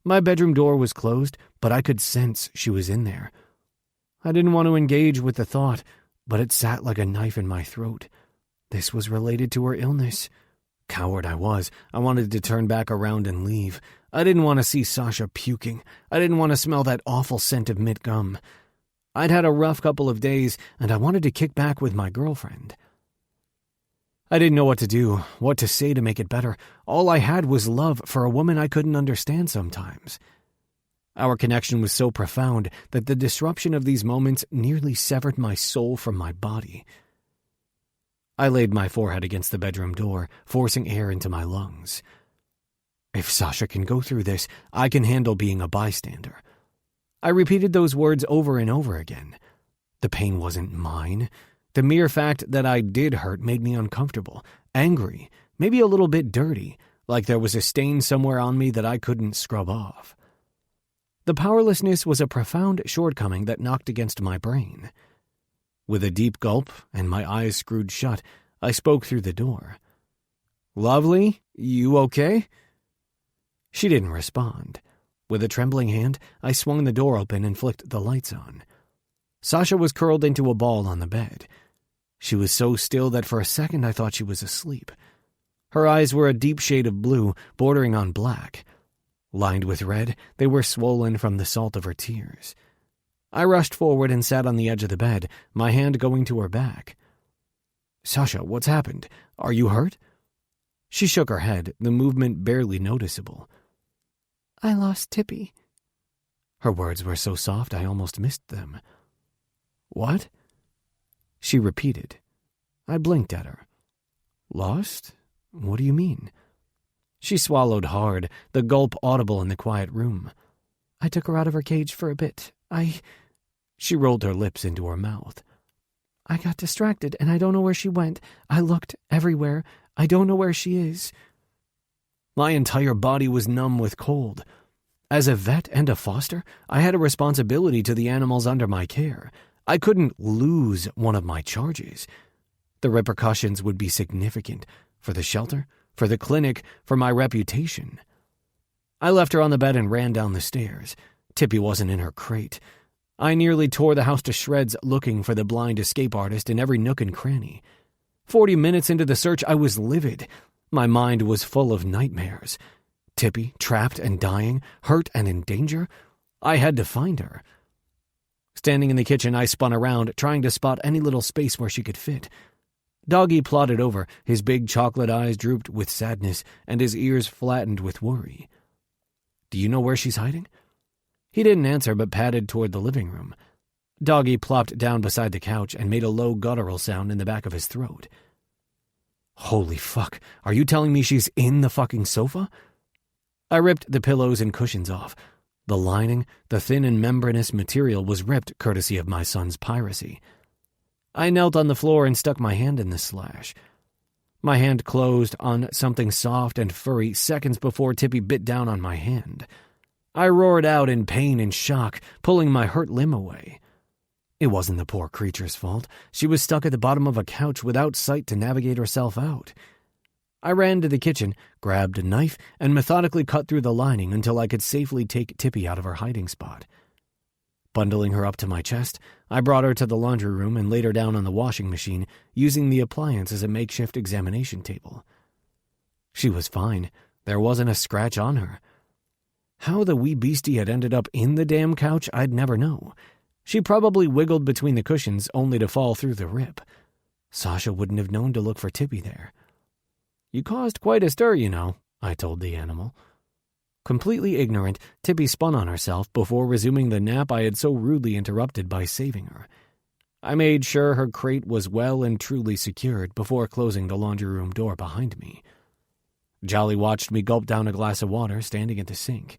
My bedroom door was closed, but I could sense she was in there. I didn't want to engage with the thought, but it sat like a knife in my throat. This was related to her illness. Coward I was. I wanted to turn back around and leave. I didn't want to see Sasha puking. I didn't want to smell that awful scent of mint gum. I'd had a rough couple of days, and I wanted to kick back with my girlfriend. I didn't know what to do, what to say to make it better. All I had was love for a woman I couldn't understand sometimes. Our connection was so profound that the disruption of these moments nearly severed my soul from my body. I laid my forehead against the bedroom door, forcing air into my lungs. If Sasha can go through this, I can handle being a bystander. I repeated those words over and over again. The pain wasn't mine. The mere fact that I did hurt made me uncomfortable, angry, maybe a little bit dirty, like there was a stain somewhere on me that I couldn't scrub off. The powerlessness was a profound shortcoming that knocked against my brain. With a deep gulp and my eyes screwed shut, I spoke through the door. "Lovely, you okay?" She didn't respond. With a trembling hand, I swung the door open and flicked the lights on. Sasha was curled into a ball on the bed. She was so still that for a second I thought she was asleep. Her eyes were a deep shade of blue, bordering on black. Lined with red, they were swollen from the salt of her tears. I rushed forward and sat on the edge of the bed, my hand going to her back. "Sasha, what's happened? Are you hurt?" She shook her head, the movement barely noticeable. "I lost Tippy." Her words were so soft I almost missed them. "What?" She repeated. I blinked at her. "Lost? What do you mean?" She swallowed hard, the gulp audible in the quiet room. "I took her out of her cage for a bit. She rolled her lips into her mouth. I got distracted, and I don't know where she went. I looked everywhere. I don't know where she is." My entire body was numb with cold. As a vet and a foster, I had a responsibility to the animals under my care. I couldn't lose one of my charges. The repercussions would be significant for the shelter, for the clinic, for my reputation. I left her on the bed and ran down the stairs. Tippy wasn't in her crate. I nearly tore the house to shreds looking for the blind escape artist in every nook and cranny. 40 minutes into the search, I was livid. My mind was full of nightmares. Tippy, trapped and dying, hurt and in danger. I had to find her. Standing in the kitchen, I spun around, trying to spot any little space where she could fit. Doggy plodded over, his big chocolate eyes drooped with sadness and his ears flattened with worry. "Do you know where she's hiding?" He didn't answer but padded toward the living room. Doggy plopped down beside the couch and made a low guttural sound in the back of his throat. "Holy fuck, are you telling me she's in the fucking sofa?" I ripped the pillows and cushions off. The lining, the thin and membranous material, was ripped courtesy of my son's piracy. I knelt on the floor and stuck my hand in the slash. My hand closed on something soft and furry seconds before Tippy bit down on my hand. I roared out in pain and shock, pulling my hurt limb away. It wasn't the poor creature's fault. She was stuck at the bottom of a couch without sight to navigate herself out. I ran to the kitchen, grabbed a knife, and methodically cut through the lining until I could safely take Tippy out of her hiding spot. Bundling her up to my chest, I brought her to the laundry room and laid her down on the washing machine, using the appliance as a makeshift examination table. She was fine. There wasn't a scratch on her. How the wee beastie had ended up in the damn couch, I'd never know. She probably wiggled between the cushions only to fall through the rip. Sasha wouldn't have known to look for Tippy there. "You caused quite a stir, you know," I told the animal. Completely ignorant, Tippy spun on herself before resuming the nap I had so rudely interrupted by saving her. I made sure her crate was well and truly secured before closing the laundry room door behind me. Jolly watched me gulp down a glass of water standing at the sink.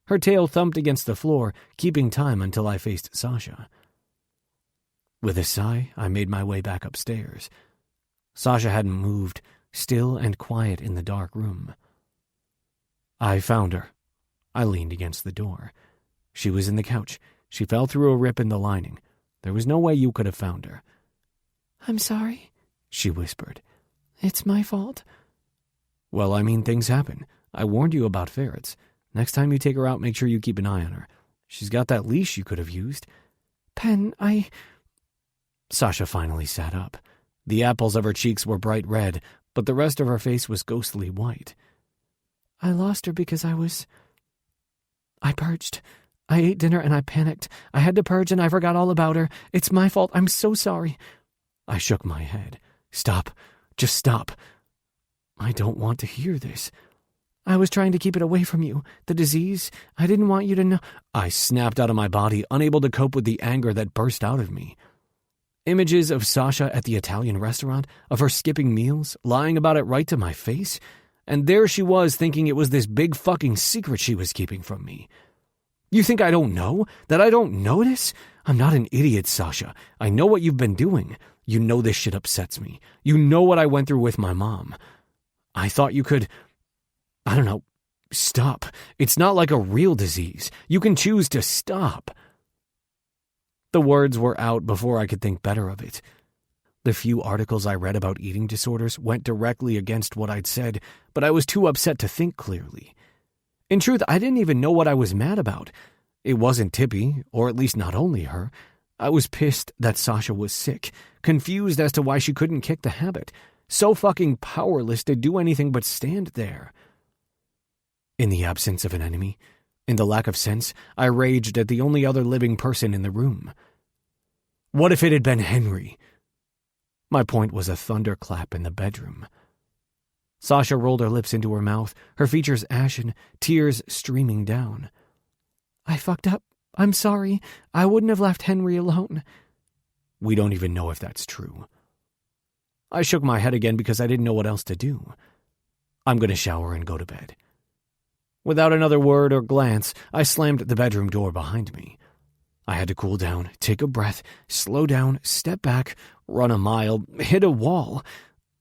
Her tail thumped against the floor, keeping time until I faced Sasha. With a sigh, I made my way back upstairs. Sasha hadn't moved, still and quiet in the dark room. "I found her." I leaned against the door. "She was in the couch. She fell through a rip in the lining. There was no way you could have found her." "I'm sorry," she whispered. "It's my fault." "Well, I mean, things happen. I warned you about ferrets. Next time you take her out, make sure you keep an eye on her. She's got that leash you could have used." "Pen, Sasha finally sat up. The apples of her cheeks were bright red, but the rest of her face was ghostly white. I lost her because I purged. I ate dinner and I panicked. I had to purge and I forgot all about her. It's my fault. I'm so sorry." I shook my head. "Stop. Just stop. I don't want to hear this. I was trying to keep it away from you. The disease, I didn't want you to know. I snapped out of my body, unable to cope with the anger that burst out of me. Images of Sasha at the Italian restaurant, of her skipping meals, lying about it right to my face, and there she was thinking it was this big fucking secret she was keeping from me. You think I don't know? That I don't notice? I'm not an idiot, Sasha. I know what you've been doing. You know this shit upsets me. You know what I went through with my mom. I thought you could... I don't know. Stop. It's not like a real disease. You can choose to stop. The words were out before I could think better of it. The few articles I read about eating disorders went directly against what I'd said, but I was too upset to think clearly. In truth, I didn't even know what I was mad about. It wasn't Tippy, or at least not only her. I was pissed that Sasha was sick, confused as to why she couldn't kick the habit, so fucking powerless to do anything but stand there. In the absence of an enemy, in the lack of sense, I raged at the only other living person in the room. What if it had been Henry? My point was a thunderclap in the bedroom. Sasha rolled her lips into her mouth, her features ashen, tears streaming down. I fucked up. I'm sorry. I wouldn't have left Henry alone. We don't even know if that's true. I shook my head again because I didn't know what else to do. I'm going to shower and go to bed. Without another word or glance, I slammed the bedroom door behind me. I had to cool down, take a breath, slow down, step back, run a mile, hit a wall.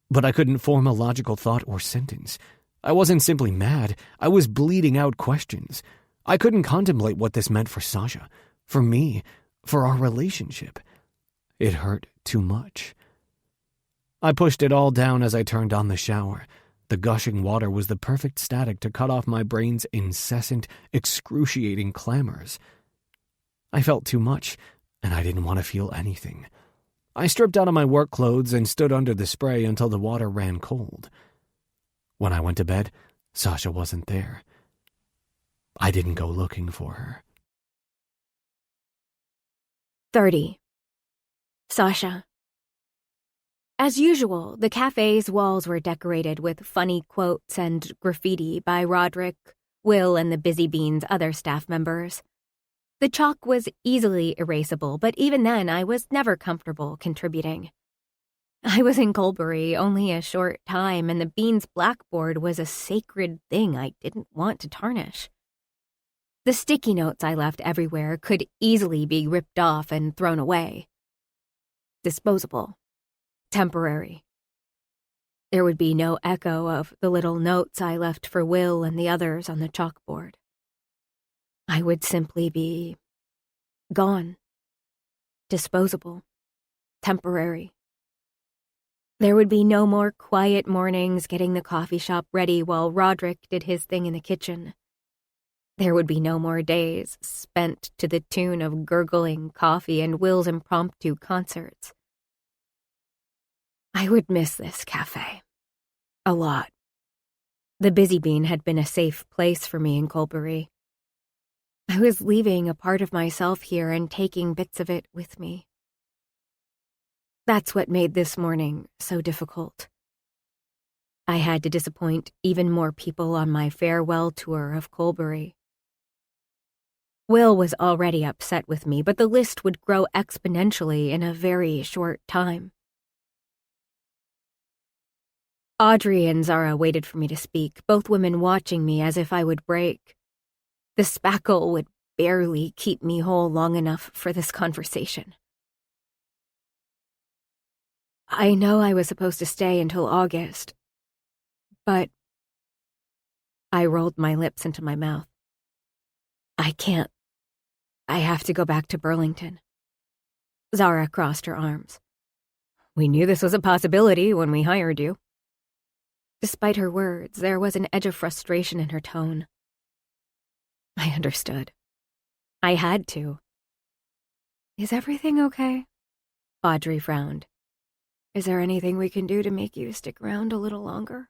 But I couldn't form a logical thought or sentence. I wasn't simply mad. I was bleeding out questions. I couldn't contemplate what this meant for Sasha, for me, for our relationship. It hurt too much. I pushed it all down as I turned on the shower. The gushing water was the perfect static to cut off my brain's incessant, excruciating clamors. I felt too much, and I didn't want to feel anything. I stripped out of my work clothes and stood under the spray until the water ran cold. When I went to bed, Sasha wasn't there. I didn't go looking for her. 30. Sasha. As usual, the cafe's walls were decorated with funny quotes and graffiti by Roderick, Will, and the Busy Bean's other staff members. The chalk was easily erasable, but even then I was never comfortable contributing. I was in Colbury only a short time, and the Bean's blackboard was a sacred thing I didn't want to tarnish. The sticky notes I left everywhere could easily be ripped off and thrown away. Disposable. Temporary. There would be no echo of the little notes I left for Will and the others on the chalkboard. I would simply be gone. Disposable. Temporary. There would be no more quiet mornings getting the coffee shop ready while Roderick did his thing in the kitchen. There would be no more days spent to the tune of gurgling coffee and Will's impromptu concerts. I would miss this cafe. A lot. The Busy Bean had been a safe place for me in Colbury. I was leaving a part of myself here and taking bits of it with me. That's what made this morning so difficult. I had to disappoint even more people on my farewell tour of Colbury. Will was already upset with me, but the list would grow exponentially in a very short time. Audrey and Zara waited for me to speak, both women watching me as if I would break. The spackle would barely keep me whole long enough for this conversation. I know I was supposed to stay until August, but... I rolled my lips into my mouth. I can't. I have to go back to Burlington. Zara crossed her arms. We knew this was a possibility when we hired you. Despite her words, there was an edge of frustration in her tone. I understood. I had to. Is everything okay? Audrey frowned. Is there anything we can do to make you stick around a little longer?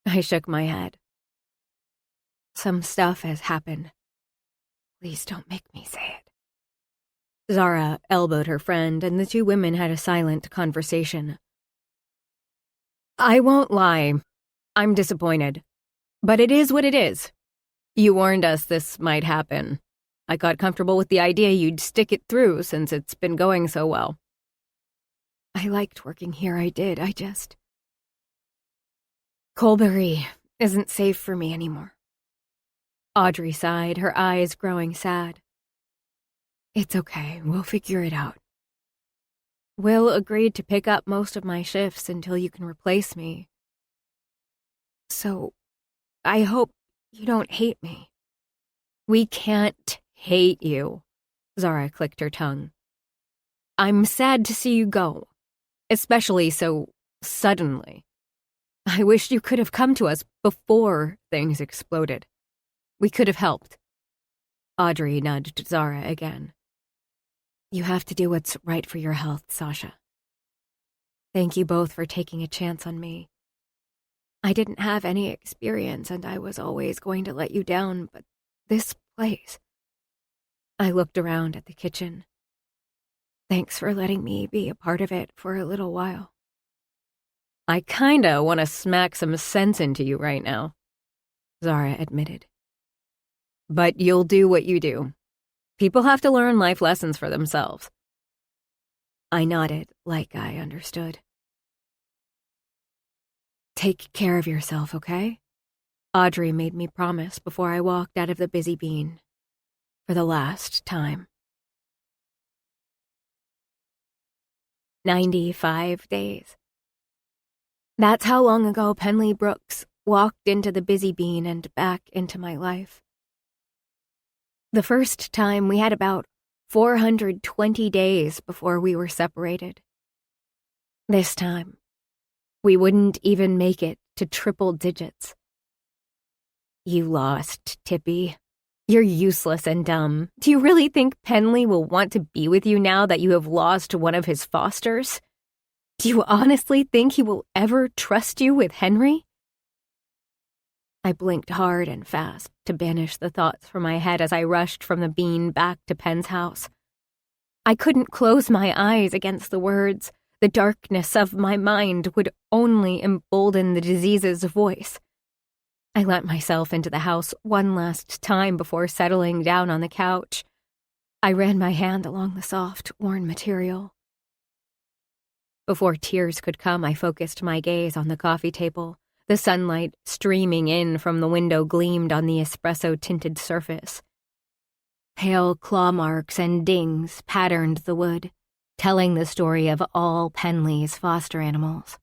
I shook my head. Some stuff has happened. Please don't make me say it. Zara elbowed her friend, and the two women had a silent conversation. I won't lie. I'm disappointed. But it is what it is. You warned us this might happen. I got comfortable with the idea you'd stick it through since it's been going so well. I liked working here, I did. Colbury isn't safe for me anymore. Audrey sighed, her eyes growing sad. It's okay, we'll figure it out. Will agreed to pick up most of my shifts until you can replace me. So, I hope you don't hate me. We can't hate you, Zara clicked her tongue. I'm sad to see you go, especially so suddenly. I wish you could have come to us before things exploded. We could have helped. Audrey nudged Zara again. You have to do what's right for your health, Sasha. Thank you both for taking a chance on me. I didn't have any experience and I was always going to let you down, but this place... I looked around at the kitchen. Thanks for letting me be a part of it for a little while. I kinda want to smack some sense into you right now, Zara admitted. But you'll do what you do. People have to learn life lessons for themselves. I nodded like I understood. Take care of yourself, okay? Audrey made me promise before I walked out of the Busy Bean. For the last time. 95 days. That's how long ago Penley Brooks walked into the Busy Bean and back into my life. The first time we had about 420 days before we were separated. This time, we wouldn't even make it to triple digits. You lost, Tippy. You're useless and dumb. Do you really think Penley will want to be with you now that you have lost one of his fosters? Do you honestly think he will ever trust you with Henry? I blinked hard and fast to banish the thoughts from my head as I rushed from the bean back to Pen's house. I couldn't close my eyes against the words. The darkness of my mind would only embolden the disease's voice. I let myself into the house one last time before settling down on the couch. I ran my hand along the soft, worn material. Before tears could come, I focused my gaze on the coffee table. The sunlight streaming in from the window gleamed on the espresso-tinted surface. Pale claw marks and dings patterned the wood, telling the story of all Penley's foster animals.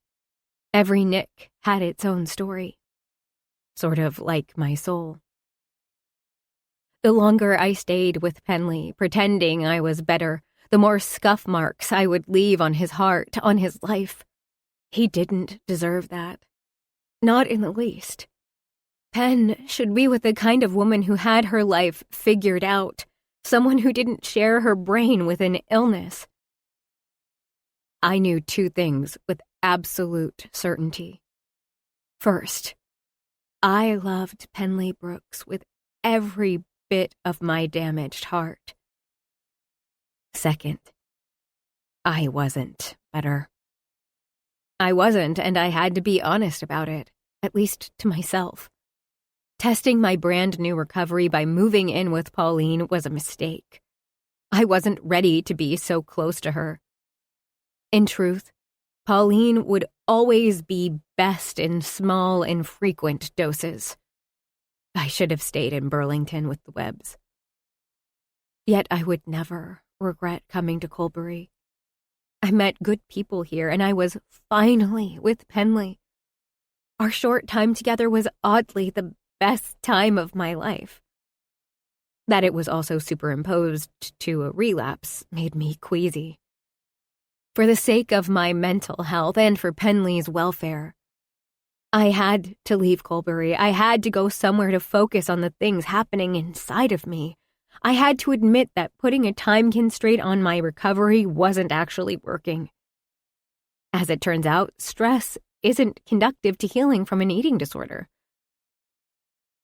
Every nick had its own story, sort of like my soul. The longer I stayed with Penley, pretending I was better, the more scuff marks I would leave on his heart, on his life. He didn't deserve that. Not in the least. Pen should be with the kind of woman who had her life figured out, someone who didn't share her brain with an illness. I knew two things with absolute certainty. First, I loved Penley Brooks with every bit of my damaged heart. Second, I wasn't better. I wasn't, and I had to be honest about it, at least to myself. Testing my brand new recovery by moving in with Pauline was a mistake. I wasn't ready to be so close to her. In truth, Pauline would always be best in small, infrequent doses. I should have stayed in Burlington with the Webbs. Yet I would never regret coming to Colbury. I met good people here, and I was finally with Penley. Our short time together was oddly the best time of my life. That it was also superimposed to a relapse made me queasy. For the sake of my mental health and for Penley's welfare, I had to leave Colbury. I had to go somewhere to focus on the things happening inside of me. I had to admit that putting a time constraint on my recovery wasn't actually working. As it turns out, stress isn't conducive to healing from an eating disorder.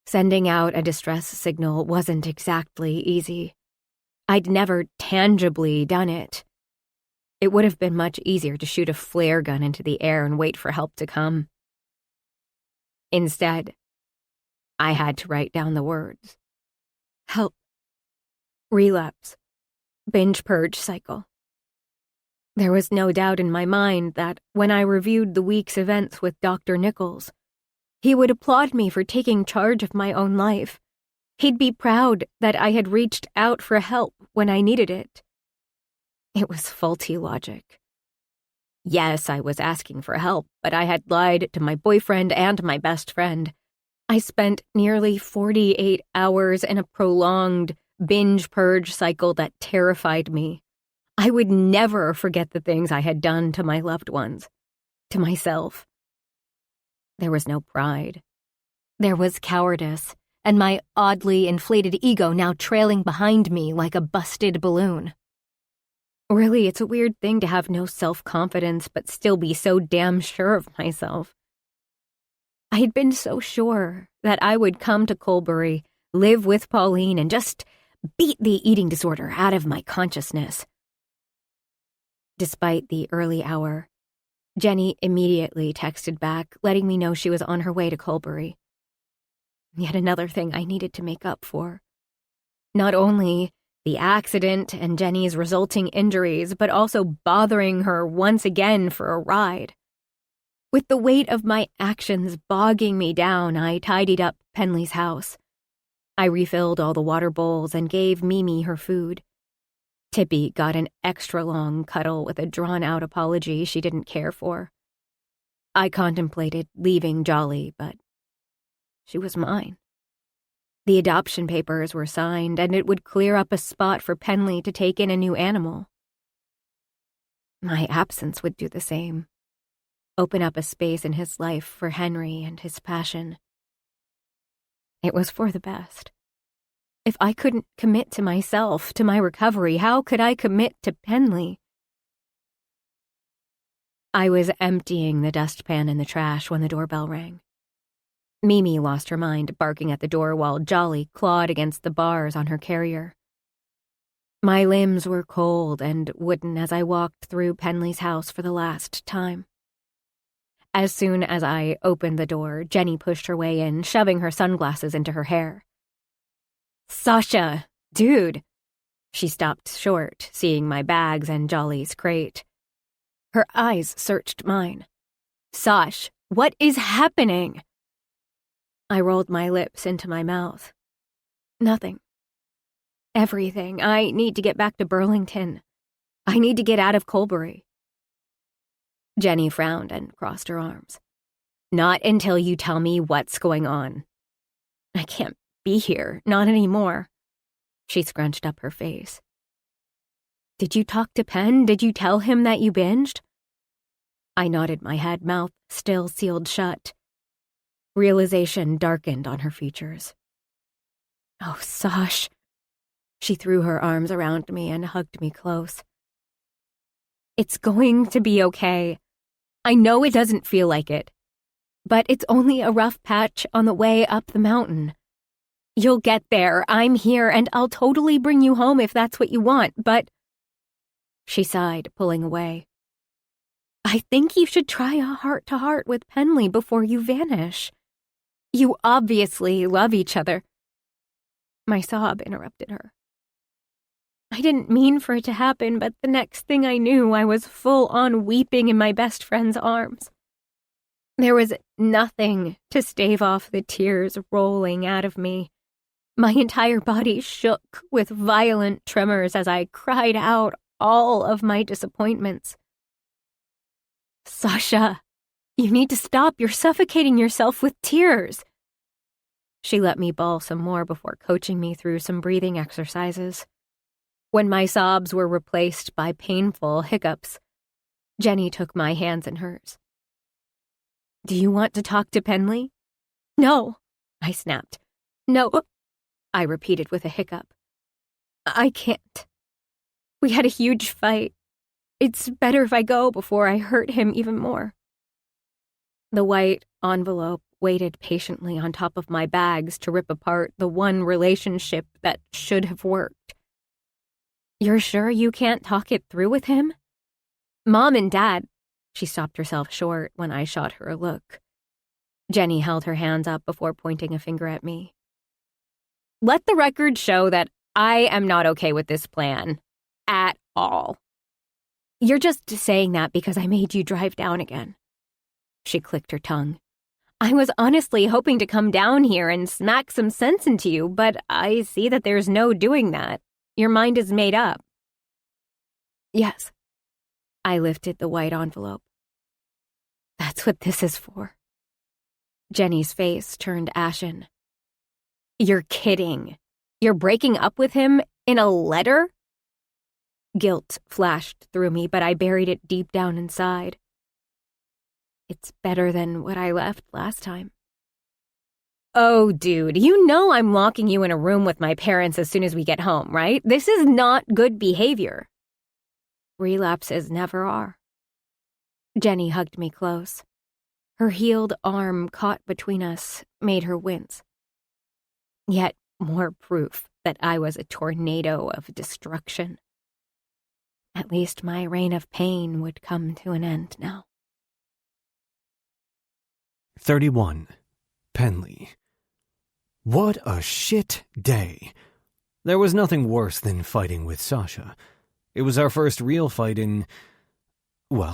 Sending out a distress signal wasn't exactly easy. I'd never tangibly done it. It would have been much easier to shoot a flare gun into the air and wait for help to come. Instead, I had to write down the words. Help. Relapse. Binge purge cycle. There was no doubt in my mind that when I reviewed the week's events with Dr. Nichols, he would applaud me for taking charge of my own life. He'd be proud that I had reached out for help when I needed it. It was faulty logic. Yes, I was asking for help, but I had lied to my boyfriend and my best friend. I spent nearly 48 hours in a prolonged binge purge cycle that terrified me. I would never forget the things I had done to my loved ones, to myself. There was no pride. There was cowardice, and my oddly inflated ego now trailing behind me like a busted balloon. Really, it's a weird thing to have no self-confidence but still be so damn sure of myself. I had been so sure that I would come to Colbury, live with Pauline, and just beat the eating disorder out of my consciousness. Despite the early hour, Jenny immediately texted back, letting me know she was on her way to Colbury. Yet another thing I needed to make up for. Not only the accident and Jenny's resulting injuries, but also bothering her once again for a ride. With the weight of my actions bogging me down, I tidied up Penley's house. I refilled all the water bowls and gave Mimi her food. Tippy got an extra long cuddle with a drawn-out apology she didn't care for. I contemplated leaving Jolly, but she was mine. The adoption papers were signed, and it would clear up a spot for Penley to take in a new animal. My absence would do the same. Open up a space in his life for Henry and his passion. It was for the best. If I couldn't commit to myself, to my recovery, how could I commit to Penley? I was emptying the dustpan in the trash when the doorbell rang. Mimi lost her mind, barking at the door while Jolly clawed against the bars on her carrier. My limbs were cold and wooden as I walked through Penley's house for the last time. As soon as I opened the door, Jenny pushed her way in, shoving her sunglasses into her hair. Sasha, dude. She stopped short, seeing my bags and Jolly's crate. Her eyes searched mine. Sash, what is happening? I rolled my lips into my mouth. Nothing. Everything. I need to get back to Burlington. I need to get out of Colbury. Jenny frowned and crossed her arms. Not until you tell me what's going on. I can't be here, not anymore. She scrunched up her face. Did you talk to Penn? Did you tell him that you binged? I nodded my head, mouth still sealed shut. Realization darkened on her features. Oh, Sash. She threw her arms around me and hugged me close. It's going to be okay. I know it doesn't feel like it, but it's only a rough patch on the way up the mountain. You'll get there. I'm here, and I'll totally bring you home if that's what you want, but... She sighed, pulling away. I think you should try a heart-to-heart with Penley before you vanish. You obviously love each other. My sob interrupted her. I didn't mean for it to happen, but the next thing I knew, I was full-on weeping in my best friend's arms. There was nothing to stave off the tears rolling out of me. My entire body shook with violent tremors as I cried out all of my disappointments. Sasha, you need to stop. You're suffocating yourself with tears. She let me bawl some more before coaching me through some breathing exercises. When my sobs were replaced by painful hiccups, Jenny took my hands in hers. Do you want to talk to Penley? No, I snapped. No, I repeated with a hiccup. I can't. We had a huge fight. It's better if I go before I hurt him even more. The white envelope waited patiently on top of my bags to rip apart the one relationship that should have worked. You're sure you can't talk it through with him? Mom and Dad, she stopped herself short when I shot her a look. Jenny held her hands up before pointing a finger at me. Let the record show that I am not okay with this plan. At all. You're just saying that because I made you drive down again. She clicked her tongue. I was honestly hoping to come down here and smack some sense into you, but I see that there's no doing that. Your mind is made up. Yes. I lifted the white envelope. That's what this is for. Jenny's face turned ashen. You're kidding. You're breaking up with him in a letter? Guilt flashed through me, but I buried it deep down inside. It's better than what I left last time. Oh, dude, you know I'm locking you in a room with my parents as soon as we get home, right? This is not good behavior. Relapses never are. Jenny hugged me close. Her healed arm caught between us made her wince. Yet more proof that I was a tornado of destruction. At least my reign of pain would come to an end now. 31. Penley. What a shit day. There was nothing worse than fighting with Sasha. It was our first real fight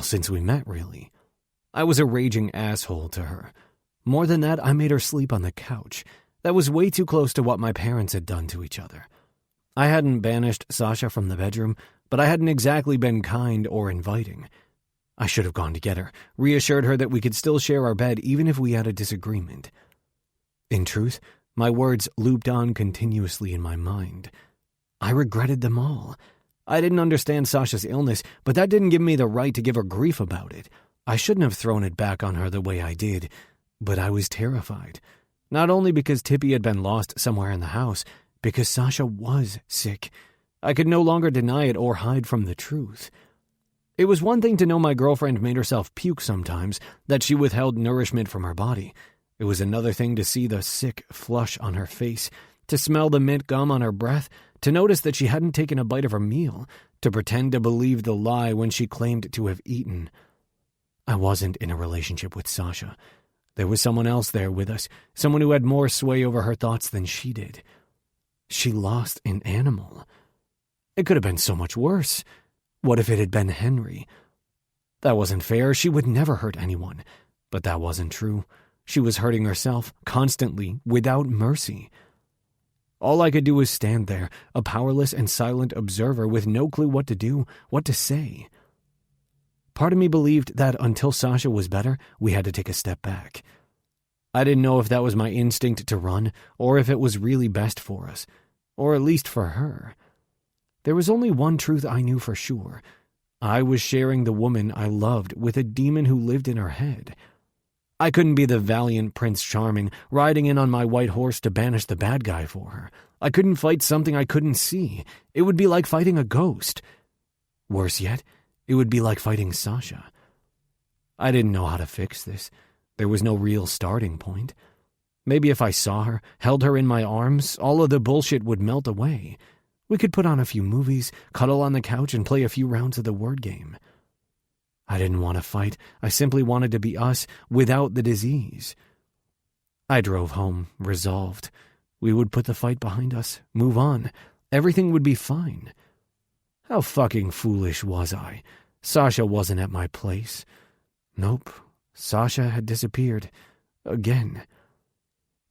since we met, really. I was a raging asshole to her. More than that, I made her sleep on the couch. That was way too close to what my parents had done to each other. I hadn't banished Sasha from the bedroom, but I hadn't exactly been kind or inviting. I should have gone to get her, reassured her that we could still share our bed even if we had a disagreement. In truth, my words looped on continuously in my mind. I regretted them all. I didn't understand Sasha's illness, but that didn't give me the right to give her grief about it. I shouldn't have thrown it back on her the way I did, but I was terrified. Not only because Tippy had been lost somewhere in the house, because Sasha was sick. I could no longer deny it or hide from the truth. It was one thing to know my girlfriend made herself puke sometimes, that she withheld nourishment from her body. It was another thing to see the sick flush on her face, to smell the mint gum on her breath, to notice that she hadn't taken a bite of her meal, to pretend to believe the lie when she claimed to have eaten. I wasn't in a relationship with Sasha. There was someone else there with us, someone who had more sway over her thoughts than she did. She lost an animal. It could have been so much worse. What if it had been Henry? That wasn't fair. She would never hurt anyone. But that wasn't true. She was hurting herself, constantly, without mercy. All I could do was stand there, a powerless and silent observer with no clue what to do, what to say. Part of me believed that until Sasha was better, we had to take a step back. I didn't know if that was my instinct to run, or if it was really best for us, or at least for her. There was only one truth I knew for sure. I was sharing the woman I loved with a demon who lived in her head. I couldn't be the valiant Prince Charming, riding in on my white horse to banish the bad guy for her. I couldn't fight something I couldn't see. It would be like fighting a ghost. Worse yet, it would be like fighting Sasha. I didn't know how to fix this. There was no real starting point. Maybe if I saw her, held her in my arms, all of the bullshit would melt away. We could put on a few movies, cuddle on the couch, and play a few rounds of the word game. I didn't want to fight. I simply wanted to be us, without the disease. I drove home, resolved. We would put the fight behind us, move on. Everything would be fine. How fucking foolish was I? Sasha wasn't at my place. Nope. Sasha had disappeared. Again.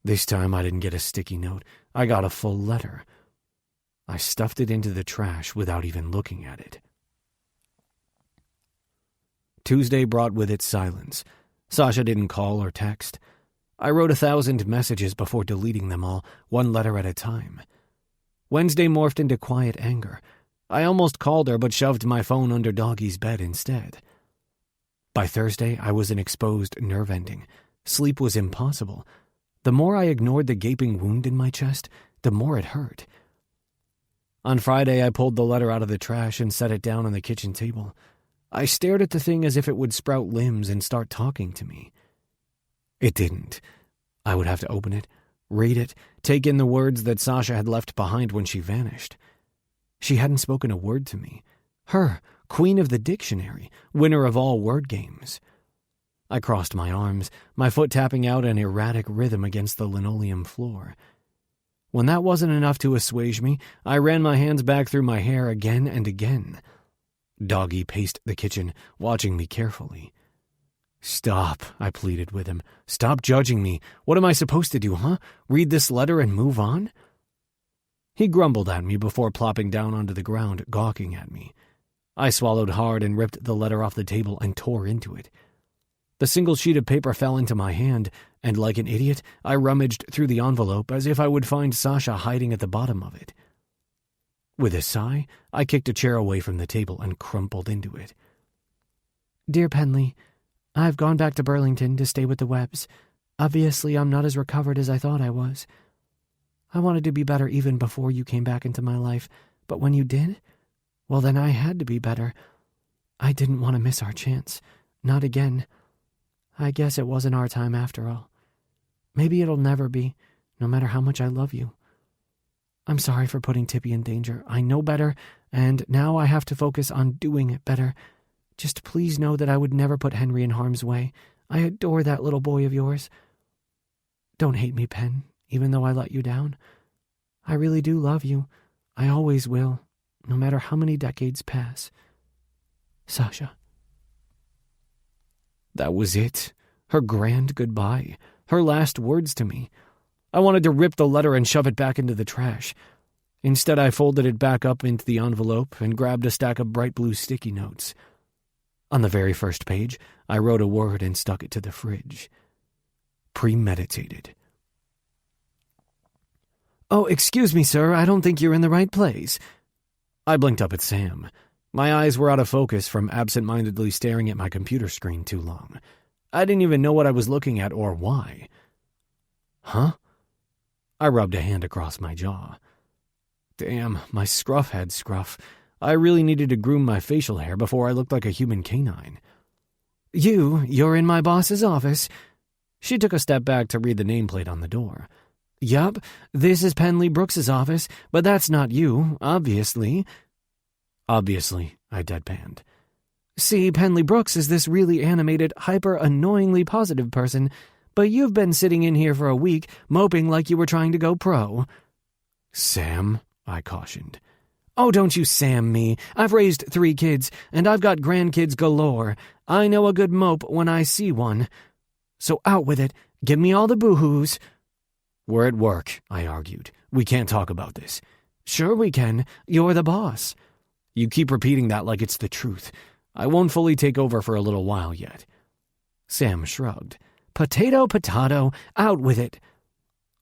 This time I didn't get a sticky note. I got a full letter. I stuffed it into the trash without even looking at it. Tuesday brought with it silence. Sasha didn't call or text. I wrote 1,000 messages before deleting them all, one letter at a time. Wednesday morphed into quiet anger. I almost called her but shoved my phone under Doggy's bed instead. By Thursday, I was an exposed nerve ending. Sleep was impossible. The more I ignored the gaping wound in my chest, the more it hurt. On Friday, I pulled the letter out of the trash and set it down on the kitchen table. I stared at the thing as if it would sprout limbs and start talking to me. It didn't. I would have to open it, read it, take in the words that Sasha had left behind when she vanished. She hadn't spoken a word to me. Her, queen of the dictionary, winner of all word games. I crossed my arms, my foot tapping out an erratic rhythm against the linoleum floor. When that wasn't enough to assuage me, I ran my hands back through my hair again and again. Doggy paced the kitchen, watching me carefully. "Stop," I pleaded with him. "Stop judging me. What am I supposed to do, huh? Read this letter and move on?" He grumbled at me before plopping down onto the ground, gawking at me. I swallowed hard and ripped the letter off the table and tore into it. The single sheet of paper fell into my hand, and like an idiot, I rummaged through the envelope as if I would find Sasha hiding at the bottom of it. With a sigh, I kicked a chair away from the table and crumpled into it. "Dear Penley, I've gone back to Burlington to stay with the Webbs. Obviously, I'm not as recovered as I thought I was. I wanted to be better even before you came back into my life, but when you did, well, then I had to be better. I didn't want to miss our chance. Not again. I guess it wasn't our time after all. Maybe it'll never be, no matter how much I love you. I'm sorry for putting Tippy in danger. I know better, and now I have to focus on doing it better. Just please know that I would never put Henry in harm's way. I adore that little boy of yours. Don't hate me, Pen, even though I let you down. I really do love you. I always will, no matter how many decades pass. Sasha." That was it. Her grand goodbye. Her last words to me. I wanted to rip the letter and shove it back into the trash. Instead, I folded it back up into the envelope and grabbed a stack of bright blue sticky notes. On the very first page, I wrote a word and stuck it to the fridge. Premeditated. "Oh, excuse me, sir. I don't think you're in the right place." I blinked up at Sam. My eyes were out of focus from absent-mindedly staring at my computer screen too long. I didn't even know what I was looking at or why. "Huh?" I rubbed a hand across my jaw. Damn, my scruff had scruff. I really needed to groom my facial hair before I looked like a human canine. You're in my boss's office." She took a step back to read the nameplate on the door. "Yup, this is Penley Brooks's office, but that's not you, obviously." "Obviously," I deadpanned. "See, Penley Brooks is this really animated, hyper-annoyingly positive person, but you've been sitting in here for a week, moping like you were trying to go pro." "Sam," I cautioned. "Oh, don't you Sam me. I've raised 3 kids, and I've got grandkids galore. I know a good mope when I see one. So out with it. Give me all the boo-hoos." "We're at work," I argued. "We can't talk about this." "Sure we can. You're the boss." "You keep repeating that like it's the truth. I won't fully take over for a little while yet." Sam shrugged. "Potato, potato. Out with it."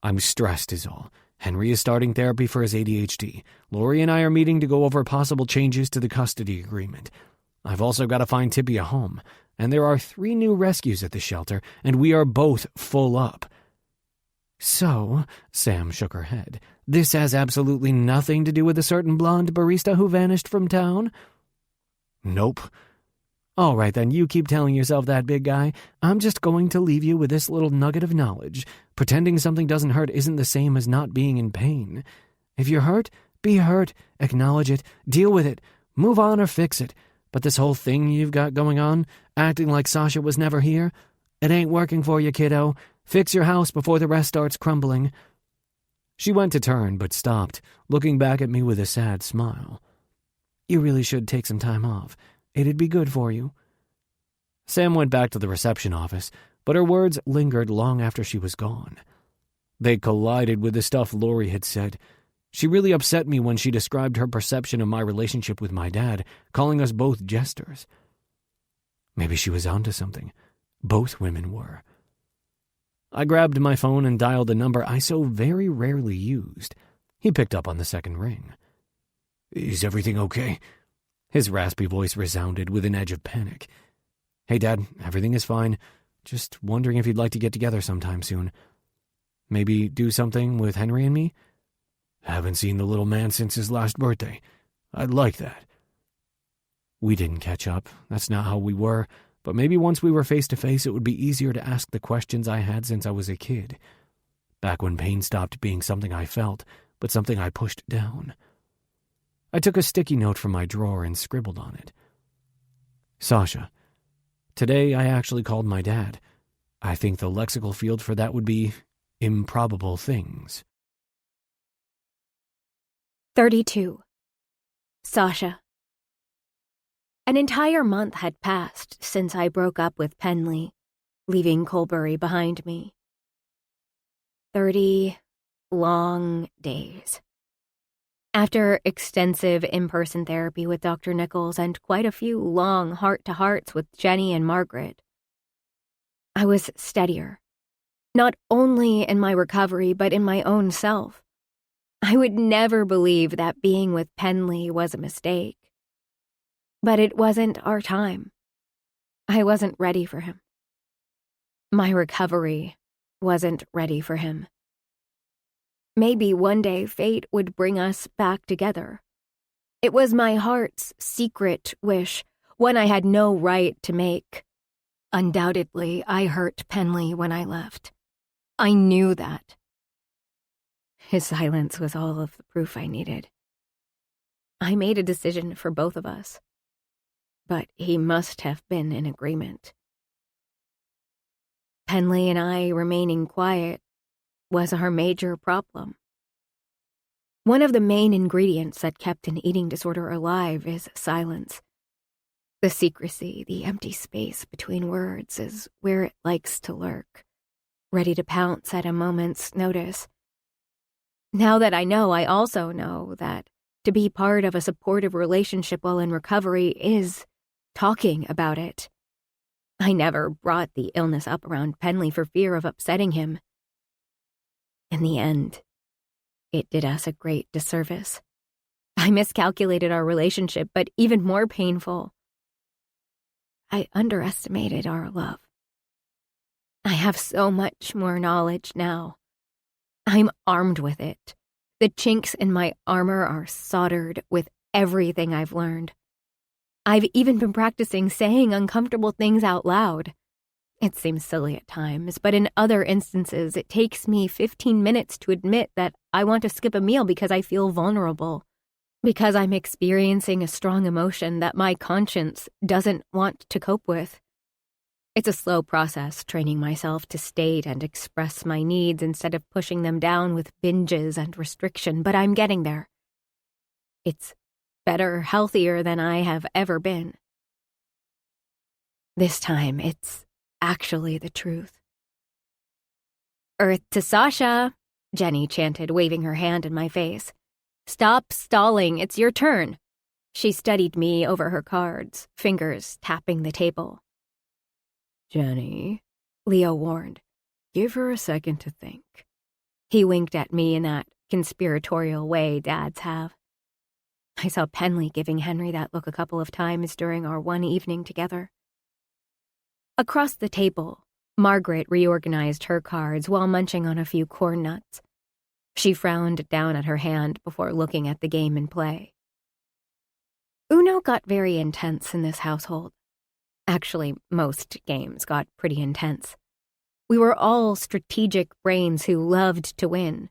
"I'm stressed is all. Henry is starting therapy for his ADHD. Lori and I are meeting to go over possible changes to the custody agreement. I've also got to find Tippy a home, and there are 3 new rescues at the shelter, and we are both full up." "So," Sam shook her head, "this has absolutely nothing to do with a certain blonde barista who vanished from town?" "Nope." "All right, then you keep telling yourself that, big guy. I'm just going to leave you with this little nugget of knowledge. Pretending something doesn't hurt isn't the same as not being in pain. If you're hurt, be hurt. Acknowledge it. Deal with it. Move on or fix it. But this whole thing you've got going on, acting like Sasha was never here, it ain't working for you, kiddo. Fix your house before the rest starts crumbling." She went to turn, but stopped, looking back at me with a sad smile. "You really should take some time off. It'd be good for you." Sam went back to the reception office, but her words lingered long after she was gone. They collided with the stuff Lori had said. She really upset me when she described her perception of my relationship with my dad, calling us both jesters. Maybe she was onto something. Both women were. I grabbed my phone and dialed a number I so very rarely used. He picked up on the second ring. "Is everything okay?" His raspy voice resounded with an edge of panic. "Hey, Dad, everything is fine. Just wondering if you'd like to get together sometime soon. Maybe do something with Henry and me? Haven't seen the little man since his last birthday. I'd like that." We didn't catch up. That's not how we were. But maybe once we were face to face, it would be easier to ask the questions I had since I was a kid. Back when pain stopped being something I felt, but something I pushed down. I took a sticky note from my drawer and scribbled on it. Sasha. Today I actually called my dad. I think the lexical field for that would be improbable things. 32. Sasha. An entire month had passed since I broke up with Penley, leaving Colbury behind me. 30 long days. After extensive in-person therapy with Dr. Nichols and quite a few long heart-to-hearts with Jenny and Margaret, I was steadier, not only in my recovery but in my own self. I would never believe that being with Penley was a mistake. But it wasn't our time. I wasn't ready for him. My recovery wasn't ready for him. Maybe one day fate would bring us back together. It was my heart's secret wish, one I had no right to make. Undoubtedly, I hurt Penley when I left. I knew that. His silence was all of the proof I needed. I made a decision for both of us, but he must have been in agreement. Penley and I remaining quiet was our major problem. One of the main ingredients that kept an eating disorder alive is silence. The secrecy, the empty space between words is where it likes to lurk, ready to pounce at a moment's notice. Now that I know, I also know that to be part of a supportive relationship while in recovery is talking about it. I never brought the illness up around Penley for fear of upsetting him. In the end, it did us a great disservice. I miscalculated our relationship, but even more painful, I underestimated our love. I have so much more knowledge now. I'm armed with it. The chinks in my armor are soldered with everything I've learned. I've even been practicing saying uncomfortable things out loud. It seems silly at times, but in other instances, it takes me 15 minutes to admit that I want to skip a meal because I feel vulnerable, because I'm experiencing a strong emotion that my conscience doesn't want to cope with. It's a slow process, training myself to state and express my needs instead of pushing them down with binges and restriction, but I'm getting there. It's better, healthier than I have ever been. This time, it's actually the truth. "Earth to Sasha," Jenny chanted, waving her hand in my face. "Stop stalling, it's your turn." She studied me over her cards, fingers tapping the table. "Jenny," Leo warned, "give her a second to think." He winked at me in that conspiratorial way dads have. I saw Penley giving Henry that look a couple of times during our one evening together. Across the table, Margaret reorganized her cards while munching on a few corn nuts. She frowned down at her hand before looking at the game in play. Uno got very intense in this household. Actually, most games got pretty intense. We were all strategic brains who loved to win.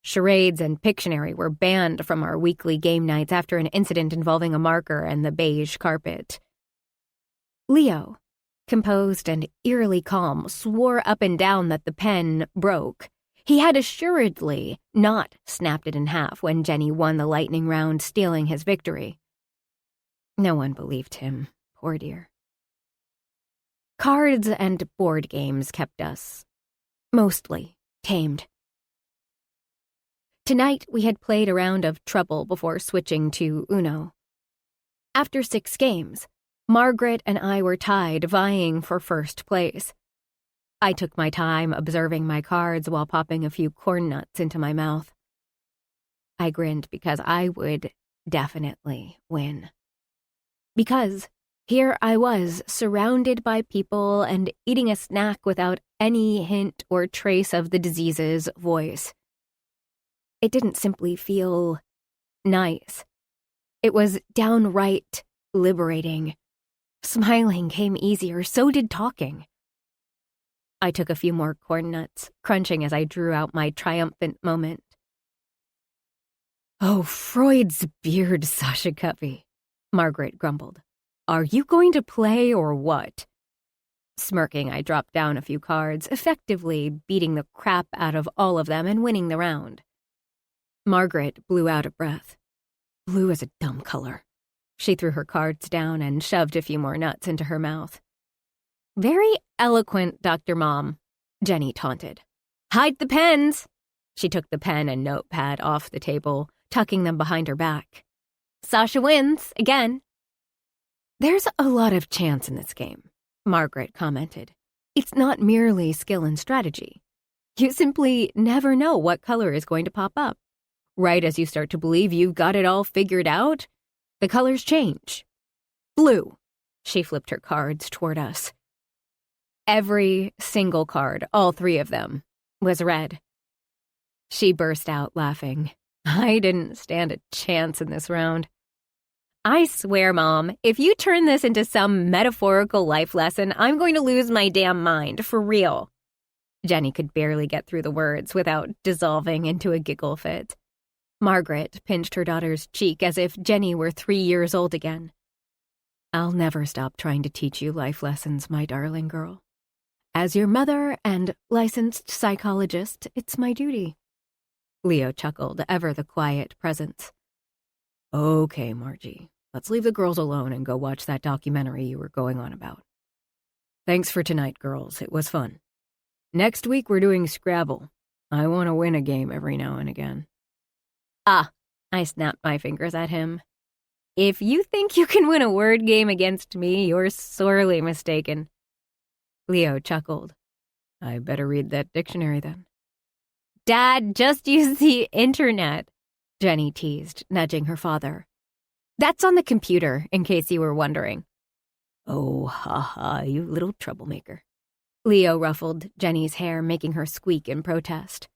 Charades and Pictionary were banned from our weekly game nights after an incident involving a marker and the beige carpet. Leo, composed and eerily calm, swore up and down that the pen broke. He had assuredly not snapped it in half when Jenny won the lightning round, stealing his victory. No one believed him, poor dear. Cards and board games kept us, mostly, tamed. Tonight we had played a round of Trouble before switching to Uno. After 6 games, Margaret and I were tied, vying for first place. I took my time observing my cards while popping a few corn nuts into my mouth. I grinned because I would definitely win. Because here I was, surrounded by people and eating a snack without any hint or trace of the disease's voice. It didn't simply feel nice. It was downright liberating. Smiling came easier, so did talking. I took a few more corn nuts, crunching as I drew out my triumphant moment. "Oh, Freud's beard, Sasha Covey," Margaret grumbled. Are you going to play or what? Smirking, I dropped down a few cards, effectively beating the crap out of all of them and winning the round. Margaret blew out of breath. Blue is a dumb color. She threw her cards down and shoved a few more nuts into her mouth. Very eloquent, Dr. Mom, Jenny taunted. Hide the pens! She took the pen and notepad off the table, tucking them behind her back. Sasha wins, again. There's a lot of chance in this game, Margaret commented. It's not merely skill and strategy. You simply never know what color is going to pop up. Right as you start to believe you've got it all figured out, the colors change. Blue. She flipped her cards toward us. Every single card, all three of them, was red. She burst out laughing. I didn't stand a chance in this round. I swear, Mom, if you turn this into some metaphorical life lesson, I'm going to lose my damn mind, for real. Jenny could barely get through the words without dissolving into a giggle fit. Margaret pinched her daughter's cheek as if Jenny were 3 years old again. I'll never stop trying to teach you life lessons, my darling girl. As your mother and licensed psychologist, it's my duty. Leo chuckled, ever the quiet presence. Okay, Margie, let's leave the girls alone and go watch that documentary you were going on about. Thanks for tonight, girls. It was fun. Next week we're doing Scrabble. I want to win a game every now and again. Ah, I snapped my fingers at him. If you think you can win a word game against me, you're sorely mistaken. Leo chuckled. I better read that dictionary then. Dad, just use the internet, Jenny teased, nudging her father. That's on the computer, in case you were wondering. Oh, ha, you little troublemaker. Leo ruffled Jenny's hair, making her squeak in protest.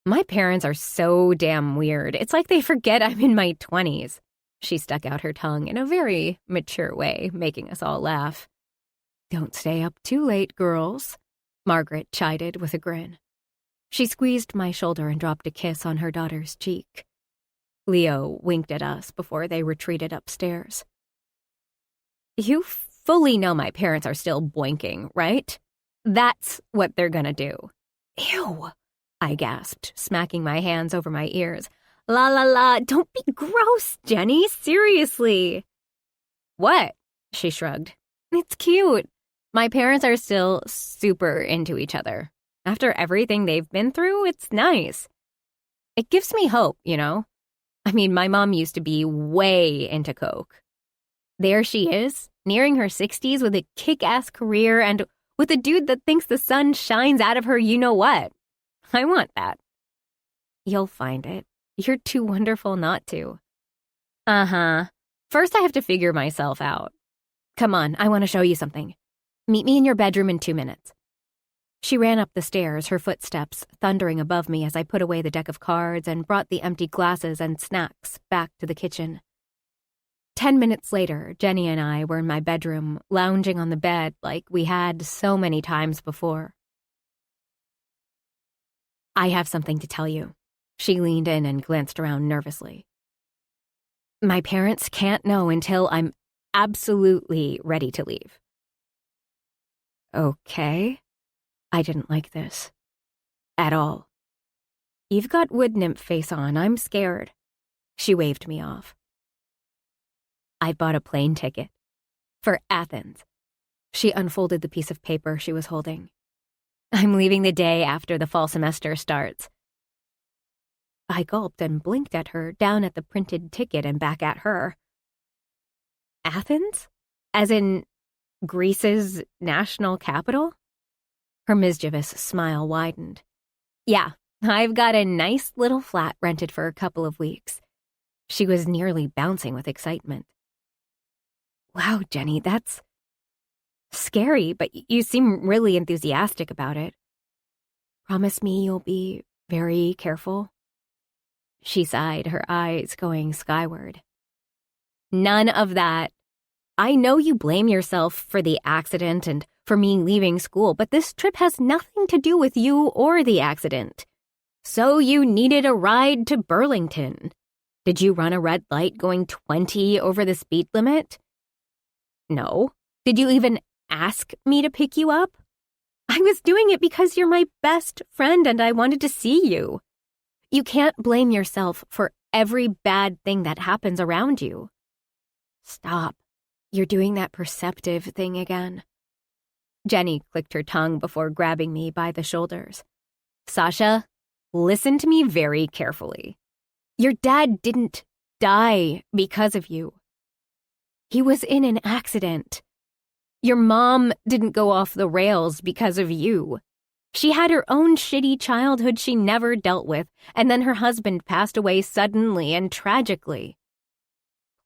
My parents are so damn weird. It's like they forget I'm in my 20s. She stuck out her tongue in a very mature way, making us all laugh. Don't stay up too late, girls, Margaret chided with a grin. She squeezed my shoulder and dropped a kiss on her daughter's cheek. Leo winked at us before they retreated upstairs. You fully know my parents are still boinking, right? That's what they're gonna do. Ew, I gasped, smacking my hands over my ears. La la la, don't be gross, Jenny, seriously. What? She shrugged. It's cute. My parents are still super into each other. After everything they've been through, it's nice. It gives me hope, you know? I mean, my mom used to be way into coke. There she is, nearing her 60s with a kick-ass career and with a dude that thinks the sun shines out of her you-know-what. I want that. You'll find it. You're too wonderful not to. Uh-huh. First I have to figure myself out. Come on, I want to show you something. Meet me in your bedroom in 2 minutes. She ran up the stairs, her footsteps thundering above me as I put away the deck of cards and brought the empty glasses and snacks back to the kitchen. 10 minutes later, Jenny and I were in my bedroom, lounging on the bed like we had so many times before. I have something to tell you. She leaned in and glanced around nervously. My parents can't know until I'm absolutely ready to leave. Okay. I didn't like this. At all. You've got wood nymph face on. I'm scared. She waved me off. I bought a plane ticket. For Athens. She unfolded the piece of paper she was holding. I'm leaving the day after the fall semester starts. I gulped and blinked at her, down at the printed ticket and back at her. Athens? As in Greece's national capital? Her mischievous smile widened. Yeah, I've got a nice little flat rented for a couple of weeks. She was nearly bouncing with excitement. Wow, Jenny, that's scary, but you seem really enthusiastic about it. Promise me you'll be very careful? She sighed, her eyes going skyward. None of that. I know you blame yourself for the accident and for me leaving school, but this trip has nothing to do with you or the accident. So you needed a ride to Burlington. Did you run a red light going 20 over the speed limit? No. Did you even ask me to pick you up? I was doing it because you're my best friend and I wanted to see you. You can't blame yourself for every bad thing that happens around you. Stop. You're doing that perceptive thing again. Jenny clicked her tongue before grabbing me by the shoulders. Sasha, listen to me very carefully. Your dad didn't die because of you. He was in an accident. Your mom didn't go off the rails because of you. She had her own shitty childhood she never dealt with, and then her husband passed away suddenly and tragically.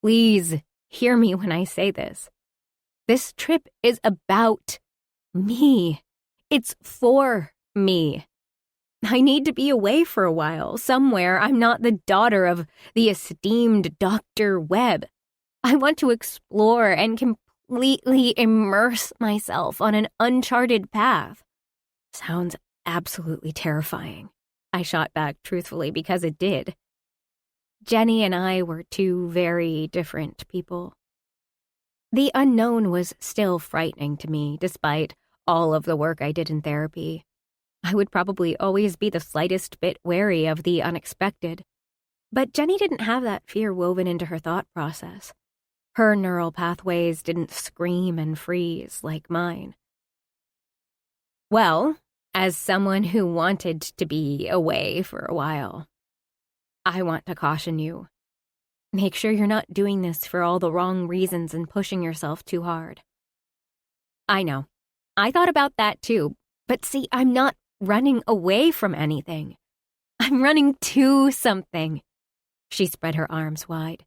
Please hear me when I say this. This trip is about me. It's for me. I need to be away for a while, somewhere I'm not the daughter of the esteemed Dr. Webb. I want to explore and completely immerse myself on an uncharted path. Sounds absolutely terrifying. I shot back truthfully because it did. Jenny and I were two very different people. The unknown was still frightening to me, despite all of the work I did in therapy. I would probably always be the slightest bit wary of the unexpected. But Jenny didn't have that fear woven into her thought process. Her neural pathways didn't scream and freeze like mine. Well, as someone who wanted to be away for a while, I want to caution you. Make sure you're not doing this for all the wrong reasons and pushing yourself too hard. I know. I thought about that too. But see, I'm not running away from anything. I'm running to something. She spread her arms wide.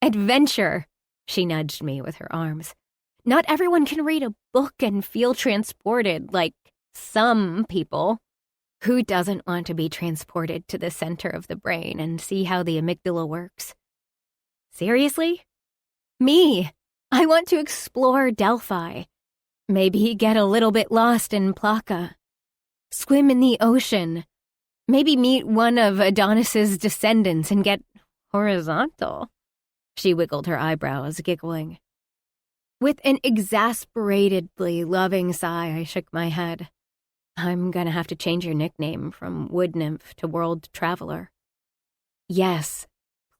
Adventure, she nudged me with her arms. Not everyone can read a book and feel transported like some people. Who doesn't want to be transported to the center of the brain and see how the amygdala works? Seriously? Me. I want to explore Delphi. Maybe get a little bit lost in Plaka. Swim in the ocean. Maybe meet one of Adonis's descendants and get horizontal. She wiggled her eyebrows, giggling. With an exasperatedly loving sigh, I shook my head. I'm gonna have to change your nickname from Wood Nymph to World Traveler. Yes,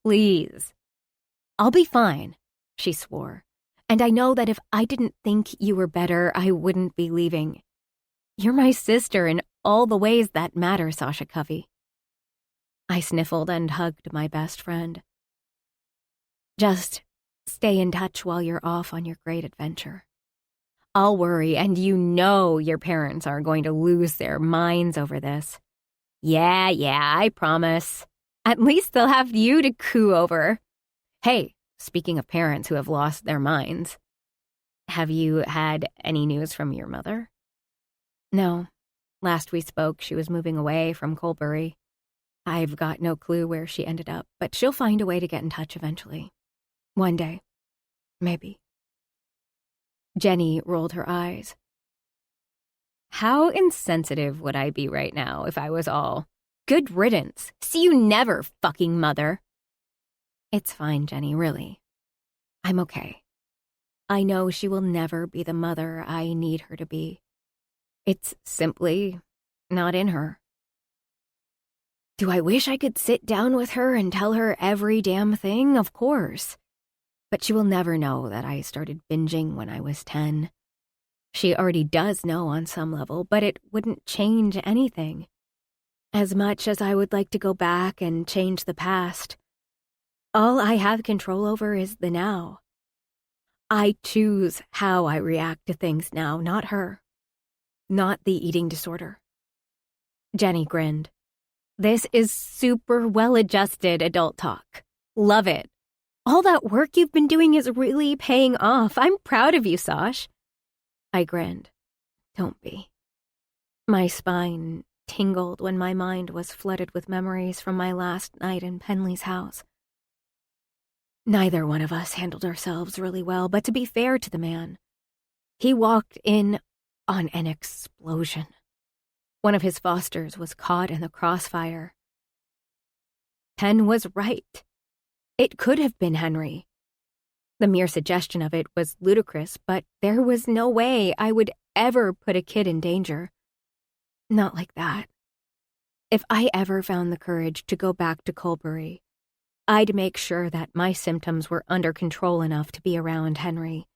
please. I'll be fine, she swore. And I know that if I didn't think you were better, I wouldn't be leaving. You're my sister in all the ways that matter, Sasha Covey. I sniffled and hugged my best friend. Just stay in touch while you're off on your great adventure. I'll worry, and you know your parents are going to lose their minds over this. Yeah, I promise. At least they'll have you to coo over. Hey, speaking of parents who have lost their minds, have you had any news from your mother? No. Last we spoke, she was moving away from Colbury. I've got no clue where she ended up, but she'll find a way to get in touch eventually. One day. Maybe. Jenny rolled her eyes. How insensitive would I be right now if I was all, good riddance, see you never, fucking mother? It's fine, Jenny, really. I'm okay. I know she will never be the mother I need her to be. It's simply not in her. Do I wish I could sit down with her and tell her every damn thing? Of course. But she will never know that I started binging when I was 10. She already does know on some level, but it wouldn't change anything. As much as I would like to go back and change the past, all I have control over is the now. I choose how I react to things now, not her. Not the eating disorder. Jenny grinned. This is super well-adjusted adult talk. Love it. All that work you've been doing is really paying off. I'm proud of you, Sash. I grinned. Don't be. My spine tingled when my mind was flooded with memories from my last night in Penley's house. Neither one of us handled ourselves really well, but to be fair to the man, he walked in on an explosion. One of his fosters was caught in the crossfire. Penn was right. It could have been Henry. The mere suggestion of it was ludicrous, but there was no way I would ever put a kid in danger. Not like that. If I ever found the courage to go back to Colbury, I'd make sure that my symptoms were under control enough to be around Henry.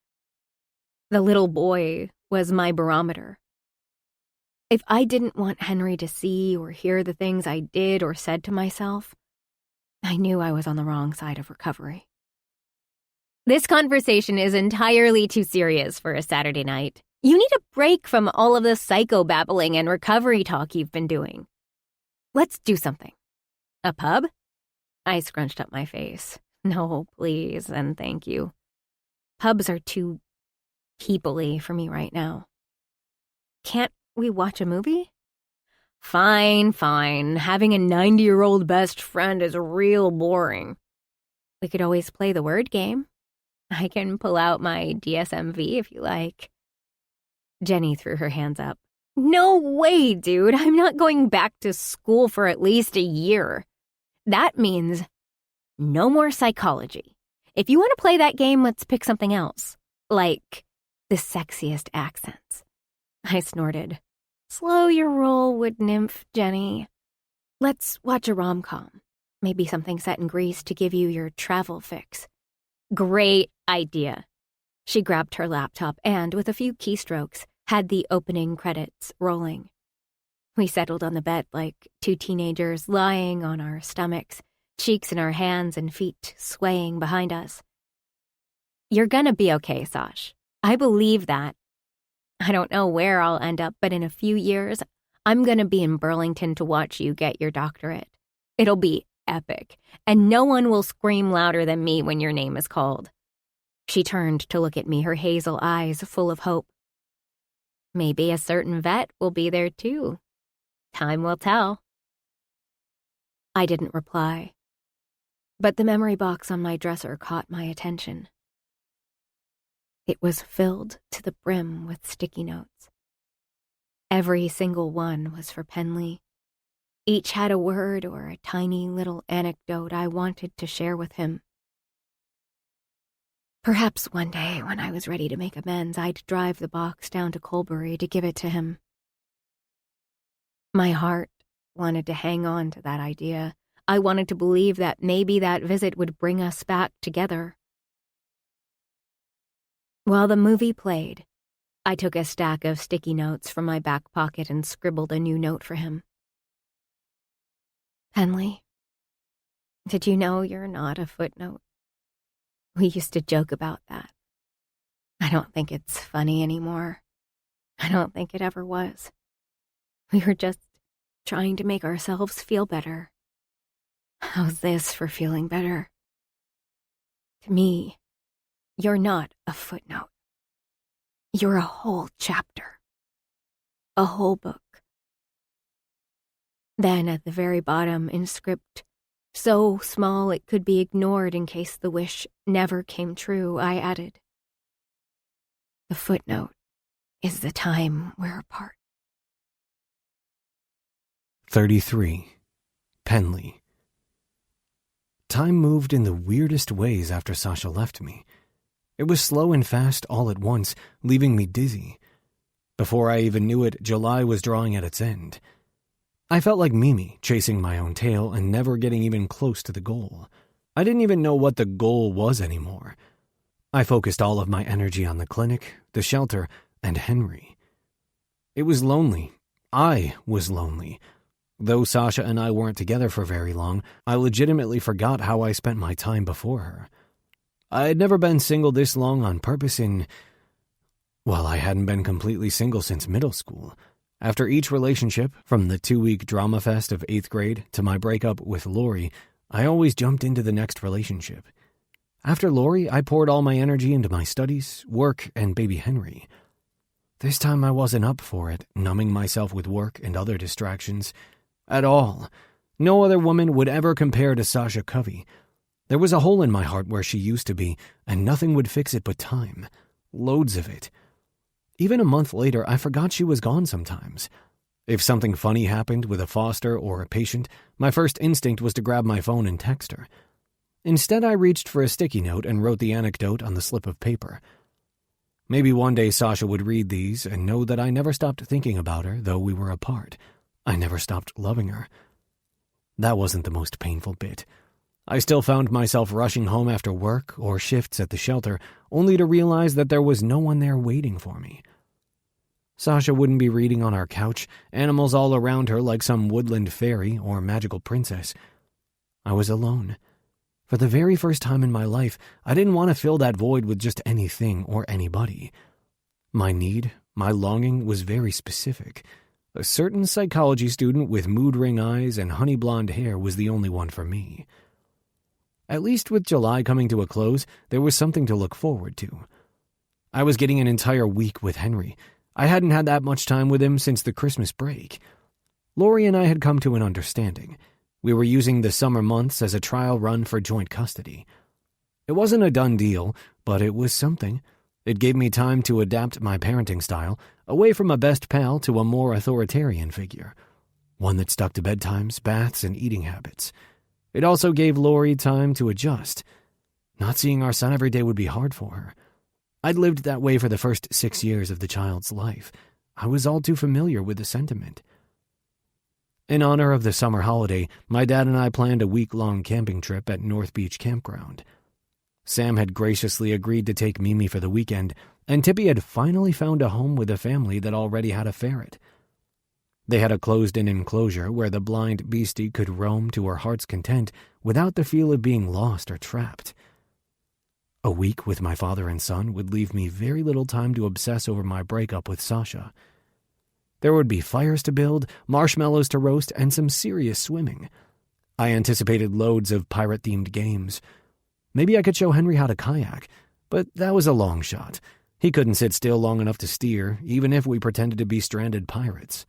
The little boy was my barometer. If I didn't want Henry to see or hear the things I did or said to myself, I knew I was on the wrong side of recovery. This conversation is entirely too serious for a Saturday night. You need a break from all of the psychobabbling and recovery talk you've been doing. Let's do something. A pub? I scrunched up my face. No, please, and thank you. Pubs are too people-y for me right now. Can't we watch a movie? Fine. Having a 90-year-old best friend is real boring. We could always play the word game. I can pull out my DSMV if you like. Jenny threw her hands up. No way, dude. I'm not going back to school for at least a year. That means no more psychology. If you want to play that game, let's pick something else. Like the sexiest accents. I snorted. Slow your roll, wood nymph, Jenny. Let's watch a rom-com. Maybe something set in Greece to give you your travel fix. Great idea. She grabbed her laptop and, with a few keystrokes, had the opening credits rolling. We settled on the bed like two teenagers lying on our stomachs, cheeks in our hands and feet swaying behind us. You're gonna be okay, Sash. I believe that. I don't know where I'll end up, but in a few years, I'm gonna be in Burlington to watch you get your doctorate. It'll be epic, and no one will scream louder than me when your name is called. She turned to look at me, her hazel eyes full of hope. Maybe a certain vet will be there too. Time will tell. I didn't reply, but the memory box on my dresser caught my attention. It was filled to the brim with sticky notes. Every single one was for Penley. Each had a word or a tiny little anecdote I wanted to share with him. Perhaps one day, when I was ready to make amends, I'd drive the box down to Colbury to give it to him. My heart wanted to hang on to that idea. I wanted to believe that maybe that visit would bring us back together. While the movie played, I took a stack of sticky notes from my back pocket and scribbled a new note for him. Penley, did you know you're not a footnote? We used to joke about that. I don't think it's funny anymore. I don't think it ever was. We were just trying to make ourselves feel better. How's this for feeling better? To me, you're not a footnote. You're a whole chapter. A whole book. Then at the very bottom, in script so small it could be ignored in case the wish never came true, I added, the footnote is the time we're apart. 33. Penley. Time moved in the weirdest ways after Sasha left me. It was slow and fast all at once, leaving me dizzy. Before I even knew it, July was drawing at its end. I felt like Mimi, chasing my own tail and never getting even close to the goal. I didn't even know what the goal was anymore. I focused all of my energy on the clinic, the shelter, and Henry. It was lonely. I was lonely. Though Sasha and I weren't together for very long, I legitimately forgot how I spent my time before her. I had never been single this long on purpose well, I hadn't been completely single since middle school. After each relationship, from the 2-week drama fest of 8th grade to my breakup with Lori, I always jumped into the next relationship. After Lori, I poured all my energy into my studies, work, and baby Henry. This time I wasn't up for it, numbing myself with work and other distractions. At all. No other woman would ever compare to Sasha Covey. There was a hole in my heart where she used to be, and nothing would fix it but time. Loads of it. Even a month later, I forgot she was gone sometimes. If something funny happened with a foster or a patient, my first instinct was to grab my phone and text her. Instead, I reached for a sticky note and wrote the anecdote on the slip of paper. Maybe one day Sasha would read these and know that I never stopped thinking about her, though we were apart. I never stopped loving her. That wasn't the most painful bit. I still found myself rushing home after work or shifts at the shelter, only to realize that there was no one there waiting for me. Sasha wouldn't be reading on our couch, animals all around her like some woodland fairy or magical princess. I was alone. For the very first time in my life, I didn't want to fill that void with just anything or anybody. My need, my longing was very specific. A certain psychology student with mood ring eyes and honey blonde hair was the only one for me. At least with July coming to a close, there was something to look forward to. I was getting an entire week with Henry. I hadn't had that much time with him since the Christmas break. Lori and I had come to an understanding. We were using the summer months as a trial run for joint custody. It wasn't a done deal, but it was something. It gave me time to adapt my parenting style, away from a best pal to a more authoritarian figure, one that stuck to bedtimes, baths, and eating habits. It also gave Lori time to adjust. Not seeing our son every day would be hard for her. I'd lived that way for the first 6 years of the child's life. I was all too familiar with the sentiment. In honor of the summer holiday, my dad and I planned a week-long camping trip at North Beach Campground. Sam had graciously agreed to take Mimi for the weekend, and Tippy had finally found a home with a family that already had a ferret. They had a closed-in enclosure where the blind beastie could roam to her heart's content without the feel of being lost or trapped. A week with my father and son would leave me very little time to obsess over my breakup with Sasha. There would be fires to build, marshmallows to roast, and some serious swimming. I anticipated loads of pirate-themed games. Maybe I could show Henry how to kayak, but that was a long shot. He couldn't sit still long enough to steer, even if we pretended to be stranded pirates.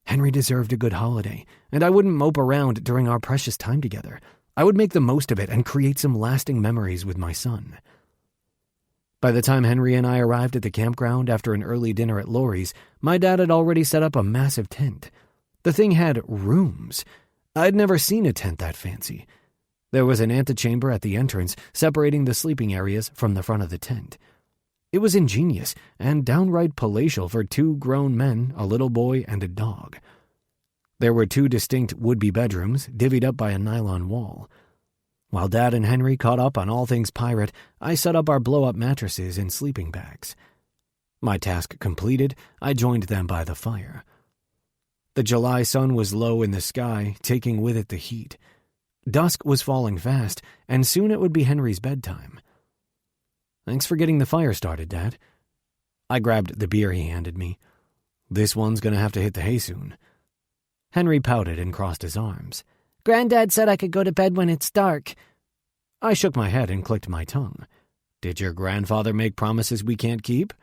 Henry deserved a good holiday, and I wouldn't mope around during our precious time together. I would make the most of it and create some lasting memories with my son. By the time Henry and I arrived at the campground after an early dinner at Lori's, my dad had already set up a massive tent. The thing had rooms. I'd never seen a tent that fancy. There was an antechamber at the entrance, separating the sleeping areas from the front of the tent. It was ingenious and downright palatial for 2 grown men, a little boy, and a dog. There were 2 distinct would-be bedrooms, divvied up by a nylon wall. While Dad and Henry caught up on all things pirate, I set up our blow-up mattresses and sleeping bags. My task completed, I joined them by the fire. The July sun was low in the sky, taking with it the heat. Dusk was falling fast, and soon it would be Henry's bedtime. "Thanks for getting the fire started, Dad." I grabbed the beer he handed me. "This one's gonna have to hit the hay soon." Henry pouted and crossed his arms. "Granddad said I could go to bed when it's dark." I shook my head and clicked my tongue. "Did your grandfather make promises we can't keep?"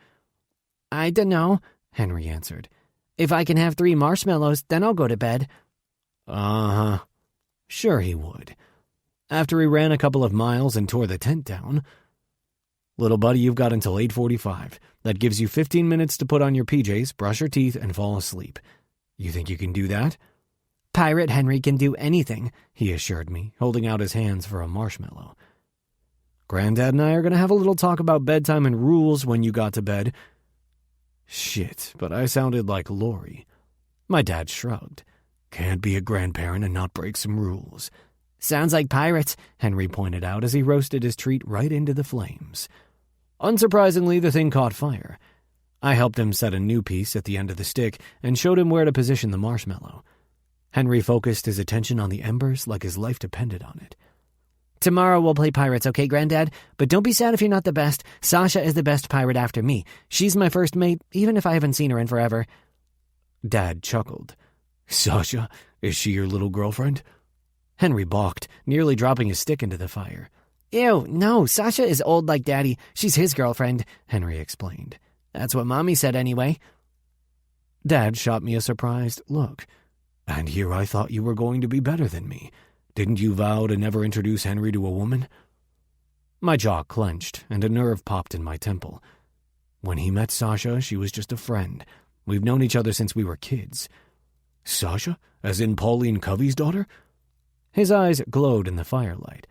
"I dunno," Henry answered. "If I can have 3 marshmallows, then I'll go to bed." Uh-huh. Sure he would. After he ran a couple of miles and tore the tent down. "Little buddy, you've got until 8:45. That gives you 15 minutes to put on your PJs, brush your teeth, and fall asleep. You think you can do that?" "Pirate Henry can do anything," he assured me, holding out his hands for a marshmallow. "Granddad and I are going to have a little talk about bedtime and rules when you got to bed." Shit, but I sounded like Lori. My dad shrugged. "Can't be a grandparent and not break some rules." "Sounds like pirates," Henry pointed out as he roasted his treat right into the flames. Unsurprisingly, the thing caught fire. I helped him set a new piece at the end of the stick and showed him where to position the marshmallow. Henry focused his attention on the embers like his life depended on it. "Tomorrow we'll play pirates, okay, Granddad? But don't be sad if you're not the best. Sasha is the best pirate after me. She's my first mate, even if I haven't seen her in forever." Dad chuckled. "Sasha? Is she your little girlfriend?" Henry balked, nearly dropping his stick into the fire. "Ew, no, Sasha is old like Daddy. She's his girlfriend," Henry explained. "That's what Mommy said anyway." Dad shot me a surprised look. "And here I thought you were going to be better than me. Didn't you vow to never introduce Henry to a woman?" My jaw clenched, and a nerve popped in my temple. When he met Sasha, she was just a friend. We've known each other since we were kids. "Sasha? As in Pauline Covey's daughter?" His eyes glowed in the firelight.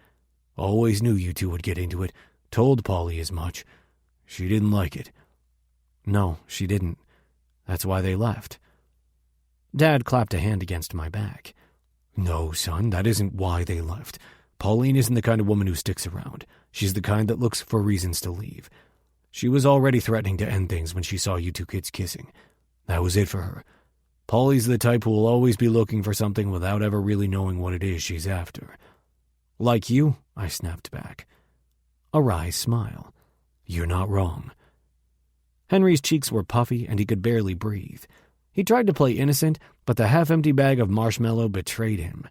Always knew you two would get into it. Told Polly as much. She didn't like it." "No, she didn't. That's why they left." Dad clapped a hand against my back. "No, son, that isn't why they left. Pauline isn't the kind of woman who sticks around. She's the kind that looks for reasons to leave. She was already threatening to end things when she saw you two kids kissing. That was it for her. Polly's the type who will always be looking for something without ever really knowing what it is she's after." "Like you," I snapped back. A wry smile. "You're not wrong." Henry's cheeks were puffy and he could barely breathe. He tried to play innocent, but the half-empty bag of marshmallow betrayed him.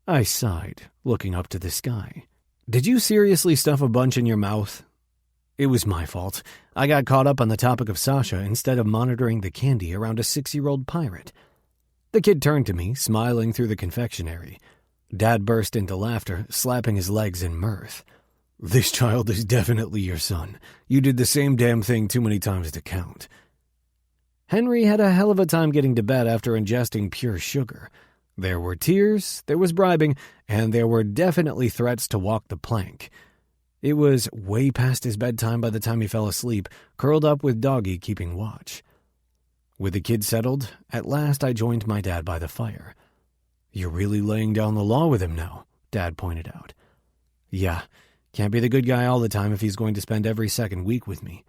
I sighed, looking up to the sky. "Did you seriously stuff a bunch in your mouth?" It was my fault. I got caught up on the topic of Sasha instead of monitoring the candy around a 6-year-old pirate. The kid turned to me, smiling through the confectionery. Dad burst into laughter, slapping his legs in mirth. "This child is definitely your son. You did the same damn thing too many times to count." Henry had a hell of a time getting to bed after ingesting pure sugar. There were tears, there was bribing, and there were definitely threats to walk the plank. It was way past his bedtime by the time he fell asleep, curled up with Doggy keeping watch. With the kids settled, at last I joined my dad by the fire. "You're really laying down the law with him now," Dad pointed out. "Yeah, can't be the good guy all the time if he's going to spend every second week with me."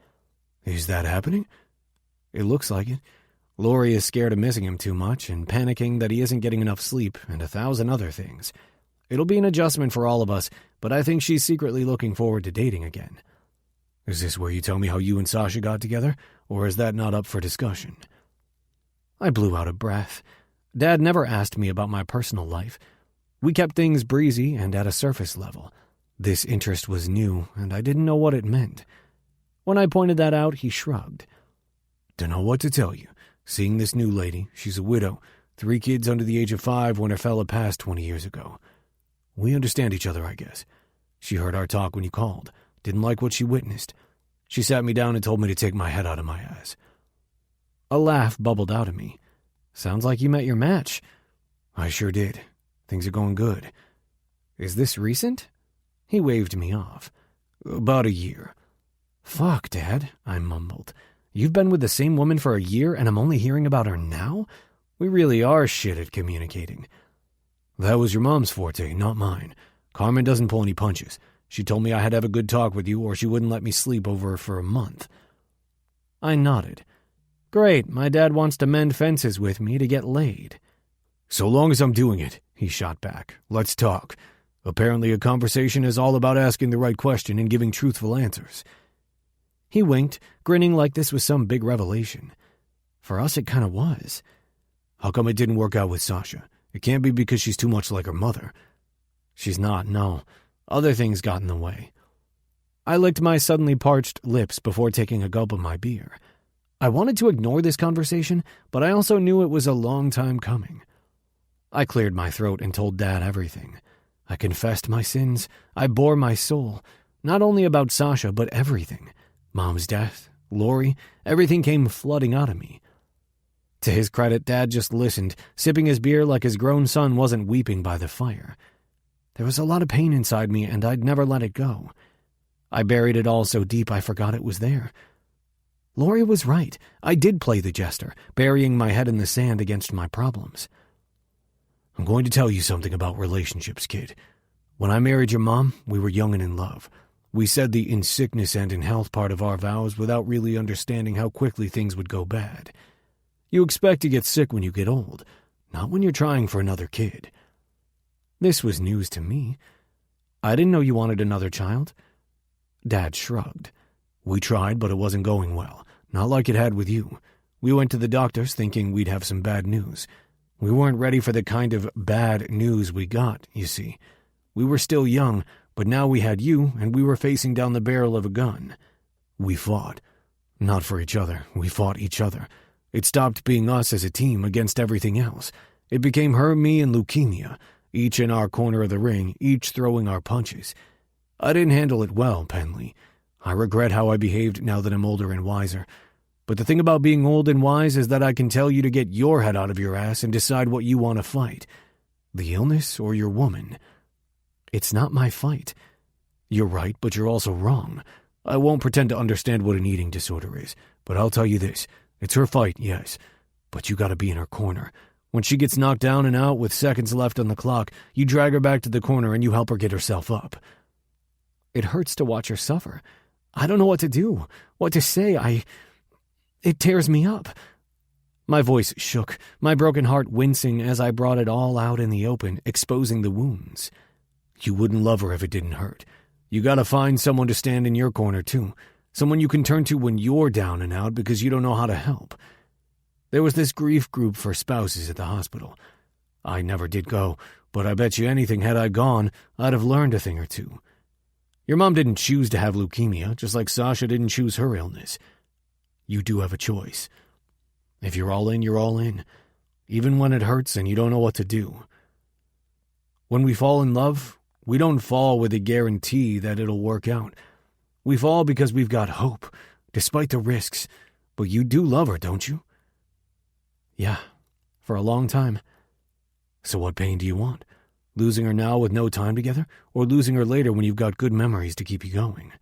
"Is that happening?" "It looks like it. Lori is scared of missing him too much and panicking that he isn't getting enough sleep and 1,000 other things. It'll be an adjustment for all of us, but I think she's secretly looking forward to dating again." "Is this where you tell me how you and Sasha got together, or is that not up for discussion?" I blew out a breath. Dad never asked me about my personal life. We kept things breezy and at a surface level. This interest was new, and I didn't know what it meant. When I pointed that out, he shrugged. "Dunno what to tell you. Seeing this new lady, she's a widow, 3 kids under the age of 5 when her fella passed 20 years ago. We understand each other, I guess. She heard our talk when you called, didn't like what she witnessed. She sat me down and told me to take my head out of my ass." A laugh bubbled out of me. "Sounds like you met your match." "I sure did. Things are going good." "Is this recent?" He waved me off. "About a year." "Fuck, Dad," I mumbled. "You've been with the same woman for a year and I'm only hearing about her now? We really are shit at communicating." "That was your mom's forte, not mine. Carmen doesn't pull any punches. She told me I had to have a good talk with you or she wouldn't let me sleep over for a month." I nodded. "Great, my dad wants to mend fences with me to get laid." "So long as I'm doing it," he shot back. "Let's talk. Apparently a conversation is all about asking the right question and giving truthful answers." He winked, grinning like this was some big revelation. For us, it kind of was. "How come it didn't work out with Sasha? It can't be because she's too much like her mother." "She's not, no. Other things got in the way." I licked my suddenly parched lips before taking a gulp of my beer. I wanted to ignore this conversation, but I also knew it was a long time coming. I cleared my throat and told Dad everything. I confessed my sins. I bore my soul. Not only about Sasha, but everything. Mom's death, Lori, everything came flooding out of me. To his credit, Dad just listened, sipping his beer like his grown son wasn't weeping by the fire. There was a lot of pain inside me, and I'd never let it go. I buried it all so deep I forgot it was there. Lori was right. I did play the jester, burying my head in the sand against my problems. "I'm going to tell you something about relationships, kid. When I married your mom, we were young and in love. We said the in sickness and in health part of our vows without really understanding how quickly things would go bad. You expect to get sick when you get old, not when you're trying for another kid." This was news to me. "I didn't know you wanted another child." Dad shrugged. "We tried, but it wasn't going well. Not like it had with you. We went to the doctors thinking we'd have some bad news. We weren't ready for the kind of bad news we got, you see. We were still young, but now we had you, and we were facing down the barrel of a gun. We fought. Not for each other. We fought each other. It stopped being us as a team against everything else. It became her, me, and leukemia, each in our corner of the ring, each throwing our punches. I didn't handle it well, Penley. I regret how I behaved now that I'm older and wiser. But the thing about being old and wise is that I can tell you to get your head out of your ass and decide what you want to fight. The illness or your woman. It's not my fight. You're right, but you're also wrong. I won't pretend to understand what an eating disorder is, but I'll tell you this. It's her fight, yes, but you gotta be in her corner. When she gets knocked down and out with seconds left on the clock, you drag her back to the corner and you help her get herself up. It hurts to watch her suffer. I don't know what to do, what to say. It tears me up. My voice shook, my broken heart wincing as I brought it all out in the open, exposing the wounds. You wouldn't love her if it didn't hurt. You gotta find someone to stand in your corner, too. Someone you can turn to when you're down and out because you don't know how to help. There was this grief group for spouses at the hospital. I never did go, but I bet you anything had I gone, I'd have learned a thing or two. Your mom didn't choose to have leukemia, just like Sasha didn't choose her illness. You do have a choice. If you're all in, you're all in, even when it hurts and you don't know what to do. When we fall in love, we don't fall with a guarantee that it'll work out. We fall because we've got hope, despite the risks. But you do love her, don't you? Yeah, for a long time. So what pain do you want? Losing her now with no time together, or losing her later when you've got good memories to keep you going?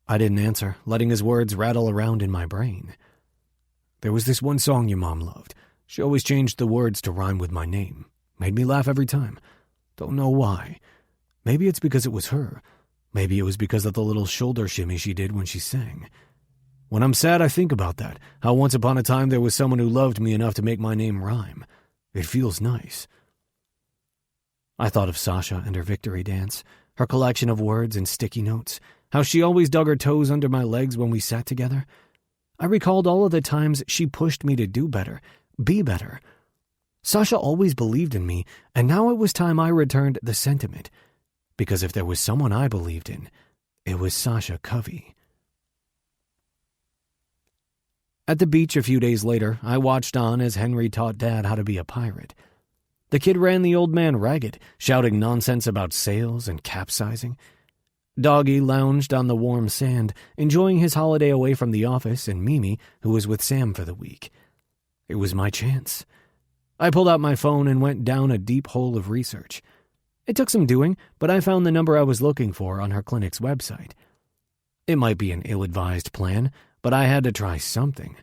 I didn't answer, letting his words rattle around in my brain. There was this one song your mom loved. She always changed the words to rhyme with my name. Made me laugh every time. Don't know why. Maybe it's because it was her. Maybe it was because of the little shoulder shimmy she did when she sang. When I'm sad, I think about that, how once upon a time there was someone who loved me enough to make my name rhyme. It feels nice. I thought of Sasha and her victory dance, her collection of words and sticky notes, how she always dug her toes under my legs when we sat together. I recalled all of the times she pushed me to do better, be better. Sasha always believed in me, and now it was time I returned the sentiment. Because if there was someone I believed in, it was Sasha Covey. At the beach a few days later, I watched on as Henry taught Dad how to be a pirate. The kid ran the old man ragged, shouting nonsense about sails and capsizing. Doggy lounged on the warm sand, enjoying his holiday away from the office and Mimi, who was with Sam for the week. It was my chance. I pulled out my phone and went down a deep hole of research. It took some doing, but I found the number I was looking for on her clinic's website. It might be an ill-advised plan, but I had to try something.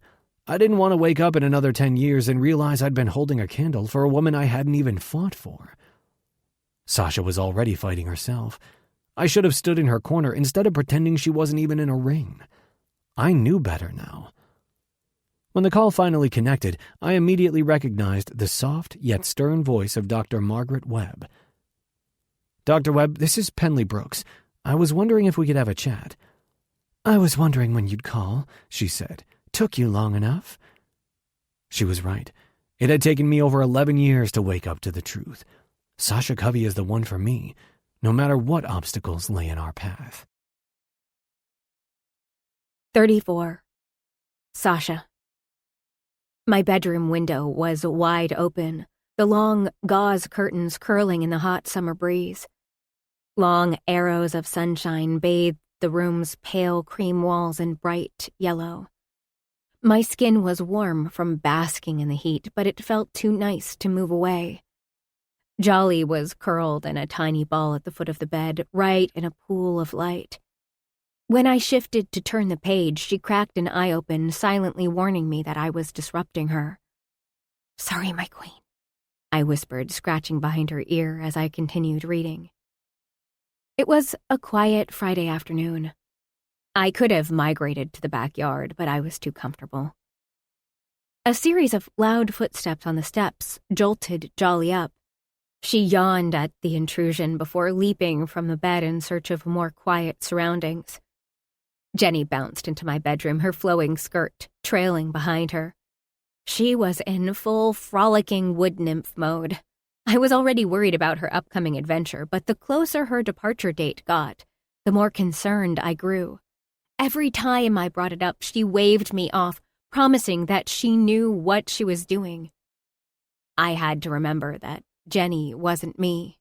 I didn't want to wake up in another 10 years and realize I'd been holding a candle for a woman I hadn't even fought for. Sasha was already fighting herself. I should have stood in her corner instead of pretending she wasn't even in a ring. I knew better now. When the call finally connected, I immediately recognized the soft yet stern voice of Dr. Margaret Webb. Dr. Webb, this is Penley Brooks. I was wondering if we could have a chat. I was wondering when you'd call, she said. Took you long enough? She was right. It had taken me over 11 years to wake up to the truth. Sasha Covey is the one for me, no matter what obstacles lay in our path. 34. Sasha. My bedroom window was wide open, the long gauze curtains curling in the hot summer breeze. Long arrows of sunshine bathed the room's pale cream walls in bright yellow. My skin was warm from basking in the heat, but it felt too nice to move away. Jolly was curled in a tiny ball at the foot of the bed, right in a pool of light. When I shifted to turn the page, she cracked an eye open, silently warning me that I was disrupting her. Sorry, my queen, I whispered, scratching behind her ear as I continued reading. It was a quiet Friday afternoon. I could have migrated to the backyard, but I was too comfortable. A series of loud footsteps on the steps jolted Jolly up. She yawned at the intrusion before leaping from the bed in search of more quiet surroundings. Jenny bounced into my bedroom, her flowing skirt trailing behind her. She was in full frolicking wood nymph mode. I was already worried about her upcoming adventure, but the closer her departure date got, the more concerned I grew. Every time I brought it up, she waved me off, promising that she knew what she was doing. I had to remember that Jenny wasn't me.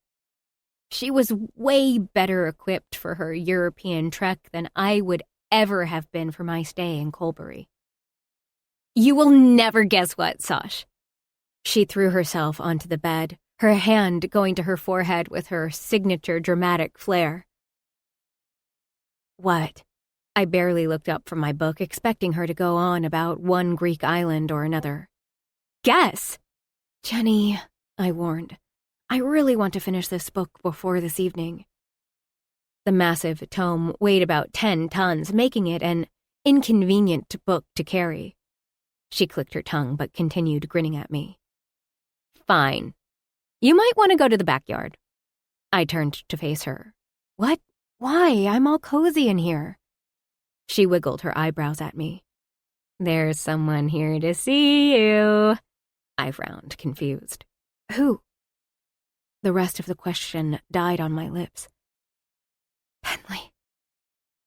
She was way better equipped for her European trek than I would ever have been for my stay in Colbury. You will never guess what, Sash. She threw herself onto the bed, her hand going to her forehead with her signature dramatic flair. What? I barely looked up from my book, expecting her to go on about one Greek island or another. Guess! Jenny, I warned. I really want to finish this book before this evening. The massive tome weighed about 10 tons, making it an inconvenient book to carry. She clicked her tongue, but continued grinning at me. Fine. You might want to go to the backyard. I turned to face her. What? Why? I'm all cozy in here. She wiggled her eyebrows at me. There's someone here to see you. I frowned, confused. Who? The rest of the question died on my lips. Penley.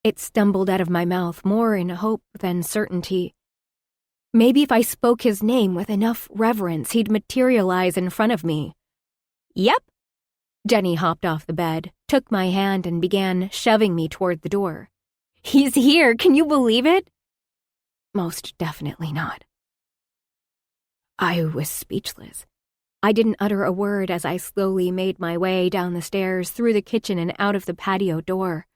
It stumbled out of my mouth, more in hope than certainty. Maybe if I spoke his name with enough reverence, he'd materialize in front of me. Yep. Jenny hopped off the bed, took my hand, and began shoving me toward the door. He's here, can you believe it? Most definitely not. I was speechless. I didn't utter a word as I slowly made my way down the stairs, through the kitchen and out of the patio door.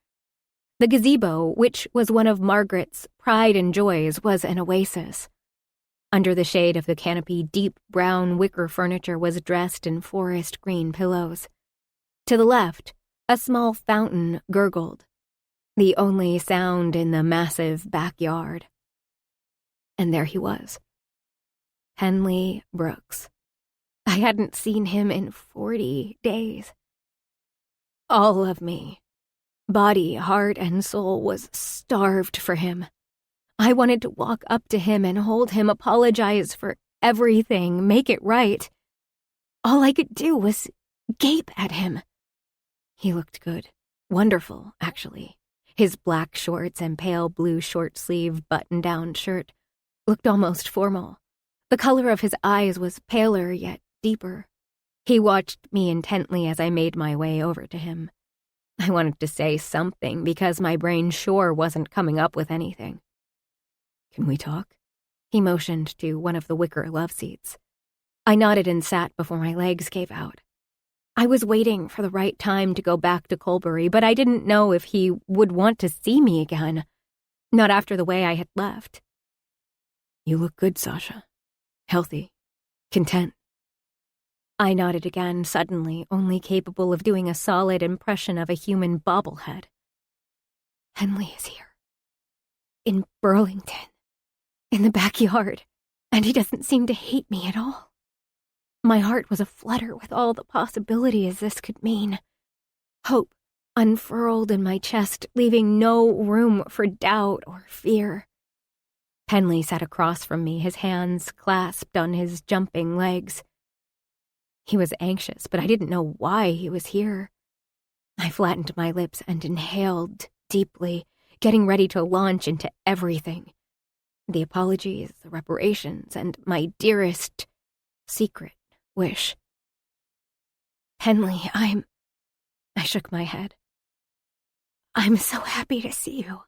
The gazebo, which was one of Margaret's pride and joys, was an oasis. Under the shade of the canopy, deep brown wicker furniture was dressed in forest green pillows. To the left, a small fountain gurgled, the only sound in the massive backyard. And there he was. Penley Brooks. I hadn't seen him in 40 days. All of me, body, heart, and soul, was starved for him. I wanted to walk up to him and hold him, apologize for everything, make it right. All I could do was gape at him. He looked good. Wonderful, actually. His black shorts and pale blue short-sleeve button-down shirt looked almost formal. The color of his eyes was paler yet deeper. He watched me intently as I made my way over to him. I wanted to say something because my brain sure wasn't coming up with anything. Can we talk? He motioned to one of the wicker love seats. I nodded and sat before my legs gave out. I was waiting for the right time to go back to Colbury, but I didn't know if he would want to see me again. Not after the way I had left. You look good, Sasha. Healthy. Content. I nodded again, suddenly, only capable of doing a solid impression of a human bobblehead. Henley is here. In Burlington. In the backyard. And he doesn't seem to hate me at all. My heart was aflutter with all the possibilities this could mean. Hope unfurled in my chest, leaving no room for doubt or fear. Penley sat across from me, his hands clasped on his jumping legs. He was anxious, but I didn't know why he was here. I flattened my lips and inhaled deeply, getting ready to launch into everything. The apologies, the reparations, and my dearest secret wish. Penley, I shook my head. I'm so happy to see you.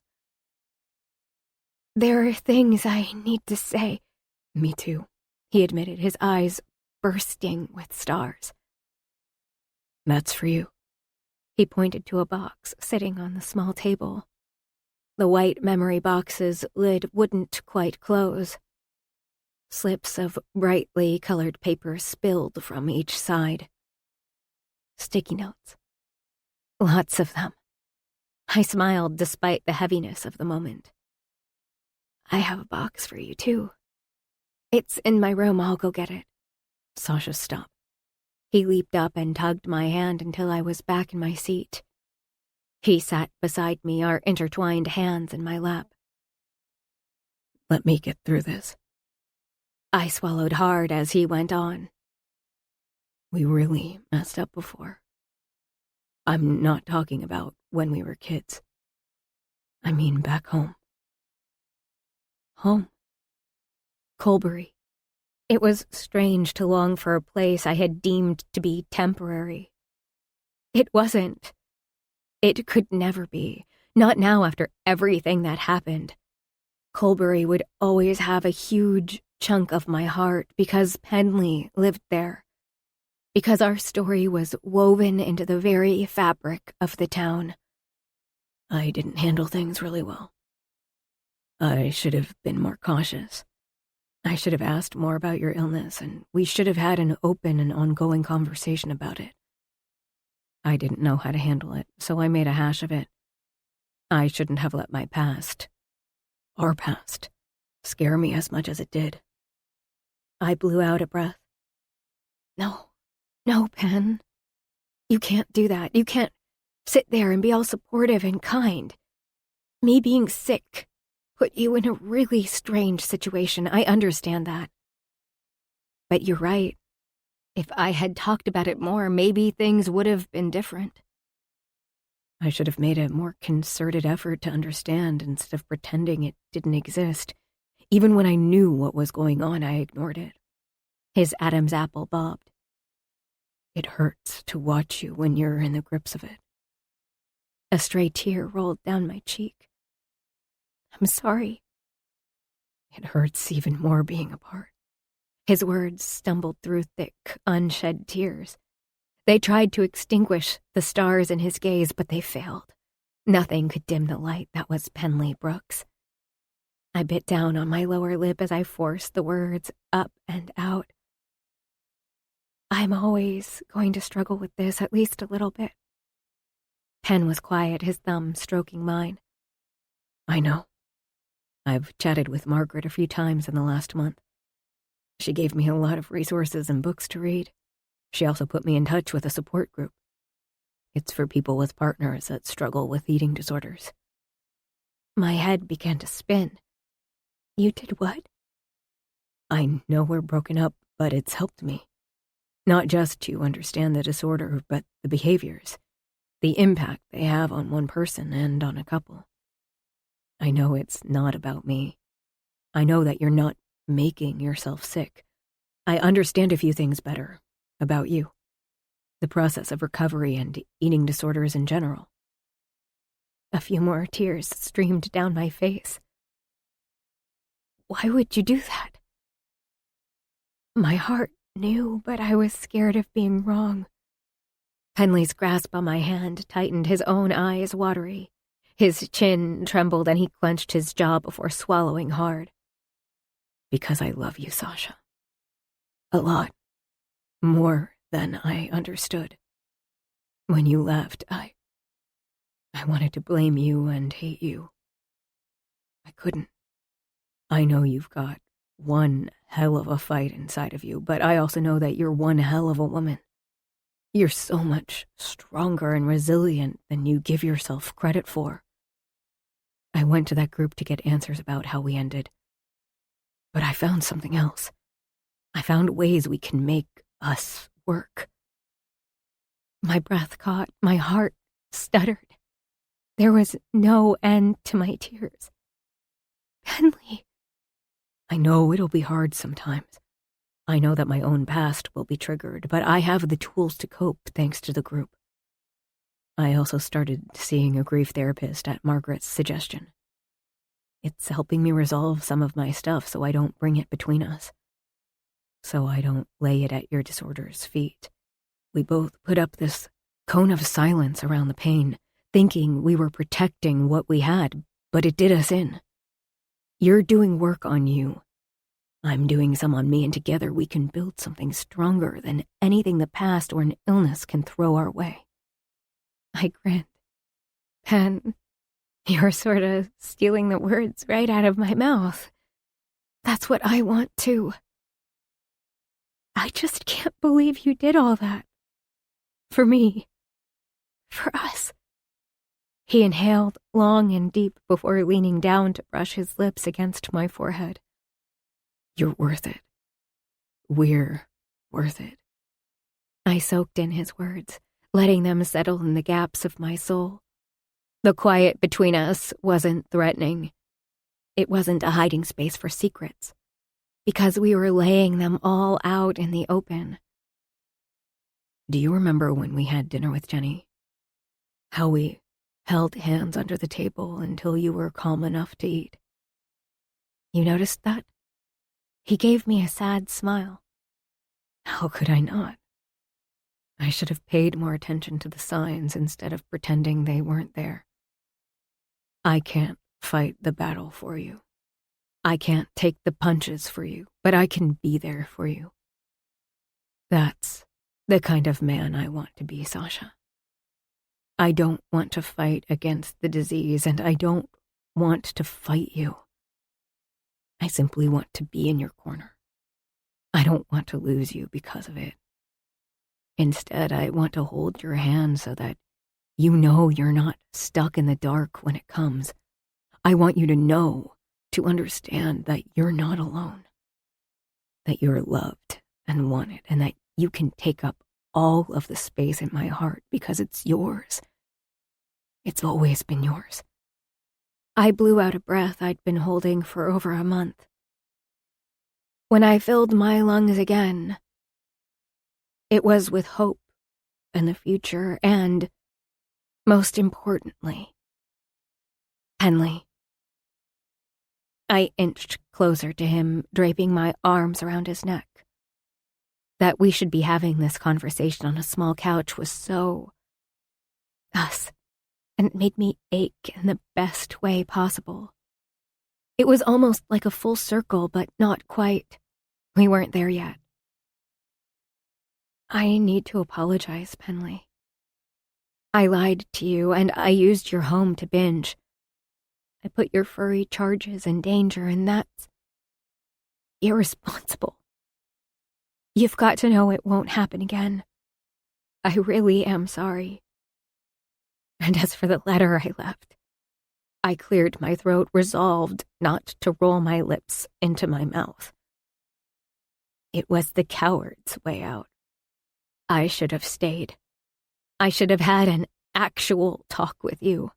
There are things I need to say. Me too, he admitted, his eyes bursting with stars. That's for you. He pointed to a box sitting on the small table. The white memory box's lid wouldn't quite close. Slips of brightly colored paper spilled from each side. Sticky notes. Lots of them. I smiled despite the heaviness of the moment. I have a box for you, too. It's in my room. I'll go get it. Sasha stopped. He leaped up and tugged my hand until I was back in my seat. He sat beside me, our intertwined hands in my lap. Let me get through this. I swallowed hard as he went on. We really messed up before. I'm not talking about when we were kids. I mean back home. Home. Colbury. It was strange to long for a place I had deemed to be temporary. It wasn't. It could never be. Not now after everything that happened. Colbury would always have a huge chunk of my heart because Penley lived there. Because our story was woven into the very fabric of the town. I didn't handle things really well. I should have been more cautious. I should have asked more about your illness, and we should have had an open and ongoing conversation about it. I didn't know how to handle it, so I made a hash of it. I shouldn't have let my past, our past, scare me as much as it did. I blew out a breath. No, Pen. You can't do that. You can't sit there and be all supportive and kind. Me being sick put you in a really strange situation. I understand that. But you're right. If I had talked about it more, maybe things would have been different. I should have made a more concerted effort to understand instead of pretending it didn't exist. Even when I knew what was going on, I ignored it. His Adam's apple bobbed. It hurts to watch you when you're in the grips of it. A stray tear rolled down my cheek. I'm sorry. It hurts even more being apart. His words stumbled through thick, unshed tears. They tried to extinguish the stars in his gaze, but they failed. Nothing could dim the light that was Penley Brooks. I bit down on my lower lip as I forced the words up and out. I'm always going to struggle with this, at least a little bit. Pen was quiet, his thumb stroking mine. I know. I've chatted with Margaret a few times in the last month. She gave me a lot of resources and books to read. She also put me in touch with a support group. It's for people with partners that struggle with eating disorders. My head began to spin. You did what? I know we're broken up, but it's helped me. Not just to understand the disorder, but the behaviors, the impact they have on one person and on a couple. I know it's not about me. I know that you're not making yourself sick. I understand a few things better about you, the process of recovery and eating disorders in general. A few more tears streamed down my face. Why would you do that? My heart knew, but I was scared of being wrong. Penley's grasp on my hand tightened, his own eyes watery. His chin trembled and he clenched his jaw before swallowing hard. Because I love you, Sasha. A lot. More than I understood. When you left, I wanted to blame you and hate you. I couldn't. I know you've got one hell of a fight inside of you, but I also know that you're one hell of a woman. You're so much stronger and resilient than you give yourself credit for. I went to that group to get answers about how we ended. But I found something else. I found ways we can make us work. My breath caught, my heart stuttered. There was no end to my tears. Penley. I know it'll be hard sometimes. I know that my own past will be triggered, but I have the tools to cope thanks to the group. I also started seeing a grief therapist at Margaret's suggestion. It's helping me resolve some of my stuff so I don't bring it between us. So I don't lay it at your disorder's feet. We both put up this cone of silence around the pain, thinking we were protecting what we had, but it did us in. You're doing work on you. I'm doing some on me, and together we can build something stronger than anything the past or an illness can throw our way. I grinned. Pen, you're sort of stealing the words right out of my mouth. That's what I want too. I just can't believe you did all that. For me. For us. He inhaled long and deep before leaning down to brush his lips against my forehead. You're worth it. We're worth it. I soaked in his words, letting them settle in the gaps of my soul. The quiet between us wasn't threatening. It wasn't a hiding space for secrets, because we were laying them all out in the open. Do you remember when we had dinner with Jenny? How we held hands under the table until you were calm enough to eat? You noticed that? He gave me a sad smile. How could I not? I should have paid more attention to the signs instead of pretending they weren't there. I can't fight the battle for you. I can't take the punches for you, but I can be there for you. That's the kind of man I want to be, Sasha. I don't want to fight against the disease, and I don't want to fight you. I simply want to be in your corner. I don't want to lose you because of it. Instead, I want to hold your hand so that you know you're not stuck in the dark when it comes. I want you to know, to understand that you're not alone, that you're loved and wanted, and that you can take up all of the space in my heart because it's yours. It's always been yours. I blew out a breath I'd been holding for over a month. When I filled my lungs again, it was with hope and the future and, most importantly, Henley. I inched closer to him, draping my arms around his neck. That we should be having this conversation on a small couch was so us, and it made me ache in the best way possible. It was almost like a full circle, but not quite. We weren't there yet. I need to apologize, Penley. I lied to you, and I used your home to binge. I put your furry charges in danger, and that's irresponsible. You've got to know it won't happen again. I really am sorry. And as for the letter I left, I cleared my throat, resolved not to roll my lips into my mouth. It was the coward's way out. I should have stayed. I should have had an actual talk with you.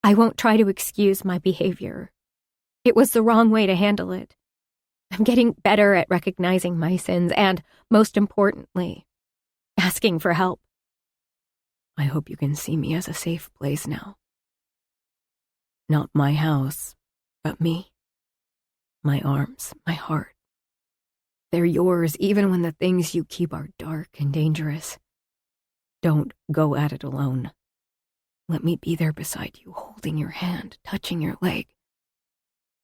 I won't try to excuse my behavior. It was the wrong way to handle it. I'm getting better at recognizing my sins and, most importantly, asking for help. I hope you can see me as a safe place now. Not my house, but me. My arms, my heart. They're yours even when the things you keep are dark and dangerous. Don't go at it alone. Let me be there beside you, holding your hand, touching your leg.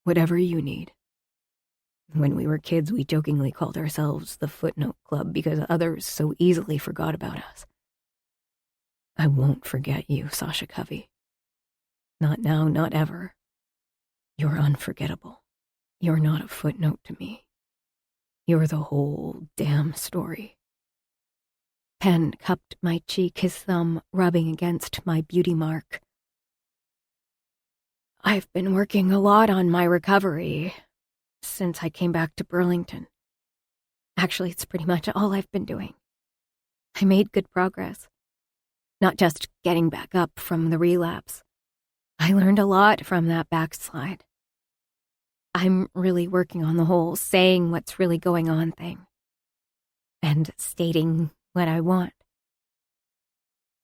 Whatever you need. When we were kids, we jokingly called ourselves the Footnote Club because others so easily forgot about us. I won't forget you, Sasha Covey. Not now, not ever. You're unforgettable. You're not a footnote to me. You're the whole damn story. Penn cupped my cheek, his thumb rubbing against my beauty mark. I've been working a lot on my recovery since I came back to Burlington. Actually, it's pretty much all I've been doing. I made good progress. Not just getting back up from the relapse. I learned a lot from that backslide. I'm really working on the whole saying what's really going on thing. And stating what I want.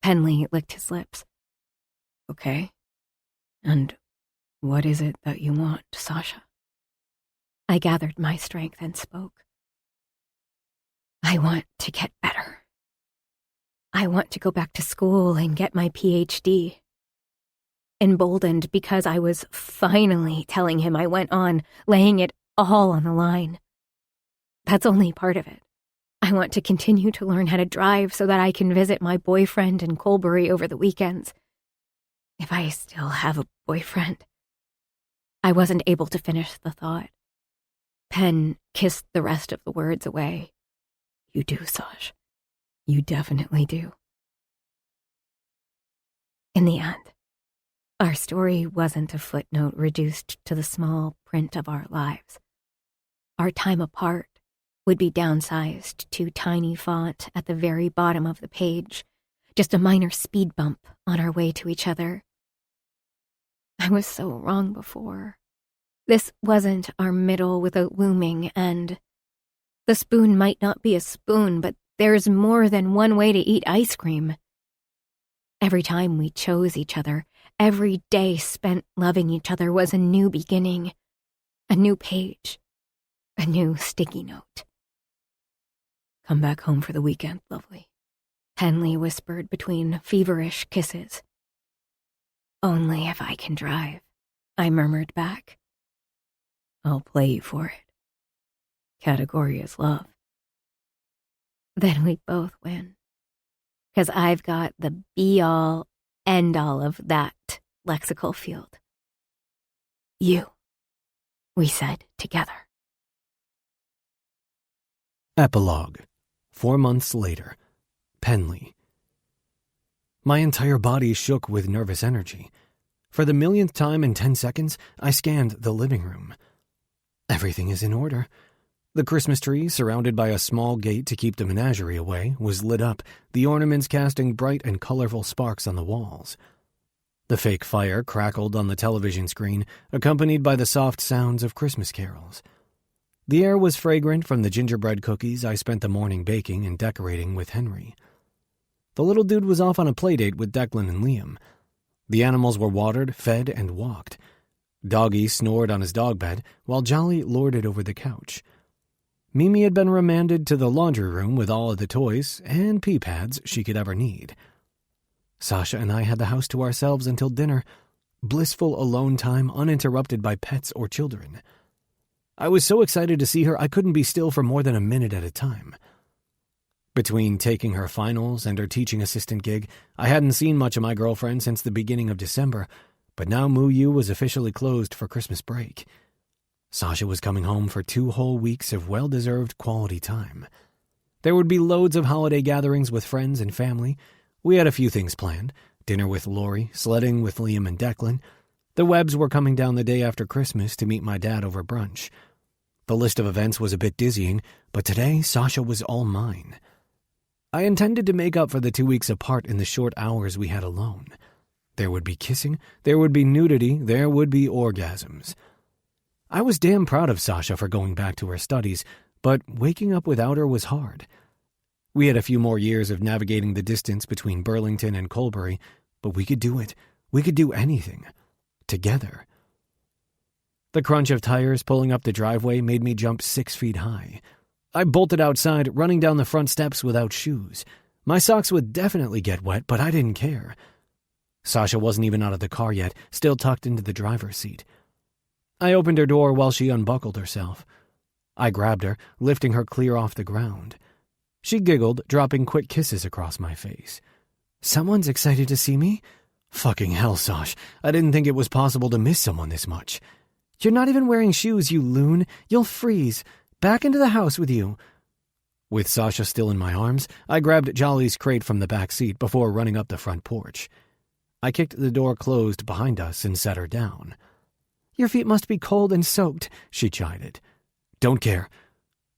Penley licked his lips. Okay. And what is it that you want, Sasha? I gathered my strength and spoke. I want to get better. I want to go back to school and get my PhD. Emboldened because I was finally telling him, I went on, laying it all on the line. That's only part of it. I want to continue to learn how to drive so that I can visit my boyfriend in Colbury over the weekends. If I still have a boyfriend. I wasn't able to finish the thought. Penn kissed the rest of the words away. You do, Sash. You definitely do. In the end, our story wasn't a footnote reduced to the small print of our lives. Our time apart would be downsized to tiny font at the very bottom of the page, just a minor speed bump on our way to each other. I was so wrong before. This wasn't our middle with a looming end. The spoon might not be a spoon, but there's more than one way to eat ice cream. Every time we chose each other, every day spent loving each other was a new beginning, a new page, a new sticky note. Come back home for the weekend, lovely, Henley whispered between feverish kisses. Only if I can drive, I murmured back. I'll play you for it. Category is love. Then we both win. 'Cause I've got the be-all, end-all of that lexical field. You, we said together. Epilogue. 4 months later. Penley. My entire body shook with nervous energy. For the millionth time in 10 seconds, I scanned the living room. Everything is in order. The Christmas tree, surrounded by a small gate to keep the menagerie away, was lit up, the ornaments casting bright and colorful sparks on the walls. The fake fire crackled on the television screen, accompanied by the soft sounds of Christmas carols. The air was fragrant from the gingerbread cookies I spent the morning baking and decorating with Henry. The little dude was off on a playdate with Declan and Liam. The animals were watered, fed, and walked. Doggy snored on his dog bed, while Jolly lorded over the couch. Mimi had been remanded to the laundry room with all of the toys and pee pads she could ever need. Sasha and I had the house to ourselves until dinner, blissful alone time uninterrupted by pets or children. I was so excited to see her I couldn't be still for more than a minute at a time. Between taking her finals and her teaching assistant gig, I hadn't seen much of my girlfriend since the beginning of December, but now Moo Yu was officially closed for Christmas break. Sasha was coming home for 2 whole weeks of well-deserved quality time. There would be loads of holiday gatherings with friends and family. We had a few things planned. Dinner with Lori, sledding with Liam and Declan. The Webbs were coming down the day after Christmas to meet my dad over brunch. The list of events was a bit dizzying, but today Sasha was all mine. I intended to make up for the 2 weeks apart in the short hours we had alone. There would be kissing, there would be nudity, there would be orgasms. I was damn proud of Sasha for going back to her studies, but waking up without her was hard. We had a few more years of navigating the distance between Burlington and Colbury, but we could do it. We could do anything. Together. The crunch of tires pulling up the driveway made me jump 6 feet high. I bolted outside, running down the front steps without shoes. My socks would definitely get wet, but I didn't care. Sasha wasn't even out of the car yet, still tucked into the driver's seat. I opened her door while she unbuckled herself. I grabbed her, lifting her clear off the ground. She giggled, dropping quick kisses across my face. Someone's excited to see me? Fucking hell, Sash. I didn't think it was possible to miss someone this much. You're not even wearing shoes, you loon. You'll freeze. Back into the house with you. With Sasha still in my arms, I grabbed Jolly's crate from the back seat before running up the front porch. I kicked the door closed behind us and set her down. Your feet must be cold and soaked, she chided. Don't care.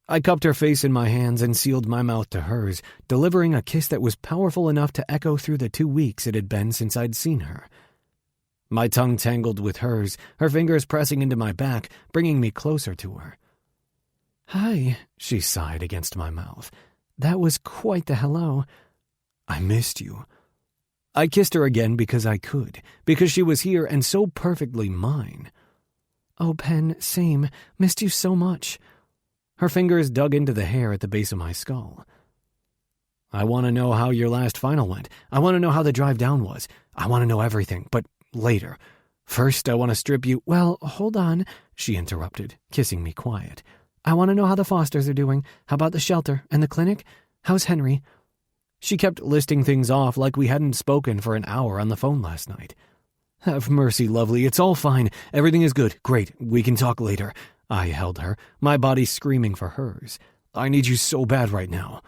I cupped her face in my hands and sealed my mouth to hers, delivering a kiss that was powerful enough to echo through the 2 weeks it had been since I'd seen her. My tongue tangled with hers, her fingers pressing into my back, bringing me closer to her. Hi, she sighed against my mouth. That was quite the hello. I missed you. I kissed her again because I could, because she was here and so perfectly mine. Oh, Pen, same. Missed you so much. Her fingers dug into the hair at the base of my skull. I want to know how your last final went. I want to know how the drive down was. I want to know everything, but later. First, I want to strip you— Well, hold on, she interrupted, kissing me quiet. I want to know how the Fosters are doing. How about the shelter and the clinic? How's Henry? She kept listing things off like we hadn't spoken for an hour on the phone last night. Have mercy, lovely. It's all fine. Everything is good. Great. We can talk later. I held her, my body screaming for hers. I need you so bad right now.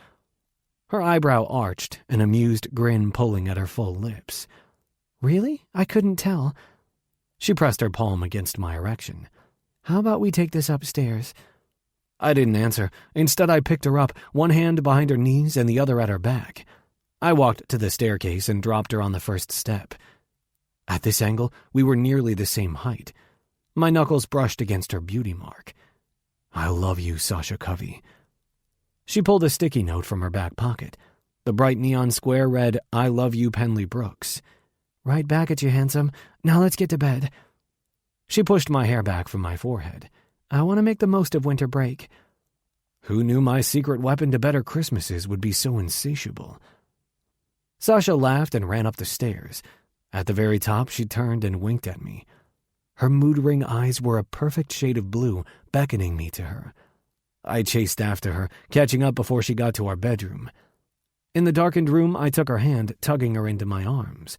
Her eyebrow arched, an amused grin pulling at her full lips. Really? I couldn't tell. She pressed her palm against my erection. How about we take this upstairs? I didn't answer. Instead, I picked her up, one hand behind her knees and the other at her back. I walked to the staircase and dropped her on the first step. At this angle, we were nearly the same height. My knuckles brushed against her beauty mark. I love you, Sasha Covey. She pulled a sticky note from her back pocket. The bright neon square read, I love you, Penley Brooks. Right back at you, handsome. Now let's get to bed. She pushed my hair back from my forehead. I want to make the most of winter break. Who knew my secret weapon to better Christmases would be so insatiable? Sasha laughed and ran up the stairs. At the very top, she turned and winked at me. Her mood-ring eyes were a perfect shade of blue, beckoning me to her. I chased after her, catching up before she got to our bedroom. In the darkened room, I took her hand, tugging her into my arms.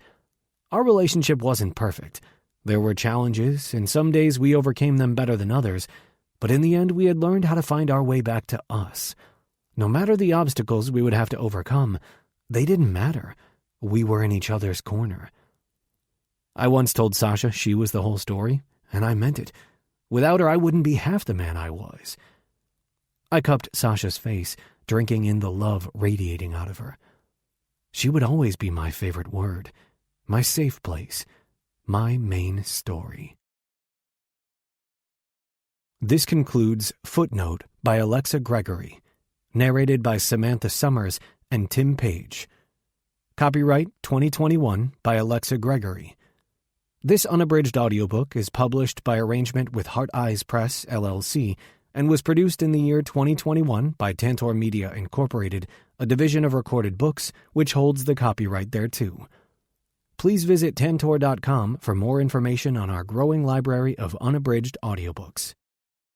Our relationship wasn't perfect. There were challenges, and some days we overcame them better than others, but in the end we had learned how to find our way back to us. No matter the obstacles we would have to overcome, they didn't matter. We were in each other's corner. I once told Sasha she was the whole story, and I meant it. Without her, I wouldn't be half the man I was. I cupped Sasha's face, drinking in the love radiating out of her. She would always be my favorite word, my safe place, my main story. This concludes Footnote by Alexa Gregory, narrated by Samantha Summers and Tim Page. Copyright 2021 by Alexa Gregory. This unabridged audiobook is published by arrangement with Heart Eyes Press, LLC, and was produced in the year 2021 by Tantor Media Incorporated, a division of Recorded Books, which holds the copyright thereto. Please visit tantor.com for more information on our growing library of unabridged audiobooks.